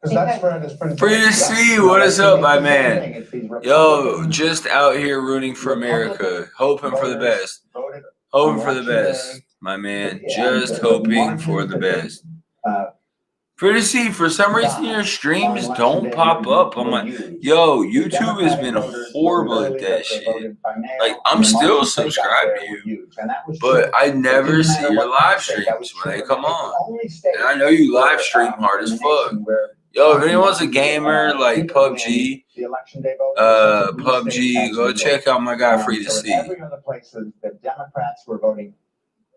Because that spread is pretty.
Free to see. What is up, my man? Yo, just out here rooting for America, hoping for the best. Hoping for the best, my man. Just hoping for the best. Free to see. For some reason, your streams don't pop up. I'm like, yo, YouTube has been horrible at that shit. Like, I'm still subscribed to you, but I never see your live streams when they come on. And I know you live stream hard as fuck. Yo, if anyone's a gamer like PUBG, go check out my guy Free to See.
Every other places, the Democrats were voting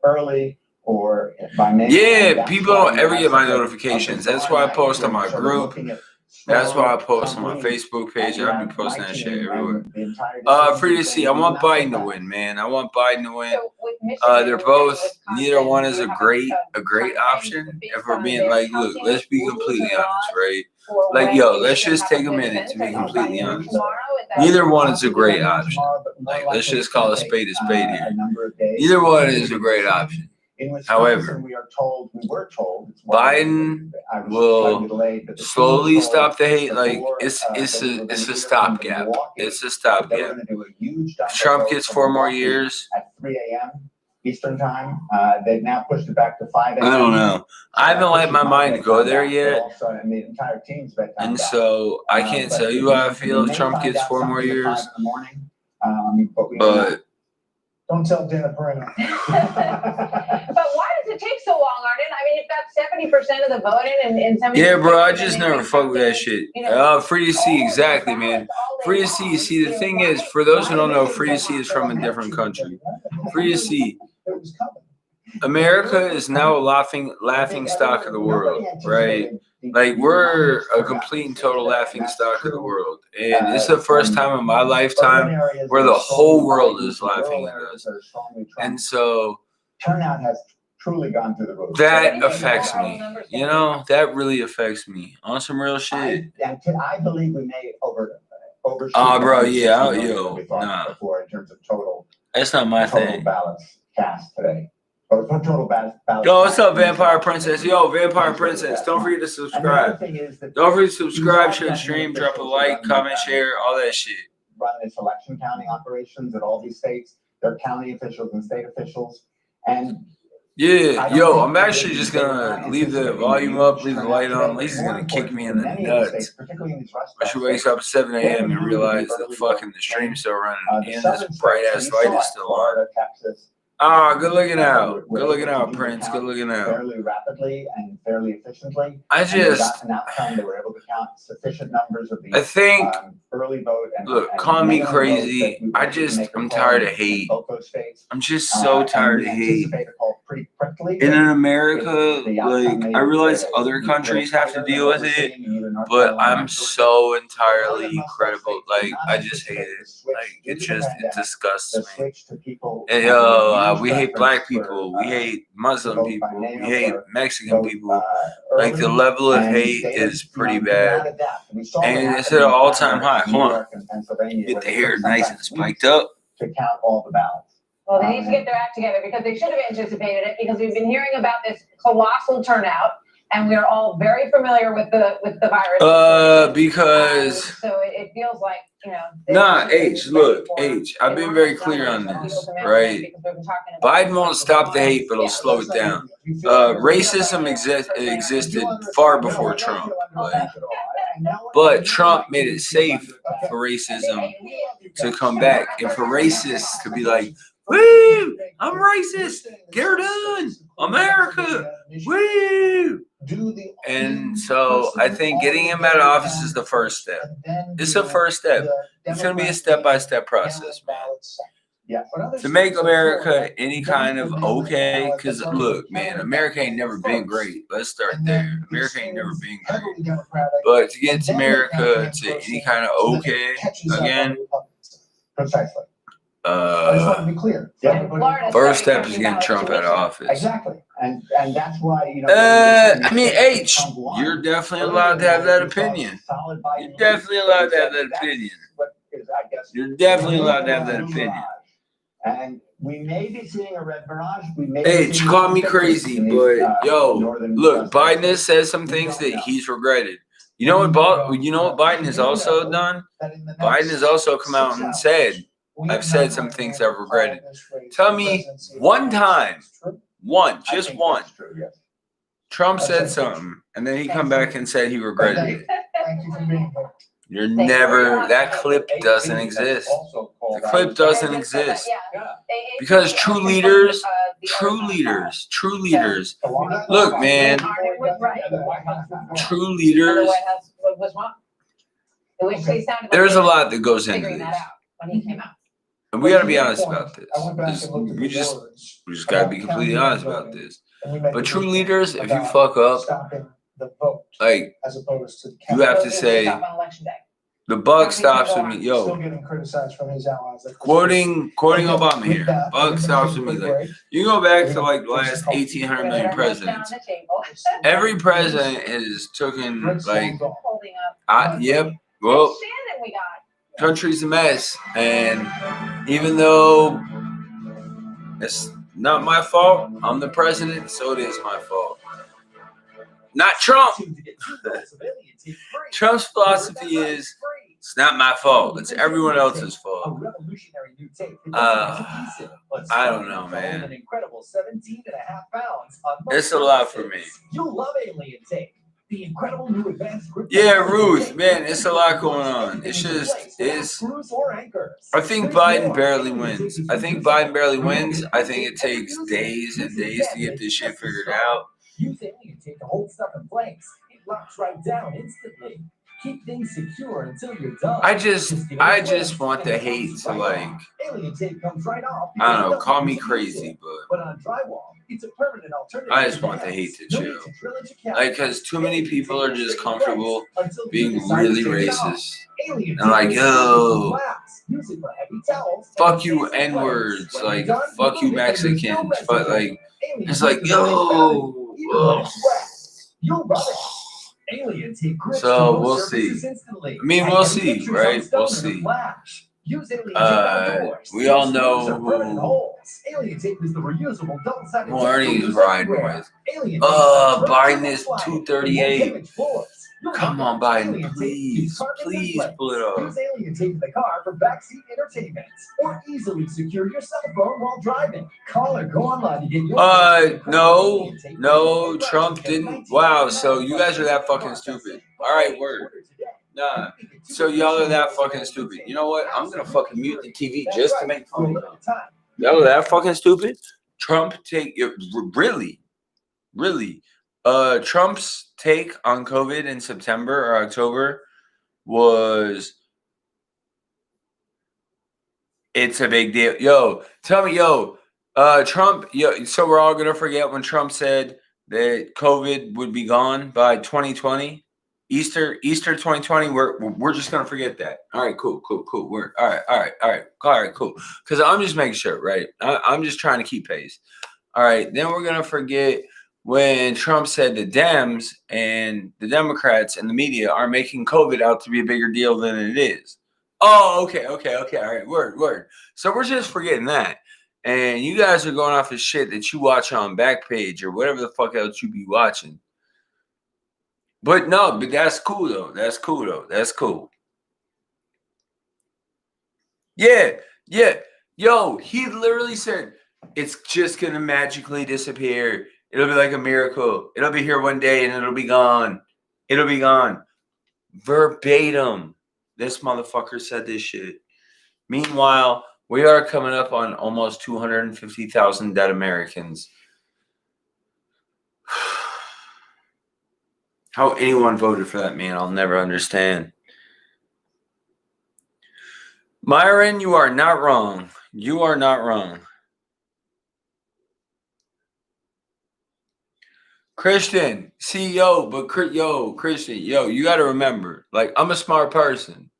early or by mail.
Yeah, people don't ever get my notifications. That's why I post on my group. That's why I post on my Facebook page. I've been posting that shit everywhere. Free to see. I want Biden to win, man. I want Biden to win. They're both. Neither one is a great option. If we're being like, look, let's be completely honest, right? Like, yo, let's just take a minute to be completely honest. Neither one is a great option. Like, let's just call a spade here. Neither one is a great option. However, Biden will slowly stop the hate. Like, it's a stopgap. It's a stopgap. If Trump gets 4 more years.
At 3 a.m. Eastern time. They've now pushed it back to 5 a.m.
I don't know. I haven't let my mind go there yet.
And the entire team's bedtime.
And so I can't tell you how I feel if Trump gets 4 more years. But
don't tell Dana Perino.
But why does it take so long, Arden? I mean, you've got 70% of the voting and 70%.
Yeah, bro, I just never fuck with that shit. Free to see, exactly, man. Free to see. See, the thing is, for those who don't know, Free to see is from a different country. Free to see. America is now a laughing stock of the world, right? Like, we're a complete and total laughing stock of the world. And it's the first time in my lifetime where the whole world is laughing at us. And so
turnout has truly gone through the roof.
That affects me. You know, that really affects me on some real shit.
I believe we may overshoot.
Oh, bro, yeah, nah.
Before in terms of total.
That's not my thing.
Ballots cast today. Total ballots.
Yo, what's up, Vampire Princess? Yo, Vampire Princess, don't forget to subscribe. Don't forget to subscribe, share the stream, drop a like, comment, share, all that shit.
run this election counting operations at all these states. They're county officials and state officials. And
yeah, yo, I'm actually just gonna leave the volume up, leave the light on. Lisa's gonna kick me in the nuts. When she wakes up at 7 a.m. and realizes that fucking the stream's still running and this bright ass light is still on. Ah, good looking out. Good looking out, Prince. Good looking out.
Fairly rapidly and fairly efficiently.
I just.
An outcome they were able to count sufficient numbers of the
I think.
early vote.
Look, call me crazy. I'm tired of hate. I'm just so tired of hate. And in America, like, I realize other countries have to deal with it, but I'm so entirely incredible. Like, I just hate it. Like, it disgusts me. And, we hate black people. We hate Muslim people. We hate Mexican people. Like, the level of hate is pretty bad. And it's at an all-time high. Hold on. Get the hair nice and spiked up.
To count all the ballots.
Well, they need to get their act together because they should have anticipated it because we've been hearing about this colossal turnout and we're all very familiar with the virus.
Because
so it feels like, you know.
Nah, look, I've been very clear on this, right? Biden won't stop the hate, but he'll slow it down. Racism existed far before Trump, but Trump made it safe for racism to come back and for racists to be like, woo, I'm racist, get her done, America, woo. And so I think getting him out of office is the first step. It's the first step. It's going to be a step-by-step process, man. To make America any kind of okay, because look, man, America ain't never been great. Let's start there. America ain't never been great. But to get America to any kind of okay again,
precisely. I just want to be clear.
First step is getting Trump out of office.
Exactly. And that's why,
I mean, H, you're definitely allowed to have that opinion. You're definitely allowed to have that opinion. You're definitely allowed to have that opinion.
And we may be seeing a red barrage.
H, call me crazy, but yo, look, Biden has said some things that he's regretted. You know what Biden has also done? Biden has also come out and said, I've said some things I've regretted. Tell me one time, just one. Trump said something, and then he come back and said he regretted it. You're never, that clip doesn't exist. The clip doesn't exist. Because true leaders, look, man, true leaders, there's a lot that goes into this. And we got to be honest about this. We just got to be completely honest about this. But true leaders, if you fuck up, like, you have to say, the buck stops with me. Yo, quoting Obama here. Buck stops with me. Like, you go back to like the last 1,800 million presidents. Every president is taken like, well, country's a mess, and even though it's not my fault, I'm the president, so it is my fault. Not Trump. Trump's philosophy is, it's not my fault, it's everyone else's fault. I don't know, man. It's a lot for me.
You'll love Alien Tape. The incredible new advanced group.
Yeah, Ruth, man, it's a lot going on. It's I think Biden barely wins. I think I think it takes days and days to get this shit figured out.
Use Alien Tape to hold stuff in place. It locks right down instantly. Keep things secure until you're done.
I just want the hate to, like,
Alien Tape comes right off.
I don't know, call me crazy,
but on drywall, it's a permanent alternative.
I just want the hate to chill. Like, because too many people are just comfortable being really racist. And like, yo, fuck you N-words, like, fuck you Mexicans, but like, it's like, yo, so we'll see. I mean, we'll see, right? We'll see. We all know who Arnie's riding with. Biden is 238. Come on, Biden, please pull it off.
Use alien tape in the car for backseat entertainment, or easily secure your cell phone while driving. Call or go online to get your.
No, Trump didn't. Wow, so you guys are that fucking stupid. All right, word. Nah, so y'all are that fucking stupid. You know what? I'm gonna fucking mute the TV just to make fun of y'all are that fucking stupid. Trump really. Trump's take on COVID in September or October was it's a big deal. Yo, tell me, Trump, so we're all gonna forget when Trump said that COVID would be gone by 2020. Easter 2020, we're just gonna forget that. All right, cool. We're all right, cool. Because I'm just making sure, right? I'm just trying to keep pace. All right, then we're gonna forget when Trump said the Dems and the Democrats and the media are making COVID out to be a bigger deal than it is. Oh, okay. All right, word. So we're just forgetting that. And you guys are going off the shit that you watch on Backpage or whatever the fuck else you be watching. But that's cool though. That's cool. Yeah. Yo, he literally said it's just gonna magically disappear. It'll be like a miracle. It'll be here one day and it'll be gone. Verbatim. This motherfucker said this shit. Meanwhile, we are coming up on almost 250,000 dead Americans. How anyone voted for that man, I'll never understand. Myron, you are not wrong. Christian, Christian, you got to remember, like, I'm a smart person,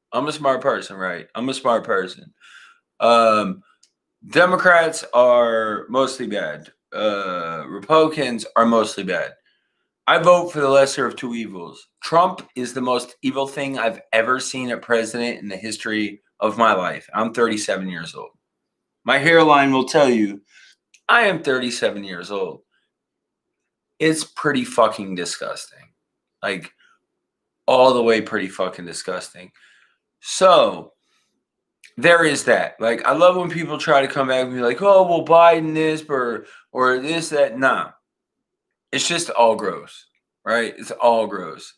right? Democrats are mostly bad. Republicans are mostly bad. I vote for the lesser of two evils. Trump is the most evil thing I've ever seen a president in the history of my life. I'm 37 years old. My hairline will tell you I am 37 years old. It's pretty fucking disgusting. Like, all the way pretty fucking disgusting. So, there is that. Like, I love when people try to come back and be like, oh, well, Biden this or this, that. Nah. It's just all gross, right? It's all gross.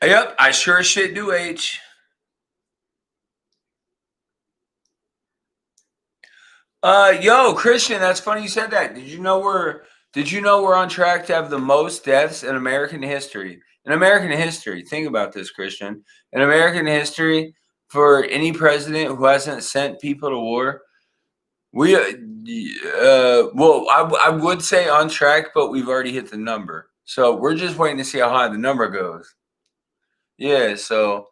Yep, I sure as shit do, H. Yo, Christian, that's funny you said that. Did you know we're on track to have the most deaths in American history? In American history, think about this, Christian. In American history, for any president who hasn't sent people to war, we well, I would say on track, but we've already hit the number. So we're just waiting to see how high the number goes. Yeah, so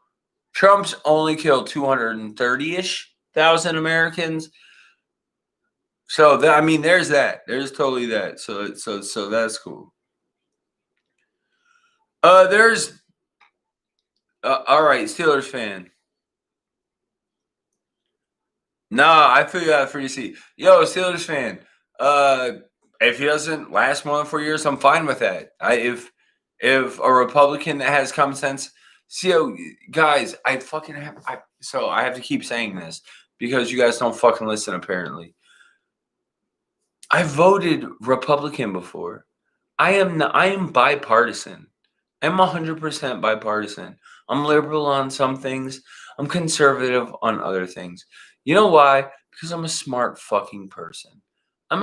Trump's only killed 230-ish thousand Americans. So there's that. There's totally that. So that's cool. There's all right, Steelers fan. Nah, I feel you out for you. See, yo, Steelers fan. If he doesn't last more than 4 years, I'm fine with that. If a Republican that has common sense. See, guys, I have to keep saying this because you guys don't fucking listen. Apparently, I voted Republican before. I am bipartisan. I'm 100% bipartisan. I'm liberal on some things. I'm conservative on other things. You know why? Because I'm a smart fucking person. And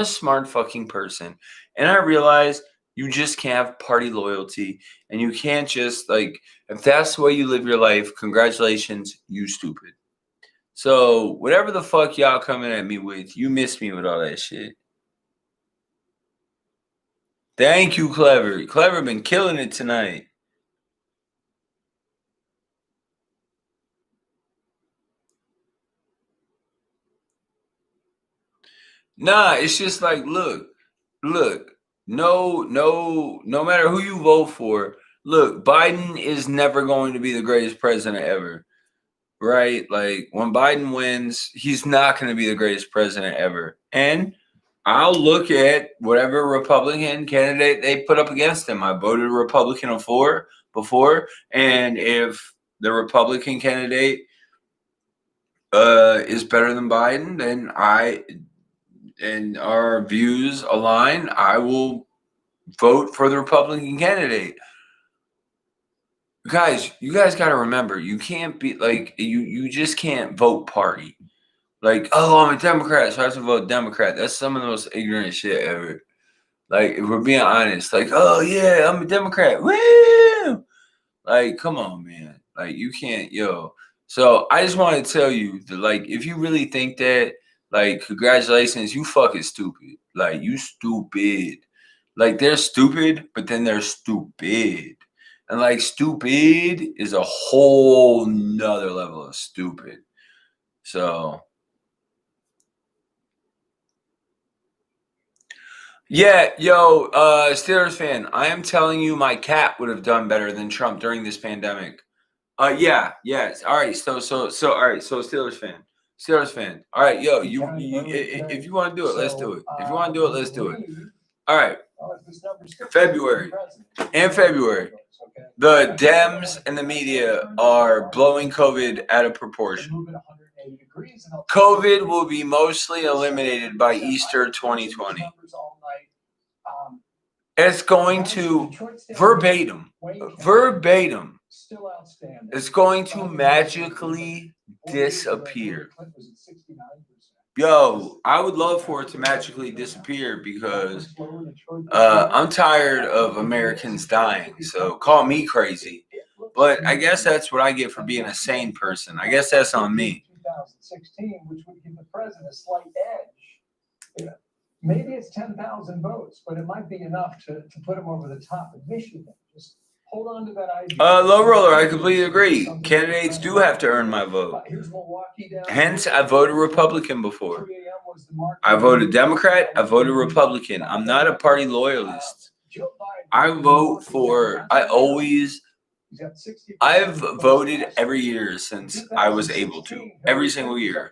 I realize you just can't have party loyalty. And you can't just, like, if that's the way you live your life, congratulations, you stupid. So, whatever the fuck y'all coming at me with, you miss me with all that shit. Thank you, Clever. Clever been killing it tonight. Nah, it's just like, look, no matter who you vote for, look, Biden is never going to be the greatest president ever, right? Like, when Biden wins, he's not going to be the greatest president ever. And I'll look at whatever Republican candidate they put up against him. I voted Republican before, and if the Republican candidate is better than Biden, then and our views align, I will vote for the Republican candidate. Guys, you guys got to remember, you can't be like, you just can't vote party. Like, oh, I'm a Democrat, so I have to vote Democrat. That's some of the most ignorant shit ever. Like, if we're being honest, like, oh yeah, I'm a Democrat. Woo! Like, come on, man. Like, you can't, yo. So I just want to tell you that, like, if you really think that, like, congratulations, you fucking stupid. Like, you stupid. Like, they're stupid, but then they're stupid. And like, stupid is a whole nother level of stupid. So yeah, yo, Steelers fan, I am telling you, my cat would have done better than Trump during this pandemic. Yes. All right, so all right, so Steelers fan. All right, yo, if you want to do it, let's do it. If you want to do it, let's do it. All right. February, the Dems and the media are blowing COVID out of proportion. COVID will be mostly eliminated by Easter 2020. It's going to verbatim, it's going to magically disappear. Yo, I would love for it to magically disappear because I'm tired of Americans dying. So call me crazy. But I guess that's what I get for being a sane person. I guess that's on me.
2016, which would give the president a slight edge. Maybe it's 10,000 votes, but it might be enough to put him over the top in Michigan. Just hold on to that idea.
Low roller, I completely agree. Candidates do have to earn my vote. Hence, I voted Republican before. I voted Democrat. I voted Republican. I'm not a party loyalist. I've voted every year since I was able to. Every single year.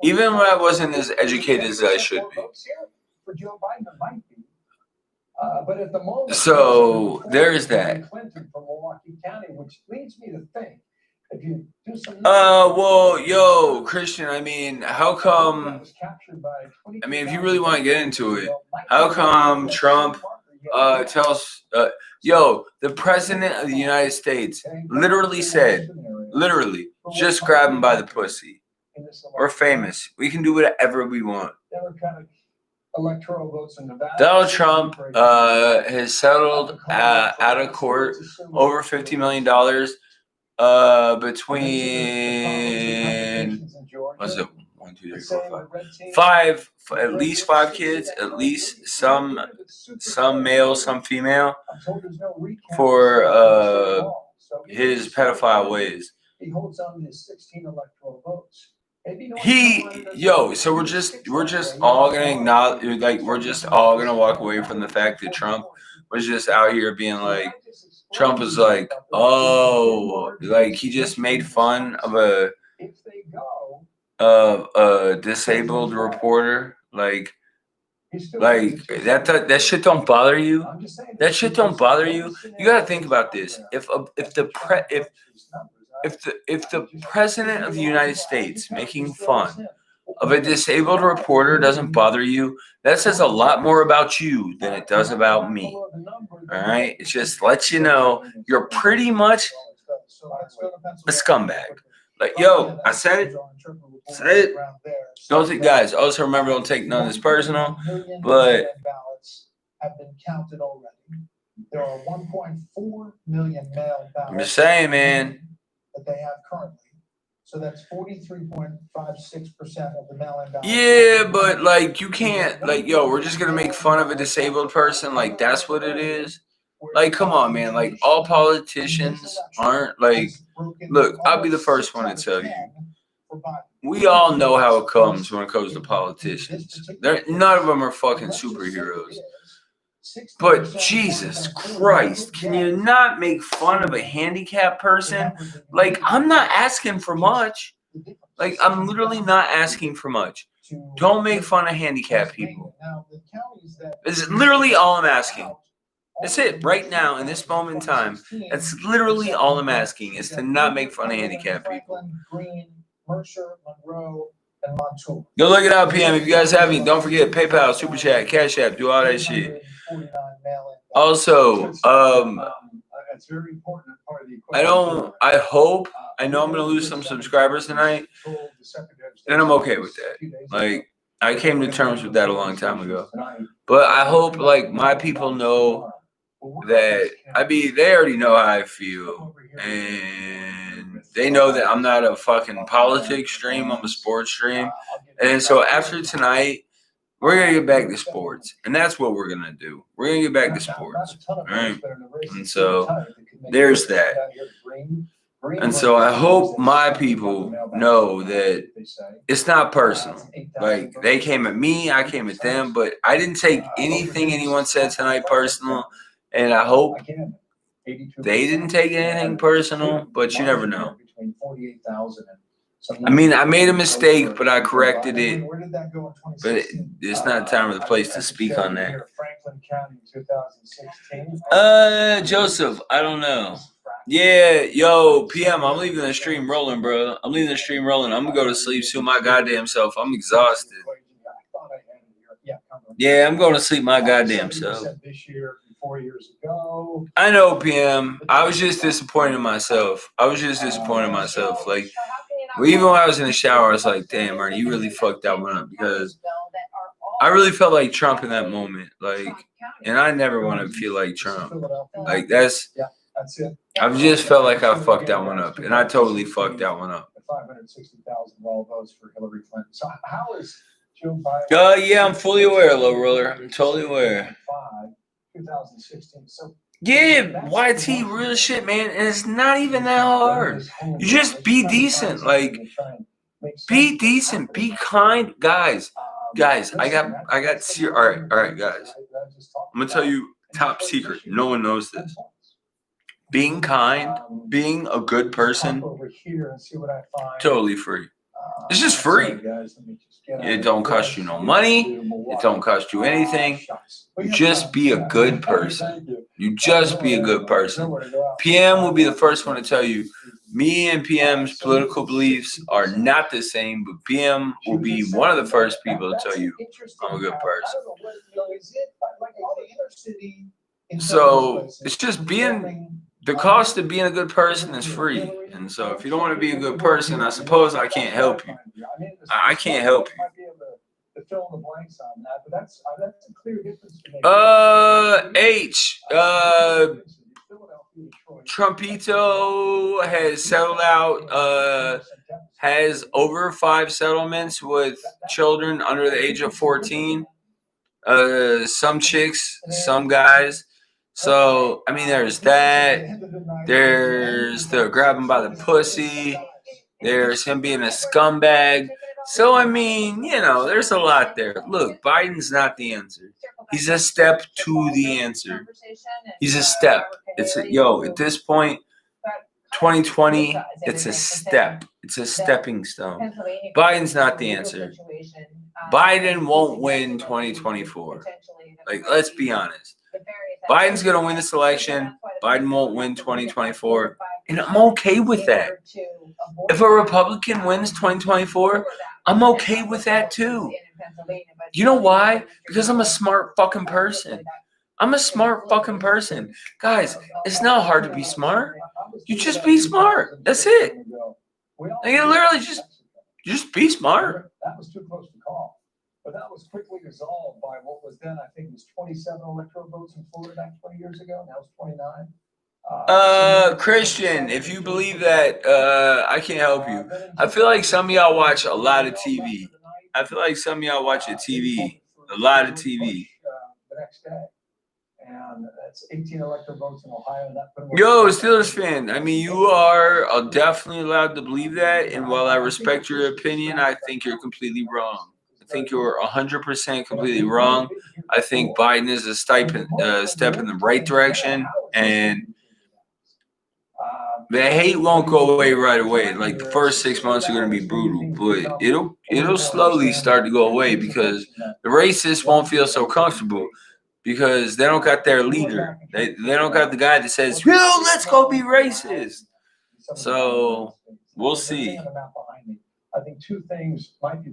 Even when I wasn't as educated as I should be.
But at the moment,
so there's that.
Milwaukee County, which leads me to think, if you do some
well, yo, Christian, I mean, how come, I mean, if you really want to get into it, how come Trump tells, yo, the president of the United States literally said, just grab him by the pussy. We're famous. We can do whatever we want.
Electoral votes in Nevada.
Donald Trump has settled out of court over $50 million between, what's it, 1, 2, 3, 4, 5, at least 5 kids, at least some male, some female, for his pedophile ways.
He holds on to 16 electoral votes.
So we're just all gonna acknowledge, like, we're just all gonna walk away from the fact that Trump was just out here being like, Trump was like, oh, like, he just made fun of a disabled reporter, like that shit don't bother you. That shit don't bother you. You gotta think about this. If the president of the United States making fun of a disabled reporter doesn't bother you, that says a lot more about you than it does about me. All right? It just lets you know you're pretty much a scumbag. Like, yo, I said it. Don't take, guys, also remember, don't take none of this personal, but
have been counted already. There are 1.4 million mail ballots.
I'm just saying, man.
That they have currently. So that's 43.56% of the mail-in ballots.
Yeah, but like, you can't, like, yo, we're just gonna make fun of a disabled person, like, that's what it is. Like, come on, man. Like, all politicians aren't, like, look, I'll be the first one to tell you. We all know how it comes when it comes to politicians. None of them are fucking superheroes. But Jesus Christ, can you not make fun of a handicapped person? Like, I'm not asking for much. Like, I'm literally not asking for much. don't make fun of handicapped people.
Now, the counties that.
It's literally all I'm asking. That's it. Right now, in this moment in time, that's literally all I'm asking is to not make fun of handicapped people.
Green, Mercer, Monroe, and Montour.
Go look it up, PM. If you guys have it, don't forget PayPal, Super Chat, Cash App, do all that shit. Also,
It's very important part of the
I hope, I know I'm gonna lose some subscribers tonight, and I'm okay with that. Like, I came to terms with that a long time ago. But I hope, like, my people know that, I mean, they already know how I feel, and they know that I'm not a fucking politics stream, I'm a sports stream. And so after tonight, we're gonna get back to sports, and that's what we're gonna do. We're gonna get back to sports, all right? And so there's that. And so I hope my people know that it's not personal. Like, they came at me, I came at them, but I didn't take anything anyone said tonight personal, and I hope they didn't take anything personal, but you never know. I mean, I made a mistake, but I corrected it. But it's not time or the place to speak on that. Joseph, I don't know. Yeah, yo, PM, I'm leaving the stream rolling, bro. I'm leaving the stream rolling. I'm gonna go to sleep soon my goddamn self. I'm exhausted. Yeah, I'm going to sleep my goddamn self. I know, PM. I was just disappointed in myself. Like, even when I was in the shower, I was like, damn, Marty, you really fucked that one up, because I really felt like Trump in that moment. Like, and I never want to feel like Trump. Like, I've just felt like I fucked that one up, and I totally fucked that one up.
560,000 raw votes for Hillary Clinton. So how is Joe Biden?
Yeah, I'm fully aware, Low Roller. I'm totally aware.
2016. So
yeah, YT, real shit, man. And it's not even that hard. You just be decent. Like, be decent. Be kind. Guys, I got all right, guys. I'm gonna tell you top secret. No one knows this. Being kind, being a good person, totally free. It's just free. It don't cost you no money. It don't cost you anything. You just be a good person. You just be a good person. PM will be the first one to tell you, me and PM's political beliefs are not the same, but PM will be one of the first people to tell you I'm a good person. So it's just being, the cost of being a good person is free. And so if you don't want to be a good person, I suppose I can't help you. I can't help you. H. Trumpito has settled out, has over 5 settlements with children under the age of 14. Some chicks, some guys. So, I mean, there's that. There's the grabbing by the pussy. There's him being a scumbag. So, I mean, you know, there's a lot there. Look, Biden's not the answer. He's a step to the answer. He's a step. At this point, 2020, it's a step. It's a stepping stone. Biden's not the answer. Biden won't win 2024. Like, let's be honest. Biden's going to win this election. Biden won't win 2024. And I'm okay with that. If a Republican wins 2024, I'm okay with that too. You know why? Because I'm a smart fucking person. I'm a smart fucking person. Guys, it's not hard to be smart. You just be smart. That's it. Like, you literally just be smart.
That was too close to call. But that was quickly resolved by what was then, I think it was 27 electoral votes in Florida back 20 years ago. Now it's 29.
Christian, if you believe that, I can't help you. I feel like some of y'all watch a lot of TV. A lot of TV.
The next day. And that's 18 electoral votes in Ohio.
Yo, Steelers fan, I mean, you are definitely allowed to believe that. And while I respect your opinion, I think you're completely wrong. I think you're 100% completely wrong. I think Biden is a step in the right direction. And the hate won't go away right away. Like the first 6 months are gonna be brutal, but it'll slowly start to go away because the racists won't feel so comfortable because they don't got their leader. They don't got the guy that says, "Yo, let's go be racist." So we'll see.
I think two things might be.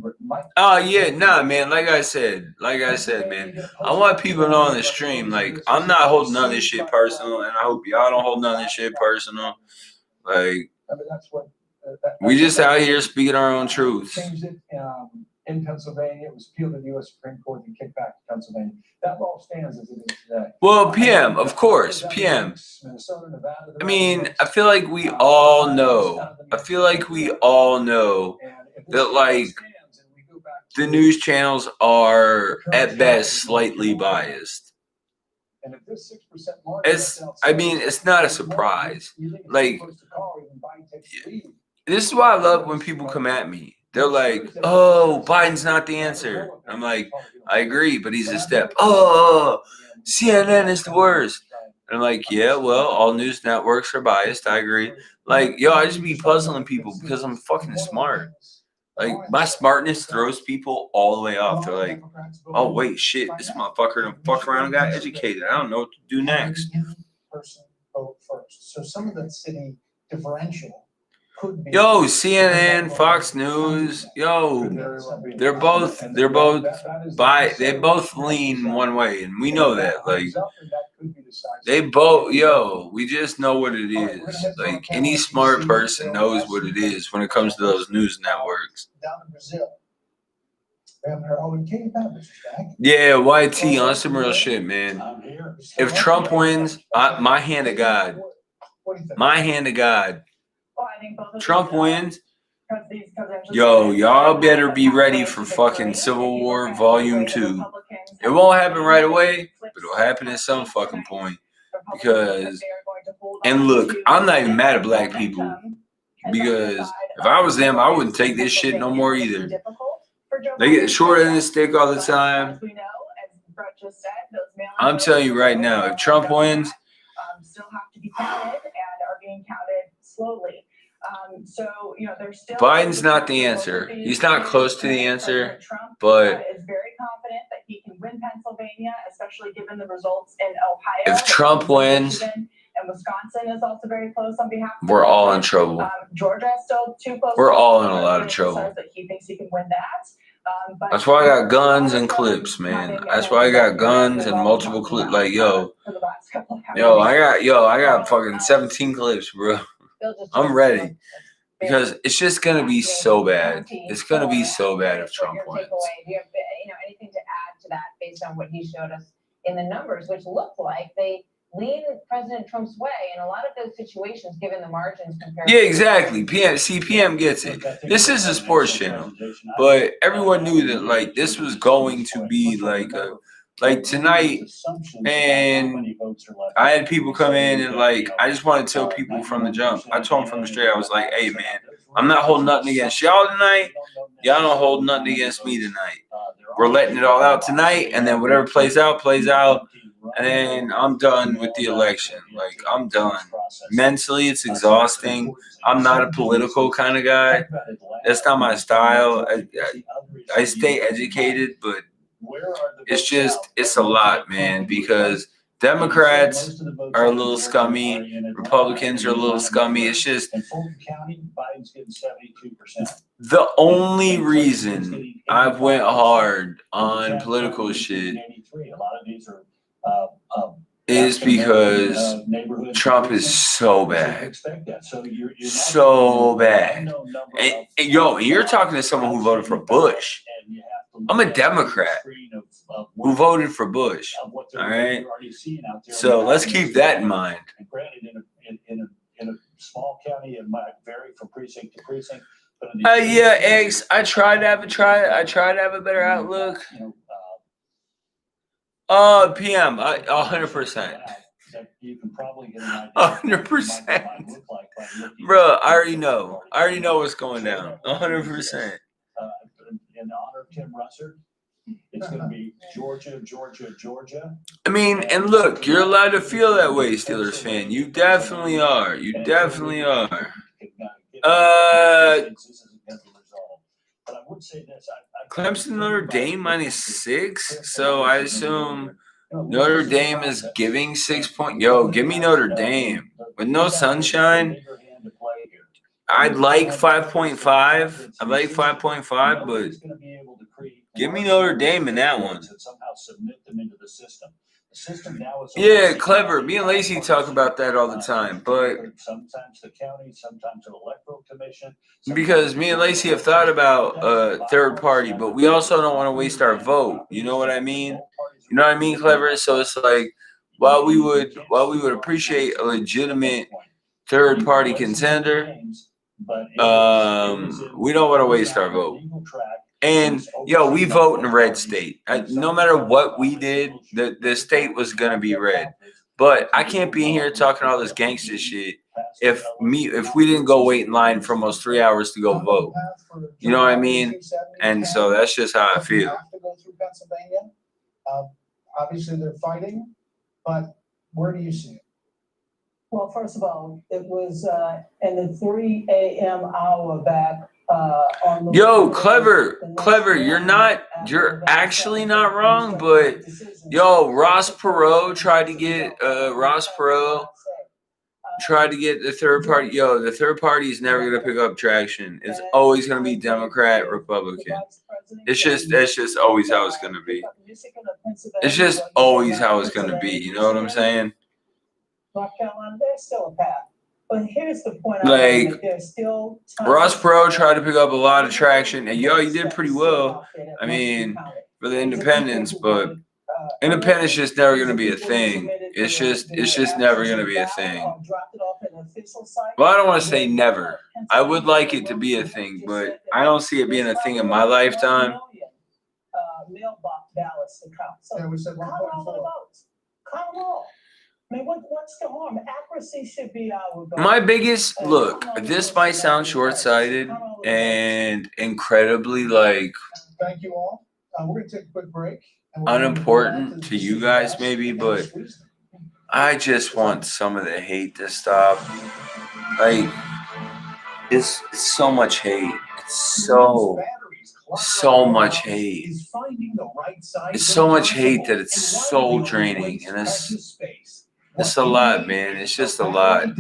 Oh yeah, nah, man. Like I said, man. I want people to know on the stream, like I'm not holding none of this shit personal, and I hope y'all don't hold none of this shit personal. Like
That's what
we just out here speaking our own truths.
Changed it in Pennsylvania. It was appealed to the U.S. Supreme Court and kicked back to Pennsylvania. That law stands as it is today.
Well, PM, of course, PM. I mean, I feel like we all know. That like the news channels are at best slightly biased. It's not a surprise. Like, this is why I love when people come at me. They're like, "Oh, Biden's not the answer." I'm like, I agree, but he's a step. Oh, CNN is the worst. And I'm like, yeah, well, all news networks are biased. I agree. Like, yo, I just be puzzling people because I'm fucking smart. Like, my smartness throws people all the way off. They're like, oh, wait, shit, this motherfucker done fucked around and got educated. I don't know what to do next.
Person vote first. So some of the city differential could be.
Yo, CNN, Fox News, yo, they both lean one way, and we know that. Like, we just know what it is. Like, any smart person knows what it is when it comes to those news networks.
Down in Brazil. We haven't heard. Oh, and Katie Pappas is back.
Yeah, YT on some real shit, man. If Trump wins, my hand to God. My hand to God. Trump wins. Yo, y'all better be ready for fucking Civil War Volume 2. It won't happen right away, but it'll happen at some fucking point. Because, and look, I'm not even mad at black people. Because if I was them, I wouldn't take this shit no more either. They get the short end of the stick all the time. I'm telling you right now, if Trump wins,
still have to be counted and are being counted slowly. So, you know, there's still
Biden's not the answer. He's not close to the answer, but
is very confident that he can win Pennsylvania, especially given the results in Ohio.
If Trump wins,
and Wisconsin is also very close on behalf of
we're all in trouble.
Georgia is still too close.
We're all in a lot of trouble.
Says that he thinks he can win that. But
that's why I got guns and clips, man. That's why I got guns and multiple clips. Like, yo, I got fucking 17 clips, bro. I'm ready. Because it's just gonna be so bad. It's gonna be so bad if Trump wins.
Do you have anything to add to that based on what he showed us in the numbers, which looked like they lean President Trump's way in a lot of those situations, given the margins compared.
Yeah, exactly. PM gets it. This is a sports channel, but everyone knew that like this was going to be like tonight, and I had people come in and like I just want to tell people from the jump. I told them from the straight. I was like, hey man, I'm not holding nothing against y'all tonight. Y'all don't hold nothing against me tonight. We're letting it all out tonight, and then whatever plays out, plays out. And then I'm done with the election. Like, I'm done. Mentally, it's exhausting. I'm not a political kind of guy. That's not my style. I stay educated, but it's a lot, man, because Democrats are a little scummy. Republicans are a little scummy. It's just the only reason I've went hard on political shit is because Trump is so bad. So bad. And you're talking to someone who voted for Bush. I'm a Democrat who voted for Bush. All right? So let's keep that in mind.
In a small county, it might vary from precinct to precinct.
Yeah, X. I tried to have a better outlook. PM, 100%.
You can probably get an idea
100%. Bro, I already know. what's going down. 100%.
In honor of Tim Russer, It's gonna be Georgia, Georgia, Georgia.
I mean, and look, you're allowed to feel that way, Steelers fan. You definitely are. You definitely are.
But I would say this,
Clemson Notre Dame -6, so I assume Notre Dame is giving 6 point. Yo, give me Notre Dame with no sunshine. I'd like 5.5. I'd like 5.5, but give me Notre Dame in that one.
somehow submit them into the system. The system now is
Yeah, clever. Me and Lacey talk about that all the time, but
sometimes the county, sometimes an electoral commission.
because me and Lacey have thought about third party, but we also don't want to waste our vote. You know what I mean? You know what I mean, clever? So it's like while we would appreciate a legitimate third party contender, we don't want to waste our vote. And yo, we vote in a red state. No matter what we did, the state was gonna be red. But I can't be in here talking all this gangster shit if we didn't go wait in line for almost 3 hours to go vote. You know what I mean? And so that's just how I feel.
Have to go through Pennsylvania. Obviously, they're fighting, but where do you see it?
Well, first of all, it was in the 3 a.m. hour back on the
Yo, clever, you're actually not wrong, but yo, Ross Perot tried to get the third party. Yo, the third party is never gonna pick up traction. It's always gonna be Democrat, Republican. That's just always how it's gonna be. It's just always how it's gonna be. You know what I'm saying?
North Carolina, there's still a path. But here's the point.
Like,
there's still
Ross Perot tried to pick up a lot of traction, and yo, you did pretty well. I mean, for the independents, but independence just never gonna be a thing. It's just never gonna be a thing. Well, I don't want to say never. I would like it to be a thing, but I don't see it being a thing in my lifetime.
Mailbox ballots to count. So
Yeah, we said
count all the votes. Count them all. I mean, what's the harm? Accuracy should be our goal.
My biggest look, this might sound short-sighted and incredibly
Thank you all. We're gonna take a quick break.
unimportant to you guys maybe, but I just want some of the hate to stop. Like, it's so much hate. It's so much hate. It's so much hate that it's so draining, and it's a lot, man. It's just a lot. I don't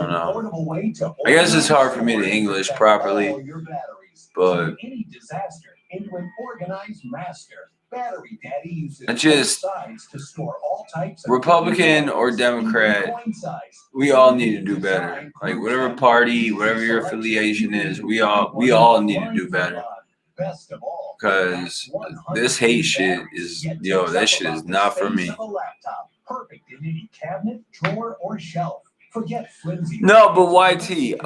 know. I guess it's hard for me to English properly, but I just, Republican or Democrat, we all need to do better. Like whatever party, whatever your affiliation is, we all need to do better. Because this hate shit is, yo, that shit is not for me. No, but YT,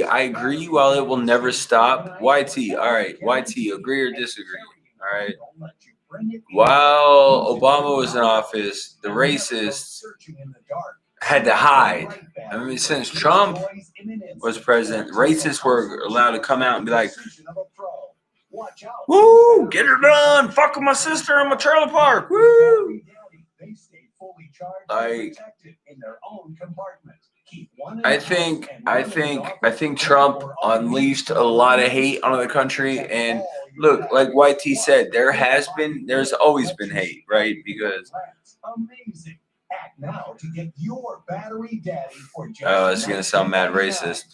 I agree while it will never stop. YT, all right, YT, agree or disagree, all right? While Obama was in office, the racists had to hide. I mean, since Trump was president, racists were allowed to come out and be like, woo, get her done. Fuck with my sister in my trailer park. Woo. Like, I think Trump unleashed a lot of hate on the country. And look, like YT said, there's always been hate, right? Because it's gonna sound mad racist.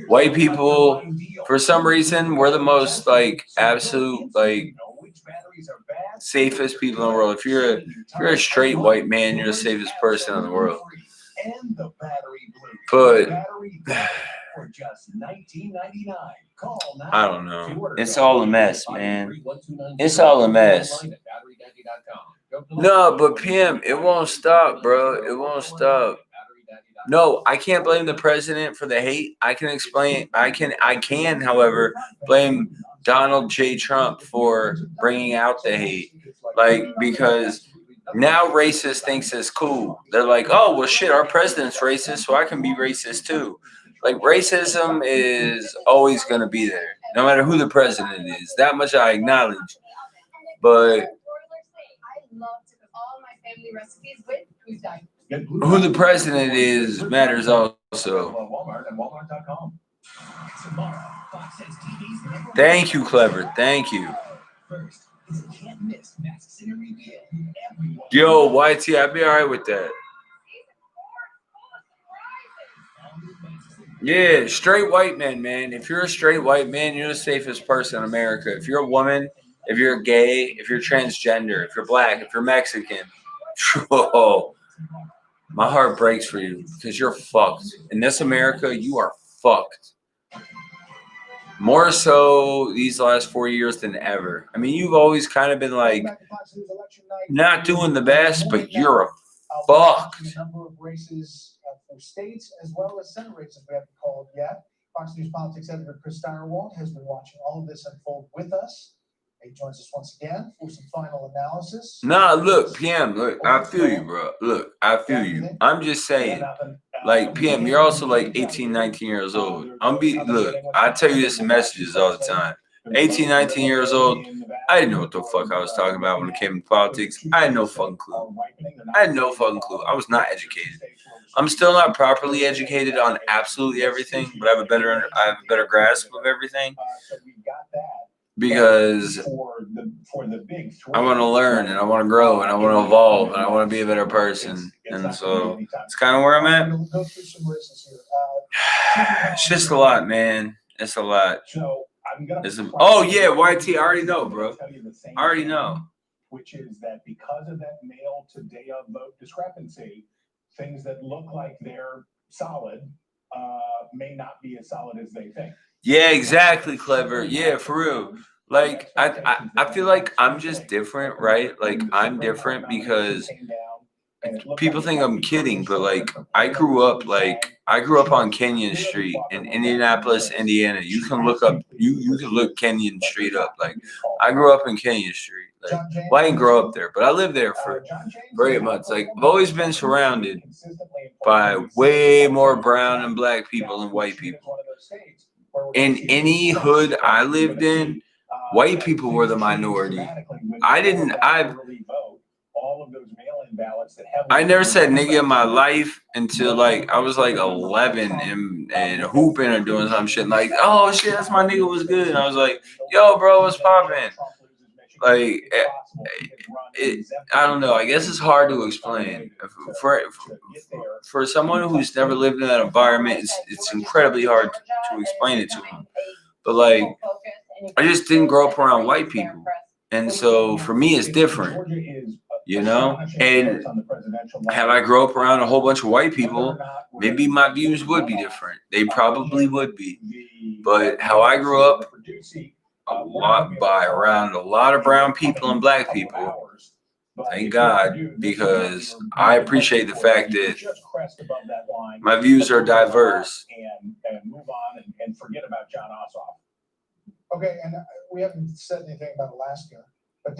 White people, for some reason, we're the most absolute safest people in the world. If you're a straight white man, you're the safest person in the world. But I don't know. It's all a mess, man. It's all a mess. No, but PM, it won't stop, bro. It won't stop. No, I can't blame the president for the hate. I can, however, blame Donald J. Trump for bringing out the hate. Because now racist thinks it's cool. They're like, oh, well, shit, our president's racist, so I can be racist too. Racism is always going to be there. no matter who the president is. That much I acknowledge. But
I love to cook all my family recipes with who's done.
who the president is matters also.
Walmart and Walmart.com. Tomorrow, Fox says TV's number
Thank you, Clever. Thank you.
First is a can't miss Masked Singer reveal. Everyone.
Yo, YT, I'd be all right with that. Yeah, straight white men, man. If you're a straight white man, you're the safest person in America. If you're a woman, if you're gay, if you're transgender, if you're black, if you're Mexican, whoa, my heart breaks for you because you're fucked. In this America, you are fucked. More so these last 4 years than ever. I mean, you've always kind of been like not doing the best, but you're fucked.
A number of races for states as well as Senate races we haven't called yet. Fox News politics editor Chris Steyerwalt has been watching all of this unfold with us. He joins us once again for some final analysis.
Nah, look, PM, look, I feel you, bro. Look, I feel you. I'm just saying, like, PM, you're also like 18, 19 years old. Look, I tell you this in messages all the time. 18, 19 years old, I didn't know what the fuck I was talking about when it came to politics. I had no fucking clue. I had no fucking clue. I was not educated. I'm still not properly educated on absolutely everything, but I have a better grasp of everything. Because I want to learn and I want to grow and I want to evolve and I want to be a better person. And so it's kind of where I'm at. It's just a lot, man. It's a lot. Oh, yeah, YT. I already know, bro. I already know.
Which is that because of that mail to day of vote discrepancy, things that look like they're solid may not be as solid as they think.
Yeah, exactly, Clever. Yeah, for real. Like, I feel like I'm just different, right? Like, I'm different because people think I'm kidding, but like, I grew up on Kenyon Street in Indianapolis, Indiana. You can look Kenyon Street up. Like, I grew up in Kenyon Street. Like, well, I didn't grow up there, but I lived there for 8 months. Like, I've always been surrounded by way more brown and black people than white people. In any hood I lived in, white people were the minority. I never said nigga in my life until like I was like 11 and hooping or doing some shit like, oh shit, that's my nigga, was good. And I was like, yo, bro, what's poppin'? Like, I don't know. I guess it's hard to explain. For someone who's never lived in that environment, it's incredibly hard to explain it to them. But like, I just didn't grow up around white people. And so for me, it's different, you know? And had I grown up around a whole bunch of white people, maybe my views would be different. They probably would be. But how I grew up, around a lot of brown people and black people, thank God, because I appreciate the fact that my views are diverse.
And move on and forget about John Ossoff. Okay, and we haven't said anything about Alaska.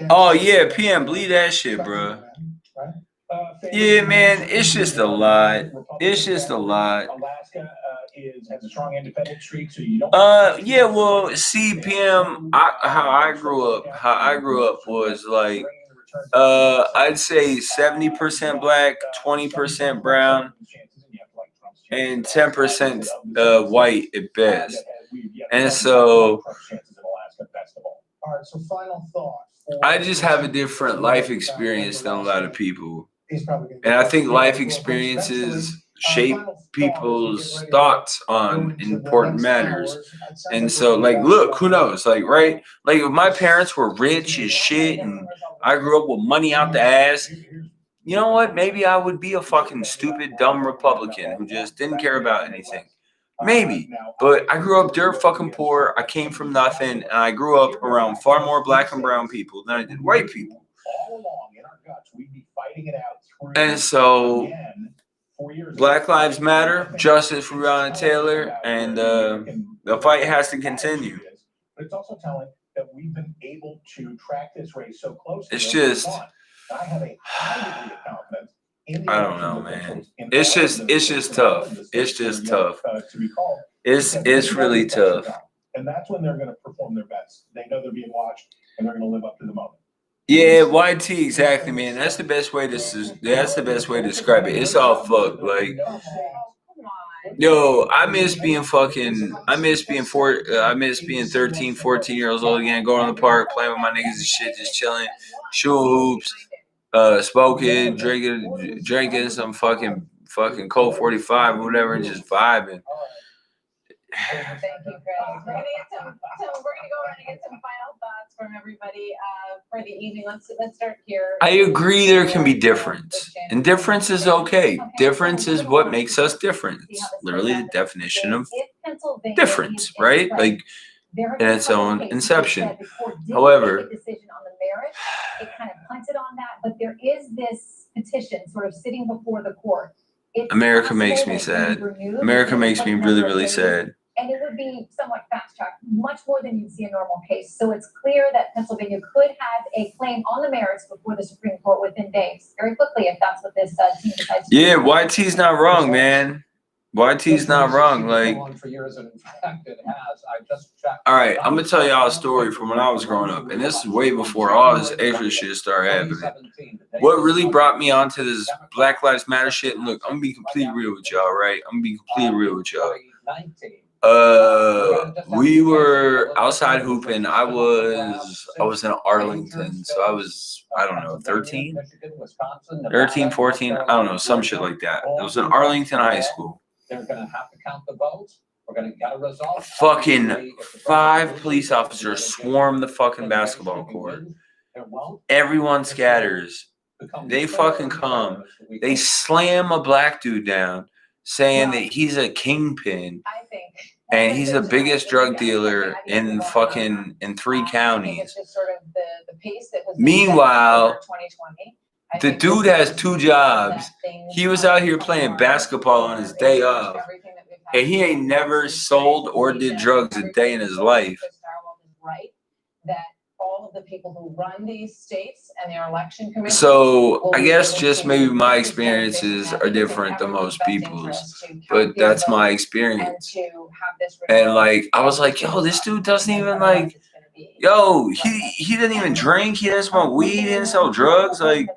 Oh yeah, PM, bleed that shit, bro. Yeah, man, it's just a lot. It's just a lot.
Alaska has a strong independent streak, so you don't.
Yeah, well, see, PM, how I grew up was like, I'd say 70% black, 20% brown, and 10% white at best. And so I just have a different life experience than a lot of people. And I think life experiences shape people's thoughts on important matters. And so, like, look, who knows? Like, right? Like, if my parents were rich as shit and I grew up with money out the ass, you know what? Maybe I would be a fucking stupid, dumb Republican who just didn't care about anything. Maybe. But I grew up dirt fucking poor. I came from nothing. And I grew up around far more black and brown people than I did white people. And so, Black Lives Matter, justice for Breonna Taylor, and the fight has to continue.
But it's also telling that we've been able to track this race so closely.
It's just,
I have a high degree of confidence.
I don't know, man. It's just tough. It's just tough. It's really tough.
And that's when they're gonna perform their best. They know they're being watched and they're gonna live up to the moment.
Yeah, YT, exactly, man. That's the best way to describe it. It's all fucked. Like, yo, I miss being 13, 14 years old again, going to the park, playing with my niggas and shit, just chilling, shooting hoops, smoking, drinking some fucking Colt 45 or whatever, and just vibing.
Thank you, Chris. We're gonna go around and get some final thoughts from everybody for the evening. Let's start here.
I agree there can be difference. And difference is okay. Difference is what makes us different. It's literally the definition of difference, right? Like in its own inception. However,
decision on the merits, it kind of punted on that, but there is this petition sort of sitting before the court.
America makes me sad. America makes me really, really sad.
And it would be somewhat fast-tracked, much more than you'd see a normal case. So it's clear that Pennsylvania could have a claim on the merits before the Supreme Court within days, very quickly, if that's what this team decides to do.
Yeah, YT's not wrong, man. YT's not wrong. Like, all right, I'm gonna tell y'all a story from when I was growing up, and this is way before all this extra shit started happening. What really brought me onto this Black Lives Matter shit? And look, I'm gonna be completely real with y'all, right? I'm gonna be completely real with y'all. We were outside hooping. I was in Arlington, so I don't know, 13, 14, I don't know, some shit like that. It was in Arlington High School.
They're gonna have to count the votes. We're gonna get a result.
Fucking 5 police officers swarm the fucking basketball court. Everyone scatters. They fucking come. They slam a black dude down, saying that he's a kingpin. And he's the biggest drug dealer in 3 counties. Meanwhile, the dude has 2 jobs. He was out here playing basketball on his day off. And he ain't never sold or did drugs a day in his life.
That all of the people who run these states and their election commissions.
So I guess just maybe my experiences are different than most people's, but that's my experience. And like I was like, yo, this dude doesn't even like, yo, he didn't even drink, he didn't smoke weed, he didn't sell drugs, like.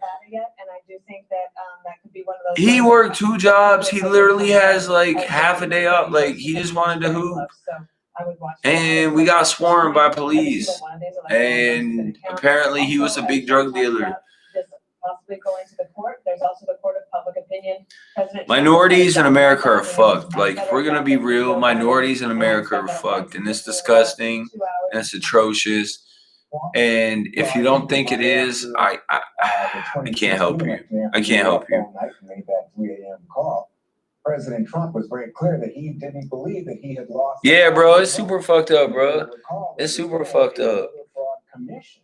He worked 2 jobs. He literally has like half a day up. Like he just wanted to hoop. And we got swarmed by police. And apparently he was a big drug dealer. Minorities in America are fucked. Like if we're gonna be real, minorities in America are fucked. And it's disgusting. And it's atrocious. And if you don't think it is, I can't help you. I can't help you.
Made that 3 a.m. call. President Trump was very clear that he didn't believe that he had lost.
Yeah, bro, it's super fucked up, bro. It's super fucked up.
Fraud commission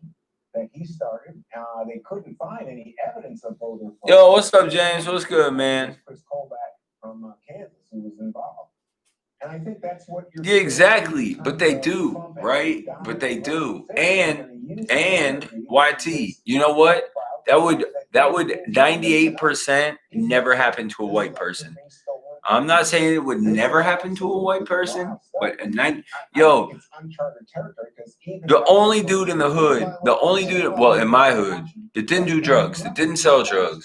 that he started. They couldn't find any evidence of voter fraud.
Yo, what's up, James? What's good, man?
Chris Colback from Kansas, who was involved. And I think that's what you're.
Yeah, exactly. But they do, right? But they do. And YT, you know what? That would 98% never happen to a white person. I'm not saying it would never happen to a white person, but the only dude in the hood, well, in my hood, that didn't do drugs, that didn't sell drugs,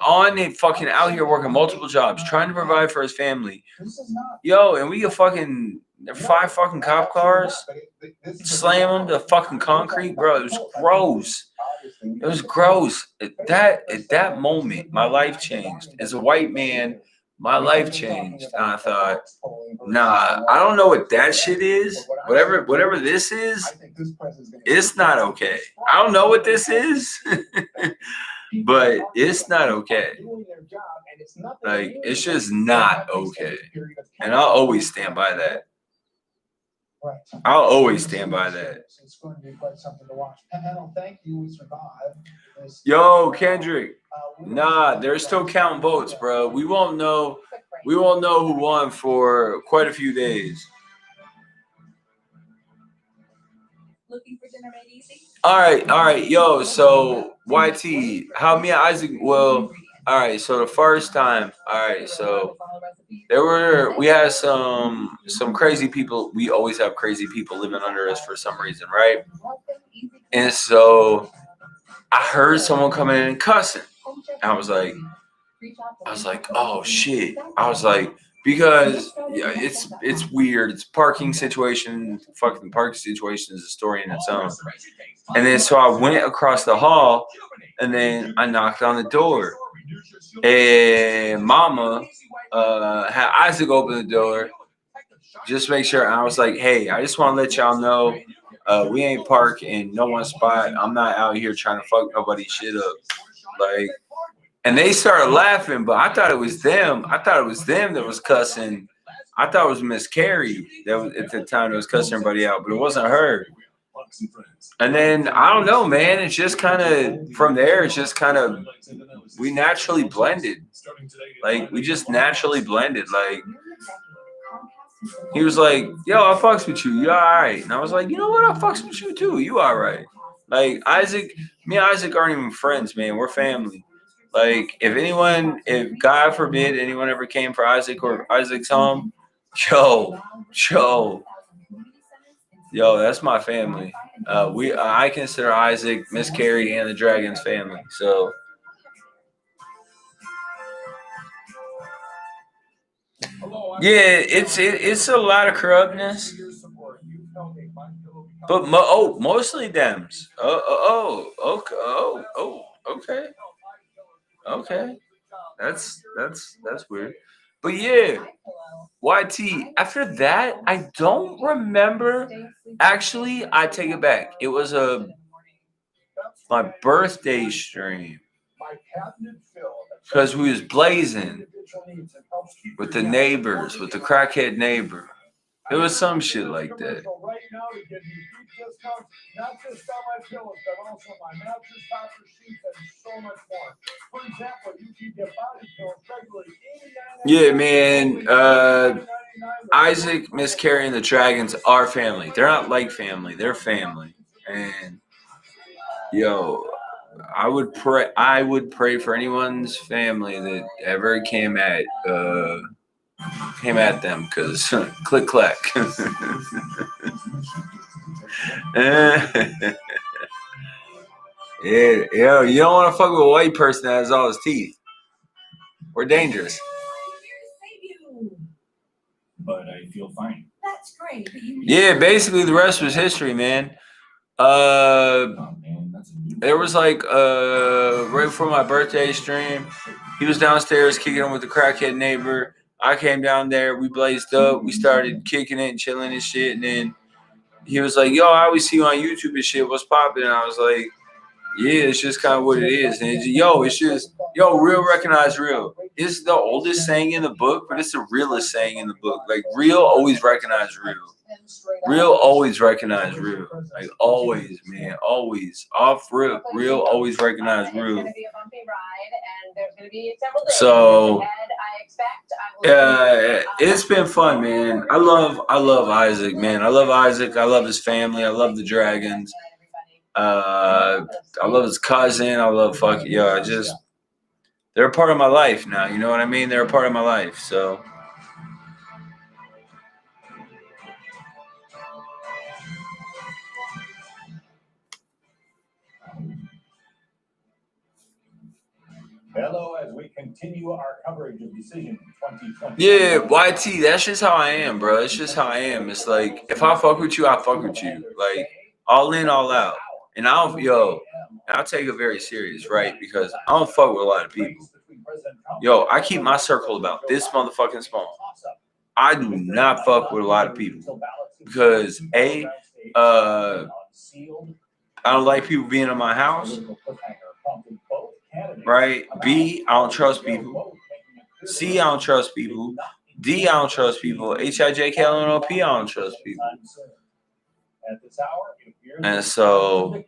on it fucking out here working multiple jobs, trying to provide for his family. Yo, and we get 5 fucking cop cars, slam them to fucking concrete, bro. It was gross. It was gross. At that moment, my life changed. As a white man, my life changed. And I thought, nah, I don't know what that shit is. Whatever this is, it's not okay. I don't know what this is, but it's not okay. Like, it's just not okay. And I'll always stand by that. I'll always stand by that.
It's going to be quite something to watch. And thank you. We survived.
Yo, Kendrick. Nah, they're still counting votes, bro. We won't know who won for quite a few days.
Looking for dinner made easy?
All right. Yo, so YT, how me and Isaac, well, All right, so the first time, all right, so we had some crazy people. We always have crazy people living under us for some reason, right? And so I heard someone coming in and cussing. I was like, oh shit. I was like, because yeah, it's weird. It's parking situation. Fucking parking situation is a story in its own. And then so I went across the hall, and then I knocked on the door, and Mama had Isaac open the door, just make sure. And I was like, hey, I just want to let y'all know, we ain't parked in no one spot. I'm not out here trying to fuck nobody's shit up, like. And they started laughing, but I thought it was them. I thought it was them that was cussing. I thought it was Miss Carrie that was at the time that was cussing everybody out, but it wasn't her. And then I don't know, man. It's just kind of from there. It's just kind of we naturally blended. Like we just naturally blended. Like he was like, "Yo, I fucks with you. You all right?" And I was like, "You know what? I fucks with you too. You all right?" Like Isaac, me and Isaac aren't even friends, man. We're family. Like if God forbid anyone ever came for Isaac or Isaac's home, yo, that's my family. I consider Isaac, Miss Carrie, and the Dragons family. So yeah, it's a lot of corruptness, but mostly Dems. Okay. That's weird. But yeah, YT. After that, I don't remember. Actually, I take it back. It was my birthday stream because we was blazing with the neighbors, with the crackhead neighbor. It was some shit like that. Yeah, man. Isaac, Miss Carrie, and the Dragons are family. They're not like family. They're family. And yo, I would pray for anyone's family that ever came at them, because click clack. Yeah, yo, you don't want to fuck with a white person that has all his teeth. We're dangerous.
But I feel fine.
That's great.
Yeah, basically the rest was history, man. There was like right before my birthday stream, he was downstairs kicking it with the crackhead neighbor. I came down there, we blazed up, we started kicking it and chilling and shit, and then he was like, "Yo, I always see you on YouTube and shit. What's poppin'?" And I was like, "Yeah, it's just kind of what it is." And it's just real recognize real. It's the oldest saying in the book, but it's the realest saying in the book. Like real always recognize real. Real always recognize real. Like always, man. Always. Off rip. Real always recognize real. So it's been fun, man. I love Isaac, man. I love Isaac. I love his family. I love the Dragons. I love his cousin. I love they're a part of my life now. You know what I mean? They're a part of my life. So
Hello, as we continue our coverage of Decision 2020.
yeah, YT, that's just how I am, bro. It's just how I am. It's like if I fuck with you, I fuck with you. Like all in, all out. And I'll take it very serious, right? Because I don't fuck with a lot of people. Yo, I keep my circle about this motherfucking small. I do not fuck with a lot of people because I don't like people being in my house. Right? B, I don't trust people. C, I don't trust people. D, I don't trust people. HIJKLNOP, I don't trust people. And so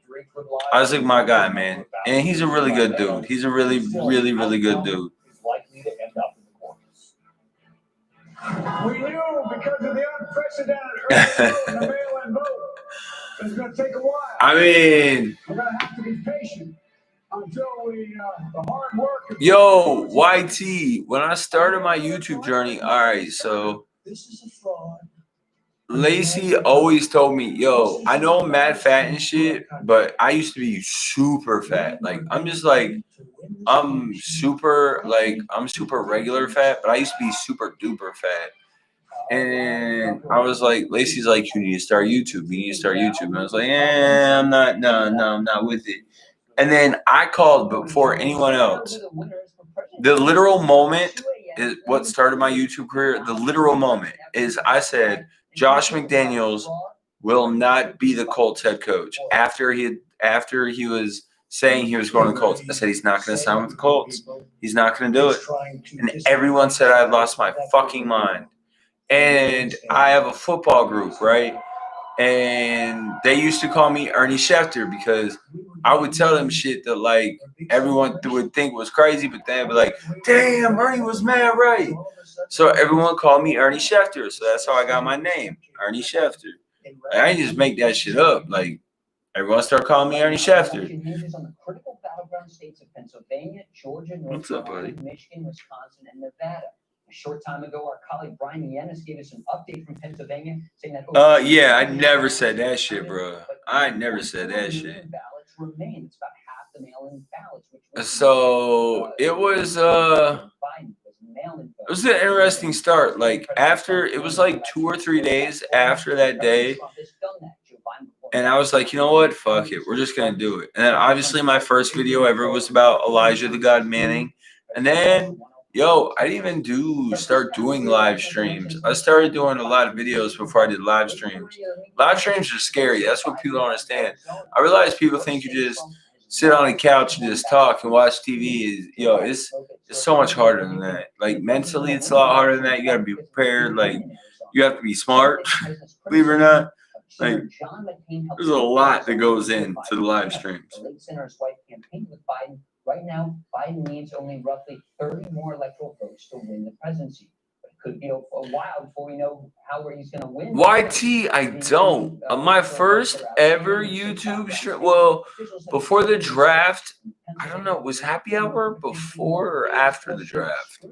Isaac, my guy, man. And he's a really good dude. He's a really, really, really good dude.
We knew because of the unprecedented early vote and the mail-in vote, it's going to take a while.
I mean,
we're going to have to be patient.
The hard work.
Yo, YT, when I started my YouTube journey, all right, so
This is a fraud.
Lacey always told me, yo, I know I'm mad fat and shit, but I used to be super fat. Like, I'm super regular fat, but I used to be super duper fat. And I was like, Lacey's like, you need to start YouTube. You need to start YouTube. And I was like, I'm not with it. And then I called before anyone else. The literal moment is what started my YouTube career. The literal moment is I said, Josh McDaniels will not be the Colts head coach after he was saying he was going to the Colts. I said he's not going to sign with the Colts. He's not going to do it. And everyone said I lost my fucking mind. And I have a football group, right? And they used to call me Ernie Schefter because I would tell them shit that like everyone would think was crazy, but they'd be like, damn, Ernie was mad right. So everyone called me Ernie Schefter. So that's how I got my name, Ernie Schefter. Like, I didn't just make that shit up. Like, everyone started calling me Ernie Schefter.
On the critical battleground states of Pennsylvania, Georgia, North Carolina, Michigan, Wisconsin, and Nevada. A short time ago, our colleague Brian Yennis gave us an update from Pennsylvania saying that.
Yeah, I never said that shit, bro. I never said that shit.
Ballots remain. It's about half the mail-in ballots.
So it was an interesting start. Like after it was like 2 or 3 days after that day, and I was like, you know what? Fuck it. We're just gonna do it. And then obviously my first video ever was about Elijah the God Manning. And then I didn't even start doing live streams. I started doing a lot of videos before I did live streams. Live streams are scary. That's what people don't understand. I realize people think you just sit on a couch and just talk and watch TV. It's so much harder than that. Like mentally, it's a lot harder than that. You gotta be prepared. Like you have to be smart. Believe it or not. Like there's a lot that goes into the live streams.
The late senator's wife campaigned with Biden. Right now, Biden needs only roughly 30 more electoral votes to win the presidency. But it could be a while before we know where he's going to win.
YT, I don't. My first ever YouTube stream, well, before the draft, I don't know, was Happy Hour before or after the draft?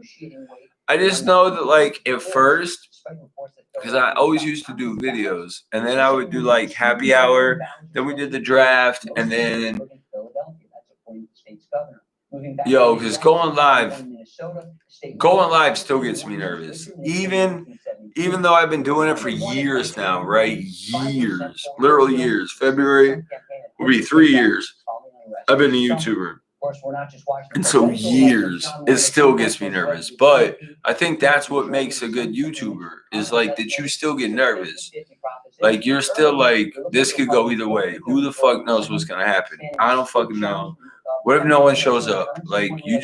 I just know that, like, at first, because I always used to do videos, and then I would do, like, Happy Hour, then we did the draft, and then... Because going live still gets me nervous. Even though I've been doing it for years now, right? Years. Literal years. February will be 3 years. I've been a YouTuber. And so years, it still gets me nervous. But I think that's what makes a good YouTuber, is like that you still get nervous. Like you're still like, this could go either way. Who the fuck knows what's going to happen? I don't fucking know. What if no one shows up? Like you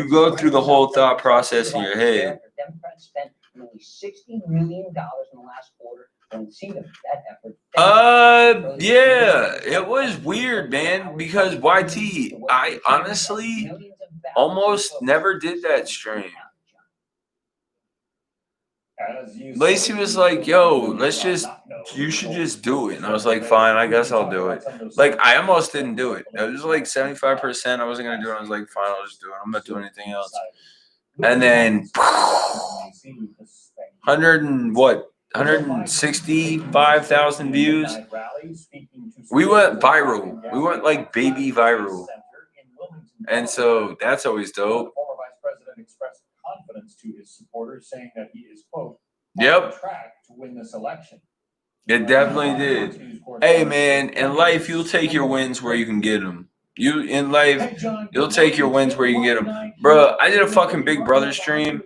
go through the whole thought process in your head.
Democrats spent nearly $60 million in the last quarter.
Yeah, it was weird, man, because YT, I honestly almost never did that stream. Lacey was like, yo, you should just do it. And I was like, fine, I guess I'll do it. Like, I almost didn't do it. It was like 75%. I wasn't going to do it. I was like, fine, I'll just do it. I'm not doing anything else. And then 165,000 views. We went viral. We went like baby viral. And so that's always dope.
Former Vice President expressed confidence to his supporters, saying that he is, quote,
on
track to win this election.
It definitely did. Hey, man, in life, you'll take your wins where you can get them. You'll take your wins where you can get them. Bro, I did a fucking Big Brother stream.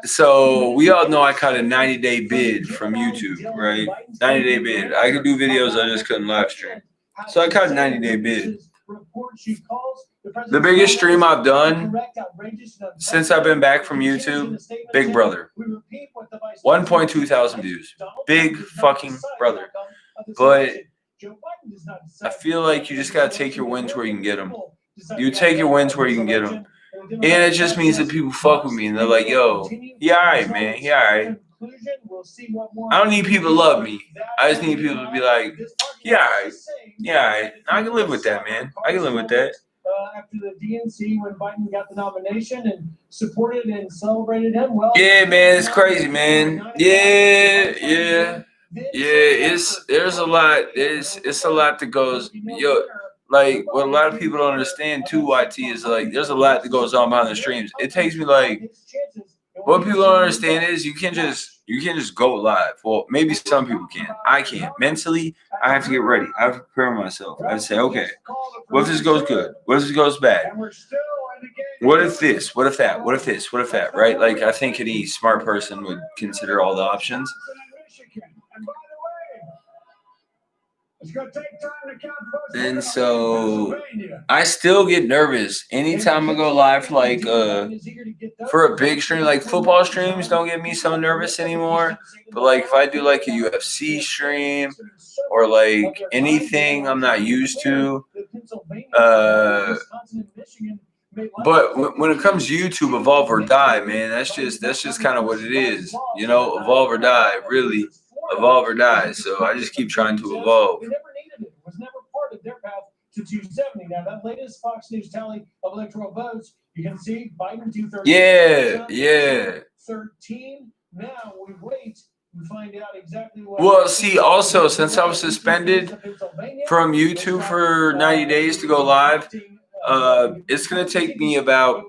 So we all know I caught a 90-day bid from YouTube, right? 90-day bid. I could do videos, I just couldn't live stream. So I caught a 90-day bid. The biggest stream I've done since I've been back from YouTube, Big Brother. 1.2 thousand views. Big fucking brother. But I feel like you just got to take your wins where you can get them. You take your wins where you can get them. And it just means that people fuck with me and they're like, yo, he alright, man. He alright.
conclusion. We'll see what more.
I don't need people to love me. I just need people to be like, yeah, all right. Yeah, all right. I can live with that, man. I can live with that.
After the DNC, when Biden got the nomination and supported and celebrated him, well.
Yeah, man, it's crazy, man. Yeah. There's a lot. It's a lot that goes. Like what a lot of people don't understand too. YT is like there's a lot that goes on behind the streams. It takes me like. What people don't understand is you can't just go live. Well, maybe some people can. I can't. Mentally, I have to get ready. I have to prepare myself. I have to say, okay, what if this goes good? What if this goes bad? What if this? What if that? What if this? What if that? Right? Like I think any smart person would consider all the options. And so I still get nervous anytime I go live for a big stream. Like football streams don't get me so nervous anymore. But like if I do like a UFC stream or like anything I'm not used to, but when it comes to YouTube, evolve or die, man. That's just kind of what it is, you know. Evolve or die, really. Evolve or die. So I just keep trying to evolve.
They never needed it. It was never part of their path to 270. Now that latest Fox News tally of electoral votes, you can see Biden 230.
Yeah.
13. Now we wait and find out exactly what.
Well, see, also since I was suspended from YouTube for 90 days to go live, it's gonna take me about,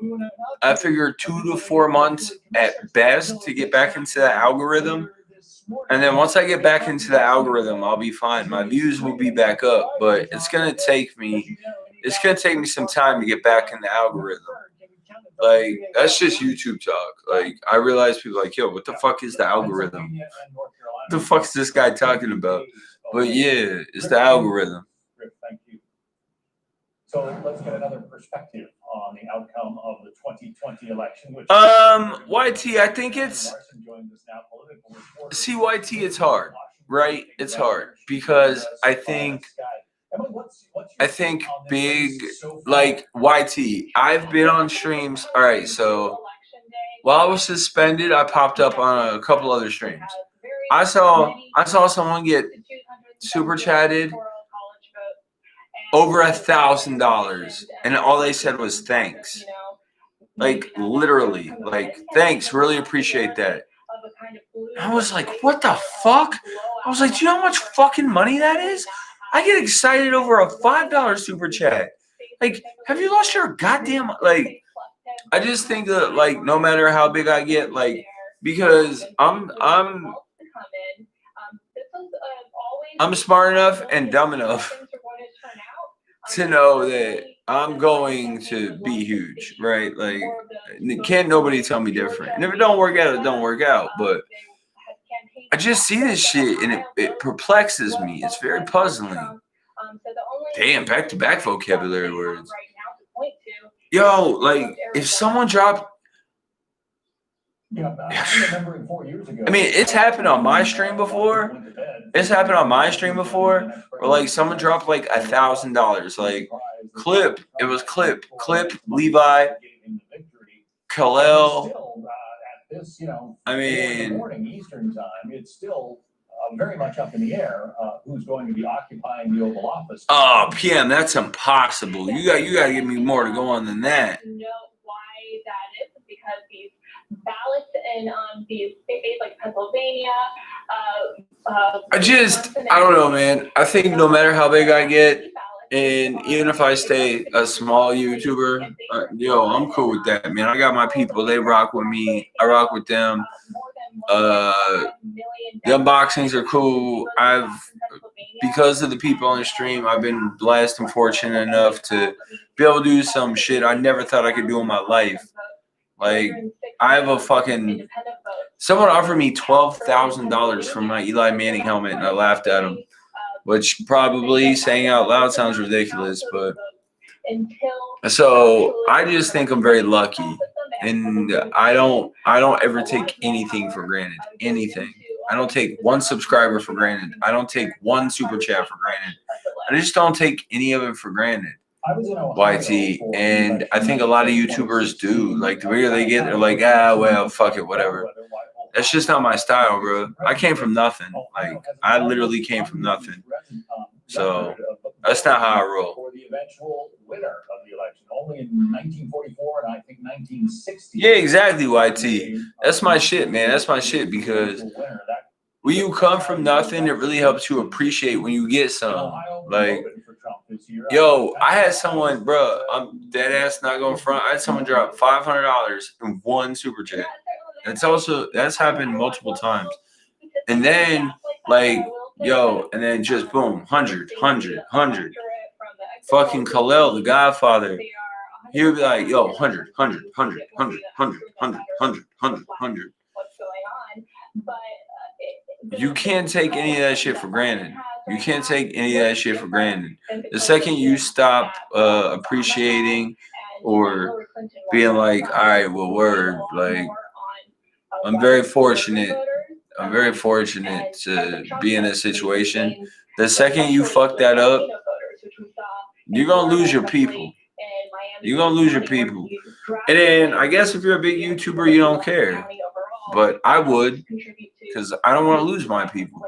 I figure, 2 to 4 months at best to get back into the algorithm. And then once I get back into the algorithm, I'll be fine. My views will be back up, but it's gonna take me some time to get back in the algorithm. Like that's just YouTube talk. Like I realize people are like, yo, what the fuck is the algorithm? What the fuck is this guy talking about? But yeah, it's the algorithm.
Thank you. So let's get another perspective on the outcome of the 2020 election.
YT, I think it's CYT. It's hard, right? It's hard because I think big like YT. I've been on streams. All right, so while I was suspended, I popped up on a couple other streams. I saw someone get super chatted over $1,000, and all they said was thanks. Like literally, like thanks, really appreciate that. I was like, what the fuck? I was like, do you know how much fucking money that is? I get excited over a $5 super chat. Like, have you lost your goddamn like? I just think that like no matter how big I get, like because I'm smart enough and dumb enough to know that I'm going to be huge, right? Like, can't nobody tell me different. And if it don't work out, it don't work out. But I just see this shit and it perplexes me. It's very puzzling. Damn, back-to-back vocabulary words. Yo, like, if someone dropped... I mean, it's happened on my stream before. Where like someone dropped like $1,000. Like Clip, it was Clip, Levi, Khalil. I mean,
Eastern time, it's still very much up in the air who's going to be occupying the Oval Office.
Oh, PM, that's impossible. You got to give me more to go on than that.
Know why that is because these ballots in these states like Pennsylvania.
I don't know, man. I think no matter how big I get, and even if I stay a small YouTuber, I'm cool with that, man. I got my people. They rock with me. I rock with them. The unboxings are cool. Because of the people on the stream, I've been blessed and fortunate enough to be able to do some shit I never thought I could do in my life. Like, I have a fucking... Someone offered me $12,000 for my Eli Manning helmet, and I laughed at him. Which probably saying out loud sounds ridiculous, but... So, I just think I'm very lucky. And I don't ever take anything for granted. Anything. I don't take one subscriber for granted. I don't take one super chat for granted. I just don't take any of it for granted. YT, and I think a lot of YouTubers do. Like the bigger they get, they're like, well, fuck it, whatever. That's just not my style, bro. I came from nothing. Like, I literally came from nothing. So that's not how I roll.
For the eventual winner of the election, only in 1944 and I think 1960.
Yeah, exactly, YT. That's my shit, man. That's my shit because when you come from nothing, it really helps you appreciate when you get some. Like, yo, I had someone, bro, I'm dead ass not going front. I had someone drop $500 in one super chat. That's happened multiple times. And then, like, yo, and then just boom, 100. Fucking Khalil, the Godfather, he would be like, yo, 100. You can't take any of that shit for granted. You can't take any of that shit for granted. The second you stop appreciating or being like, all right, well, word, like, I'm very fortunate. I'm very fortunate to be in this situation. The second you fuck that up, you're going to lose your people. You're going to lose your people. And then I guess if you're a big YouTuber, you don't care. But I would, because I don't want to lose my people.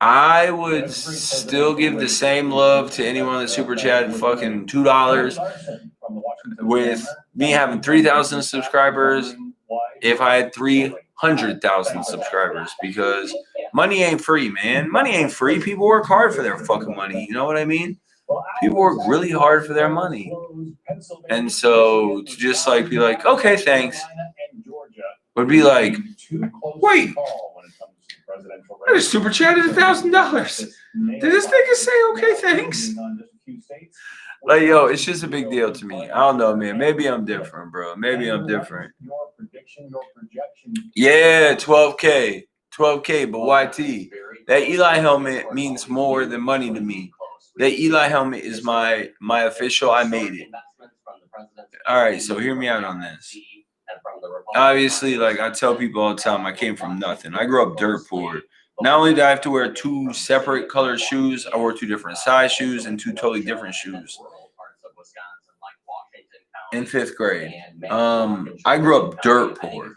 I would still give the same love to anyone that super chatted fucking $2 with me having 3,000 subscribers if I had 300,000 subscribers, because money ain't free, man. Money ain't free. People work hard for their fucking money. You know what I mean? People work really hard for their money. And so to just like be like, okay, thanks, would be like, wait, I just super chatted $1,000. Did this nigga say okay, thanks? Like, yo, it's just a big deal to me. I don't know, man. Maybe I'm different, bro. Maybe I'm different. Yeah, 12K. 12K, but YT. That Eli helmet means more than money to me. That Eli helmet is my official, I made it. All right, so hear me out on this. Obviously, like I tell people all the time, I came from nothing. I grew up dirt poor. Not only did I have to wear 2 separate colored shoes, I wore 2 different size shoes and 2 totally different shoes. In 5th grade. I grew up dirt poor.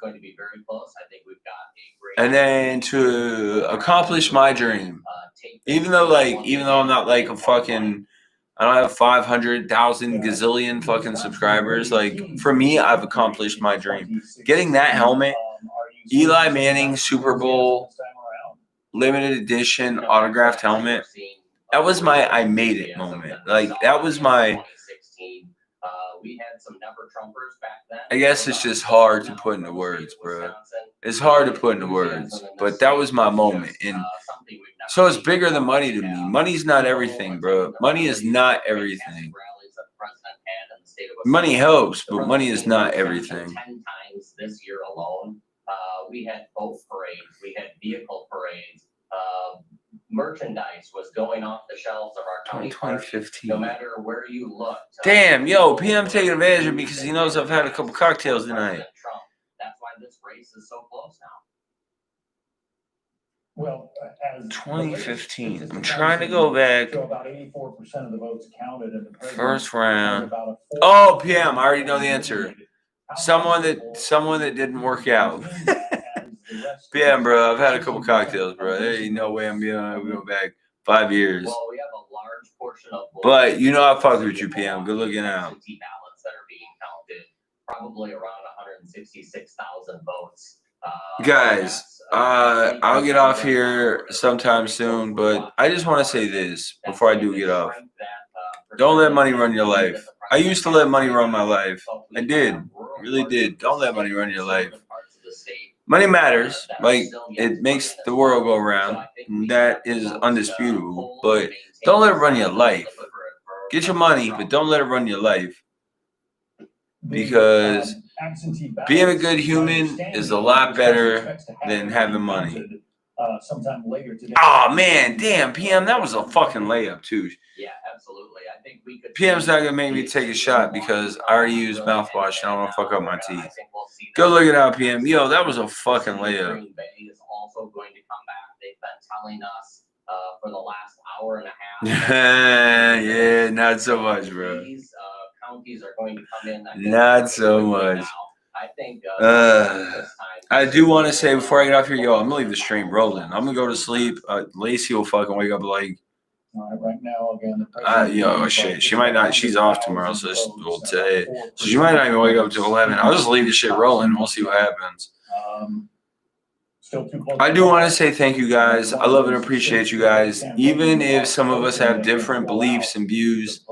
And then to accomplish my dream, even though I'm not like a fucking, I don't have 500,000 gazillion fucking subscribers. Like, for me, I've accomplished my dream. Getting that helmet, Eli Manning Super Bowl limited edition autographed helmet, that was my I made it moment. Like, that was my, I guess it's just hard to put into words, bro. It's hard to put into words, but that was my moment. And so it's bigger than money to me. Money's not everything, bro. Money is not everything. Money helps, but money is not everything.
10 times this year alone. We had boat parades, we had vehicle parades. Merchandise was going off the shelves of our county parks.
2015.
No matter where you looked.
Damn, yo, PM taking advantage of me because he knows I've had a couple cocktails tonight.
That's why this race is so close now.
Well, as
2015. I'm trying to go back.
About 84% of the votes counted in the
First round. Oh, PM, I already know the answer. Someone that didn't work out. PM, bro, I've had a couple cocktails, bro. There ain't no way I'm going back 5 years.
Well, we have a large portion of
But you know I fuck with you, PM. Good looking out.
absentee ballots that are being counted, probably around 166,000 votes.
Guys, I'll get off here sometime soon, but I just want to say this before I do get off. Don't let money run your life. I used to let money run my life. I did. Really did. Don't let money run your life. Money matters. Like, it makes the world go around. That is undisputable. But don't let it run your life. Get your money, but don't let it run your life. Because being a good human is a lot better than having money.
Sometime later today.
Oh man, damn, PM, that was a fucking layup too.
Yeah, absolutely. I think we could.
PM's not gonna make me take a shot because I already used mouthwash and I don't want to fuck up my teeth. Go look it out, PM. Yo, that was a fucking layup.
Green Bay is also going to come back. They've been telling us for the last hour and a half.
Yeah, not so much, bro.
These counties are going to come in.
Not so much.
think
I do want to say before I get off here, yo, I'm gonna leave the stream rolling. I'm gonna go to sleep. Lacey will fucking wake up like.
Right now, again,
Yo, shit. She might not. She's off tomorrow, so today. So she might not even wake up till 11. I'll just leave the shit rolling. We'll see what happens. I do want to say thank you guys. I love and appreciate you guys. Even if some of us have different beliefs and views,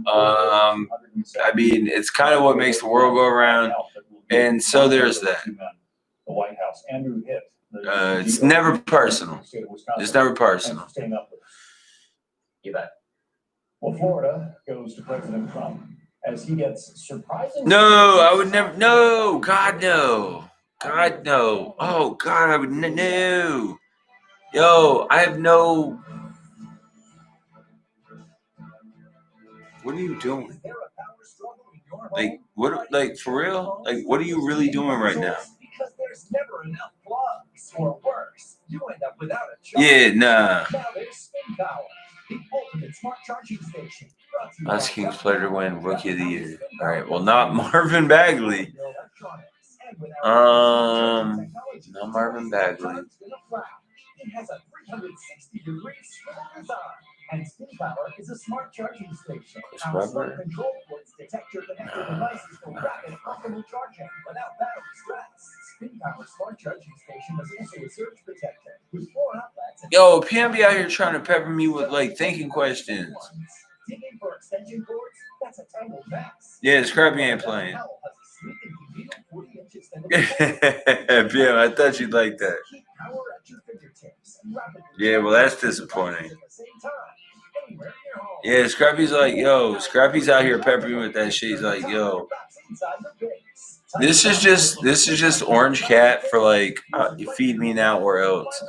I mean, it's kind of what makes the world go around. And so there's that.
The White House, Andrew Hitt.
It's never personal. It's never personal.
You bet.
Well, Florida goes to President Trump as he gets surprising.
No, I would never. No, God, no. God, no. Oh, God, I would no. Yo, I have no. What are you doing? Like, what? Like, for real? Like, what are you really doing right now?
Because there's never enough plugs, or worse, you end up without a charge.
Yeah, nah.
Now there's Spin Power, the ultimate smart charging station.
Last Kings player to win Rookie of the Year. All right, well, not Marvin Bagley. Not Marvin Bagley.
It has a 360-degree swivel design, and Spin Power is a smart charging station. Our smart control ports detect your connected devices for rapid, optimal charging without battery stress. Spin Power smart charging station is also a surge protector with 4 outlets.
Yo, PMB out here trying to pepper me with like thinking questions.
Digging for extension cords? That's a tangled mess.
Yeah, Scrappy ain't playing. Yeah, I thought you'd like that. Yeah, well, that's disappointing. Yeah, Scrappy's like, yo, Scrappy's out here peppering with that shit. He's like, yo, this is just Orange Cat for like, you feed me now or else.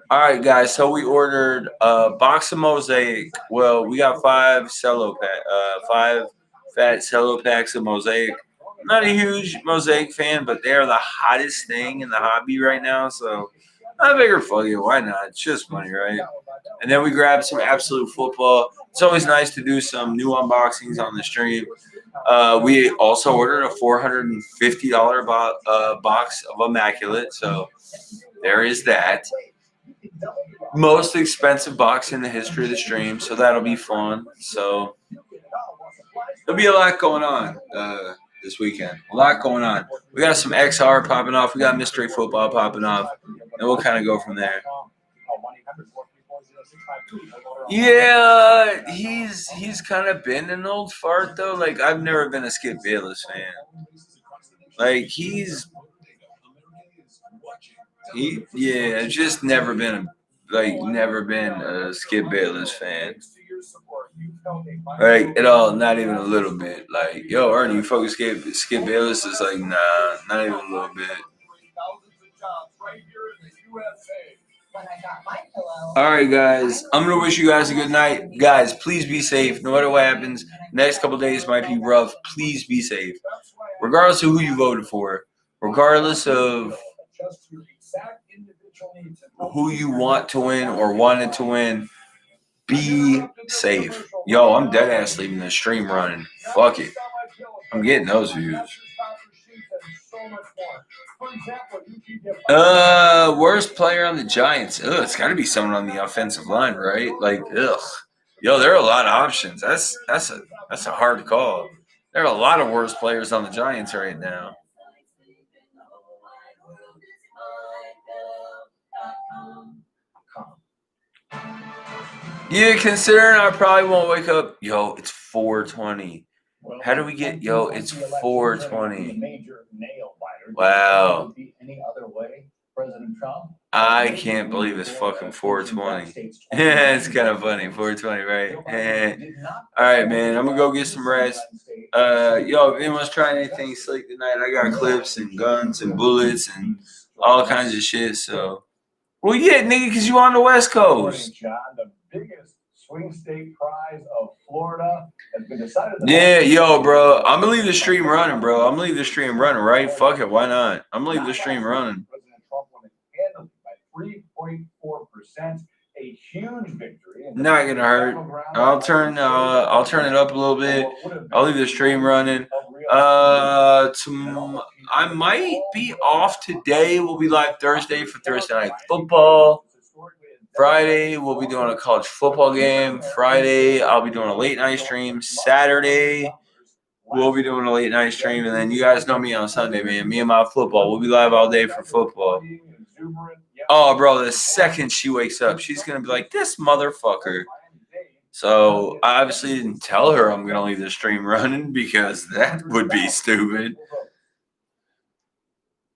All right, guys. So we ordered a box of Mosaic. Well, we got 5 fat cello packs of Mosaic. I'm not a huge Mosaic fan, but they're the hottest thing in the hobby right now. So I figured, fuck it, why not? It's just money, right? And then we grabbed some Absolute Football. It's always nice to do some new unboxings on the stream. We also ordered a $450 box of Immaculate. So there is that. Most expensive box in the history of the stream. So that'll be fun. So there'll be a lot going on this weekend. A lot going on. We got some XR popping off. We got Mystery Football popping off. And we'll kind of go from there. Yeah, he's kind of been an old fart though. Like I've never been a Skip Bayless fan. Like just never been a Skip Bayless fan. Like at all, not even a little bit. Like, yo, Ernie, you fuck with Skip Bayless? It's like, nah, not even a little bit. All right, guys. I'm going to wish you guys a good night. Guys, please be safe. No matter what happens, next couple days might be rough. Please be safe. Regardless of who you voted for, regardless of who you want to win or wanted to win, be safe. Yo, I'm dead ass leaving the stream running. Fuck it. I'm getting those views. Worst player on the Giants. Ugh, it's got to be someone on the offensive line, right? Like, ugh. Yo, there are a lot of options. That's a hard call. There are a lot of worst players on the Giants right now. Yeah, considering I probably won't wake up. Yo, it's 4:20. How do we get? Yo, it's 4:20. Wow. I can't believe it's fucking 4:20. Yeah, it's kind of funny. 4:20, right? All right, man. I'm gonna go get some rest. Yo, if anyone's trying anything slick tonight, I got clips and guns and bullets and all kinds of shit. So, well, yeah, nigga, because you on the West Coast.
The biggest swing state prize of Florida has been decided.
Yeah, yo, bro. I'm gonna leave the stream running, bro. I'm gonna leave the stream running, right? Fuck it, why not? I'm gonna leave the stream running.
President Trump won it handily by 3.4%. A huge victory.
Not gonna hurt. I'll turn it up a little bit. I'll leave the stream running. I might be off today. We'll be live Thursday for Thursday Night Football. Friday, we'll be doing a college football game. Friday, I'll be doing a late night stream. Saturday, we'll be doing a late night stream. And then you guys know me on Sunday, man. Me and my football. We'll be live all day for football. Oh, bro, the second she wakes up, she's going to be like, this motherfucker. So I obviously didn't tell her I'm going to leave the stream running because that would be stupid.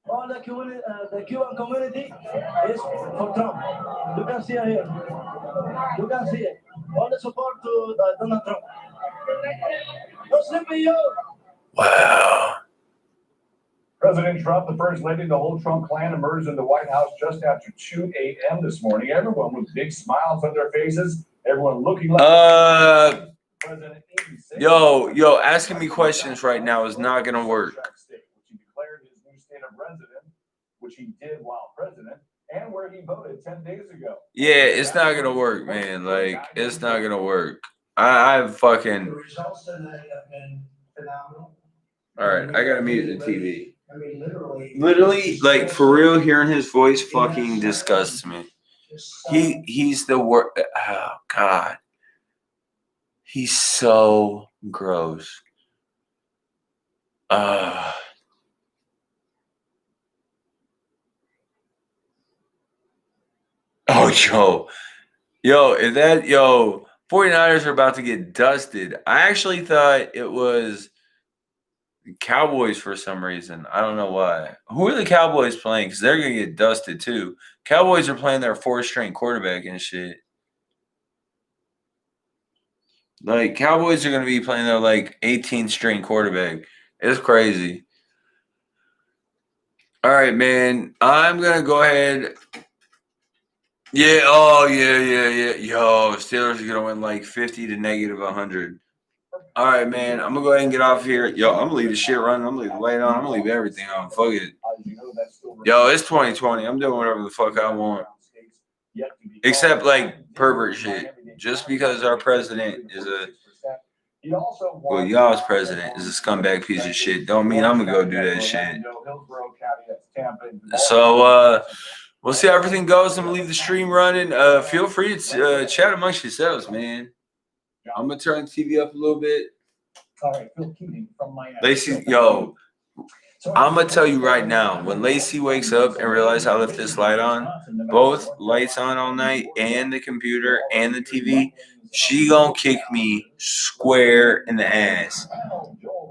All the Cuban community is for Trump. You can see it here. You can see it. All the support to Donald Trump. No sleeping you.
Wow.
President Trump, the first lady, the whole Trump clan emerged in the White House just after 2 a.m. this morning. Everyone with big smiles on their faces. Everyone looking like President
Yo, asking me questions right now is not gonna work.
He declared his new state of residence, which he did while president, and where he voted 10 days ago.
Yeah, it's not gonna work, man. Like, it's not gonna work. I fucking.
The results tonight have been phenomenal.
All right, I gotta mute the TV.
I mean,
Literally, like for real, hearing his voice fucking disgusts me. He's the worst. Oh God, he's so gross. Oh, if 49ers are about to get dusted. I actually thought it was Cowboys for some reason. I don't know why. Who are the Cowboys playing? Because they're going to get dusted too. Cowboys are playing their 4th-string quarterback and shit. Like, Cowboys are going to be playing their, 18th-string quarterback. It's crazy. All right, man. I'm going to go ahead. Yeah, yeah. Yo, Steelers are going to win 50 to -100. All right, man. I'm going to go ahead and get off here. Yo, I'm going to leave the shit running. I'm going to leave the light on. I'm going to leave everything on. Fuck it. Yo, it's 2020. I'm doing whatever the fuck I want. Except, pervert shit. Just because our president is y'all's president is a scumbag piece of shit don't mean I'm going to go do that shit. So, we'll see how everything goes. I'm going to leave the stream running. Feel free to chat amongst yourselves, man. I'm going to turn the TV up a little bit.
All right, Phil Keating from Miami.
Lacey, yo, I'm going to tell you right now, when Lacey wakes up and realizes I left this light on, both lights on all night and the computer and the TV, she going to kick me square in the ass.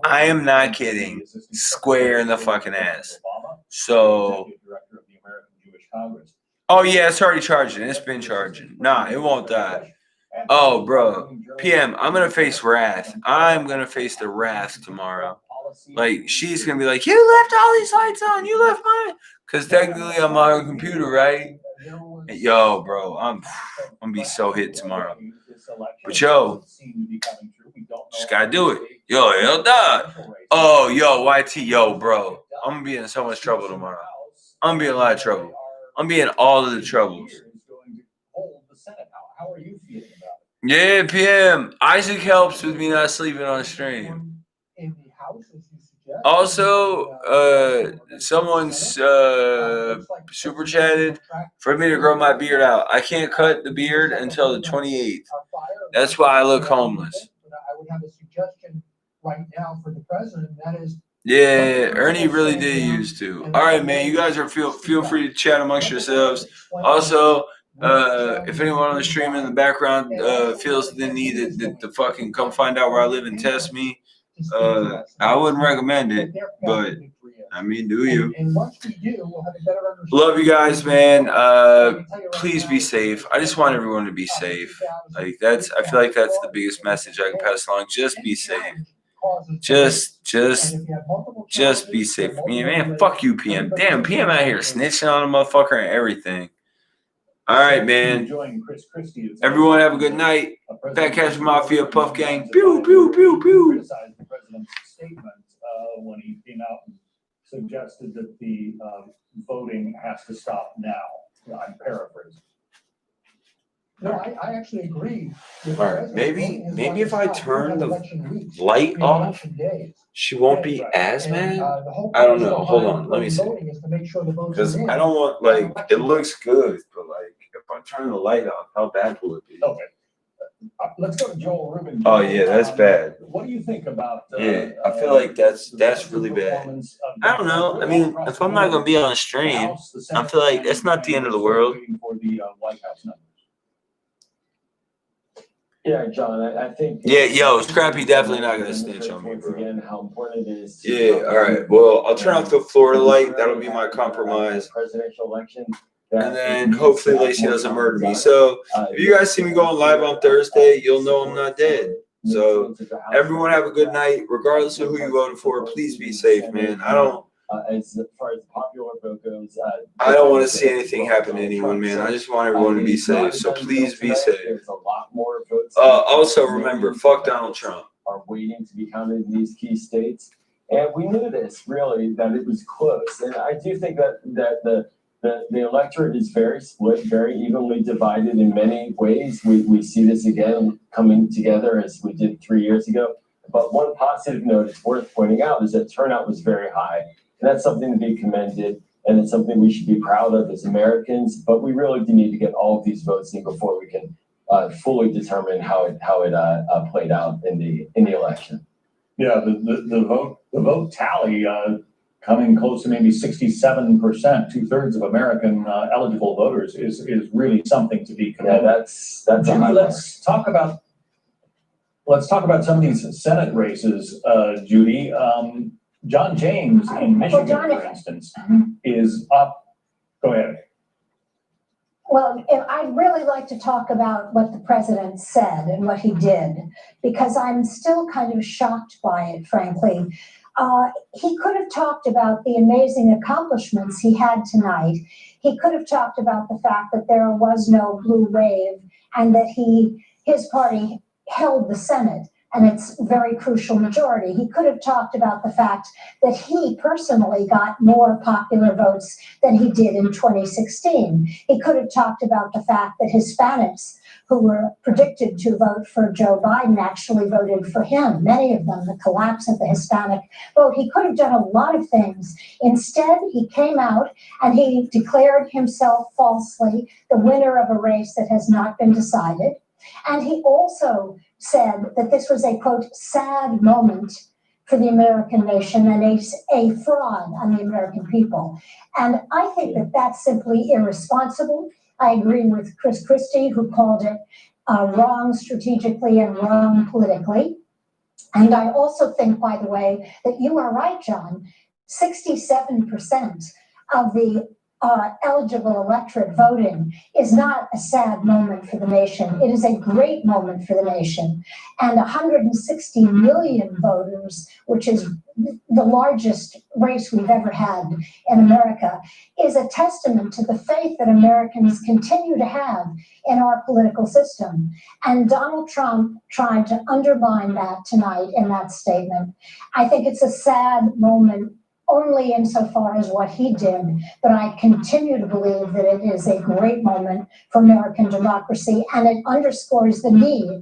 I am not kidding. Square in the fucking ass. So, oh yeah, it's already charging. It's been charging. Nah, it won't die. Oh, bro. PM, I'm going to face wrath. I'm going to face the wrath tomorrow. She's going to be like, you left all these lights on. You left mine. Because technically I'm on a computer, right? Yo, bro, I'm going to be so hit tomorrow. But, yo, just got to do it. Yo, it'll die. Oh, yo, YT, yo, bro. I'm going to be in so much trouble tomorrow. I'm going to be in a lot of trouble. I'm going to be in all of the troubles.
How are you feeling about it?
Yeah, PM. Isaac helps with me not sleeping on stream.
In the house, as you suggest.
Also, someone's super chatted for me to grow my beard out. I can't cut the beard until the 28th. That's why I look homeless.
I would have a suggestion right now for the president. That is.
Yeah, Ernie really did used to. All right, man. You guys are feel free to chat amongst yourselves. Also. If anyone on the stream in the background feels the need to fucking come find out where I live and test me, I wouldn't recommend it. But I mean, do you? Love you guys, man. Please be safe. I just want everyone to be safe. I feel like that's the biggest message I can pass along. Just be safe. Just be safe. Man, fuck you, PM. Damn, PM out here snitching on a motherfucker and everything. All right, man. Everyone have a good night. Fat Cash Mafia, Puff Gang. Pew, pew, pew, pew.
Criticized the president's statement when he came out and suggested that the voting has to stop now. I'm paraphrasing.
No, I actually agree.
All right, maybe if I turn the light off, she won't be as mad. I don't know. Hold on, let me see. Because I don't want, like, it looks good, but like if I turn the light off, how bad will it be?
Okay. Let's go to Joel Rubin.
Oh yeah, that's bad.
What do you think about?
Yeah, I feel like that's really bad. I don't know. I mean, if I'm not gonna be on stream, I feel like it's not the end of the world.
For the White House numbers.
Yeah, John, I think.
Yeah, yo, Scrappy definitely not gonna snitch on me, bro.
Again, how important it is.
Yeah, all right. Well, I'll turn off the Florida light. That'll be my compromise.
Presidential election.
And then hopefully Lacey doesn't murder me. So if you guys see me going live on Thursday, you'll know I'm not dead. So everyone have a good night, regardless of who you voted for. Please be safe, man.
As far as the popular vote goes,
I don't want to see anything happen to anyone, man. I just want everyone to be safe. So please be safe.
There's a lot more votes.
Also remember, fuck Donald Trump.
Are waiting to be counted in these key states, and we knew this really that it was close. And I do think that the electorate is very split, very evenly divided in many ways. We see this again coming together as we did 3 years ago. But one positive note it's worth pointing out is that turnout was very high. And that's something to be commended, and it's something we should be proud of as Americans. But we really do need to get all of these votes in before we can fully determine how it played out in the election.
Yeah, the vote tally coming close to maybe 67%, 2/3 of American eligible voters is really something to be commended.
Yeah, that's
Judy, let's talk about some of these Senate races, Judy. John James in Michigan, for instance, is up. Go ahead.
Well, I'd really like to talk about what the president said and what he did, because I'm still kind of shocked by it, frankly. He could have talked about the amazing accomplishments he had tonight. He could have talked about the fact that there was no blue wave and that his party held the Senate and its very crucial majority. He could have talked about the fact that he personally got more popular votes than he did in 2016. He could have talked about the fact that Hispanics who were predicted to vote for Joe Biden actually voted for him, many of them, the collapse of the Hispanic vote. He could have done a lot of things. Instead, he came out and he declared himself falsely the winner of a race that has not been decided. And he also said that this was a, quote, sad moment for the American nation and a fraud on the American people. And I think that that's simply irresponsible. I agree with Chris Christie, who called it wrong strategically and wrong politically. And I also think, by the way, that you are right, John. 67% of the eligible electorate voting is not a sad moment for the nation. It is a great moment for the nation. And 160 million voters, which is the largest race we've ever had in America, is a testament to the faith that Americans continue to have in our political system. And Donald Trump tried to undermine that tonight in that statement. I think it's a sad moment only insofar as what he did, but I continue to believe that it is a great moment for American democracy, and it underscores the need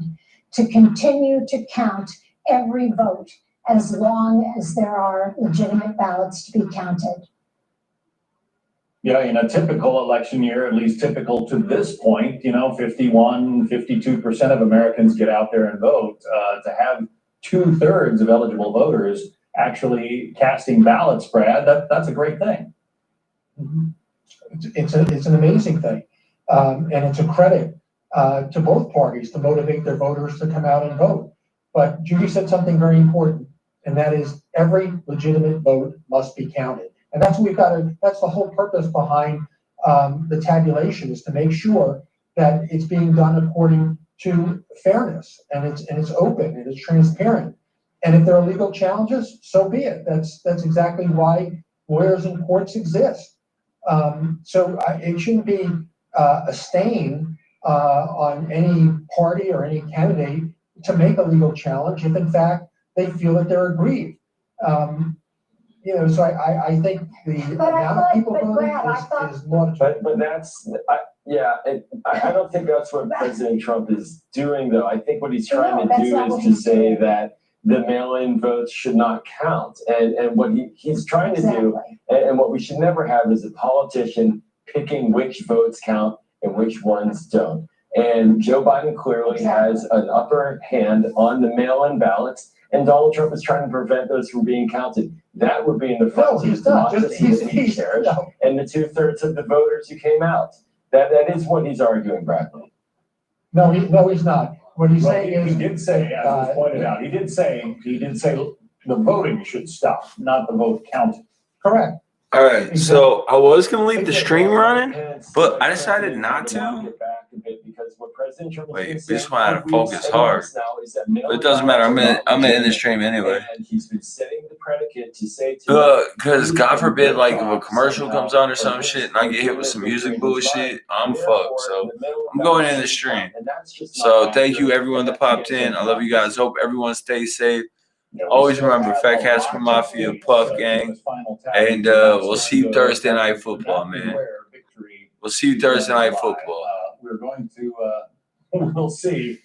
to continue to count every vote as long as there are legitimate ballots to be counted.
Yeah, in a typical election year, at least typical to this point, 51, 52% of Americans get out there and vote. To have 2/3 of eligible voters actually casting ballots, Brad, that's a great thing.
It's an amazing thing. And it's a credit to both parties to motivate their voters to come out and vote. But Judy said something very important, and that is every legitimate vote must be counted. And that's what that's the whole purpose behind the tabulation, is to make sure that it's being done according to fairness, and it's open and it's transparent. And if there are legal challenges, so be it. That's exactly why lawyers and courts exist. So it shouldn't be a stain on any party or any candidate to make a legal challenge if, in fact, they feel that they're aggrieved.
So I think the amount of people voting is more.
But that's, I don't think that's what President Trump is doing, though. I think what he's trying to do is to say that the mail-in votes should not count. And what he's trying to do, and what we should never have, is a politician picking which votes count and which ones don't. And Joe Biden clearly has an upper hand on the mail-in ballots, and Donald Trump is trying to prevent those from being counted. That would be in the front of democracy that he cherished, and the 2/3 of the voters who came out. That is what he's arguing, Bradley.
No, he's not. What he's saying is.
He did say, as was pointed out, he did say the voting should stop, not the vote counting.
Correct.
All right, so I was gonna leave the stream running, but I decided not to. Wait, we just want to focus hard. But it doesn't matter. I'm in the stream anyway.
And he's been setting the predicate to say
Because God forbid, like if a commercial comes on or some shit, and I get hit with some music bullshit, I'm fucked. So I'm going in the stream. So thank you everyone that popped in. I love you guys. Hope everyone stays safe. Always remember, Fat Cats from Mafia, Puff Gang, and we'll see you Thursday Night Football, man. We'll see you Thursday Night Football.
We're going to, we'll see.